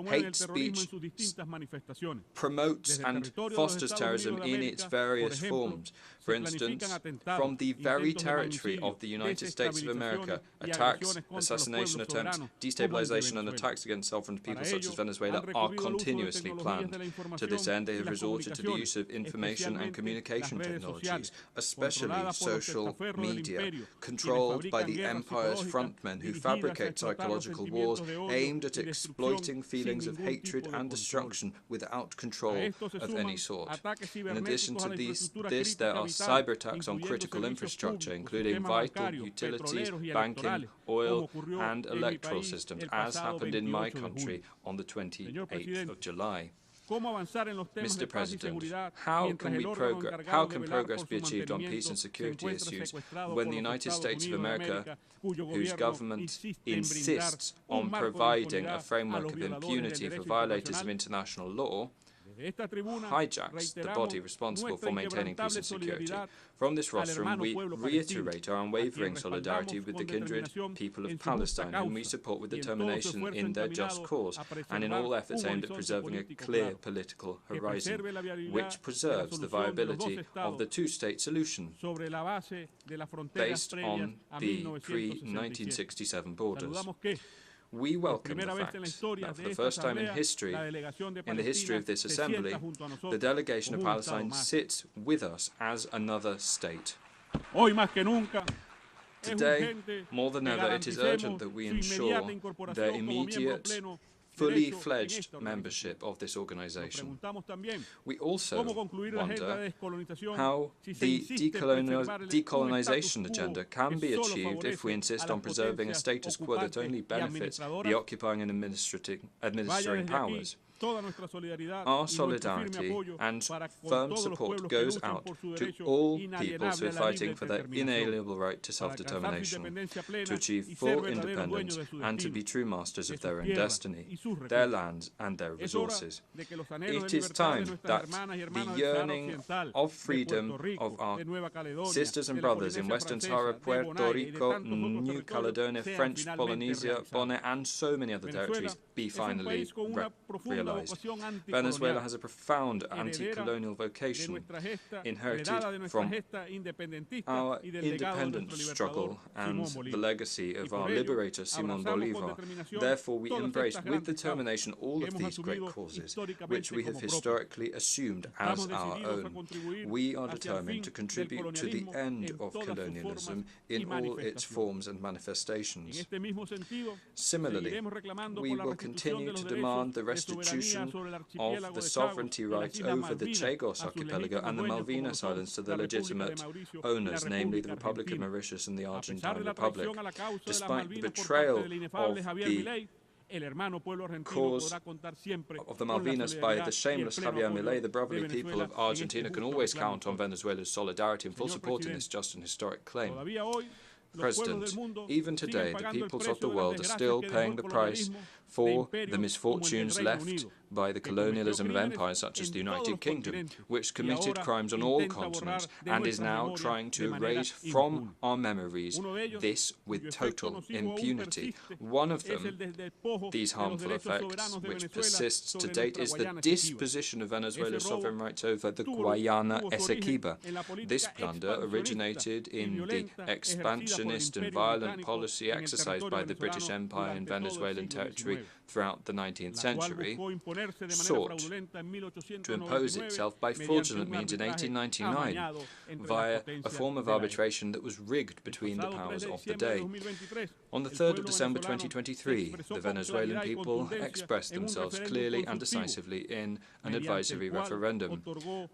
Hate speech promotes and fosters terrorism in its various forms. For instance, from the very territory of the United States of America, attacks, assassination attempts, destabilization and attacks against sovereign people such as Venezuela are continuously planned. To this end, they have resorted to the use of information and communication technologies, especially social media, controlled by the empire's frontmen who fabricate psychological wars aimed at exploiting feelings of hatred and destruction without control of any sort. In addition to this, there are cyber attacks on critical infrastructure, including vital utilities, banking, oil, and electoral systems, as happened in my country on the 28th of July. Mr. President, how can progress be achieved on peace and security issues when the United States of America, whose government insists on providing a framework of impunity for violators of international law, hijacks the body responsible for maintaining peace and security? From this rostrum, we reiterate our unwavering solidarity with the kindred people of Palestine, whom we support with determination in their just cause, and in all efforts aimed at preserving a clear political horizon, which preserves the viability of the two-state solution based on the pre-1967 borders. We welcome the fact that for the first time in the history of this assembly, the delegation of Palestine sits with us as another state. Today, more than ever, it is urgent that we ensure their immediate, fully fledged membership of this organization. We also wonder how the decolonization agenda can be achieved if we insist on preserving a status quo that only benefits the occupying and administering powers. Our solidarity and firm support goes out to all peoples who are fighting for their inalienable right to self-determination, to achieve full independence and to be true masters of their own destiny, their lands and their resources. It is time that the yearning of freedom of our sisters and brothers in Western Sahara, Puerto Rico, New Caledonia, French Polynesia, Bonaire and so many other territories be finally realized. realized. Venezuela has a profound anti-colonial vocation inherited from our independence struggle and the legacy of our liberator Simón Bolívar. Therefore, we embrace with determination all of these great causes, which we have historically assumed as our own. We are determined to contribute to the end of colonialism in all its forms and manifestations. Similarly, we will continue to demand the restitution of the sovereignty rights over the Chagos archipelago and the Malvinas Islands to the legitimate owners, namely the Republic of Mauritius and the Argentine Republic. Despite the betrayal of the cause of the Malvinas by the shameless Javier Milei, the brotherly people of Argentina can always count on Venezuela's solidarity and full support in this just and historic claim. President, even today, the peoples of the world are still paying the price for the misfortunes left by the colonialism of empires such as the United Kingdom, which committed crimes on all continents and is now trying to erase from our memories this with total impunity. One of them, these harmful effects, which persists to date, is the disposition of Venezuela's sovereign rights over the Guayana Essequiba. This plunder originated in the expansionist and violent policy exercised by the British Empire in Venezuelan territory throughout the 19th century, sought to impose itself by fraudulent means in 1899 via a form of arbitration that was rigged between the powers of the day. On the 3rd of December 2023, the Venezuelan people expressed themselves clearly and decisively in an advisory referendum,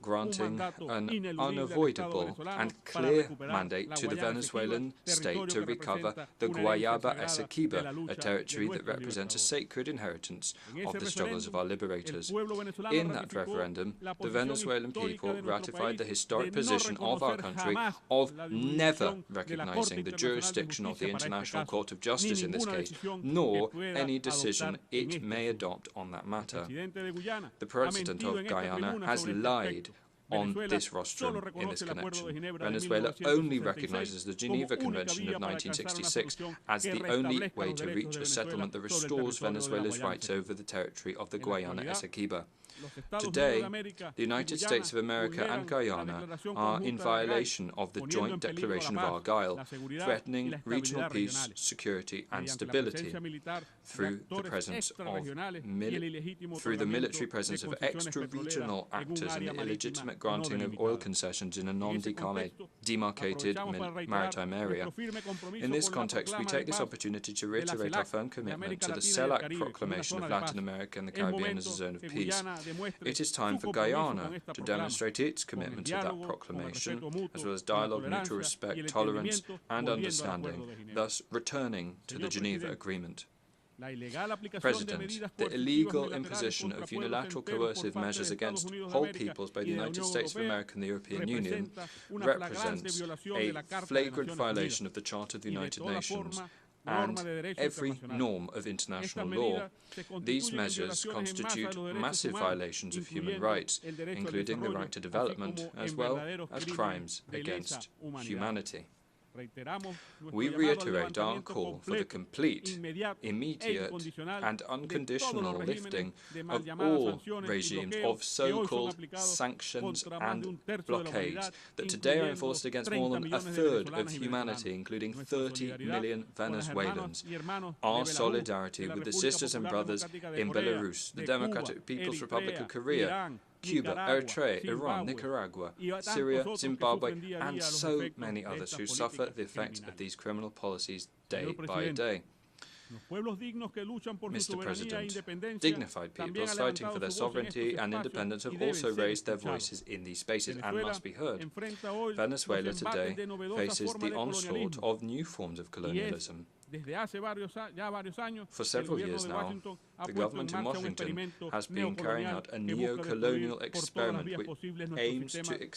granting an unavoidable and clear mandate to the Venezuelan state to recover the Guayana Essequiba, a territory that represents a sacred inheritance of the struggles of our liberators. In that referendum, the Venezuelan people ratified the historic position of our country of never recognizing the jurisdiction of the International Court of Justice in this case, nor any decision it may adopt on that matter. The President of Guyana has lied on this rostrum in this connection. Venezuela only recognizes the Geneva Convention of 1966 as the only way to reach a settlement that restores Venezuela's rights over the territory of the Guayana Essequiba. Today, the United States of America and Guyana are in violation of the Joint Declaration of Argyll, threatening regional peace, security and stability through the presence of the military presence of extra-regional actors and the illegitimate granting of oil concessions in a non-demarcated maritime area. In this context, we take this opportunity to reiterate our firm commitment to the CELAC proclamation of Latin America and the Caribbean as a zone of peace. It is time for Guyana to demonstrate its commitment to that proclamation, as well as dialogue, mutual respect, tolerance and understanding, thus returning to the Geneva Agreement. President, the illegal imposition of unilateral coercive measures against whole peoples by the United States of America and the European Union represents a flagrant violation of the Charter of the United Nations and every norm of international law. These measures constitute massive violations of human rights, including the right to development, as well as crimes against humanity. We reiterate our call for the complete, immediate and unconditional lifting of all regimes of so-called sanctions and blockades that today are enforced against more than a third of humanity, including 30 million Venezuelans. Our solidarity with the sisters and brothers in Belarus, the Democratic People's Republic of Korea, Cuba, Eritrea, Iran, Nicaragua, Syria, Zimbabwe, and so many others who suffer the effects of these criminal policies day by day. Mr. President, dignified peoples fighting for their sovereignty and independence have also raised their voices in these spaces and must be heard. Venezuela today faces the onslaught of new forms of colonialism. For several years now, the government in Washington has been carrying out a neo-colonial experiment which aims to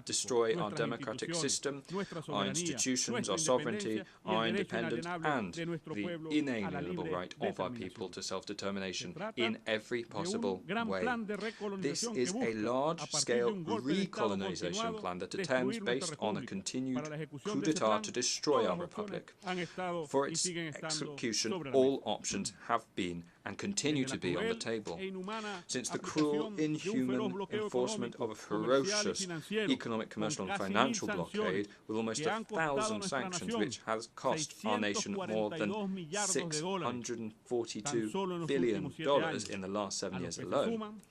destroy our democratic system, our institutions, our sovereignty, our independence, and the inalienable right of our people to self-determination in every possible way. This is a large-scale recolonization plan that attempts, based on a continued coup d'etat, to destroy our republic. For its execution, all options have been and continue to be on the table. Since the cruel, inhuman enforcement of a ferocious economic, commercial and financial blockade with almost 1,000 sanctions, which has cost our nation more than $642 billion in the last 7 years alone,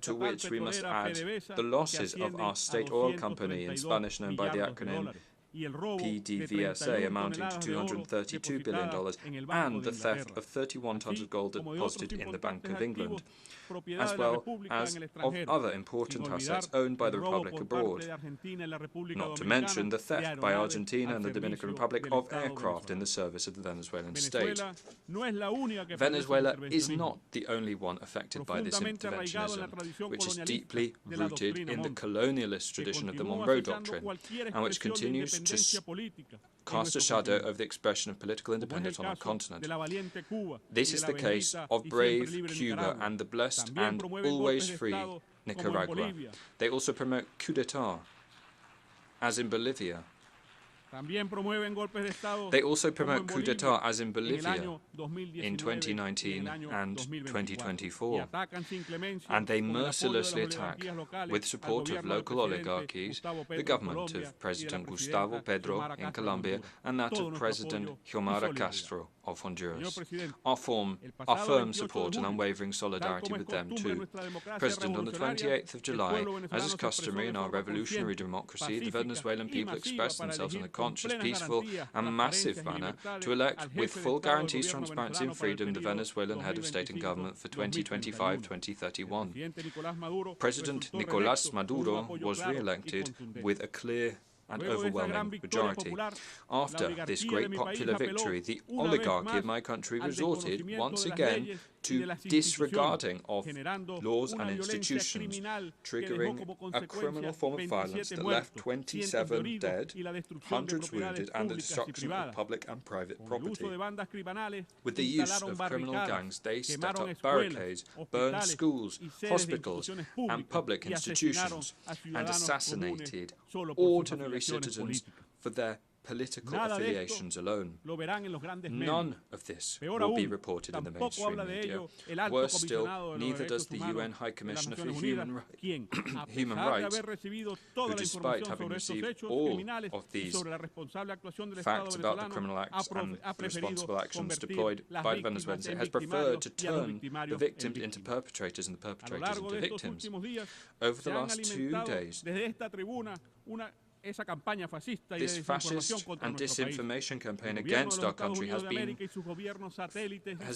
to which we must add the losses of our state oil company, in Spanish known by the acronym PDVSA, amounting to $232 billion, and the theft of 31 tons of gold deposited in the Bank of England, as well as of other important assets owned by the Republic abroad, not to mention the theft by Argentina and the Dominican Republic of aircraft in the service of the Venezuelan state. Venezuela is not the only one affected by this interventionism, which is deeply rooted in the colonialist tradition of the Monroe Doctrine, and which continues to cast a shadow over the expression of political independence on our continent. This is the case of brave Cuba and the blessed and always free Nicaragua. They also promote coup d'etat, as in Bolivia. They also promote coup d'etat, as in Bolivia, in 2019 and 2024. And they mercilessly attack, with support of local oligarchies, the government of President Gustavo Petro in Colombia and that of President Xiomara Castro of Honduras. Our firm support and unwavering solidarity with them too. President, on the 28th of July, as is customary in our revolutionary democracy, the Venezuelan people expressed themselves in a conscious, peaceful and massive manner to elect, with full guarantees, transparency and freedom, the Venezuelan head of state and government for 2025-2031. President Nicolás Maduro was re-elected with a clear and overwhelming majority. After this great popular victory, the oligarchy of my country resorted once again to disregarding of laws and institutions, triggering a criminal form of violence that left 27 dead, hundreds wounded, and the destruction of public and private property. With the use of criminal gangs, they set up barricades, burned schools, hospitals, and public institutions, and assassinated ordinary citizens for their political affiliations alone. None of this will be reported in the mainstream media. Worse still, neither does the UN High Commissioner for Human Rights, who, despite having received all of these facts about the criminal acts and responsible actions deployed by the Venezuelans, has preferred to turn the victims into perpetrators and the perpetrators into victims. Over the last 2 days, this fascist and disinformation campaign against our country has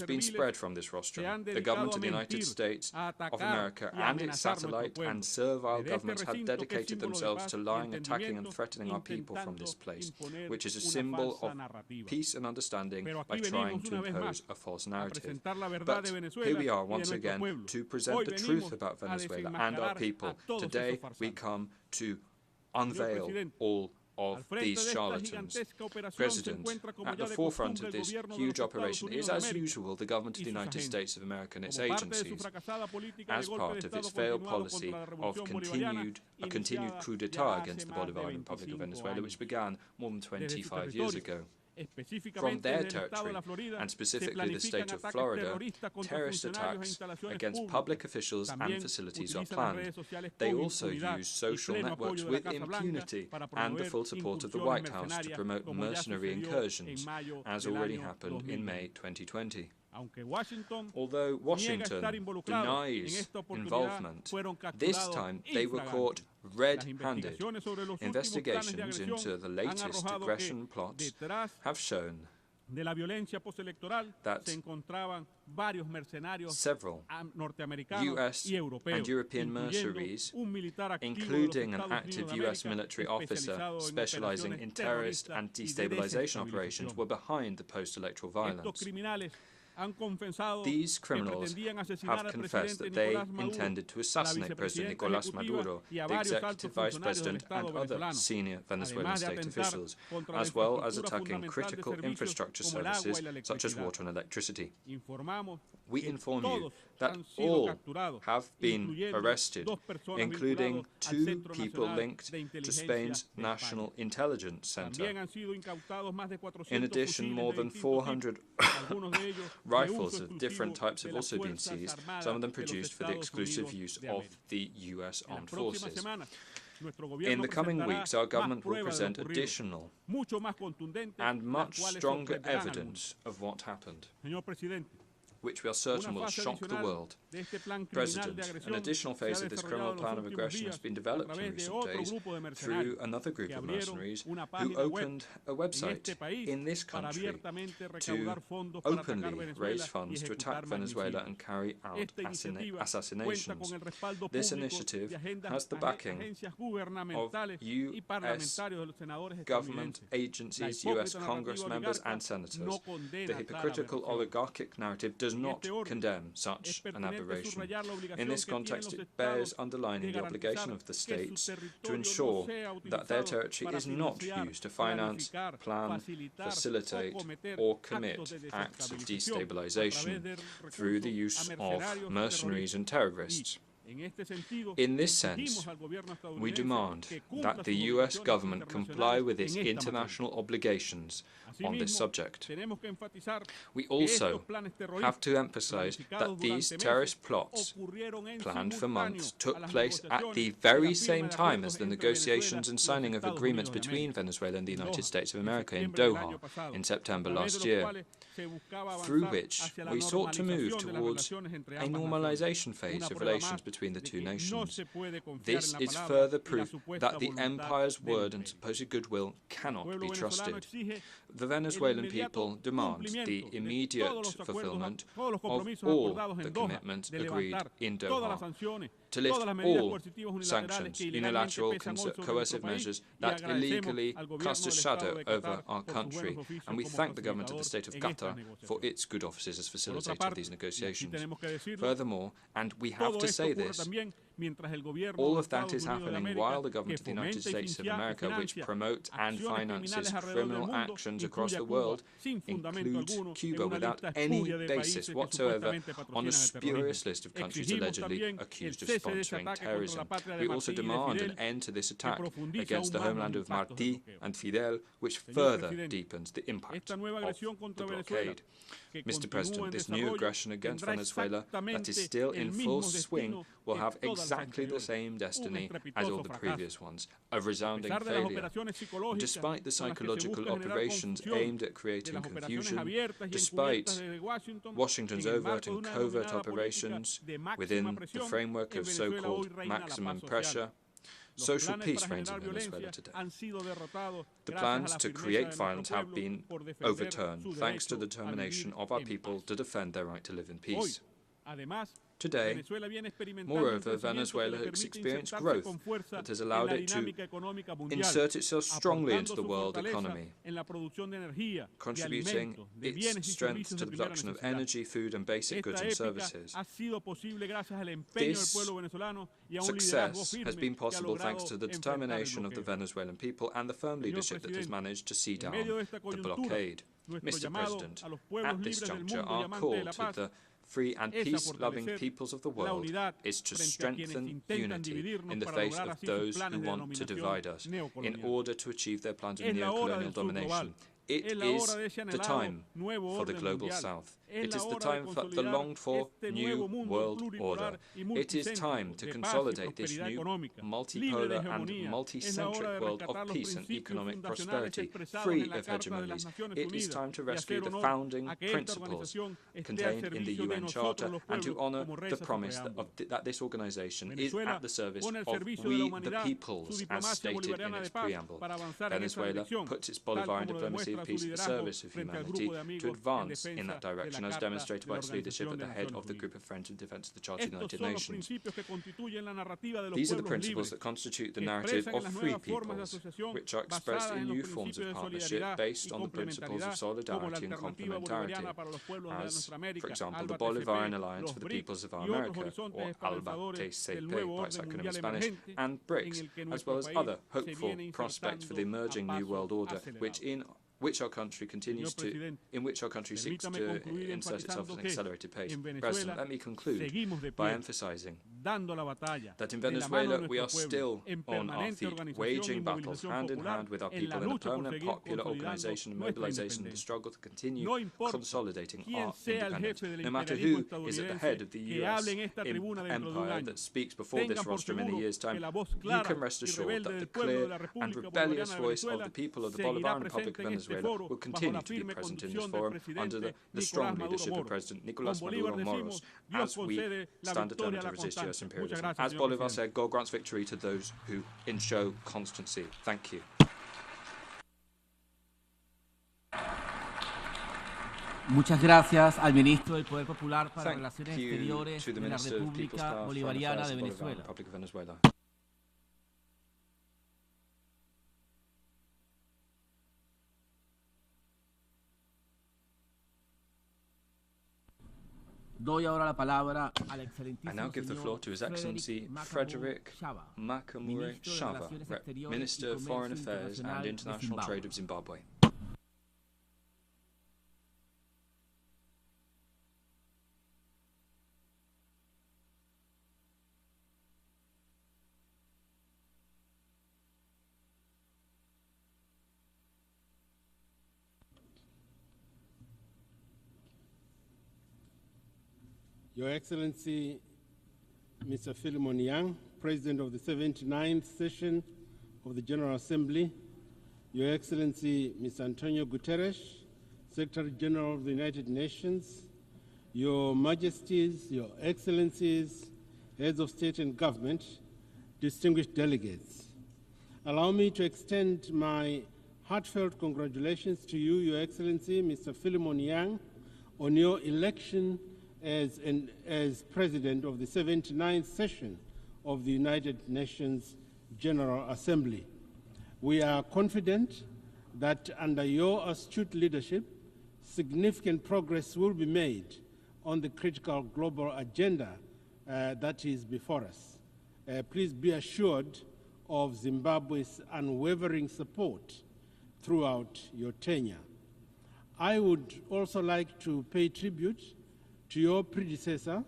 been spread from this rostrum. The government of the United States of America and its satellite and servile governments have dedicated themselves to lying, attacking and threatening our people from this place, which is a symbol of peace and understanding by trying to impose a false narrative. But here we are once again to present the truth about Venezuela and our people. Today we come to unveil all of these charlatans. President, at the forefront of this huge operation is, as usual, the government of the United States of America and its agencies, as part of its failed policy of a continued coup d'etat against the Bolivarian Republic of Venezuela, which began more than 25 years ago. From their territory, and specifically the state of Florida, terrorist attacks against public officials and facilities are planned. They also use social networks with impunity and the full support of the White House to promote mercenary incursions, as already happened in May 2020. Although Washington denies involvement, this time they were caught red-handed. Investigations into the latest aggression plots have shown that several US and European mercenaries, including an active US military officer specializing in terrorist and destabilization operations, were behind the post-electoral violence. These criminals have confessed that they intended to assassinate President Nicolas Maduro, the executive vice president, and other senior Venezuelan state officials, as well as attacking critical infrastructure services such as water and electricity. We inform you that all have been arrested, including 2 people linked to Spain's National Intelligence Center. In addition, more than 400 rifles of different types have also been seized, some of them produced for the exclusive use of the U.S. Armed Forces. In the coming weeks, our government will present additional and much stronger evidence of what happened, which we are certain will shock the world. President, an additional phase of this criminal plan of aggression has been developed in recent days through another group of mercenaries who opened a website in this country to openly raise funds to attack Venezuela and carry out assassinations. This initiative has the backing of U.S. government agencies, U.S. Congress members and senators. The hypocritical oligarchic narrative does not condemn such an aberration. In this context, it bears underlining the obligation of the states to ensure that their territory is not used to finance, plan, facilitate, or commit acts of destabilization through the use of mercenaries and terrorists. In this sense, we demand that the U.S. government comply with its international obligations on this subject. We also have to emphasize that these terrorist plots, planned for months, took place at the very same time as the negotiations and signing of agreements between Venezuela and the United States of America in Doha in September last year, through which we sought to move towards a normalization phase of relations between the two nations. This is further proof that the empire's word and supposed goodwill cannot be trusted. The Venezuelan people demand the immediate fulfillment of all the commitments agreed in Doha, to lift all sanctions, unilateral coercive measures that illegally cast a shadow over our country, and we thank the government of the state of Qatar for its good offices as facilitator of these negotiations. Furthermore, and we have to say this, all of that is happening while the government of the United States of America, which promotes and finances criminal actions across the world, includes Cuba without any basis whatsoever on a spurious list of countries allegedly accused of sponsoring terrorism. We also demand an end to this attack against the homeland of Martí and Fidel, which further deepens the impact of the blockade. Mr. President, this new aggression against Venezuela that is still in full swing will have exactly the same destiny as all the previous ones, a resounding failure. Despite the psychological operations aimed at creating confusion, despite Washington's overt and covert operations within the framework of so-called maximum pressure, social peace reigns in Venezuela today. The plans to create violence have been overturned, thanks to the determination of our people to defend their right to live in peace. Today, moreover, Venezuela has experienced growth that has allowed it to insert itself strongly into the world economy, contributing its strength to the production of energy, food, and basic goods and services. This success has been possible thanks to the determination of the Venezuelan people and the firm leadership that has managed to see down the blockade. Mr. President, at this juncture, our call to the free and peace-loving peoples of the world is to strengthen unity in the face of those who want to divide us in order to achieve their plans of neo-colonial domination. It is the time for the global south. It is the time for the longed-for new world order. It is time to consolidate this new multipolar and multi-centric world of peace and economic prosperity, free of hegemonies. It is time to rescue the founding principles contained in the UN Charter and to honor the promise that this organization is at the service of we the peoples, as stated in its preamble. Venezuela puts its Bolivarian diplomacy pursue peace at the service of humanity, to advance in that direction, as demonstrated by its leadership at the head of the Group of Friends in Defense of the Charter of the United Nations. These are the principles that constitute the narrative of free peoples, which are expressed in new forms of partnership based on the principles of solidarity and complementarity, as, for example, the Bolivarian Alliance for the Peoples of America, or ALBA-TCP by its acronym in Spanish, and BRICS, as well as other hopeful prospects for the emerging new world order, in which our country seeks to insert itself at an accelerated pace. President, let me conclude by emphasizing that in Venezuela we are still on our feet, waging battles hand in hand with our people in a permanent popular organization and mobilization in the struggle to continue consolidating our independence. No matter who is at the head of the U.S. empire that speaks before this rostrum in a year's time, you can rest assured that the clear and rebellious voice of the people of the Bolivarian Republic of Venezuela will continue to be present in this forum under the strong leadership of President Nicolas Maduro Moros, as we stand determined to resist U.S. imperialism. As Bolivar said, God grants victory to those who enshow constancy. Thank you. Muchas gracias al ministro del Poder Popular para Relaciones Exteriores de la República Bolivariana de Venezuela. I now give the floor to His Excellency Frederick Makamure Shava, Minister of Foreign Affairs and International Trade of Zimbabwe. Your Excellency, Mr. Philemon Yang, President of the 79th session of the General Assembly, Your Excellency, Mr. Antonio Guterres, Secretary General of the United Nations, Your Majesties, Your Excellencies, Heads of State and Government, distinguished delegates. Allow me to extend my heartfelt congratulations to you, Your Excellency, Mr. Philemon Yang, on your election as President of the 79th session of the United Nations General Assembly. We are confident that under your astute leadership, significant progress will be made on the critical global agenda that is before us. Please be assured of Zimbabwe's unwavering support throughout your tenure. I would also like to pay tribute to your predecessor,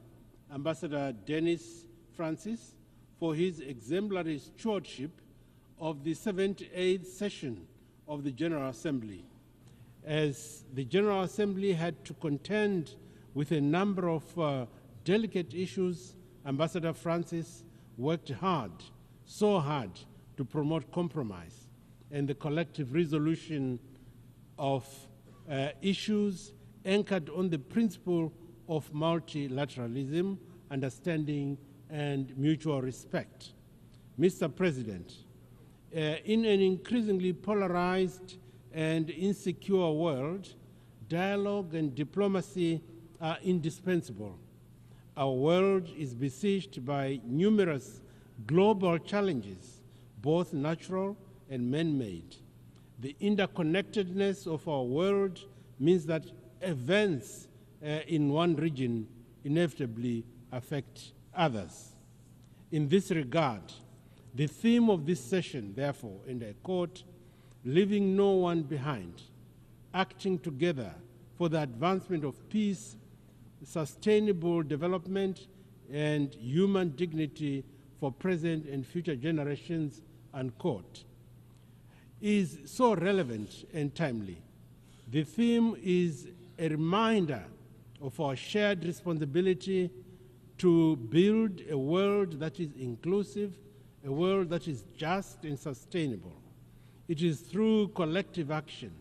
Ambassador Dennis Francis, for his exemplary stewardship of the 78th session of the General Assembly. As the General Assembly had to contend with a number of delicate issues, Ambassador Francis worked hard, so hard, to promote compromise and the collective resolution of issues anchored on the principle of multilateralism, understanding, and mutual respect. Mr. President, in an increasingly polarized and insecure world, dialogue and diplomacy are indispensable. Our world is besieged by numerous global challenges, both natural and man-made. The interconnectedness of our world means that events in one region inevitably affect others. In this regard, the theme of this session, therefore, and I quote, leaving no one behind, acting together for the advancement of peace, sustainable development, and human dignity for present and future generations, unquote, is so relevant and timely. The theme is a reminder of our shared responsibility to build a world that is inclusive, a world that is just and sustainable. It is through collective action,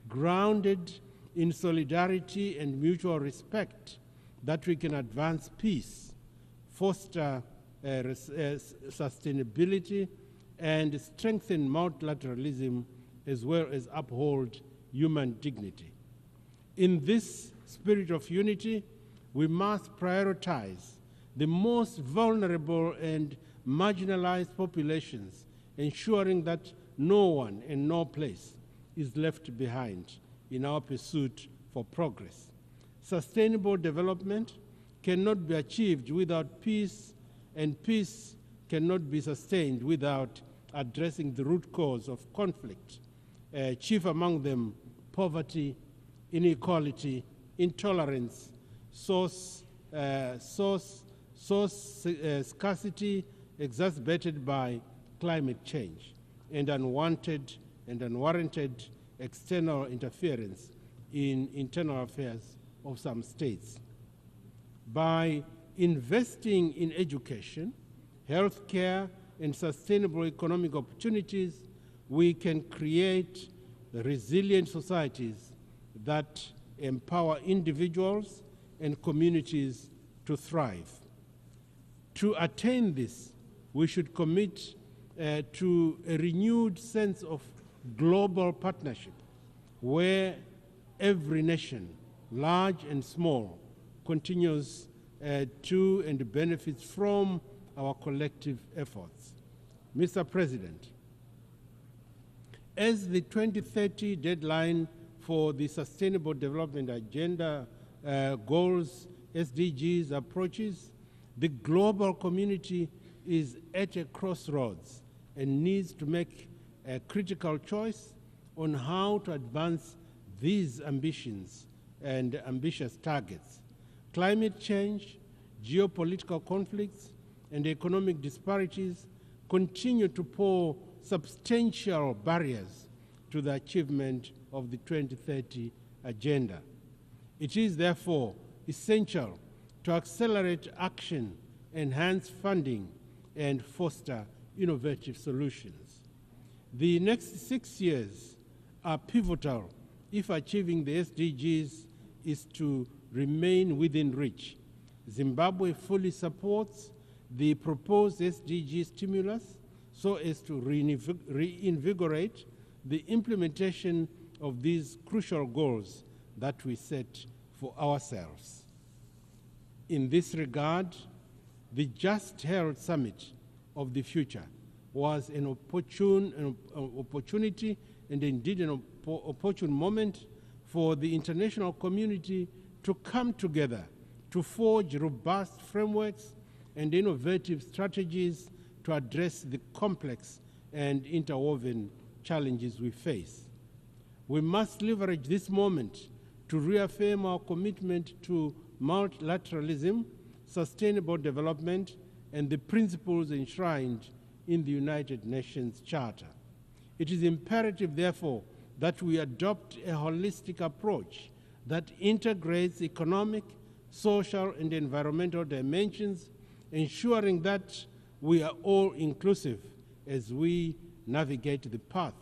grounded in solidarity and mutual respect, that we can advance peace, foster sustainability, and strengthen multilateralism, as well as uphold human dignity. In this spirit of unity, we must prioritize the most vulnerable and marginalized populations, ensuring that no one and no place is left behind in our pursuit for progress. Sustainable development cannot be achieved without peace, and peace cannot be sustained without addressing the root cause of conflict, chief among them poverty, inequality, intolerance, source scarcity exacerbated by climate change, and unwanted and unwarranted external interference in internal affairs of some states. By investing in education, healthcare, and sustainable economic opportunities, we can create resilient societies that empower individuals and communities to thrive. To attain this, we should commit to a renewed sense of global partnership, where every nation, large and small, continues to and benefits from our collective efforts. Mr. President, as the 2030 deadline for the Sustainable Development Agenda goals, SDGs, approaches, the global community is at a crossroads and needs to make a critical choice on how to advance these ambitions and ambitious targets. Climate change, geopolitical conflicts, and economic disparities continue to pose substantial barriers to the achievement of the 2030 agenda. It is therefore essential to accelerate action, enhance funding, and foster innovative solutions. The next 6 years are pivotal if achieving the SDGs is to remain within reach. Zimbabwe fully supports the proposed SDG stimulus so as to reinvigorate the implementation of these crucial goals that we set for ourselves. In this regard, the just held summit of the future was an opportunity and indeed an opportune moment for the international community to come together to forge robust frameworks and innovative strategies to address the complex and interwoven challenges we face. We must leverage this moment to reaffirm our commitment to multilateralism, sustainable development, and the principles enshrined in the United Nations Charter. It is imperative, therefore, that we adopt a holistic approach that integrates economic, social, and environmental dimensions, ensuring that we are all inclusive as we navigate the path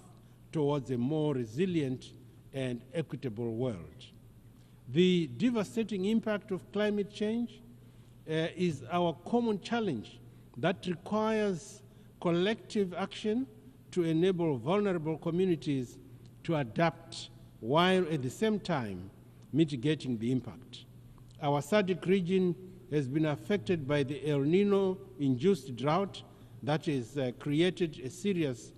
towards a more resilient and equitable world. The devastating impact of climate change is our common challenge that requires collective action to enable vulnerable communities to adapt while at the same time mitigating the impact. Our SADC region has been affected by the El Nino-induced drought that has created a serious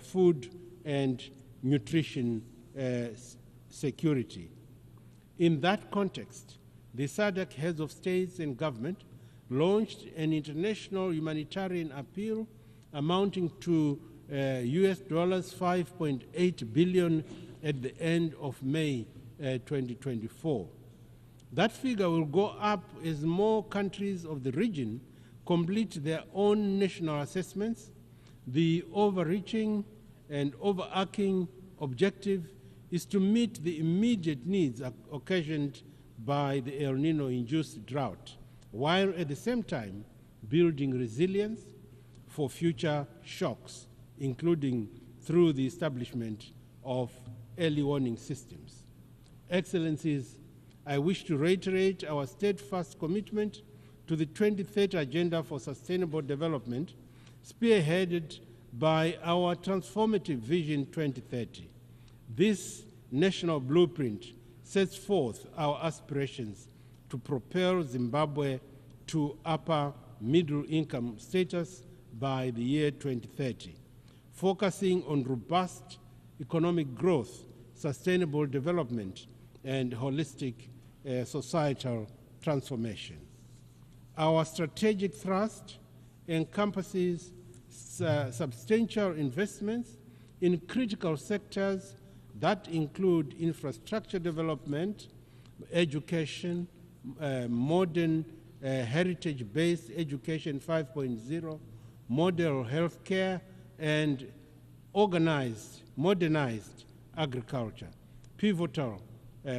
food and nutrition security. In that context, the SADC heads of states and government launched an international humanitarian appeal amounting to US $5.8 billion at the end of May 2024. That figure will go up as more countries of the region complete their own national assessments. The overreaching and overarching objective is to meet the immediate needs occasioned by the El Nino-induced drought, while at the same time building resilience for future shocks, including through the establishment of early warning systems. Excellencies, I wish to reiterate our steadfast commitment to the 2030 Agenda for Sustainable Development, spearheaded by our transformative Vision 2030. This national blueprint sets forth our aspirations to propel Zimbabwe to upper middle income status by the year 2030, focusing on robust economic growth, sustainable development, and holistic societal transformation. Our strategic thrust encompasses substantial investments in critical sectors that include infrastructure development, education, modern heritage-based education 5.0, model healthcare, and modernized agriculture, pivotal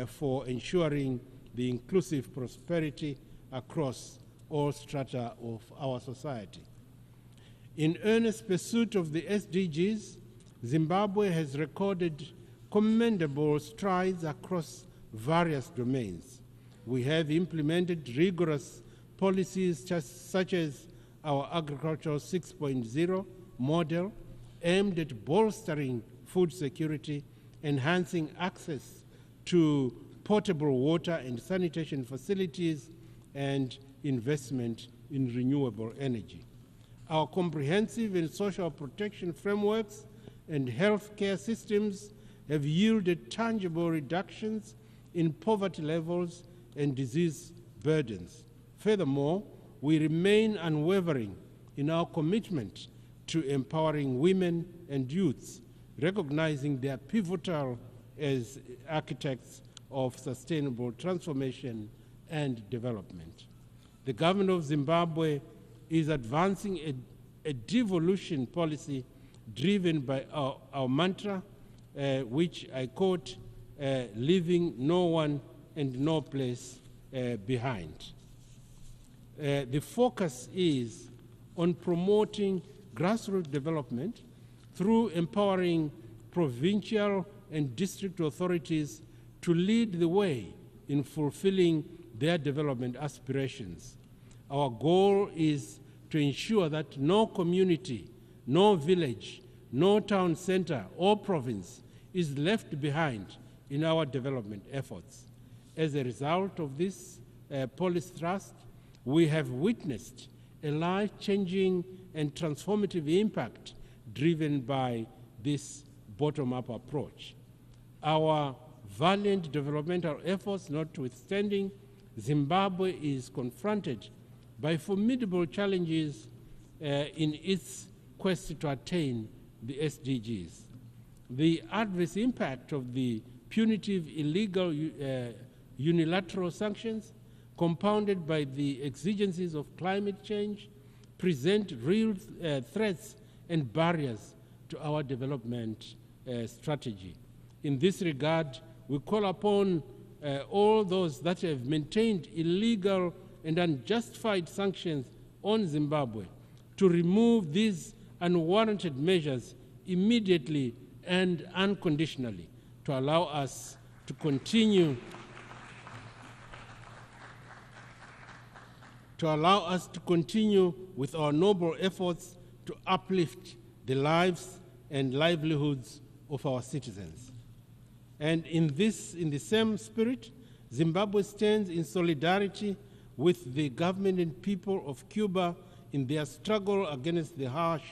for ensuring the inclusive prosperity across all strata of our society. In earnest pursuit of the SDGs, Zimbabwe has recorded commendable strides across various domains. We have implemented rigorous policies such as our Agricultural 6.0 model aimed at bolstering food security, enhancing access to potable water and sanitation facilities, and investment in renewable energy. Our comprehensive and social protection frameworks and healthcare systems have yielded tangible reductions in poverty levels and disease burdens. Furthermore, we remain unwavering in our commitment to empowering women and youths, recognizing their pivotal as architects of sustainable transformation and development. The government of Zimbabwe is advancing a devolution policy driven by our mantra, which I quote, leaving no one and no place behind. The focus is on promoting grassroots development through empowering provincial and district authorities to lead the way in fulfilling their development aspirations. Our goal is to ensure that no community, no village, no town center or province is left behind in our development efforts. As a result of this policy thrust, we have witnessed a life-changing and transformative impact driven by this bottom-up approach. Our valiant developmental efforts notwithstanding, Zimbabwe is confronted by formidable challenges in its quest to attain the SDGs. The adverse impact of the punitive, illegal, unilateral sanctions, compounded by the exigencies of climate change, present real threats and barriers to our development strategy. In this regard, we call upon all those that have maintained illegal and unjustified sanctions on Zimbabwe to remove these unwarranted measures immediately and unconditionally to allow us to continue with our noble efforts to uplift the lives and livelihoods of our citizens. And in the same spirit, Zimbabwe stands in solidarity with the government and people of Cuba in their struggle against the harsh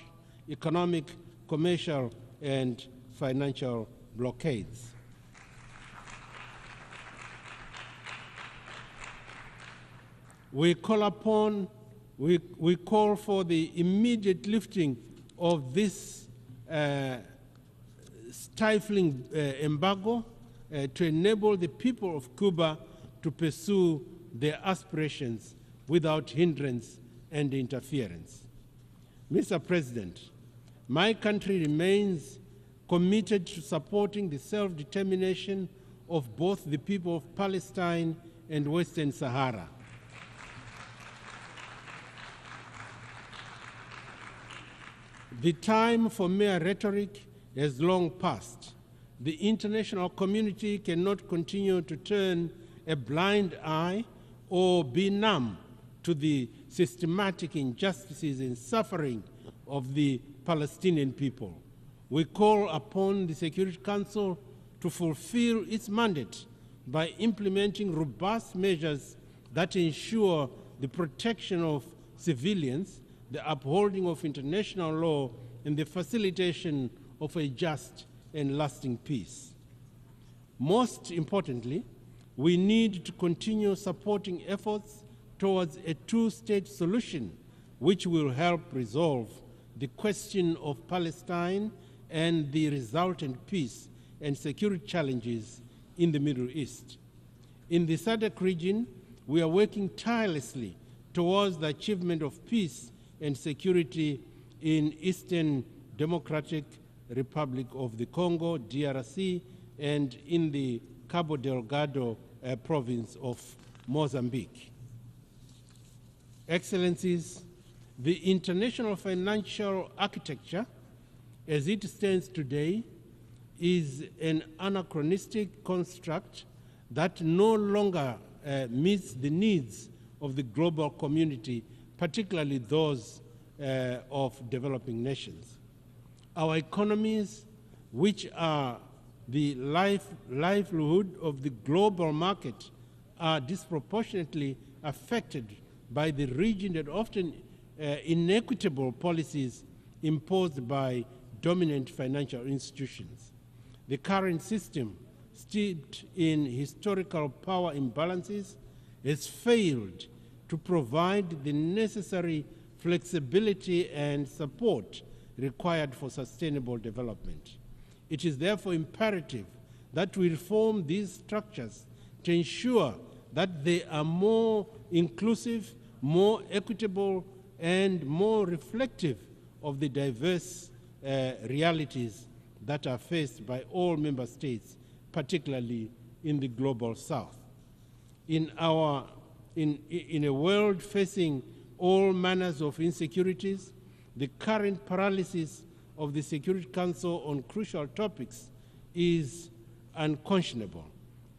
economic, commercial, and financial blockades. We call for the immediate lifting of this stifling embargo to enable the people of Cuba to pursue their aspirations without hindrance and interference. Mr. President, my country remains committed to supporting the self-determination of both the people of Palestine and Western Sahara. The time for mere rhetoric has long passed. The international community cannot continue to turn a blind eye or be numb to the systematic injustices and suffering of the Palestinian people. We call upon the Security Council to fulfill its mandate by implementing robust measures that ensure the protection of civilians, the upholding of international law, and the facilitation of a just and lasting peace. Most importantly, we need to continue supporting efforts towards a two-state solution which will help resolve the question of Palestine and the resultant peace and security challenges in the Middle East. In the SADC region, we are working tirelessly towards the achievement of peace and security in Eastern Democratic Republic of the Congo, DRC, and in the Cabo Delgado province of Mozambique. Excellencies, the international financial architecture as it stands today is an anachronistic construct that no longer meets the needs of the global community, particularly those of developing nations. Our economies, which are the livelihood of the global market, are disproportionately affected by the rigid and often inequitable policies imposed by dominant financial institutions. The current system, steeped in historical power imbalances, has failed to provide the necessary flexibility and support required for sustainable development. It is therefore imperative that we reform these structures to ensure that they are more inclusive, more equitable, and more reflective of the diverse realities that are faced by all member states, particularly in the global south. In a world facing all manners of insecurities, the current paralysis of the Security Council on crucial topics is unconscionable,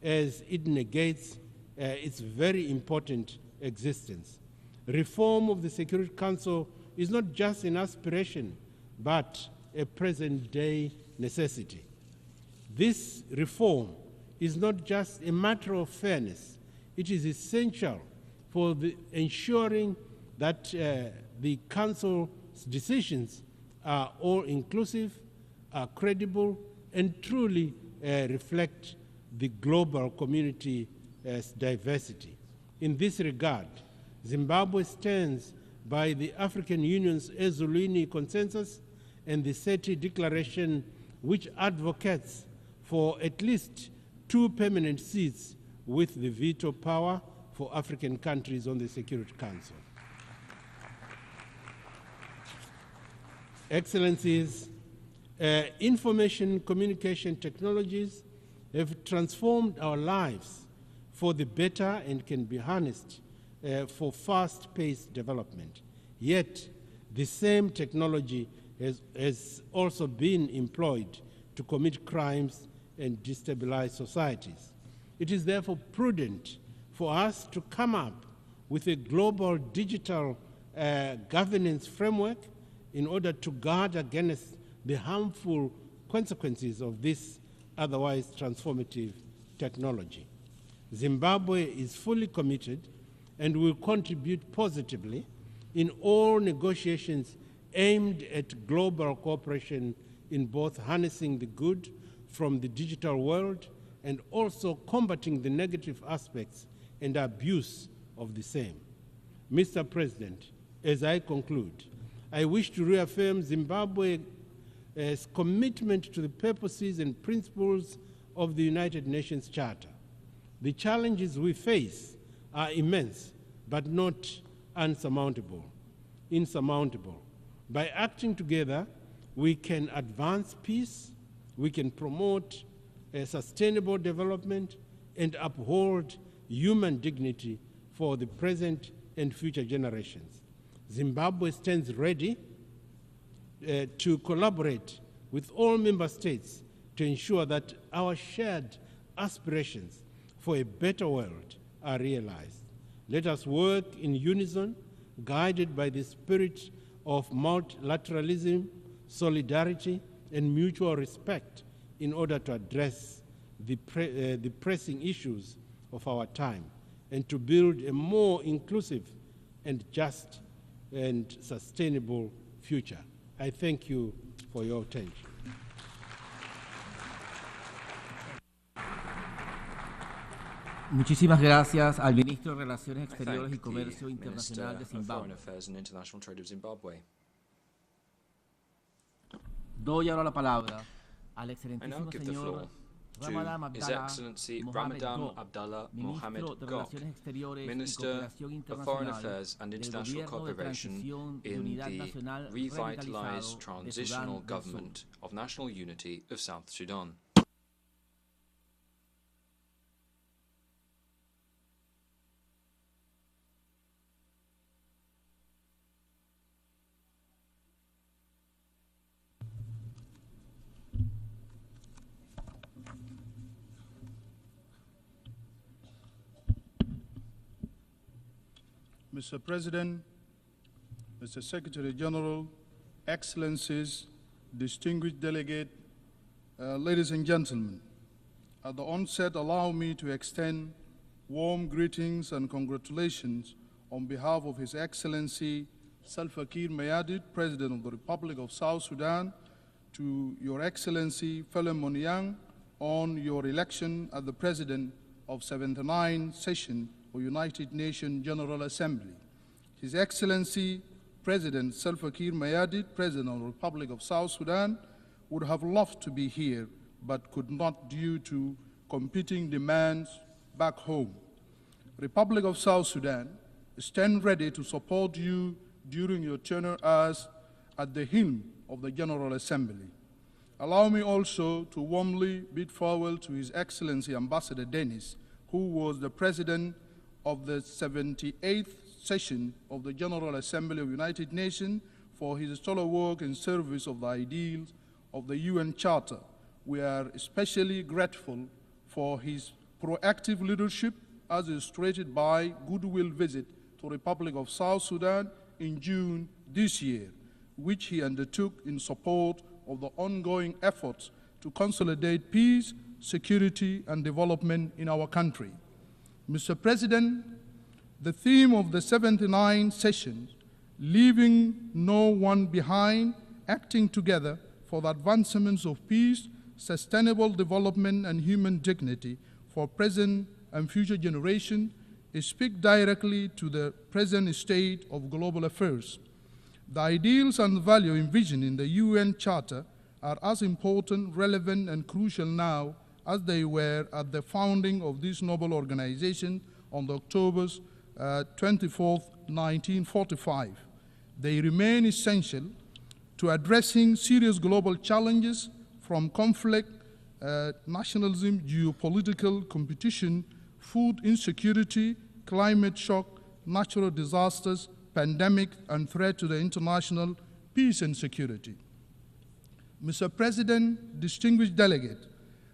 as it negates its very important existence. Reform of the Security Council is not just an aspiration, but a present-day necessity. This reform is not just a matter of fairness. It is essential for ensuring that the Council's decisions are all-inclusive, are credible, and truly reflect the global community's diversity. In this regard, Zimbabwe stands by the African Union's Ezulwini Consensus and the SETI Declaration, which advocates for at least 2 permanent seats with the veto power for African countries on the Security Council. Excellencies, information communication technologies have transformed our lives for the better and can be harnessed for fast-paced development. Yet, the same technology has also been employed to commit crimes and destabilize societies. It is therefore prudent for us to come up with a global digital governance framework in order to guard against the harmful consequences of this otherwise transformative technology. Zimbabwe is fully committed and will contribute positively in all negotiations aimed at global cooperation in both harnessing the good from the digital world and also combating the negative aspects and abuse of the same. Mr. President, as I conclude, I wish to reaffirm Zimbabwe's commitment to the purposes and principles of the United Nations Charter. The challenges we face are immense, but not insurmountable. By acting together, we can advance peace, we can promote sustainable development, and uphold human dignity for the present and future generations. Zimbabwe stands ready to collaborate with all member states to ensure that our shared aspirations for a better world are realized. Let us work in unison, guided by the spirit of multilateralism, solidarity, and mutual respect in order to address the pressing issues of our time and to build a more inclusive and just and sustainable future. I thank you for your attention. Muchísimas gracias al ministro de Relaciones Exteriores y Comercio Internacional de Zimbabue. Doy ahora la palabra al excelentísimo señor His Excellency Ramadan Abdallah Mohamed Gok, Minister of Foreign Affairs and International Cooperation in the revitalized Transitional Government of National Unity of South Sudan. Mr. President, Mr. Secretary General, Excellencies, distinguished delegate, ladies and gentlemen, at the onset, allow me to extend warm greetings and congratulations on behalf of His Excellency Salva Kiir Mayardit, President of the Republic of South Sudan, to Your Excellency Philemon Yang on your election as the President of 79th Session of United Nations General Assembly. His Excellency President Salva Kiir Mayardit, President of the Republic of South Sudan, would have loved to be here, but could not due to competing demands back home. Republic of South Sudan stand ready to support you during your tenure as at the helm of the General Assembly. Allow me also to warmly bid farewell to His Excellency Ambassador Dennis, who was the President of the 78th session of the General Assembly of United Nations for his stellar work in service of the ideals of the UN Charter. We are especially grateful for his proactive leadership as illustrated by goodwill visit to the Republic of South Sudan in June this year, which he undertook in support of the ongoing efforts to consolidate peace, security, and development in our country. Mr. President, the theme of the 79th session, leaving no one behind, acting together for the advancements of peace, sustainable development, and human dignity for present and future generations, speak directly to the present state of global affairs. The ideals and values envisioned in the UN Charter are as important, relevant, and crucial now as they were at the founding of this noble organization on October 24, 1945. They remain essential to addressing serious global challenges from conflict, nationalism, geopolitical competition, food insecurity, climate shock, natural disasters, pandemic, and threat to the international peace and security. Mr. President, distinguished delegate,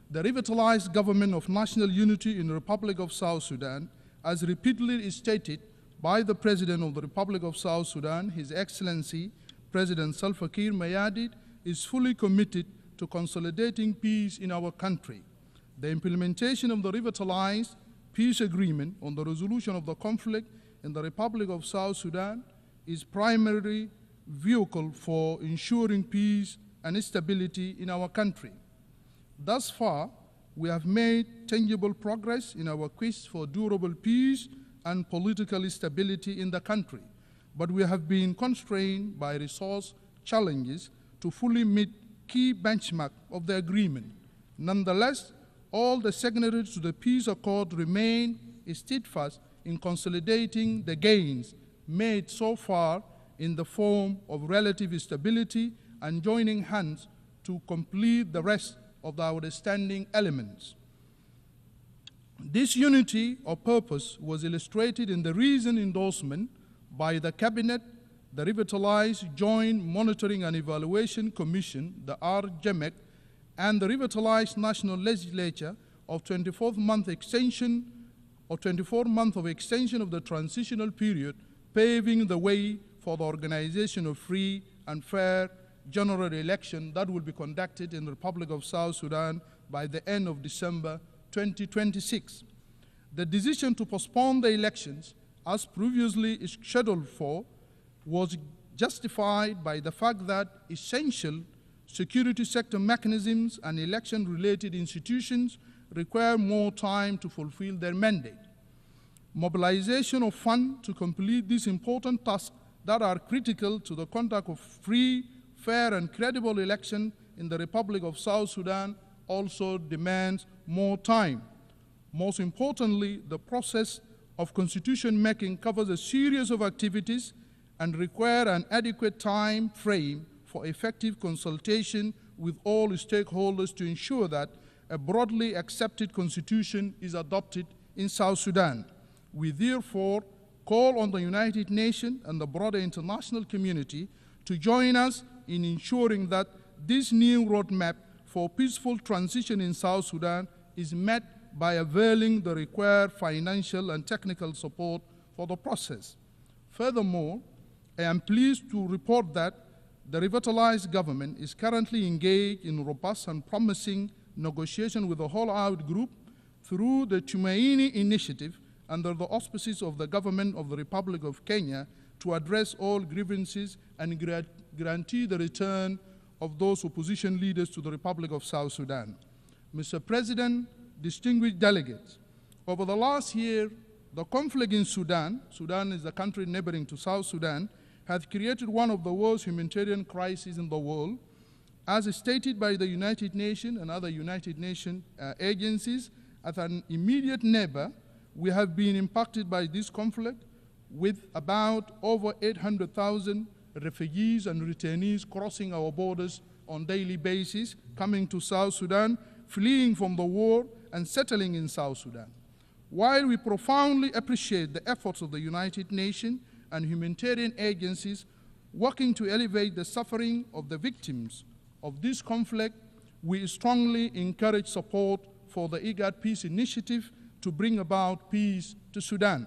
the revitalized government of national unity in the Republic of South Sudan, as repeatedly stated by the President of the Republic of South Sudan, His Excellency President Salva Kiir Mayardit, is fully committed to consolidating peace in our country. The implementation of the revitalized peace agreement on the resolution of the conflict in the Republic of South Sudan is primary vehicle for ensuring peace and stability in our country. Thus far, we have made tangible progress in our quest for durable peace and political stability in the country, but we have been constrained by resource challenges to fully meet key benchmarks of the agreement. Nonetheless, all the signatories to the peace accord remain steadfast in consolidating the gains made so far in the form of relative stability and joining hands to complete the rest of the outstanding elements. This unity of purpose was illustrated in the recent endorsement by the Cabinet, the Revitalized Joint Monitoring and Evaluation Commission, the RJMEC, and the Revitalized National Legislature of 24th month extension of the transitional period, paving the way for the organization of free and fair general election that will be conducted in the Republic of South Sudan by the end of December 2026. The decision to postpone the elections, as previously scheduled for, was justified by the fact that essential security sector mechanisms and election-related institutions require more time to fulfill their mandate. Mobilization of funds to complete these important tasks that are critical to the conduct of free, fair, and credible election in the Republic of South Sudan also demands more time. Most importantly, the process of constitution making covers a series of activities and require an adequate time frame for effective consultation with all stakeholders to ensure that a broadly accepted constitution is adopted in South Sudan. We therefore call on the United Nations and the broader international community to join us in ensuring that this new roadmap for peaceful transition in South Sudan is met by availing the required financial and technical support for the process. Furthermore, I am pleased to report that the revitalized government is currently engaged in robust and promising negotiation with the All-Out Group through the Tumaini Initiative under the auspices of the government of the Republic of Kenya to address all grievances and guarantee the return of those opposition leaders to the Republic of South Sudan. Mr. President, distinguished delegates, over the last year, the conflict in Sudan is a country neighboring to South Sudan, has created one of the worst humanitarian crises in the world. As stated by the United Nations and other United Nations agencies, as an immediate neighbor, we have been impacted by this conflict with about over 800,000 refugees and returnees crossing our borders on a daily basis, coming to South Sudan, fleeing from the war and settling in South Sudan. While we profoundly appreciate the efforts of the United Nations and humanitarian agencies working to elevate the suffering of the victims of this conflict, we strongly encourage support for the IGAD Peace Initiative to bring about peace to Sudan.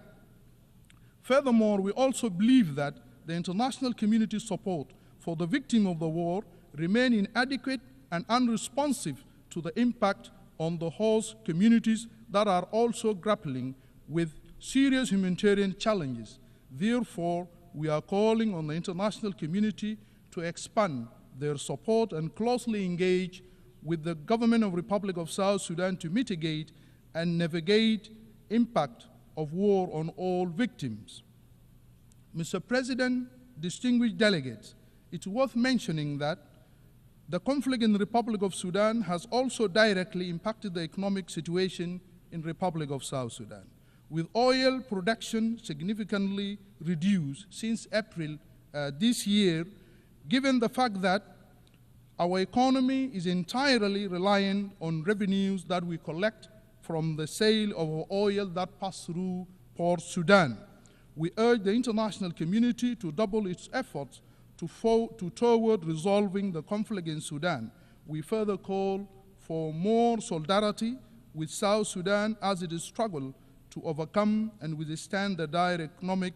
Furthermore, we also believe that the international community's support for the victim of the war remain inadequate and unresponsive to the impact on the host communities that are also grappling with serious humanitarian challenges. Therefore, we are calling on the international community to expand their support and closely engage with the government of the Republic of South Sudan to mitigate and navigate impact of war on all victims. Mr. President, distinguished delegates, it's worth mentioning that the conflict in the Republic of Sudan has also directly impacted the economic situation in the Republic of South Sudan, with oil production significantly reduced since April this year, given the fact that our economy is entirely reliant on revenues that we collect from the sale of oil that pass through Port Sudan. We urge the international community to double its efforts toward resolving the conflict in Sudan. We further call for more solidarity with South Sudan as it struggles to overcome and withstand the dire economic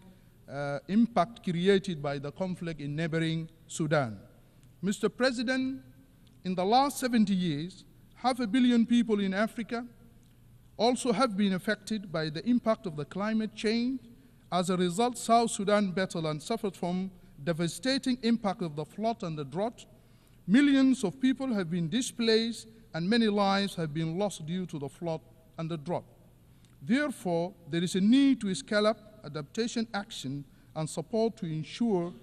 impact created by the conflict in neighboring Sudan. Mr. President, in the last 70 years, 500 million people in Africa also have been affected by the impact of the climate change. As a result, South Sudan battled and suffered from devastating impact of the flood and the drought. Millions of people have been displaced and many lives have been lost due to the flood and the drought. Therefore, there is a need to scale up adaptation action and support to ensure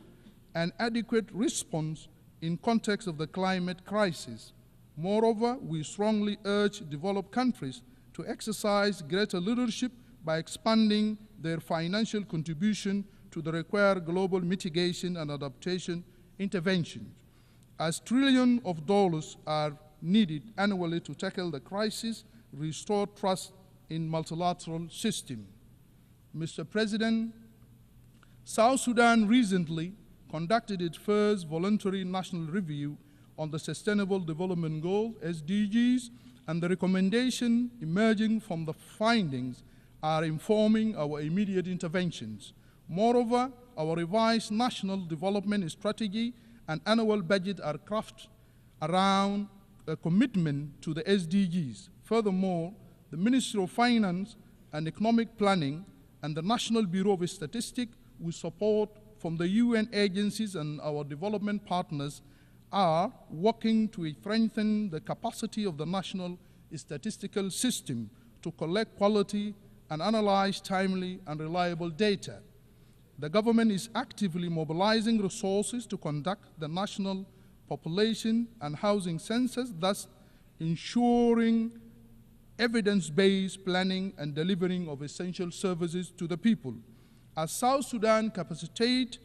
an adequate response in context of the climate crisis. Moreover, we strongly urge developed countries to exercise greater leadership by expanding their financial contribution to the required global mitigation and adaptation interventions, as trillions of dollars are needed annually to tackle the crisis, restore trust in multilateral system. Mr. President, South Sudan recently conducted its first voluntary national review on the Sustainable Development Goals, SDGs, and the recommendations emerging from the findings are informing our immediate interventions. Moreover, our revised national development strategy and annual budget are crafted around commitment to the SDGs. Furthermore, the Ministry of Finance and Economic Planning and the National Bureau of Statistics, with support from the UN agencies and our development partners, are working to strengthen the capacity of the national statistical system to collect quality and analyze timely and reliable data. The government is actively mobilizing resources to conduct the national population and housing census, thus ensuring evidence-based planning and delivering of essential services to the people. As South Sudan capacitates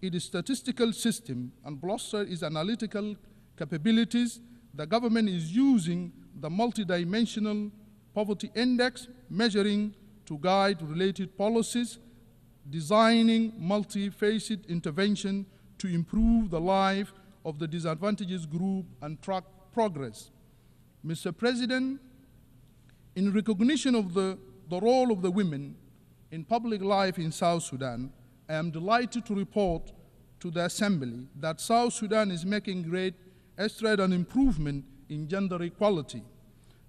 its statistical system and bolsters its analytical capabilities, the government is using the multidimensional poverty index measuring to guide related policies, designing multi-faceted intervention to improve the life of the disadvantaged group and track progress. Mr. President, in recognition of the role of the women in public life in South Sudan, I am delighted to report to the Assembly that South Sudan is making great strides and improvement in gender equality.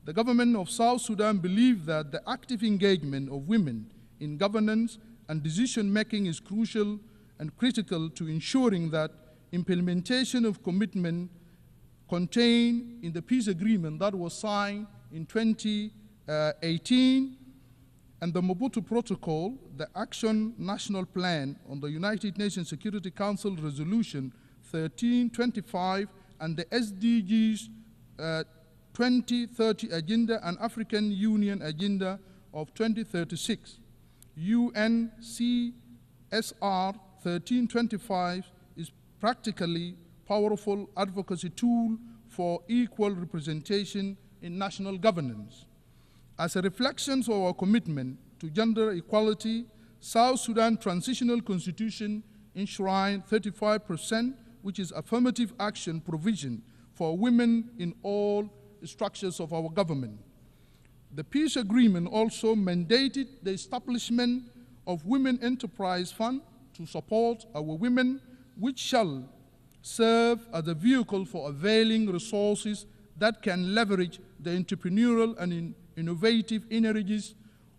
The government of South Sudan believes that the active engagement of women in governance and decision-making is crucial and critical to ensuring that implementation of commitment contained in the peace agreement that was signed in 2018 and the Mobutu Protocol, the Action National Plan on the United Nations Security Council Resolution 1325 and the SDGs 2030 Agenda and African Union Agenda of 2036. UNCSR 1325 is practically powerful advocacy tool for equal representation in national governance. As a reflection of our commitment to gender equality, South Sudan Transitional Constitution enshrined 35%, which is affirmative action provision for women in all structures of our government. The peace agreement also mandated the establishment of Women Enterprise Fund to support our women, which shall serve as a vehicle for availing resources that can leverage the entrepreneurial and innovative energies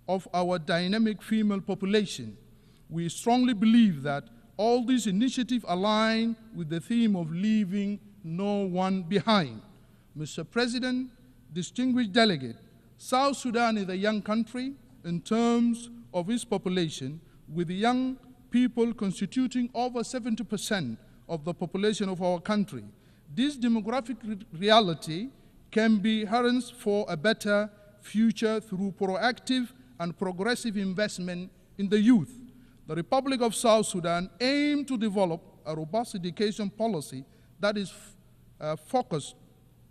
of our dynamic female population. We strongly believe that all these initiatives align with the theme of leaving no one behind. Mr. President, distinguished delegate, South Sudan is a young country in terms of its population, with young people constituting over 70% of the population of our country. This demographic reality can be harnessed for a better future through proactive and progressive investment in the youth. The Republic of South Sudan aims to develop a robust education policy that is focused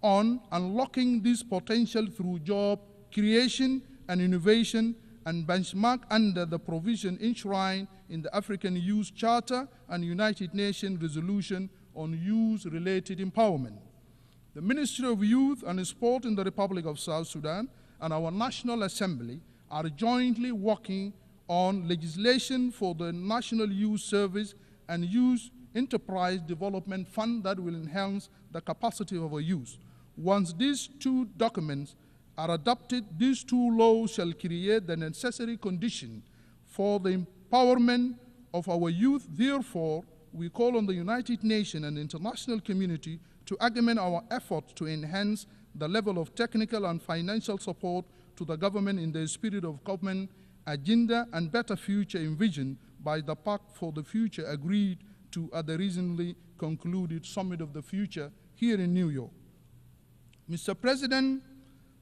on unlocking this potential through job creation and innovation, and benchmark under the provision enshrined in the African Youth Charter and United Nations Resolution on Youth-Related Empowerment. The Ministry of Youth and Sport in the Republic of South Sudan and our National Assembly are jointly working on legislation for the National Youth Service and Youth Enterprise Development Fund that will enhance the capacity of our youth. Once these two documents are adopted, these two laws shall create the necessary condition for the empowerment of our youth. Therefore, we call on the United Nations and international community to augment our efforts to enhance the level of technical and financial support to the government in the spirit of common agenda and better future envisioned by the Pact for the Future agreed to at the recently concluded Summit of the Future here in New York. Mr. President,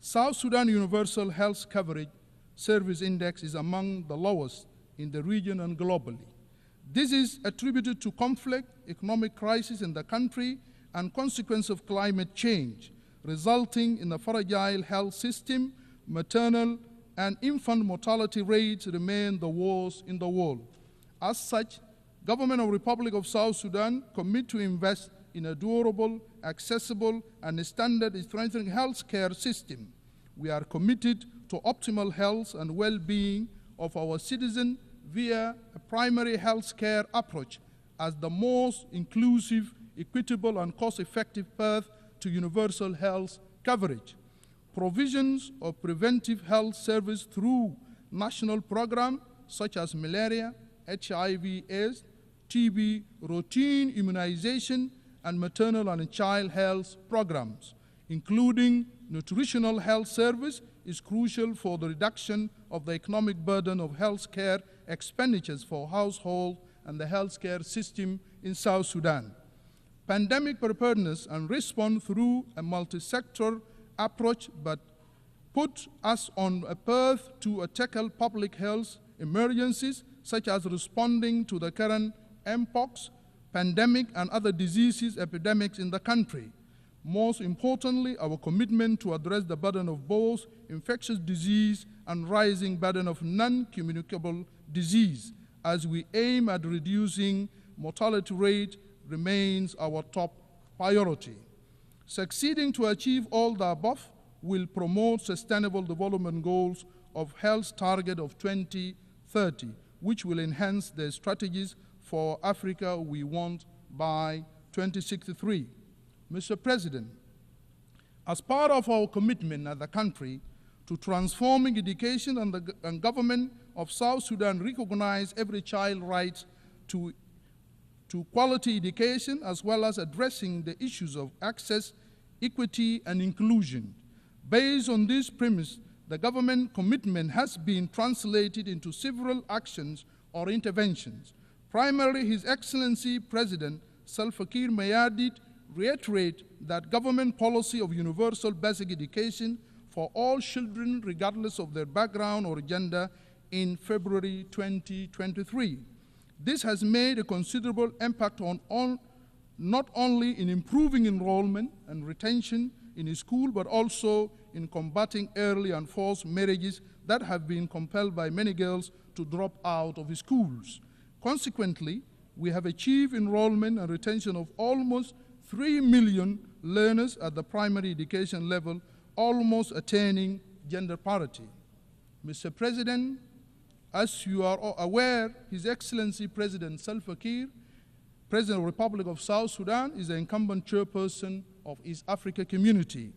South Sudan Universal Health Coverage Service Index is among the lowest in the region and globally. This is attributed to conflict, economic crisis in the country, and consequence of climate change, resulting in a fragile health system. Maternal and infant mortality rates remain the worst in the world. As such, Government of Republic of South Sudan commit to invest in a durable, accessible, and standard strengthening health care system. We are committed to optimal health and well-being of our citizens via a primary health care approach as the most inclusive, equitable, and cost-effective path to universal health coverage, provisions of preventive health service through national programs such as malaria, HIV/AIDS, TB, routine immunization, and maternal and child health programs, including nutritional health service, is crucial for the reduction of the economic burden of healthcare expenditures for households and the healthcare system in South Sudan. Pandemic preparedness and response through a multi-sector approach but put us on a path to tackle public health emergencies such as responding to the current mpox pandemic and other diseases epidemics in the country. Most importantly, our commitment to address the burden of both infectious disease and rising burden of non-communicable disease as we aim at reducing mortality rate remains our top priority. Succeeding to achieve all the above will promote sustainable development goals of health target of 2030, which will enhance the strategies for Africa we want by 2063. Mr. President, as part of our commitment as a country to transforming education and government of South Sudan recognize every child's right to quality education as well as addressing the issues of access, equity, and inclusion. Based on this premise, the government commitment has been translated into several actions or interventions. Primarily, His Excellency President Salva Kiir Mayardit reiterate that government policy of universal basic education for all children regardless of their background or gender in February 2023. This has made a considerable impact on not only in improving enrollment and retention in school, but also in combating early and forced marriages that have been compelled by many girls to drop out of schools. Consequently, we have achieved enrollment and retention of almost 3 million learners at the primary education level, almost attaining gender parity. Mr. President, as you are aware, His Excellency President Salva Kiir, President of the Republic of South Sudan, is the incumbent chairperson of East Africa Community,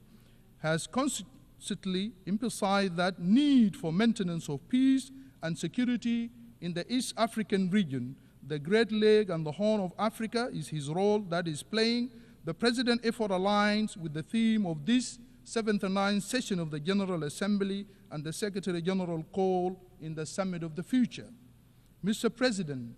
has constantly emphasized that need for maintenance of peace and security in the East African region. The Great Lake and the Horn of Africa is his role that is playing. The President's effort aligns with the theme of this 79th session of the General Assembly and the Secretary General call in the Summit of the Future. Mr. President,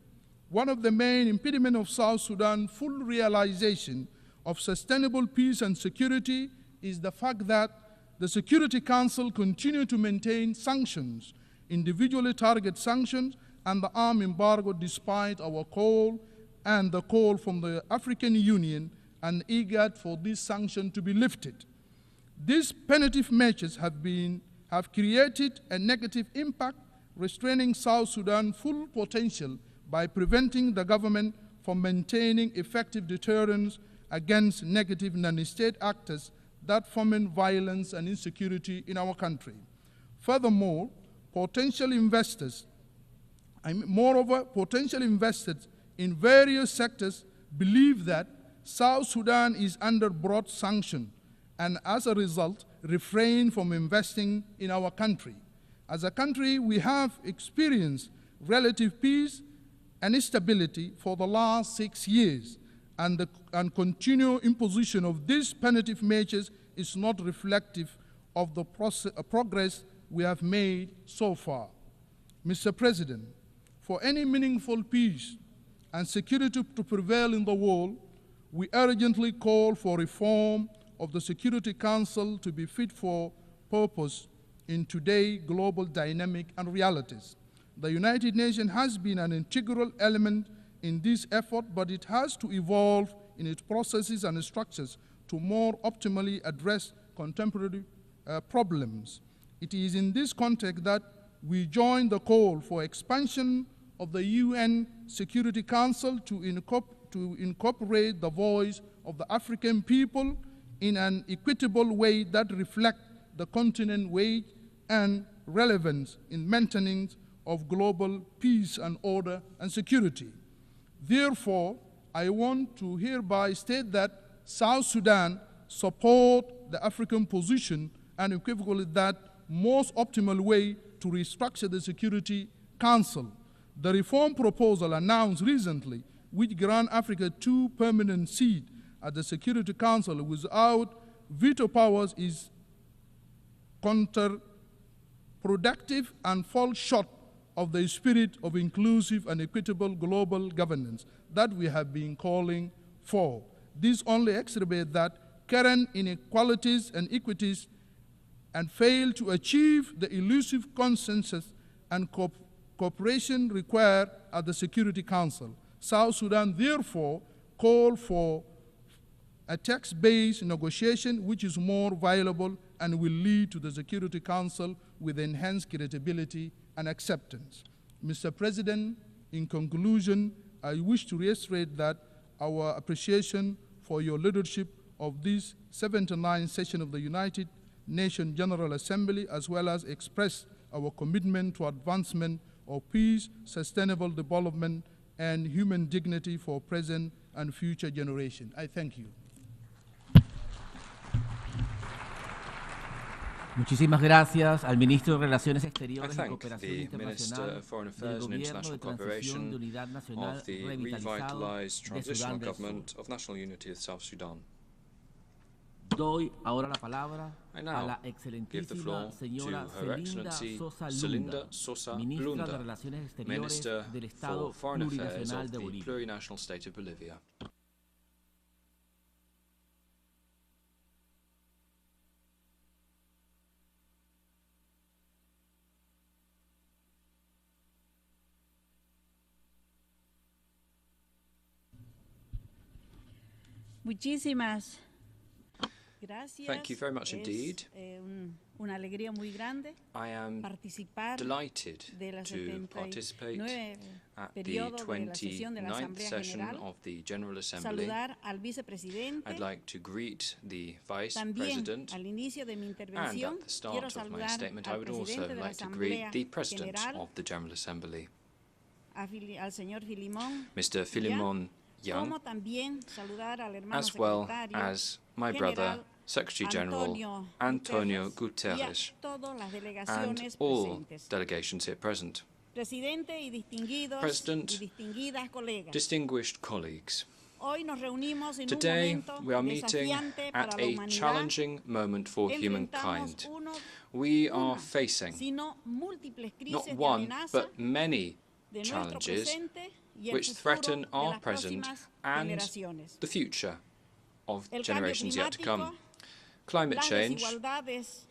one of the main impediments of South Sudan's full realization of sustainable peace and security is the fact that the Security Council continues to maintain sanctions, individually target sanctions, and the arms embargo despite our call and the call from the African Union and IGAD for this sanction to be lifted. These punitive measures have created a negative impact, restraining South Sudan's full potential by preventing the government from maintaining effective deterrence against negative non-state actors that foment violence and insecurity in our country. Furthermore, potential investors in various sectors believe that South Sudan is under broad sanction and as a result refrain from investing in our country. As a country, we have experienced relative peace and stability for the last 6 years, and continued imposition of these punitive measures is not reflective of the progress we have made so far. Mr. President, for any meaningful peace and security to prevail in the world, we urgently call for reform of the Security Council to be fit for purpose in today's global dynamic and realities. The United Nations has been an integral element in this effort, but it has to evolve in its processes and structures to more optimally address contemporary problems. It is in this context that we join the call for expansion of the UN Security Council to incorporate the voice of the African people in an equitable way that reflects the continent's weight and relevance in maintaining of global peace and order and security. Therefore, I want to hereby state that South Sudan support the African position unequivocally that most optimal way to restructure the Security Council. The reform proposal announced recently, which grant Africa 2 permanent seats at the Security Council without veto powers, is counterproductive and falls short of the spirit of inclusive and equitable global governance that we have been calling for. This only exacerbates that current inequalities and equities and fail to achieve the elusive consensus and cooperation required at the Security Council. South Sudan therefore called for a text-based negotiation which is more viable and will lead to the Security Council with enhanced credibility and acceptance. Mr. President, in conclusion, I wish to reiterate that our appreciation for your leadership of this 79th session of the United Nations General Assembly, as well as express our commitment to advancement of peace, sustainable development, and human dignity for present and future generations. I thank you. Muchísimas gracias al ministro de Relaciones Exteriores I y thank Cooperación the Minister Internacional of Foreign del Affairs and Gobierno International de Transición de Cooperation Unidad Nacional of the revitalizado revitalized de Transitional Sudán del Government Sur. of National Unity of South Sudan. Doy ahora la palabra I a now la give the floor excelentísima señora to Her Excellency Celinda Sosa Celinda Lunda, ministra de Lunda, Relaciones Exteriores Minister del Estado for Foreign Affairs Plurinacional of de the Bolivia. Plurinational State of Bolivia. Muchísimas gracias. Thank you very much indeed. Una alegría muy grande I am delighted to participate at the 29th session of the General Assembly. Saludar al vicepresidente. I'd like to greet the Vice También, President, al inicio de mi and intervención, at the start quiero of my saludar statement I al would also presidente de la like to greet Asamblea the President General, of the General Assembly, al señor Filimón, Mr. Philemon Young, como también saludar al hermano as well secretario as my brother, Secretary General Antonio Guterres, and all delegations here present. Presidente y distinguidos President, y distinguidas colegas. Distinguished colleagues, Hoy nos reunimos en today un momento we are meeting desafiante at para la a humanidad. challenging moment for humankind. Enfrentamos uno, We are facing sino múltiples crisis not de one, amenaza but many de nuestro challenges presente y el which futuro threaten de our las present próximas and generaciones. the future of El cambio generations yet to come. climático, Climate las change, desigualdades,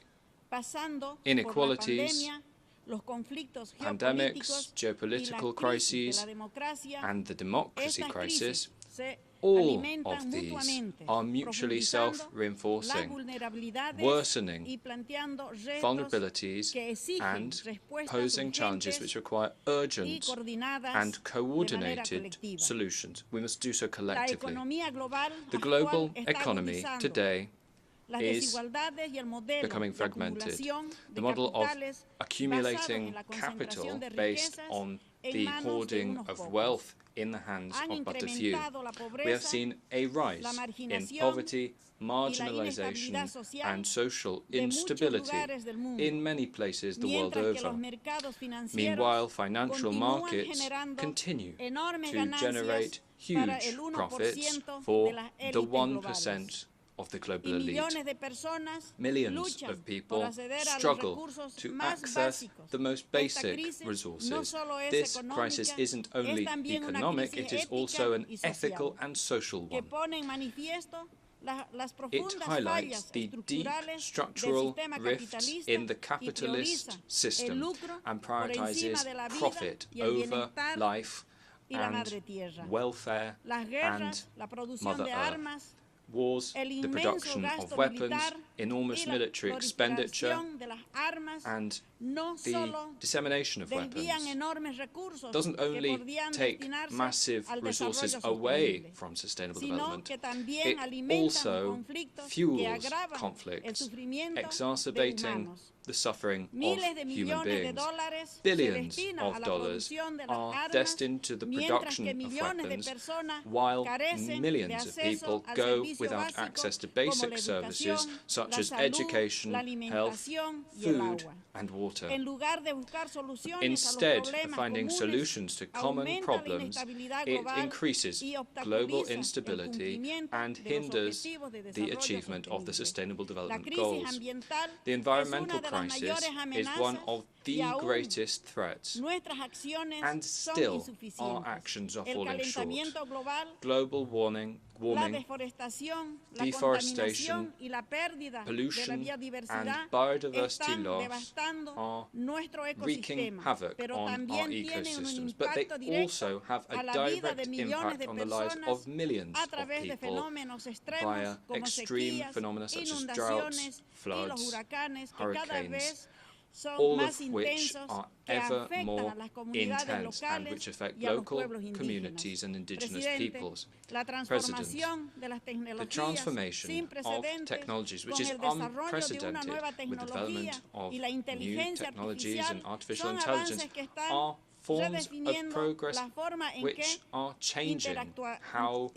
pasando inequalities, por la pandemia, los conflictos pandemics, geopolíticos geopolitical y la crisis de crises, la democracia, and the democracy estas crisis, crisis se all alimentan of these mutuamente, are mutually profundizando self-reinforcing, las vulnerabilidades worsening y planteando retos vulnerabilities que exigen and respuestas posing challenges urgentes which require y urgent coordinadas and de manera coordinated colectiva. solutions. We must do so La collectively. economía global The actual global está economy agudizando today las is desigualdades y el modelo becoming de fragmented. acumulación The de model of capitales accumulating basado en la capital concentración de based riquezas on en the manos de hoarding unos of pocos. wealth in the hands Han of but a few. incrementado la We have pobreza, seen a rise la in marginación poverty, y la marginalization, inestabilidad social and social de muchos instability lugares del mundo, in many places the world mientras que over. los mercados financieros Meanwhile, financial continúan markets generando continue enormes to ganancias generate para huge el 1% profits de for las the élites 1% globales. of the Y global elite. millones de personas Millions luchan of por people acceder a los struggle recursos to más access básicos. the most Esta basic crisis no resources. solo es This económica, crisis isn't only es también una economic, crisis it is ética also an y social, ethical and social que one. pone en manifiesto las It profundas highlights fallas the deep estructurales structural del sistema rifts capitalista in the y capitalist prioriza el system lucro and por encima prioritizes de la vida profit y el over bienestar life y la and madre tierra. welfare Las guerras, and la producción Mother de Earth. armas, Wars, el the inmenso production gasto of weapons, militar enormous y la military expenditure, proliferación de las armas and no the solo dissemination of desvían weapons enormes recursos doesn't que only podrían take destinarse massive al resources desarrollo away sostenible, from sustainable sino development, que también it alimentan also conflictos que fuels agravan el conflicts, sufrimiento de exacerbating humanos. the suffering of human beings. Billions of dollars are destined to the production of weapons, while millions of people go without access to basic services such as education, health, food, and water. Instead of finding solutions to common problems, it increases global instability and hinders the achievement of the Sustainable Development Goals. The environmental crisis is one of the greatest threats, and still our actions are falling short. Global warming, deforestation, pollution, and biodiversity loss are wreaking havoc on our ecosystems, but they also have a direct impact on the lives of millions of people via extreme phenomena such as droughts, floods, hurricanes, all of which are ever more intense and which affect local communities and indigenous peoples. President, the transformation of technologies, which is unprecedented with the development of new technologies and artificial intelligence, are forms of progress which are changing how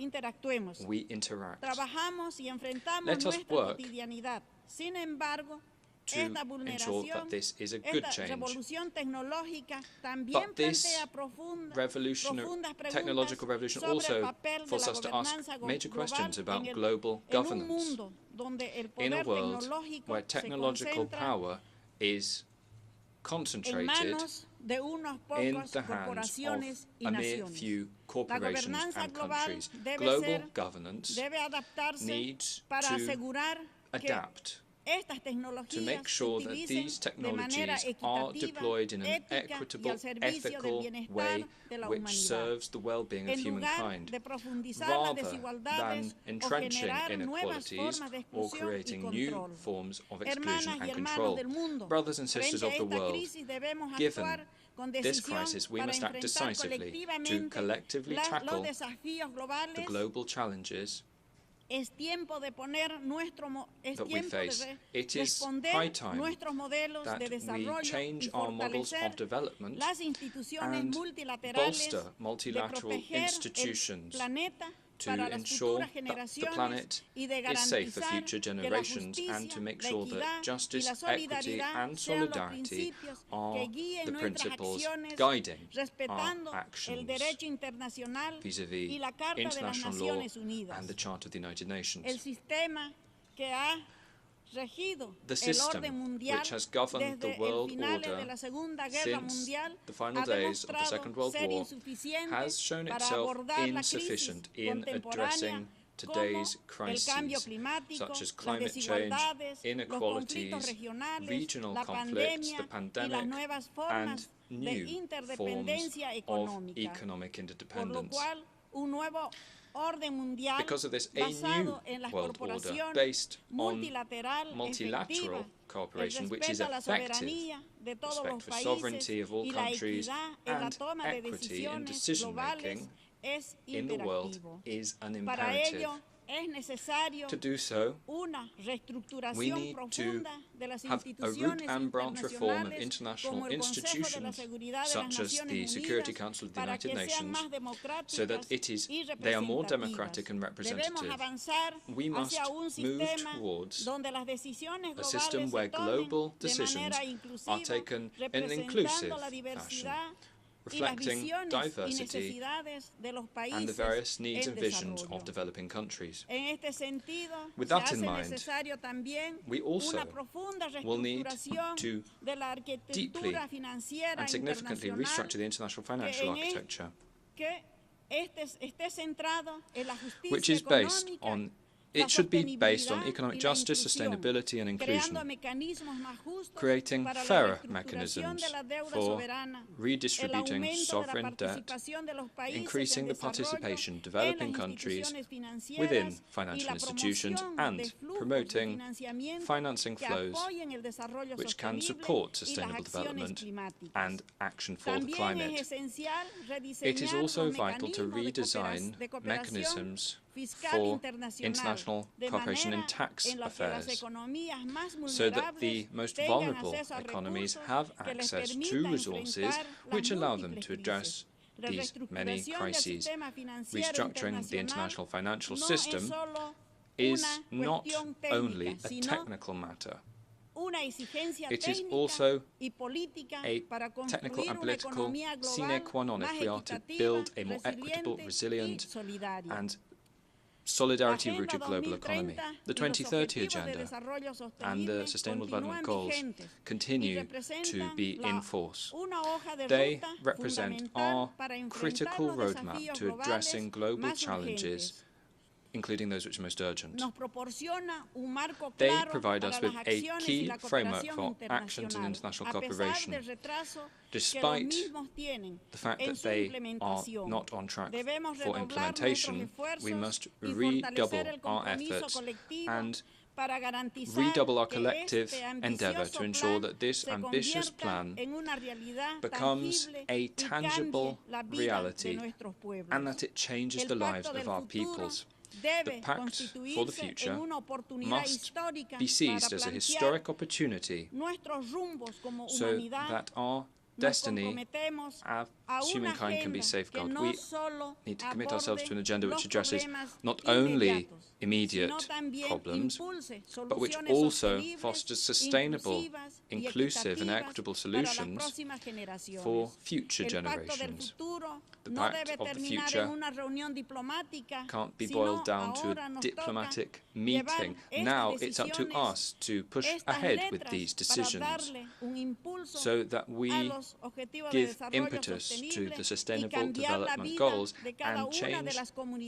we interact. Let us work to ensure that this is a good change. But this technological revolution also forces us to ask major questions about global governance in a world where technological power is concentrated in the hands of a mere few corporations and countries. Global governance needs to adapt to make sure that these technologies are deployed in an equitable, ethical way which serves the well-being of humankind, rather than entrenching inequalities or creating new forms of exclusion and control. Brothers and sisters of the world, given this crisis, we must act decisively to collectively tackle the global challenges that we face. It is high time that we change our models of development and bolster multilateral institutions to ensure that the planet is safe for future generations and to make sure that justice, equity and solidarity are the principles guiding our actions vis-à-vis international law and the Charter of the United Nations. The system which has governed the world order since the final days of the Second World War has shown itself insufficient in addressing today's crises, such as climate change, inequalities, regional conflicts, the pandemic, and new forms of economic interdependence. Because of this, a new world order based on multilateral cooperation, which is effective, respect for sovereignty of all countries, and equity in decision-making in the world is an imperative. To do so, we need to have a root and branch reform of international institutions, such as the Security Council of the United Nations, so that they are more democratic and representative. We must move towards a system where global decisions are taken in an inclusive fashion, reflecting diversity and the various needs and visions of developing countries. With that in mind, we also will need to deeply and significantly restructure the international financial architecture, which is based on should be based on economic justice, sustainability and inclusion, creating fairer mechanisms for redistributing sovereign debt, increasing the participation of developing countries within financial institutions, and promoting financing flows which can support sustainable development and action for the climate. It is also vital to redesign mechanisms for international cooperation in tax affairs, so that the most vulnerable economies have access to resources which allow them to address these many crises. Restructuring the international financial system is not only a technical matter. It is also a technical and political sine qua non if we are to build a more equitable, resilient and solidarity-rooted global economy. The 2030 Agenda and the Sustainable Development Goals continue to be in force. They represent our critical roadmap to addressing global challenges, including those which are most urgent. They provide us with a key framework for actions in international cooperation, despite the fact that they are not on track for implementation. We must redouble our efforts and redouble our collective endeavour to ensure that this ambitious plan becomes a tangible reality and that it changes the lives of our peoples. The Pact for the Future must be seized as a historic opportunity so that our destiny as humankind can be safeguarded. We need to commit ourselves to an agenda which addresses not only immediate problems, but which also fosters sustainable, inclusive and equitable solutions for future generations. The Pact of the Future can't be boiled down to a diplomatic meeting. Now it's up to us to push ahead with these decisions so that we give impetus to the Sustainable Development Goals and change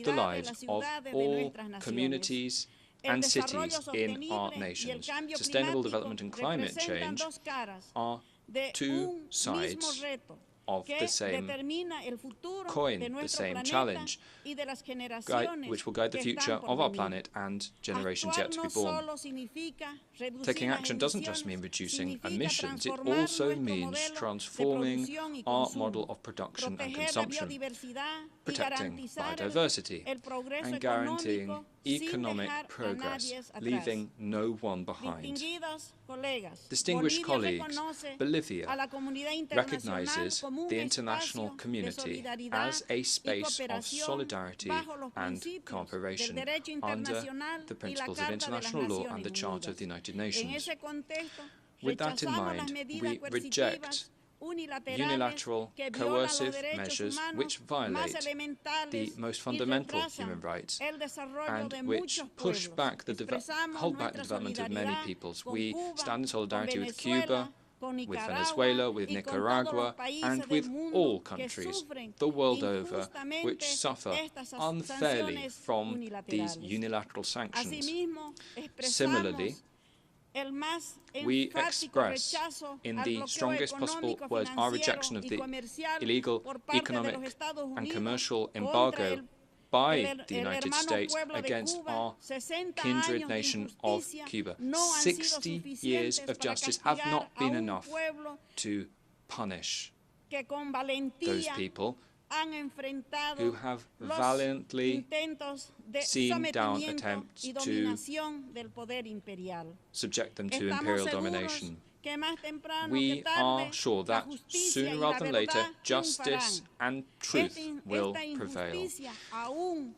the lives of all communities and cities in our nations. Sustainable development and climate change are two sides of the same coin, the same challenge, which will guide the future of our planet and generations yet to be born. Taking action doesn't just mean reducing emissions, it also means transforming our model of production and consumption, protecting biodiversity, and guaranteeing economic progress, leaving no one behind. Distinguished colleagues, Bolivia recognizes the international community as a space of solidarity and cooperation under the principles of international law and the Charter of the United Nations. With that in mind, we reject unilateral, coercive measures which violate the most fundamental human rights and which hold back the development of many peoples. We stand in solidarity with Cuba, with Venezuela, with Nicaragua, and with all countries the world over which suffer unfairly from these unilateral sanctions. Similarly, we express in the strongest possible words our rejection of the illegal economic and commercial embargo by the United States against our kindred nation of Cuba. 60 years of justice have not been enough to punish those people who have valiantly seen down attempts to subject them to imperial domination. We are sure that sooner rather than later, justice and truth will prevail.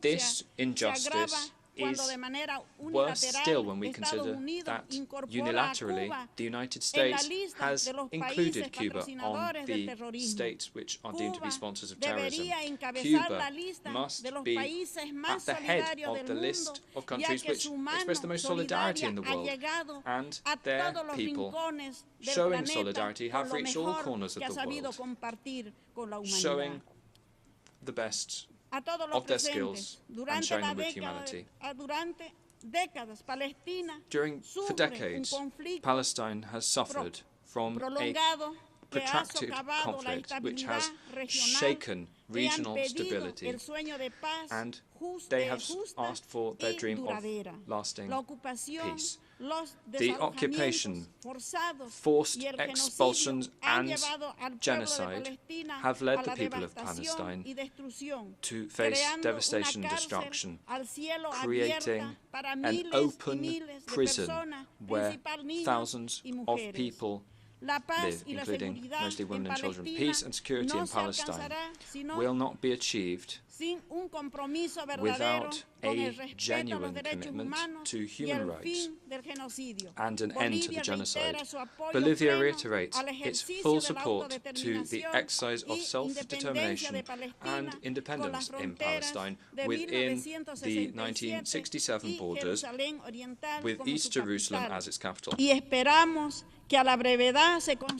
This injustice is worse still when we consider that unilaterally the United States has included Cuba on the states which are deemed to be sponsors of terrorism. Cuba must be at the head of the list of countries which express the most solidarity in the world, and their people, showing solidarity, have reached all corners of the world, showing the best of their skills and showing them with humanity. For decades, Palestine has suffered from a protracted conflict which has shaken regional stability, and they have asked for their dream of lasting peace. The occupation, forced expulsions and genocide have led the people of Palestine to face devastation and destruction, creating an open prison where thousands of people live, including mostly women and children. Peace and security in Palestine will not be achieved without a genuine commitment to human rights and an end to the genocide. Bolivia reiterates its full support to the exercise of self-determination and independence in Palestine within the 1967 borders, with East Jerusalem as its capital.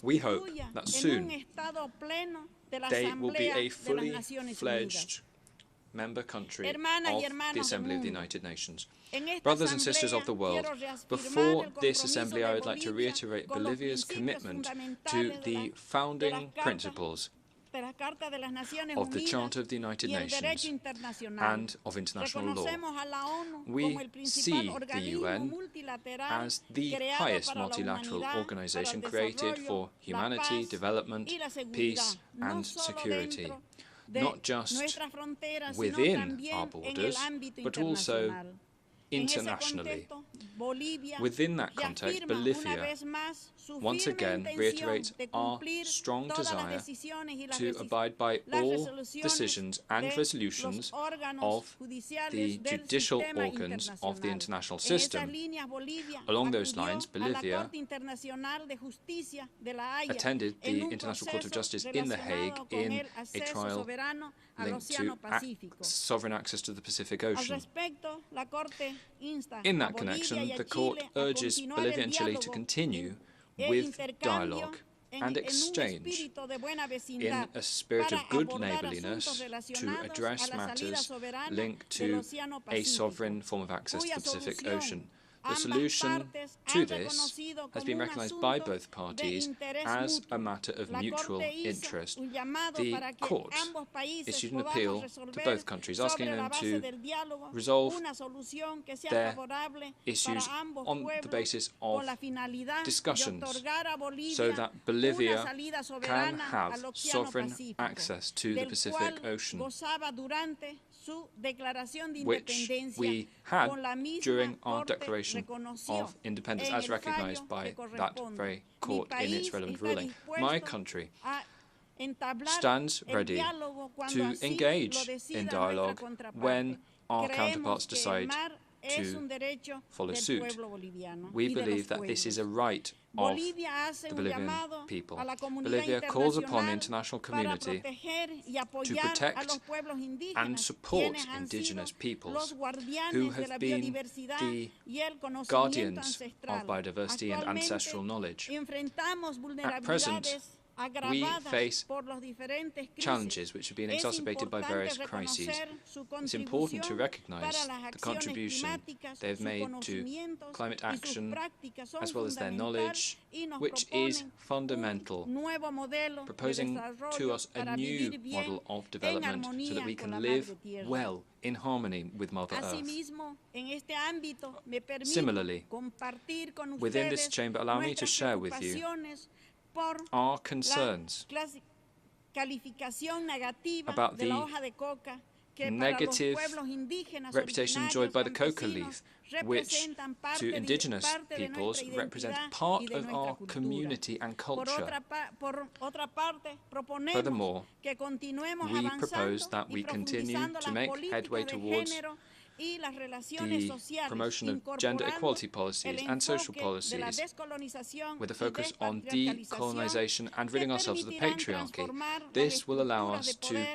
We hope that soon they will be a fully fledged member country of the Assembly of the United Nations. Brothers and sisters of the world, before this assembly I would like to reiterate Bolivia's commitment to the founding principles of the Charter of the United Nations and of international law. We see the UN as the highest multilateral organization created for humanity, development, peace and security, not just within our borders, but also internationally. Within that context, Bolivia once again reiterates our strong desire to abide by all decisions and resolutions of the judicial organs of the international system. Along those lines, Bolivia attended the International Court of Justice in The Hague in a trial linked to sovereign access to the Pacific Ocean. In that connection, the Court urges Bolivia and Chile to continue with dialogue and exchange in a spirit of good neighbourliness to address matters linked to a sovereign form of access to the Pacific Ocean. The solution to this has been recognised by both parties as a matter of mutual interest. The court issued an appeal to both countries, asking them to resolve their issues on the basis of discussions, so that Bolivia can have sovereign access to the Pacific Ocean, which we had during our Declaration of Independence, as recognised by that very court in its relevant ruling. My country stands ready to engage in dialogue when our counterparts decide to follow suit. We believe that this is a right of the Bolivian people. Bolivia calls upon the international community to protect and support indigenous peoples who have been the guardians of biodiversity and ancestral knowledge. At present, we face challenges which have been exacerbated by various crises. It's important to recognise the contribution they have made to climate action, as well as their knowledge, which is fundamental, proposing to us a new model of development so that we can live well in harmony with Mother Earth. Similarly, within this chamber, allow me to share with you our concerns about the negative reputation enjoyed by the coca leaf, which to indigenous peoples represents part of our community and culture. Furthermore, we propose that we continue to make headway towards the promotion of gender equality policies and social policies, with a focus on decolonization and ridding ourselves of the patriarchy. This will allow us to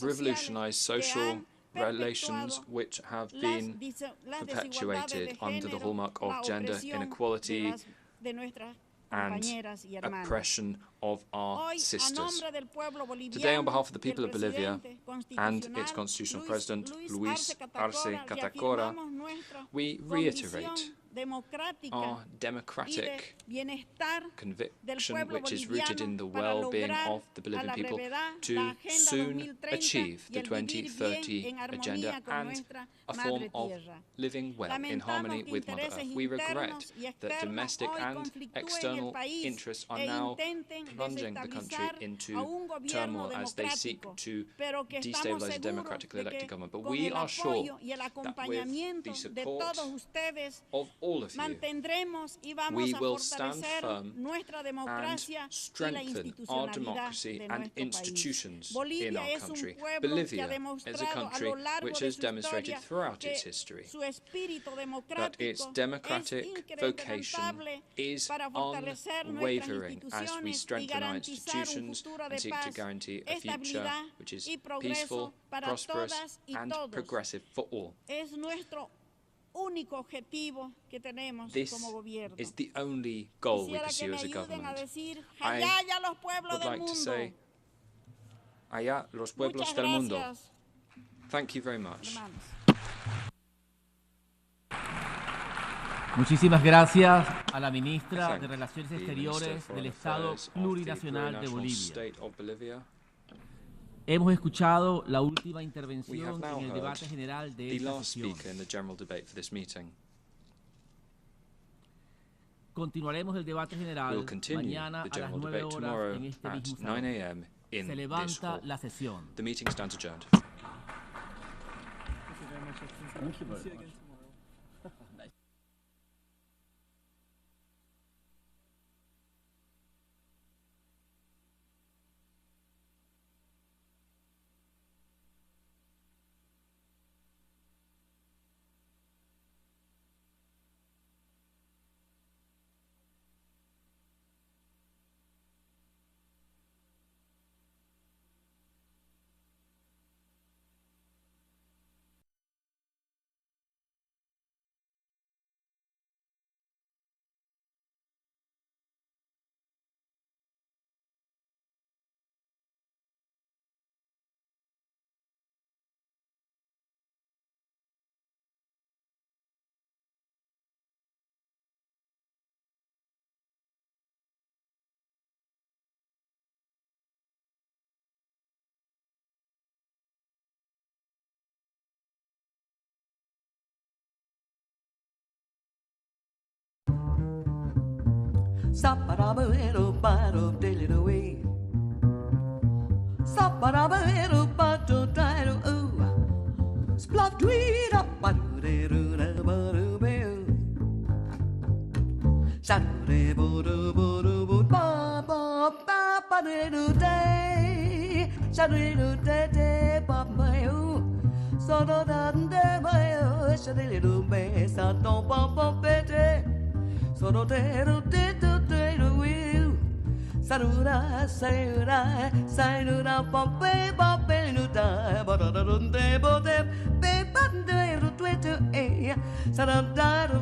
revolutionize social relations which have been perpetuated under the hallmark of gender inequality and oppression of our sisters. Today, on behalf of the people of Bolivia and its constitutional president, Luis Arce Catacora, we reiterate our democratic conviction, which is rooted in the well-being of the Bolivian people, to soon achieve the 2030 agenda and a form of living well in harmony with Mother Earth. We regret that domestic and external interests are now plunging the country into turmoil as they seek to destabilize the democratically elected government. But we are sure that with the support of all of you, we will stand firm and strengthen our democracy and institutions in our country. Bolivia is a country which has demonstrated throughout its history that its democratic vocation is unwavering as we strengthen our institutions and seek to guarantee a future which is peaceful, prosperous, and progressive for all. This is the only goal we pursue as a government. I would like to say, allá los pueblos del mundo. Thank you very much. Muchísimas gracias a la ministra de Relaciones Exteriores del Estado Plurinacional de Bolivia. Hemos escuchado la última intervención en el debate general de esta sesión. Continuaremos el debate general mañana a las 9 horas en este mismo salón. Se levanta la sesión. The meeting stands adjourned. Saparabaero-baro-diddle-away. Saparabaero-baro-diddle-oo. Splop-dweed-up-ba-doo-de-doo-da-ba-doo-boo. Sa-doo-de-boo-doo-boo-doo-ba-ba-ba-ba-doo-day. Sa-doo-de-doo-day-day-ba-ba-yoo. Sa-doo-da-doo-day-ba-yoo. Sa-doo-de-doo-bay. Sa-doo-ba-ba-ba-day. So-do-de-do-de-do-de-do-wee. Sa-do-da, sa-do-da, sa-do-da, ba-ba-ba-ba-do-da, ba-da-da-dum-de-bo-dem, ba-ba-do-de-do-de-do-eh. Sa-da-da-do